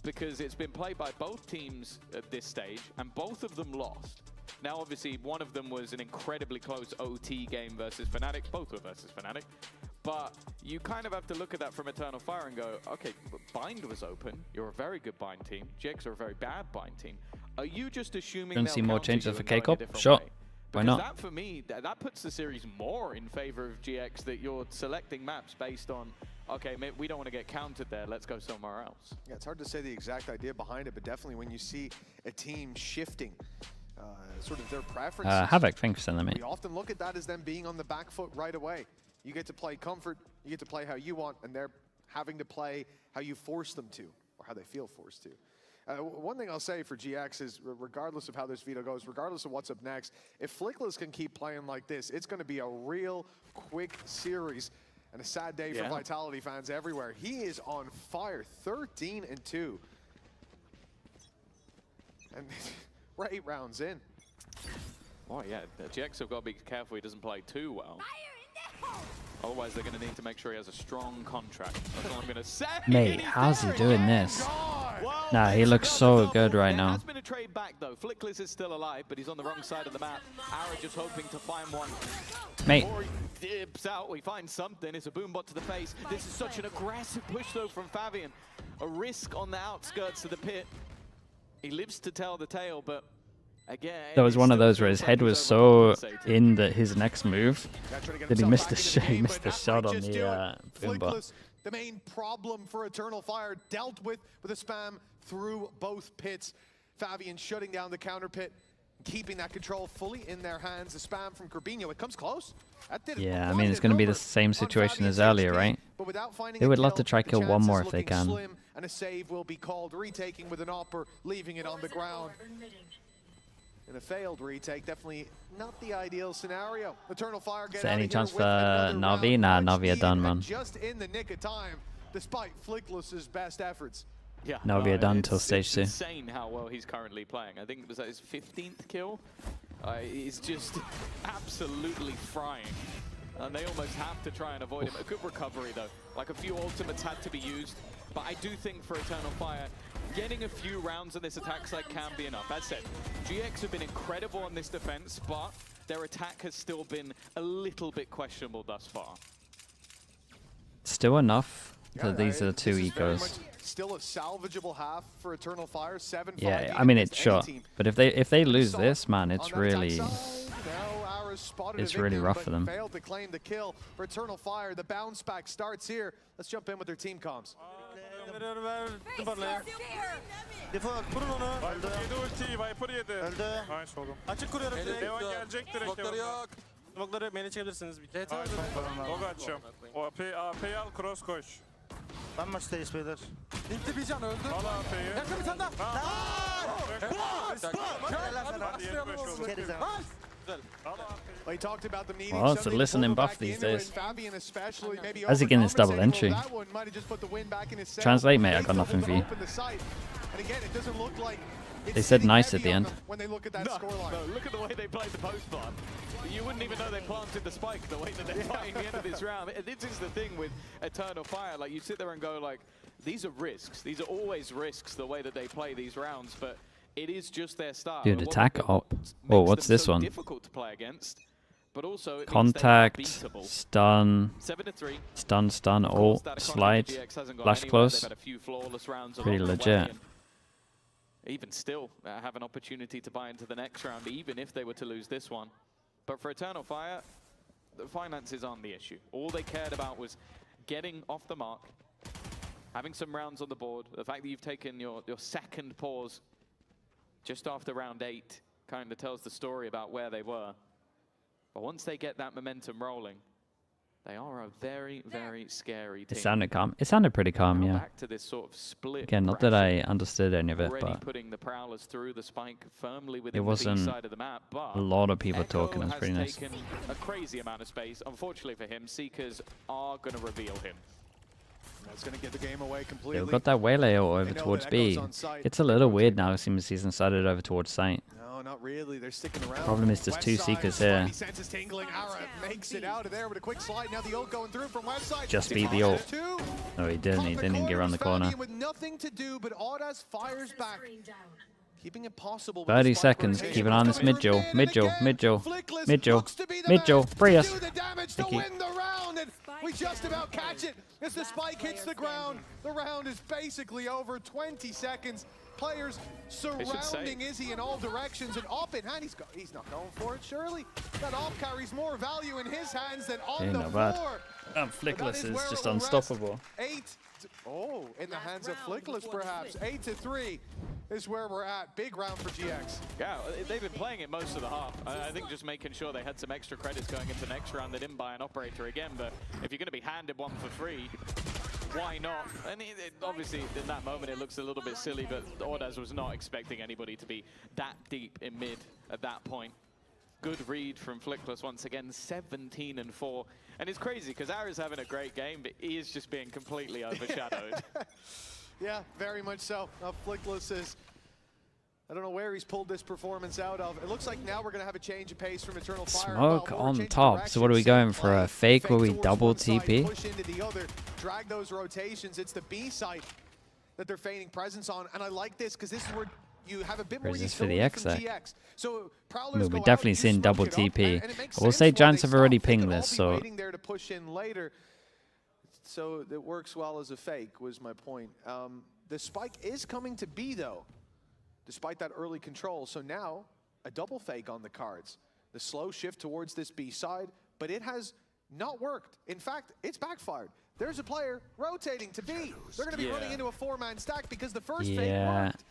because it's been played by both teams at this stage, and both of them lost. Now, obviously, one of them was an incredibly close OT game versus Fnatic. Both were versus Fnatic. But you kind of have to look at that from Eternal Fire and go, okay, Bind was open. You're a very good Bind team. GX are a very bad Bind team. Are you just assuming Gonna they'll see more counter changes you for and go in a K-Corp? different Sure. way? Why Because not? that, for me, that puts the series more in favor of GX, that you're selecting maps based on, okay, we don't want to get countered there, let's go somewhere else. Yeah, it's hard to say the exact idea behind it, but definitely when you see a team shifting sort of their preferences. Havoc, thanks for sending me. We often look at that as them being on the back foot right away. You get to play comfort, you get to play how you want, and they're having to play how you force them to, or how they feel forced to. One thing I'll say for GX is, regardless of how this veto goes, regardless of what's up next, if Flickless can keep playing like this, it's going to be a real quick series and a sad day for Vitality fans everywhere. He is on fire, 13-2. And we're 8 rounds in. Oh yeah, GX have got to be careful he doesn't play too well. Otherwise, they're going to need to make sure he has a strong contract. That's all I'm going to say. Mate, how's he doing this? Nah, he looks so good right now. Has been a trade back though. Flickless is still alive, but he's on the wrong side of the map. Ara just hoping to find one. Mate. Before he dips out, we find something. It's a boombot to the face. This is such an aggressive push though from Fabian. A risk on the outskirts of the pit. He lives to tell the tale, but again, That was one of those where his head was so in that his next move that he missed a shot on the boombot. The main problem for Eternal Fire dealt with a spam through both pits. Fabian shutting down the counter pit, keeping that control fully in their hands. The spam from Corbino, it comes close. Yeah, I mean, it's going to be the same situation as earlier, right? They would love to try kill one more if they can. And a save will be called, retaking with an opper, leaving it on the ground. In a failed retake, definitely not the ideal scenario. Eternal Fire Is there any chance for Navi? Nah, Navi are done, man. Just in the nick of time, despite Flickless's best efforts. Yeah, Navi are done until stage 2. It's insane how well he's currently playing. I think it was his 15th kill. He's just absolutely frying. And they almost have to try and avoid him. A good recovery though. Like a few ultimates had to be used. But I do think for Eternal Fire, getting a few rounds on this attack side can be enough. As said, GX have been incredible on this defense, but their attack has still been a little bit questionable thus far. Still enough that these are the two ecos. Still a salvageable half for Eternal Fire. 7-5. Yeah, I mean it's short, but if they lose this, man, it's really rough for them. Failed to claim the kill for Eternal Fire. The bounce back starts here. Let's jump in with their team comms. Smoke'ları beni çekebilirsiniz. Logo açıyorum. O AP'yi al, cross koş. Ben maçtayız beyler. Linkli bir can öldü. Al AP'yi. Yakın bir tane daha. Well, it's a listening buff these days. How's he getting his double entry? Translate, mate, I got nothing for you. They said nice at the end. When they look at that scoreline. No, look at the way they played the post plant. You wouldn't even know they planted the spike the way that they're playing the end of this round. This is the thing with Eternal Fire. Like, you sit there and go, like, these are risks. These are always risks, the way that they play these rounds, but it is just their style. Dude, attack up. Oh, what's this one? Difficult to play against, but also it contact, stun, stun, ult, slide, flash close. Pretty legit. Even still, have an opportunity to buy into the next round, even if they were to lose this one. But for Eternal Fire, the finances aren't the issue. All they cared about was getting off the mark, having some rounds on the board. The fact that you've taken your second pause just after round 8 kind of tells the story about where they were. But once they get that momentum rolling, they are a very, very scary team. It sounded calm. It sounded pretty calm, yeah. Back to this sort of split. Again, not that I understood any of it, but putting the prowlers through the spike firmly within it wasn't the B side of the map, but a lot of people talking. It was pretty nice. Taken a crazy amount of space. Unfortunately for him, Seekers are going to reveal him. That's going to give the game away completely. They've got that Waylay over towards B. It's a little weird now, since season started over towards site. No, not really. They're sticking around. Problem is there's two Seekers here. Senses tingling. Ara makes it out of there with a quick slide. Now the ult going through from west side. Just beat the ult. No, he didn't. He didn't even get around the corner. With nothing to do, but Audas fires back. keeping it possible. 30 seconds. Keep an eye on this mid duel. Mid duel. Mid duel. Mid duel. Mid duel. Free us. Thank you. We just about catch it as the spike hits the ground. The round is basically over. 20 seconds. Players surrounding Izzy in all directions, and op in hand. He's not going for it. Surely that op carries more value in his hands than on the floor. Flickless is just unstoppable. In the hands of Flickless, perhaps. 8-3 is where we're at. Big round for GX. Yeah, they've been playing it most of the half. I think just making sure they had some extra credits going into next round. They didn't buy an operator again, but if you're going to be handed one for free, why not? And obviously, in that moment, it looks a little bit silly, but Ordaz was not expecting anybody to be that deep in mid at that point. Good read from Flickless once again, 17-4. And it's crazy because Ara's having a great game, but he is just being completely overshadowed. Yeah, very much so. Flickless is, I don't know where he's pulled this performance out of. It looks like now we're going to have a change of pace from Eternal Fire. Smoke on top. So what are we going for? A fake where we double TP? Push into the other, drag those rotations. It's the B site that they're feigning presence on. And I like this because this is where you have a bit more Resist for the utility X. from GX. So We're definitely seeing double TP. I will say Giants have already pinged this, so waiting there to push in later. So it works well as a fake was my point. The spike is coming to B though, despite that early control. So now a double fake on the cards. The slow shift towards this B side, but it has not worked. In fact, it's backfired. There's a player rotating to B. They're going to be running into a 4-man stack because the first fake worked.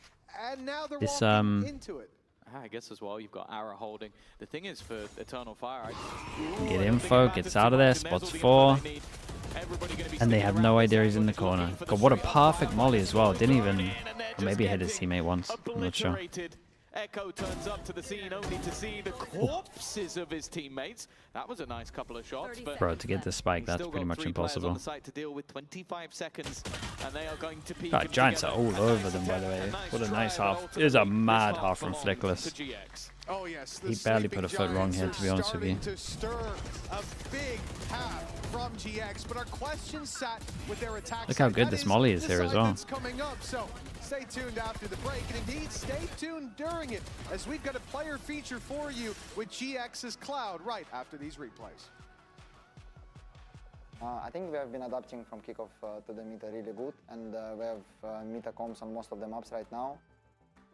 And now they're walking into it. I guess as well, you've got Ara holding. The thing is for Eternal Fire, get info, gets out of there, spots 4. And they have no idea he's in the corner. God, what a perfect molly as well. Didn't even, or maybe hit his teammate once. I'm not sure. Echo turns up to the scene only to see the corpses of his teammates. That was a nice couple of shots. But bro, to get the spike, that's pretty much impossible. On the site to deal with 25 seconds, and they are going to peek. God, Giants are all over them, by the way. What a nice half. It was a mad half from Flickless. Oh yes, he barely put a foot wrong here, to be honest with you. To stir a big half from GX, but our questions sat with their attack. Look how good this molly is here as well. Coming up, so stay tuned after the break, and indeed stay tuned during it, as we've got a player feature for you with GX's Cloud right after these replays. I think we have been adapting from kickoff to the meta really good, and we have meta comps on most of the maps right now.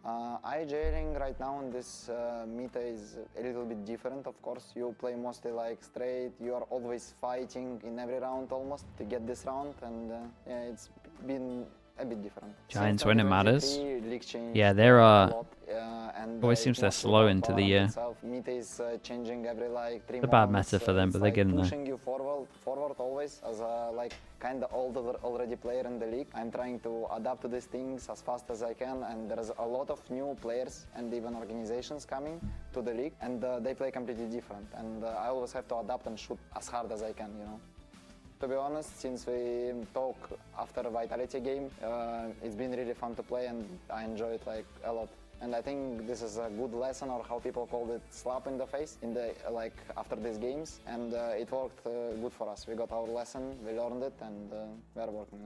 IJing right now on this meta is a little bit different, of course. You play mostly like straight, you are always fighting in every round almost to get this round, and yeah, it's been a bit different. Giants when it matters. Yeah, they're always seems they're slow into the year. Meta is changing every like 3 months. It's a bad meta for them, but they're getting there. Pushing you forward always as a like kind of older already player in the league. I'm trying to adapt to these things as fast as I can, and there's a lot of new players and even organizations coming to the league, and they play completely different. And I always have to adapt and shoot as hard as I can, you know. To be honest, since we talk after a Vitality game, it's been really fun to play, and I enjoy it like a lot. And I think this is a good lesson, or how people called it, slap in the face, in the like after these games, and it worked good for us. We got our lesson, we learned it, and we are working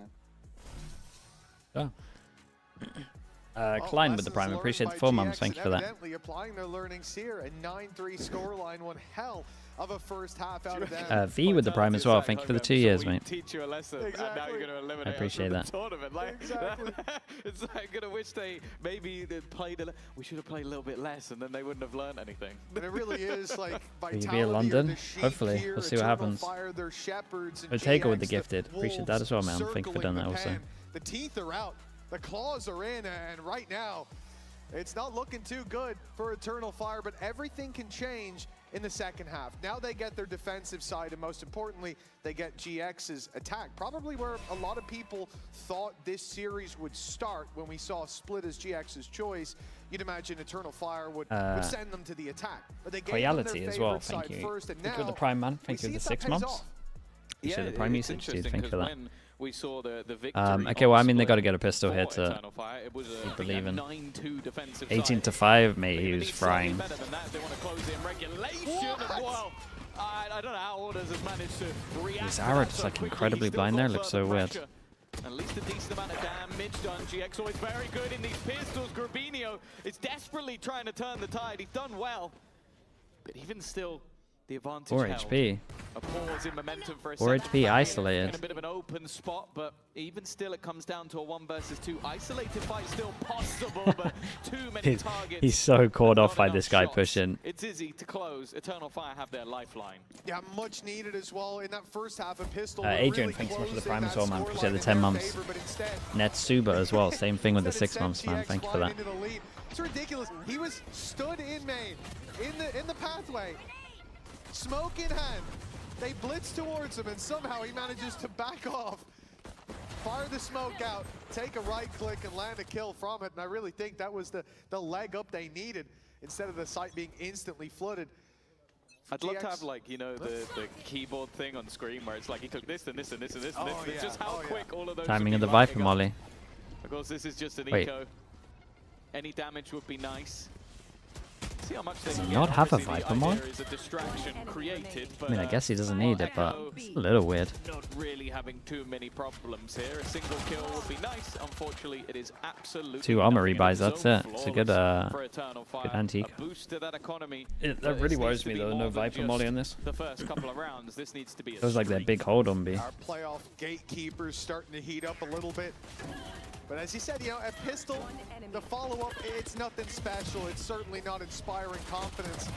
on it. Klein with the Prime, appreciate the 4 months, thank you for that. Evidently applying their learnings here, a 9-3 scoreline, one hell of a first half out of them. V with the Prime as well, thank you for the 2 years, mate. Teach you a lesson, and now you're going to eliminate I appreciate that. Tournament. Like, it's like, I'm going to wish they maybe played we should have played a little bit less, and then they wouldn't have learned anything. But it really is like Will you be in London? Hopefully, we'll see what happens. Otego with the gifted, appreciate that as well, man. Thank you for doing that also. The teeth are out, the claws are in, and right now, it's not looking too good for Eternal Fire, but everything can change in the second half. Now they get their defensive side, and most importantly, they get GX's attack. Probably where a lot of people thought this series would start when we saw Split as GX's choice. You'd imagine Eternal Fire would send them to the attack. But they gave them their as well, favorite thank side you. first, and Thank you now for the Prime, man. Thank you for the 6 months. Yeah, the Prime usage, dude. Thank you for that. We saw the victory. Okay, well, I mean, they got to get a pistol here to keep believing. 18-5, mate, he was frying. Is Ara just like incredibly blind there? Looks so weird. At least a decent amount of damage done. GX always very good in these pistols. Grabinho is desperately trying to turn the tide. He's done well. But even still, the advantage 4 held. HP. A pause in momentum for a 4 second. HP isolated. In a bit of an open spot, but even still it comes down to a 1 versus 2. Isolated fight still possible, but too many targets. He's so caught off by this guy pushing. It's easy to close. Eternal Fire have their lifeline. Yeah, much needed as well in that first half of Pistol. Adrian, really thanks so much for the closing Prime as that well, man. scoreline Appreciate the in 10 their months. favor, but instead- Netsuba as well. Same thing with the 6 months, man. Thank you for that. into the lead. It's ridiculous. He was stood in main, in the pathway, smoke in hand. They blitz towards him, and somehow he manages to back off, fire the smoke out, take a right click, and land a kill from it. And I really think that was the leg up they needed instead of the site being instantly flooded. I'd love to have, like, you know, the keyboard thing on screen where it's like you click this and this and this and this and this. It's just how quick all of those. Timing would of be the Viper lining up. molly. Of course, this is just an Wait. eco. Any damage would be nice. See how much they Does can he get. not have a Obviously, the Viper mod? idea is a distraction created, I mean, I but, guess he doesn't need it, but it's a little weird. not really having too many problems here. A single kill would be nice. Unfortunately, it is absolutely 2 armor nothing, and rebuys, it's that's so it. It's a good, flawless for Eternal Fire. good antique. A boost to that economy. That but really this worries needs to me be though, more no than Viper just molly on this. The first couple of rounds, this needs to be a It was like that streak. big hold on B. Our playoff gatekeepers starting to heat up a little bit. But as you said, you know, at Pistol, the follow-up, it's nothing special. It's certainly not inspiring confidence.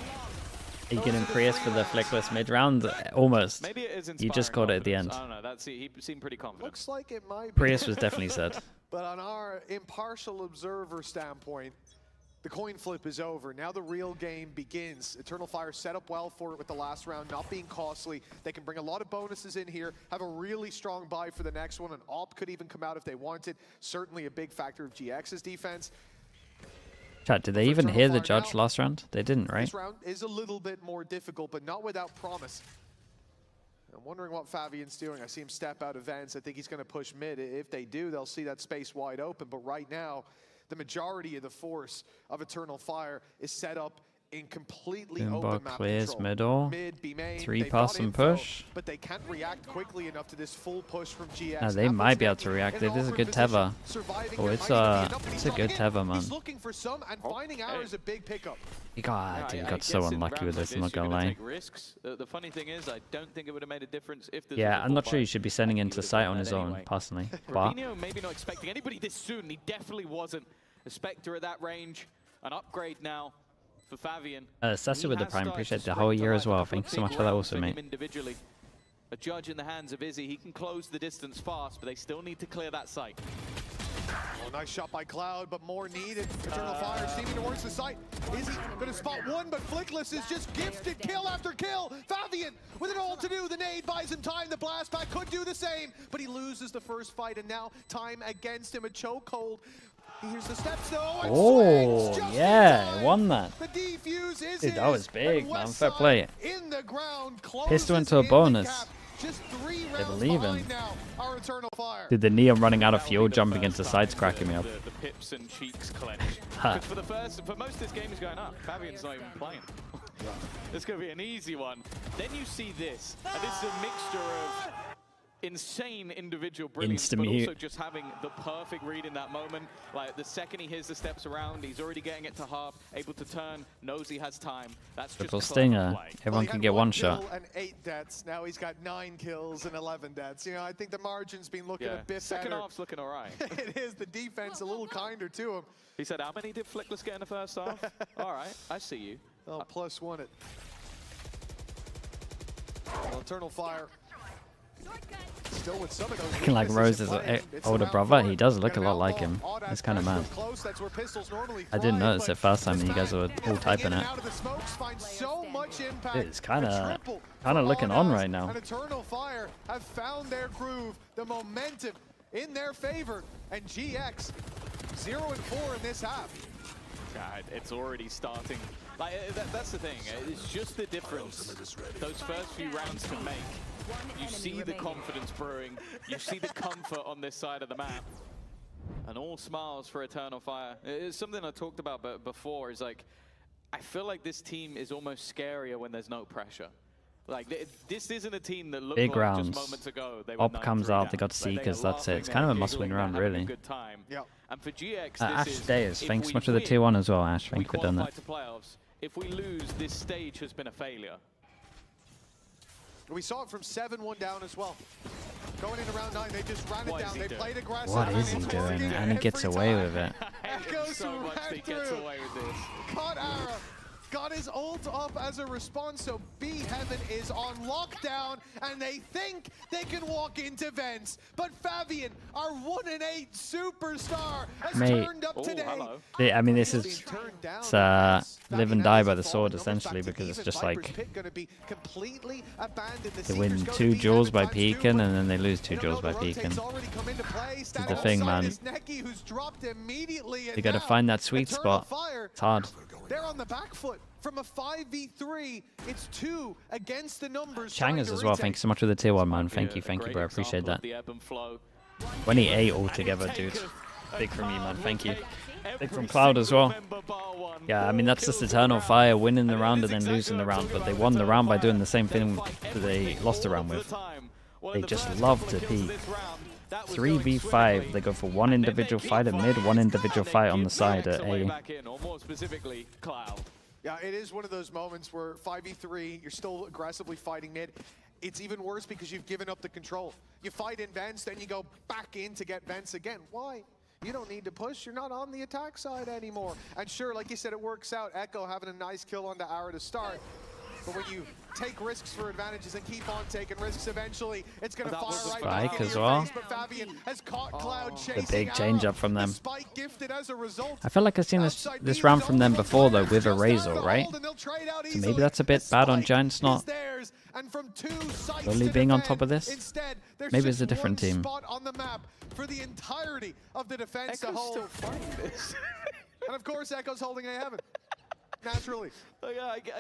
He getting Prius for the flickless mid round? Almost. Maybe it is He just got it at the end. I don't know. That's he seemed pretty confident. Looks like it might be. Prius was definitely said. But on our impartial observer standpoint, the coin flip is over. Now the real game begins. Eternal Fire set up well for it with the last round, not being costly. They can bring a lot of bonuses in here, have a really strong buy for the next one. An AWP could even come out if they wanted. Certainly a big factor of GX's defense. Chat, did they even hear the judge last round? They didn't, right? This round is a little bit more difficult, but not without promise. I'm wondering what Fabian's doing. I see him step out of vents. I think he's going to push mid. If they do, they'll see that space wide open. But right now, the majority of the force of Eternal Fire is set up in completely Boombar open map clears control. middle. Mid, B main, 3 they've got pass and info, push. but they can't react quickly enough to this full push from GX. No, they That might puts be able them to react. in It an is a awkward good position. tether. Surviving Oh, there it's might even be a enough, but he's it's a not good in. tether, man. He's looking for some, and finding ours is a big pickup. God, dude, I got so guess in unlucky with rounds this, I'm like not you're gonna lie. take risks. The funny thing is, I don't think it would have made a difference if there's Yeah, a I'm not full sure buy. you should be sending into would've sight done on that his own, anyway. personally. But Robinho maybe not expecting anybody this soon. He definitely wasn't. A Spectre at that range, an upgrade now for Fabian. Sassy with the He has Prime, started appreciate to the spring whole to year life as a well. couple Thank of you so much big for that rounds also, for him mate. individually. A judge in the hands of Izzy. He can close the distance fast, but they still need to clear that site. Oh, nice shot by Cloud, but more needed. Eternal Fire steaming towards the site. Is he going to spot one, but Flickless is just gifted kill after kill. Fabian with it all to do. The nade buys him time. The blast back could do the same, but he loses the first fight, and now time against him. A chokehold. Here's the steps though. And oh, swings just yeah, in time. won that. The defuse is Dude, that his, was big, and man. West Fair Side play. in the ground, Pistol closes into a in the bonus. gap. Just 3 They rounds believe him. behind now, our Eternal Fire. Dude, the Neon running out of fuel, jumping into sides, cracking me up. The pips and cheeks clench. Because for most of this game is going up. Fabian's not even playing. It's going to be an easy one. Then you see this, and this is a mixture of insane individual brilliance, but Insta-mute. also just having the perfect read in that moment. Like, the second he hears the steps around, he's already getting it to half, able to turn, knows he has time. That's Triple just clever stinger. play. Everyone can get one shot. Kill and 8 deaths. Now he's got 9 kills and 11 deaths. You know, I think the margin's been looking a bit Second better. half's looking all right. It is. The defense a little kinder to him. He said, how many did Flickless get in the first half? All right, I see you. Oh, +1 it. Well, Eternal Fire. Still with some of those Looking like weaknesses Rose's in play. It's older around brother. 4. He does look a And lot an like outlaw. him. Oh, that It's kind of pressure mad. was close. That's where Pistols normally I didn't thrive, notice but it first time, and you guys were all getting typing in it. and out of the smokes finds so much impact. It's kind A of triple looking for on Onas, right now. And Eternal Fire have found their groove, the momentum in their favor, and GX 0-4 in this half. God, it's already starting. Like, that's the thing. It's just the difference those first few rounds can make. You see the confidence brewing. You see the comfort on this side of the map. And all smiles for Eternal Fire. It's something I talked about before. Is like, I feel like this team is almost scarier when there's no pressure. Like, this isn't a team that looked Big like rounds. just moments ago. They were Op comes 9-3 out, down. they got Like, they Seekers, are that's it. It's laughing, kind of a they're must-win giggling, round, they're having really. a good time. Yep. And for GX, Ash this is, Stayers, if thanks so we much for the win, tier 1 as well, Ash. we Thank you for doing qualify that. to playoffs. If we lose, this stage has been a failure. We saw it from 7-1 down as well. Going into round 9, they just ran What it is down. he They doing? played aggressive. What is he doing? And he gets away with it. Echoes so much right that he gets through. away with this. Caught Ara. Got his ult up as a response, so B Heaven is on lockdown, and they think they can walk into vents. But Fabian, our 1-8 superstar, has Mate. turned up today. Yeah, I mean, this is live and die by the sword, essentially, because it's just like they win 2 duels by peeking, and then they lose 2 duels by peeking. This is the thing, man. You got to find that sweet spot. It's hard. They're on the back foot from a 5v3. It's 2 against the numbers. Changers as well. Thank you so much for the tier 1, man. Thank you, bro. I appreciate that. 28 altogether, dude. Big from you, man. Thank you. Big from Cloud as well. Yeah, I mean, that's just Eternal Fire, winning the round and then losing the round. But they won the round by doing the same thing that they lost the round with. They just love to peek. 3v5, they go for 1 individual fight at mid, 1 individual fight on the side at A. Yeah, it is one of those moments where 5v3, you're still aggressively fighting mid. It's even worse because you've given up the control. You fight in vents, then you go back in to get vents again. Why? You don't need to push. You're not on the attack side anymore. And sure, like you said, it works out. Echo having a nice kill onto Ara to start. But when you take risks for advantages and keep on taking risks, eventually it's going to fire right back in as your well. face. But Fabian has caught Cloud The chasing big change up from them. Spike gifted as a result. I feel like I've seen this round from them before, though, with a Razor, right? So maybe that's a bit bad on Giants not really being on top of this. Maybe it's a different team. Spot on the map for the entirety of the defense to hold. And of course, Echo's holding A Heaven. Naturally.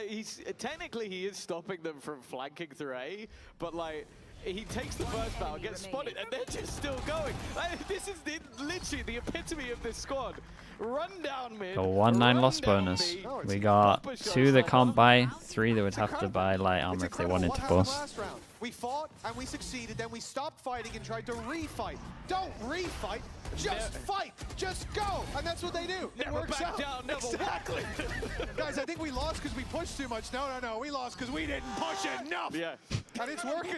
He's technically he is stopping them from flanking through A, but like he takes the first battle, gets spotted, and they're just still going. Like, this is literally the epitome of this squad. Run down mid. Got 1-9 loss bonus. We got 2 that can't buy, 3 that would have to buy light armor if they wanted to force. We fought and we succeeded, then we stopped fighting and tried to refight. Don't refight, just fight, just go, and that's what they do. It works out. Down, exactly. Guys, I think we lost because we pushed too much. No, we lost because we didn't push enough. Yeah. And it's working.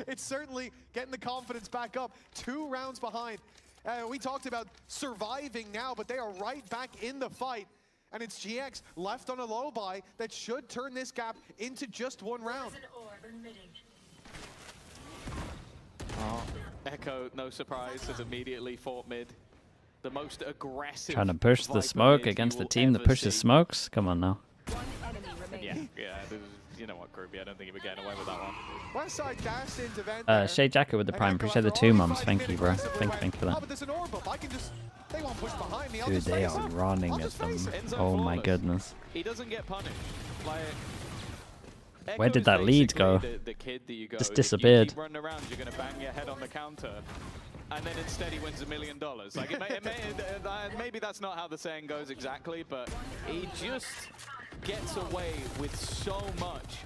It's certainly getting the confidence back up. 2 rounds behind. We talked about surviving now, but they are right back in the fight. And it's GX left on a low buy that should turn this gap into just 1 round. Echo, no surprise, has immediately fought mid. The most aggressive. Trying to push the smoke against the team that pushes smokes? Come on now. Yeah, you know what, Groovy, I don't think he would get away with that one. West side dashed into vent Shade Jacket with the prime. Appreciate the 2 mums. Thank you, bro. Thank you for that. but there's an orb up. I can just, they won't push behind me. I'll Dude, just they face are it. running I'll at just them. face it. Oh my goodness. He doesn't get punished. Like, Where did Echo that is lead go? basically the kid that you go, Just if disappeared. You keep running around, you're going to bang your head on the counter. And then instead he wins $1 million. Like maybe that's not how the saying goes exactly, but he just gets away with so much.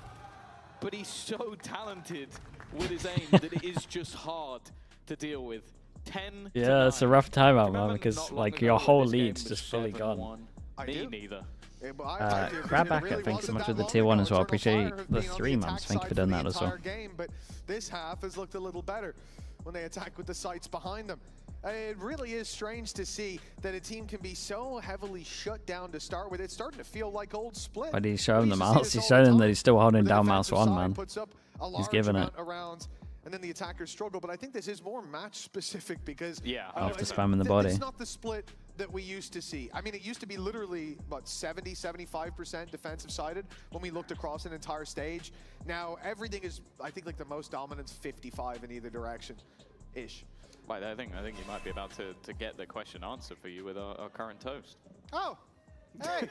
But he's so talented with his aim that it is just hard to deal with. 10 to 9. Yeah, it's a rough timeout, man, because like your whole lead's just fully gone. Me neither. Grab back up, thanks so much for the tier 1 as well. Appreciate the 3 months. Thank you for doing that as well. Game, but this half has looked a little better when they attack with the sights behind them. It really is strange to see that a team can be so heavily shut down to start with. It's starting to feel like old Split. But he's showing the mouse. He's showing them that he's still holding down mouse 1, man. He's giving it. And then the attackers struggle, but I think this is more match specific because after spamming the body. It's not the Split that we used to see. I mean, it used to be literally about 70-75% defensive sided when we looked across an entire stage. Now everything is, I think, like the most dominance 55 in either direction ish. Right, I think you might be about to get the question answered for you with our current toast. Oh, Hey,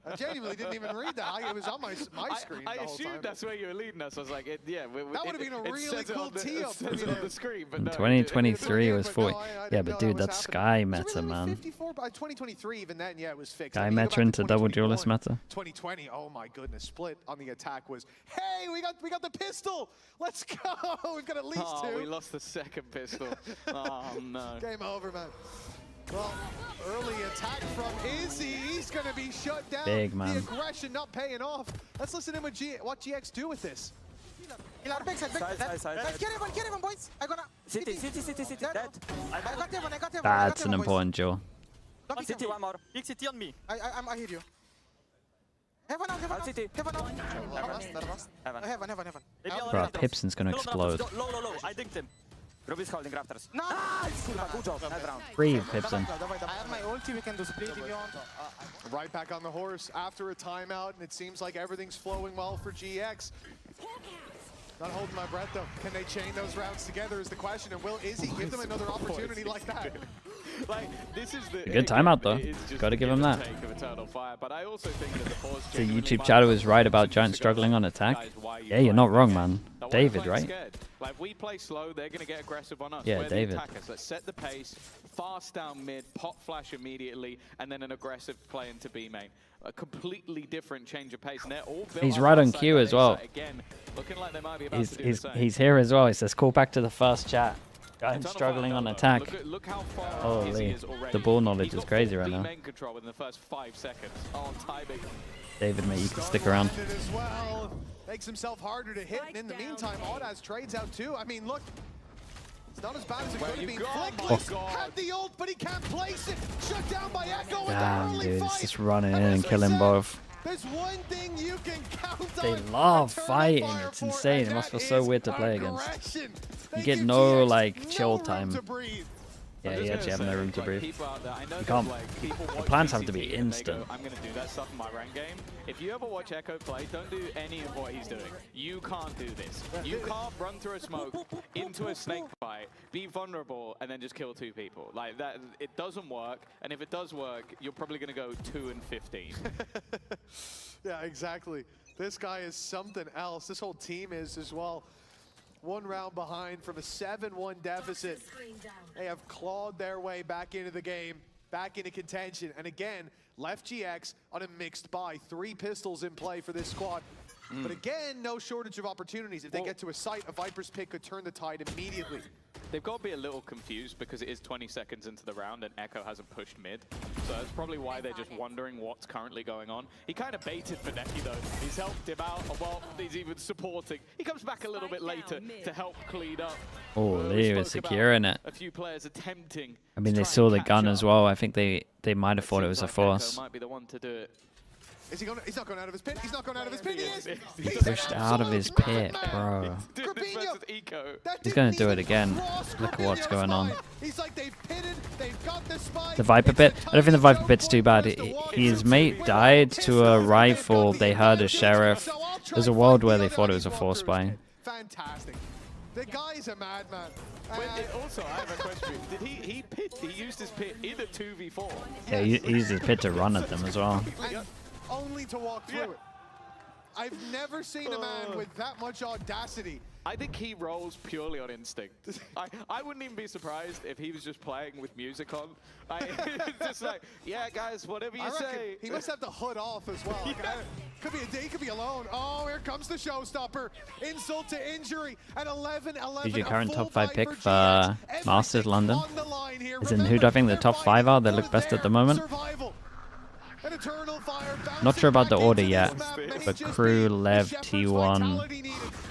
I genuinely didn't even read that. It was on my screen. I the whole assumed time. that's where you were leading us. I was like, That would have been a really cool tee-up for me on the screen, but In no, 2023 it was 40. I Yeah, didn't but know dude, that that's was Sky happening. meta, man. 54 by 2023, even then, yeah, it was fixed. Sky I mean, you go meta back to into double 2021, duelist meta. 2020, oh my goodness, split on the attack was, hey, we got the pistol. Let's go. We've got at least two. We lost the second pistol. Oh no. Game over, man. Well, early attack from Izzy. He's going to be shut down. Big, man. The aggression not paying off. Let's listen to what GX do with this. Side. Get him, boys. I gonna. City. Dead. I got him. That's an important duel. City, one more. Big city on me. I hear you. Heaven out. City. Heaven out. Heaven. Bro, Pipson's gonna explode. Low. I dinked him. Ruby's holding rafters. Nice! Good job. Nice round. Breathe, Pipson. I have my ulti. We can do split if you want. Right back on the horse after a timeout, and it seems like everything's flowing well for GX. Not holding my breath, though. Can they chain those rounds together is the question, and will Izzy give them another opportunity like that? Like, this is the A good timeout, though. Gotta give him that. But I also think that the pause The YouTube chatter was right about Giant struggling on attack. Yeah, you're not wrong, man. David, right? Like, if we play slow, they're going to get aggressive on us. Yeah, We're David. The attackers. Let's set the pace, fast down mid, pop flash immediately, and then an aggressive play into B main. A completely different change of pace, and they're all built He's up right on outside cue that as well. inside. Again, looking like they might be about to do the same. He's here as well. He says, call back to the first chat. Giant struggling on attack. Look how far Holy, the ball knowledge is crazy right now. main control within the first 5 seconds. On timing. David, mate, you can stick around. As well. Makes himself harder to hit, and in the meantime, Audaz trades out too. I mean, look, it's not as bad as it could have been. Flickless had the ult, but he can't place it. Shut down by Echo with the Damn, early dude, fight. it's just running in and killing both. There's one thing you can count They on. love fighting. It's insane. It must feel so weird to play against. You get no, like, chill time. Yeah, you actually have no room to breathe. You can't. The plans have to be instant. I'm going to do that stuff in my rank game. If you ever watch Echo play, don't do any of what he's doing. You can't do this. You can't run through a smoke into a snake fight, be vulnerable, and then just kill 2 people. Like that, it doesn't work. And if it does work, you're probably going to go 2 and 15. Yeah, exactly. This guy is something else. This whole team is as well. 1 round behind from a 7-1 deficit. They have clawed their way back into the game, back into contention. And again, left GX on a mixed buy. 3 pistols in play for this squad. But again, no shortage of opportunities. If they get to a site, a Viper's pick could turn the tide immediately. They've got to be a little confused because it is 20 seconds into the round and Echo hasn't pushed mid. So that's probably why they're just wondering what's currently going on. He kind of baited Feneki though. He's helped him out. Well, he's even supporting. He comes back a little bit later to help clean up. Oh, they were securing it. A few players attempting. I mean, they saw the gun as well. I think they might have thought it was a force. Echo might be the one to do it. Is he going? He's not going out of his pit. He's not going out of his pit. He is. He pushed out of his pit, bro. He's going to do it again. Look at what's going on. He's like, they've pitted, they've got the spike. The Viper pit? I don't think the Viper pit's too bad. His mate died to a rifle they heard a sheriff. There's a world where they thought it was a force buy. Fantastic. The guy's a madman. Also, I have a question. Did he used his pit in a 2v4? Yeah, he used his pit to run at them as well. Only to walk through it. I've never seen a man with that much audacity. I think he rolls purely on instinct. I wouldn't even be surprised if he was just playing with music on. It's just like, yeah, guys, whatever you say. He must have the hood off as well. Like, could be a day, could be alone. Oh, here comes the showstopper. Insult to injury at 11-11. Who's your current top 5 pick for Masters London? As in, who do I think the top 5 are that look best at the moment? Not sure about the order yet, but Crew, Lev, T1.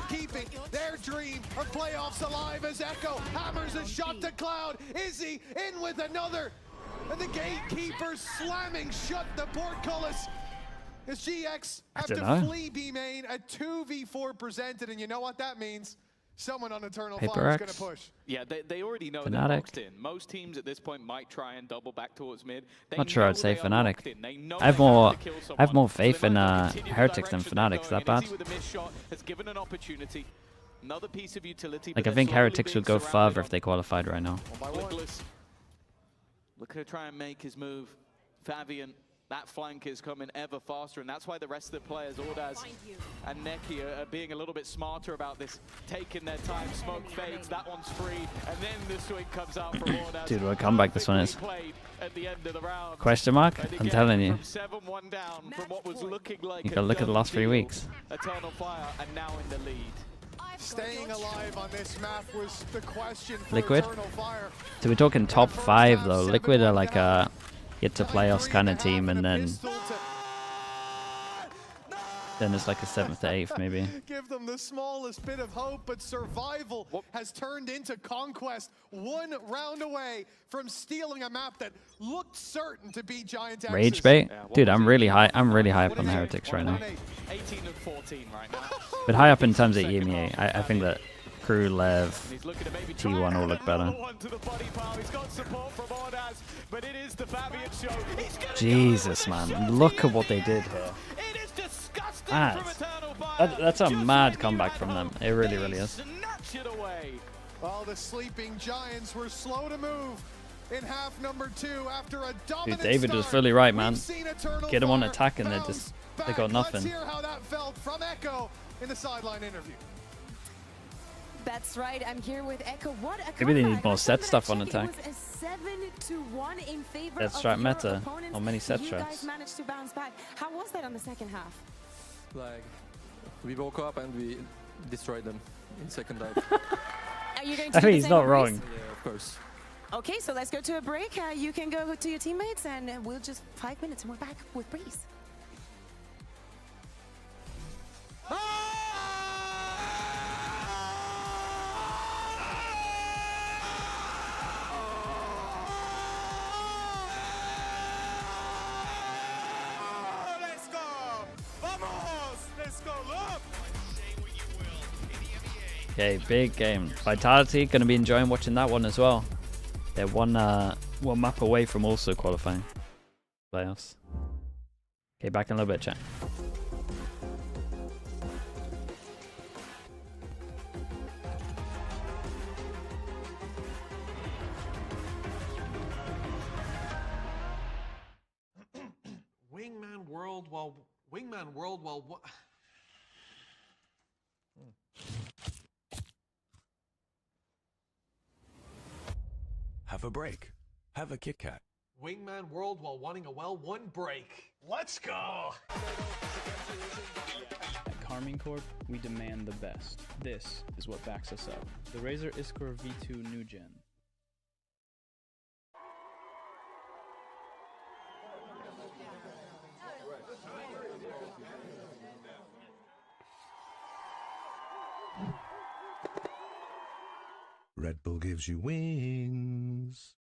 Keeping their dream of playoffs alive as Echo hammers a shot to Cloud. Izzy in with another. And the gatekeeper slamming shut the portcullis. As GX have to flee B main, a 2v4 presented, and you know what that means? Someone on Eternal Fire is going to push. Yeah, they already know Fnatic. they're locked in. Most teams at this point might try and double back towards mid. Not sure I'd say Fnatic. I have more faith in Heretics than Fnatic. Is that bad? Like, I think Heretics would go further if they qualified right now. Looking to try and make his move. Fabian that flank is coming ever faster, and that's why the rest of the players, Ordaz and Neki, are being a little bit smarter about this, taking their time. Smoke fades, that one's free, and then the swing comes out from Ordaz. Dude, what a comeback this one is. At the end of the round. Question mark? I'm telling you. From 7-1 down, from what was looking like You gotta look at the last 3 weeks. Eternal Fire, and now in the lead. Staying alive on this map was the question for Liquid? Eternal Fire. So we're talking top 5 though. Liquid are like a get to playoffs kind of team, and then it's like a 7th to 8th maybe. Give them the smallest bit of hope, but survival has turned into conquest. 1 round away from stealing a map that looked certain to be GIANTX. Rage bait? Dude, I'm really high. I'm really high up on the Heretics right now. 18 and 14 right now. But high up in terms of EMEA. I think that Crew, Lev, T1 all look better. Jesus, man. Look at what they did here. That's a mad comeback from them. It really, really is. Well, the sleeping Giants were slow to move in half number 2 after a dominant Dude, David was fully right, man. Get them on attack and they got nothing. Let's hear how that felt from Echo in the sideline interview. That's right. I'm here with Echo. What a Maybe they need comeback. more set stuff on attack. It was a 7-1 in favor Set of strat your meta opponents. on many set You strats. guys managed to bounce back. How was that on the second half? Like, we woke up and we destroyed them in second dive. Are you going to I do mean, the he's same not on wrong. Reese? Yeah, of course. Okay, so let's go to a break. You can go to your teammates, and we'll just 5 minutes, and we're back with Breeze. Let's go! Vamos! Let's go! Look! Okay, big game. Vitality, gonna be enjoying watching that one as well. They're one map away from also qualifying playoffs. Okay, back in a little bit, chat. Wingman World while Have a break. Have a Kit Kat. Wingman World while wanting a well-won break. Let's go! At Carmine Corp, we demand the best. This is what backs us up. The Razer Iskor V2 New Gen. Red Bull gives you wings.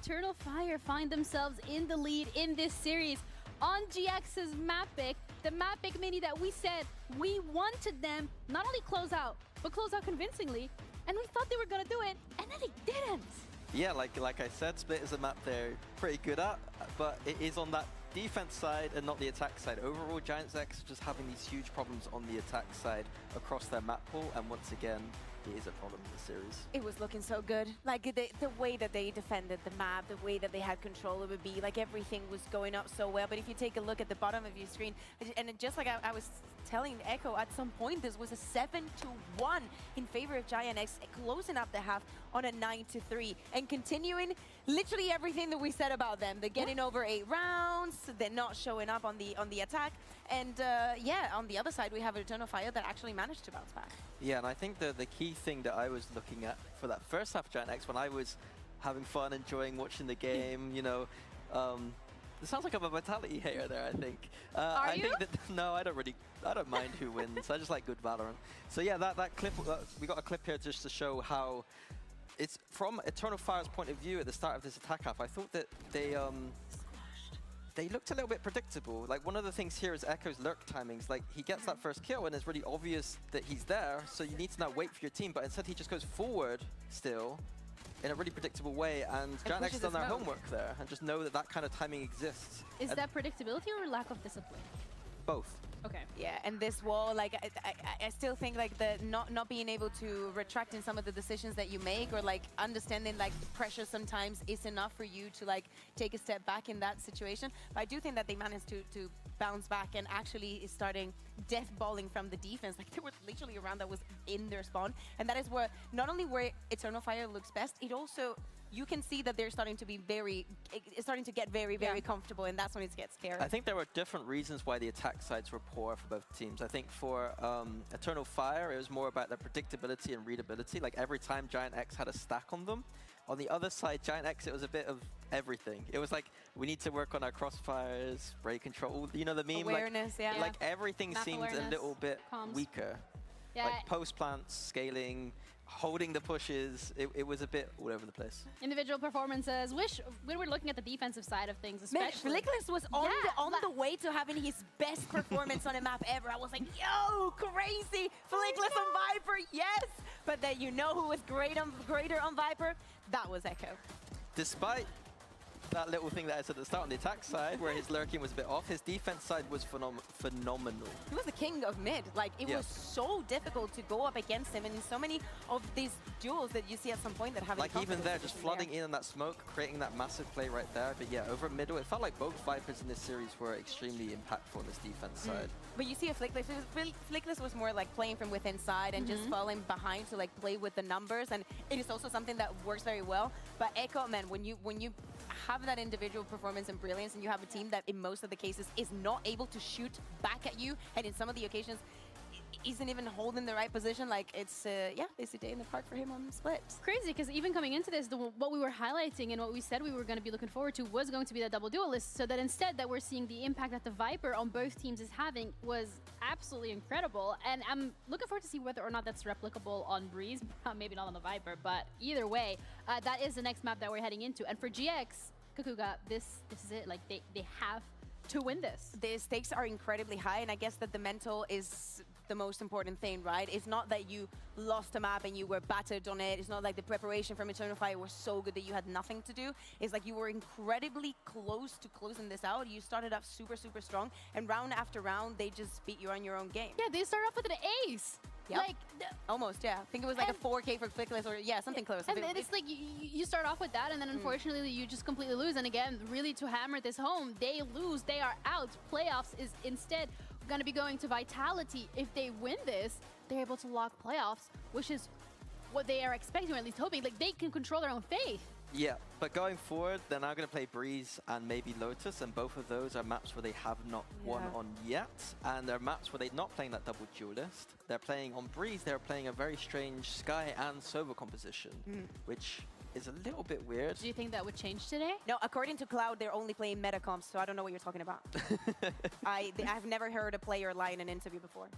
Eternal Fire find themselves in the lead in this series on GX's map pick, the map pick mini that we said we wanted them not only close out, but close out convincingly, and we thought they were gonna do it, and then they didn't. Yeah, like I said, Split is a map they're pretty good at, but it is on that defense side and not the attack side. Overall, GIANTX just having these huge problems on the attack side across their map pool, and once again, it is a problem in the series. It was looking so good. Like the way that they defended the map, the way that they had control of it, like everything was going up so well. But if you take a look at the bottom of your screen, and just like I was telling Echo, at some point this was a 7-1 in favor of GIANTX, closing up the half on a 9-3 and continuing literally everything that we said about them. They're getting over 8 rounds, they're not showing up on the attack, and yeah, on the other side we have Eternal Fire that actually managed to bounce back. Yeah, and I think the key thing that I was looking at for that first half of GIANTX, when I was having fun, enjoying watching the game, you know, it sounds like I'm a Vitality hater there, I think. Are you? Think that, no, I don't mind who wins. I just like good Valorant. So yeah, that clip, we got a clip here just to show how it's from Eternal Fire's point of view at the start of this attack half. I thought that they looked a little bit predictable. Like, one of the things here is Echo's lurk timings. Like, he gets that first kill and it's really obvious that he's there, so you need to now wait for your team, but instead he just goes forward still in a really predictable way, and GIANTX has done their homework there and just know that that kind of timing exists. Is that predictability or lack of discipline? Both. Okay. Yeah, and this wall, like I still think like the not being able to retract in some of the decisions that you make, or like understanding like pressure sometimes is enough for you to like take a step back in that situation. But I do think that they managed to bounce back and actually starting death balling from the defense. Like, there was literally a round that was in their spawn, and that is where not only where Eternal Fire looks best, it also, you can see that they're starting to be starting to get very comfortable, and that's when it gets scary. I think there were different reasons why the attack sides were poor for both teams. I think for Eternal Fire, it was more about their predictability and readability. Like, every time GIANTX had a stack on them. On the other side, GIANTX, it was a bit of everything. It was like, we need to work on our crossfires, spray control, you know the meme? Awareness, like, like everything Map seemed awareness, a little bit comms. weaker. Yeah. Like post plants, scaling, holding the pushes, it was a bit all over the place. Individual performances. When we're looking at the defensive side of things, especially. Man, Flickless was on the way to having his best performance on a map ever. I was like, yo, crazy! Flickless on Viper, yes! But then you know who was greater on Viper? That was Echo. Despite that little thing that I said at the start on the attack side, where his lurking was a bit off, his defense side was phenomenal. He was the king of mid. Like, it was so difficult to go up against him, and in so many of these duels that you see at some point that have like, even there, just flooding in on that smoke, creating that massive play right there. But yeah, over middle, it felt like both Vipers in this series were extremely impactful on this defense side. But you see a Flickless, Flickless was more like playing from within side and just falling behind to like play with the numbers, and it is also something that works very well. But Echo, man, when you have that individual performance and brilliance, and you have a team that in most of the cases is not able to shoot back at you, and in some of the occasions isn't even holding the right position, like, it's yeah, it's a day in the park for him on Split. It's crazy, because even coming into this, what we were highlighting and what we said we were going to be looking forward to was going to be that double duelist, so that instead that we're seeing the impact that the Viper on both teams is having was absolutely incredible, and I'm looking forward to see whether or not that's replicable on Breeze. Maybe not on the Viper, but either way, that is the next map that we're heading into. And for GX, Kakuga, this is it. Like, they have to win this. The stakes are incredibly high, and I guess that the mental is the most important thing, right? It's not that you lost a map and you were battered on it. It's not like the preparation from Eternal Fire was so good that you had nothing to do. It's like you were incredibly close to closing this out. You started off super, super strong, and round after round, they just beat you on your own game. Yeah, they started off with an ace. Yep. Like, almost, yeah. I think it was like a 4K for Flickless, or yeah, something close. And it's like you start off with that, and then unfortunately you just completely lose. And again, really to hammer this home, they lose, they are out. Playoffs is instead going to be going to Vitality. If they win this, they're able to lock playoffs, which is what they are expecting, or at least hoping. Like, they can control their own fate. Yeah, but going forward, they're now going to play Breeze and maybe Lotus, and both of those are maps where they have not won on yet, and they're maps where they're not playing that double duelist. They're playing on Breeze, they're playing a very strange Sky and Sova composition, which is a little bit weird. Do you think that would change today? No, according to Cloud, they're only playing meta comps, so I don't know what you're talking about. I've never heard a player lie in an interview before.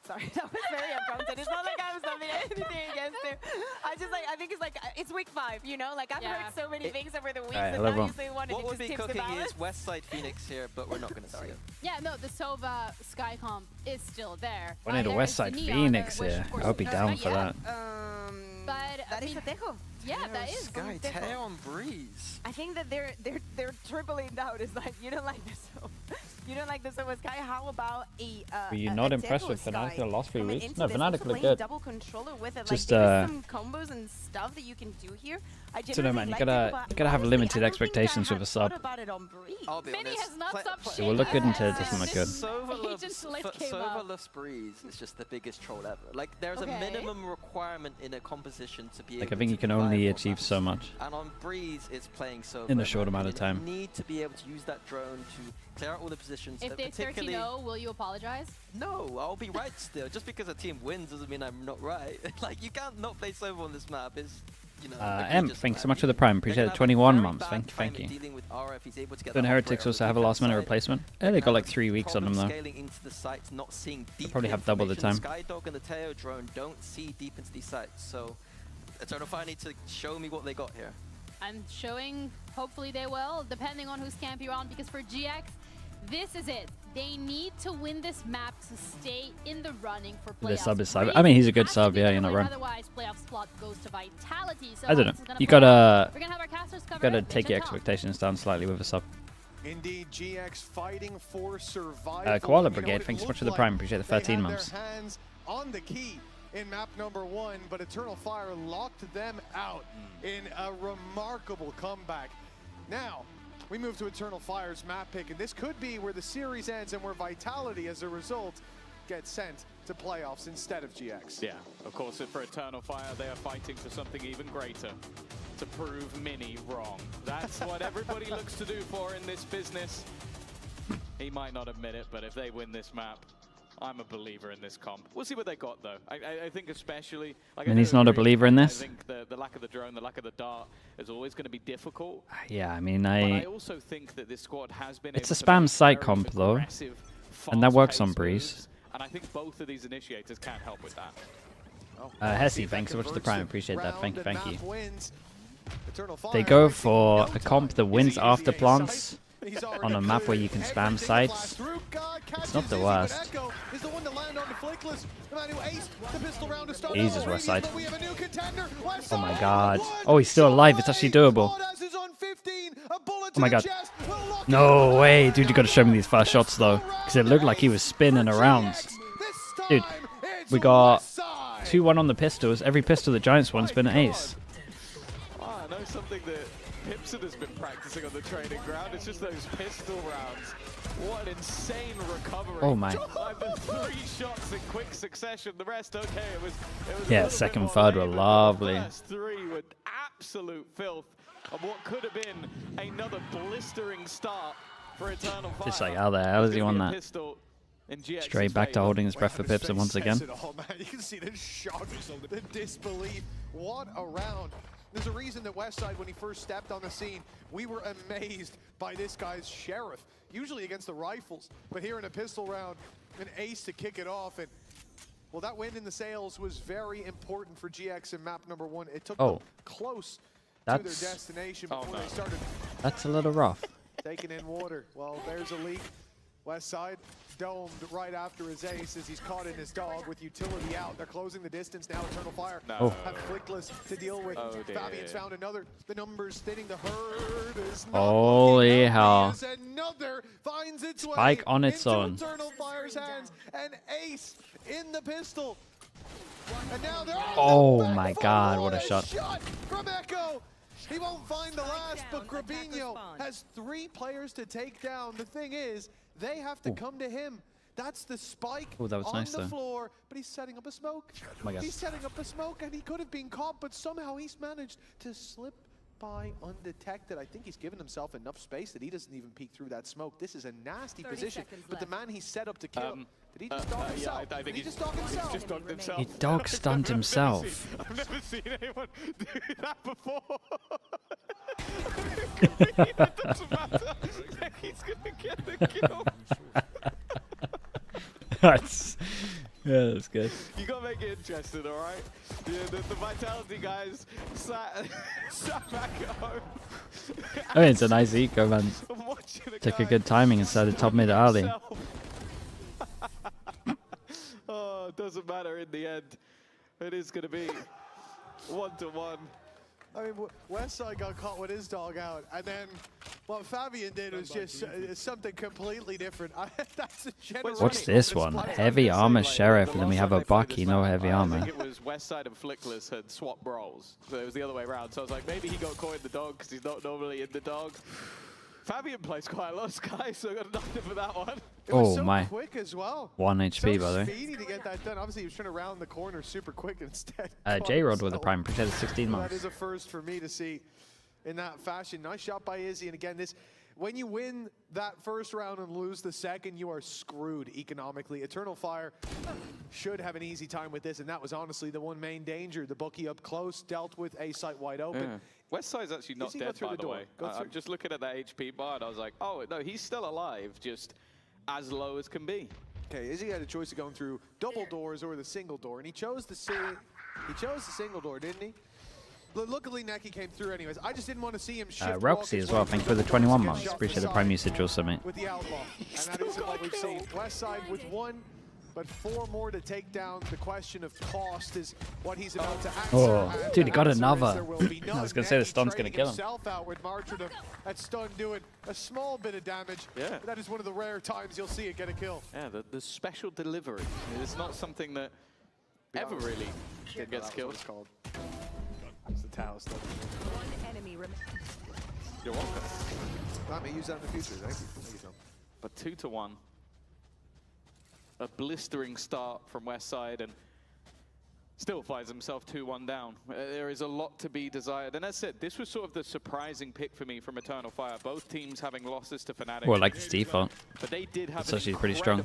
Sorry, that was very unprompted. It's not like I was saying anything against there. I think it's like, it's week 5, you know? Like, I've heard so many things over the weeks, Alright, and now you say one, What and it would just be tips the cooking balance. is Westside Phoenix here, but we're not going to see it. Yeah, no, the Sova Sky comp is still there. We need a Westside Phoenix here. I hould be down for that. But That is a tejo. yeah, that is Sky Teo on Breeze. I think that they're tripling down. It's like, you don't like the Sova. You don't like the Sova Sky. How about a Were you not impressed with Fnatic the last few weeks? No, Fnatic looked playing good. double controller with it. Just, like, there's some combos and stuff that you can do here. I don't know, man. You gotta have limited expectations with a sub. I'll be Vinny honest. has not stopped It will look good until it doesn't look good. Sova loves Breeze is just the biggest troll ever. Like, there's a minimum requirement in a composition to be Like, able I think to you can do only viable achieve maps. so much. And on Breeze, it's playing Sova. In a short amount of time. You need to be able to use that drone to clear out all the positions. If they particularly 13-0, will you apologize? No, I'll be right still. Just because a team wins doesn't mean I'm not right. Like, you can't not play Sova on this map. It's, you know, Thanks so much for the Prime. Appreciate it. 21 months. Thank you. Don't Heretics also have a last minute replacement? Yeah, they got like 3 weeks on them though. They probably have double the time. Skydog and the Teo drone don't see deep into these sites, so Eternal Fire need to show me what they got here. I'm showing, hopefully they will, depending on who's camping around, because for GX, this is it. They need to win this map to stay in the running for playoffs. The sub is sub. I mean, he's a good sub, yeah, you're not wrong. Otherwise, playoff slot goes to Vitality. So I don't know. gonna You play. gotta, We're gonna have our casters cover gotta it. take your Top. expectations down slightly with a sub. Indeed, GX fighting for survival. Koala Brigade, thanks so much for the Prime. Appreciate the 13 months. Their hands on the key in map number 1, but Eternal Fire locked them out in a remarkable comeback. Now, we move to Eternal Fire's map pick, and this could be where the series ends and where Vitality, as a result, gets sent to playoffs instead of GX. Yeah, of course, for Eternal Fire, they are fighting for something even greater, to prove Mini wrong. That's what everybody looks to do for in this business. He might not admit it, but if they win this map, I'm a believer in this comp. We'll see what they got, though. I think especially... Like, And he's not a believer in I this? think the lack of the drone, the lack of the dart is always going to be difficult. Yeah, I mean, But I also think that this squad has been it's a able to spam make site very comp though, aggressive, and that works on fast-paced Breeze. moves, and I think both of these initiators can help with that. Hesse, thanks so much for the Prime. Appreciate that. Thank you, thank you. Eternal They Fire go for a comp that wins after plants on a map where you can spam sites. It's not the worst. Jesus, Westside. Oh my god. Oh, he's still alive. It's actually doable. Oh my god. No way. Dude, you gotta show me these first shots though. Because it looked like he was spinning around. Dude, we got 2-1 on the pistols. Every pistol that Giants won's been an ace. I know something that Hipson has been practicing on the training ground. It's just those pistol rounds. What an insane recovery. Oh my. Like the 3 shots in quick succession. The rest, okay, it was Yeah, second, third were lovely. The first 3 were absolute filth of what could have been another blistering start for Eternal Fire. Just like, how the hell does he want that? Pistol in GX's Straight back to holding his breath for Pipson once again. You can see the shock, the disbelief. What a round. There's a reason that Westside, when he first stepped on the scene, we were amazed by this guy's Sheriff. Usually against the rifles, but here in a pistol round, an ace to kick it off. And well, that win in the sales was very important for GX in map number 1. It took them close to their destination before they started. That's a little rough. Taking in water. Well, there's a leak. Westside domed right after his ace as he's caught in his dog with utility out. They're closing the distance now. Eternal Fire have Flickless to deal with. Fabian's found another. The numbers thinning. The herd is not Holy hell. another finds its way Spike on its into own. Eternal Fire's hands. An ace in the pistol. And now they're Oh my god, what a shot. from Echo. He won't find the last, but Grabinho has 3 players to take down. The thing is, they have to come to him. That's the spike Ooh, that was on nice, the though. floor, but he's setting up a smoke. Oh my God. He's setting up a smoke, and he could have been caught, but somehow he's managed to slip by undetected. I think he's given himself enough space that he doesn't even peek through that smoke. This is a nasty position, but the man he set up to kill, did he just dog himself? I think did he just dog himself? He's just dogged himself. He dog stunned himself. I've never seen anyone do that before. It doesn't matter. He's gonna get the kill. That's Yeah, that's good. You gotta make it interesting, all right? Yeah, the Vitality guys sat back at home. I mean, it's a nice eco, man. Took a good timing and started top mid early. Oh, it doesn't matter in the end. It is gonna be 1-1. I mean, Westside got caught with his dog out, and then what Fabian did was just something completely different. That's a general. What's this one? Heavy armor sheriff, and then we have a Bucky, no heavy armor. I think it was Westside and Flickless had swapped roles, so it was the other way around. So I was like, maybe he got caught in the dog because he's not normally in the dog. Fabian plays quite a lot of Sky, so I got nothing for that one. Oh so my! Quick as well. 1 HP by the way. Speedy to get that done. Obviously, he was trying to round the corner super quick instead. J-Rod with the prime protected 16 months. That is a first for me to see in that fashion. Nice shot by Izzy, and again, when you win that first round and lose the second, you are screwed economically. Eternal Fire should have an easy time with this, and that was honestly the one main danger. The bookie up close dealt with a site wide open. Yeah. Westside's actually not dead, by the way. I'm just looking at that HP bar, and I was like, oh, no, he's still alive, just as low as can be. Okay, Izzy had a choice of going through double doors or the single door, and he chose the single door, didn't he? Luckily, Neki came through anyways. I just didn't want to see him shift Roxy as well, thanks for the 21 months. Appreciate the prime usage also, mate. With the outlaw, and that isn't what we've seen. Westside with 1, but 4 more to take down. The question of cost is what he's about to answer. Oh, dude, he got another. I was going to say the stun's going to kill him. Out with Martyrdom. That stun doing a small bit of damage. Yeah. That is one of the rare times you'll see it get a kill. Yeah, the special delivery. It's not something that ever really gets killed. It's called. It's the Tao stuff. One enemy remains. You're welcome. I may use that in the future. Thank you. Thank you, Tom. But 2-1. A blistering start from Westside, and still finds himself 2-1 down. There is a lot to be desired. And as I said, this was sort of the surprising pick for me from Eternal Fire. Both teams having losses to Fnatic. Well, I like this default. But they did have it's actually pretty strong.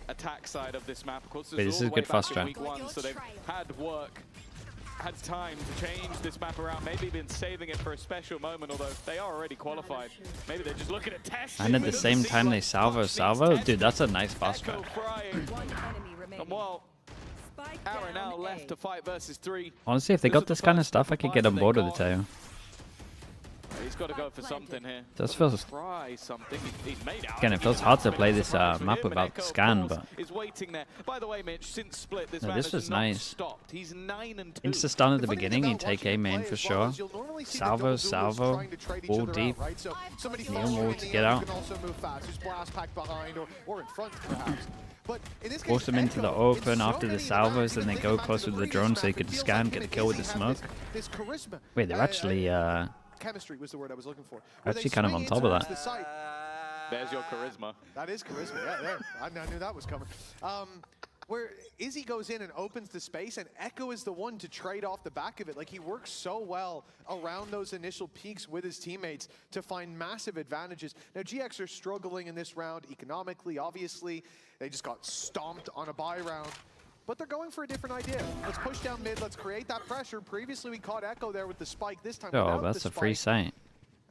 Attack side of this map. Of course, Wait, this is a good fast strat. Week 1, so they've had time to change this map around, maybe been saving it for a special moment, although they are already qualified. Maybe they're just looking at testing. And at the same time they salvo. Dude, that's a nice fast strat. And well, Aaron now left to fight versus 3. Honestly, if they got this kind of stuff, I could get on board with the tail. He's got to go for something here. Does feels try something. He's made out. Again, it feels hard to play this map without the scan, but is waiting there. By the way, Mitch, since split, this this was nice. Stopped. He's 9-2. Insta stun at the beginning, you take A main for sure. Salvo, wall deep. Neil wall to get out. Force them into the open after the salvos, and they go close with the drone so they could scan, get a kill with the smoke. Wait, they're actually chemistry was the word I was looking for. Actually kind of on top of that. There's your charisma. That is charisma, yeah, there. I knew that was coming. Where Izzy goes in and opens the space, and Echo is the one to trade off the back of it. Like, he works so well around those initial peaks with his teammates to find massive advantages. Now, GX are struggling in this round economically, obviously. They just got stomped on a buy round. But they're going for a different idea. Let's push down mid, let's create that pressure. Previously, we caught Echo there with the spike. This time, oh, that's a free site.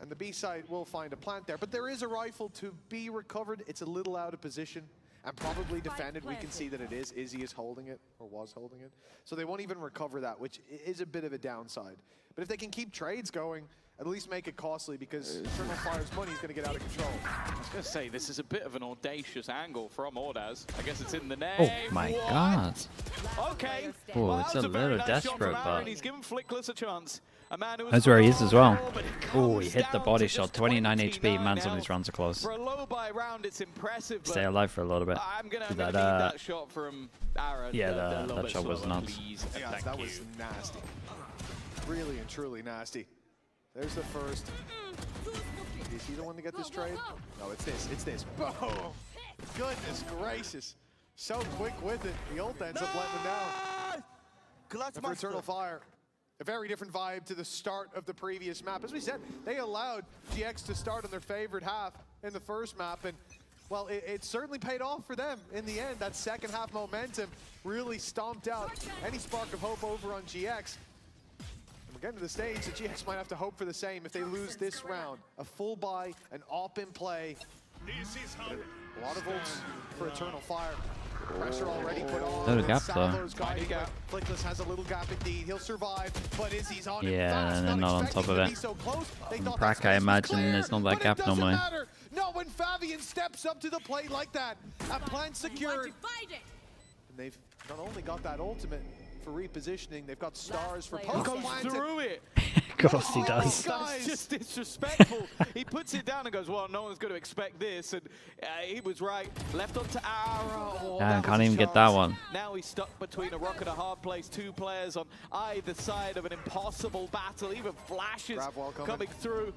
And the B side will find a plant there. But there is a rifle to be recovered. It's a little out of position and probably defended. We can see that it is. Izzy is holding it, or was holding it. So they won't even recover that, which is a bit of a downside. But if they can keep trades going, at least make it costly, because Eternal Fire's money is going to get out of control. I was going to say, this is a bit of an audacious angle from Ordaz. I guess it's in the name. Oh my god. Okay. Oh, well, it's a little desperate, but he's given Flickless a chance. That's where he is as well. Oh, he hit the body shot. 29 HP. Man, some of these rounds are close. For a low buy round, it's impressive. Stay alive for a little bit. I'm gonna need that shot from Aaron. Yeah, that shot was nuts. Yeah, that was nasty. Really and truly nasty. There's the first. Is he the one to get this trade? No, it's this. It's this. Boom! Goodness gracious. So quick with it. The ult ends up letting him down. For Eternal Fire, a very different vibe to the start of the previous map. As we said, they allowed GX to start on their favorite half in the first map, and well, it certainly paid off for them in the end. That second half momentum really stomped out any spark of hope over on GX. We're getting to the stage that GX might have to hope for the same if they lose this round. A full buy, an AWP in play. A lot of ults for Eternal Fire. Pressure already put on. Little gap though. Flickless has a little gap indeed. He'll survive, but Izzy's on Yeah, and they're not on top of it. Prac, I imagine, is not that gap normally. No, when Fabian steps up to the plate like that, a plant secured. And they've not only got that ultimate for repositioning, they've got stars for post planted. Through it. Of course he does. That's just disrespectful. He puts it down and goes, well, no one's going to expect this. And he was right. Left onto Arrow. Oh, yeah, can't even get that one. Now he's stuck between a rock and a hard place. Two players on either side of an impossible battle. Even flashes coming through.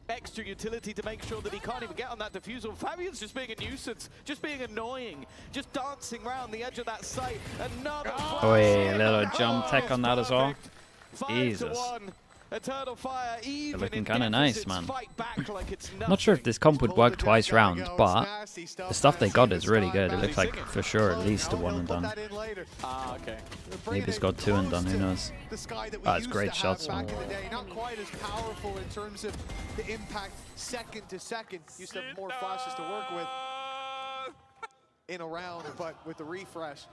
Extra utility to make sure that he can't even get on that diffusal. Fabian's just being a nuisance, just being annoying, just dancing around the edge of that site. Another a little jump tech on that as well. Jesus. Eternal Fire, they're looking kind of nice, man. Not sure if this comp would work twice round, but the stuff they got is really good. It looks like for sure at least a 1 and done. Maybe it's got 2 and done, who knows. Oh, it's great shots, man. Not quite as powerful in terms of the impact second to second. Used to have more flashes to work with in a round, but with the refresh.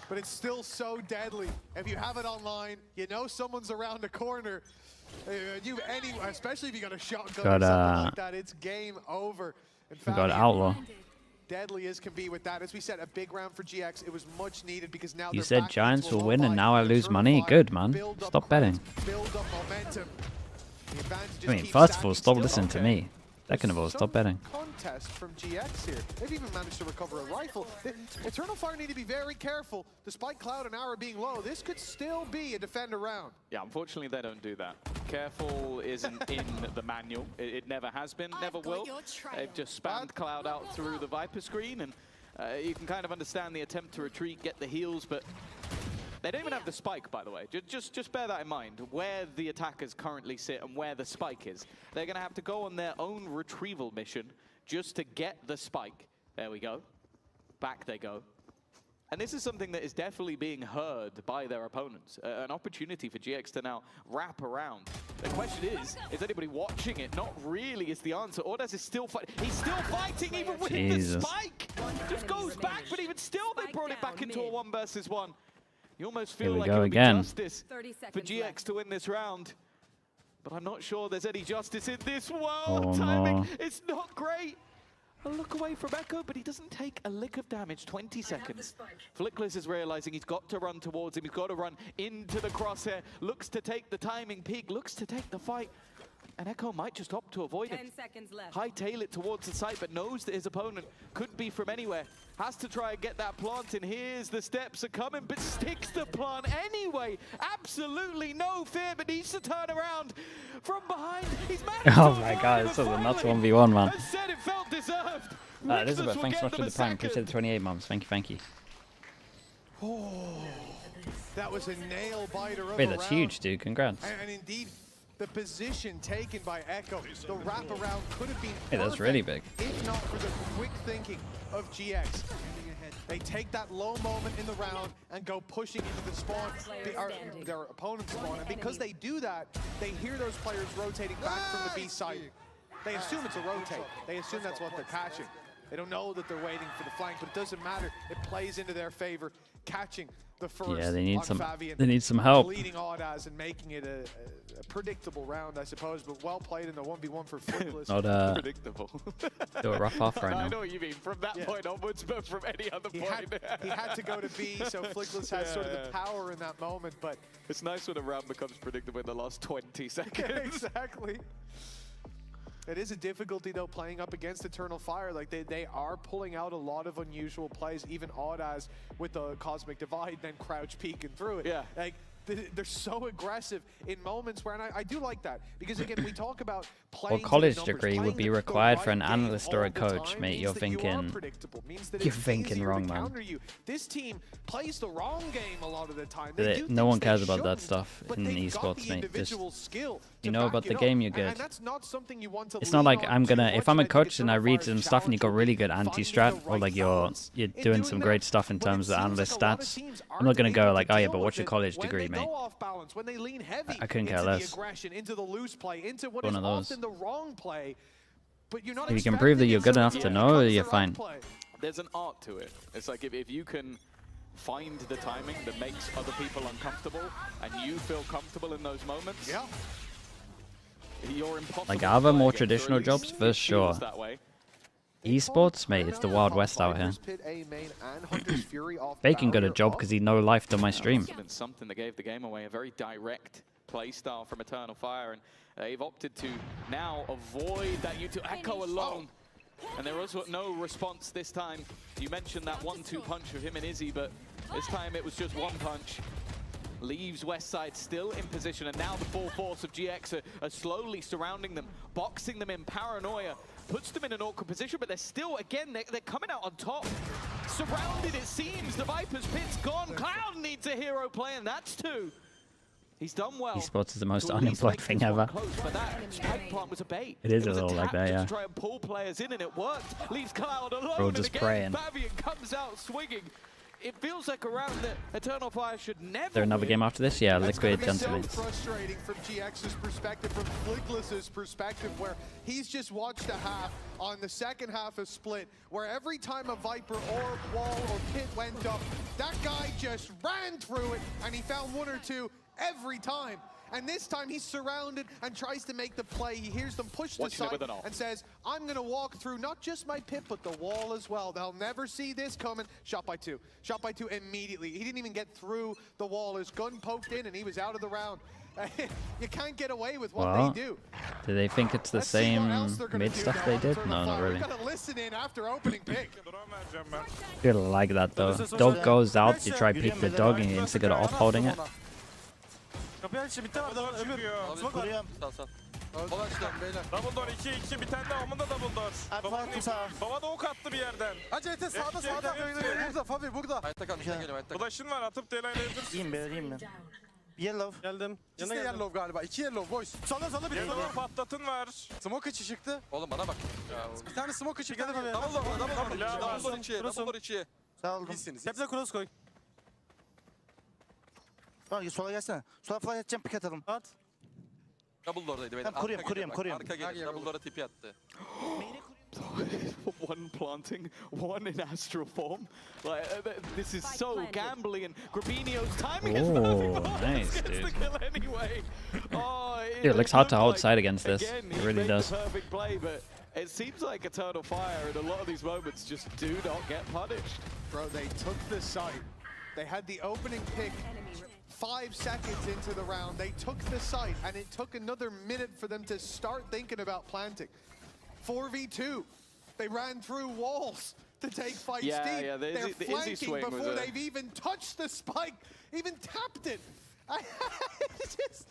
But it's still so deadly. If you have it online, you know someone's around the corner. Especially if you got a shotgun or something like that, it's game over. We got Outlaw. Deadly as can be with that. As we said, a big round for GX. It was much needed because now you said Giants will win and now I lose money? Good, man. Stop betting. I mean, first of all, stop listening to me. Second of all, stop betting. Contest from GX here. They've even managed to recover a rifle. Eternal Fire need to be very careful. Despite Cloud and Aura being low, this could still be a defender round. Yeah, unfortunately they don't do that. Careful isn't in the manual. It never has been, never will. They've just spammed Cloud out through the Viper screen, and you can kind of understand the attempt to retreat, get the heals, but they don't even have the spike, by the way. Just bear that in mind, where the attackers currently sit and where the spike is. They're going to have to go on their own retrieval mission just to get the spike. There we go. Back they go. And this is something that is definitely being heard by their opponents. An opportunity for GX to now wrap around. The question is anybody watching it? Not really is the answer. Ordaz is still fighting. He's still fighting even with the spike. Just goes back, but even still they brought it back into a 1 versus 1. You almost feel like it would be justice for GX to win this round. But I'm not sure there's any justice in this world. Timing, it's not great. A look away from Echo, but he doesn't take a lick of damage. 20 seconds. Flickless is realizing he's got to run towards him. He's got to run into the crosshair. Looks to take the timing peak. Looks to take the fight. And Echo might just opt to avoid it. 10 seconds left. Hightail it towards the site, but knows that his opponent could be from anywhere. Has to try and get that plant in. Here's the steps are coming, but sticks the plant anyway. Absolutely no fear, but needs to turn around from behind. He's managed oh my god, this is a nuts 1v1, man. Said it felt deserved. Elizabeth, thanks so much for the prime. Appreciate the 28 months. Thank you, thank you. Oh, that was a nail biter of Wait, that's huge, dude. Congrats. And indeed, the position taken by Echo, the wraparound could have been hey, that's really big. If not for the quick thinking of GX. They take that low moment in the round and go pushing into the spawn, their opponent's spawn. And because they do that, they hear those players rotating back from the B site. They assume it's a rotate. They assume that's what they're catching. They don't know that they're waiting for the flank, but it doesn't matter. It plays into their favor, catching the first. Yeah, they need some. Fabian, they need some help. Leading Ordaz and making it a predictable round, I suppose, but well played in the 1v1 for Flickless. Not predictable. Do a rough off right now. I know what you mean. From that point onwards, but from any other point. He had to go to B, so Flickless has sort of the power in that moment. But it's nice when a round becomes predictable in the last 20 seconds. Exactly. It is a difficulty, though, playing up against Eternal Fire. Like, they are pulling out a lot of unusual plays, even Ordaz with the Cosmic Divide, then crouch peeking through it. Yeah. Like, they're so aggressive in moments where, and I do like that, because again, we talk about playing. What college degree would be required for an analyst or a coach, mate? You're thinking wrong, man. This team plays the wrong game a lot of the time. No one cares about that stuff in esports, mate. Just, you know about the game, you're good. It's not like I'm gonna, if I'm a coach and I read some stuff and you got really good anti-strat, or like you're doing some great stuff in terms of analyst stats, I'm not gonna go like, oh yeah, but what's your college degree, mate? I couldn't care less. One of those. If you can prove that you're good enough to know, you're fine. there's an art to it. It's like if you can find the timing that makes other people uncomfortable and you feel comfortable in those moments. Yeah. You're impossible. Like other more traditional jobs, for sure. Esports, mate, it's the Wild West out here. Bacon got a job because he no life to my stream. Must have been something that gave the game away. A very direct play style from Eternal Fire, and they've opted to now avoid that U2 Echo alone. And there was no response this time. You mentioned that 1-2 punch of him and Izzy, but this time it was just one punch. Leaves Westside still in position, and now the full force of GX are slowly surrounding them, boxing them in paranoia, puts them in an awkward position, but they're still, again, they're coming out on top. Surrounded, it seems. The Viper's pit's gone. Cloud needs a hero play, and that's 2. He's done well. Esports is the most unemployed thing ever. But that spike plant was a bait. It is a little like that, yeah. To try and pull players in, and it worked. Leaves Cloud alone. Bro, just praying. Bavian comes out swinging. It feels like a round that Eternal Fire should never. Is there another game after this? Yeah, Liquid Gentlemen. So frustrating from GX's perspective, from Flickless's perspective, where he's just watched a half on the second half of Split, where every time a Viper or wall or pit went up, that guy just ran through it, and he found 1 or 2 every time. And this time he's surrounded and tries to make the play. He hears them push the side and says, I'm going to walk through not just my pit, but the wall as well. They'll never see this coming. Shot by 2. Shot by 2 immediately. He didn't even get through the wall. His gun poked in and he was out of the round. You can't get away with what they do. Do they think it's the same mid stuff they did? No, not really. Listen in after opening pick. Good like that though. Dog goes out, you try pick the dog and you instantly got off holding it. Kapıyı aç, bir tane daha öbür smoke var. Double door 2-2, bir tane daha onun da double door. Baba da ok attı bir yerden. Acele sağda. Burada Fabi burada. Hayatta kalmış geliyor. Flash'ın var, atıp delaylayabilirsin. İyiyim ben. Yellow. Geldim. İkisi de yellow galiba. 2 yellow boys. Sola bir yellow patlatın var. Smoke içi çıktı. Oğlum bana bak. Bir tane smoke içi geldi Fabi. Double door 2. Sağ olun. Hepsine cross koy. Bak sola gelsene. Sola fly atacağım, pick atalım. At. Double door'daydı beyler. Kuruyorum. Arka gelir. Double door'a tipi attı. One planting, one in astral form. Like this is so gambling, and Grabinio's timing is perfect. Nice, dude. The kill anyway. Dude, it looks hard to hold side against this. Again, It really does. Perfect play, but it seems like Eternal Fire in a lot of these moments just do not get punished. Bro, they took the site. They had the opening pick 5 seconds into the round. They took the site, and it took another minute for them to start thinking about planting. 4v2. They ran through walls to take fights deep. Yeah, they're the flanking before they've even touched the spike, even tapped it. It's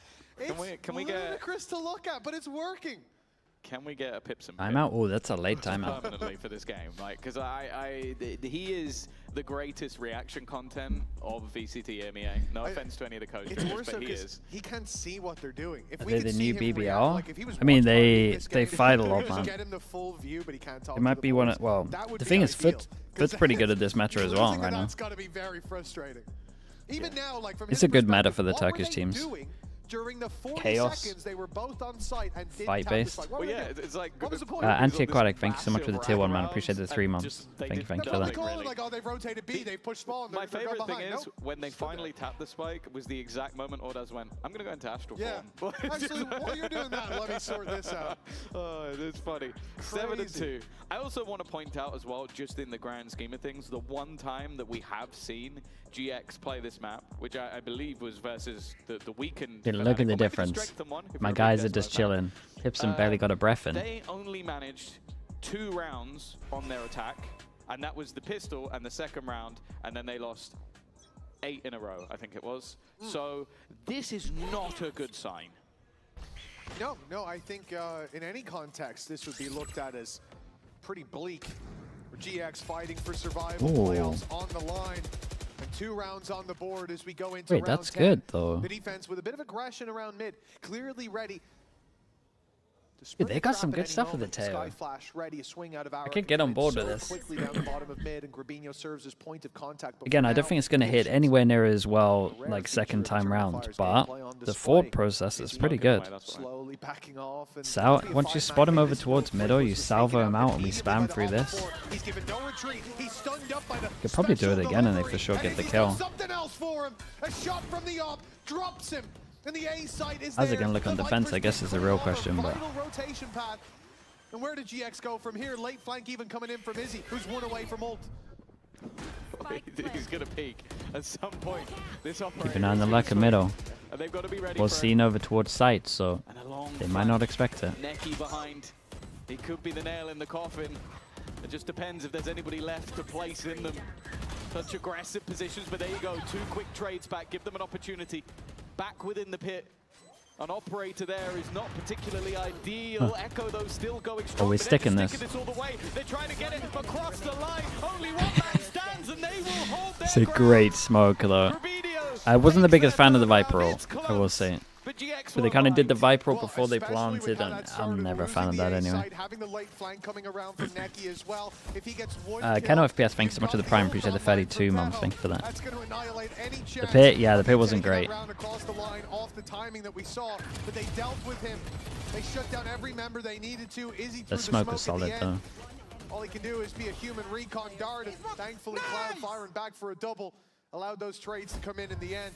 ludicrous to look at, but it's working. Can we get a Pips and Timeout? Oh, that's a late timeout. Permanently for this game, like, because he is the greatest reaction content of VCT EMEA. No offense to any of the coaches, but he is. He can't see what they're doing. If Are we they could the see new him BBL? react, like if he was I mean, watching they fight a lot, just man. get him the full view, but he can't talk It might to be the one boys. of, well, That would the be thing is, ideal, Foot's pretty good at this meta as well right now. That's got to be very frustrating. Even now, like from It's his a good meta perspective, for the what were Turkish they teams. doing during the 40 Chaos. seconds they were both on site and didn't Fight tap the based. spike? What Well, were they yeah, doing? it's like What was the point? Anti-Aquatic, thank you so much for the tier 1, man. Appreciate the 3 months. Thank you for But that. they call it like, oh, they've rotated B, they've pushed small, and My they're favorite thing behind. is when they finally tapped the spike was the exact moment Ordaz went, I'm going to go into astral form. Actually, while you're doing that, let me sort this out. Oh, it's funny. 7-2. I also want to point out as well, just in the grand scheme of things, the one time that we have seen GX play this map, which I believe was versus the weakened. Dude, look at the difference. My guys are just chilling. Hipson barely got a breath in. They only managed 2 rounds on their attack, and that was the pistol and the second round, and then they lost 8 in a row, I think it was. So this is not a good sign. No, I think in any context, this would be looked at as pretty bleak. GX fighting for survival, playoffs on the line, and 2 rounds on the board as we go into round 10. That's good, though. The defense with a bit of aggression around mid, clearly ready to Dude, they got some good stuff with the tail. I could get on board with this. Again, I don't think it's going to hit anywhere near as well like second time round, but the forward process is pretty good. Once you spot him over towards middle, you salvo him out and we spam through this. Could probably do it again and they for sure get the kill. How's it going to look on defense, I guess, is the real question. But and where did GX go from here? Late flank even coming in from Izzy, who's one away from ult. He's going to peek at some point. This keep an eye on the Leka middle. We'll see over towards site, so they might not expect it. Necky behind. He could be the nail in the coffin. It just depends if there's anybody left to place in them. Such aggressive positions, but there you go. 2 quick trades back, give them an opportunity. Back within the pit. An operator there is not particularly ideal. Echo, though, still going strong. Oh, we're sticking this. All the way. They're trying to get it across the line. Only one man stands, and they will hold their It's a great smoke, though. I wasn't the biggest fan of the Viper ult, I will say. But they kind of did the Viper ult before they planted, and I'm never a fan of that anyway. Keno FPS, thanks so much for the Prime. Appreciate the 32 months. Thank you for that. The pit, yeah, the pit wasn't great. The smoke was solid, though. All he can do is be a human recon dart, and thankfully Cloud firing back for a double allowed those trades to come in the end.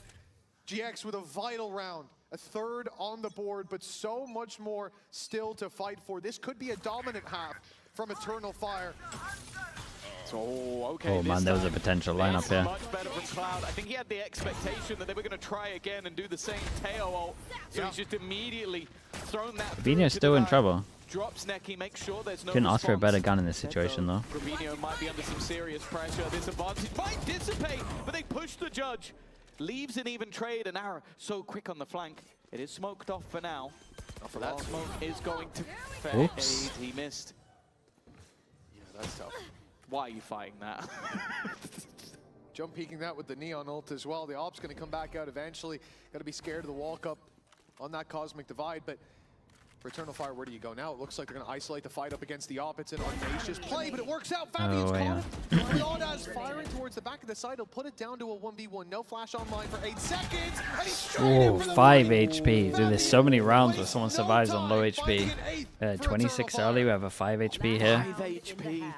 GX with a vital round. A third on the board, but so much more still to fight for. This could be a dominant half from Eternal Fire. Oh, okay. Oh man, there was a potential lineup here. Much better from Cloud. I think he had the expectation that they were going to try again and do the same tail ult. So he's just immediately thrown that. Fabinho's still in trouble. Drops Necky, make sure there's no Couldn't ask for a better response. gun in this situation, though. Fabinho might be under some serious pressure. This advantage might dissipate, but they push the judge. Leaves an even trade, and Ara so quick on the flank. It is smoked off for now. That smoke is going to fade. He missed. Yeah, that's tough. Why are you fighting that? Jump peeking that with the Neon ult as well. The op's going to come back out eventually. Got to be scared of the walk up on that Cosmic Divide, but for Eternal Fire, where do you go now? It looks like they're going to isolate the fight up against the op. It's an audacious play, but it works out. Fabian's caught it. Leona's firing towards the back of the side. He'll put it down to a 1v1. No flash online for 8 seconds. And he's Oh, 5 HP. Dude, there's so many rounds where someone survives on low HP. 26 early, we have a 5 HP here. 5 HP.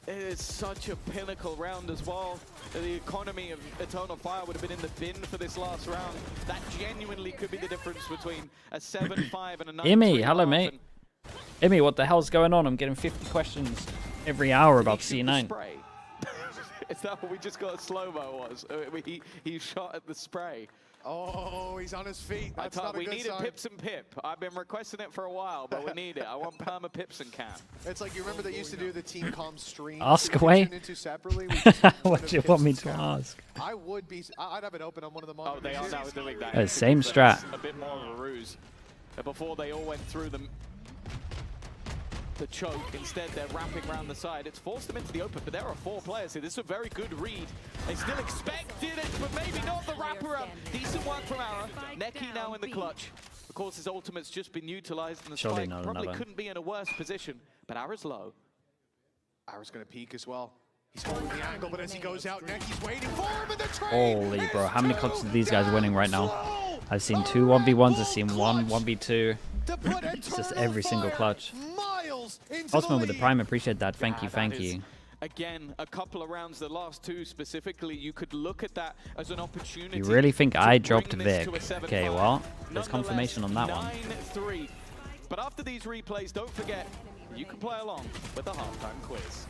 It is such a pinnacle round as well. The economy of Eternal Fire would have been in the bin for this last round. That genuinely could be the difference between a 7-5 and a 9-3. Imi, hello mate. Imi, what the hell's going on? I'm getting 50 questions every hour about C9. Is that what we just got a slow-mo was? He shot at the spray. Oh, he's on his feet. That's not a we good needed sign. Pips and Pip. I've been requesting it for a while, but we need it. I want Perma Pips and Cam. It's like, you remember they used to do the team com stream. Ask away. What do you want me to ask? I would be. I'd have it open on one of the monitors. Oh, they are now doing that. Same strat. A bit more of a ruse. Before they all went through the choke. Instead, they're wrapping around the side. It's forced them into the open, but there are 4 players here. This is a very good read. They still expected it, but maybe not the wraparound. Decent work from Ara. Necky now in the clutch. Of course, his ultimate's just been utilized, and the Surely spike not probably another. couldn't be in a worse position, but Ara's low. Ara's going to peek as well. He's holding the angle, but as he goes out, Necky's waiting for him in the trade. Holy bro, how many clutches are these guys winning right now? I've seen 2 1v1s, I've seen 1 1v2. It's just every single clutch. Osman with the Prime, appreciate that. Thank you, thank you. Again, a couple of rounds, the last 2 specifically, you could look at that as an opportunity. You really think I dropped bring this Vic? to a 7-5. Okay, well, there's confirmation on that one. 9-3. But after these replays, don't forget, you can play along with the halftime quiz.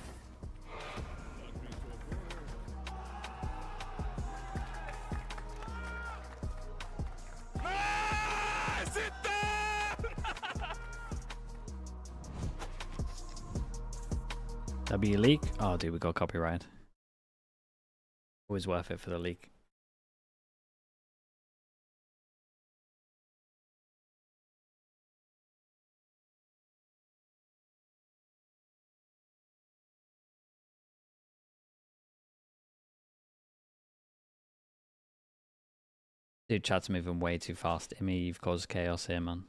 W leak? Oh, dude, we got copyright. Always worth it for the leak. Dude, chat's moving way too fast. Imi, you've caused chaos here, man.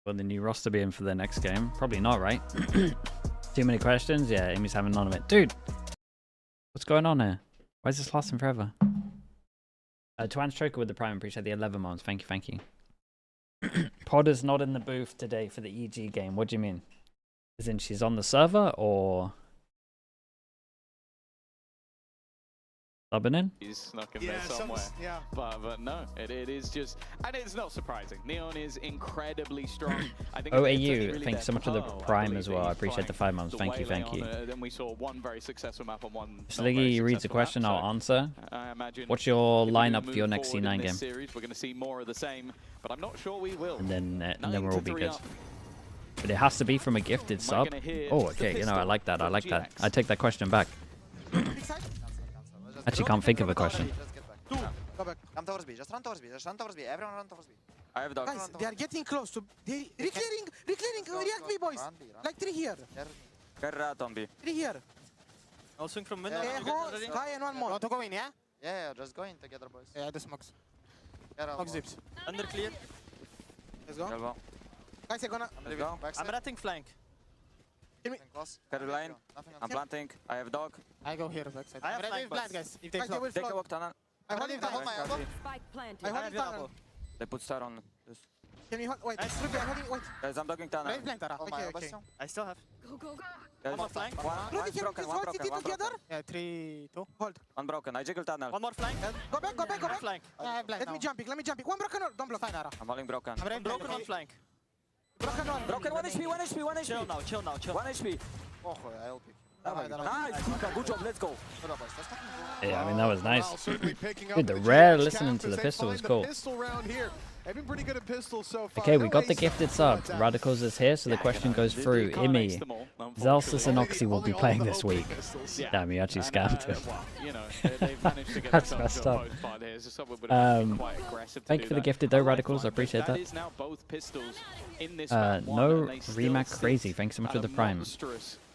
Will the new roster be in for the next game? Probably not, right? Too many questions? Yeah, Amy's having none of it. Dude! What's going on here? Why is this lasting forever? Twan Stroker with the Prime. Appreciate the 11 months. Thank you, thank you. Podder's not in the booth today for the EG game. What do you mean? As in she's on the server or subbing in? He's snuck in there somewhere. Yeah. But no, it is just, and it's not surprising. Neon is incredibly strong. I think OAU, thanks so much for the Prime as well. I appreciate the 5 months. Thank you, thank you. Then we saw one very successful map and one. Sliggy reads a question, I'll answer. I imagine. What's your lineup for your next C9 game? Series, we're going to see more of the same, but I'm not sure we will. And then we'll all be good. But it has to be from a gifted sub. Oh, okay. You know, I like that. I like that. I take that question back. Actually, can't think of a question. Go back. Come towards B. Just run towards B. Just run towards B. Everyone run towards B. I have dog. Guys, they are getting close to. Reclearing. React B, boys. Like 3 here. Get rat on B. 3 here. I'll swing from middle. Sky and one more. Want to go in, yeah? Yeah, just go in together, boys. Yeah, the smokes. Smoke zips. Under clear. Let's go. Guys, I'm gonna. Let's go. I'm ratting flank. Caroline, I'm planting. I have dog. I go here, backside. I have flank, blind, guys. If they can walk tunnel. I'm holding tunnel. Spike planted. I'm holding tunnel. They put star on this. Can you hold? Wait, I'm holding. Wait. Guys, I'm dogging tunnel. Right flank, Tara. Okay. I still have. Go. Guys, One more flank. One broken. Yeah, 3, 2. Hold. One broken. I jiggle tunnel. One more flank. Go back. Flank. Let me jump. One broken. Don't block. Fine, Tara. I'm holding broken. I'm broken. One flank. Broken 1 HP. Chill now. 1 HP. Oh, I help you. Nice, good job, let's go. Yeah, I mean, that was nice. Dude, the rare listening to the pistol was cool. Okay, we got the gifted sub. Radicals is here, so the question goes through. EMEA, Zelsus and Oxy will be playing this week. Damn, you actually scammed him. That's messed up. Thank you for the gifted though, Radicals. I appreciate that. No Remac Crazy. Thanks so much for the Prime.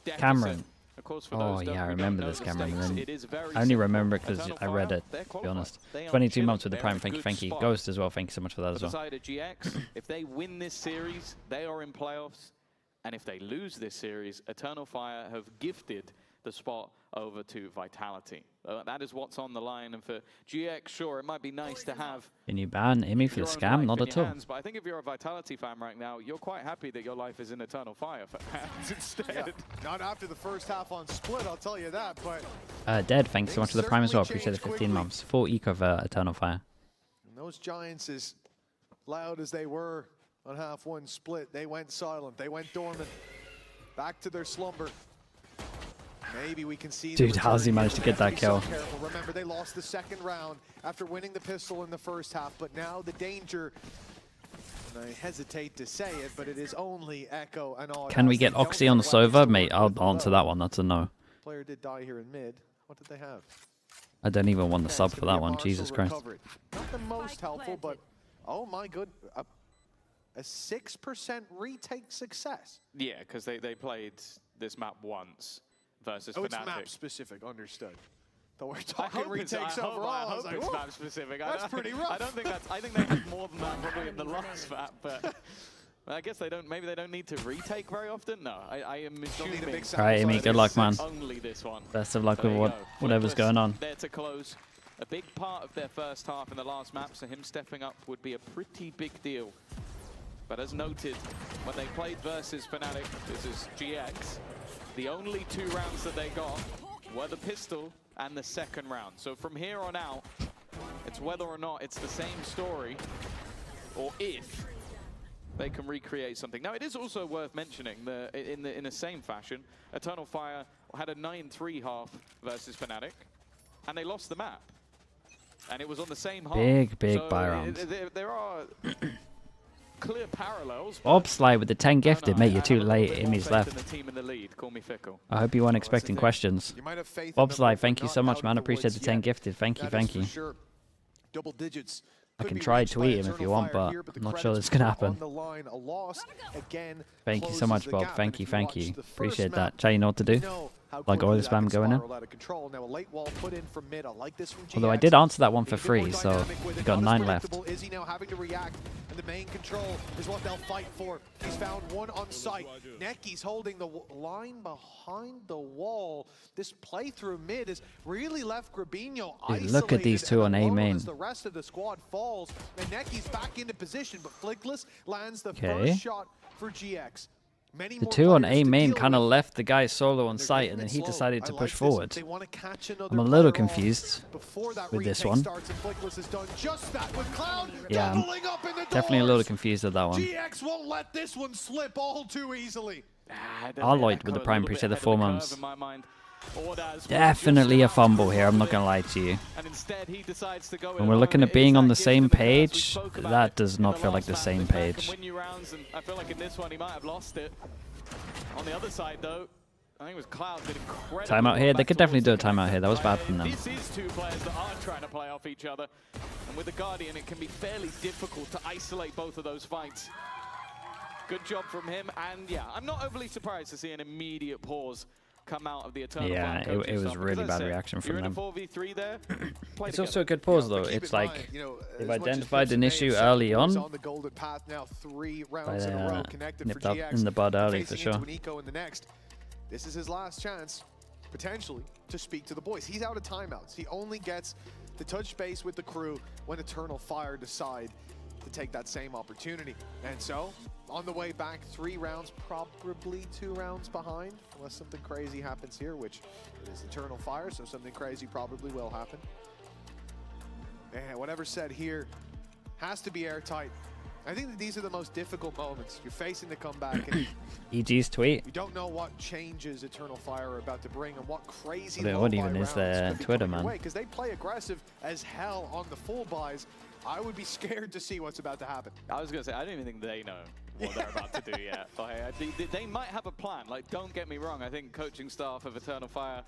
Cameron. Oh yeah, I remember this, Cameron. And then I only remember it because I read it, to be honest. 22 months with the Prime, thank you. Ghost as well, thank you so much for that as well. GX, if they win this series, they are in playoffs. And if they lose this series, Eternal Fire have gifted the spot over to Vitality. That is what's on the line. And for GX, sure, it might be nice to have... Can you ban EMEA for the scam? Not at all. But I think if you're a Vitality fan right now, you're quite happy that your life is in Eternal Fire fans instead. Not after the first half on Split, I'll tell you that, but... Dead, thanks so much for the Prime as well. Appreciate the 15 months. Full eco for Eternal Fire. And those Giants, as loud as they were on half one Split, they went silent. They went dormant. Back to their slumber. Maybe we can see. Dude, how's he managed to get that kill? Remember, they lost the second round after winning the pistol in the first half, but now the danger. And I hesitate to say it, but it is only Echo and Odd. Can we get Oxy on the server? Mate, I'll answer that one. That's a no. Player did die here in mid. What did they have? I don't even want the sub for that one. Jesus Christ. Not the most helpful, but oh my good. A 6% retake success. Yeah, because they played this map once versus Fnatic. Fnatic. It's map specific, understood. But we're talking retakes overall. I hope it's map specific. That's pretty rough. I don't think that's. I think they had more than that probably in the last map, but I guess they don't. Maybe they don't need to retake very often. No, I am assuming. Alright, Amy, good luck, man. Only this one. Best of luck with whatever's going on. There to close. A big part of their first half in the last map, so him stepping up would be a pretty big deal. But as noted, when they played versus Fnatic, this is GX, the only 2 rounds that they got were the pistol and the second round. So from here on out, it's whether or not it's the same story, or if they can recreate something. Now, it is also worth mentioning that in the same fashion, Eternal Fire had a 9-3 half versus Fnatic, and they lost the map. And it was on the same half. Big buy rounds. There are clear parallels. Bobslide with the 10 gifted. Mate, you're too late. Emmy's left. Call me fickle. I hope you weren't expecting questions. Bobslide, thank you so much, man. I appreciate the 10 gifted. Thank you. Double digits. I can try to tweet him if you want, but I'm not sure this can happen. Thank you so much, Bob. Thank you. Appreciate that. Chat, you know what to do? like oil spam going in. Although I did answer that one for free, so we got 9 left. Izzy now having to react, and the main control is what they'll fight for. He's found one on site. Necky's holding the line behind the wall. This playthrough mid has really left Grabinho isolated. Look at these two on A main. As the rest of the squad falls, and Necky's back into position, but Flickless lands the first shot for GX. The two on A main kind of left the guy solo on site, and then he decided to push forward. I'm a little confused with this one. Yeah, I'm definitely a little confused at that one. GX won't let this one slip all too easily. Arloyd with the prime preset, the 4 months. Definitely a fumble here, I'm not going to lie to you. When we're looking at being on the same page, that does not feel like the same page. I feel like in this one he might have lost it. On the other side though, I think it was Cloud did incredible. Timeout here, they could definitely do a timeout here, that was bad from them. This is two players that are trying to play off each other, and with the Guardian it can be fairly difficult to isolate both of those fights. Good job from him, and yeah, I'm not overly surprised to see an immediate pause come out of the Eternal. Yeah, it was really bad reaction from them. 4v3 there. It's also a good pause though. It's like they've identified an issue early on, but nipped up in the bud early for sure. This is his last chance, potentially, to speak to the boys. He's out of timeouts. He only gets to touch base with the crew when Eternal Fire decide to take that same opportunity. And so, on the way back, 3 rounds, probably 2 rounds behind, unless something crazy happens here, which it is Eternal Fire, so something crazy probably will happen. And whatever's said here has to be airtight. I think that these are the most difficult moments. You're facing the comeback, and EG's tweet. you don't know what changes Eternal Fire are about to bring and what crazy What even is their Twitter, man? Because they play aggressive as hell on the full buys. I would be scared to see what's about to happen. I was going to say, I don't even think they know what they're about to do yet. They might have a plan. Like, don't get me wrong. I think coaching staff of Eternal Fire,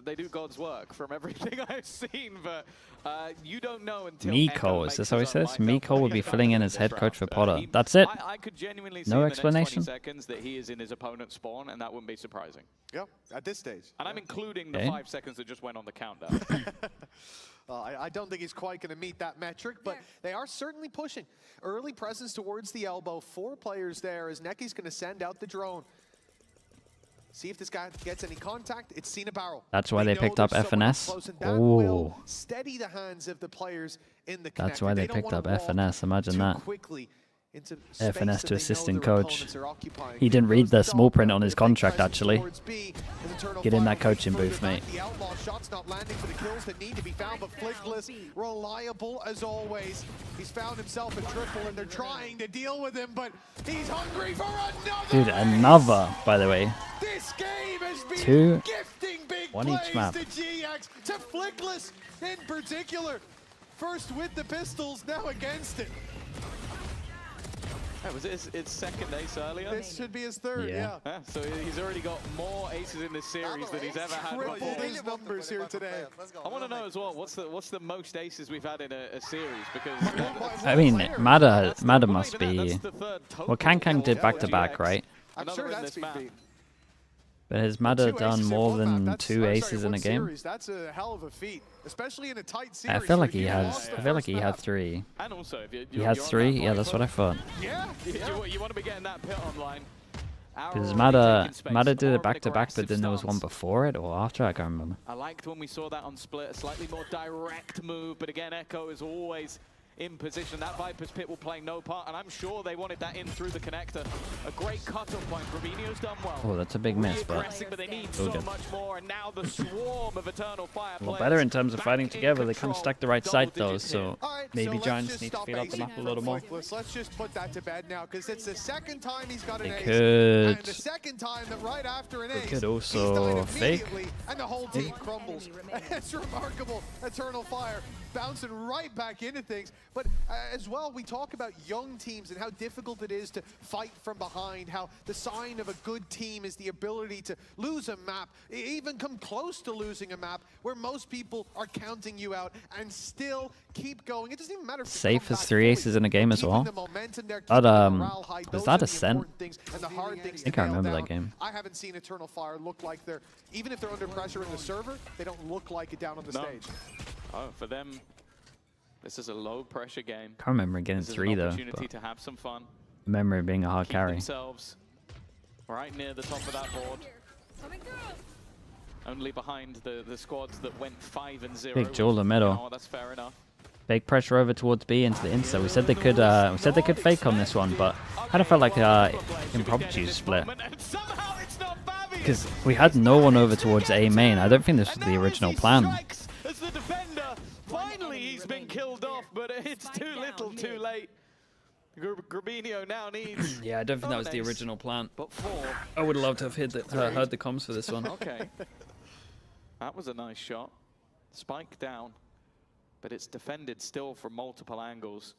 they do God's work from everything I've seen, but you don't know until Miko, is this how he says? Miko will be filling in as head coach for Potter. That's it? I could genuinely see no in explanation? the next 20 seconds that he is in his opponent's spawn, and that wouldn't be surprising. Yep, at this stage. And I'm including the 5 seconds that just went on the countdown. I don't think he's quite going to meet that metric, but they are certainly pushing. Early presence towards the elbow. 4 players there as Necky's going to send out the drone. See if this guy gets any contact. It's seen a barrel. That's why they picked up FNS. Oh. Steady the hands of the players in the That's why they picked up FNS. Imagine that. FNS to assistant coach. He didn't read the small print on his contract, actually. Get in that coaching booth, mate. The outlaw shots not landing for the kills that need to be found, but Flickless, reliable as always. He's found himself a triple, and they're trying to deal with him, but he's hungry for another. Dude, another, by the way. This game has been 2, gifting big 1 plays each map. to GX, to Flickless in particular. First with the pistols, now against it. Was it his second ace earlier? This should be his third, yeah. So he's already got more aces in this series than he's ever had before. Tripled his numbers here today. I want to know as well, what's the most aces we've had in a series? Because I mean, Madder must be... Well, Kang did back-to-back, right? I'm sure that's been beat. But has Madder done more than 2 aces in a game? That's a hell of a feat, especially in a tight series. I feel like he has. I feel like he had 3. And also, if he has 3. Yeah, that's what I thought. Yeah. You want to be getting that pit online. Because Madder did it back-to-back, but then there was one before it or after. I can't remember. I liked when we saw that on Split, a slightly more direct move, but again, Echo is always in position. That Viper's Pit will play no part, and I'm sure they wanted that in through the connector. A great cut-off point. Robinho's done well. Oh, that's a big miss, but they need so much more, and now the swarm of Eternal Fire well, better in terms of fighting together. They kind of stacked the right side, though, so maybe Giants need to feel out the map a little more. Let's just put that to bed now, because it's the second time he's got an ace. Could. And the second time that right after an ace, could also fake. And the whole team crumbles. It's remarkable. Eternal Fire bouncing right back into things. But as well, we talk about young teams and how difficult it is to fight from behind, how the sign of a good team is the ability to lose a map, even come close to losing a map, where most people are counting you out and still keep going. It doesn't even matter if Safe as 3 aces in a game as well. But was that Ascent? I think I remember that game. I haven't seen Eternal Fire look like they're, even if they're under pressure in the server, they don't look like it down on the stage. Oh, for them, this is a low pressure game. Can't remember getting 3 though. Opportunity to have some fun. Remember it being a hard carry. Themselves right near the top of that board. Only behind the squads that went 5 and 0. Big duel in the middle. Oh, that's fair enough. Big pressure over towards B into the insta. We said they could fake on this one, but I kind of felt like impromptu split. Because we had no one over towards A main. I don't think this was the original plan. As the defender, finally he's been killed off, but it's too little, too late. Grabinho now needs. Yeah, I don't think that was the original plan. But 4. I would love to have heard the comms for this one. Okay. That was a nice shot. Spike down. But it's defended still from multiple angles.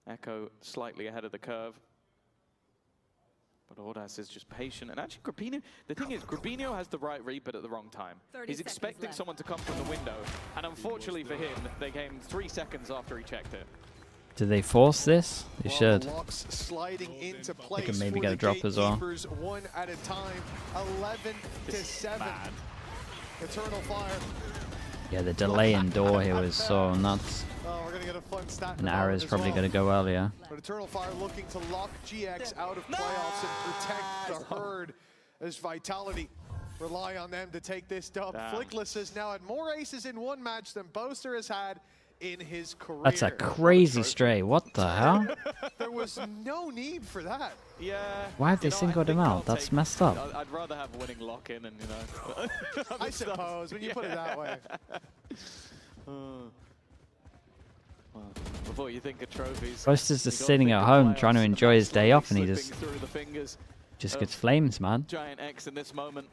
Echo slightly ahead of the curve. But Audas is just patient. And actually, Grabinho, the thing is, Grabinho has the right read, but at the wrong time. He's expecting someone to come from the window. And unfortunately for him, they came 3 seconds after he checked it. Do they force this? They should. Sliding into place. They can maybe get a drop as well. 1 at a time, 11 to 7. Eternal Fire. Yeah, the delay in door here was so nuts. Oh, we're gonna get a fun stat. And Arrow's probably going to go earlier. But Eternal Fire looking to lock GX out of playoffs and protect the herd as Vitality rely on them to take this dub. Flickless has now had more aces in one match than Boaster has had in his career. That's a crazy stray. What the hell? There was no need for that. Yeah. Why have they singled him out? That's messed up. I'd rather have a winning lock-in and, you know. I suppose, when you put it that way. Well, before you think of trophies. Boaster's just sitting at home trying to enjoy his day off, and he just gets flames, man. GIANTX in this moment.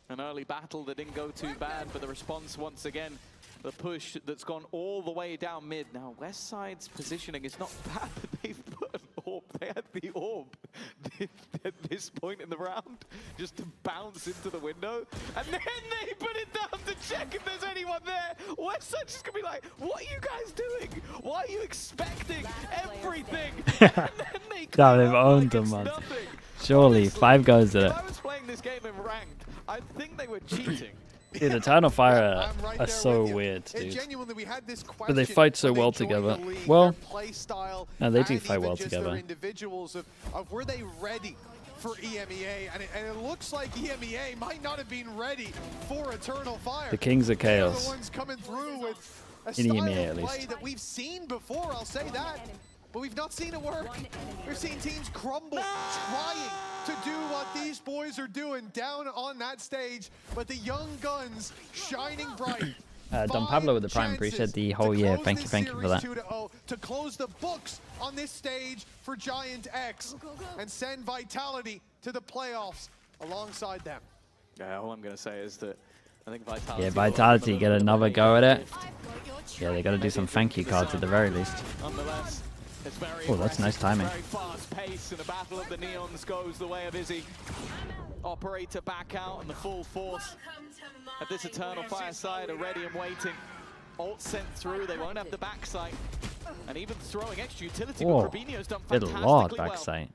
An early battle that didn't go too bad, but the response once again. The push that's gone all the way down mid. Now, West Side's positioning is not bad, but they've put an orb. They had the orb at this point in the round just to bounce into the window. And then they put it down to check if there's anyone there. West Side's just going to be like, what are you guys doing? Why are you expecting everything? And then they No, they've owned them, man. Surely, 5 goes at it. If I was playing this game in ranked, I think they were cheating. Dude, Eternal Fire are so weird, dude. But they fight so well together. Well, no, they do fight well together. Individuals of were they ready for EMEA? And it looks like EMEA might not have been ready for Eternal Fire. The Kings of Chaos. The ones coming through with a in style EMEA, of at play least. that we've seen before, I'll say that. But we've not seen it work. We've seen teams crumble, trying to do what these boys are doing down on that stage. But the young guns shining bright. Don Pablo with the Prime, appreciate the whole year. Thank you for that. 2-0 to close the books on this stage for GIANTX and send Vitality to the playoffs alongside them. Yeah, all I'm going to say is that I think Vitality... Yeah, Vitality get another go at it. Yeah, they got to do some thank you cards at the very least. Nonetheless, it's very oh, that's nice timing. Very fast pace, and the battle of the Neons goes the way of Izzy. Operator back out, and the full force of this Eternal Fire side are ready and waiting. Ult sent through, they won't have the backside. And even throwing extra utility, but Grabinho's done fantastically Good lord, well. backside.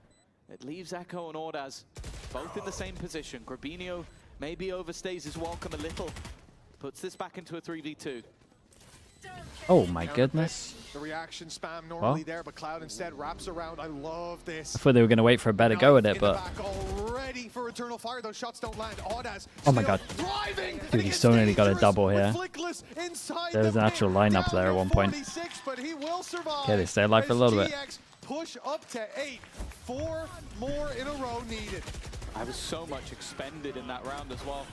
It leaves Echo and Audas both in the same position. Grabinho maybe overstays his welcome a little. Puts this back into a 3v2. Oh my goodness. The reaction spam normally there, but Cloud instead wraps around. I love this. I thought they were going to wait for a better go at it, but... Already for Eternal Fire, those shots don't land. Audas oh my god. Dude, he still nearly got a double here. There was an actual lineup there at one point. Okay, they stay alive for a little bit. Push up to 8. 4 more in a row needed. I was so much expended in that round as well.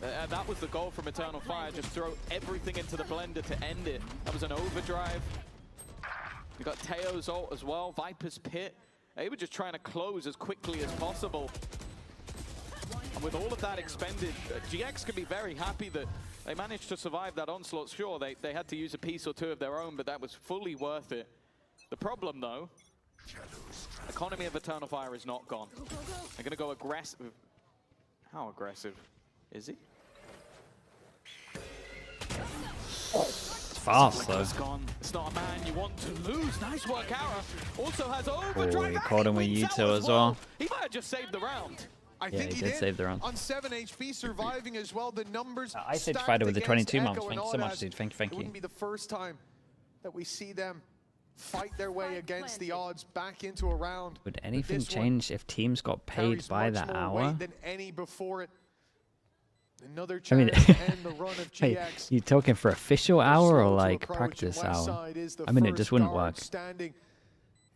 That was the goal from Eternal Fire, just throw everything into the blender to end it. That was an overdrive. We got Teo's ult as well, Viper's Pit. They were just trying to close as quickly as possible. And with all of that expended, GX can be very happy that They managed to survive that onslaught. Sure, they had to use a piece or two of their own, but that was fully worth it. The problem, though, economy of Eternal Fire is not gone. They're going to go aggressive. How aggressive is he? Fast though. It's not a man you want to lose. Nice work, Ara. Also has Oh, overdrive. he caught him with Yuto as well. He might have just saved the round. I Yeah, think he did save the round. On 7 HP, surviving as well. The numbers. Ice Age stacked Fighter with the against 22 Echo months. and Thank you all so much, that. dude. Thank It you. wouldn't be the first time that we see them fight their way against the odds back into a round. Would anything This one change if teams got paid carries by much the more hour? weight than any before it. Another I mean, chance to end the run of hey, GX. you talking for official hour or Slow to like approach, practice and hour? Westside is the I mean, it first just wouldn't guard work. standing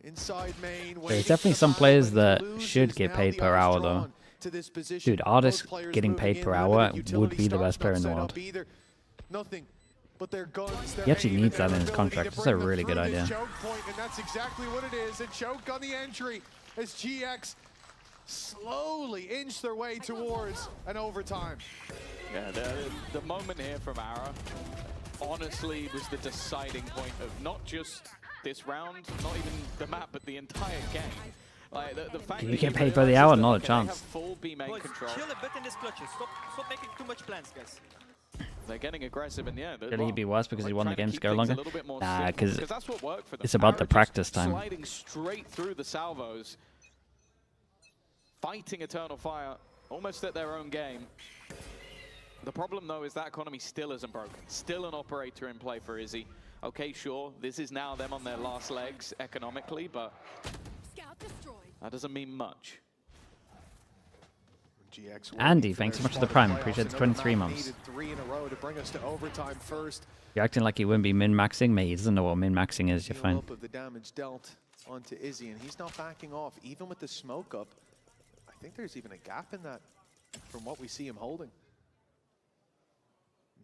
inside main, There's waiting definitely for some the players battle, that and he should loses. get Now paid the per eye's hour drawn though. to this position. Dude, artists Both players getting moving paid in, per limited hour would utility be the starts best player not in the set world. up either. Nothing but their guns, their He actually aim, needs and that in their his ability contract. to That's a bring them really good through this idea. choke point, and that's exactly what it is. A choke on the entry as GX slowly inch their way towards an overtime. Yeah, the moment here from Ara honestly was the deciding point of not just this round, not even the map, but the entire game. Like the fact You that get paid by the realize hour, that, not a okay, they have chance. full B main control. Chill a bit in this clutches. Stop making too much plans, guys. They're getting aggressive, and yeah, Could he be worse because he won the trying games keep go things a longer? little bit more Nah, simple, because that's what worked for them. it's about Ara the just practice time. Sliding straight through the salvos, fighting Eternal Fire almost at their own game. The problem, though, is that economy still isn't broken. Still an operator in play for Izzy. Okay, sure, this is now them on their last legs economically, but that doesn't mean much. GX Andy, thanks so much for the prime. Appreciate the 23 months. 3 in a row to bring us to overtime first. You're acting like he wouldn't be min-maxing. Mate, he doesn't know what min-maxing is. You're fine. Up of the damage dealt onto Izzy, and he's not backing off, even with the smoke up. I think there's even a gap in that from what we see him holding.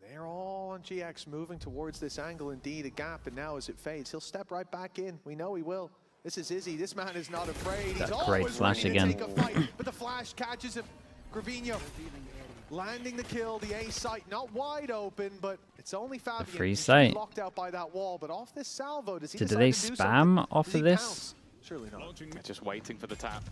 They're all on GX moving towards this angle, indeed a gap, and now as it fades, he'll step right back in. We know he will. This is Izzy. This man is not afraid. That He's great always flash ready to again. take a fight, but the flash catches him. Gravino landing the kill, the A site not wide open, but it's only Fabian. free who's site. locked out by that wall, but off this salvo, does he Did decide they to do spam something? off Does of he this? pounce? Surely not. They're just waiting for the tap.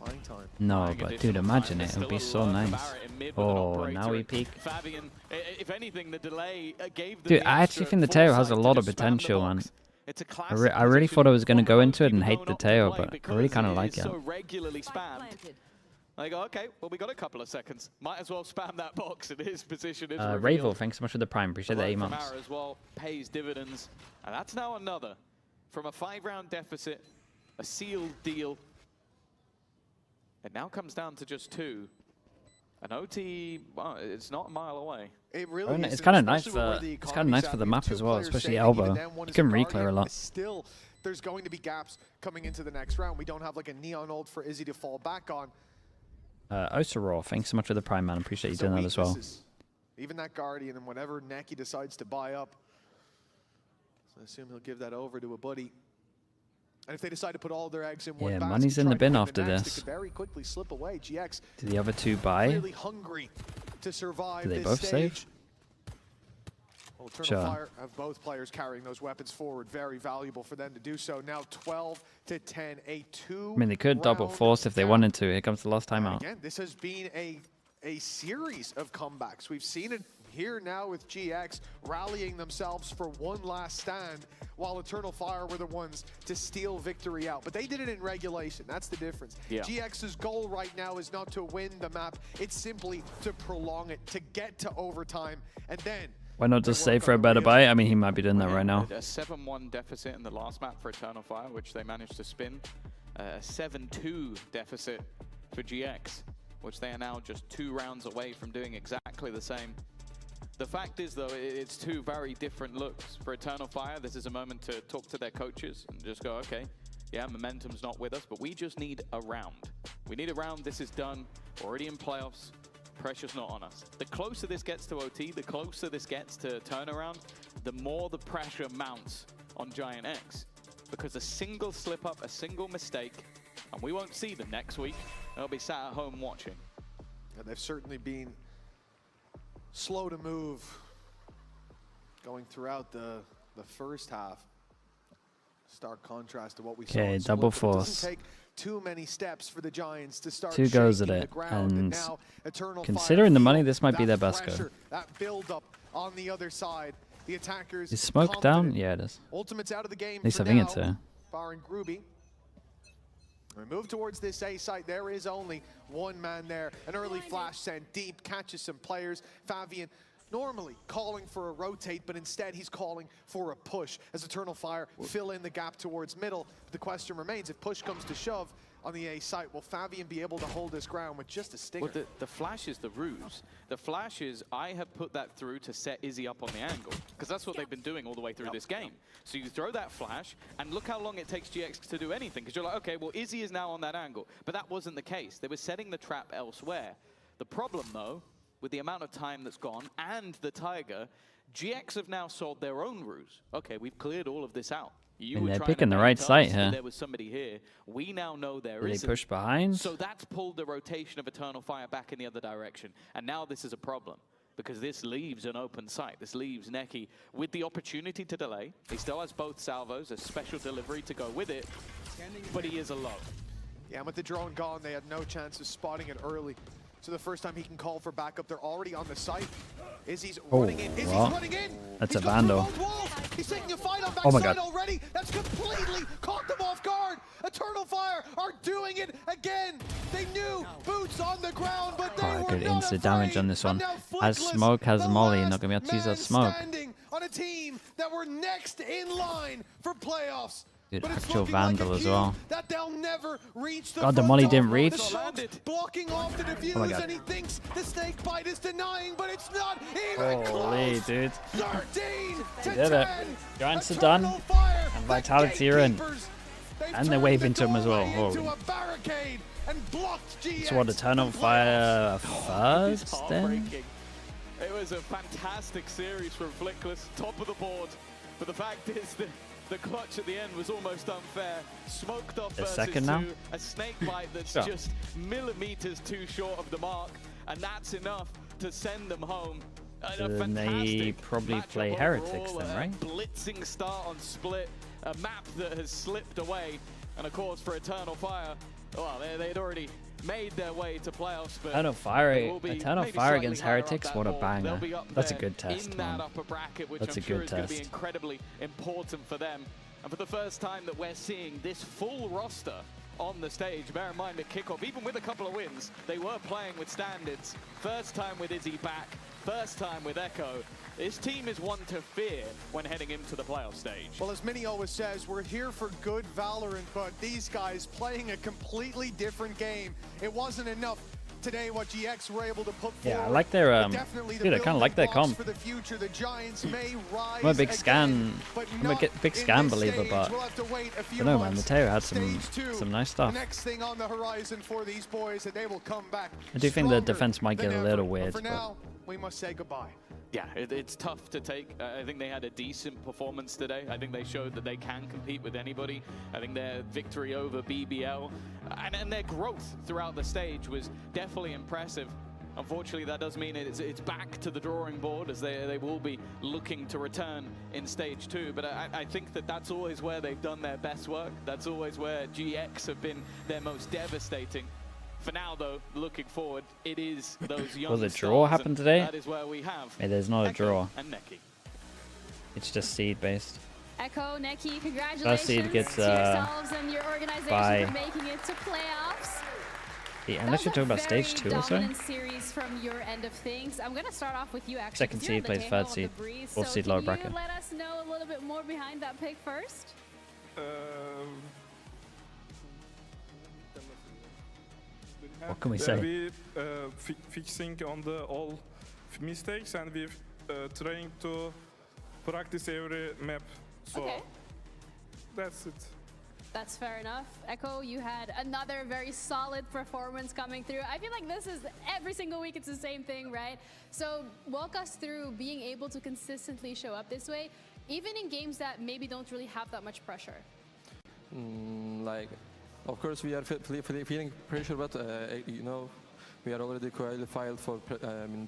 Fine time. No, but dude, imagine it. It would be so nice. Oh, now we peek. Fabian, if anything, the delay gave them Dude, the I actually extra think the Teo has a foresight lot to of just spam the potential, man. box. It's a classic I really thought I was going to go into it and hate the Teo, play but I really kind of because like is it. so regularly spammed. I go, okay, well, we got a couple of seconds. Might as well spam that box, and his position is revealed. Ravel, thanks so much for the prime. Appreciate the Alert 8 from months. Ara as well pays dividends, and that's now another from a 5-round deficit, a sealed deal. It now comes down to just 2. An OT, well, it's not a mile away. It really It's kind of nice for the map as well, especially elbow. You can re-clear a lot. Still, there's going to be gaps coming into the next round. We don't have like a neon ult for Izzy to fall back on. Osaror, thanks so much for the prime, man. Appreciate you doing that as well. Weaknesses. Even that Guardian and whatever neck he decides to buy up. So I assume he'll give that over to a buddy. And if they decide to put all their eggs in one basket, money's in the try to bin win after next, this. it could very quickly slip away. GX Did the other 2 buy? really hungry to survive Do they this both stage. save? Well, Eternal Sure. Fire have both players carrying those weapons forward. Very valuable for them to do so. Now 12 to 10, a 2. I mean, they could double force if they wanted to. Here comes the last timeout. Again, this has been a series of comebacks. We've seen it here now with GX rallying themselves for one last stand, while Eternal Fire were the ones to steal victory out. But they did it in regulation. That's the difference. Yeah. GX's goal right now is not to win the map. It's simply to prolong it, to get to overtime, and then Why not just save for a better buy? I mean, he might be doing that right now. A 7-1 deficit in the last map for Eternal Fire, which they managed to spin. A 7-2 deficit for GX, which they are now just 2 rounds away from doing exactly the same. The fact is, though, it's 2 very different looks. For Eternal Fire, this is a moment to talk to their coaches and just go, okay, yeah, momentum's not with us, but we just need a round. We need a round. This is done. Already in playoffs. Pressure's not on us. The closer this gets to OT, the closer this gets to turnaround, the more the pressure mounts on GIANTX. Because a single slip-up, a single mistake, and we won't see them next week. They'll be sat at home watching. And they've certainly been slow to move going throughout the first half. Stark contrast to what we saw. Okay, double force. Take too many steps for the Giants to start 2 goes at it, and considering the money, this might be their best go. That build up on the other side. The attackers Is smoke down? Yeah, it is. Ultimate's out of the game. At least I think it's there. Barring Groovy. We move towards this A site. There is only one man there. An early flash sent deep, catches some players. Fabian normally calling for a rotate, but instead he's calling for a push as Eternal Fire fill in the gap towards middle. But the question remains, if push comes to shove on the A site, will Fabian be able to hold his ground with just a stinger? Well, the flash is the ruse. The flash is, I have put that through to set Izzy up on the angle, because that's what they've been doing all the way through this game. So you throw that flash, and look how long it takes GX to do anything, because you're like, okay, well, Izzy is now on that angle. But that wasn't the case. They were setting the trap elsewhere. The problem, though, with the amount of time that's gone and the Tiger, GX have now solved their own ruse. Okay, we've cleared all of this out. And they're picking the right site here. There was somebody here. We now know there is. They push behind. So that's pulled the rotation of Eternal Fire back in the other direction. And now this is a problem, because this leaves an open site. This leaves Neki with the opportunity to delay. He still has both salvos, a special delivery to go with it, but he is alone. Yeah, and with the drone gone, they had no chance of spotting it early. So the first time he can call for backup, they're already on the site. Izzy's running in. Izzy's running in. That's a Vandal. He's taking a fight on Oh my backside God. already. That's completely caught them off guard. Eternal Fire are doing it again. They knew boots on the ground, but they were Good not instant afraid. damage on this one. As Flickless, smoke has the Molly, last not gonna be able to use that man smoke. standing on a team that were next in line for playoffs. Good But it's actual looking like Vandal a as cube well. that they'll never reach the God, the front Molly of. didn't reach. The smoke's blocking off the defuse, Oh my God. and he thinks the snake bite is denying, but it's not even Holy close. dude. 13 to They did 10. it. Giants are done. Eternal Fire, And the Vitality are in. gatekeepers. They've And they're turned waving the to him as well. doorway into Holy. a barricade and blocked GX So what, Eternal Fire first then? Heartbreaking. It was a fantastic series from Flickless, top of the board. But the fact is that the clutch at the end was almost unfair. Smoked off The versus second now? two, a snake bite that's Yeah. just millimeters too short of the mark, and that's enough to send them home. So then they probably play matchup Heretics overall, then, right? A blitzing start on Split, a map that has slipped away, and of course for Eternal Fire, well, they'd already made their way to playoffs, but Eternal Fire, they will be Eternal maybe Fire slightly against higher up Heretics, that what a board. banger. They'll be up That's a there good test, in man. that upper bracket, which That's I'm a sure good is going to be test. incredibly important for them. And for the first time that we're seeing this full roster on the stage, bear in mind at kickoff, even with a couple of wins, they were playing with standards. First time with Izzy back, first time with Echo. This team is one to fear when heading into the playoff stage. Well, as Minnie always says, we're here for good Valorant, but these guys playing a completely different game. It wasn't enough today what GX were able to put Yeah, I forward, like their but definitely the dude, I kind of like their building blocks comp. for the future. The Giants may rise I'm a big again, scan. but I'm a not big in scan this believer, stage. but We'll have to wait a I few don't know, man. months. Mateo had Stage two, some nice the stuff. next thing on the horizon for these boys, and they will come back. I do think the stronger defense might get than a little ever. weird, But for but- now, we must say goodbye. Yeah, it's tough to take. I think they had a decent performance today. I think they showed that they can compete with anybody. I think their victory over BBL and their growth throughout the stage was definitely impressive. Unfortunately, that does mean it's back to the drawing board, as they will be looking to return in stage 2. But I think that's always where they've done their best work. That's always where GX have been their most devastating. For now, though, looking forward, it is those young Will the draw stars, happen and today? That is where we have Hey, there's not a Echo draw. and Neki. It's just seed based. Echo, Neki, congratulations First seed gets to yourselves and your organization bye. for making it to playoffs. Yeah, That unless was you're a talking about stage very 2 or so. dominant series from your end of things. I'm going to start off with you, actually. Second 'cause you're seed in the plays tail third of seed. the breeze. Fourth So seed lower can bracket. you let us know a little bit more behind that pick first? What can we say? We fixing on the all mistakes, and we trying to practice every map. So Okay. that's it. That's fair enough. Echo, you had another very solid performance coming through. I feel like this is every single week it's the same thing, right? So walk us through being able to consistently show up this way, even in games that maybe don't really have that much pressure. Like, of course we are feeling pressure, but you know, we are already qualified for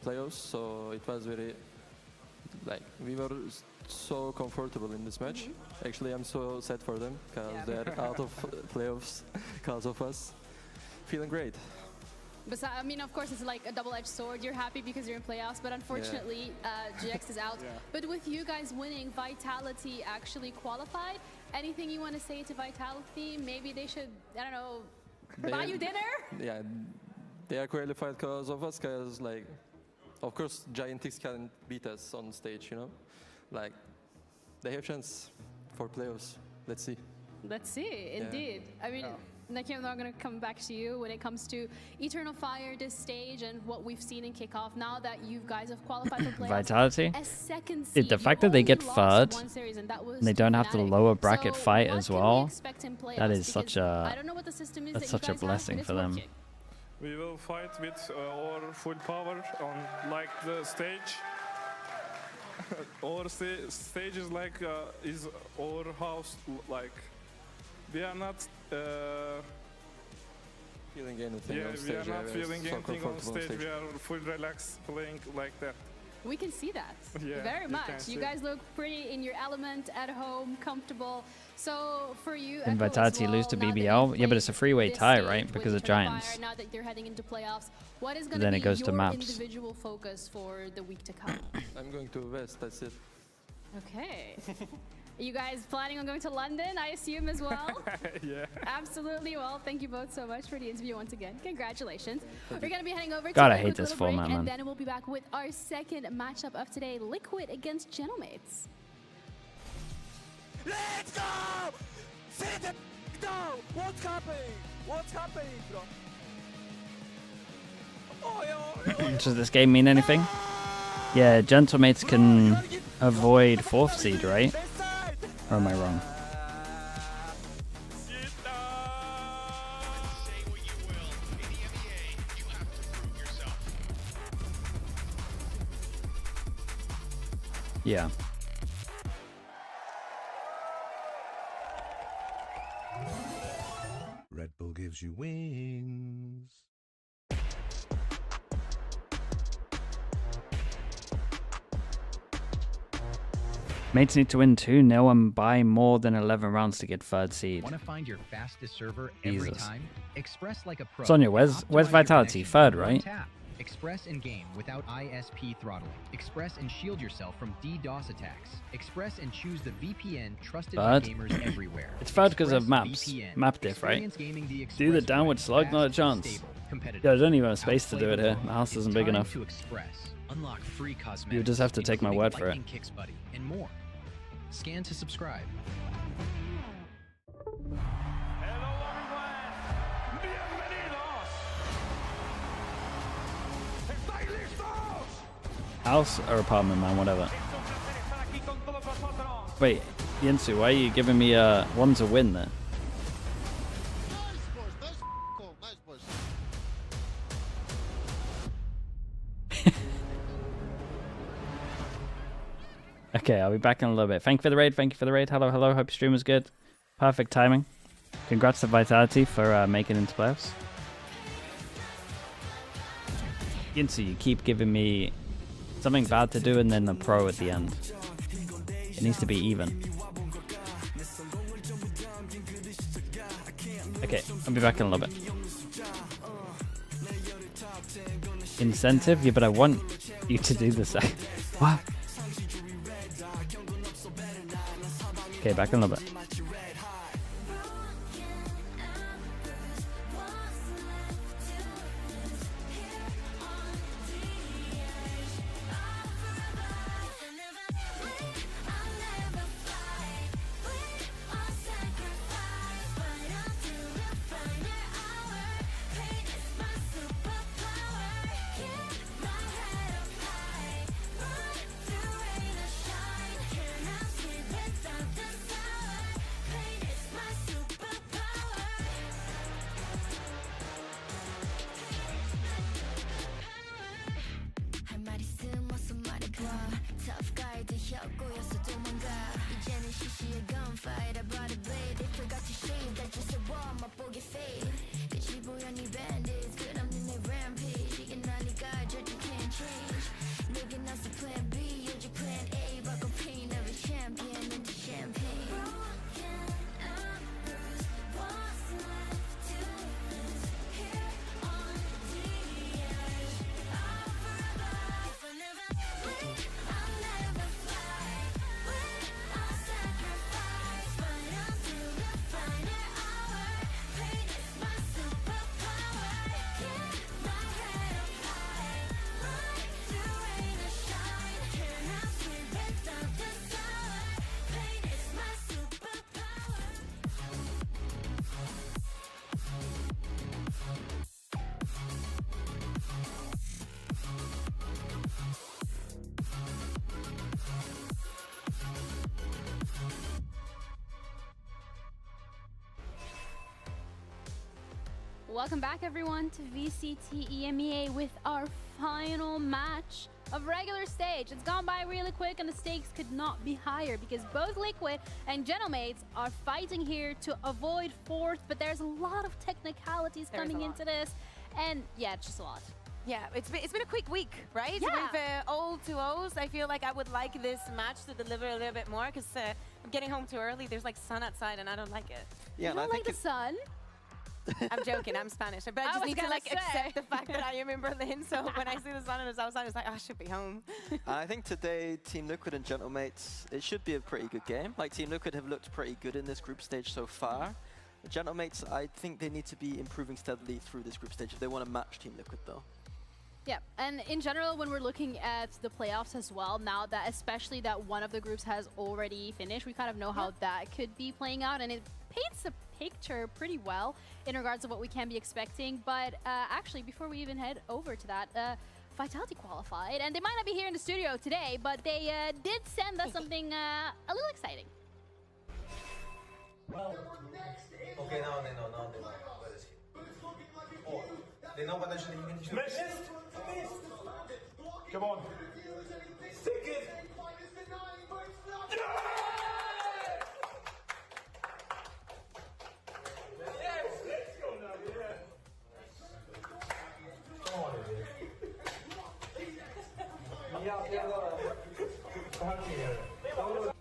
playoffs, so it was very, like, we were so comfortable in this match. Actually, I'm so sad for them because they're out of playoffs because of us. Feeling great. But I mean, of course, it's like a double-edged sword. You're happy because you're in playoffs, but unfortunately, GX is out. But with you guys winning, Vitality actually qualified. Anything you want to say to Vitality? Maybe they should, I don't know, buy you dinner? Yeah, they are qualified because of us, because, like, of course, GIANTX can beat us on stage, you know? Like, they have chance for playoffs. Let's see. Let's see, indeed. I mean, Nakim, I'm going to come back to you when it comes to Eternal Fire, this stage, and what we've seen in kickoff. Now that you guys have qualified for playoffs, Vitality. as second seed, The fact that they get third, and they don't have to lower bracket fight as well. That is such a blessing for them. We will fight with our full power on like the stage. Our stage is like is our house. Like we are not feeling anything on stage. We are not feeling anything on stage. We are full relaxed playing like that. We can see that very much. You guys look pretty in your element at home, comfortable. So for you, and Vitality lose to BBL, yeah, but it's a three-way tie, right? Because of Giants. Now that they're heading into playoffs, what is going to be your maps. individual focus for the week to come? I'm going to West. That's it. Okay. Are you guys planning on going to London, I assume, as well? Yeah. Absolutely. Well, thank you both so much for the interview once again. Congratulations. We're going to be heading over God, to I hate this format, man. And then we'll be back with our second matchup of today, Liquid against Gentlemates. Let's go! Sit down! What's happening? What's happening, bro? Does this game mean anything? Yeah, Gentlemates can avoid 4th seed, right? Or am I wrong? Yeah. Red Bull gives you wings. Mates need to win 2-0 and buy more than 11 rounds to get 3rd seed. Want to find your fastest server every time? Express like a pro. Sonia, where's Vitality? 3rd, right? Express in game without ISP throttling. Express and shield yourself from DDoS attacks. Express and choose the VPN trusted by gamers everywhere. It's 3rd because of maps. Map diff, right? Do the downward slug, not a chance. Yeah, I don't even have space to do it here. My house isn't big enough. Unlock free cosmetics. You just have to take my word for it. Kicks Buddy and more. Scan to subscribe. House or apartment, man, whatever. Wait, Yinsu, why are you giving me one to win there? Okay, I'll be back in a little bit. Thank you for the raid. Thank you for the raid. Hello, hello. Hope your stream was good. Perfect timing. Congrats to Vitality for making it into playoffs. Yinsu, you keep giving me something bad to do and then the pro at the end. It needs to be even. Okay, I'll be back in a little bit. Incentive? Yeah, but I want you to do this. What? Okay, back in a little bit. 맛보게 fade 끝이 보여 네 bandits 끝없는 내 rampage welcome back everyone to VCT EMEA with our final match of regular stage. It's gone by really quick and the stakes could not be higher because both Liquid and Gentlemates are fighting here to avoid fourth, but there's a lot of technicalities coming into this, and yeah, it's just a lot. Yeah, it's been a quick week, right? Yeah. With all 2-0s, I feel like I would like this match to deliver a little bit more because I'm getting home too early. There's like sun outside and I don't like it. Yeah, you don't like the sun? I'm joking, I'm Spanish. But I just need to like accept the fact that I am in Berlin, so when I see the sun and it's outside, it's like, oh, I should be home. I think today, Team Liquid and Gentlemates, it should be a pretty good game. Like, Team Liquid have looked pretty good in this group stage so far. Gentlemates, I think they need to be improving steadily through this group stage if they want to match Team Liquid, though. Yeah, and in general, when we're looking at the playoffs as well, now that especially that one of the groups has already finished, we kind of know how that could be playing out, and it paints a picture pretty well in regards to what we can be expecting. But actually, before we even head over to that, Vitality qualified, and they might not be here in the studio today, but they did send us something a little exciting. Okay, now they know. Where is he? Oh, they know potentially you can shoot. Come on. Stick it! Yes! Let's go now, yeah. Come on,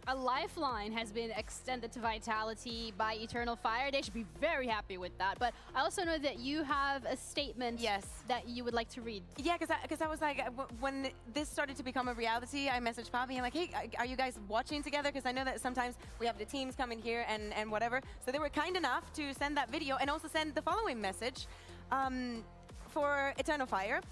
A lifeline has been extended to Vitality by Eternal Fire. They should be very happy with that. But I also know that you have a statement that you would like to read. Yeah, because I was like, when this started to become a reality, I messaged Poppy. I'm like, hey, are you guys watching together? Because I know that sometimes we have the teams come in here and whatever. So they were kind enough to send that video and also send the following message for Eternal Fire.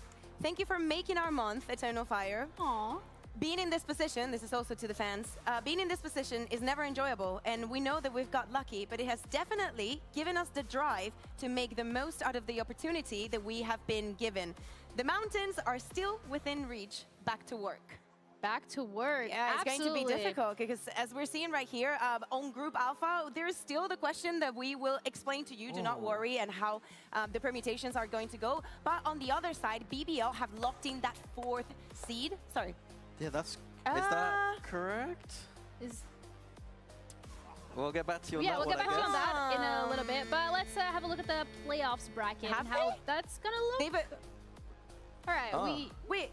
Thank you for making our month, Eternal Fire. Aww. Being in this position, this is also to the fans, being in this position is never enjoyable, and we know that we've got lucky, but it has definitely given us the drive to make the most out of the opportunity that we have been given. The mountains are still within reach. Back to work. Back to work. Yeah, it's Absolutely. going to be difficult because as we're seeing right here on Group Alpha, there's still the question that we will explain to you, do not worry, and how the permutations are going to go. But on the other side, BBL have locked in that 4th seed. Sorry. Yeah, is that correct? We'll get back to you on that. Yeah, we'll get back to you on that in a little bit. But let's have a look at the playoffs bracket and how that's gonna look. All right, wait.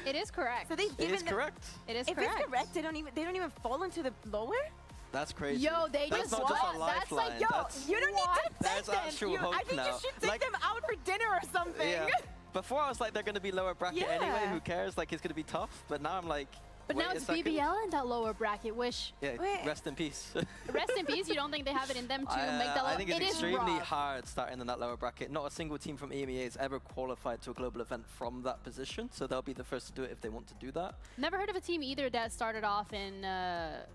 It is correct. So they've given it is correct. It is if correct. If it's correct, they don't even fall into the lower. That's crazy. Yo, they that's just not just a lifeline. That's like, yo, you don't need to that's send actual them. hope I think now. you should take them out for dinner or something. Yeah. Before I was like, they're going to be lower bracket anyway. Who cares? Like, it's going to be tough. But now I'm like, but now it's BBL in that lower bracket, which... Yeah, rest in peace. Rest in peace? You don't think they have it in them to make that lower? I think it's extremely hard starting in that lower bracket. Not a single team from EMEA has ever qualified to a global event from that position, so they'll be the first to do it if they want to do that. Never heard of a team either that started off in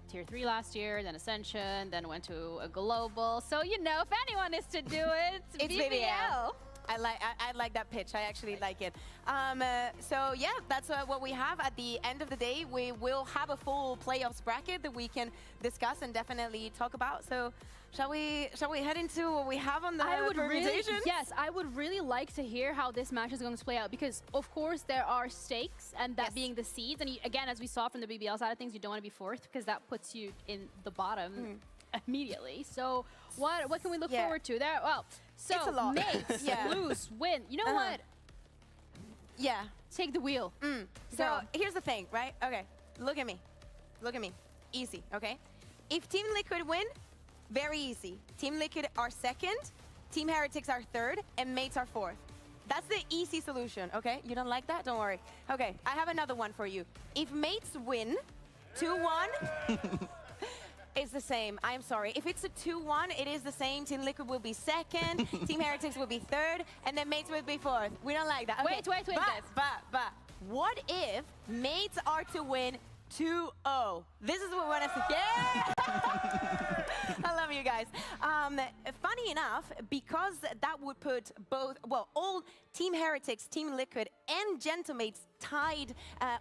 Tier 3 last year, then Ascension, then went to a global. So, you know, if anyone is to do it, it's BBL. I like that pitch. I actually like it. So yeah, that's what we have. At the end of the day, we will have a full playoffs bracket that we can discuss and definitely talk about. So shall we head into what we have on the permutations? Yes, I would really like to hear how this match is going to play out because of course there are stakes, and that being the seeds. And again, as we saw from the BBL side of things, you don't want to be fourth because that puts you in the bottom immediately. So what can we look forward to there? Well, so it's a lot. mates, lose, win. You know what? Yeah. Take the wheel. So here's the thing, right? Okay, look at me. Look at me. Easy, okay? If Team Liquid win, very easy. Team Liquid are second, Team Heretics are third, and mates are fourth. That's the easy solution, okay? You don't like that? Don't worry. Okay, I have another one for you. If mates win 2-1, it's the same. I'm sorry. If it's a 2-1, it is the same. Team Liquid will be second, Team Heretics will be third, and then mates will be fourth. We don't like that. Okay. Wait, But what if mates are to win 2-0? This is what we want to see. Yeah! I love you guys. Funny enough, because that would put both, well, all Team Heretics, Team Liquid, and Gentlemates tied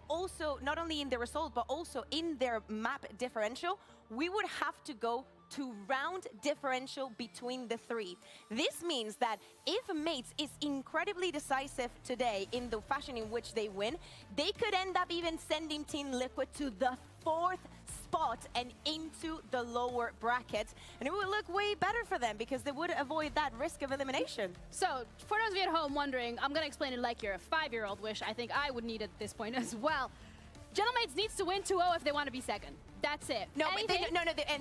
also not only in the result, but also in their map differential, we would have to go to round differential between the three. This means that if Mates is incredibly decisive today in the fashion in which they win, they could end up even sending Team Liquid to the 4th spot and into the lower bracket. And it would look way better for them because they would avoid that risk of elimination. So, for those of you at home wondering, I'm going to explain it like you're a 5-year-old, which I think I would need at this point as well. Gentlemates needs to win 2-0 if they want to be second. That's it. No,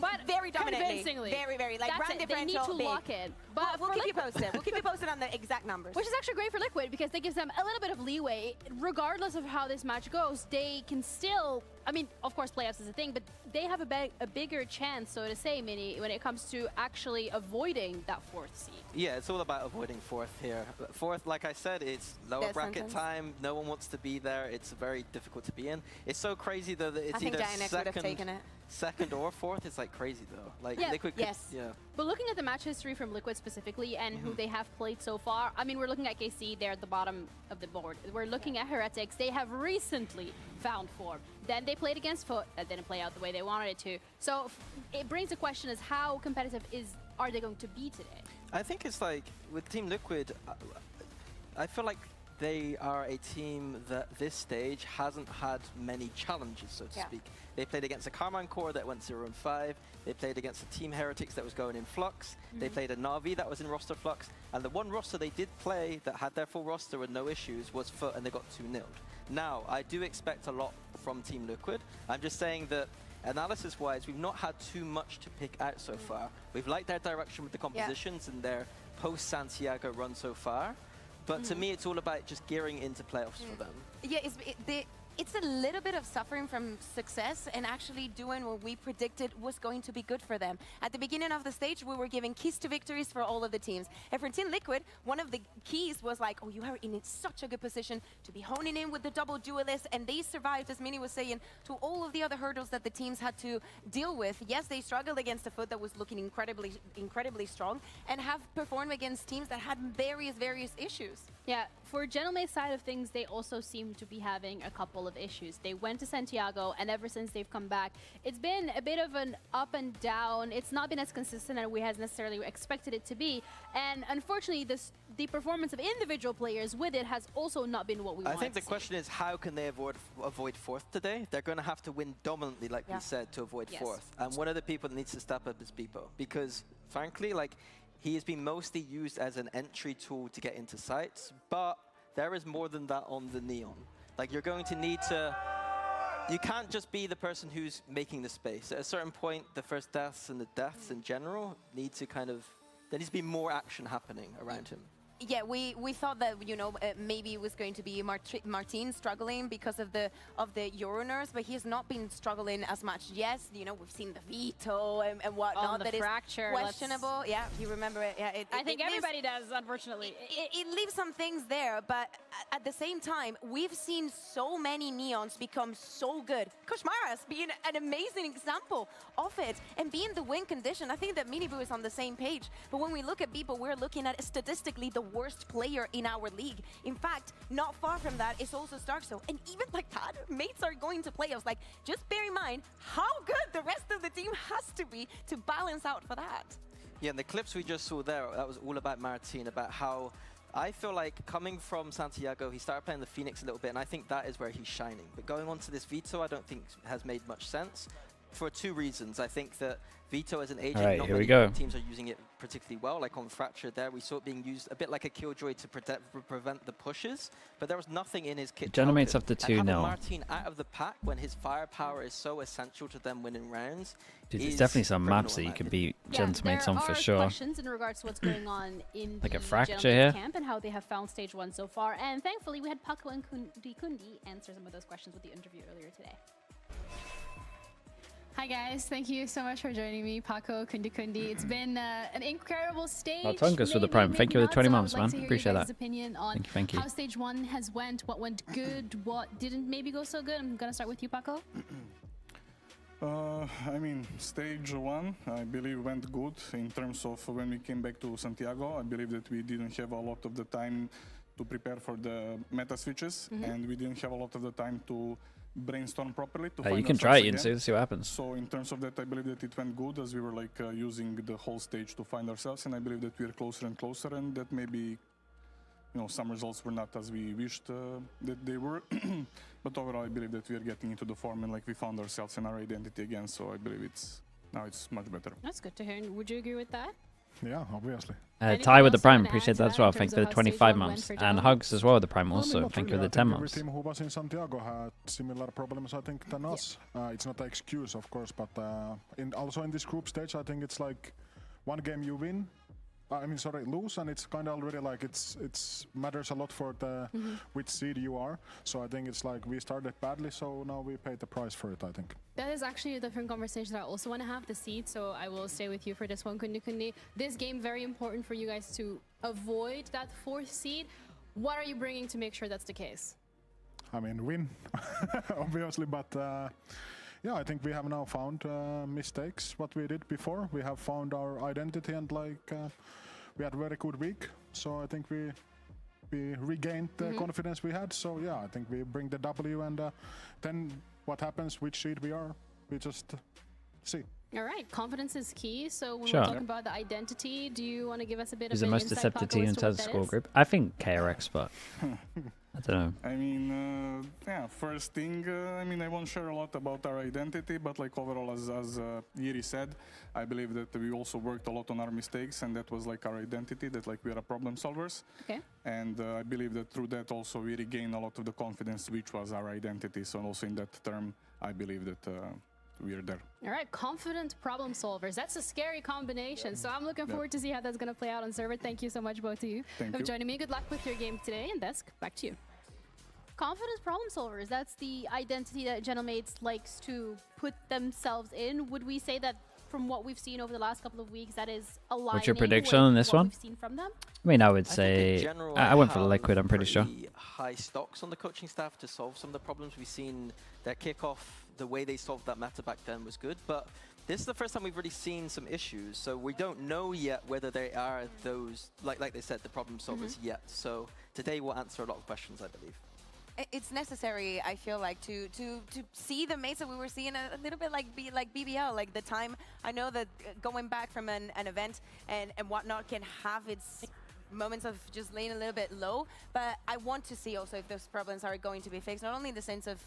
but very dominantly. Convincingly. Very, like round differential. They need to lock in. But we'll keep you posted. We'll keep you posted on the exact numbers. Which is actually great for Liquid because that gives them a little bit of leeway. Regardless of how this match goes, they can still, I mean, of course playoffs is a thing, but they have a bigger chance, so to say, Mini, when it comes to actually avoiding that 4th seed. Yeah, it's all about avoiding 4th here. 4th, like I said, it's lower bracket time. No one wants to be there. It's very difficult to be in. It's so crazy though that it's either second or 4th. It's like crazy though. Like Liquid. But looking at the match history from Liquid specifically and who they have played so far, I mean, we're looking at KC. They're at the bottom of the board. We're looking at Heretics. They have recently found form. Then they played against Foot. That didn't play out the way they wanted it to. So it brings the question: is how competitive are they going to be today? I think it's like with Team Liquid. I feel like they are a team that this stage hasn't had many challenges, so to speak. They played against a Carmine Core that went 0-5. They played against a Team Heretics that was going in flux. They played a Na'Vi that was in roster flux. And the one roster they did play that had their full roster with no issues was Foot, and they got 2-0'd. Now, I do expect a lot from Team Liquid. I'm just saying that analysis-wise, we've not had too much to pick out so far. We've liked their direction with the compositions and their post-Santiago run so far. But to me, it's all about just gearing into playoffs for them. Yeah, it's a little bit of suffering from success and actually doing what we predicted was going to be good for them. At the beginning of the stage, we were giving keys to victories for all of the teams. And for Team Liquid, one of the keys was like, oh, you are in such a good position to be honing in with the double duelist, and they survived, as Mini was saying, to all of the other hurdles that the teams had to deal with. Yes, they struggled against a Foot that was looking incredibly strong, and have performed against teams that had various issues. Yeah, for Gentlemate's side of things, they also seem to be having a couple of issues. They went to Santiago, and ever since they've come back, it's been a bit of an up and down. It's not been as consistent as we had necessarily expected it to be. And unfortunately, the performance of individual players with it has also not been what we wanted. I think the question is, how can they avoid 4th today? They're going to have to win dominantly, like we said, to avoid 4th. And one of the people that needs to step up is Beepo. Because, frankly, like, he has been mostly used as an entry tool to get into sites, but there is more than that on the Neon. Like, you're going to need to... You can't just be the person who's making the space. At a certain point, the first deaths and the deaths in general need to kind of... There needs to be more action happening around him. Yeah, we thought that, you know, maybe it was going to be Martin struggling because of the Euroners, but he has not been struggling as much. Yes, you know, we've seen the veto and whatnot. The that fracture, is questionable. Yeah, you remember it. Yeah, I think everybody does, unfortunately. It leaves some things there, but at the same time, we've seen so many Neons become so good. Koshmaras being an amazing example of it, and being the win condition. I think that Miniboo is on the same page, but when we look at people, we're looking at statistically the worst player in our league. In fact, not far from that is also Starkso. And even like that, Mates are going to playoffs. Like, just bear in mind how good the rest of the team has to be to balance out for that. Yeah, and the clips we just saw there, that was all about Martin, about how I feel like coming from Santiago, he started playing the Phoenix a little bit, and I think that is where he's shining. But going on to this Veto, I don't think has made much sense. For 2 reasons. I think that Veto as an agent, not many teams are using it particularly well. Like on Fracture there, we saw it being used a bit like a Killjoy to prevent the pushes, but there was nothing in his kit. Gentlemates up to 2 now. Martin out of the pack when his firepower is so essential to them winning rounds. Dude, there's definitely some maps that you could beat Gentlemates on for sure. There are questions in regards to what's going on in like the a Fracture here camp and how they have found stage 1 so far. And thankfully, we had Paco and Kundi answer some of those questions with the interview earlier today. Hi guys, thank you so much for joining me, Paco, Kundi. It's been an incredible stage. Tongas for the Prime. Thank you for the 20 months, man. Appreciate that. Opinion on thank you. How stage 1 has went, what went good, what didn't maybe go so good. I'm gonna start with you, Paco. I mean, stage 1, I believe, went good in terms of when we came back to Santiago. I believe that we didn't have a lot of the time to prepare for the meta switches, and we didn't have a lot of the time to brainstorm properly. To find you can try it and again. see what happens. So in terms of that, I believe that it went good as we were like using the whole stage to find ourselves, and I believe that we're closer and closer, and that maybe some results were not as we wished that they were. But overall, I believe that we are getting into the form and like we found ourselves and our identity again. So I believe now it's much better. That's good to hear. And would you agree with that? Yeah, obviously. Ty with the Prime, appreciate that as well. Thank you for the 25 months. And Hugs as well, the Prime also. Thank you for the 10 months. Every team who was in Santiago had similar problems, I think, than us. It's not an excuse, of course, but also in this group stage, I think it's like one game you win. Lose, and it's kind of already like it's matters a lot for the which seed you are. So I think it's like we started badly, so now we paid the price for it, I think. That is actually a different conversation that I also want to have, the seed, so I will stay with you for this one, Kundi. This game, very important for you guys to avoid that 4th seed. What are you bringing to make sure that's the case? I mean, win, obviously, but yeah, I think we have now found mistakes, what we did before. We have found our identity, and we had a very good week, so I think we regained the confidence we had. So yeah, I think we bring the W, and then what happens, which seed we are, we just see. All right, confidence is key. So when Sure. we're talking about the identity, do you want to give us a bit Who's of the an most insight, deceptive Paco, team as in to terms what of that score is? group? I think KRX, but I don't know. I mean, yeah, first thing, I mean, I won't share a lot about our identity, but like overall, as Yiri said, I believe that we also worked a lot on our mistakes, and that was like our identity, that like we are problem solvers. Okay. And I believe that through that also we regained a lot of the confidence, which was our identity. So also in that term, I believe that we are there. All right, confident problem solvers. That's a scary combination. So I'm looking forward to see how that's going to play out on server. Thank you so much, both of you, for joining me. Good luck with your game today. And Desk, back to you. Confident problem solvers. That's the identity that GenMates likes to put themselves in. Would we say that from what we've seen over the last couple of weeks, that is aligning What's your prediction with on this what one? we've seen from them? I mean, I would in say general, I went for the have Liquid, I'm pretty sure. high stocks on the coaching staff to solve some of the problems. We've seen their kickoff, the way they solved that matter back then was good, but this is the first time we've really seen some issues, so we don't know yet whether they are those, like they said, the problem solvers yet. So today will answer a lot of questions, I believe. It's necessary, I feel like, to see the mates that we were seeing a little bit like BBL, like the time. I know that going back from an event and whatnot can have its moments of just laying a little bit low, but I want to see also if those problems are going to be fixed, not only in the sense of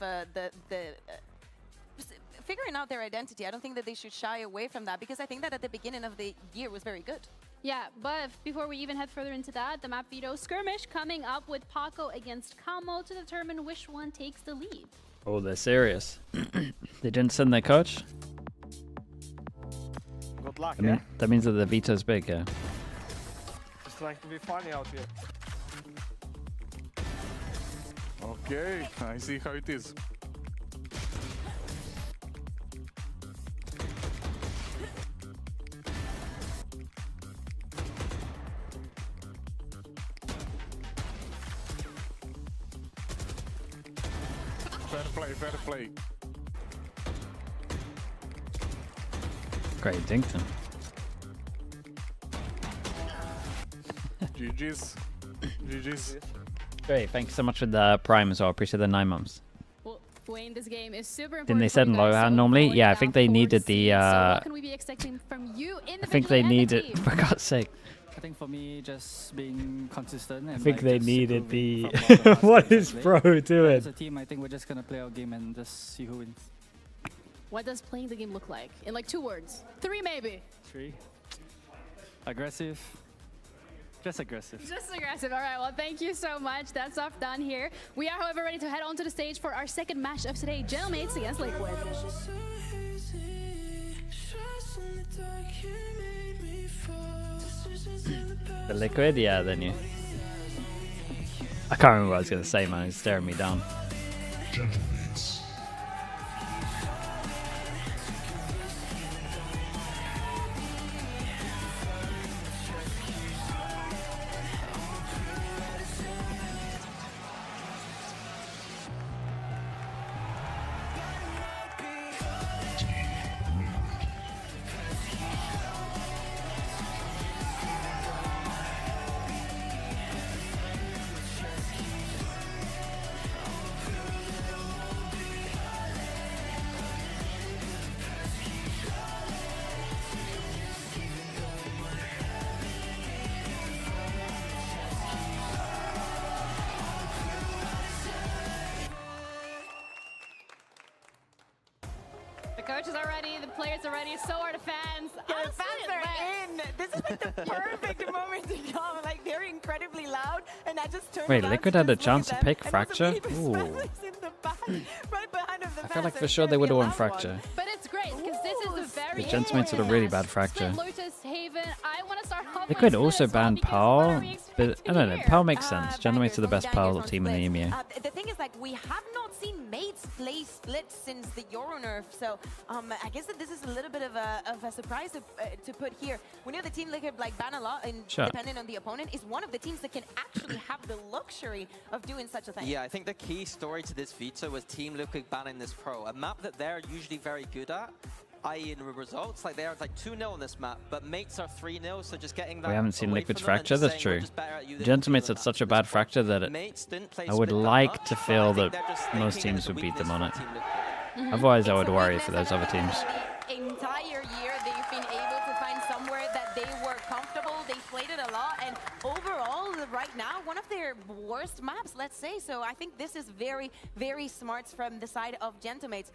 figuring out their identity. I don't think that they should shy away from that, because I think that at the beginning of the year was very good. Yeah, but before we even head further into that, the map veto skirmish coming up with Paco against Kamo to determine which one takes the lead. Oh, they're serious. They didn't send their coach? Good luck, I mean, that means that the veto's big, yeah. Just trying to be funny out here. Okay, I see how it is. Fair play. Great, Dinkton. GG's. Great, thank you so much for the Prime as well. Appreciate the 9 months. Well, Wayne, this game is super important. Didn't they set in low hand normally? Yeah, I think they needed the. So what can we be expecting from you in the I think they needed. For God's sake. I think for me, just being consistent. And I think like they just needed the. improving from What the is past Bro play. doing? As a team, I think we're just gonna play our game and just see who wins. What does playing the game look like? In like 2 words. 3 maybe. 3. Aggressive. Just aggressive. Just aggressive. All right, well, thank you so much. That's off done here. We are, however, ready to head onto the stage for our second match of today. GenMates against Liquid. The Liquid? Yeah, then you. I can't remember what I was going to say, man. It's staring me down. coaches are ready, the players are ready, so are the fans. Yeah, the fans are in. This is like the perfect moment to come. Like, they're incredibly loud, and I just turned Wait, around Liquid to had a just look chance at to them, pick and Fracture? it was Ooh. Spanish in the back, right behind of the I fans, feel like so for it's sure gonna they be would a have won loud Fracture. one. But it's great, because this is a very... The Gentleman's had a really bad Fracture. Split, Lotus, Haven, I want to start off Liquid with also Split as well, banned because what are Pearl, we but I expecting don't know, here? Pearl makes sense. Gentleman's are the best Pearl on team in the Split. EMEA. The thing is, like, we have not seen mates play Split since the Euro nerf, so I guess that this is a little bit of a surprise to put here. We know the Team Liquid like ban a lot, and Sure. depending on the opponent, is one of the teams that can actually have the luxury of doing such a thing. Yeah, I think the key story to this veto was Team Liquid banning this pro, a map that they're usually very good at, i.e. in the results. Like, they are like 2-0 on this map, but mates are 3-0, so just getting that We haven't seen away Liquid's from them and Fracture, just that's saying, true. "We're just better at you than Gentleman's you had such a bad Fracture that Mates didn't play I would Split that like much, to but I feel think that they're just most thinking teams it's a would beat them on it. weakness for Team Liquid. Otherwise, I It's would a worry weakness for those that other teams. The entire year they've been able to find somewhere that they were comfortable. They played it a lot, and overall, right now, one of their worst maps, let's say. So I think this is very, very smart from the side of Gentamates.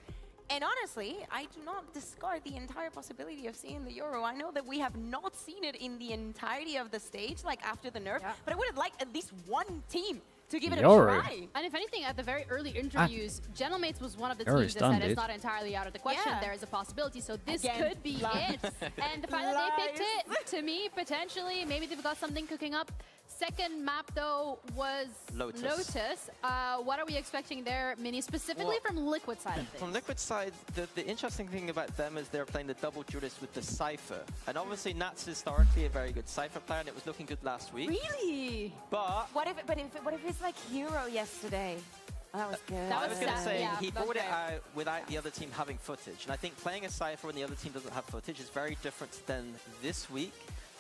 And honestly, I do not discard the entire possibility of seeing the Euro. I know that we have not seen it in the entirety of the stage, like after the nerf, but I would have liked at least one team to give it Euro. a try. And if anything, at the very early interviews, Gentlemates was one of the Euro's teams that done, said dude. it's not entirely out of the question. Yeah. There is a possibility, so this Again, could be lies. it. And the fact that they picked it, to me, potentially, maybe they've got something cooking up. Second map, though, was Lotus. What are we expecting there, Mini, specifically Well, from Liquid side of things? From Liquid side, the interesting thing about them is they're playing the double duelist with the Cypher. And obviously Nat's historically a very good Cypher player, and it was looking good last week. Really? But What if it's like Hero yesterday? That was good. I was going to sad, say, yeah, he that's brought it great. out without the other team having footage. And I think playing a Cypher when the other team doesn't have footage is very different than this week.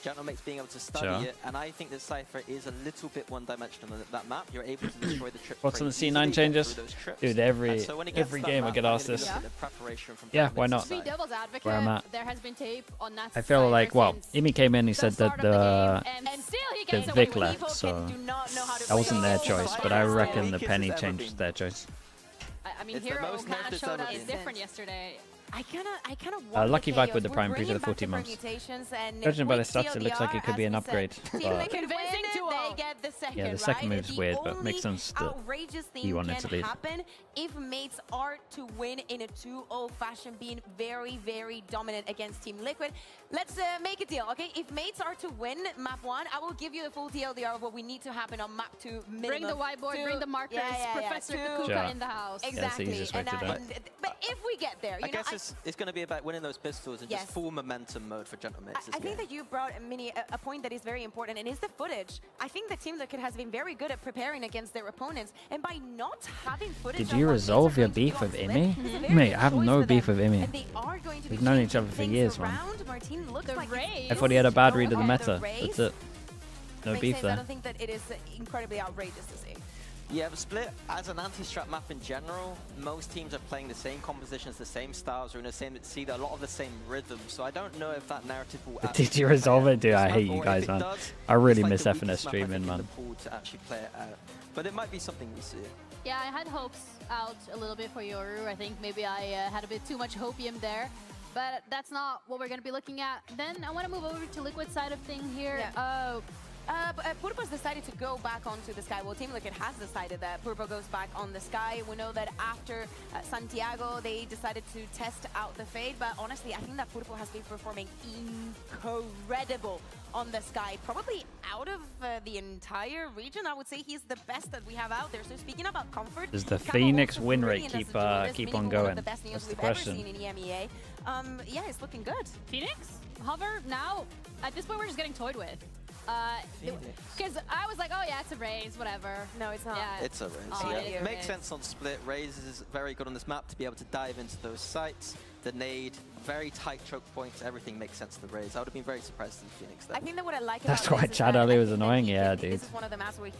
Gentlemates being able to study Sure. it, and I think this Cypher is a little bit one-dimensional on that map. You're able to destroy the trips. What's on the very C9 easily, get changes? through those trips. Dude, And so when it gets every to that game I map, get I'm asked gonna be this. looking at the preparation from Yeah, why Gentlemates' not? To be side. devil's advocate, Where I'm at. there has been tape on that I feel like, well, Imi came in, he said that the and still he the gets away Vic with it. left, so do not know how to that wasn't their play choice. But I reckon the Penny changed their choice. I mean, It's the Hero most kind of nerfed showed it's us ever been. different yesterday. I kind of Lucky Vibe with the Prime Breach of the 14 months. Judging by the stats, it looks like it could be an upgrade. But Convincing to they get the second, yeah, the second right? move's weird, but makes sense that outrageous thing he wanted can to lead. happen if mates are to win in a 2-0 fashion, being very, very dominant against Team Liquid. Let's make a deal, okay? If mates are to win map 1, I will give you the full TLDR of what we need to happen on map 2 minimum. Bring the whiteboard, bring the markers, Professor to- Kakuka Sure. in the house. Yeah, that's the Exactly. easiest way to do it. But if we get there, you I know, guess it's going to be about winning those pistols and Yes. just full momentum mode for Gentlemates. I think that you brought a point that is very important, and is the footage. I think the Team Liquid has been very good at preparing against their opponents, and by not having footage. Did you resolve your beef with Imi? Mate, I have no beef with Imi. We've known each other for years, man. Martin looks like I thought he had a bad read of the Okay, meta. the race That's it. No makes beef sense. I there. don't think that it is incredibly outrageous to see. Yeah, but Split, as an anti-strat map in general, most teams are playing the same compositions, the same styles, or in the same, see a lot of the same rhythms. So I don't know if that narrative will. But did you resolve it, dude? I hate you Or if guys, it man. does, I really it's like miss the FNS weakest map, I think, streaming, in man. the pool to actually play it out. But it might be something we see. Yeah, I had hopes out a little bit for Yoru. I think maybe I had a bit too much hopium there. But that's not what we're going to be looking at. Then I want to move over to Liquid side of thing here. Purpo's decided to go back onto the sky. Well, Team Liquid has decided that Purpo goes back on the sky. We know that after Santiago, they decided to test out the Fade. But honestly, I think that Purpo has been performing incredible on the sky. Probably out of the entire region, I would say he's the best that we have out there. So speaking about comfort, Does the Capo Phoenix also win brilliant rate as a duelist, keep meaning on one of going? the best neos That's the we've ever question. seen in EMEA. Yeah, it's looking good. Phoenix? Hover? Now, at this point, we're just getting toyed with. Because I was like, oh yeah, it's a raise, whatever. No, it's not. Yeah. It's a raise. Oh, Yeah. it is. Makes sense on Split. Raze is very good on this map to be able to dive into those sites. The nade, very tight choke points, everything makes sense to the Raze. I would have been very surprised in Phoenix there. I think that what I like That's about why this is Chad that Ali I was think that annoying, he yeah, can- dude. This is one of the maps where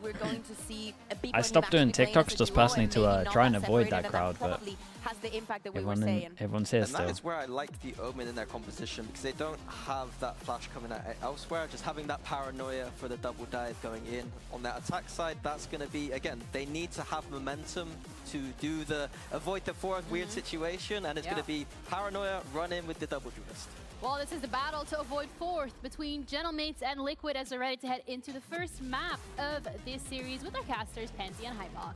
we're going to see a big I stopped doing TikToks just personally to try and avoid that crowd, but has the impact that we were saying. everyone's here And that still. is where I like the Omen in their composition, because they don't have that flash coming out elsewhere. Just having that paranoia for the double dive going in on that attack side, that's going to be, again, they need to have momentum to do the avoid the fourth weird situation, and it's going to be paranoia, run in with the double duelist. Well, this is the battle to avoid fourth between Gentlemates and Liquid as they're ready to head into the first map of this series with our casters, Pansy and Hypok.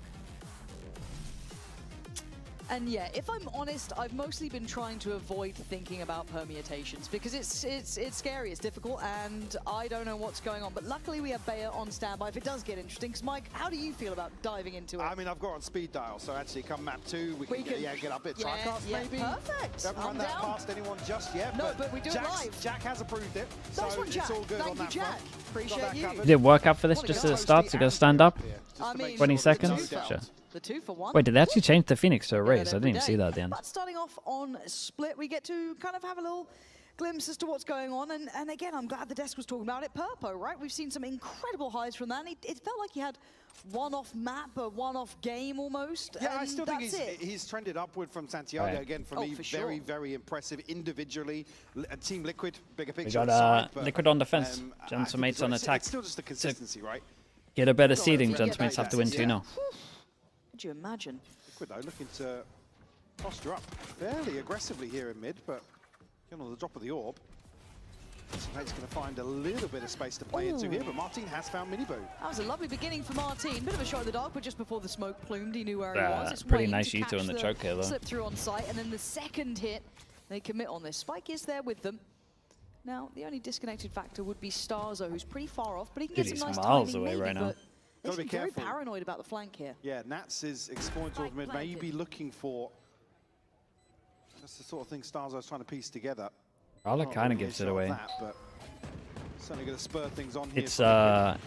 And yeah, if I'm honest, I've mostly been trying to avoid thinking about permutations because it's scary, it's difficult, and I don't know what's going on. But luckily we have Bayer on standby if it does get interesting. Because Mike, how do you feel about diving into it? I mean, I've got on speed dial, so actually come map 2, we can get up a bit tricast maybe. Perfect. Don't run that past anyone just yet. No, but we do it live. Jack has approved it, Nice so one, Jack. it's all good Thank on you, that Jack. front. Appreciate you. Did it work out for this just as it starts? You gotta stand up? I mean, 20 seconds? Sure. The 2-for-1. Wait, did they actually change the Phoenix to a raise? I didn't even see that at the end. But starting off on Split, we get to kind of have a little glimpse as to what's going on. And again, I'm glad the desk was talking about it. Purpo, right? We've seen some incredible highs from that. And it felt like he had one-off map, a one-off game almost. Yeah, I still think he's trended upward from Santiago. Right. Again, for me, very, very impressive individually. Team Liquid, bigger We picture. got Liquid on defense, Gentlemates on attack. It's still just the consistency, right? Get a better seeding, Gentlemates have to win 2-0. Could you imagine? Liquid though, looking to posture up fairly aggressively here in mid, but on the drop of the orb. Nate's going to find a little bit of space to play into here, but Martin has found Miniboo. That was a lovely beginning for Martin. Bit of a shot in the dark, but just before the smoke plumed, he knew where he was. It's pretty Wayne nice to Yuto catch in the choke here, though. Slip through on site, and then the second hit, they commit on this. Spike is there with them. Now, the only disconnected factor would be Starzo, who's pretty far off, but he can get some nice miles timing away maybe, right now. but they Gotta should be be very careful. paranoid about the flank here. Yeah, Nats is exploring towards mid, maybe looking for just the sort of thing Starzo's trying to piece together. Rala kind of gives it away. That, but certainly going to spur things on here. It's a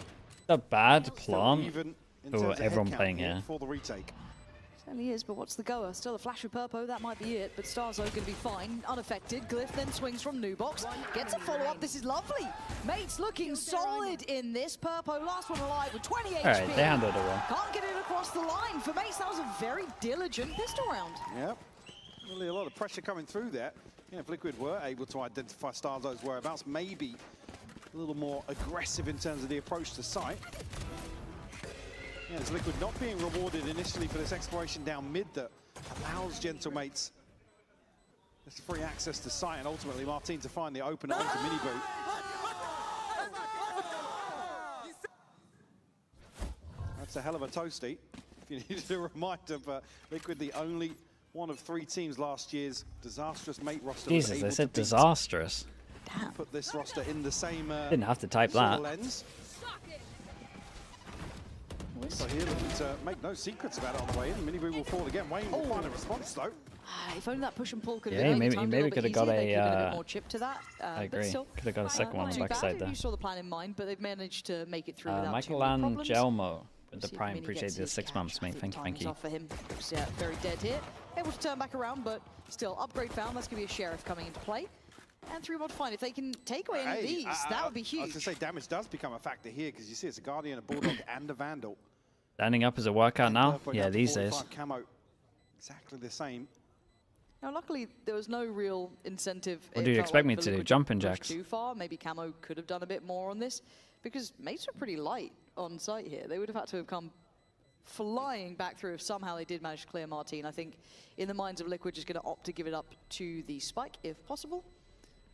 bad plant even in for terms of everyone headcount playing here. for the retake. Certainly is, but what's the goer? Still a flash of Purpo, that might be it, but Starzo going to be fine. Unaffected. Glyph then swings from Nubox. Gets a follow-up. This is lovely. Mates looking solid in this. Purpo, last one alive with 20 HP. All right, they handled it well. Can't get it across the line. For Mates, that was a very diligent pistol round. Yep. Really a lot of pressure coming through there. Yeah, if Liquid were able to identify Starzo's whereabouts, maybe a little more aggressive in terms of the approach to site. Yeah, it's Liquid not being rewarded initially for this exploration down mid that allows Gentlemates this free access to site, and ultimately Martin to find the opener onto Miniboo. That's a hell of a toasty. If you needed a reminder, but Liquid the only one of 3 teams last year's disastrous mate roster. Jesus, they said disastrous. Put this roster in the same Didn't have to type sort that. of lens. So here looking to make no secrets about it on the way in. Miniboo will fall again. Wayne will find a response though. If only that push and pull could have Yeah, been maybe- timed maybe a little could have bit got easier. a, They could have a bit more chip to that. I But agree. still, Could have got a second one on not the too backside bad. there. You saw the plan in mind, but they've managed to make it through without too Michael many problems. Angelmo with the See if Prime. Mini Appreciate gets the his 6 months, mate. Thank you, thank timing's you. off for him. Yeah, very dead hit. Able to turn back around, but still, upgrade found. That's going to be a Sheriff coming into play. And 3 more to find. If they can take away any of these, that would be I was huge. going to say damage does become a factor here because you see it's a Guardian, a Bulldog, and a Vandal. Standing up is a workout now? Purple Yeah, down to these 45 days. Camo, exactly the same. Now, luckily, there was no real incentive. What It do you felt expect like me for to do? Liquid Jumping push jacks? Too far. Maybe Camo could have done a bit more on this because mates were pretty light on site here. They would have had to have come flying back through if somehow they did manage to clear Martin. I think in the minds of Liquid, just going to opt to give it up to the Spike if possible.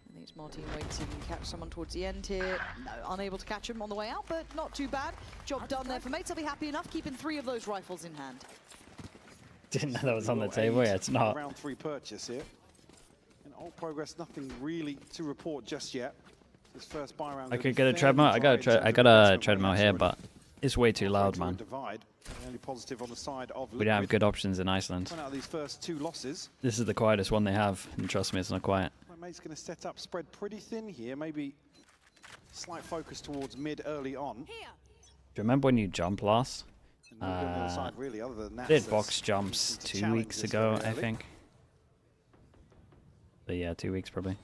I think it's Martin waiting to catch someone towards the end here. No, unable to catch him on the way out, but not too bad. Job done there for mates. They'll be happy enough keeping 3 of those rifles in hand. Didn't know that was on the table. Yeah, it's not. Round 3 purchase here. In all progress, nothing really to report just yet. This first buy round. I could get a treadmill. I got a treadmill here, but it's way too loud, man. Divide. The only positive on the side of We don't have good options in Iceland. Point out these first 2 losses. This is the quietest one they have, and trust me, it's not quiet. My mate's going to set up, spread pretty thin here. Maybe slight focus towards mid early on. Do you remember when you jumped last? And on the other side, really, other than that, Did that's box jumps to 2 challenge weeks this ago, very I early. think. But yeah, 2 weeks probably.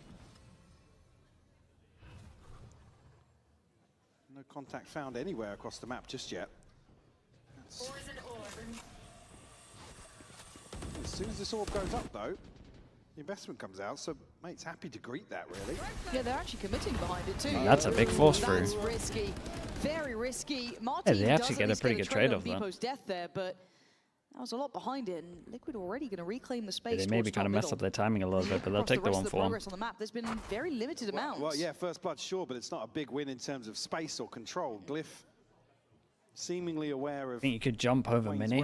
No contact found anywhere across the map just yet. soon as this orb goes up, though, the investment comes out, so Mate's happy to greet that, really. Yeah, they're actually committing behind it, too. That's a big force through. That's risky. Very risky. Yeah, Martin they actually get a pretty good trade off that. Bpo's death there, but that was a lot behind it, and Liquid already going to reclaim the space. Yeah, they maybe kind of messed up their timing a little bit, but they'll take the 1-4. On the map, there's been very limited amounts. Well, yeah, first blood, sure, but it's not a big win in terms of space or control. Glyph seemingly aware of. I think you could jump over Mini.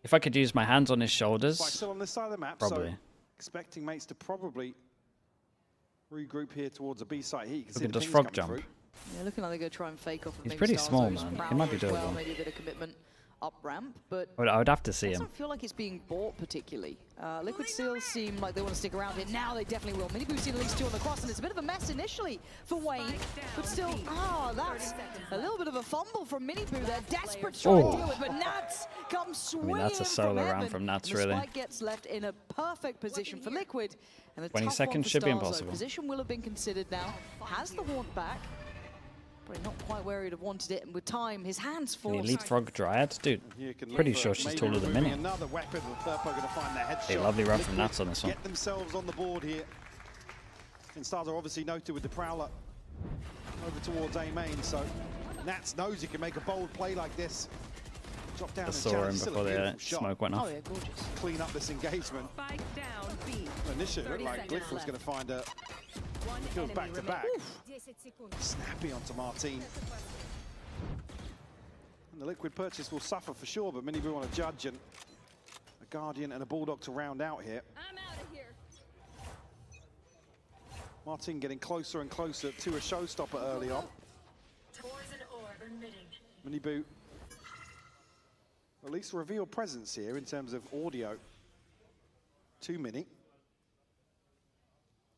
If I could use my hands on his shoulders, Still on this side of the map, probably. So expecting Mates to probably regroup here towards a B site. He can just frog jump. Yeah, looking like they're going to try and fake off. He's pretty small, man. He might be doable. Well, maybe a bit of commitment up ramp, but I would have to see it him. doesn't feel like it's being bought particularly. Liquid still seem like they want to stick around here. Now they definitely will. Miniboo's seen at least 2 on the cross, and it's a bit of a mess initially for Wayne, but still, that's a little bit of a fumble from Miniboo. They're desperate to try and deal with, but Nats comes swinging. That's a solo round from Nats, really. The spike gets left in a perfect position for Liquid, and the 20 tough seconds one for should be Starzo. impossible. Position will have been considered now. Has the haunt back. Probably not quite where he'd have wanted it, and with time, his hands Can he forced. leapfrog Dryad? Dude, pretty sure she's taller than Mini. Another weapon with Purpo going to find their headshot. Hey, lovely run from Nats on this one. Get themselves on the board here. And Starzo obviously noted with the Prowler over towards A main, so Nats knows he can make a bold play like this. Drop down I and saw challenge. him Still a before the beautiful shot. smoke went off. Oh yeah, gorgeous. Clean up this engagement. Initially, it looked like Glyph was going to find a kills back to back. Snappy onto Martin. And the Liquid purchase will suffer for sure, but Miniboo on a judge and a Guardian and a Bulldog to round out here. I'm out of here. Martin getting closer and closer to a showstopper early on. Miniboo at least reveal presence here in terms of audio to Mini.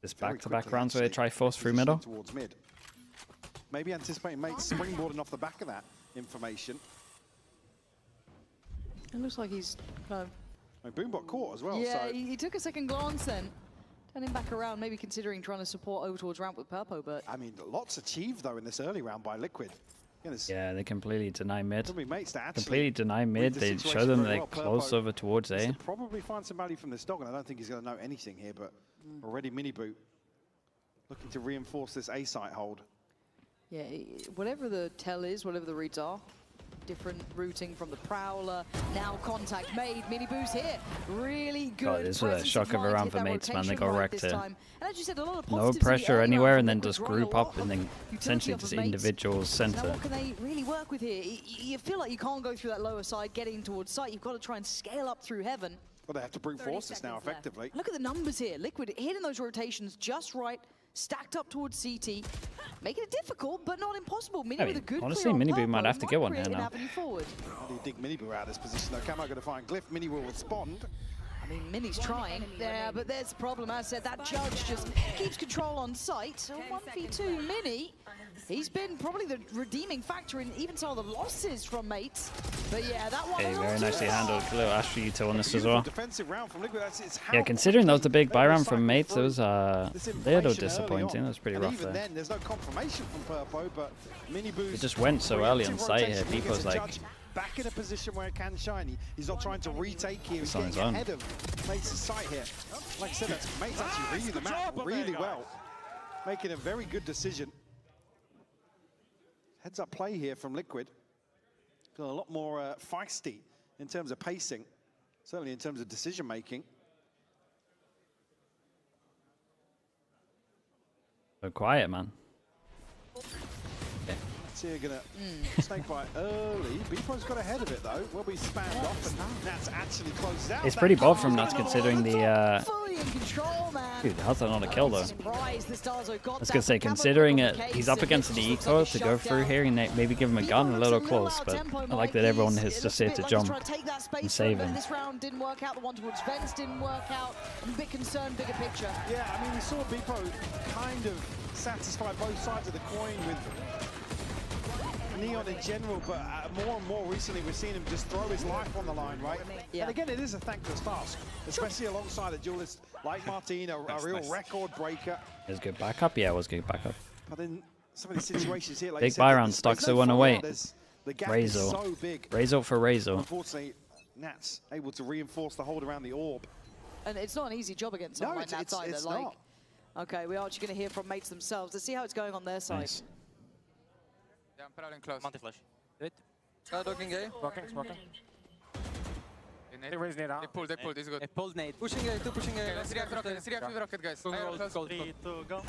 This back-to-back rounds where they try force through middle. Towards mid. Maybe anticipating Mates springboarding off the back of that information. It looks like he's kind of... Boombot caught as well. Yeah, so. he took a second glance then. Turning back around, maybe considering trying to support over towards ramp with Purpo, but... I mean, lots achieved, though, in this early round by Liquid. Yeah, they completely deny mid. Mates to actually Completely deny mid. They show them they're close over towards A. Probably find some value from this dog, and I don't think he's going to know anything here, but already Miniboo looking to reinforce this A site hold. Yeah, whatever the tell is, whatever the reads are, different routing from the Prowler, now contact made, Miniboo's here, really good. God, this was a shock of a round for Mates, man, they got wrecked here. And as you said, a lot of No positives pressure in the anywhere, early and then round just from Liquid, group up, and then essentially off just of Mates. individuals So now center. what can they really work with here? You feel like you can't go through that lower side, getting towards site, you've got to try and scale up through heaven. Well, they have to brute force this now, effectively. Look at the numbers here. Liquid hitting those rotations just right, stacked up towards CT, making it difficult, but not impossible. Mini with a good honestly, Miniboo might have to get one here now. How do you dig Miniboo out of this position, though? Camo going to find Glyph. Mini will respond. I mean, Mini's trying there, but there's the problem. As I said, that judge just keeps control on site. So 1v2 Mini, he's been probably the redeeming factor in even some of the losses from Mates. But yeah, that one. Hey, very nicely handled. A little Astro Util on this as well. Defensive round from Liquid. Yeah, considering that was the big buy round from Mates, it was a little disappointing. It was pretty rough even there. then, there's no confirmation from Purpo, but Miniboo. It just went so early on site here. People's like, back in a position where it can shine. He's not trying to retake here. He's It's on his getting own. ahead of Mates' site here. Like I said, that's Mates actually reading the map really well. Making a very good decision. Heads up play here from Liquid. Feeling a lot more feisty in terms of pacing. Certainly in terms of decision making. so quiet, man. So you're gonna snake bite early. Bpo's got ahead of it though. Will be spammed off, and Nats actually closes out. It's pretty bold from Nats considering the. Fully in control, man. Dude, how's that not a kill though? Surprised the Starzo got I was that. gonna say, considering he's up against the eco to go through here and maybe give him a gun, a little close, but I like that everyone is just here to jump and save him. This round didn't work out. The one towards Vents didn't work out. I'm a bit concerned, bigger picture. Yeah, I mean, we saw Bpo kind of satisfy both sides of the coin with Neon in general, but more and more recently we're seeing him just throw his life on the line, right? Yeah. And again, it is a thankless task, especially alongside a duelist like Martin, a real record breaker. It was good backup, yeah, it was good backup. But in some of these situations here, like Big buy round, Stock so one away. Razor. so big. Razor for Razor. Unfortunately, Nats able to reinforce the hold around the orb. And it's not an easy job against someone like Nats either. It's like, not. Okay, we are actually going to hear from mates themselves. Let's see how it's going on their side. Nice. Yeah, I'm prowling close. Multi-flash. Wait. Looking A. Smoking. They raised nade out. They pulled, this is good. They pulled nade. Pushing A, two pushing A. Let's react with rocket, guys. 3, 2, go.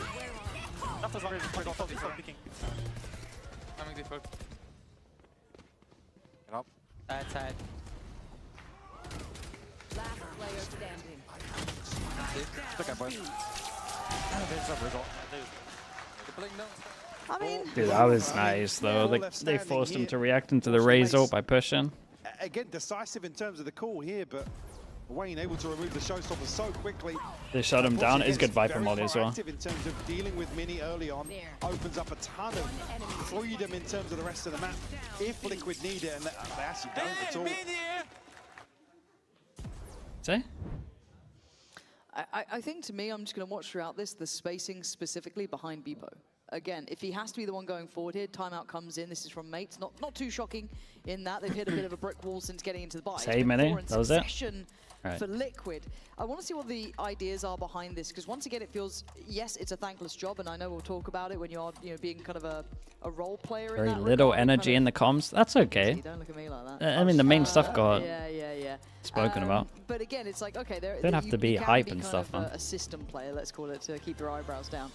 After some reason, stop picking. Coming default. Get up. Side. Last player standing. Okay, boys. There's a result. I mean, Dude, that was nice though. They forced him to react into the raise ult by pushing. Again, decisive in terms of the call here, but Wayne able to remove the showstopper so quickly. They shut him down. It's good Viper molly as well. In terms of dealing with Mini early on, opens up a ton of freedom in terms of the rest of the map. If Liquid need it, and they actually don't at all. Say? I think to me, I'm just going to watch throughout this, the spacing specifically behind Beepo. Again, if he has to be the one going forward here, timeout comes in. This is from Mates. Not too shocking in that they've hit a bit of a brick wall since getting into the buy. Say Mini, that was it. Right. For Liquid. I want to see what the ideas are behind this, because once again, it feels, yes, it's a thankless job, and I know we'll talk about it when you are, being kind of a role player. Very in that little regard, energy in the comms. That's okay. Don't look at me like that. I mean, the main stuff got yeah. spoken about. But again, it's like, okay, Don't have to be hype and kind stuff, of man. a system player, let's call it, to keep your eyebrows down,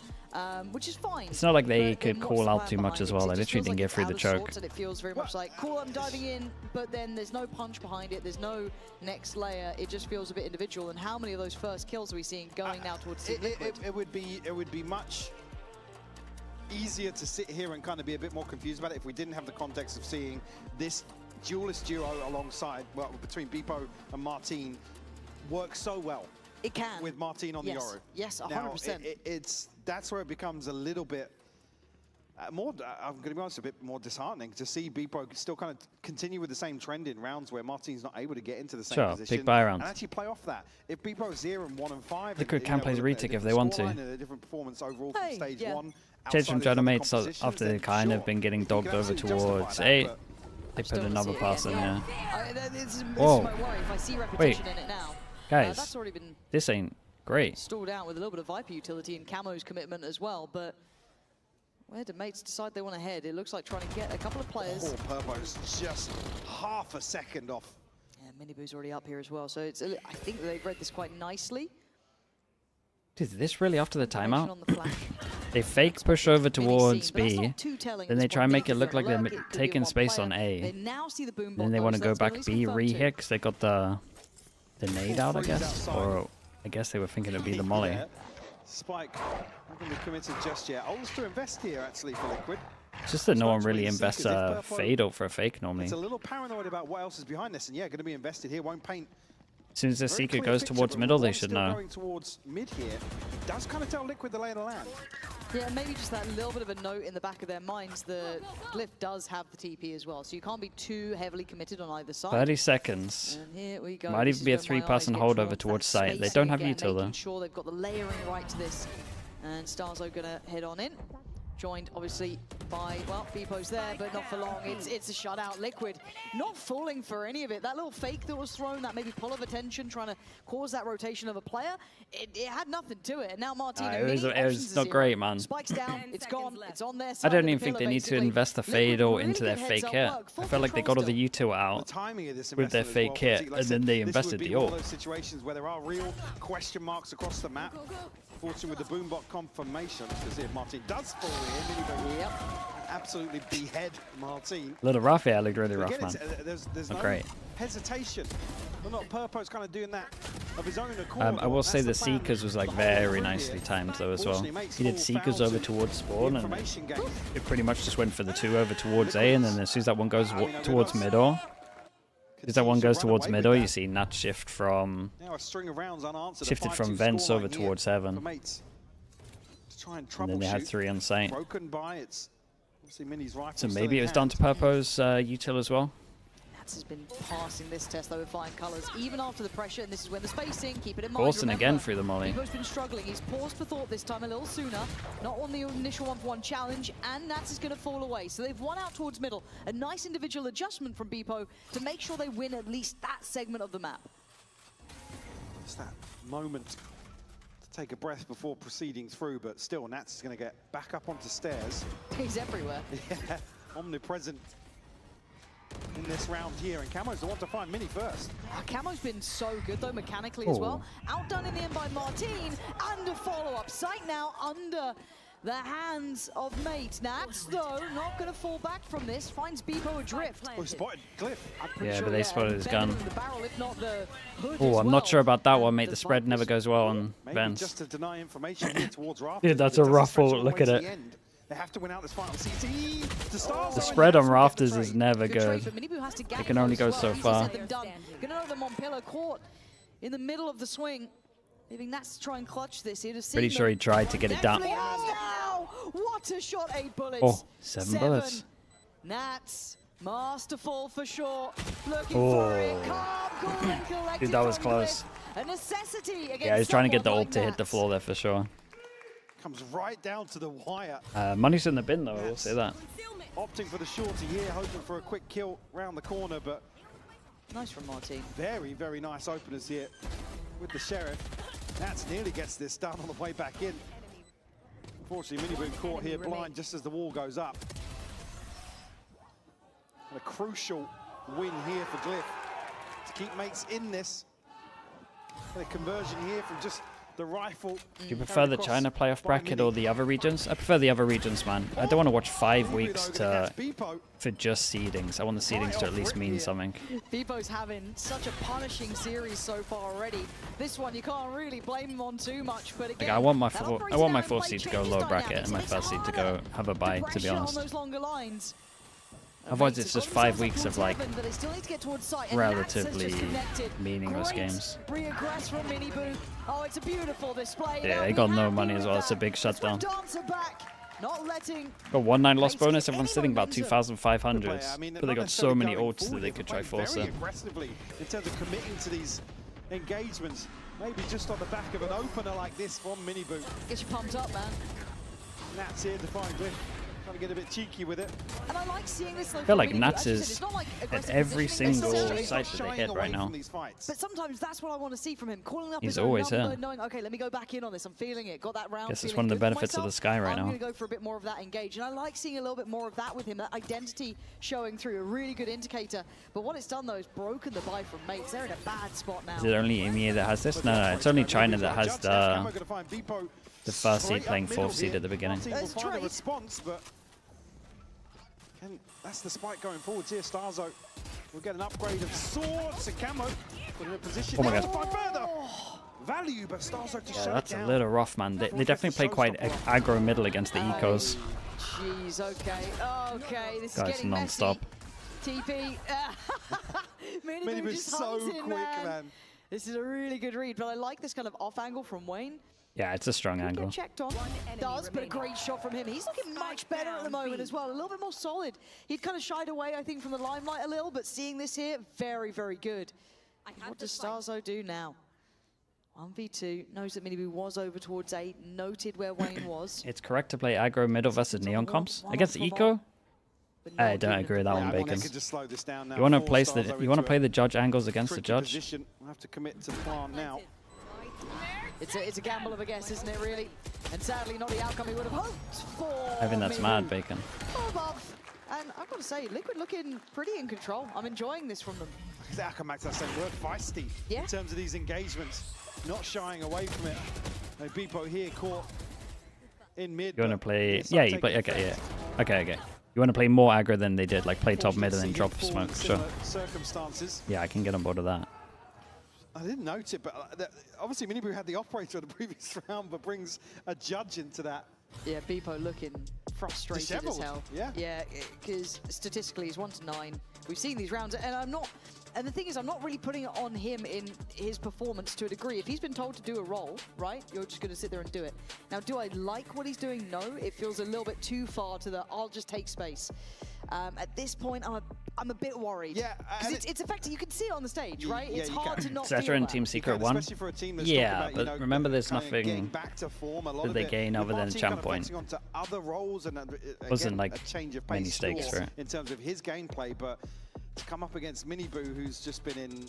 which is fine. It's not like they could what's call the out plan too much behind as it? well. 'Cause They it just literally feels didn't get it's through out the of choke. sorts, and it feels very much like, cool, I'm diving in, but then there's no punch behind it. There's no next layer. It just feels a bit individual. And how many of those first kills are we seeing going now towards Liquid? It would be much easier to sit here and kind of be a bit more confused about it if we didn't have the context of seeing this duelist duo alongside, well, between Beepo and Martine work so well. It can. With Martine on the Yoru. Yes, 100%. Now, that's where it becomes a little bit more, I'm going to be honest, a bit more disheartening to see Beepo still kind of continue with the same trend in rounds where Martine's not able to get into the same position. Big buy rounds. And actually play off that. If Beepo's 0 and 1 and 5, Liquid can play retic if they want to. A different performance overall from stage 1. Change from Jedi mates after they kind of been getting dogged over towards 8. They put another pass in, yeah. This is Whoa. my worry. If I see Wait, repetition in it now, guys, that's already been this ain't great. stalled out with a little bit of Viper utility and Camo's commitment as well, but where do mates decide they want to head? It looks like trying to get a couple of players. Poor Purpo's just half a second off. Yeah, Miniboo's already up here as well, so it's. I think they've read this quite nicely. Dude, is this really after the timeout? They fake push over towards B, then they try and make it look like they're taking space on A. Then they want to go back B re-hit because they got the nade out, I guess? Or I guess they were thinking it'd be the molly. Spike, not going to be committed just yet. Olds to invest here, actually, for Liquid. It's just that no one really invests a fade out for a fake normally. It's a little paranoid about what else is behind this, and yeah, going to be invested here. Won't paint. As soon as the Seeker goes towards middle, they should know. Going towards mid here, does kind of tell Liquid the lay of the land. Yeah, maybe just that little bit of a note in the back of their minds. The Glyph does have the TP as well, so you can't be too heavily committed on either side. 30 seconds. And here we go. Might even be a 3-person holdover towards site. They don't have util though. Making sure they've got the layering right to this. And Starzo gonna head on in. Joined, obviously, by, well, Beepo's there, but not for long. It's a shutout. Liquid not falling for any of it. That little fake that was thrown, that maybe pull of attention, trying to cause that rotation of a player, it had nothing to it. And now Martino, it was not great, man. Spikes down, it's gone, it's on their side. I don't even think they need to invest the fade or into their fake hit. I felt like they got all the util out with their fake hit, and then they invested the ult. Those situations where there are real question marks across the map. Fortunately with the boombot confirmation, because if Martine does fall in, absolutely behead Martine. A little rough, yeah, looked really rough, again, man. There's no great. hesitation. Well, not Purpo's kind of doing that of his own accord. I will say the Seekers was like very nicely timed though as well. He did Seekers over towards spawn and it pretty much just went for the 2 over towards A, and then as soon as that one goes towards middle, as that one goes towards middle, you see Nat shift from shifted from vents over towards heaven, and then they had 3 on site. Broken by, it's So maybe it was down to Purpo's util as well. Nats has been passing this test though with flying colours, even after the pressure, and this is when the spacing, keep it in mind. Forcing again through the molly. Bebo's been struggling, he's paused for thought this time a little sooner, not on the initial 1-for-1 challenge, and Nats is going to fall away. So they've won out towards middle. A nice individual adjustment from Bebo to make sure they win at least that segment of the map. It's that moment to take a breath before proceeding through, but still Nats is going to get back up onto stairs. He's everywhere. Yeah, omnipresent in this round here, and Camo's the one to find Mini first. Camo's been so good though mechanically as well. Outdone in the end by Martin, and a follow-up. Sight now under the hands of Mate. Nats though not going to fall back from this, finds Bebo adrift. Oh, spotted Glyph. Yeah, but they spotted his gun. Oh, I'm not sure about that one, mate. The spread never goes well on vents. Just to deny information here towards Rafters. Dude, that's a ruffle. Look at it. They have to win out this final CT. The spread on Rafters is never good. It can only go so far. Gonna know the Montpellier caught in the middle of the swing. Leaving Nats to try and clutch this. Pretty sure he tried to get it down. What a shot, 8 bullets. Oh, 7 bullets. Nats, masterful for sure. Looking for it. Calm, cool, and collected. Dude, that was close. A necessity against Yeah, he's trying to get the someone ult to hit the floor there for sure. Comes right down to the wire. Money's in the bin though, I will say that. Opting for the shorty here, hoping for a quick kill round the corner, but nice from Martin. Very, very nice openers here with the Sheriff. Nats nearly gets this done on the way back in. Unfortunately, Miniboom caught here blind just as the wall goes up. And a crucial win here for Glyph to keep mates in this. And a conversion here from just the rifle. Do you prefer the China playoff bracket or the other regions? I prefer the other regions, man. I don't want to watch 5 weeks for just seedings. I want the seedings to at least mean something. Bebo's having such a punishing series so far already. This one you can't really blame him on too much, but again, Like, I want my 4th seed to go low bracket and my 1st seed to go have a bye, to be honest. Otherwise, it's just 5 weeks of like relatively meaningless games. Oh, it's a beautiful display. Yeah, they got no money as well. It's a big shutdown. Not letting Got 1-9 loss bonus. Everyone's sitting about 2,500, but they got so many ults that they could try force it. Aggressively in terms of committing to these engagements, maybe just on the back of an opener like this from Miniboom. Get you pumped up, man. Nats here to find Glyph. Trying to get a bit cheeky with it. And I like seeing this. I feel like Nats is at every single site that they hit right now. But sometimes that's what I want to see from him. Calling up He's his own always number, here. knowing, okay, let me go back in on this. I'm feeling it. Got that round. Guess it's one of the benefits of the Sky right now. I'm going to go for a bit more of that engage. And I like seeing a little bit more of that with him. That identity showing through. A really good indicator. But what it's done, though, is broken the buy from mates. They're in a bad spot now. Is it only EMEA that has this? No, it's only China that has the 1st seed playing 4th seed at the beginning. And that's the spike going forwards here. Starzo will get an upgrade of swords and Camo put in a position Oh my now God. to find further value, but Starzo to shut Yeah, that's it a down. little rough, man. They definitely play quite aggro middle against the ecos. Jeez, okay. Okay, this is Guys, getting non-stop. messy. TP. Miniboom just so hunts in, quick, man. This is a really good read, but I like this kind of off angle from Wayne. Yeah, it's a strong angle. Get checked on. Does, but a great shot from him. He's looking much better at the moment as well. A little bit more solid. He'd kind of shied away, I think, from the limelight a little, but seeing this here, very, very good. What does Starzo do now? 1v2, knows that Miniboom was over towards 8, noted where Wayne was. It's correct to play aggro middle versus neon comps against eco. I don't agree with that one, Bacon. You want to place play the judge angles against the judge. We'll have to commit to the plan now. It's a gamble of a guess, isn't it, really? And sadly, not the outcome he would have hoped for. I think that's mad, Bacon. Above. And I've got to say, Liquid looking pretty in control. I'm enjoying this from them. I'll come back to that same word, feisty, in terms of these engagements. Not shying away from it. Bebo here caught in mid. You want to play... Yeah, you play... Okay, yeah. Okay. You want to play more aggro than they did, like play top mid and then drop smoke, sure. Circumstances. Yeah, I can get on board with that. I didn't note it, but obviously Miniboom had the operator in the previous round, but brings a judge into that. Yeah, Bebo looking frustrated as hell. Yeah, because statistically he's 1 to 9. We've seen these rounds, and and the thing is, I'm not really putting it on him in his performance to a degree. If he's been told to do a role, right, you're just going to sit there and do it. Now, do I like what he's doing? No, it feels a little bit too far to the I'll just take space. At this point, I'm I'm a bit worried. Yeah, because it's effective. You can see it on the stage, right? Yeah, it's hard to not ZETA feel and that. Team Secret won. Yeah, but remember there's nothing that they gain other than a champ point. Other roles and Wasn't like a change of many pace stakes for it. in terms of his gameplay, but to come up against Miniboo, who's just been in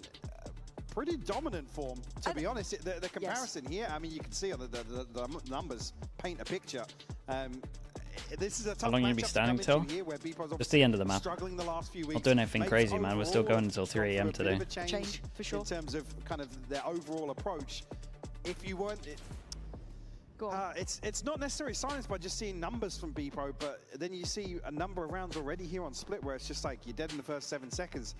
pretty dominant form, to be honest. The comparison here, I mean, you can see on the numbers paint a picture. This is a tough How long are you be standing till? Just the end of the map. Struggling the last few weeks. Not doing anything crazy, man. We're still going until 3 AM today. Change for sure. In terms of kind of their overall approach. If you weren't, it's not necessarily science by just seeing numbers from Beepo, but then you see a number of rounds already here on Split where it's just like you're dead in the first 7 seconds.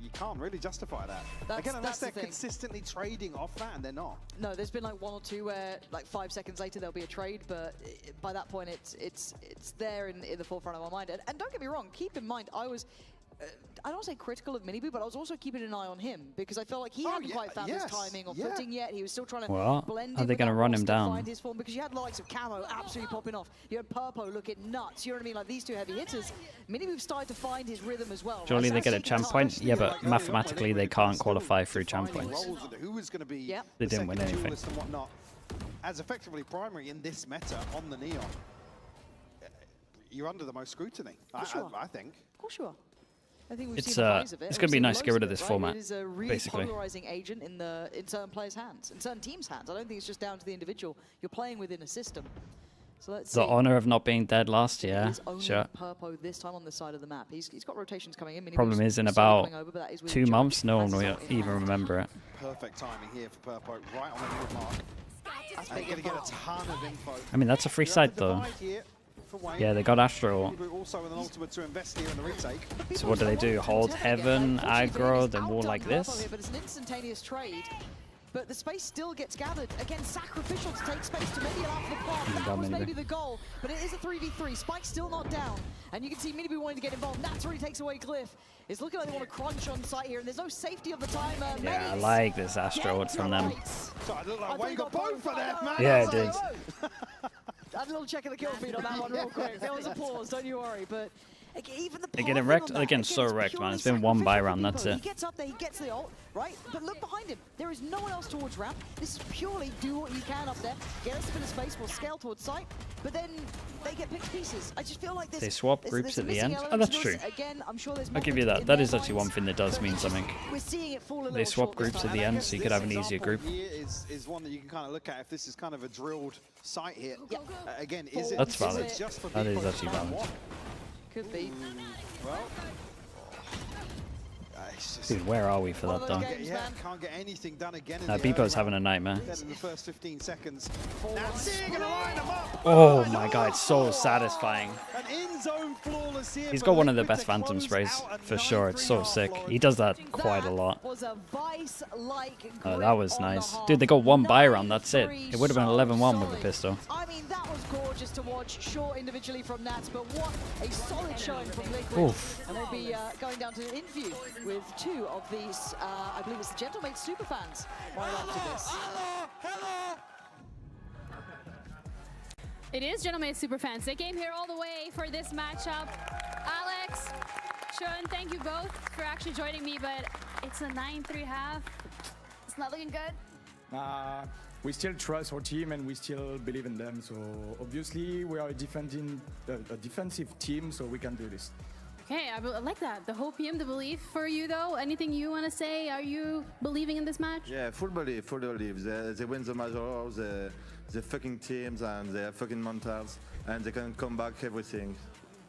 You can't really justify that. Again, unless they're consistently trading off that, and they're not. No, there's been like 1 or 2 where like 5 seconds later there'll be a trade, but by that point it's there in the forefront of my mind. And don't get me wrong, keep in mind I was. I don't say critical of Miniboo, but I was also keeping an eye on him because I felt like he hadn't quite found his timing or footing yet. He was still trying to blend in. Are they going to run him down? Find his form because you had the likes of Camo absolutely popping off. You had Purpo looking nuts. You know what I mean? Like these 2 heavy hitters. Miniboo started to find his rhythm as well. Surely they get a champ point? Yeah, but mathematically they can't qualify through champ points. Who was going to be They didn't win anything. and whatnot, as effectively primary in this meta on the Neon. You're under the most scrutiny, I think. Of course you are. I think we've It's seen the rise of it. it's going to be nice to get rid of this format, It is a really basically. polarizing agent in certain players' hands, in certain teams' hands. I don't think it's just down to the individual. You're playing within a system. So let's see. The honor of not being dead last year. He's only Sure. Purpo this time on the side of the map. He's got rotations coming in. Problem is, in about 2 months, no one will even remember it. Perfect timing here for Purpo, right on the mid mark. That's going to get a ton of info. I mean, that's a free side, though. Yeah, they got Astral. Also with an ultimate to invest here in the retake. So what do? Hold Heaven, aggro, then wall like this? But it's an instantaneous trade. But the space still gets gathered. Again, sacrificial to take space to maybe allow for the plant. That was maybe the goal, but it is a 3v3. Spike's still not down. And you can see Miniboo wanting to get involved. That's really takes away Cliff. It's looking like they want to crunch on site here, and there's no safety of the timer. Yeah, I like this Astral from them. So I look like Wayne got both for that, man. Yeah, it did. I had a little check of the kill feed on that one real quick. There was a pause, don't you worry. But even the They're getting wrecked. They're getting so wrecked, man. It's been 1 buy round, that's He it. gets up there, he gets the ult, right? But look behind him. There is no one else towards ramp. This is purely do what you can up there. Get us a bit of space, we'll scale towards site. But then they get picked to pieces. I just feel like They swap groups at the end? Oh, that's true. Again, I'm sure there's I'll give you that. That is actually one thing that does mean something. We're seeing it fall a They little swap short this groups at time. the end, so you could have an easier group. Here is one that you can kind of look at if this is kind of a drilled site here. Again, is it? That's valid. Is it just for That is Beepo? actually valid. Could be. Well, Dude, where are we for that, though? yeah, can't get anything done again. Beepo's having a nightmare. Dead in the first 15 seconds. Now seeing gonna line them up. Oh my god, it's so satisfying. An in-zone flawless here. He's got one of the best Phantom sprays, for sure. It's so sick. He does that quite a lot. Was a vice-like Oh, that was nice. Dude, they got 1 buy round, that's it. It would have been 11-1 with the pistol. I mean, that was gorgeous to watch. Short individually from Nats, but what a solid showing from Liquid. Oof. And we'll be going down to an interview with 2 of these, I believe it's the Gentlemate superfans right after this. It is Gentlemen Superfans. They came here all the way for this matchup. Alex, Sean, thank you both for actually joining me, but it's a 9-3 half. It's not looking good. We still trust our team and we still believe in them. So obviously we are a defensive team, so we can do this. Okay, I like that. The whole PM, the belief for you though. Anything you want to say? Are you believing in this match? Yeah, full belief. They win the major, the fucking teams and they have fucking mentals and they can come back everything.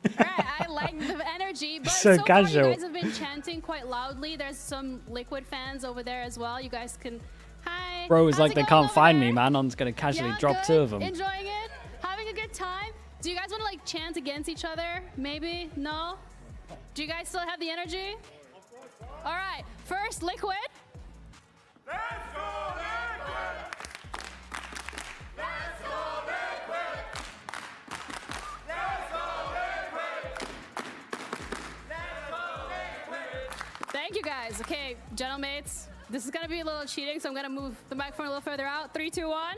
Alright, I like the energy, but So so far casual. you guys have been chanting quite loudly. There's some Liquid fans over there as well. You guys can... Hi. Bro, it's How's like it they going can't over find there? me, man. I'm just gonna casually Yeah, drop good? 2 of them. Enjoying it? Having a good time? Do you guys want to like chant against each other? Maybe? No? Do you guys still have the energy? All right, first Liquid. Let's go Liquid! Let's go Liquid! Let's go Liquid! Let's go Liquid! Thank you guys. Okay, gentlemates, this is gonna be a little cheating, so I'm gonna move the microphone a little further out. 3, 2, 1.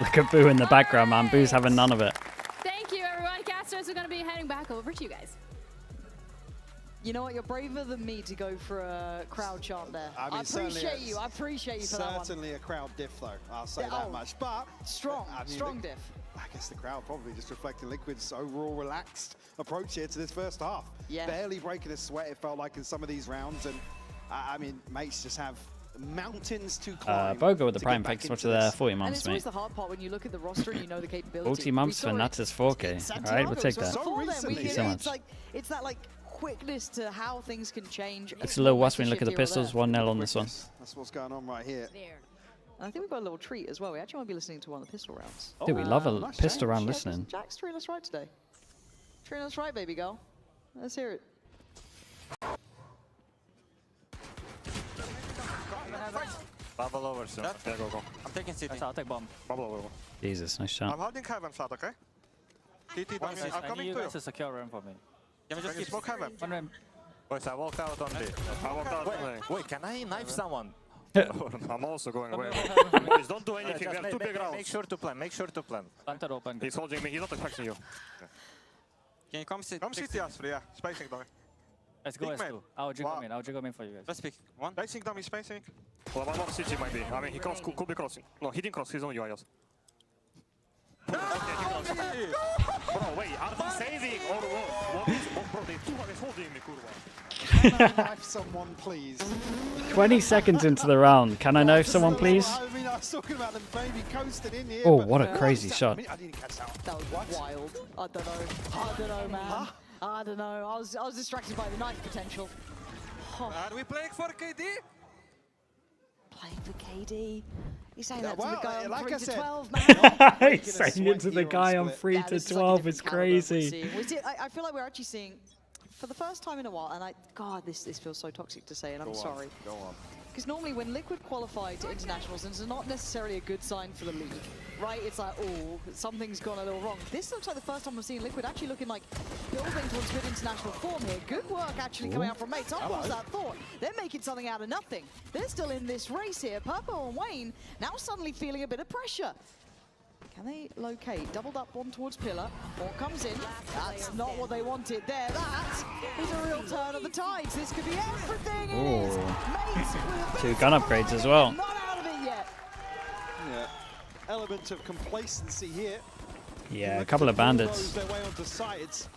Look at Boo in the background, man. Boo's having none of it. Thank you, everyone. Casters are going to be heading back over to you guys. You know what? You're braver than me to go for a crowd chant there. I mean, appreciate you. I appreciate you for that one. Certainly a crowd diff, though. I'll say that much. But strong, I mean, strong diff. I guess the crowd probably just reflecting Liquid's overall relaxed approach here to this first half. Yeah. Barely breaking a sweat, it felt like, in some of these rounds. And I mean, mates just have mountains to climb. Bogo with the prime thanks much for the 40 And months, it's always mate. the hard part when you look at the roster and you know the capability. 40 months for Nuts' 4K. Alright, we'll take that. Thank you so much. It's that like quickness to how things can change. It's a little worse when you look at the pistols. 1-0 on this one. That's what's going on right here. And I think we've got a little treat as well. We actually might be listening to one of the pistol rounds. Dude, we love a pistol round listening. Jack's treating us right today. Treating us right, baby girl. Let's hear it. Bubble over soon. Okay, go. I'm taking CT. I'll take bomb. Bubble over. Jesus, nice shot. I'm holding heaven flat, okay? TT, I I'm coming need you to guys to secure room for me. Can you smoke heaven? One room. Boys, I walked out on B. I walked out on A. Wait, can I knife someone? I'm also going away. Boys, don't do anything. We have two big rounds. Make sure to plan. Make sure to plan. Planted open. He's holding me. He's not expecting you. Can you come sit? Come sit, yes, yeah. Spacing dummy. Let's go S2. I'll jiggle main for you guys. Let's pick one. Spacing dummy, spacing. Well, one more CT might be. I mean, he could be crossing. No, he didn't cross. He's on UIS. Okay, he crossed. Bro, wait, are they saving or what is... Oh, bro, they two are holding me, kurwa. Can I knife someone, please? 20 seconds into the round. Can I knife someone, please? I mean, I was talking about them maybe coasting in here. Oh, what a crazy shot. I didn't catch that. That was wild. I don't know, man. Huh? I don't know. I was distracted by the knife potential. Are we playing for KD? Playing for KD? You're saying that to the guy on like 3 I to said, 12, man? He's saying it to the guy on 3 to 12. It's crazy. I feel like we're actually seeing, for the first time in a while, and God, this feels so toxic to say, and I'm sorry. Go on. Because normally when Liquid qualify to internationals, it's not necessarily a good sign for the league, right? It's like, oh, something's gone a little wrong. This looks like the first time we're seeing Liquid actually looking like building towards good international form here. Good work actually coming out from mates. What was that thought? They're making something out of nothing. They're still in this race here. Purple and Wayne now suddenly feeling a bit of pressure. Can they locate? Doubled up one towards Pillar. One comes in. That's not what they wanted there. That is a real turn of the tides. This could be everything it is. Mates, 2 gun upgrades as well. not out of it yet. Yeah. Element of complacency here. Yeah, a couple of bandits. Their way onto site. It's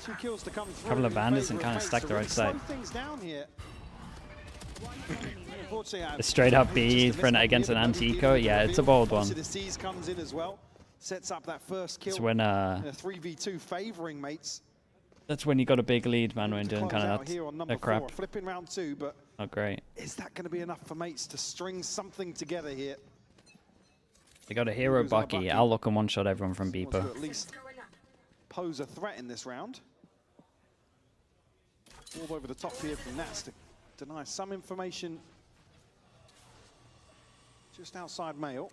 2 kills to come through. Couple of bandits and kind of stack the right side. Things down here. A straight up B for against an anti-eco. Yeah, it's a bold one. The C's comes in as well. Sets up that first kill. It's when 3v2 favoring mates. That's when you got a big lead, man, when doing kind of that crap. 4, flipping round 2, but not great. Is that going to be enough for mates to string something together here? They got a hero Bucky. I'll look and one-shot everyone from Beeper. At least pose a threat in this round. All over the top here from Nats to deny some information just outside Mail.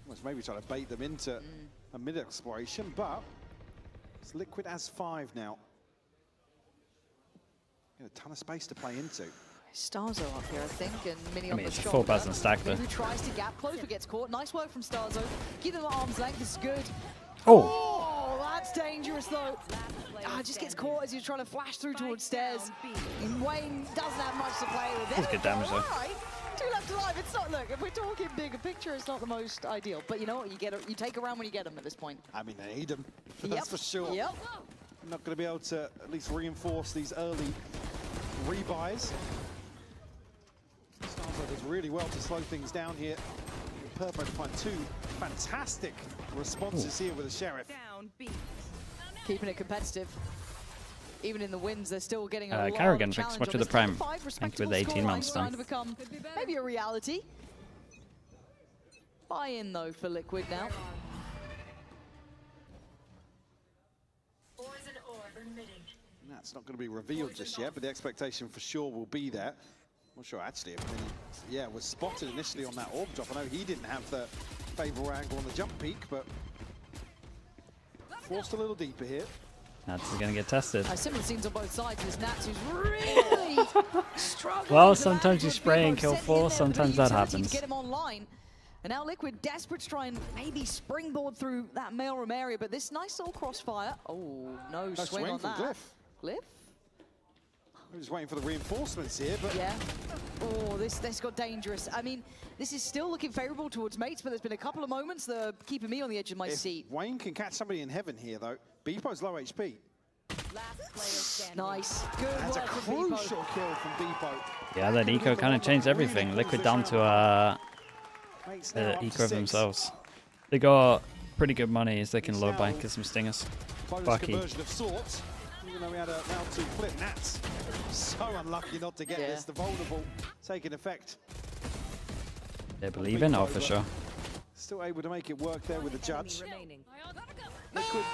Let's maybe try to bait them into a mid-exploration, but it's Liquid as 5 now. Got a ton of space to play into. Starzo up here, I think, and Mini on the it's a shoulder. 4,000 stack there. Who tries to gap close but gets caught. Nice work from Starzo. Keep them at arm's length. This is good. Oh, that's dangerous though. Just gets caught as he's trying to flash through towards stairs. And Wayne doesn't have much to play with. That's good damage though. All right. 2 left alive. It's not, look, if we're talking bigger picture, it's not the most ideal. But you know what? You take a round when you get them at this point. I mean, they need them. That's for sure. Yep. Not going to be able to at least reinforce these early rebuys. Starzo does really well to slow things down here. Purple find 2 fantastic responses here with the Sheriff. Keeping it competitive. Even in the wins, they're still getting a lot Carrigan, of thanks challenge much for on the this prime. top 5 Thank you with the respectable 18 scoreline months starting now. to become maybe a reality. Buy-in though for Liquid now. And that's not going to be revealed just yet, but the expectation for sure will be there. I'm not sure actually if Mini, was spotted initially on that orb drop. I know he didn't have the favourable angle on the jump peak, but forced a little deeper here. Nats is gonna get tested. Similar scenes on both sides. There's Nats who's really struggling. Well, to sometimes land you with spray and Bebo kill sent in four, there, but sometimes that utility happens. To get him online. And now Liquid desperate to try and maybe springboard through that mailroom area, but this nice little crossfire. Oh, no swing on from that. Glyph. Glyph? We're just waiting for the reinforcements here, but yeah. Oh, this got dangerous. I mean, this is still looking favorable towards mates, but there's been a couple of moments that are keeping me on the edge of my seat. Wayne can catch somebody in heaven here, though. Beepo's low HP. Nice. Good That's a work from Bebo. crucial kill from Beepo. Yeah, that eco kind of changed everything. Liquid down to eco of themselves. They got pretty good money as they can low buy, get some stingers. Bonus Bucky. conversion of sorts. Even though we had a round 2 flip, Nats so unlucky not to get this. The vulnerable taking effect. They believe in? Oh, for sure. Still able to make it work there with the judge. Liquid.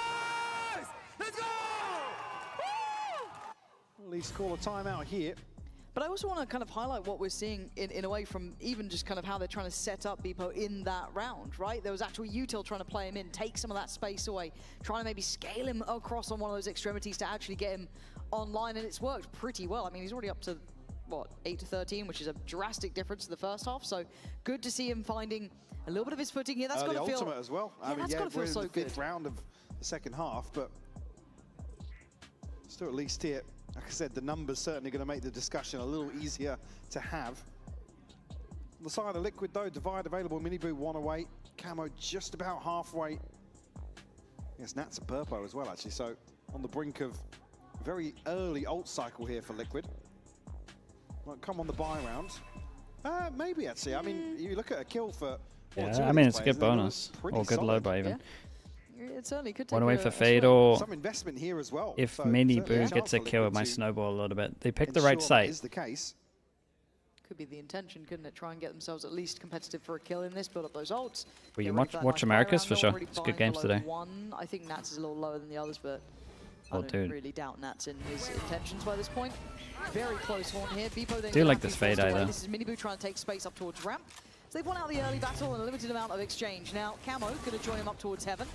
Let's go! At least call a timeout here. But I also want to kind of highlight what we're seeing in a way from even just kind of how they're trying to set up Bebo in that round, right? There was actually util trying to play him in, take some of that space away, trying to maybe scale him across on one of those extremities to actually get him online, and it's worked pretty well. I mean, he's already up to, what, 8 to 13, which is a drastic difference to the first half, so good to see him finding a little bit of his footing here. That's got to feel... ultimate as well. Yeah, that's got to feel we're in so the good. 5th round of the second half, but still at least here. Like I said, the numbers certainly going to make the discussion a little easier to have. On the side of Liquid, though, Divide available, Miniboo 1 away, Camo just about halfway. Yes, Nats and Purpo as well, actually, so on the brink of a very early ult cycle here for Liquid. Might come on the buy round. Maybe, actually. I mean, you look at a kill for... Yeah, I mean, it's a good bonus. Or good low buy, even. Yeah. It certainly could take One away a for Fade, or some investment here as well. if So Miniboo certainly gets a chance for kill, it Liquid might to snowball a little bit. They picked the right ensure that site. is the case. Could be the intention, couldn't it? Try and get themselves at least competitive for a kill in this, build up those ults. Well, you get ready for that watch nice Americas buy for round. sure. Already It's good buying games below today. 1. I think Nats is a little lower than the others, but I Oh, don't dude. really doubt Nats in his intentions by this point. Very close horn here. Bebo then Do gonna like have to this be Fade forced eye, away. though. This is Miniboo trying to take space up towards ramp. So they've won out the early battle and a limited amount of exchange. Now, Camo going to join him up towards heaven.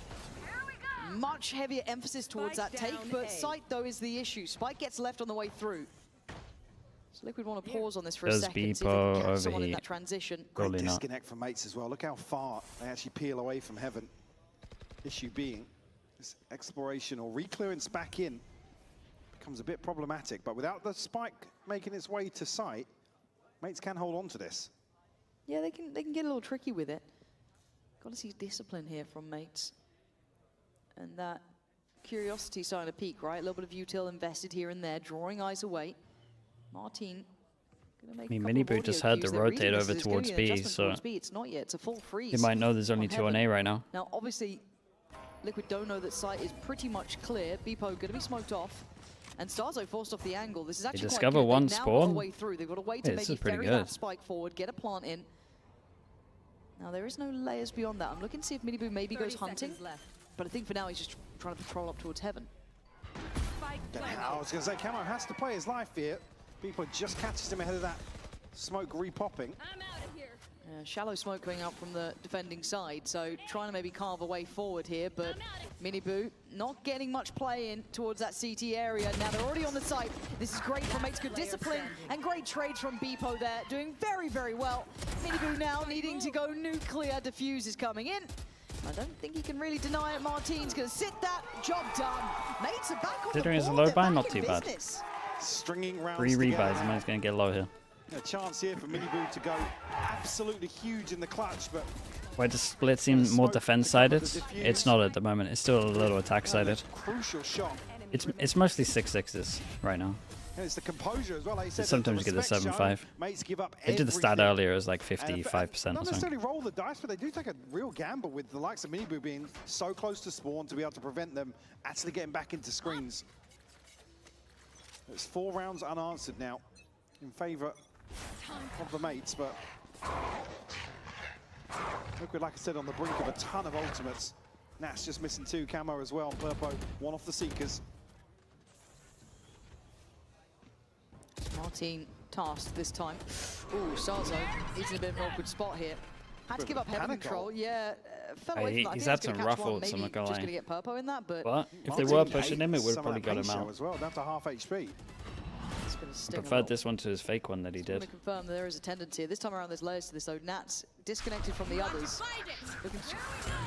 Much heavier emphasis towards that take, but sight, though, is the issue. Spike gets left on the way through. So Liquid want to pause on this for a Does second, see if they Bebo can catch someone in overheat? that transition. Great Probably not. disconnect from mates as well. Look how far they actually peel away from heaven. Issue being this exploration or re-clearance back in becomes a bit problematic, but without the spike making its way to sight, mates can hold on to this. Yeah, they can get a little tricky with it. Got to see discipline here from mates. And that curiosity starting to peak, right? A little bit of util invested here and there, drawing eyes away. Martin gonna make I mean, a couple of Miniboo audio just had to cues. They're reading rotate this over as it's gonna towards be an B, adjustment so towards B. It's not yet. It's a full freeze. they might know there's only 2 on A right now. Now, obviously, Liquid don't know that sight is pretty much clear. Beepo going to be smoked off. And Starzo forced off the angle. This is actually quite discover good. one They've now got a spawn? way through. They've got a way Yeah, to this maybe is pretty ferry good. that spike forward, get a plant in. Now, there is no layers beyond that. I'm looking to see if Miniboo maybe goes hunting. But I think for now, he's just trying to patrol up towards heaven. I was going to say, Camo has to play his life here. People just catches him ahead of that smoke re-popping. Shallow smoke going out from the defending side, so trying to maybe carve a way forward here, but Miniboo not getting much play in towards that CT area. Now they're already on the site. This is great from mates, good discipline, and great trades from Beepo there, doing very, very well. Miniboo now needing to go nuclear. Defuse is coming in. I don't think he can really deny it. Martin's going to sit that. Job done. Mates are back on the Considering it's a board. low They're buy, back not in too bad. business. Stringing rounds 3 together. rebuys, man's going to get low here. A chance here for Miniboo to go absolutely huge in the clutch, but Where does split seem more defense-sided? It's not at the moment. It's still a little attack-sided. crucial shot. It's mostly 6-6s right now. And it's the composure as well. Like you said, They sometimes the get the respect 7-5. shown, mates give up They did the stat everything. earlier as like And 55% not or something. necessarily roll the dice, but they do take a real gamble with the likes of Miniboo being so close to spawn to be able to prevent them actually getting back into screens. It's 4 rounds unanswered now in favour of the mates, but Liquid, like I said, on the brink of a ton of ultimates. Nats just missing 2, Camo as well. Purpo, 1 off the Seekers. Martin tasked this time. Ooh, Sarzo, he's in a bit of an awkward spot here. Had to give up heaven panic control. goal. Yeah, fell away from that. He's I had think some that's gonna catch one, ruffles, I'm maybe not gonna just lie. going to get Purpo in that, but if they were pushing him, it would have probably got him out. as well, down to half HP. it's going to I sting a preferred lot. this one to his fake one that he I want did. to confirm that there is a tendency. This time around, there's layers to this, though. Nats disconnected from the others. Looking to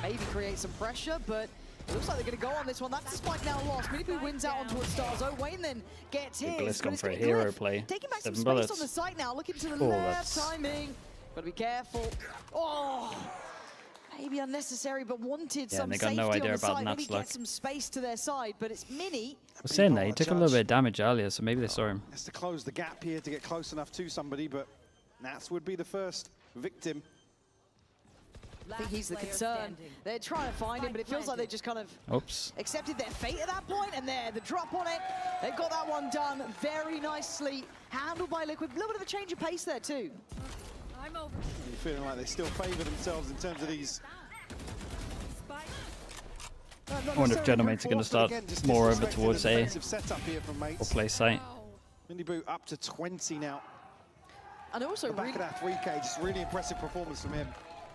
maybe create some pressure, but it looks like they're going to go on this one. That's the spike now lost. Minibu wins out onto Starzo. Wayne then gets his. Glyph's but gone it's for a gonna be hero Glyph play. taking back some 7 space bullets. on the site now. Looking to the Oh, left. that's- Timing. Got to be careful. Oh. Maybe unnecessary, but wanted Yeah, some they got safety no idea on the about side. Maybe Nat's luck. get some space to their side, but it's Mini. I was saying that he took a little bit of damage earlier, so maybe they saw him. Has to close the gap here to get close enough to somebody, but Nats would be the first victim. I think he's the concern. They're trying to find him, but it feels like they just kind of Oops. accepted their fate at that point, and there, the drop on it. They've got that one done very nicely. Handled by Liquid. A little bit of a change of pace there, too. I'm over. You're feeling like they still favour themselves in terms of these. I wonder if Genomates are going to start more over towards A or play site. Minibu up to 20 now. And also the back of that 3K, just really impressive performance from him.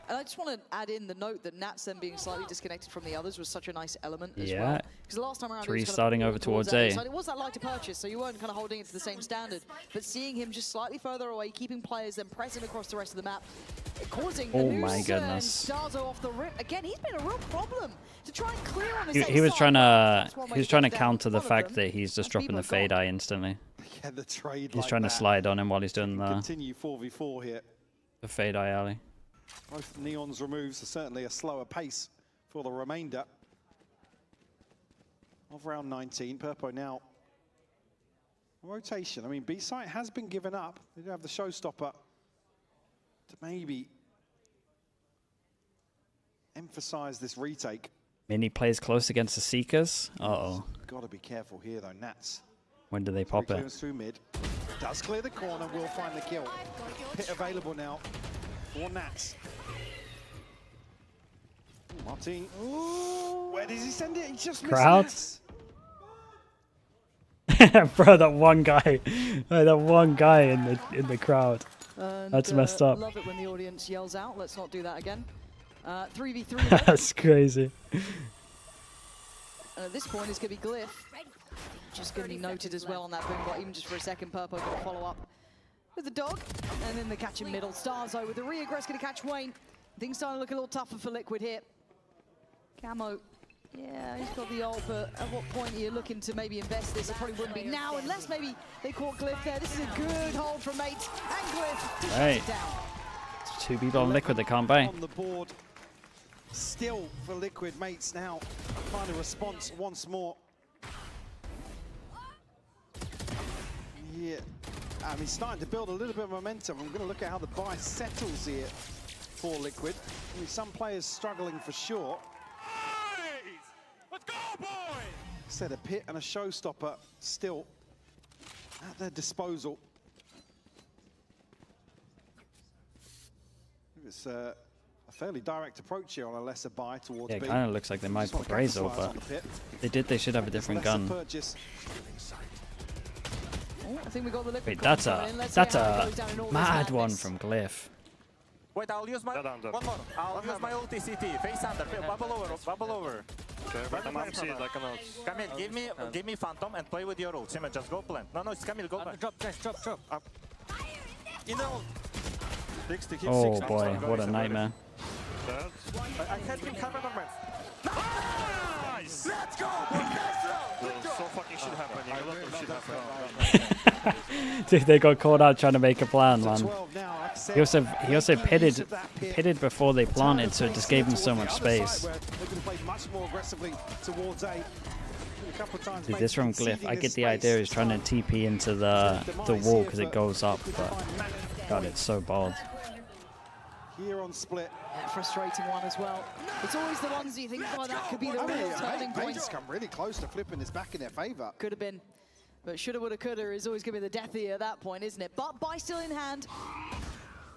And I just want to add in the note that Nats then being slightly disconnected from the others was such a nice element as Yeah. well. Because the last time around, Three it was starting kind of over towards A. A. So it was that lighter purchase, so you weren't kind of holding it to the same standard. But seeing him just slightly further away, keeping players then present across the rest of the map, causing Oh a new my turn. goodness. Starzo off the rip. Again, he's been a real problem to try and clear on this He was trying to to counter the fact that he's just dropping the fade eye instantly. Yeah, the trade He's like trying to that. slide on him while he's doing Continue 4v4 here. the fade eye alley. Both Neon's removes are certainly a slower pace for the remainder of round 19. Purpo now rotation. I mean, B-site has been given up. They do have the showstopper to maybe emphasize this retake. Mini plays close against the Seekers. Uh-oh. Got to be careful here, though. Nats. When do they pop it? Clearance through mid. Does clear the corner, will find the kill. Pit available now for Nats. Ooh, Martin. Ooh, where does he send it? He just missed Crowds? Nats. Bro, that one guy. That one guy in the crowd. And, That's messed up. Love it when the audience yells out. Let's not do that again. 3v3. That's crazy. And at this point, it's going to be Glyph. Just going to be noted as well on that boom bot, even just for a second. Purpo going to follow up with the dog. And then the catch in middle. Starzo with the reaggress going to catch Wayne. Things starting to look a little tougher for Liquid here. Camo. Yeah, he's got the ult, but at what point are you looking to maybe invest this? It probably wouldn't be now, unless maybe they caught Glyph there. This is a good hold from Mates. And Glyph to shut Right. it down. It's 2 people on Liquid, they can't buy. On the board, still for Liquid. Mates now find a response once more. Yeah, he's starting to build a little bit of momentum. I'm going to look at how the buy settles here for Liquid. I mean, some players struggling for sure. Let's go, boys! Said a pit and a showstopper still at their disposal. It's a fairly direct approach here on a lesser buy towards Yeah, it B. kind of looks like they might Just put wanna Brazo, capitalise but on the pit. they should have a different Lesser gun. purchase. Oh, I think we got the Liquid Wait, that's coming in. Let's a see how it goes down in all this mad one madness. from Glyph. Wait, I'll use my one more. I'll use my ulti CT. Face under. Bubble over. Bubble over. Okay, but I'm upset, I cannot. Camille, give me Phantom and play with your ult. Simon, just go plant. No, it's Camille. Go back. Drop. Up. In the ult. 60, Oh 60. boy, what a nightmare. I had him covered on my. Nice! Let's go! So fucking shit happening. A lot of shit happening. Dude, they got caught out trying to make a plan, man. He also pitted before they planted, so it just gave him so much space. Dude, this from Glyph, I get the idea he's trying to TP into the wall because it goes up, but God, it's so bald. Here on split. Yeah, frustrating one as well. It's always the ones you think, oh, that could be the real turning point. Mates come really close to flipping this back in their favour. Could have been. But shoulda, woulda, coulda is always going to be the death ear at that point, isn't it? But buy still in hand.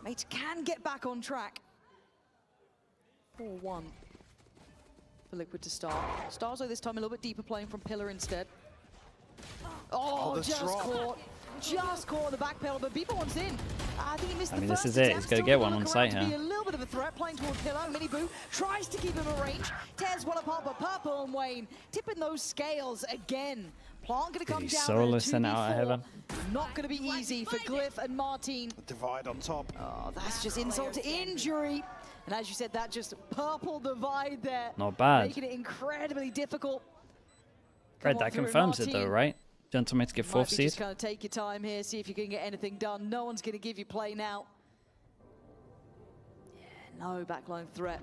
Mates can get back on track. 4-1 for Liquid to start. Starzo this time a little bit deeper, playing from Pillar instead. Oh, just caught. Just caught the back pedal, but Beeper wants in. think he missed I the mean, this first is it. attempt. He's going to Still get gonna one on look site around to be here. a little bit of a threat, playing toward Pillow. Miniboo tries to keep him at range. Tears one apart, but Purple and Wayne tipping those scales again. Plant going to come he down solo there, send out of 2v4. heaven? Not going to be easy for Glyph and Martin. Divide on top. Oh, that's just insult to injury. And as you said, that just purple divide there. Not bad. Making it incredibly difficult. Right, Come that on through, confirms it though, Martin. right? Gentlemates get 4th Might be seed. just kind of take your time here, see if you can get anything done. No one's going to give you play now. Yeah, no backline threat.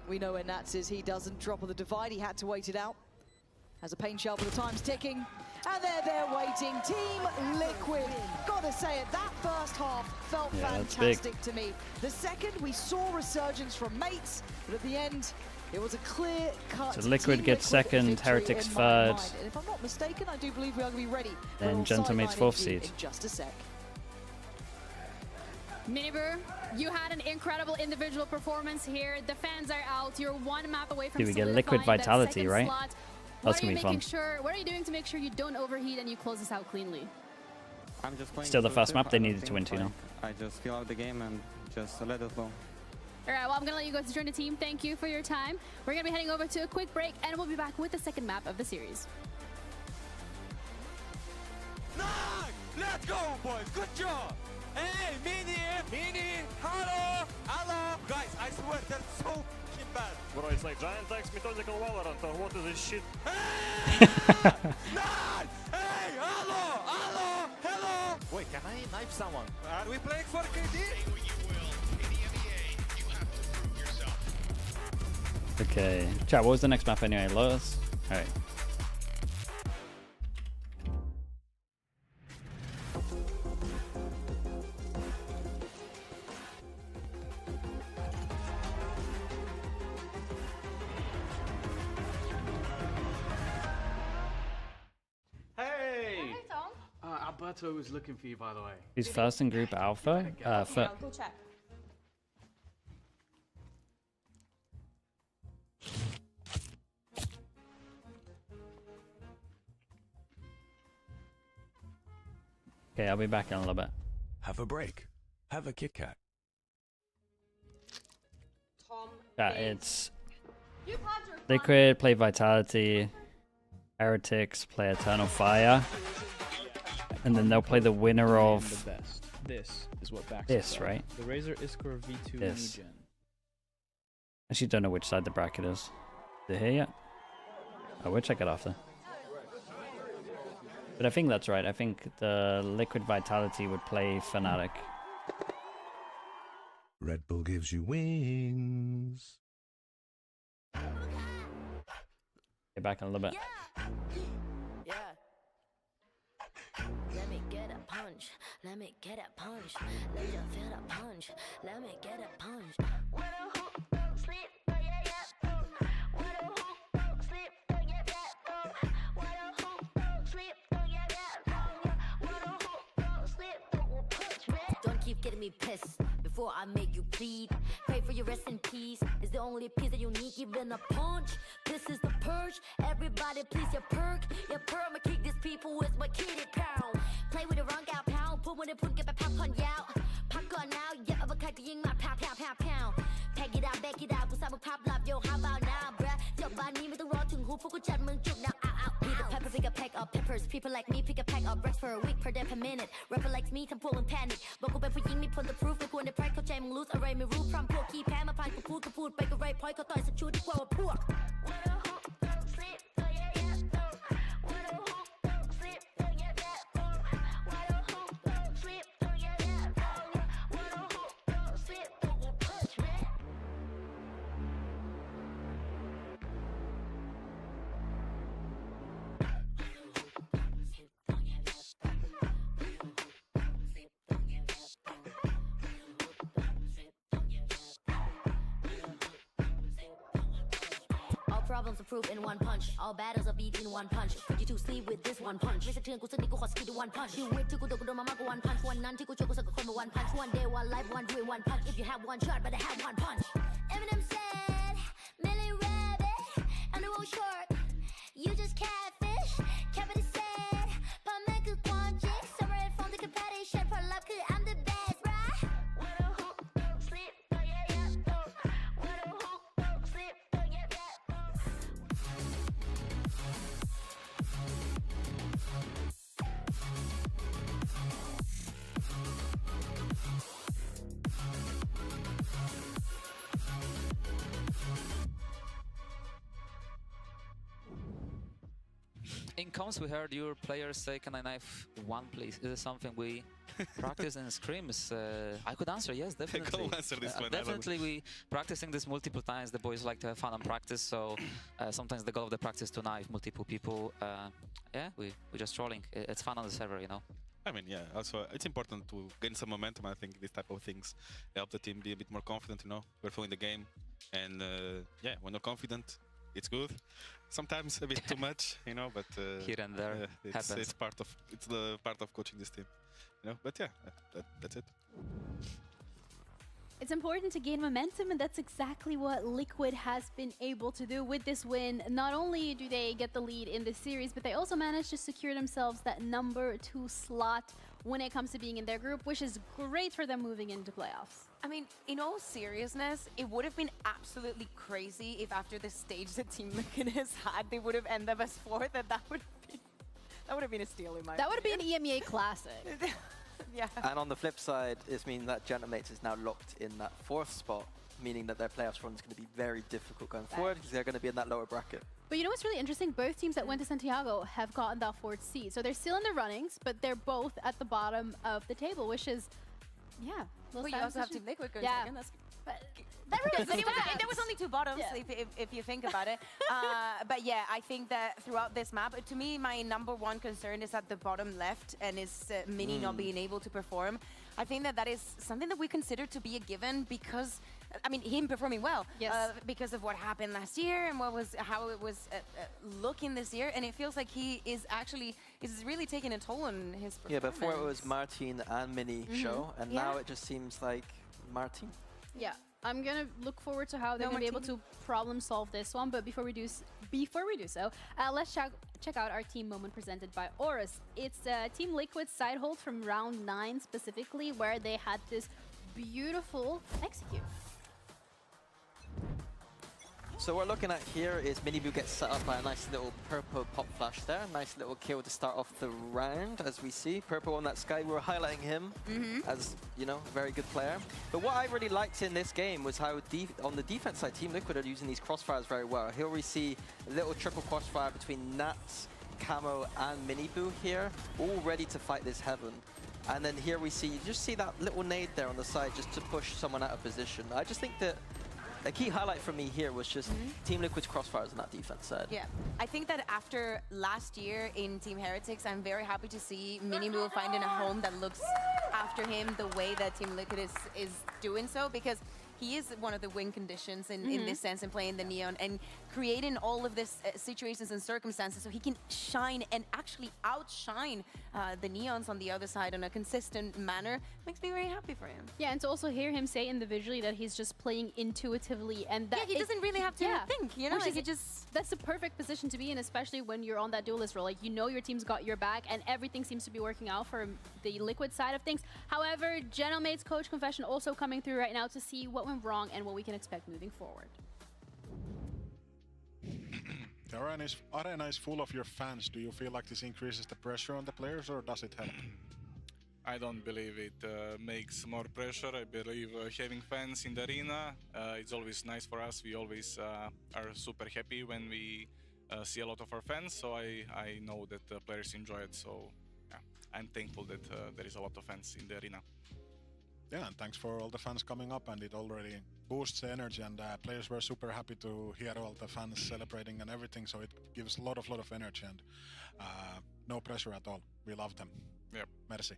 We know where Nats is. He doesn't drop on the divide. He had to wait it out. Has a pain shell, but the time's ticking. And they're there waiting. Team Liquid. Gotta say it, that first half felt fantastic to me. The second, we saw resurgence from mates, but at the end, it was a clear cut. So Liquid gets second, Heretics third. And if I'm not mistaken, I do believe we are going to be ready. Then Gentlemates 4th seed. In just a sec. Miniboo, you had an incredible individual performance here. The fans are out. You're one map away from Do we get solidifying Liquid that Vitality, second right? slot. That's gonna be fun. What are you doing to make sure you don't overheat and you close this out cleanly? I'm just playing Still the first exclusive. map they I don't needed to win think, to now. I just feel out the game and just let it flow. All right, well, I'm going to let you go to join the team. Thank you for your time. We're going to be heading over to a quick break, and we'll be back with the second map of the series. Let's go, boys. Good job. Hey, Mini, hello. Guys, I swear they're so fucking bad. Bro, it's like GIANTX methodical Valorant, or what is this shit? Hey, hello. Wait, can I knife someone? Are we playing for KD? Okay. Chat, what was the next map anyway? Lotus? Alright. Hey! Alberto was looking for you, by the way. He's first in group alpha. Go check. Okay, I'll be back in a little bit. Have a break. Have a Kit Kat. Yeah, it's Liquid, play Vitality, Heretics, play Eternal Fire, and then they'll play the winner of the best. This is what backs this, us up. right? The Razer Iskor V2 This. New Gen. Actually, don't know which side the bracket is. Is it here yet? I will check it after. But I think that's right. I think the Liquid Vitality would play Fnatic. Red Bull gives you wings. Get back in a little bit. Yeah. Let me get a punch. Let me get a punch. Let me just feel a punch. Let me get a punch. When a hook don't sleep, oh yeah, yeah. When a hook don't sleep, oh yeah, yeah. When a hook don't sleep, oh yeah, yeah. When a hook don't sleep, don't punch me. Don't keep getting me pissed before I make you plead. Pray for your rest in peace. It's the only piece that you need, even a punch. This is the purge. Everybody please your perk. Your perma kick these people with my kitty pound. Play with the wrong gal pound. Put when it put get the pop on yao. Pop on now, yeah, I'm a kite to ying my pound. Pack it out, back it out. Put some pop love, yo, how about now, bruh? Your body with the raw tung who fuck with chat mung juk now. Be the pepper, pick a pack of peppers. People like me pick a pack of breasts for a week per day per minute. Rapper likes me, I'm pulling panic. But go back for ying me, put the proof. They put in the price,เขาใจมึง lose array ไม่รู้พร้อมพวกขี้แพ้มาพายกูพูดไปก็ไรพอยเขาต่อยสักชุดดีกว่าพวก Problems are proof in one punch. All battles are beat in one punch. Put you to sleep with this one punch. ไม่สะเทือนกูสักนิดกูขอสกิล one punch. You wait ที่กูโดนมามากกว่า one punch. วันนั้นที่กูช่วยกูสักคนมา one punch. One day, one life, one dream, one punch. If you have one shot, better have one punch. Eminem said, Millie Rabbit, and the road short. You just catfish. Capital said, พ่อแม่คือความจริง Summer and from the competition. ผลลัพธ์คือ I'm the best, right? In comms, we heard your players say, "Can I knife one, please?" Is it something we practice in scrims? I could answer yes, definitely. Go answer this one. Definitely, we practicing this multiple times. The boys like to have fun on practice, so sometimes the goal of the practice to knife multiple people. Yeah, we're just trolling. It's fun on the server, you know. I mean, yeah, also it's important to gain some momentum. I think these type of things help the team be a bit more confident, you know. We're following the game, and yeah, when you're confident, it's good. Sometimes a bit too much, you know, but here and there it's happens. it's the part of coaching this team, you know. But yeah, that's it. It's important to gain momentum, and that's exactly what Liquid has been able to do with this win. Not only do they get the lead in this series, but they also managed to secure themselves that #2 slot when it comes to being in their group, which is great for them moving into playoffs. I mean, in all seriousness, it would have been absolutely crazy if after the stage that Team Liquid has had, they would have ended up as 4th, and that would have been a steal in my That would have been opinion. an EMEA classic. Yeah. And on the flip side, it's meaning that Gentlemates is now locked in that 4th spot, meaning that their playoffs run is going to be very difficult going forward because they're going to be in that lower bracket. But you know what's really interesting? Both teams that went to Santiago have gotten that 4th seed. So they're still in the runnings, but they're both at the bottom of the table, which is, yeah. Well, you also have Team Liquid going second. That's there was only 2 bottoms, if you think about it. But yeah, I think that throughout this map, to me, my #1 concern is at the bottom left, and is Mini not being able to perform. I think that is something that we consider to be a given because, I mean, him performing well, because of what happened last year and how it was looking this year, and it feels like he is really taking a toll on his performance. Yeah, before it was Martin and Mini show, and now it just seems like Martin. Yeah. I'm gonna look forward to how they're gonna be able to problem solve this one. But before we do so, let's check out our team moment presented by Horus. It's Team Liquid side hold from round 9 specifically, where they had this beautiful execute. So what we're looking at here is Miniboo gets set up by a nice little purple pop flash there. Nice little kill to start off the round, as we see. Purple on that Sky, we were highlighting him as, you know, a very good player. But what I really liked in this game was how on the defense side, Team Liquid are using these crossfires very well. Here we see a little triple crossfire between Nats, Camo, and Miniboo here, all ready to fight this Heaven. And then here we see, you just see that little nade there on the side just to push someone out of position. I just think that a key highlight for me here was just Team Liquid's crossfires on that defense side. Yeah, I think that after last year in Team Heretics, I'm very happy to see Miniboo finding a home that looks after him the way that Team Liquid is doing so, because he is one of the win conditions in this sense, and playing the Neon and creating all of this situations and circumstances so he can shine and actually outshine the Neons on the other side in a consistent manner. Makes me very happy for him. Yeah, and to also hear him say individually that he's just playing intuitively, and that he doesn't really have to think, you know, like he just... That's the perfect position to be in, especially when you're on that duelist role. Like, you know your team's got your back, and everything seems to be working out for the Liquid side of things. However, Gentlemate's coach confession also coming through right now to see what went wrong and what we can expect moving forward. The arena is full of your fans. Do you feel like this increases the pressure on the players, or does it help? I don't believe it makes more pressure. I believe having fans in the arena, it's always nice for us. We always are super happy when we see a lot of our fans, so I know that the players enjoy it. So yeah, I'm thankful that there is a lot of fans in the arena. Yeah, and thanks for all the fans coming up, and it already boosts the energy, and players were super happy to hear all the fans celebrating and everything, so it gives a lot of energy, and no pressure at all. We love them. Yep. Merci.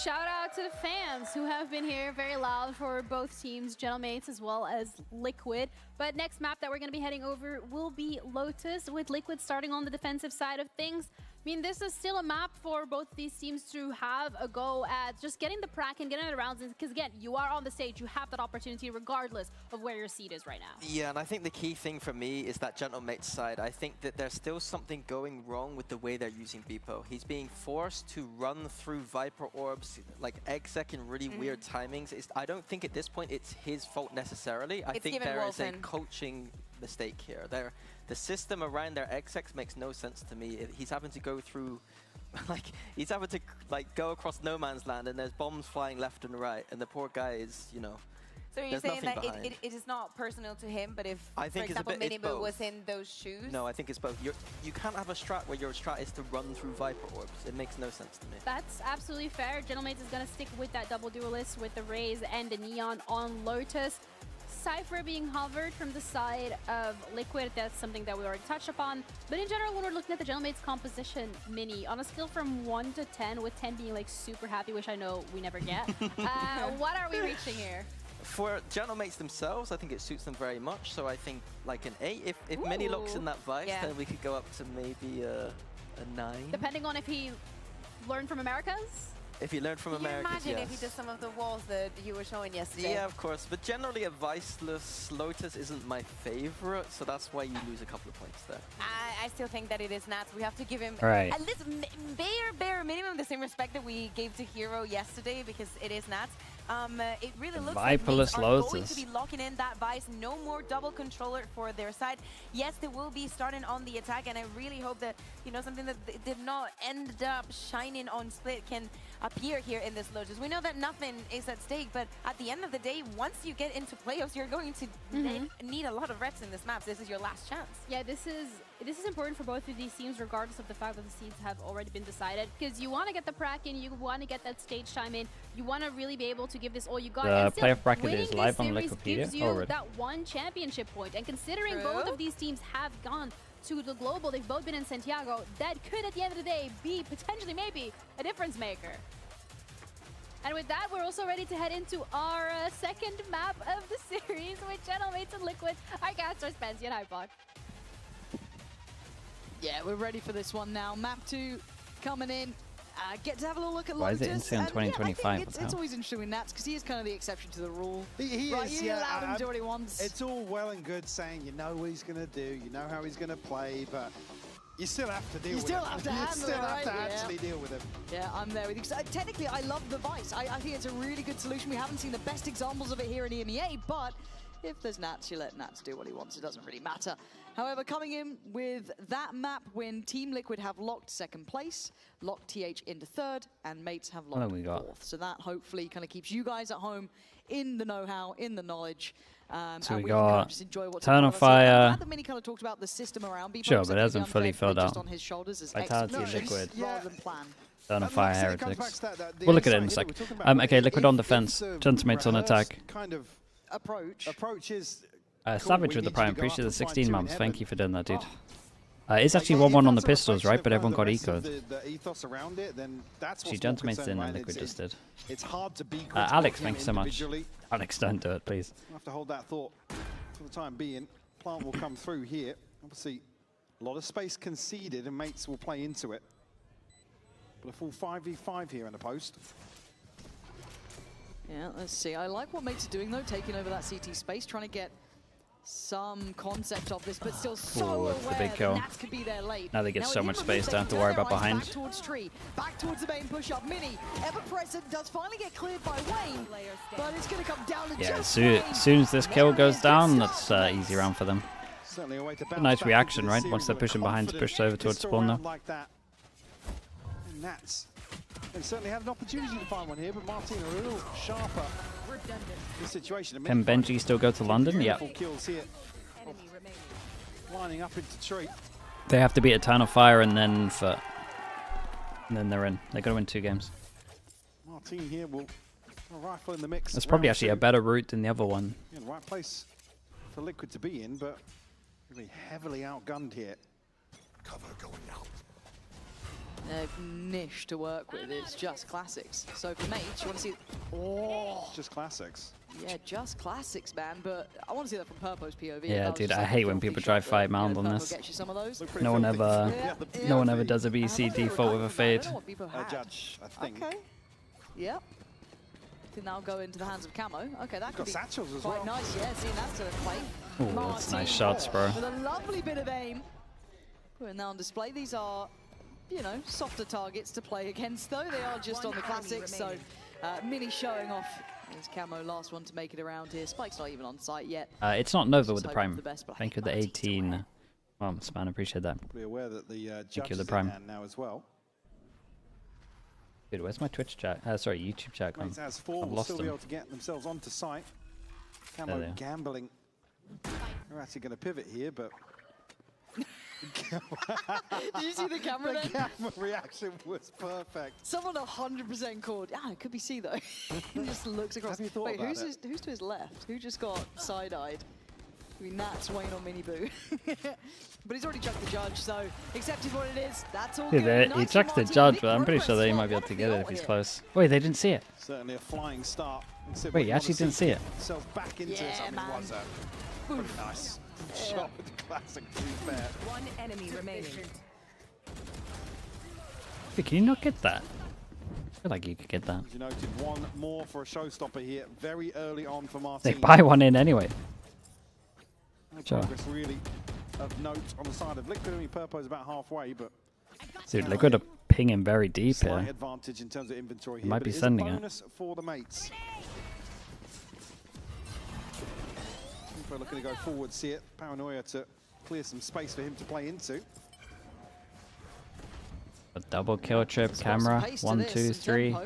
Shout out to the fans who have been here very loud for both teams, Gentlemates as well as Liquid. But next map that we're going to be heading over will be Lotus, with Liquid starting on the defensive side of things. I mean, this is still a map for both these teams to have a go at just getting the prac and getting the rounds in, because again, you are on the stage, you have that opportunity regardless of where your seed is right now. Yeah, and I think the key thing for me is that Gentlemate's side. I think that there's still something going wrong with the way they're using Beepo. He's being forced to run through Viper orbs, like exec in really weird timings. I don't think at this point it's his fault necessarily. I think there is a coaching mistake here. The system around their execs makes no sense to me. He's having to go through, he's having to go across no man's land, and there's bombs flying left and right, and the poor guy is, you know, So you're There's saying nothing that behind. it is not personal to him, but if, I for think example, it's Minimu was both. in those shoes? No, I think it's both. You can't have a strat where your strat is to run through Viper orbs. It makes no sense to me. That's absolutely fair. Gentlemates is going to stick with that double duelist with the Raze and the Neon on Lotus. Cypher being hovered from the side of Liquid, that's something that we already touched upon. But in general, when we're looking at the Gentlemates composition, Mini, on a scale from 1 to 10, with 10 being like super happy, which I know we never get, what are we reaching here? For Gentlemates themselves, I think it suits them very much. So I think like an 8. If Mini locks in that Vice, then we could go up to maybe a 9. Depending on if he learned from Americas? If he learned from America, Imagine if he did some of the walls that you were showing yesterday. Yeah, of course. But generally, a Viceless Lotus isn't my favorite, so that's why you lose a couple of points there. I still think that it is Nats. We have to give him Right. at least bare minimum the same respect that we gave to Hero yesterday, because it is Nats. It really looks like Viperless Mates are going Lotus. to be locking in that Vice. No more double controller for their side. Yes, they will be starting on the attack, and I really hope that, you know, something that did not end up shining on Split can appear here in this Lotus. We know that nothing is at stake, but at the end of the day, once you get into playoffs, you're going to need a lot of reps in this map. This is your last chance. Yeah, this is important for both of these teams, regardless of the fact that the seeds have already been decided. Because you want to get the prac in, you want to get that stage time in, you want to really be able to give this all you got. The And still, playoff bracket winning is this live on series Wikipedia gives you already. that one championship point. And considering both of these teams have gone to the global, they've both been in Santiago, that could at the end of the day be potentially maybe a difference maker. And with that, we're also ready to head into our second map of the series with Gentlemates and Liquid, our casters, Pansy and Hypoc. Yeah, we're ready for this one now. Map 2 coming in. Get to have a little look at Why Lotus. is it instant on and, 2025? Yeah, I think What it's the hell? always interesting with Nats because he is kind of the exception to the rule. He right, is, you yeah. allowed him to do what he wants. It's all well and good saying you know what he's going to do, you know how he's going to play, but you still have to deal with him. You still have to handle it, You still have right? to Yeah. actually deal with him. Yeah, I'm there with you. Technically, I love the Vice. I think it's a really good solution. We haven't seen the best examples of it here in EMEA, but if there's Nats, you let Nats do what he wants. It doesn't really matter. However, coming in with that map win, Team Liquid have locked second place, locked TH into third, and Mates have locked fourth. So that hopefully kind of keeps you guys at home in the know-how, in the knowledge. So and we can kind of got just enjoy what's Turn in on front of us. I'm Fire. glad that Mini kind of talked about the system around B. Sure, but it hasn't fully filled just out. on his shoulders as Vitality, execution Liquid. rather than plan. Turn on Fire, Heretics. the We'll look at it in a insight, sec. we're talking about, Okay, Liquid on if defense. the Gentlemates on attack. kind of approach is cool, Savage we with the need you to Prime. go Appreciate up the and find 16 two in months. Thank heaven. you for doing that, dude. It's actually 1-1 on the pistols, right? But everyone got the rest of ecoed. The ethos around it, then that's what's Actually, more Gentlemates concerning, didn't, right? and Liquid just did. It's hard to be critical of Alex, him thank you so much. individually. Alex, don't do it, please. We'll have to hold that thought for the time being. Plant will come through here. Obviously, a lot of space conceded, and Mates will play into it. But a full 5v5 here in the post. Yeah, let's see. I like what Mates are doing, though, taking over that CT space, trying to get some concept of this, but still so that's the aware big that kill. Nats could be there late. Now they get so with much him space, removed, don't have to they worry turn about their eyes behind. Back towards tree, back towards the main push-up. Mini, ever-present, does finally get cleared by Wayne, but it's going to come down to Yeah, just as soon as this kill goes down, that's easy round for them. Certainly a way to A bounce nice back reaction, into right? this Once they're series pushing with behind to push confidence. over towards It's a spawn now. round like that. And Nats, they certainly had an opportunity to find one here, but Martin a little sharper in this situation. Can Benji still go to London? Yeah. Beautiful kills here. Lining up into tree. They have to beat Eternal Fire and then they're in. They got to win 2 games. Martin here will rifle in the mix. That's probably round actually two. a better route than the other one. Yeah, the right place for Liquid to be in, but really heavily outgunned here. Cover going out. niche to work with. It's just classics. So for Mates, you want to see... Oh! Just classics. Yeah, just classics, man. But I want to see that from Purpo's POV. Yeah, dude, I hate when people drive 5 mounds on this. Get you some of those. No one ever does a VC default with a fade. Judge, I think. Okay. Yep. I think that'll go into the hands of Camo. Okay, that could be satchels as quite well. nice. Yeah, seeing that to the plate. Ooh, that's nice shots, bro. With a lovely bit of aim. Putting that on display. These are, you know, softer targets to play against, though. They are just on the classics, so Mini showing off. There's Camo, last one to make it around here. Spike's not even on site yet. It's not Nova with the Just Prime. hoping for the best, but I Thank you, think the Martin's 18 months, man. I appreciate that. Be aware that the Thank judge you, the is Prime. in hand now as well. Dude, where's my Twitch chat? Sorry, YouTube chat gone? Mates as 4 I've will lost still them. be able to get themselves onto site. Camo gambling. We're actually going to pivot here, but... Did you see the camera The then? camera reaction was perfect. Someone 100% called. Ah, it could be C though. He just looks across. Have you thought Wait, about who's to his left? Who just got side-eyed? I mean, that's Wayne or Miniboo. But he's already chucked the judge, so accepted what it is. That's all good. He Nice chucks from the our judge, team. but I'm pretty Big sure that he progress might be able to get it if here. he's close. Wait, they didn't see it. Certainly a flying start. Wait, you actually didn't see it. Himself back into it. I mean, it was a pretty nice shot with the classic, to be fair. One enemy remaining. Wait, can you not get that? I feel like you could get that. As you noted, one more for a showstopper here, very early on for Martin. They buy one in anyway. No Sure. progress really of note on the side of Liquid. I mean, Purpo's about halfway, but Dude, Liquid are pinging very deep slight here. advantage in terms of inventory He here. might but be it is sending a it. bonus for the mates. We're looking to go forward, see it. Paranoia to clear some space for him to play into. A double kill trip camera. 1, 2, 3.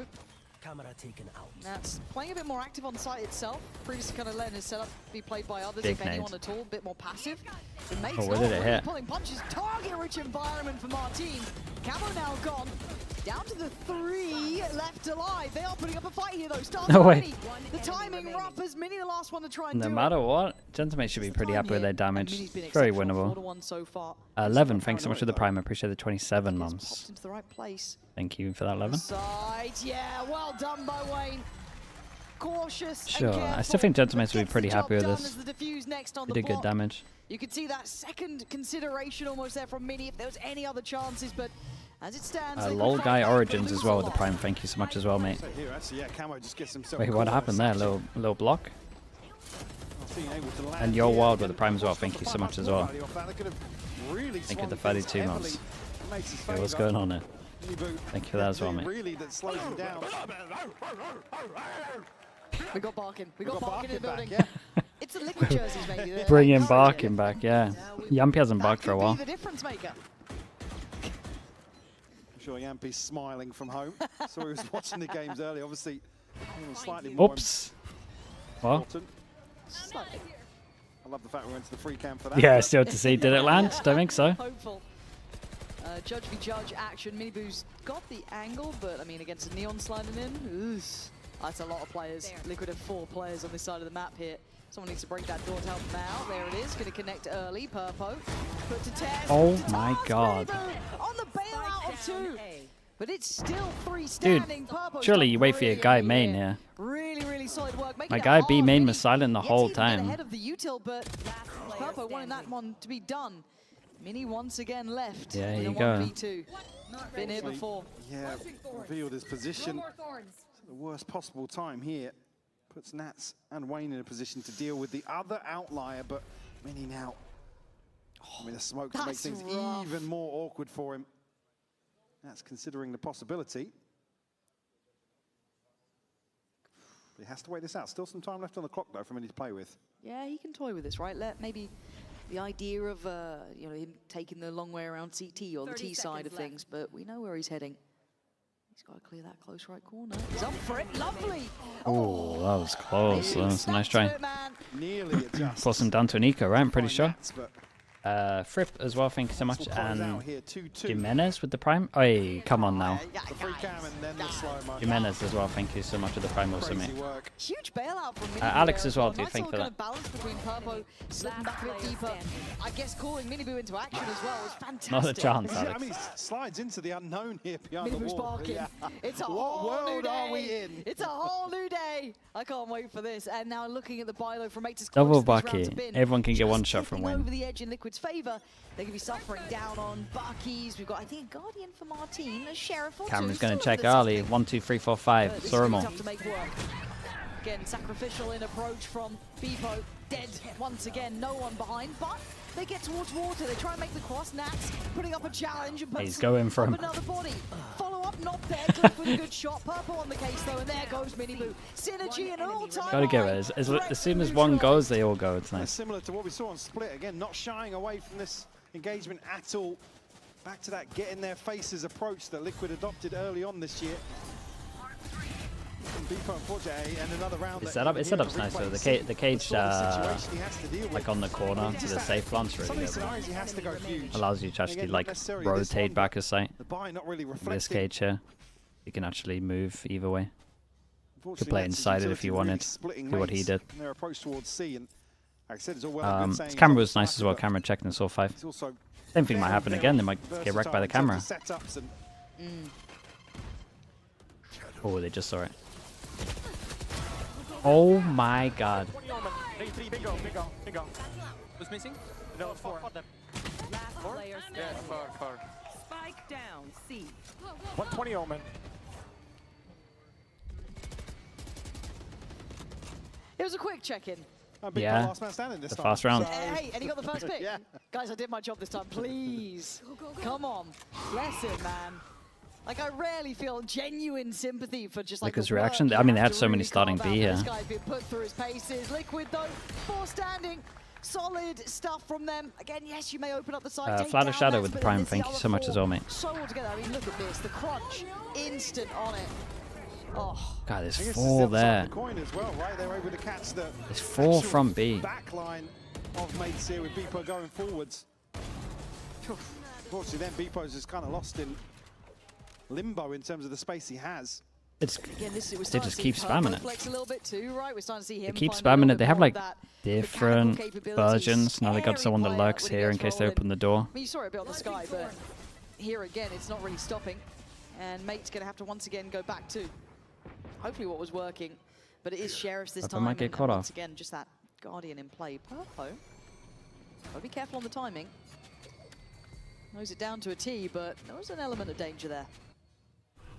Camera taken out. That's playing a bit more active on site itself. Previously kind of letting his setup be played by others, Big if anyone nade. at all. A bit more passive. The mates Oh, where did it really hit? pulling punches. Target-rich environment for Martin. Camo now gone. Down to the 3 left alive. They are putting up a fight here, though. Starts No way. already. The timing rough as Mini the last one to try and No do matter it. what, Gentlemen should be pretty happy with their damage. Mini's been It's very exceptional, winnable. 4-1 so far. 11, thanks so much for the prime. I appreciate the 27 mums. Popped into the right place. Thank you for that 11. Side, yeah, well done by Wayne. Cautious. Sure, and I still careful, think Gentlemen but should be gets pretty the job happy with done this. as the defuse next on He the did good block. damage. You could see that second consideration almost there from Mini if there was any other chances, but as it stands, Liquid Lol fight Guy back, but Origins lose as well a with the lot. prime. Thank you so much as well, mate. So here, actually, yeah, Camo just gets himself Wait, what caught happened there? Little block? Being able to land And Your here. Wild with the prime as well. Thank you so much as well. Value off that. They could have really Thank you swung for things 32 heavily months. in Mates' Okay, what's favour. going on here? Miniboo, Thank you for that as well, the mate. Really, that slows him down. We got Barkin. We got got Barkin in the Barkin building. back, It's the Liquid jerseys, maybe. They're Bringing encouraging. Barkin back, yeah. Yampy hasn't That barked for a could while. be the difference maker. I'm sure Yampy's smiling from home. So he was watching the games early, obviously. Slightly more Oops. Well, important. Slightly. I love the fact we went to the free cam for that. yeah, still to see. Did it land? Don't think so. Hopeful. Judge v Judge action. Miniboo's got the angle, but I mean, against a Neon sliding in, that's a lot of players. Liquid have 4 players on this side of the map here. Someone needs to break that door to help them out. There it is. Going to connect early. Purpo. Put to test. Oh to my task, God. Miniboo on the bailout of 2. But it's still 3 Dude, standing. Purpo's surely done you wait for your guy main brilliantly here. Really, really solid work. Making My it guy B hard. main Mini was silent the yet whole to even get time. ahead of the util, but Purpo wanting that one to be done. Mini once again left. Yeah, in you a go. 1v2. Been here before. Yeah, revealed his position. At the worst possible time here. Puts Nats and Wayne in a position to deal with the other outlier, but Mini now. I mean, the smoke to make That's things rough. even more awkward for him. That's considering the possibility. He has to wait this out. Still some time left on the clock, though, for Mini to play with. Yeah, he can toy with this, right? Let maybe the idea of you know, him taking the long way around CT or the 30 T side of seconds things, but we know where he's heading. He's got to clear that close right corner. He's up for it. Lovely. Oh, that was close. That was a nice try. Nearly adjust. Force him down to an eco, right? I'm pretty sure. Nats, but Fripp as well, thank you so much. We'll close And out here, 2-2. Jimenez with the prime. Oi, come on now. The free cam and then the slow-mo. Jimenez as well, thank you so much for the prime also, mate. Crazy work. Huge bailout from Mini. Alex as well, dude, Nice thank you little for kind of balance between Purpo slipping back a bit deeper. I guess calling Miniboo into action as well was fantastic. Not a chance, I Alex. mean, slides into the unknown here behind the Miniboo's wall. barking. Yeah. It's a What whole new world day. are we in? It's a whole new day. I can't wait for this. And now looking at the Bilo from Mates' Double Bucky. Everyone can get one shot from over Win. the edge in Liquid's favour. They're going to be suffering down on Bucky's. We've got, I think, a Guardian for Martin, a Sheriff or Cameron's two. going to Still check a bit early. suspect. 1, 2, 3, 4, 5. This is Saw gonna him be all. tough to make work. Again, sacrificial in approach from Beepo. Dead once again, no one behind, but they get towards water. They try and make the cross. Nats putting up a challenge and puts He's going for him. up another body. Follow up, not there. Cliff with a good shot. Purple on the case though, and there goes Miniboo. Synergy and an all-time Gotta give it. As soon as one goes, they all go. It's And nice. similar to what we saw on Split, again, not shying away from this engagement at all. Back to that get in their faces approach that Liquid adopted early on this year. It set up's nice though. The cage like on the corner to the safe plant's really good. Allows you to actually like rotate back a sight. This cage here, you can actually move either way. You could play inside it if you wanted. Do what he did. His camera was nice as well. Camera checking the saw 5. Same thing might happen again. They might get wrecked by the camera. Oh, they just saw it. Oh my god. Bingo. Who's missing? No, 4. Last player standing. Yeah, 4. Spike down, C. 120 Omen. It was a quick check-in. Yeah, the fast round. Hey, and he got the first pick. Guys, I did my job this time. Please. Come on. Bless him, man. Like, I rarely feel genuine sympathy for just like his reaction. I mean, they had so many starting B here. This guy's been put through his paces. Liquid, though, 4 standing. Solid stuff from them. Again, yes, you may open up the side. Flatter Shadow with the prime. Thank you so much as well, mate. So all together. I mean, look at this. The crunch. Instant on it. Oh. God, there's 4 there. There's 4 from B. Backline of mates here with Beepo going forwards. Unfortunately, then Beepo's just kind of lost in limbo in terms of the space he has. It's Again, they just keep spamming it. Flex a little bit too, right? We're starting to see him They keep spamming it. They have like different versions. Now they got someone that lurks here in case they open the door. I mean, you saw it a bit on the sky, but here again, it's not really stopping. And Mate's going to have to once again go back to hopefully what was working, but it is Sheriffs this time. Might get caught off. Once again, just that Guardian in play. Purpo, gotta be careful on the timing. Knows it down to a T, but there was an element of danger there.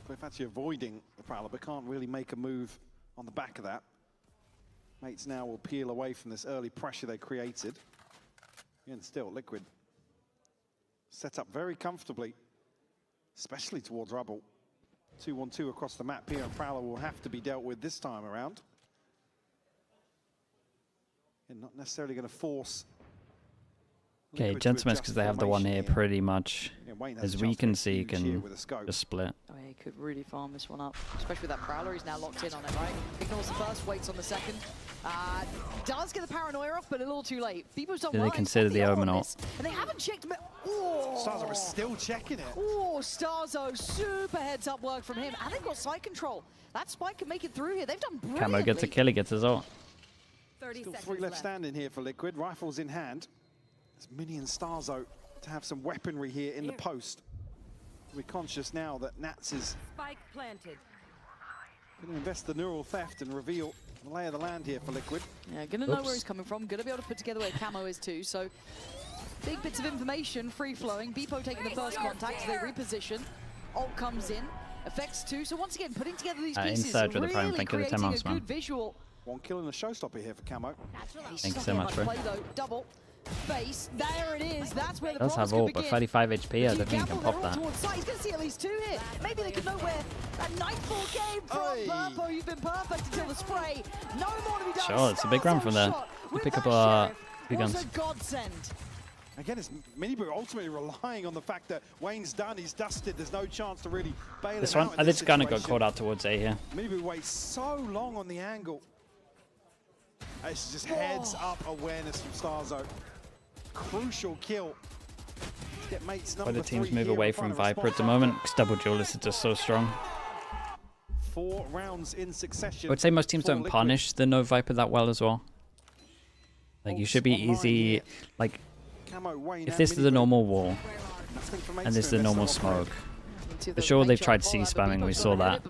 Cliff actually avoiding the Prowler, but can't really make a move on the back of that. Mates now will peel away from this early pressure they created. And still, Liquid set up very comfortably, especially towards Rubble. 2-1-2 across the map here, and Prowler will have to be dealt with this time around. And not necessarily going to force. Okay, Gentlemen, because they have the one here pretty much, as we can see, can just split. Oh, yeah, he could really farm this one up, especially with that Prowler. He's now locked in on it, right? Ignores the first, waits on the second. Does get the paranoia off, but a little too late. People's done well. They consider the Omen ult. And they haven't checked. Oh! Starzo is still checking it. Oh, Starzo, super heads-up work from him. And they've got side control. That Spike can make it through here. They've done brilliantly. Camo gets a kill, he gets his ult. Still 3 left standing here for Liquid. Rifles in hand. It's Mini and Starzo to have some weaponry here in the post. We're conscious now that Nats is Spike planted. going to invest the neural theft and reveal the lay of the land here for Liquid. Yeah, going to know where he's coming from. Going to be able to put together where Camo is too. So big bits of information, free-flowing. Beepo taking the first contact as they reposition. Ult comes in. Effects too. So once again, putting together these pieces inside with the prime. really Thank you for the 10 creating months, a man. good visual. 1 kill and a showstopper here for Camo. Thank you so much, bro. Play, though. Double. Face. There it is. That's where the Does have ult, but 35 HP. I don't think he can pop that. He's going to see at least 2 here. Maybe they could know where that Nightfall came from. Purpo, you've been perfect until the spray. No more to be done. Sure, it's a big run from there. You pick up a few guns. Godsend. Again, it's Miniboo ultimately relying on the fact that Wayne's done, he's dusted, there's no chance to really bail This him one, out in I this just kind of got situation. caught out towards A here. Miniboo waits so long on the angle. It's just heads up awareness from Starzo. Crucial kill. To get mates number Why the teams 3 move here away in front from of Viper at the response. moment, because double duelist is just so strong. 4 rounds in succession. I would say most teams for don't Liquid. punish the no Viper that well as well. Like, you should be easy, like, Camo, Wayne, if and this is the Miniboo. normal wall, Nothing for mates and this is to the invest normal in on smoke, for sure they've tried C spamming, we saw that,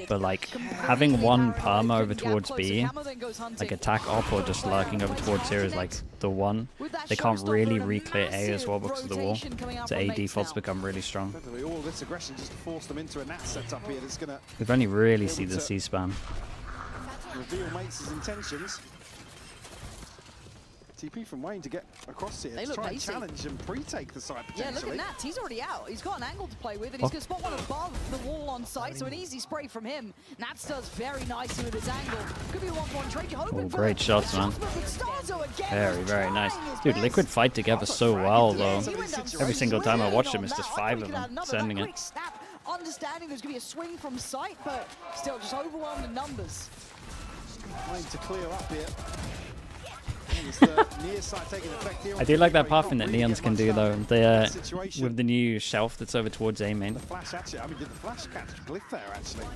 but like, having one perma over towards B, like attack op or just lurking over towards here is like the one. They can't really re-clear A as well because of the wall, so A defaults become really strong. All this aggression just to force them into a Nat setup here that's going to We've only really seen the C spam. reveal mates' intentions. TP from Wayne to get across here. They to look try and basic. challenge and pre-take the side Yeah, potentially. look at Nats. He's already out. He's got an angle to play with, and he's going to spot one above the wall on site, so an easy spray from him. Nats does very nicely with his angle. Could be a 1-1 trade. You're hoping for Great shots, man. Very, very nice. Dude, Liquid fight together so well, though. Every single time I watch them, it's just 5 of them sending it. understanding there's going to be a swing from sight, but still just overwhelmed in numbers. Trying to clear up here. It's the near side taking effect here. I do like that pathing that Neons can do though. With the new shelf that's over towards A main. The flash actually, I mean, did the flash catch Glyph there actually?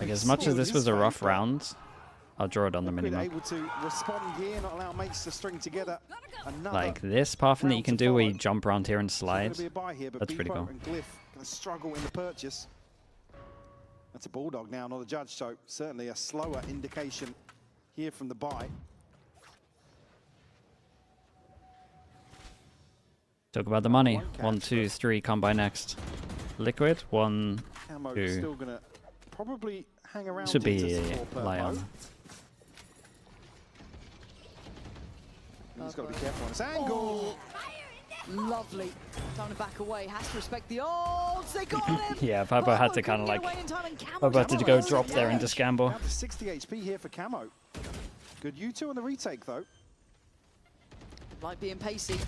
Like as much as this was a rough round, I'll draw it on the minimap. Able to respond here, not allow mates to string together. Like this pathing that you can do where you jump around here and slide. That's pretty cool. And Glyph going to struggle in the purchase. That's a Bulldog now, not a Judge, so certainly a slower indication here from the buy. Talk about the money. 1, 2, 3, come by next. Liquid, 1, Camo 2. still going to probably hang around. Should be Lion. He's got to be careful on his angle. Lovely. Time to back away. Has to respect the odds. They got him. Yeah, Papa had to kind of like. Papa had to go drop there into Scamble. Down to 60 HP here for Camo. Good U2 on the retake though. Like being pacey.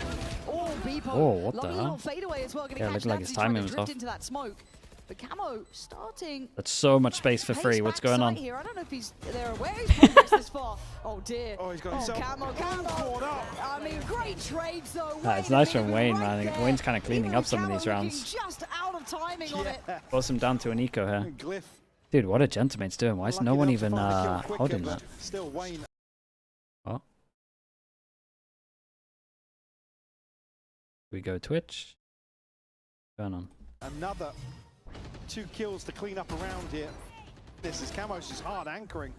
Oh, Beepo. Oh, what the hell? hell? Fadeaway as well. Yeah, looked like his timing was off. Into that smoke. But Camo starting. That's so much space for free. What's going on? Here. I don't know if they're aware he's progressed this far. Oh dear. Oh, he's got himself. Camo. I mean, great trades though. It's nice from Wayne, man. Wayne's kind of cleaning up some of these rounds. Just out of timing on it. Force him down to an eco here. Glyph. Dude, what are Gentleman's doing? Why is no one even holding that? Still Wayne. Oh. We go Twitch. What's going on? Another 2 kills to clean up around here. This is Camo's just hard anchoring.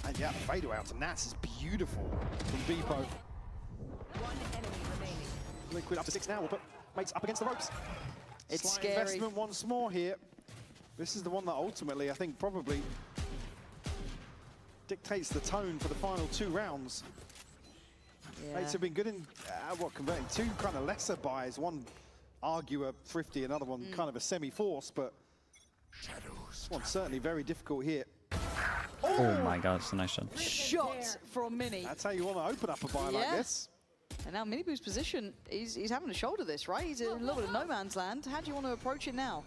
And yeah, fadeaway out to Nats is beautiful from Beepo. One enemy remaining. Liquid up to 6 now. We'll put mates up against the ropes. It's Slight scary. Investment once more here. This is the one that ultimately, I think, probably dictates the tone for the final 2 rounds. Yeah. Mates have been good in converting 2 kind of lesser buys. One arguer thrifty, another one kind of a semi-force, but this one's certainly very difficult here. Oh my god, it's a nice shot. Shot from Mini. That's how you want to open up a buy like this. And now Miniboo's position, he's having to shoulder this, right? He's in a little bit of no man's land. How do you want to approach it now?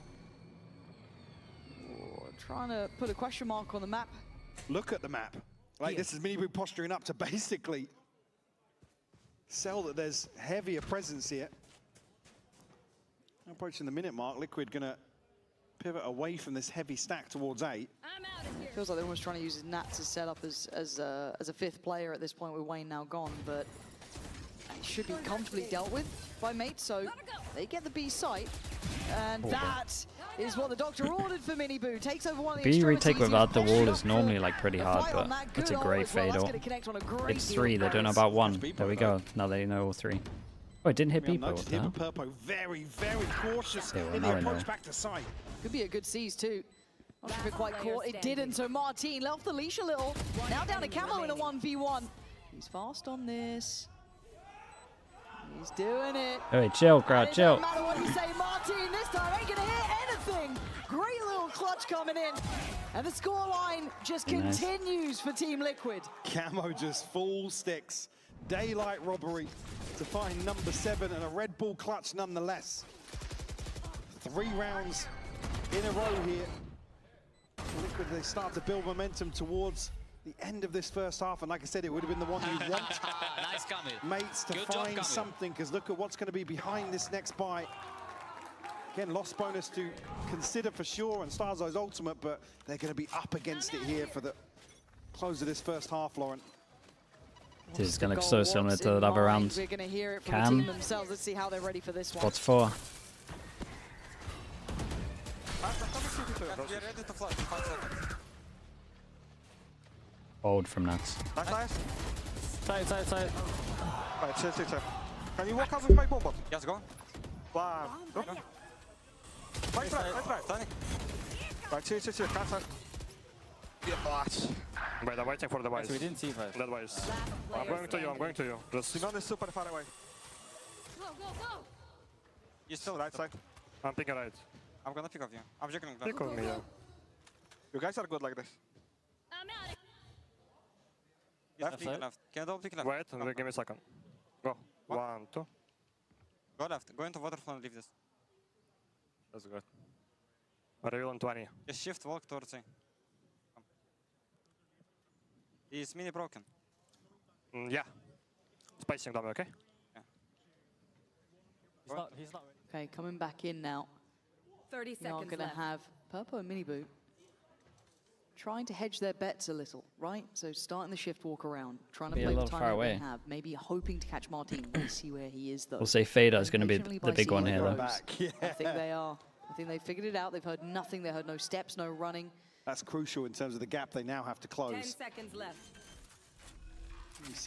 Oh, trying to put a question mark on the map. Look at the map. Like this is Miniboo posturing up to basically sell that there's heavier presence here. Approaching the minute mark, Liquid gonna pivot away from this heavy stack towards 8. Feels like they're almost trying to use his Nats as set up as a 5th player at this point with Wayne now gone, but it should be comfortably dealt with by mates, so they get the B site, and that is what the doctor ordered for Miniboo. Takes over one of the B retake without the wall is normally like pretty hard, but it's a great fade off. It's 3, they don't know about 1. There we go, now they know all 3. Oh, it didn't hit Beepo, what the hell? Purpo very, very cautious in the now approach back to site. Could be a good seize too. Not sure if it quite caught. It didn't, so Martin let off the leash a little. Now down to Camo in a 1v1. He's fast on this. He's doing it. Hey, chill, crowd, chill. No matter what you say, Martin this time ain't gonna hit anything. Great little clutch coming in. And the scoreline just continues for Team Liquid. Camo just full sticks. Daylight robbery to find number 7 and a Red Bull clutch nonetheless. 3 rounds in a row here. Liquid, they start to build momentum towards the end of this first half, and like I said, it would have been the one you want nice mates to find something, because look at what's going to be behind this next buy. Again, loss bonus to consider for sure, and Starzo's ultimate, but they're going to be up against it here for the close of this first half, Lauren. This is going to look so similar to the other rounds. We're going to hear it from the team themselves. Let's see how they're ready for this one. What's 4? Hold from Nats. Nice. Side. Right, chill. Can you walk out with my bomb? Yes, go. Wow. Right. Right, chill. Cancel. Wait, I'm waiting for the device. We didn't see first. That device. I'm going to you. Just Sinon is super far away. Go. You're still right side. I'm picking right. I'm gonna pick off you. I'm checking. Pick on me, yeah. You guys are good like this. I'm out of Left. Can I double pick left? Wait, give me a second. Go. What? 1, 2. Go left. Go into waterfall and leave this. That's good. Reveal on 20. Just shift, walk towards A. Is mini broken? Yeah. Spacing dummy, okay? He's not ready. Okay, coming back in now. 30 We are seconds going to left. have Purpo and Miniboot trying to hedge their bets a little, right? So starting the shift walk around, trying to Be a play the little time far that they away. have, maybe hoping to catch Martin. We'll see where he is, though. We'll say Fader is going to be Patiently the by big one seeing here, the though. ropes. I think they are. I think they figured it out. They've heard nothing. They heard no steps, no running. That's crucial in terms of the gap they now have to 10 close. seconds left.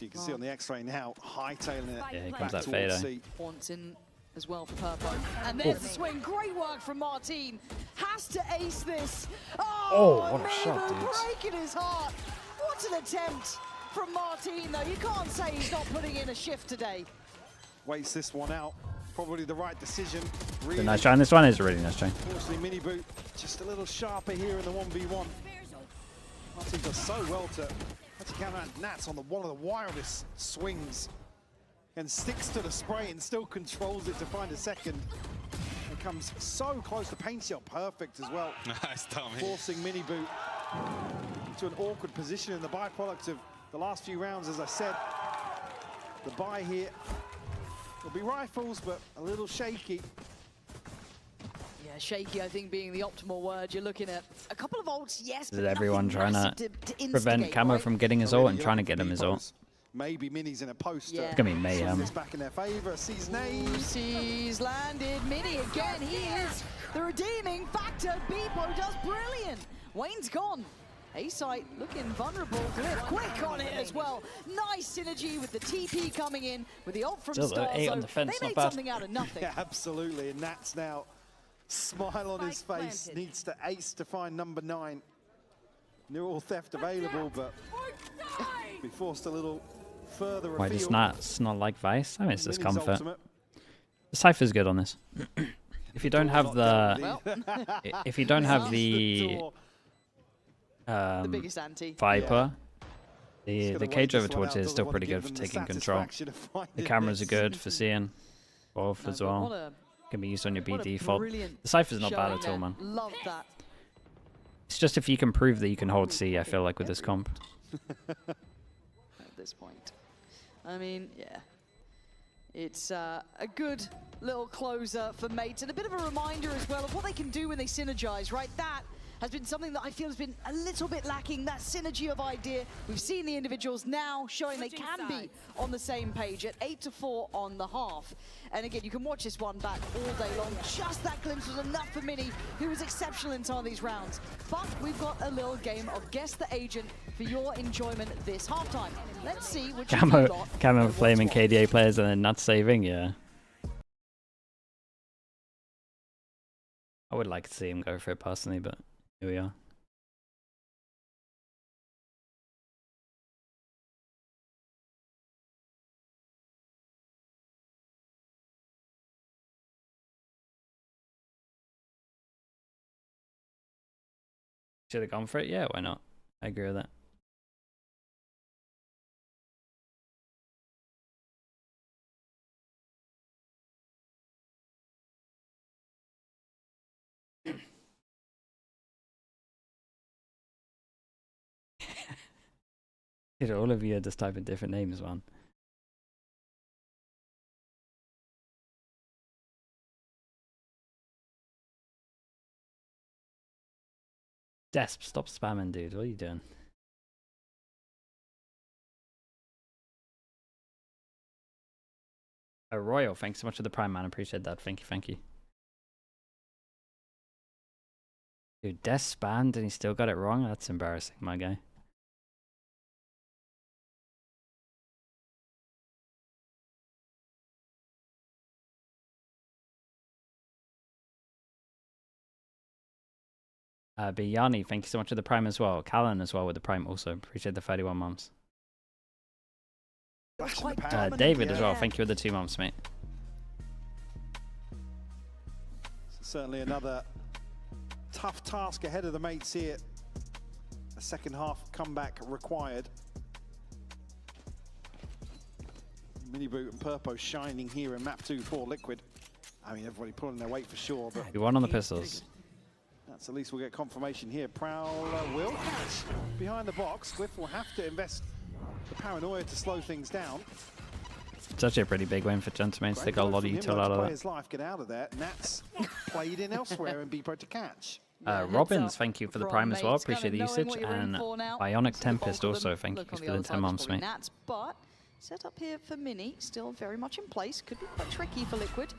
You can see on the X-ray now, hightailing it. Yeah, here back comes that towards Fader. C. Wants in as well for Purpo. And there's the swing. Great work from Martin. Has to ace this. Oh, what a shot, dude. Breaking his heart. What an attempt from Martin, though. You can't say he's not putting in a shift today. Waits this one out. Probably the right decision. It's Really, a nice try. This one is a really nice try. unfortunately, Miniboot just a little sharper here in the 1v1. Martin does so well to counter Nats on one of the wildest swings and sticks to the spray and still controls it to find a second. It comes so close to paint shot, perfect as well. Nice, Tommy. Forcing Miniboot to an awkward position in the byproduct of the last few rounds, as I said. The buy here will be rifles, but a little shaky. Yeah, shaky, I think, being the optimal word. You're looking at a couple of ults, yes, This but is everyone nothing trying massive to instigate, prevent Camo right? from getting his ult and trying to get him his ult. Maybe Mini's in a post. Yeah. It's going to be mayhem. This back in their favor. Sees name. Sees landed. Mini again. He is the redeeming factor. Beepo does brilliant. Wayne's gone. A-site looking vulnerable. Glyph quick on it as well. Nice synergy with the TP coming in with the ult from Still though, Star. 8 on So defense, they not made bad. something out of nothing. Yeah, absolutely. And Nats now, smile on his face, needs to ace to find number 9. Neural theft available, but be forced a little further Why afield. does not like Vice? I mean, it's Mini's discomfort. ultimate. The Cypher's good on this. If you don't have the, if you don't have the biggest anti. Viper, He's the gonna cage wait over this one torch out, is still doesn't pretty wanna good for give them the taking control. satisfaction of finding The cameras are this. good for seeing, both as but well. what a- Can be used on your B what a default. brilliant The Cypher's not bad showing at all, there. man. Love that. It's just if you can prove that you can hold C, I feel like with this comp. At this point. I mean, yeah. It's a good little closer for mates and a bit of a reminder as well of what they can do when they synergize, right? That has been something that I feel has been a little bit lacking, that synergy of idea. We've seen the individuals now showing they can be on the same page at 8-4 on the half. And again, you can watch this one back all day long. Just that glimpse was enough for Mini, who was exceptional in some of these rounds. But we've got a little game of Guess the Agent for your enjoyment this halftime. Let's see which of you lot Camo flaming KDA players and then not saving, yeah. I would like to see him go for it personally, but here we are. Should have gone for it? Yeah, why not? I agree with that. Dude, all of you are just typing different names, man. Desp, stop spamming, dude. What are you doing? Oh, Royal, thanks so much for the Prime, man. Appreciate that. Thank you, thank you. Dude, Des spammed and he still got it wrong? That's embarrassing, my guy. Biyani, thank you so much for the Prime as well. Callan as well with the Prime also. Appreciate the 31 months. David as well, thank you for the 2 months, mate. Certainly another tough task ahead of the mates here. A second half comeback required. Miniboot and Purpo shining here in map 2 for Liquid. I mean, everybody pulling their weight for sure, but You won on the pistols. That's at least we'll get confirmation here. Prowler will catch behind the box. Glyph will have to invest the paranoia to slow things down. It's actually a pretty big win for Gentlemen. They got a lot of util out of that. His life, get out of there. Nats played in elsewhere and Bpo to catch. Robbins, thank you for the prime as well. Appreciate the usage. And Bionic Tempest also, thank you for the 10 months, mate. Nats, but set up here for Mini, still very much in place. Could be quite tricky for Liquid.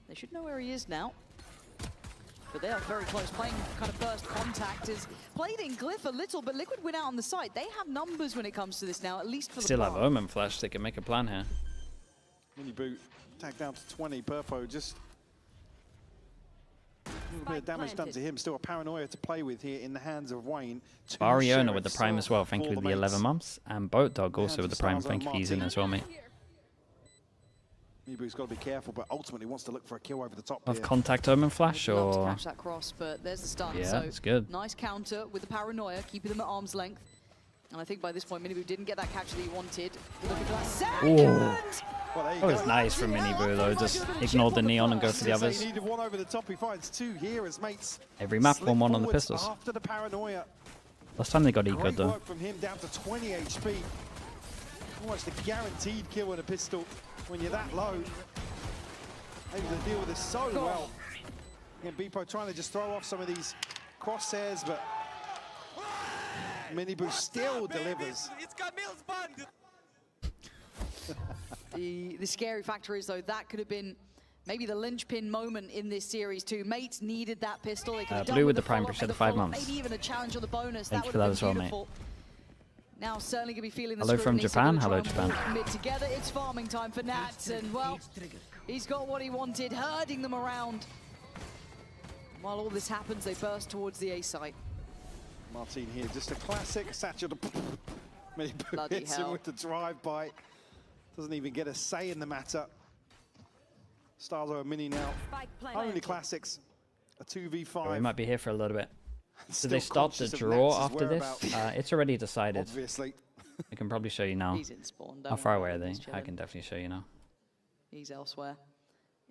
They should know where he is now. But they are very close, playing kind of first contact. Is played in Glyph a little, but Liquid win out on the side. They have numbers when it comes to this now, at least for the Still have Omen Flash, they can make a plan here. Mini boot, tag down to 20, Purpo just a little bit of damage done to him. Still a paranoia to play with here in the hands of Wayne. Bariona with the prime as well, thank you for the 11 months. And Boat Dog also with the prime, thank you, he's in as well, mate. Mibu's got to be careful, but ultimately wants to look for a kill over the top Of here. contact Omen Flash or... to catch that cross, but there's the stun. Yeah, so it's good. Nice counter with the paranoia, keeping them at arm's length. And I think by this point, Minibu didn't get that catch that he wanted. Look at that second! Well, that was nice from Minibu though, just ignored the neon and go for the others. He needed one over the top, he finds two here as mates. Every map 1-1 on the pistols. After the paranoia. Last time they got ecoed though. Work from him down to 20 HP. Almost a guaranteed kill in a pistol when you're that low. Able to deal with this so well. Again, Bpo trying to just throw off some of these crosshairs, but Minibu still delivers. It's Camille's band. The scary factor is, though, that could have been maybe the linchpin moment in this series too. Mates needed that pistol. They could have Blue with the prime, follow-up appreciate the and 5 months. Maybe even a challenge on the bonus. Thank you That for would that have as been well, mate. beautiful. Now certainly going to be feeling the Hello from scrutiny, so Japan. gonna try Hello, and Japan. commit together. It's farming time for Nats, and well, he's got what he wanted, herding them around. While all this happens, they burst towards the A site. Martin here, just a classic satchel. Minibu hits him with the drive-by. Doesn't even get a say in the matter. Starzo and Mini now. Only classics. A 2v5. We might be here for a little bit. Did they start the draw after this? It's already decided. Obviously. I can probably show you now. He's in spawn. How far away are they? I can definitely show you now. He's elsewhere.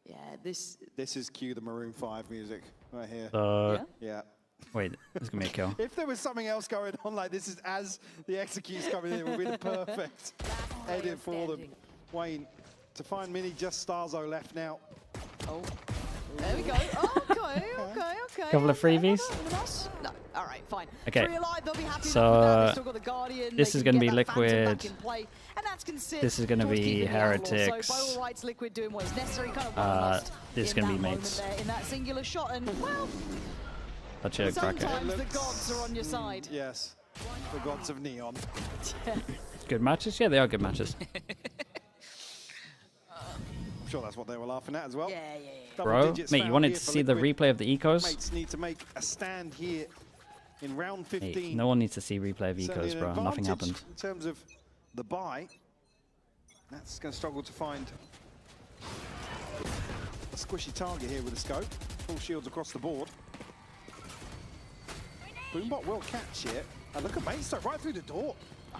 Yeah, this is cue the Maroon 5 music right here. Yeah. Wait, there's gonna be a kill. If there was something else going on, like this is as the execute's coming in, it would be the perfect edit for them. Wayne, to find Mini, just Starzo left now. Oh, there we go. Okay. Couple of freebies. No, all right, fine. Okay, alive, they'll be happy so still got the Guardian. this is going to be Liquid. And that's This is going to be Heretics. So by all rights, Liquid doing what is necessary. Kind of this is going to be Mates. in that singular shot, and well, That's it, cracker. sometimes the gods are on your side. Yes, the gods of Neon. Good matches? Yeah, they are good matches. I'm sure that's what they were laughing at as well. Yeah. Bro, mate, you wanted to see the replay of the ecos? Mates need to make a stand here in round 15. Hey, no one needs to see replay of ecos, bro. Nothing happened. In terms of the buy, that's going to struggle to find a squishy target here with the scope. Full shields across the board. Boombot will catch it. And look at Mates right through the door.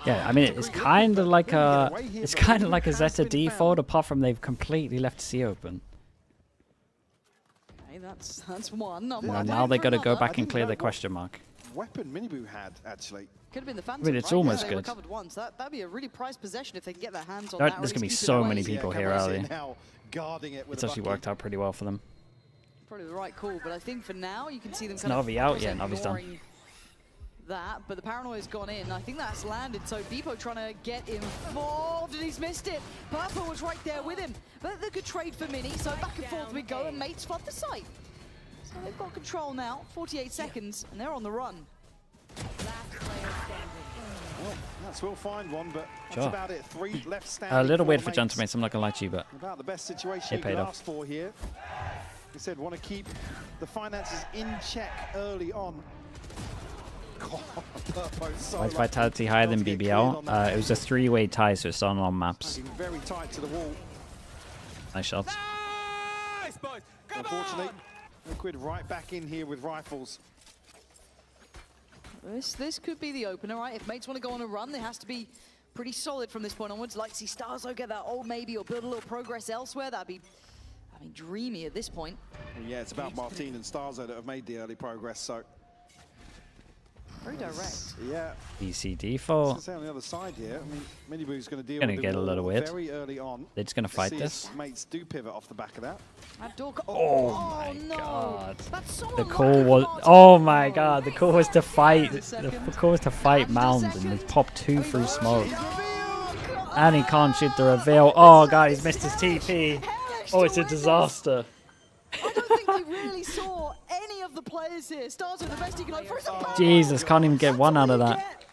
Yeah, I mean it's kind of like a ZETA default, apart from they've completely left C open. Okay, that's one. Now they got to go back and clear the question mark. Weapon Minibu had actually. Could have been the Phantom. I mean, it's right? almost They good. recovered once. That'd be a really prized possession if they can get their hands on that. There's going to be so many people here early. Guarding it with It's actually worked out pretty well for them. Probably the right call, but I think for now you can see them Is kind of Navi out? Yeah, Navi's done. ignoring that, but the paranoia's gone in. I think that's landed, so Bpo trying to get involved, and he's missed it. Purple was right there with him, but they could trade for Mini, so back and forth we go, and Mates flood the site. So they've got control now, 48 seconds, and they're on the run. Well, that's we'll find one, but that's Sure. about it. 3 left standing. A little weird for Mates. Gentlemen, I'm not going to lie to you, but About the best situation you paid could off. ask for here. He said, want to keep the finances in check early on. God, so Why is lucky. Vitality higher than BBL? It was a 3-way tie, so it's on maps. Very tight to the wall. Nice shots. Nice, boys. Come Unfortunately, Liquid right back in here with rifles. This could be the opener, right? If Mates want to go on a run, it has to be pretty solid from this point onwards. Like see Starzo get that old maybe or build a little progress elsewhere. That'd be, I mean, dreamy at this point. Well, yeah, it's about Martin and Starzo that have made the early progress, so Very direct. Yeah. VCT for. Say on the other side here, I mean, Miniboo's going to deal Gonna with get a little weird. very early on. They're just gonna fight See this. his mates do pivot off the back of that. Oh my no. god. That's so The call was. Oh my god. The call was to fight. The call was to fight Mounds, and they popped 2 through smoke. And he can't shoot the reveal. Oh god, he's missed his TP. Oh, it's a disaster. I don't think they really saw any of the players here. Stars are the best he can hope for. Jesus, can't even get one out of that.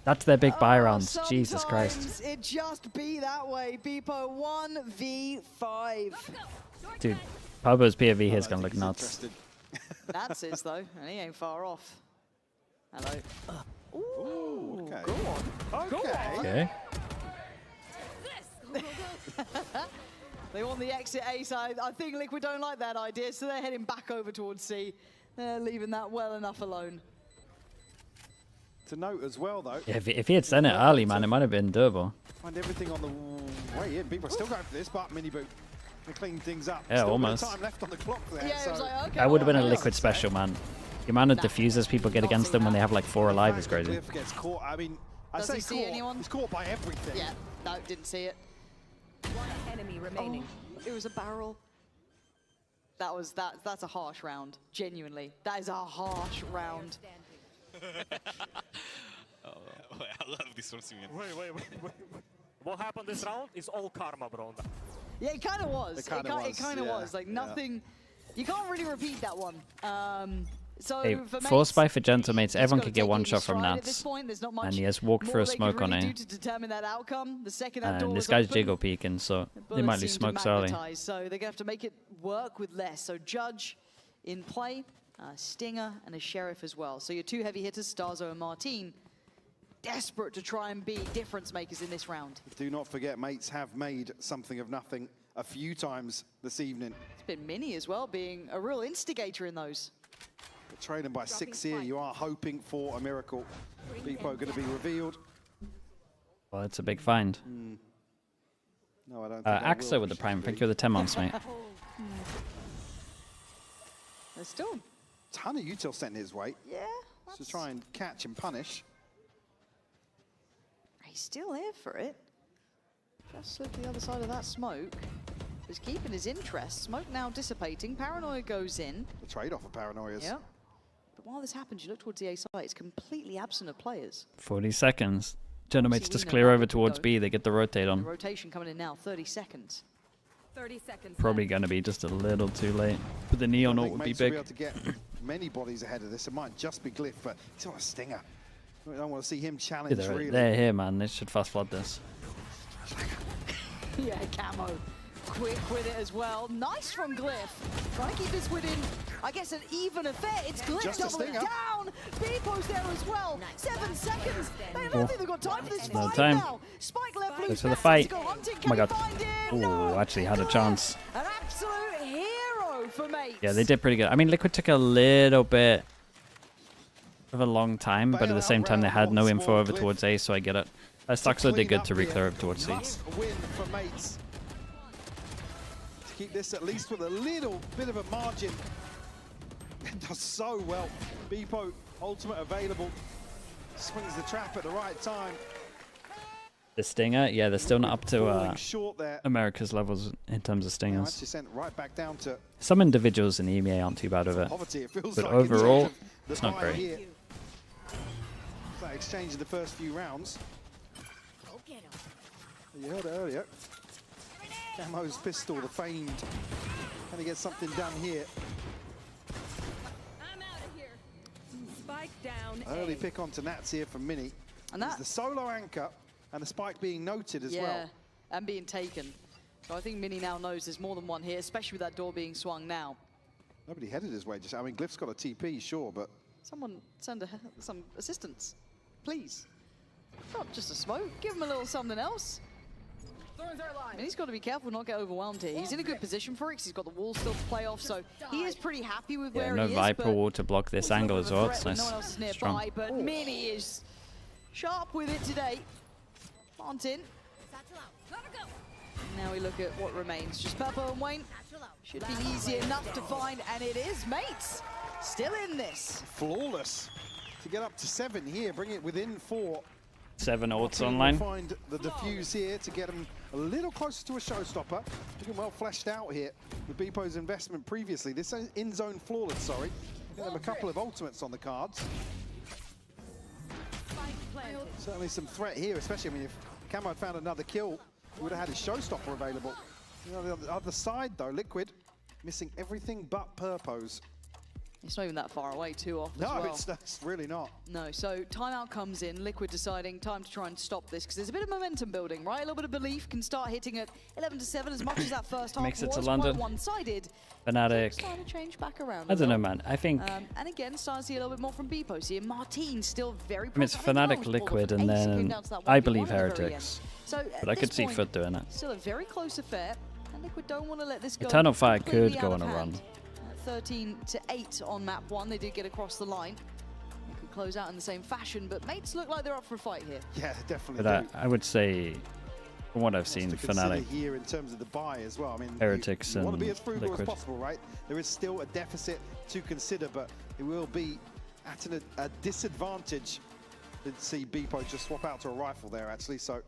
That's their big buy rounds. Jesus Christ. It just be that way. Beepo 1v5. Dude, Pobo's POV here is going to look nuts. That's his though, and he ain't far off. Hello. Ooh, okay. Go on. Okay. They want the exit A side. I think Liquid don't like that idea, so they're heading back over towards C. They're leaving that well enough alone. To note as well, though. Yeah, if he had sent it early, man, it might have been doable. Find everything on the way in. People are still going for this, but Miniboo to clean things up. Yeah, still almost. Time left on the clock there. Yeah, so. it was like, okay, That would have been a Liquid special, man. The amount of diffusers people get against them when they have like 4 alive is crazy. Cliff gets caught. I mean, I Does say he see caught. anyone? He's caught by everything. Yeah, no, didn't see it. One enemy remaining. Oh, it was a barrel. That's a harsh round. Genuinely, that is a harsh round. I love this one, Simeon. Wait. What happened this round is all karma, bro. Yeah, it kind of was. It kind of was. Like nothing. You can't really repeat that one. So Hey, for force mates, buy for Gentle Mates, he's everyone gotta could get take it one in shot from stride at this Nats. point. There's not And much he has walked more through a they could smoke on really A. do to determine that outcome. The second that door And this was guy's open, jiggle peeking, so they might lose bullets seem to smokes early. magnetize, so they're going to have to make it work with less. So Judge in play, Stinger, and a Sheriff as well. So your 2 heavy hitters, Starzo and Martine, desperate to try and be difference makers in this round. Do not forget, mates have made something of nothing a few times this evening. It's been Mini as well, being a real instigator in those. Trailing by 6 here, you are hoping for a miracle. Beepo going to be revealed. Well, it's a big find. No, I don't think I Axo will. with the prime. Thank you for the 10 months, mate. There's still a ton of util sent his way. Yeah. To try and catch and punish. He's still here for it. Just slipped the other side of that smoke. He's keeping his interest. Smoke now dissipating. Paranoia goes in. The trade-off of Paranoias. Yeah. But while this happens, you look towards the A side. It's completely absent of players. 40 seconds. Gentle Mates See, we just know clear how over it can towards go. B. They get the rotate The on. rotation coming in now. 30 seconds. 30 seconds. Probably going to be just a little too late. But the Neon ult would be Mates will big. able to get many bodies ahead of this. It might just be Glyph, but he's not a Stinger. We don't want to see him Yeah, challenge, really. they're here, man. They should fast flood this. Yeah, Camo. Quick with it as well. Nice from Glyph. Trying to keep this within, I guess, an even affair. It's Glyph Just a doubling stinger. down. Beepo's there as well. 7 seconds. I Oh. don't think they've got time for this No fight time. now. Spike left loose. Goes for the Matt fight. to go hunting. Oh Can my he god. find him? Oh, No. actually had a chance. An absolute hero for mates. Yeah, they did pretty good. I mean, Liquid took a little bit of a long time, but at the same time, they had no info over towards A, so I get it. Staxo did good to re-clear over towards C. Must win for mates. To keep this at least with a little bit of a margin. It does so well. Beepo, ultimate available. Swings the trap at the right time. The Stinger, yeah, they're still not up to Falling short there. America's levels in terms of Stingers. Actually sent right back down to Some individuals in the EMEA aren't too bad with it, poverty, it feels but like, overall, in terms of the it's not buy great. here. That exchange in the first few rounds. You heard it earlier. Camo's pistol, the famed. Can he get something done here? I'm out of here. Spike down. Early pick onto Nats here from Mini. And There's the solo anchor and the spike being noted as yeah, well. and being taken. So I think Mini now knows there's more than one here, especially with that door being swung now. Nobody headed his way. Just, I mean, Glyph's got a TP, sure, but Someone send some assistance, please. Not just a smoke, give him a little something else. I mean, he's got to be careful not get overwhelmed here. He's in a good position for it 'cause he's got the wall still to play off, so he is pretty happy with Yeah, where no he is. Viper but wall to block this angle as well. It's threat when nice. no one else is nearby, Strong. but Mini is sharp with it today. Martin. Now we look at what remains. Just Peppo and Wayne. Should be easy enough to find, and it is, mates. Still in this. flawless to get up to 7 here, bring it within 4. 7 ults We'll online. find the defuse here to get him a little closer to a showstopper. Looking well fleshed out here with Beepo's investment previously. This is in-zone flawless, sorry. Give them a couple of ultimates on the cards. Certainly some threat here, especially, I mean, if Camo had found another kill, he would have had his showstopper available. You know, the other side, though, Liquid missing everything but Purpose. It's not even that far away too often. No, as well. it's really not. No, so timeout comes in, Liquid deciding time to try and stop this, because there's a bit of momentum building, right? A little bit of belief can start hitting at 11-7 as much as that first half Makes it to was London. quite one-sided. Fnatic. Starting to change back around. I don't know, man. I think and again, starting to see a little bit more from Beepo. See, Martin still very. I mean, it's Fnatic, Liquid, and then I believe Heretics. So but I could see Foot doing it. Still a very close affair, and Liquid don't want to let this go. Eternal Fire could completely go out on a of run. hand. 13-8 on map 1. They did get across the line. They could close out in the same fashion, but mates look like they're up for a fight here. Yeah, definitely. But I would say, from what I've seen, to consider Fnatic, here in terms of the buy as well. I mean, Heretics, you want to and be as frugal Liquid. as possible, right? There is still a deficit to consider, but it will be at a disadvantage to see Beepo just swap out to a rifle there, actually. So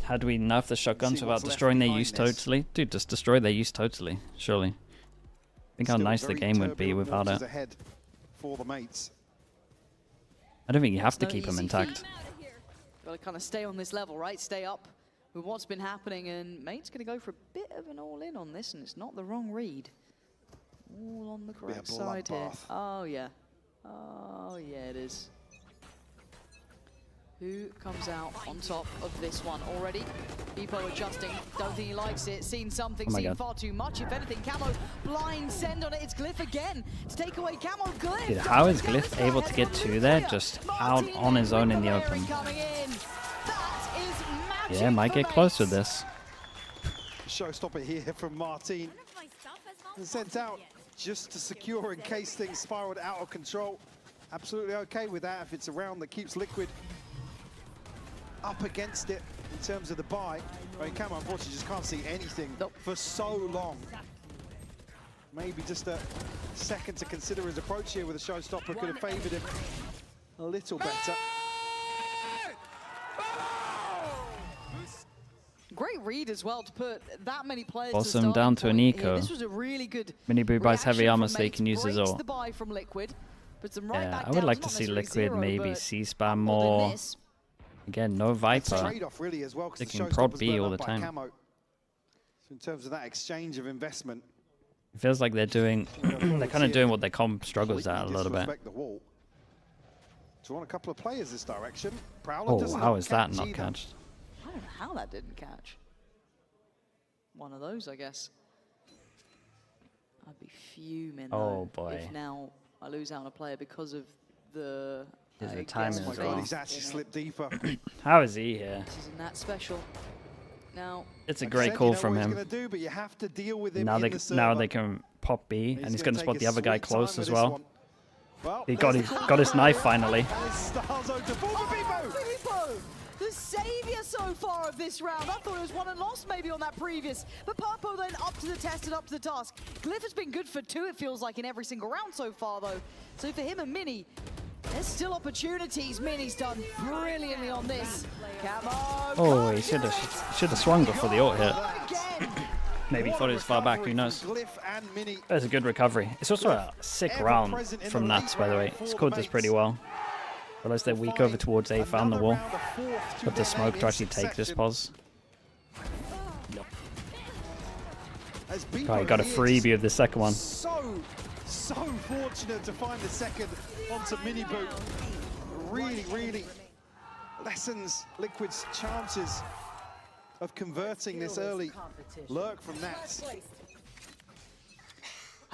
Had we nerfed the shotguns See without what's left destroying their behind use this. totally? Dude, just destroy their use totally, surely. Think how still nice the very game would be turbulent without waters it. ahead for the mates. I don't think you have to No keep them easy intact. feat. Got to kind of stay on this level, right? Stay up with what's been happening, and mate's going to go for a bit of an all-in on this, and it's not the wrong read. All on the correct side here. bloodbath. Oh yeah, oh yeah, it is. Who comes out on top of this one already? Beepo adjusting, don't think he likes it. Seen something, Oh my seen God. far too much. If anything, Camo blind send on it. It's Glyph again to take away Camo. Glyph. Dude, how is Glyph able to get to there just out on his own in the open? Coming in. That is magic Yeah, might for get close with mates. this. Showstopper here from Martin. Sent out just to secure in case things spiraled out of control. Absolutely okay with that if it's a round that keeps Liquid up against it in terms of the buy. I mean, Camo unfortunately just can't see anything for so long. Maybe just a second to consider his approach here with a showstopper could have favoured him a little better. Great read as well to put that many players Force to him the down starting to an point here. eco. This was a really good Mini Boo buys heavy reaction armor from so he mates, can use his breaks ult. the buy from Liquid, puts them right Yeah, back I would down. like It's to not see necessarily Liquid zero, maybe but C-spam more than more. this. Again, no It's a Viper. trade-off really as well, They because the can prod showstopper's B burned all up the by time. Camo. So in terms of that exchange of investment, It feels like they're doing, they're kind of doing what their comp struggles at a little bit. disrespect the wall. Drawn a couple of players this direction. Prowler Oh, doesn't how not is that catch not either. catched? I don't know how that didn't catch. One of those, I guess. I'd be fuming Oh, though, boy. if now I lose out on a player because of the Is the guess timing Oh my as god, well. he's actually slipped deeper. How is he here? This isn't that special. Now, It's a Like I great said, call you know from what he's him. gonna do, but you have to deal with him Now in they the now server. they can pop B, and he's gonna gonna spot take the his other guy sweet time close with as this well. one. Well, He there's got his knife finally. And it's Starzo to fall for Beepo. Beepo, the saviour so far of this round. I thought it was won and lost maybe on that previous, but Purpo then up to the test and up to the task. Glyph has been good for 2, it feels like, in every single round so far though. So for him and Mini, there's still opportunities. Mini's done brilliantly on this. Camo. Oh, he should have swung before the ult hit. Maybe thought it was far back. Who knows? Glyph and Mini. That's a good recovery. It's also a sick round from Nats, by the way. He scored this pretty well. Realized they're weak over towards A, found the wall. Got the smoke to actually take this pause. Oh, he got a freebie of the second one. So fortunate to find the second onto Mini Boot. Really lessens Liquid's chances of converting this early lurk from Nats. I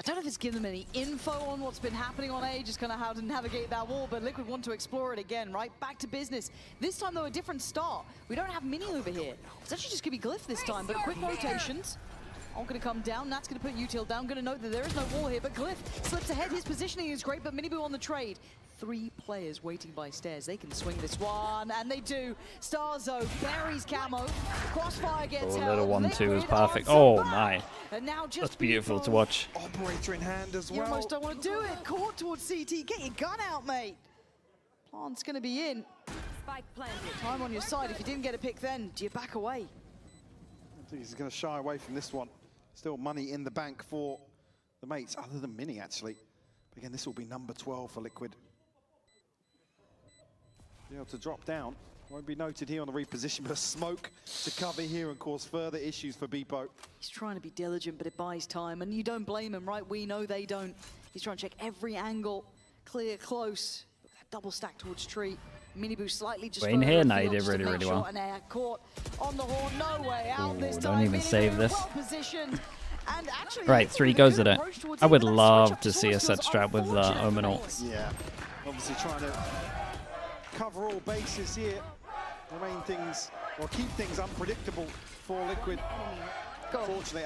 don't know if it's given them any info on what's been happening on A, just kind of how to navigate that wall, but Liquid want to explore it again, right? Back to business. This time, though, a different start. We don't have Mini over here. It's actually just going to be Glyph this time, but quick rotations. All going to come down. Nat's going to put Util down. Going to note that there is no wall here, but Glyph slips ahead. His positioning is great, but Miniboo on the trade. 3 players waiting by stairs. They can swing this one, and they do. Starzo buries Camo. Crossfire gets held. Little 1-2 is Liquid perfect. answer Oh back. my. And now just That's beautiful Beepo. to watch. Operator in hand as You well. almost don't want to do it. Caught towards CT. Get your gun out, mate. Plant's going to be in. Spike planted. Time on your side. If you didn't get a pick then, do you back away? I think he's going to shy away from this one. Still money in the bank for the mates, other than Mini, actually. But again, this will be number 12 for Liquid. Be able to drop down. Won't be noted here on the reposition, but a smoke to cover here and cause further issues for Beepo. He's trying to be diligent, but it buys time, and you don't blame him, right? We know they don't. He's trying to check every angle, clear, close. That double stack towards tree. Miniboo slightly just in here, now he did really, really well. And caught on the horn, no way out this Don't time. even save this. Well positioned. And actually, Right, 3 goes at it. I would love to see a set strat with Omen ult. Yeah, obviously trying to cover all bases here. The main things, or keep things unpredictable for Liquid. Fortunately,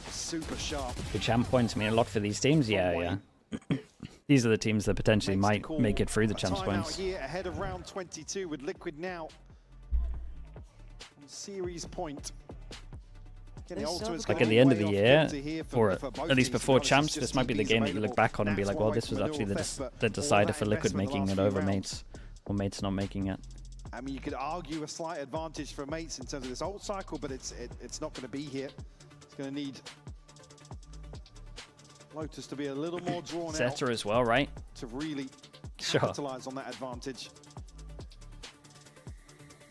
super sharp. Good champ points mean a lot for these teams. Yeah. These are the teams that potentially might make it through the champs points. Here ahead of round 22 with Liquid now on series point. Like at the end of the year, or at least before champs, this might be the game that you look back on and be like, well, this was actually the decider for Liquid making it over mates, or mates not making it. I mean, you could argue a slight advantage for mates in terms of this ult cycle, but it's not going to be here. It's going to need Lotus to be a little more drawn out. ZETA as well, right? To really capitalize on that advantage.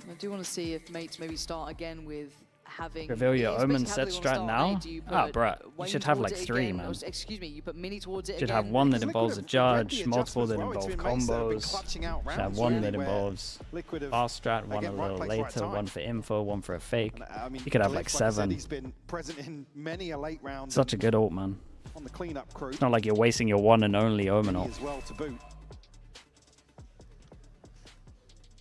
I do want to see if mates maybe start again with having... Reveal your Omen set strat now? Ah, bruh. You should have like 3, man. Excuse me, you put Mini towards it should have one that involves a judge, multiple that involve combos. Should have one that involves fast strat, one a little later, one for info, one for a fake. You could have like 7. He's been present in many a late round. Such a good ult, man. On the cleanup crew. It's not like you're wasting your one and only Omen ult.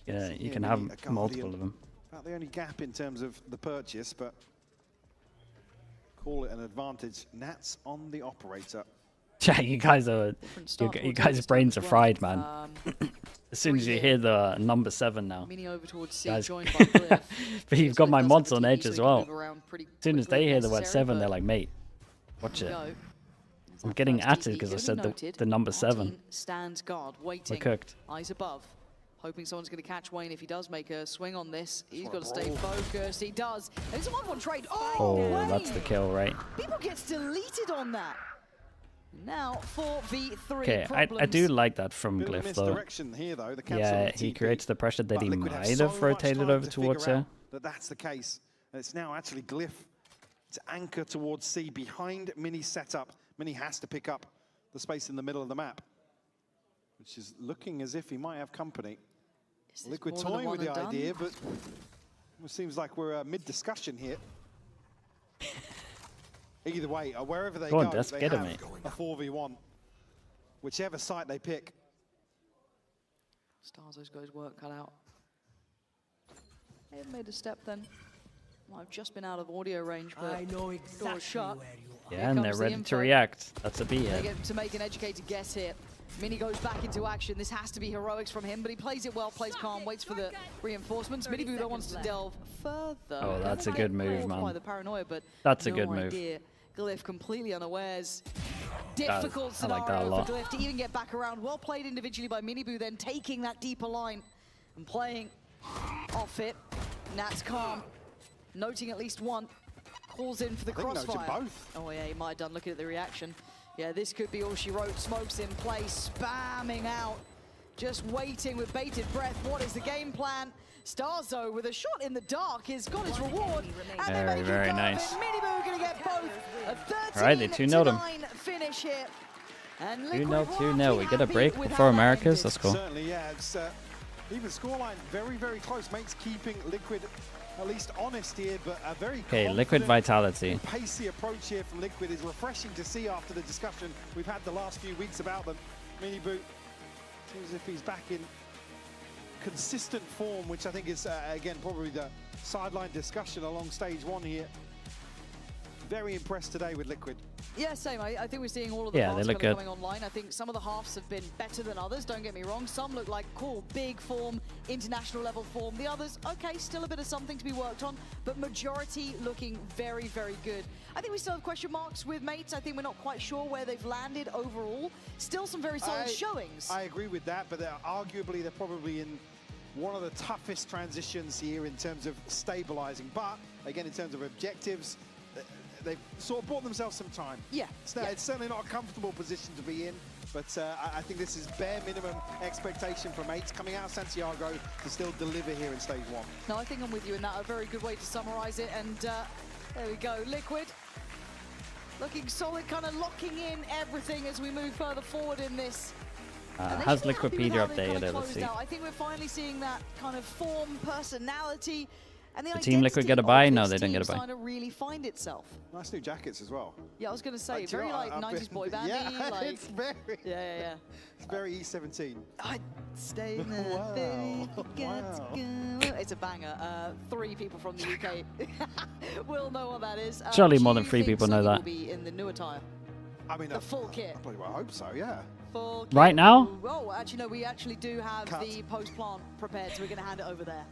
Yeah, you can have multiple of them. About the only gap in terms of the purchase, but call it an advantage. Nats on the operator. Yeah, you guys' brains are fried, man. As soon as you hear the number 7 now, guys. But you've got my mods on edge as well. As soon as they hear the word 7, they're like, mate, watch it. I'm getting at it because I said the number 7. Stands guard, waiting. We're cooked. Eyes above. Hoping someone's going to catch Wayne if he does make a swing on this. He's got to stay focused. He does. There's a 1-1 trade. Oh, that's the kill, right? People gets deleted on that. Now 4v3. Okay, I do like that from Glyph, though. Here, though. Yeah, he creates the pressure that he might have rotated over towards her. That's the case. And it's now actually Glyph to anchor towards C behind Mini's setup. Mini has to pick up the space in the middle of the map, which is looking as if he might have company. Liquid toying with the idea, but it seems like we're mid-discussion here. Either way, wherever they go, they have a 4v1. Whichever site they pick. Starzo's got his work cut out. They have made a step then. Well, I've just been out of audio range, but I know exactly shut. Yeah, and they're ready to react. That's a B hit. They get to make an educated guess here. Mini goes back into action. This has to be heroics from him, but he plays it well, plays calm, waits for the reinforcements. Miniboo though wants to delve further. Oh, that's a good move, man. The paranoia, but that's a good move. Glyph completely unawares. Difficult scenario for Glyph to even get back around. Well played individually by Miniboo, then taking that deeper line and playing off it. Nat's calm, noting at least one. Calls in for the crossfire. Both. Oh yeah, he might have done. Look at the reaction. Yeah, this could be all she wrote. Smokes in place, spamming out. Just waiting with bated breath. What is the game plan? Starzo with a shot in the dark has got his reward. Very, very nice. Miniboo gonna get both. A 13-9 finish here. And 2-0. We get a break before Americas. That's cool. Certainly, yeah. It's even scoreline very, very close. Mates keeping Liquid at least honest here, but a very Liquid vitality. Pacey approach here from Liquid is refreshing to see after the discussion we've had the last few weeks about them. Miniboo seems as if he's back in consistent form, which I think is again probably the sideline discussion along stage 1 here. very impressed today with Liquid. Yeah, same. I think we're seeing all of the Yeah, they halves look kind of good. coming online. I think some of the halves have been better than others, don't get me wrong. Some look like cool, big form, international level form. The others, okay, still a bit of something to be worked on, but majority looking very, very good. I think we still have question marks with mates. I think we're not quite sure where they've landed overall. Still some very solid showings. I agree with that, but arguably they're probably in one of the toughest transitions here in terms of stabilizing. But again, in terms of objectives, they've sort of bought themselves some time. Yeah. It's certainly not a comfortable position to be in, but I think this is bare minimum expectation from mates coming out of Santiago to still deliver here in stage 1. No, I think I'm with you in that. A very good way to summarize it. And there we go. Liquid looking solid, kind of locking in everything as we move further forward in this. Has Liquipedia updated? Let's see. I think we're finally seeing that kind of form, personality, and the Team Liquid get a buy? No, they don't get a buy. Starting to really find itself. Nice new jackets as well. Yeah, I was going to say, very like 90s boy bandy. Yeah, like, it's very. Yeah. It's very E17. I stay in there. Wow. It's a banger. 3 people from the UK will know what that is. Surely more than 3 people know that. Will be in the new attire. I mean, the full kit. I hope so. Yeah. Full kit. Right now? Oh, actually, no. We actually do have the post plant prepared, so we're going to hand it over there.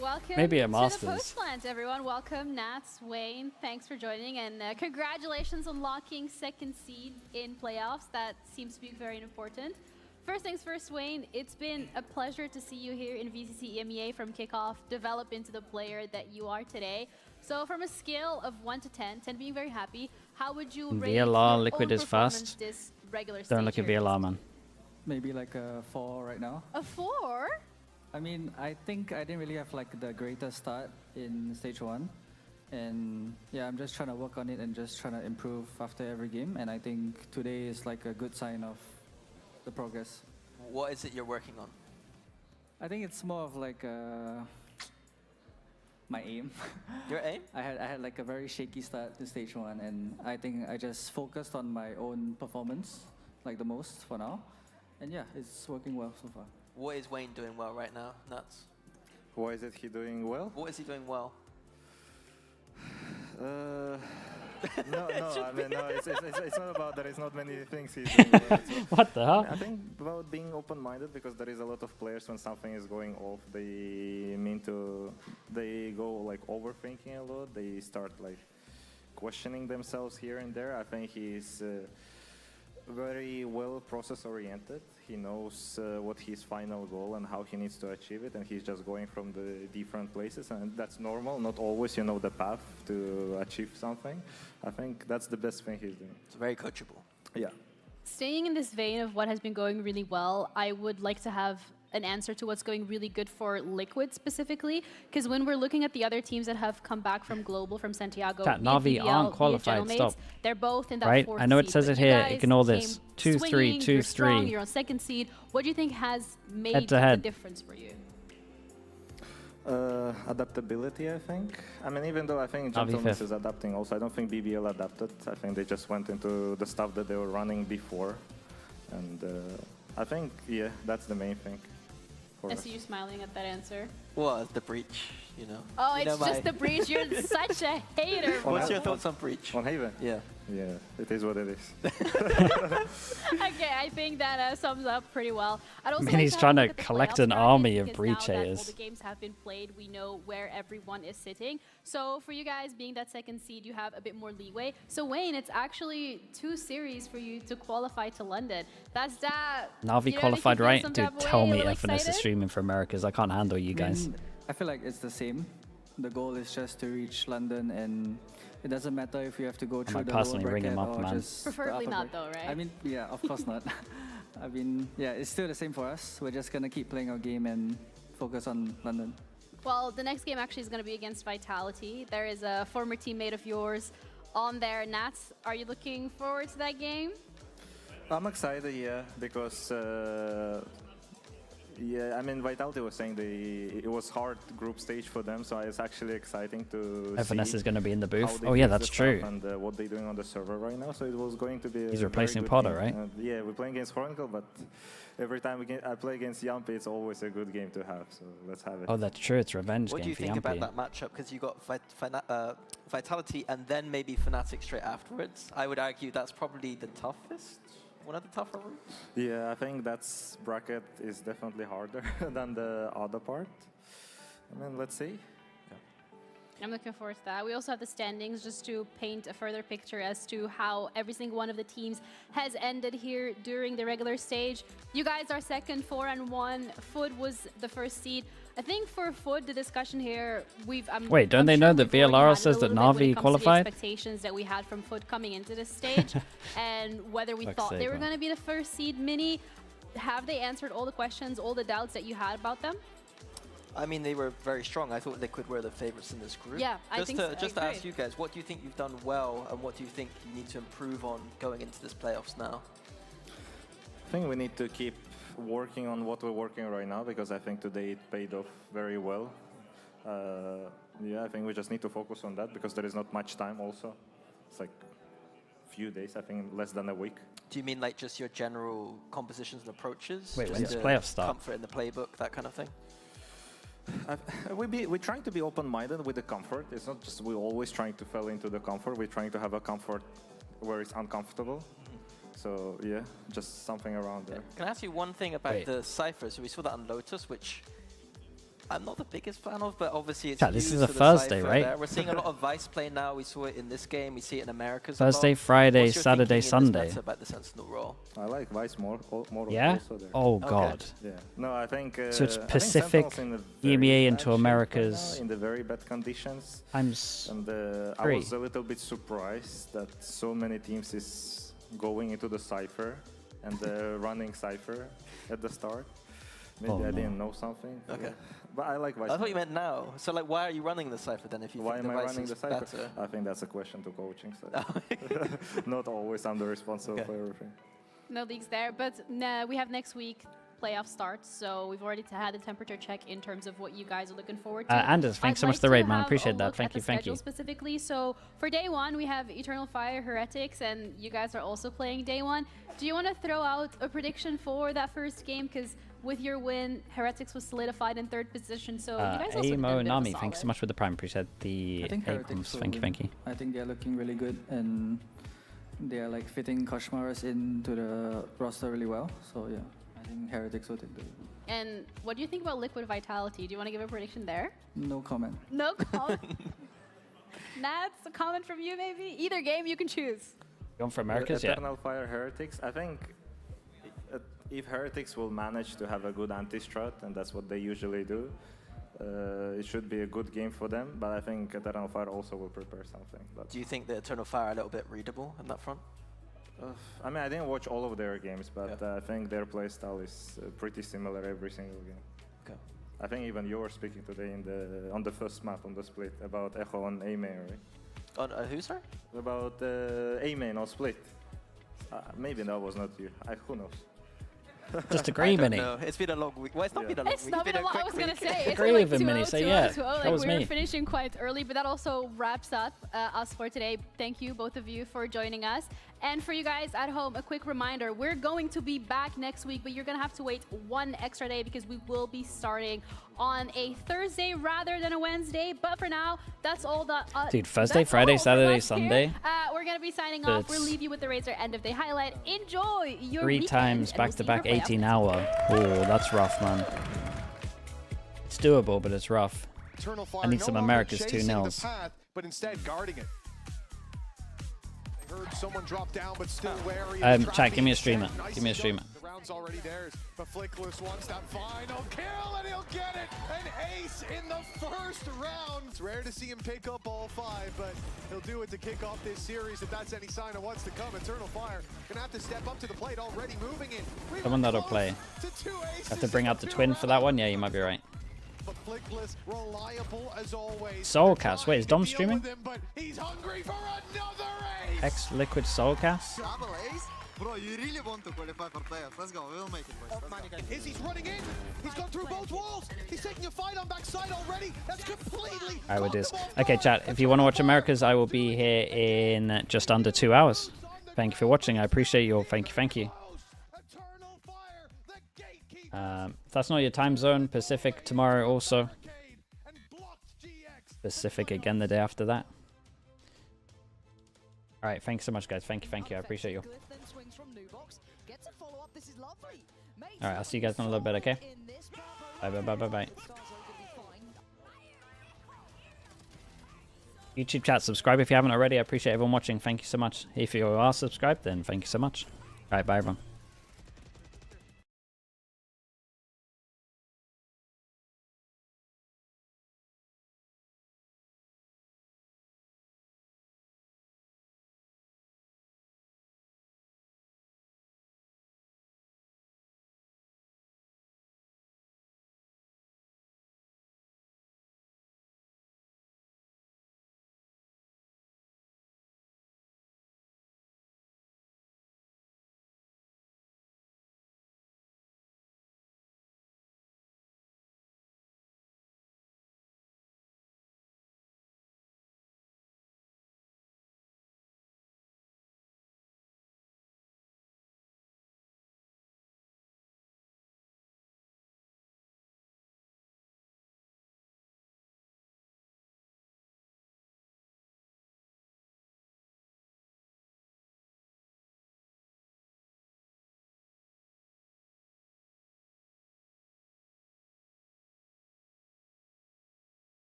Welcome Maybe a to Masters. the post plant, everyone. Welcome, Nats, Wayne. Thanks for joining, and congratulations on locking 2nd seed in playoffs. That seems to be very important. First things first, Wayne. It's been a pleasure to see you here in VCT EMEA from kickoff, develop into the player that you are today. So, from a scale of 1 to 10, 10 being very happy, how would you rate VLR your Liquid own is performance fast. this regular Don't stage look at here? VLR, man. Maybe like a 4 right now. A 4? I mean, I think I didn't really have like the greatest start in stage 1. And yeah, I'm just trying to work on it and just trying to improve after every game. And I think today is like a good sign of the progress. What is it you're working on? I think it's more of like my aim. Your aim? I had like a very shaky start to stage 1, and I think I just focused on my own performance like the most for now. And yeah, it's working well so far. What is Wayne doing well right now, Nuts? Why is it he doing well? What is he doing well? No, I mean, no, it's not about there is not many things he's doing well. What the hell? I think about being open-minded, because there is a lot of players when something is going off, they go like overthinking a lot. They start like questioning themselves here and there. I think he's very well process-oriented. He knows what his final goal and how he needs to achieve it, and he's just going from the different places, and that's normal. Not always you know the path to achieve something. I think that's the best thing he's doing. It's very coachable. Yeah. Staying in this vein of what has been going really well, I would like to have an answer to what's going really good for Liquid specifically, because when we're looking at the other teams that have come back from Global, from Santiago, That Na'Vi BBL, aren't qualified, Gentlemen, stop. They're both in that Right? 4th I know it seed, says but it you here, guys ignore this. came 2-3, swinging, you're strong, 2-3. you're on 2nd seed. What do you think has made Head to the head. difference for you? Adaptability, I think. I mean, even though I think Na'Vi Gentlemen 5th. is adapting also, I don't think BBL adapted. I think they just went into the stuff that they were running before. And I think, yeah, that's the main thing. I see you smiling at that answer. Well, the breach, you know. Oh, You it's know just the breach. You're such a hater. What's your thoughts on breach? On Haven? Yeah. Yeah, it is what it is. Okay, I think that sums up pretty well. I'd also I mean, like he's have a trying look to at the collect playoffs an bracket, army of because breach now that all haters. the games have been played, we know where everyone is sitting. So for you guys being that 2nd seed, you have a bit more leeway. So Wayne, it's actually 2 series for you to qualify to London. That's that. Na'Vi qualified, right? Dude, tell me FNS is streaming for Americas. I can't handle you guys. I feel like it's the same. The goal is just to reach London, and it doesn't matter if you have to go through might the lower personally ring bracket him up, or man. just the Preferably upper not bracket. though, right? I mean, yeah, of course not. I mean, yeah, it's still the same for us. We're just gonna keep playing our game and focus on London. Well, the next game actually is going to be against Vitality. There is a former teammate of yours on there. Nats, are you looking forward to that game? I'm excited, yeah, because Yeah, I mean, Vitality was saying it was hard group stage for them, so it's actually exciting to Vanessa is going to be in the booth. see Oh yeah, how they that's fix the true. stuff and what they're doing on the server right now. So it was going to be. He's a replacing very good Potter, game. right? Yeah, we're playing against Chronicle, but every time I play against Yampi, it's always a good game to have. So let's have it. Oh, that's true. It's a revenge What do game you for think about Yampi. that matchup? Because you got Vitality and then maybe Fnatic straight afterwards. I would argue that's probably the toughest. One of the tougher routes? Yeah, I think that's bracket is definitely harder than the other part. I mean, let's see. I'm looking forward to that. We also have the standings just to paint a further picture as to how every single one of the teams has ended here during the regular stage. You guys are second, 4-1. Food was the first seed. I think for Food, the discussion here, Wait, don't they know that VLR says that Na'Vi qualified? Expectations that we had from Food coming into this stage, and whether we thought they were going to be the first seed. Mini, have they answered all the questions, all the doubts that you had about them? I mean, they were very strong. I thought Liquid were the favorites in this group. Yeah, I think so. Just to ask you guys, what do you think you've done well, and what do you think you need to improve on going into this playoffs now? I think we need to keep working on what we're working right now, because I think today it paid off very well. Yeah, I think we just need to focus on that, because there is not much time also. It's like a few days, I think less than a week. Do you mean like just your general compositions and approaches? Wait, just when does playoffs start? Comfort in the playbook, that kind of thing? We're trying to be open-minded with the comfort. It's not just we're always trying to fall into the comfort. We're trying to have a comfort where it's uncomfortable. So yeah, just something around there. Can I ask you one thing about the Cypher? So we saw that on Lotus, which I'm not the biggest fan of, but obviously it's This is a Thursday, right? There. We're seeing a lot of Vice play now. We saw it in this game. We see it in Americas. Thursday, Friday, Saturday, Sunday. About the Sentinel role? I like Vice more yeah? also there. Oh god. Yeah. No, I think. So it's Pacific, EMEA into Americas. In the very bad conditions. I was a little bit surprised that so many teams is going into the Cypher and running Cypher at the start. Maybe I didn't know something. Okay. But I like Vice. I thought you meant now. So like, why are you running the Cypher then if you why think am the I Vice running is the Cypher? better? I think that's a question to coaching. So not always I'm the responsible for everything. No leaks there, but we have next week playoff starts, so we've already had a temperature check in terms of what you guys are looking forward to. Anders, thanks so much for the raid, man. Appreciate that. Thank you. Specifically, so for day one, we have Eternal Fire, Heretics, and you guys are also playing day one. Do you want to throw out a prediction for that first game? Because with your win, Heretics was solidified in third position, so you guys also Amo Nami, thanks so much for the prime. Appreciate the Heretics. Thank you. I think they're looking really good, and they are like fitting Koshmaras into the roster really well. So yeah, I think Heretics will take the. And what do you think about Liquid Vitality? Do you want to give a prediction there? No comment. No comment. Nats, a comment from you maybe? Either game you can choose. Going for Americas, yeah. Eternal Fire Heretics. I think if Heretics will manage to have a good anti-strat, and that's what they usually do, it should be a good game for them. But I think Eternal Fire also will prepare something. But do you think the Eternal Fire are a little bit readable in that front? I mean, I didn't watch all of their games, but I think their playstyle is pretty similar every single game. Okay. I think even you were speaking today on the first map on the split about Echo on EMEA, right? On who, sorry? About EMEA on split. Maybe that was not you. Who knows? Just agree, Mini. No, it's been a long week. Well, it's not been a long week. It's not been a long. I was gonna say. It's agree like with him, Mini. Say yeah. That was me. me. We're finishing quite early, but that also wraps up us for today. Thank you, both of you, for joining us. And for you guys at home, a quick reminder: we're going to be back next week, but you're gonna have to wait one extra day because we will be starting on a Thursday rather than a Wednesday. But for now, that's all the. Dude, Thursday, Friday, Saturday, Sunday. We're gonna be signing off. We'll leave you with the Razor end of day highlight. Enjoy your 3 times back-to-back 18-hour. Oh, that's rough, man. It's doable, but it's rough. I need some Americas 2-0s. But instead guarding it. Heard someone drop down, but still wary. Chat, give me a streamer. Give me a streamer. The round's already theirs, but Flickless wants that final kill, and he'll get it. An ace in the first round. It's rare to see him pick up all 5, but he'll do it to kick off this series. If that's any sign of what's to come, Eternal Fire gonna have to step up to the plate. Already moving in. Someone that'll play. Have to bring out the twin for that one. Yeah, you might be right. But Flickless, reliable as always. Soulcast. Wait, is Dom streaming? But he's hungry for another ace. Liquid Soulcast. Bro, you really want to qualify for playoffs. Let's go. We'll make it, boys. Let's go. Izzy's running in. He's gone through both walls. He's taking a fight on backside already. That's completely... Alright, we'll do this. Okay, chat. If you want to watch Americas, I will be here in just under 2 hours. Thank you for watching. I appreciate you all. Thank you. Thank you. If that's not your time zone, Pacific tomorrow also. Pacific again the day after that. Alright, thanks so much, guys. Thank you. Thank you. I appreciate you. Alright, I'll see you guys in a little bit, okay? Bye, bye, bye, bye, bye. YouTube chat, subscribe if you haven't already. I appreciate everyone watching. Thank you so much. If you are subscribed, then thank you so much. Alright, bye, everyone.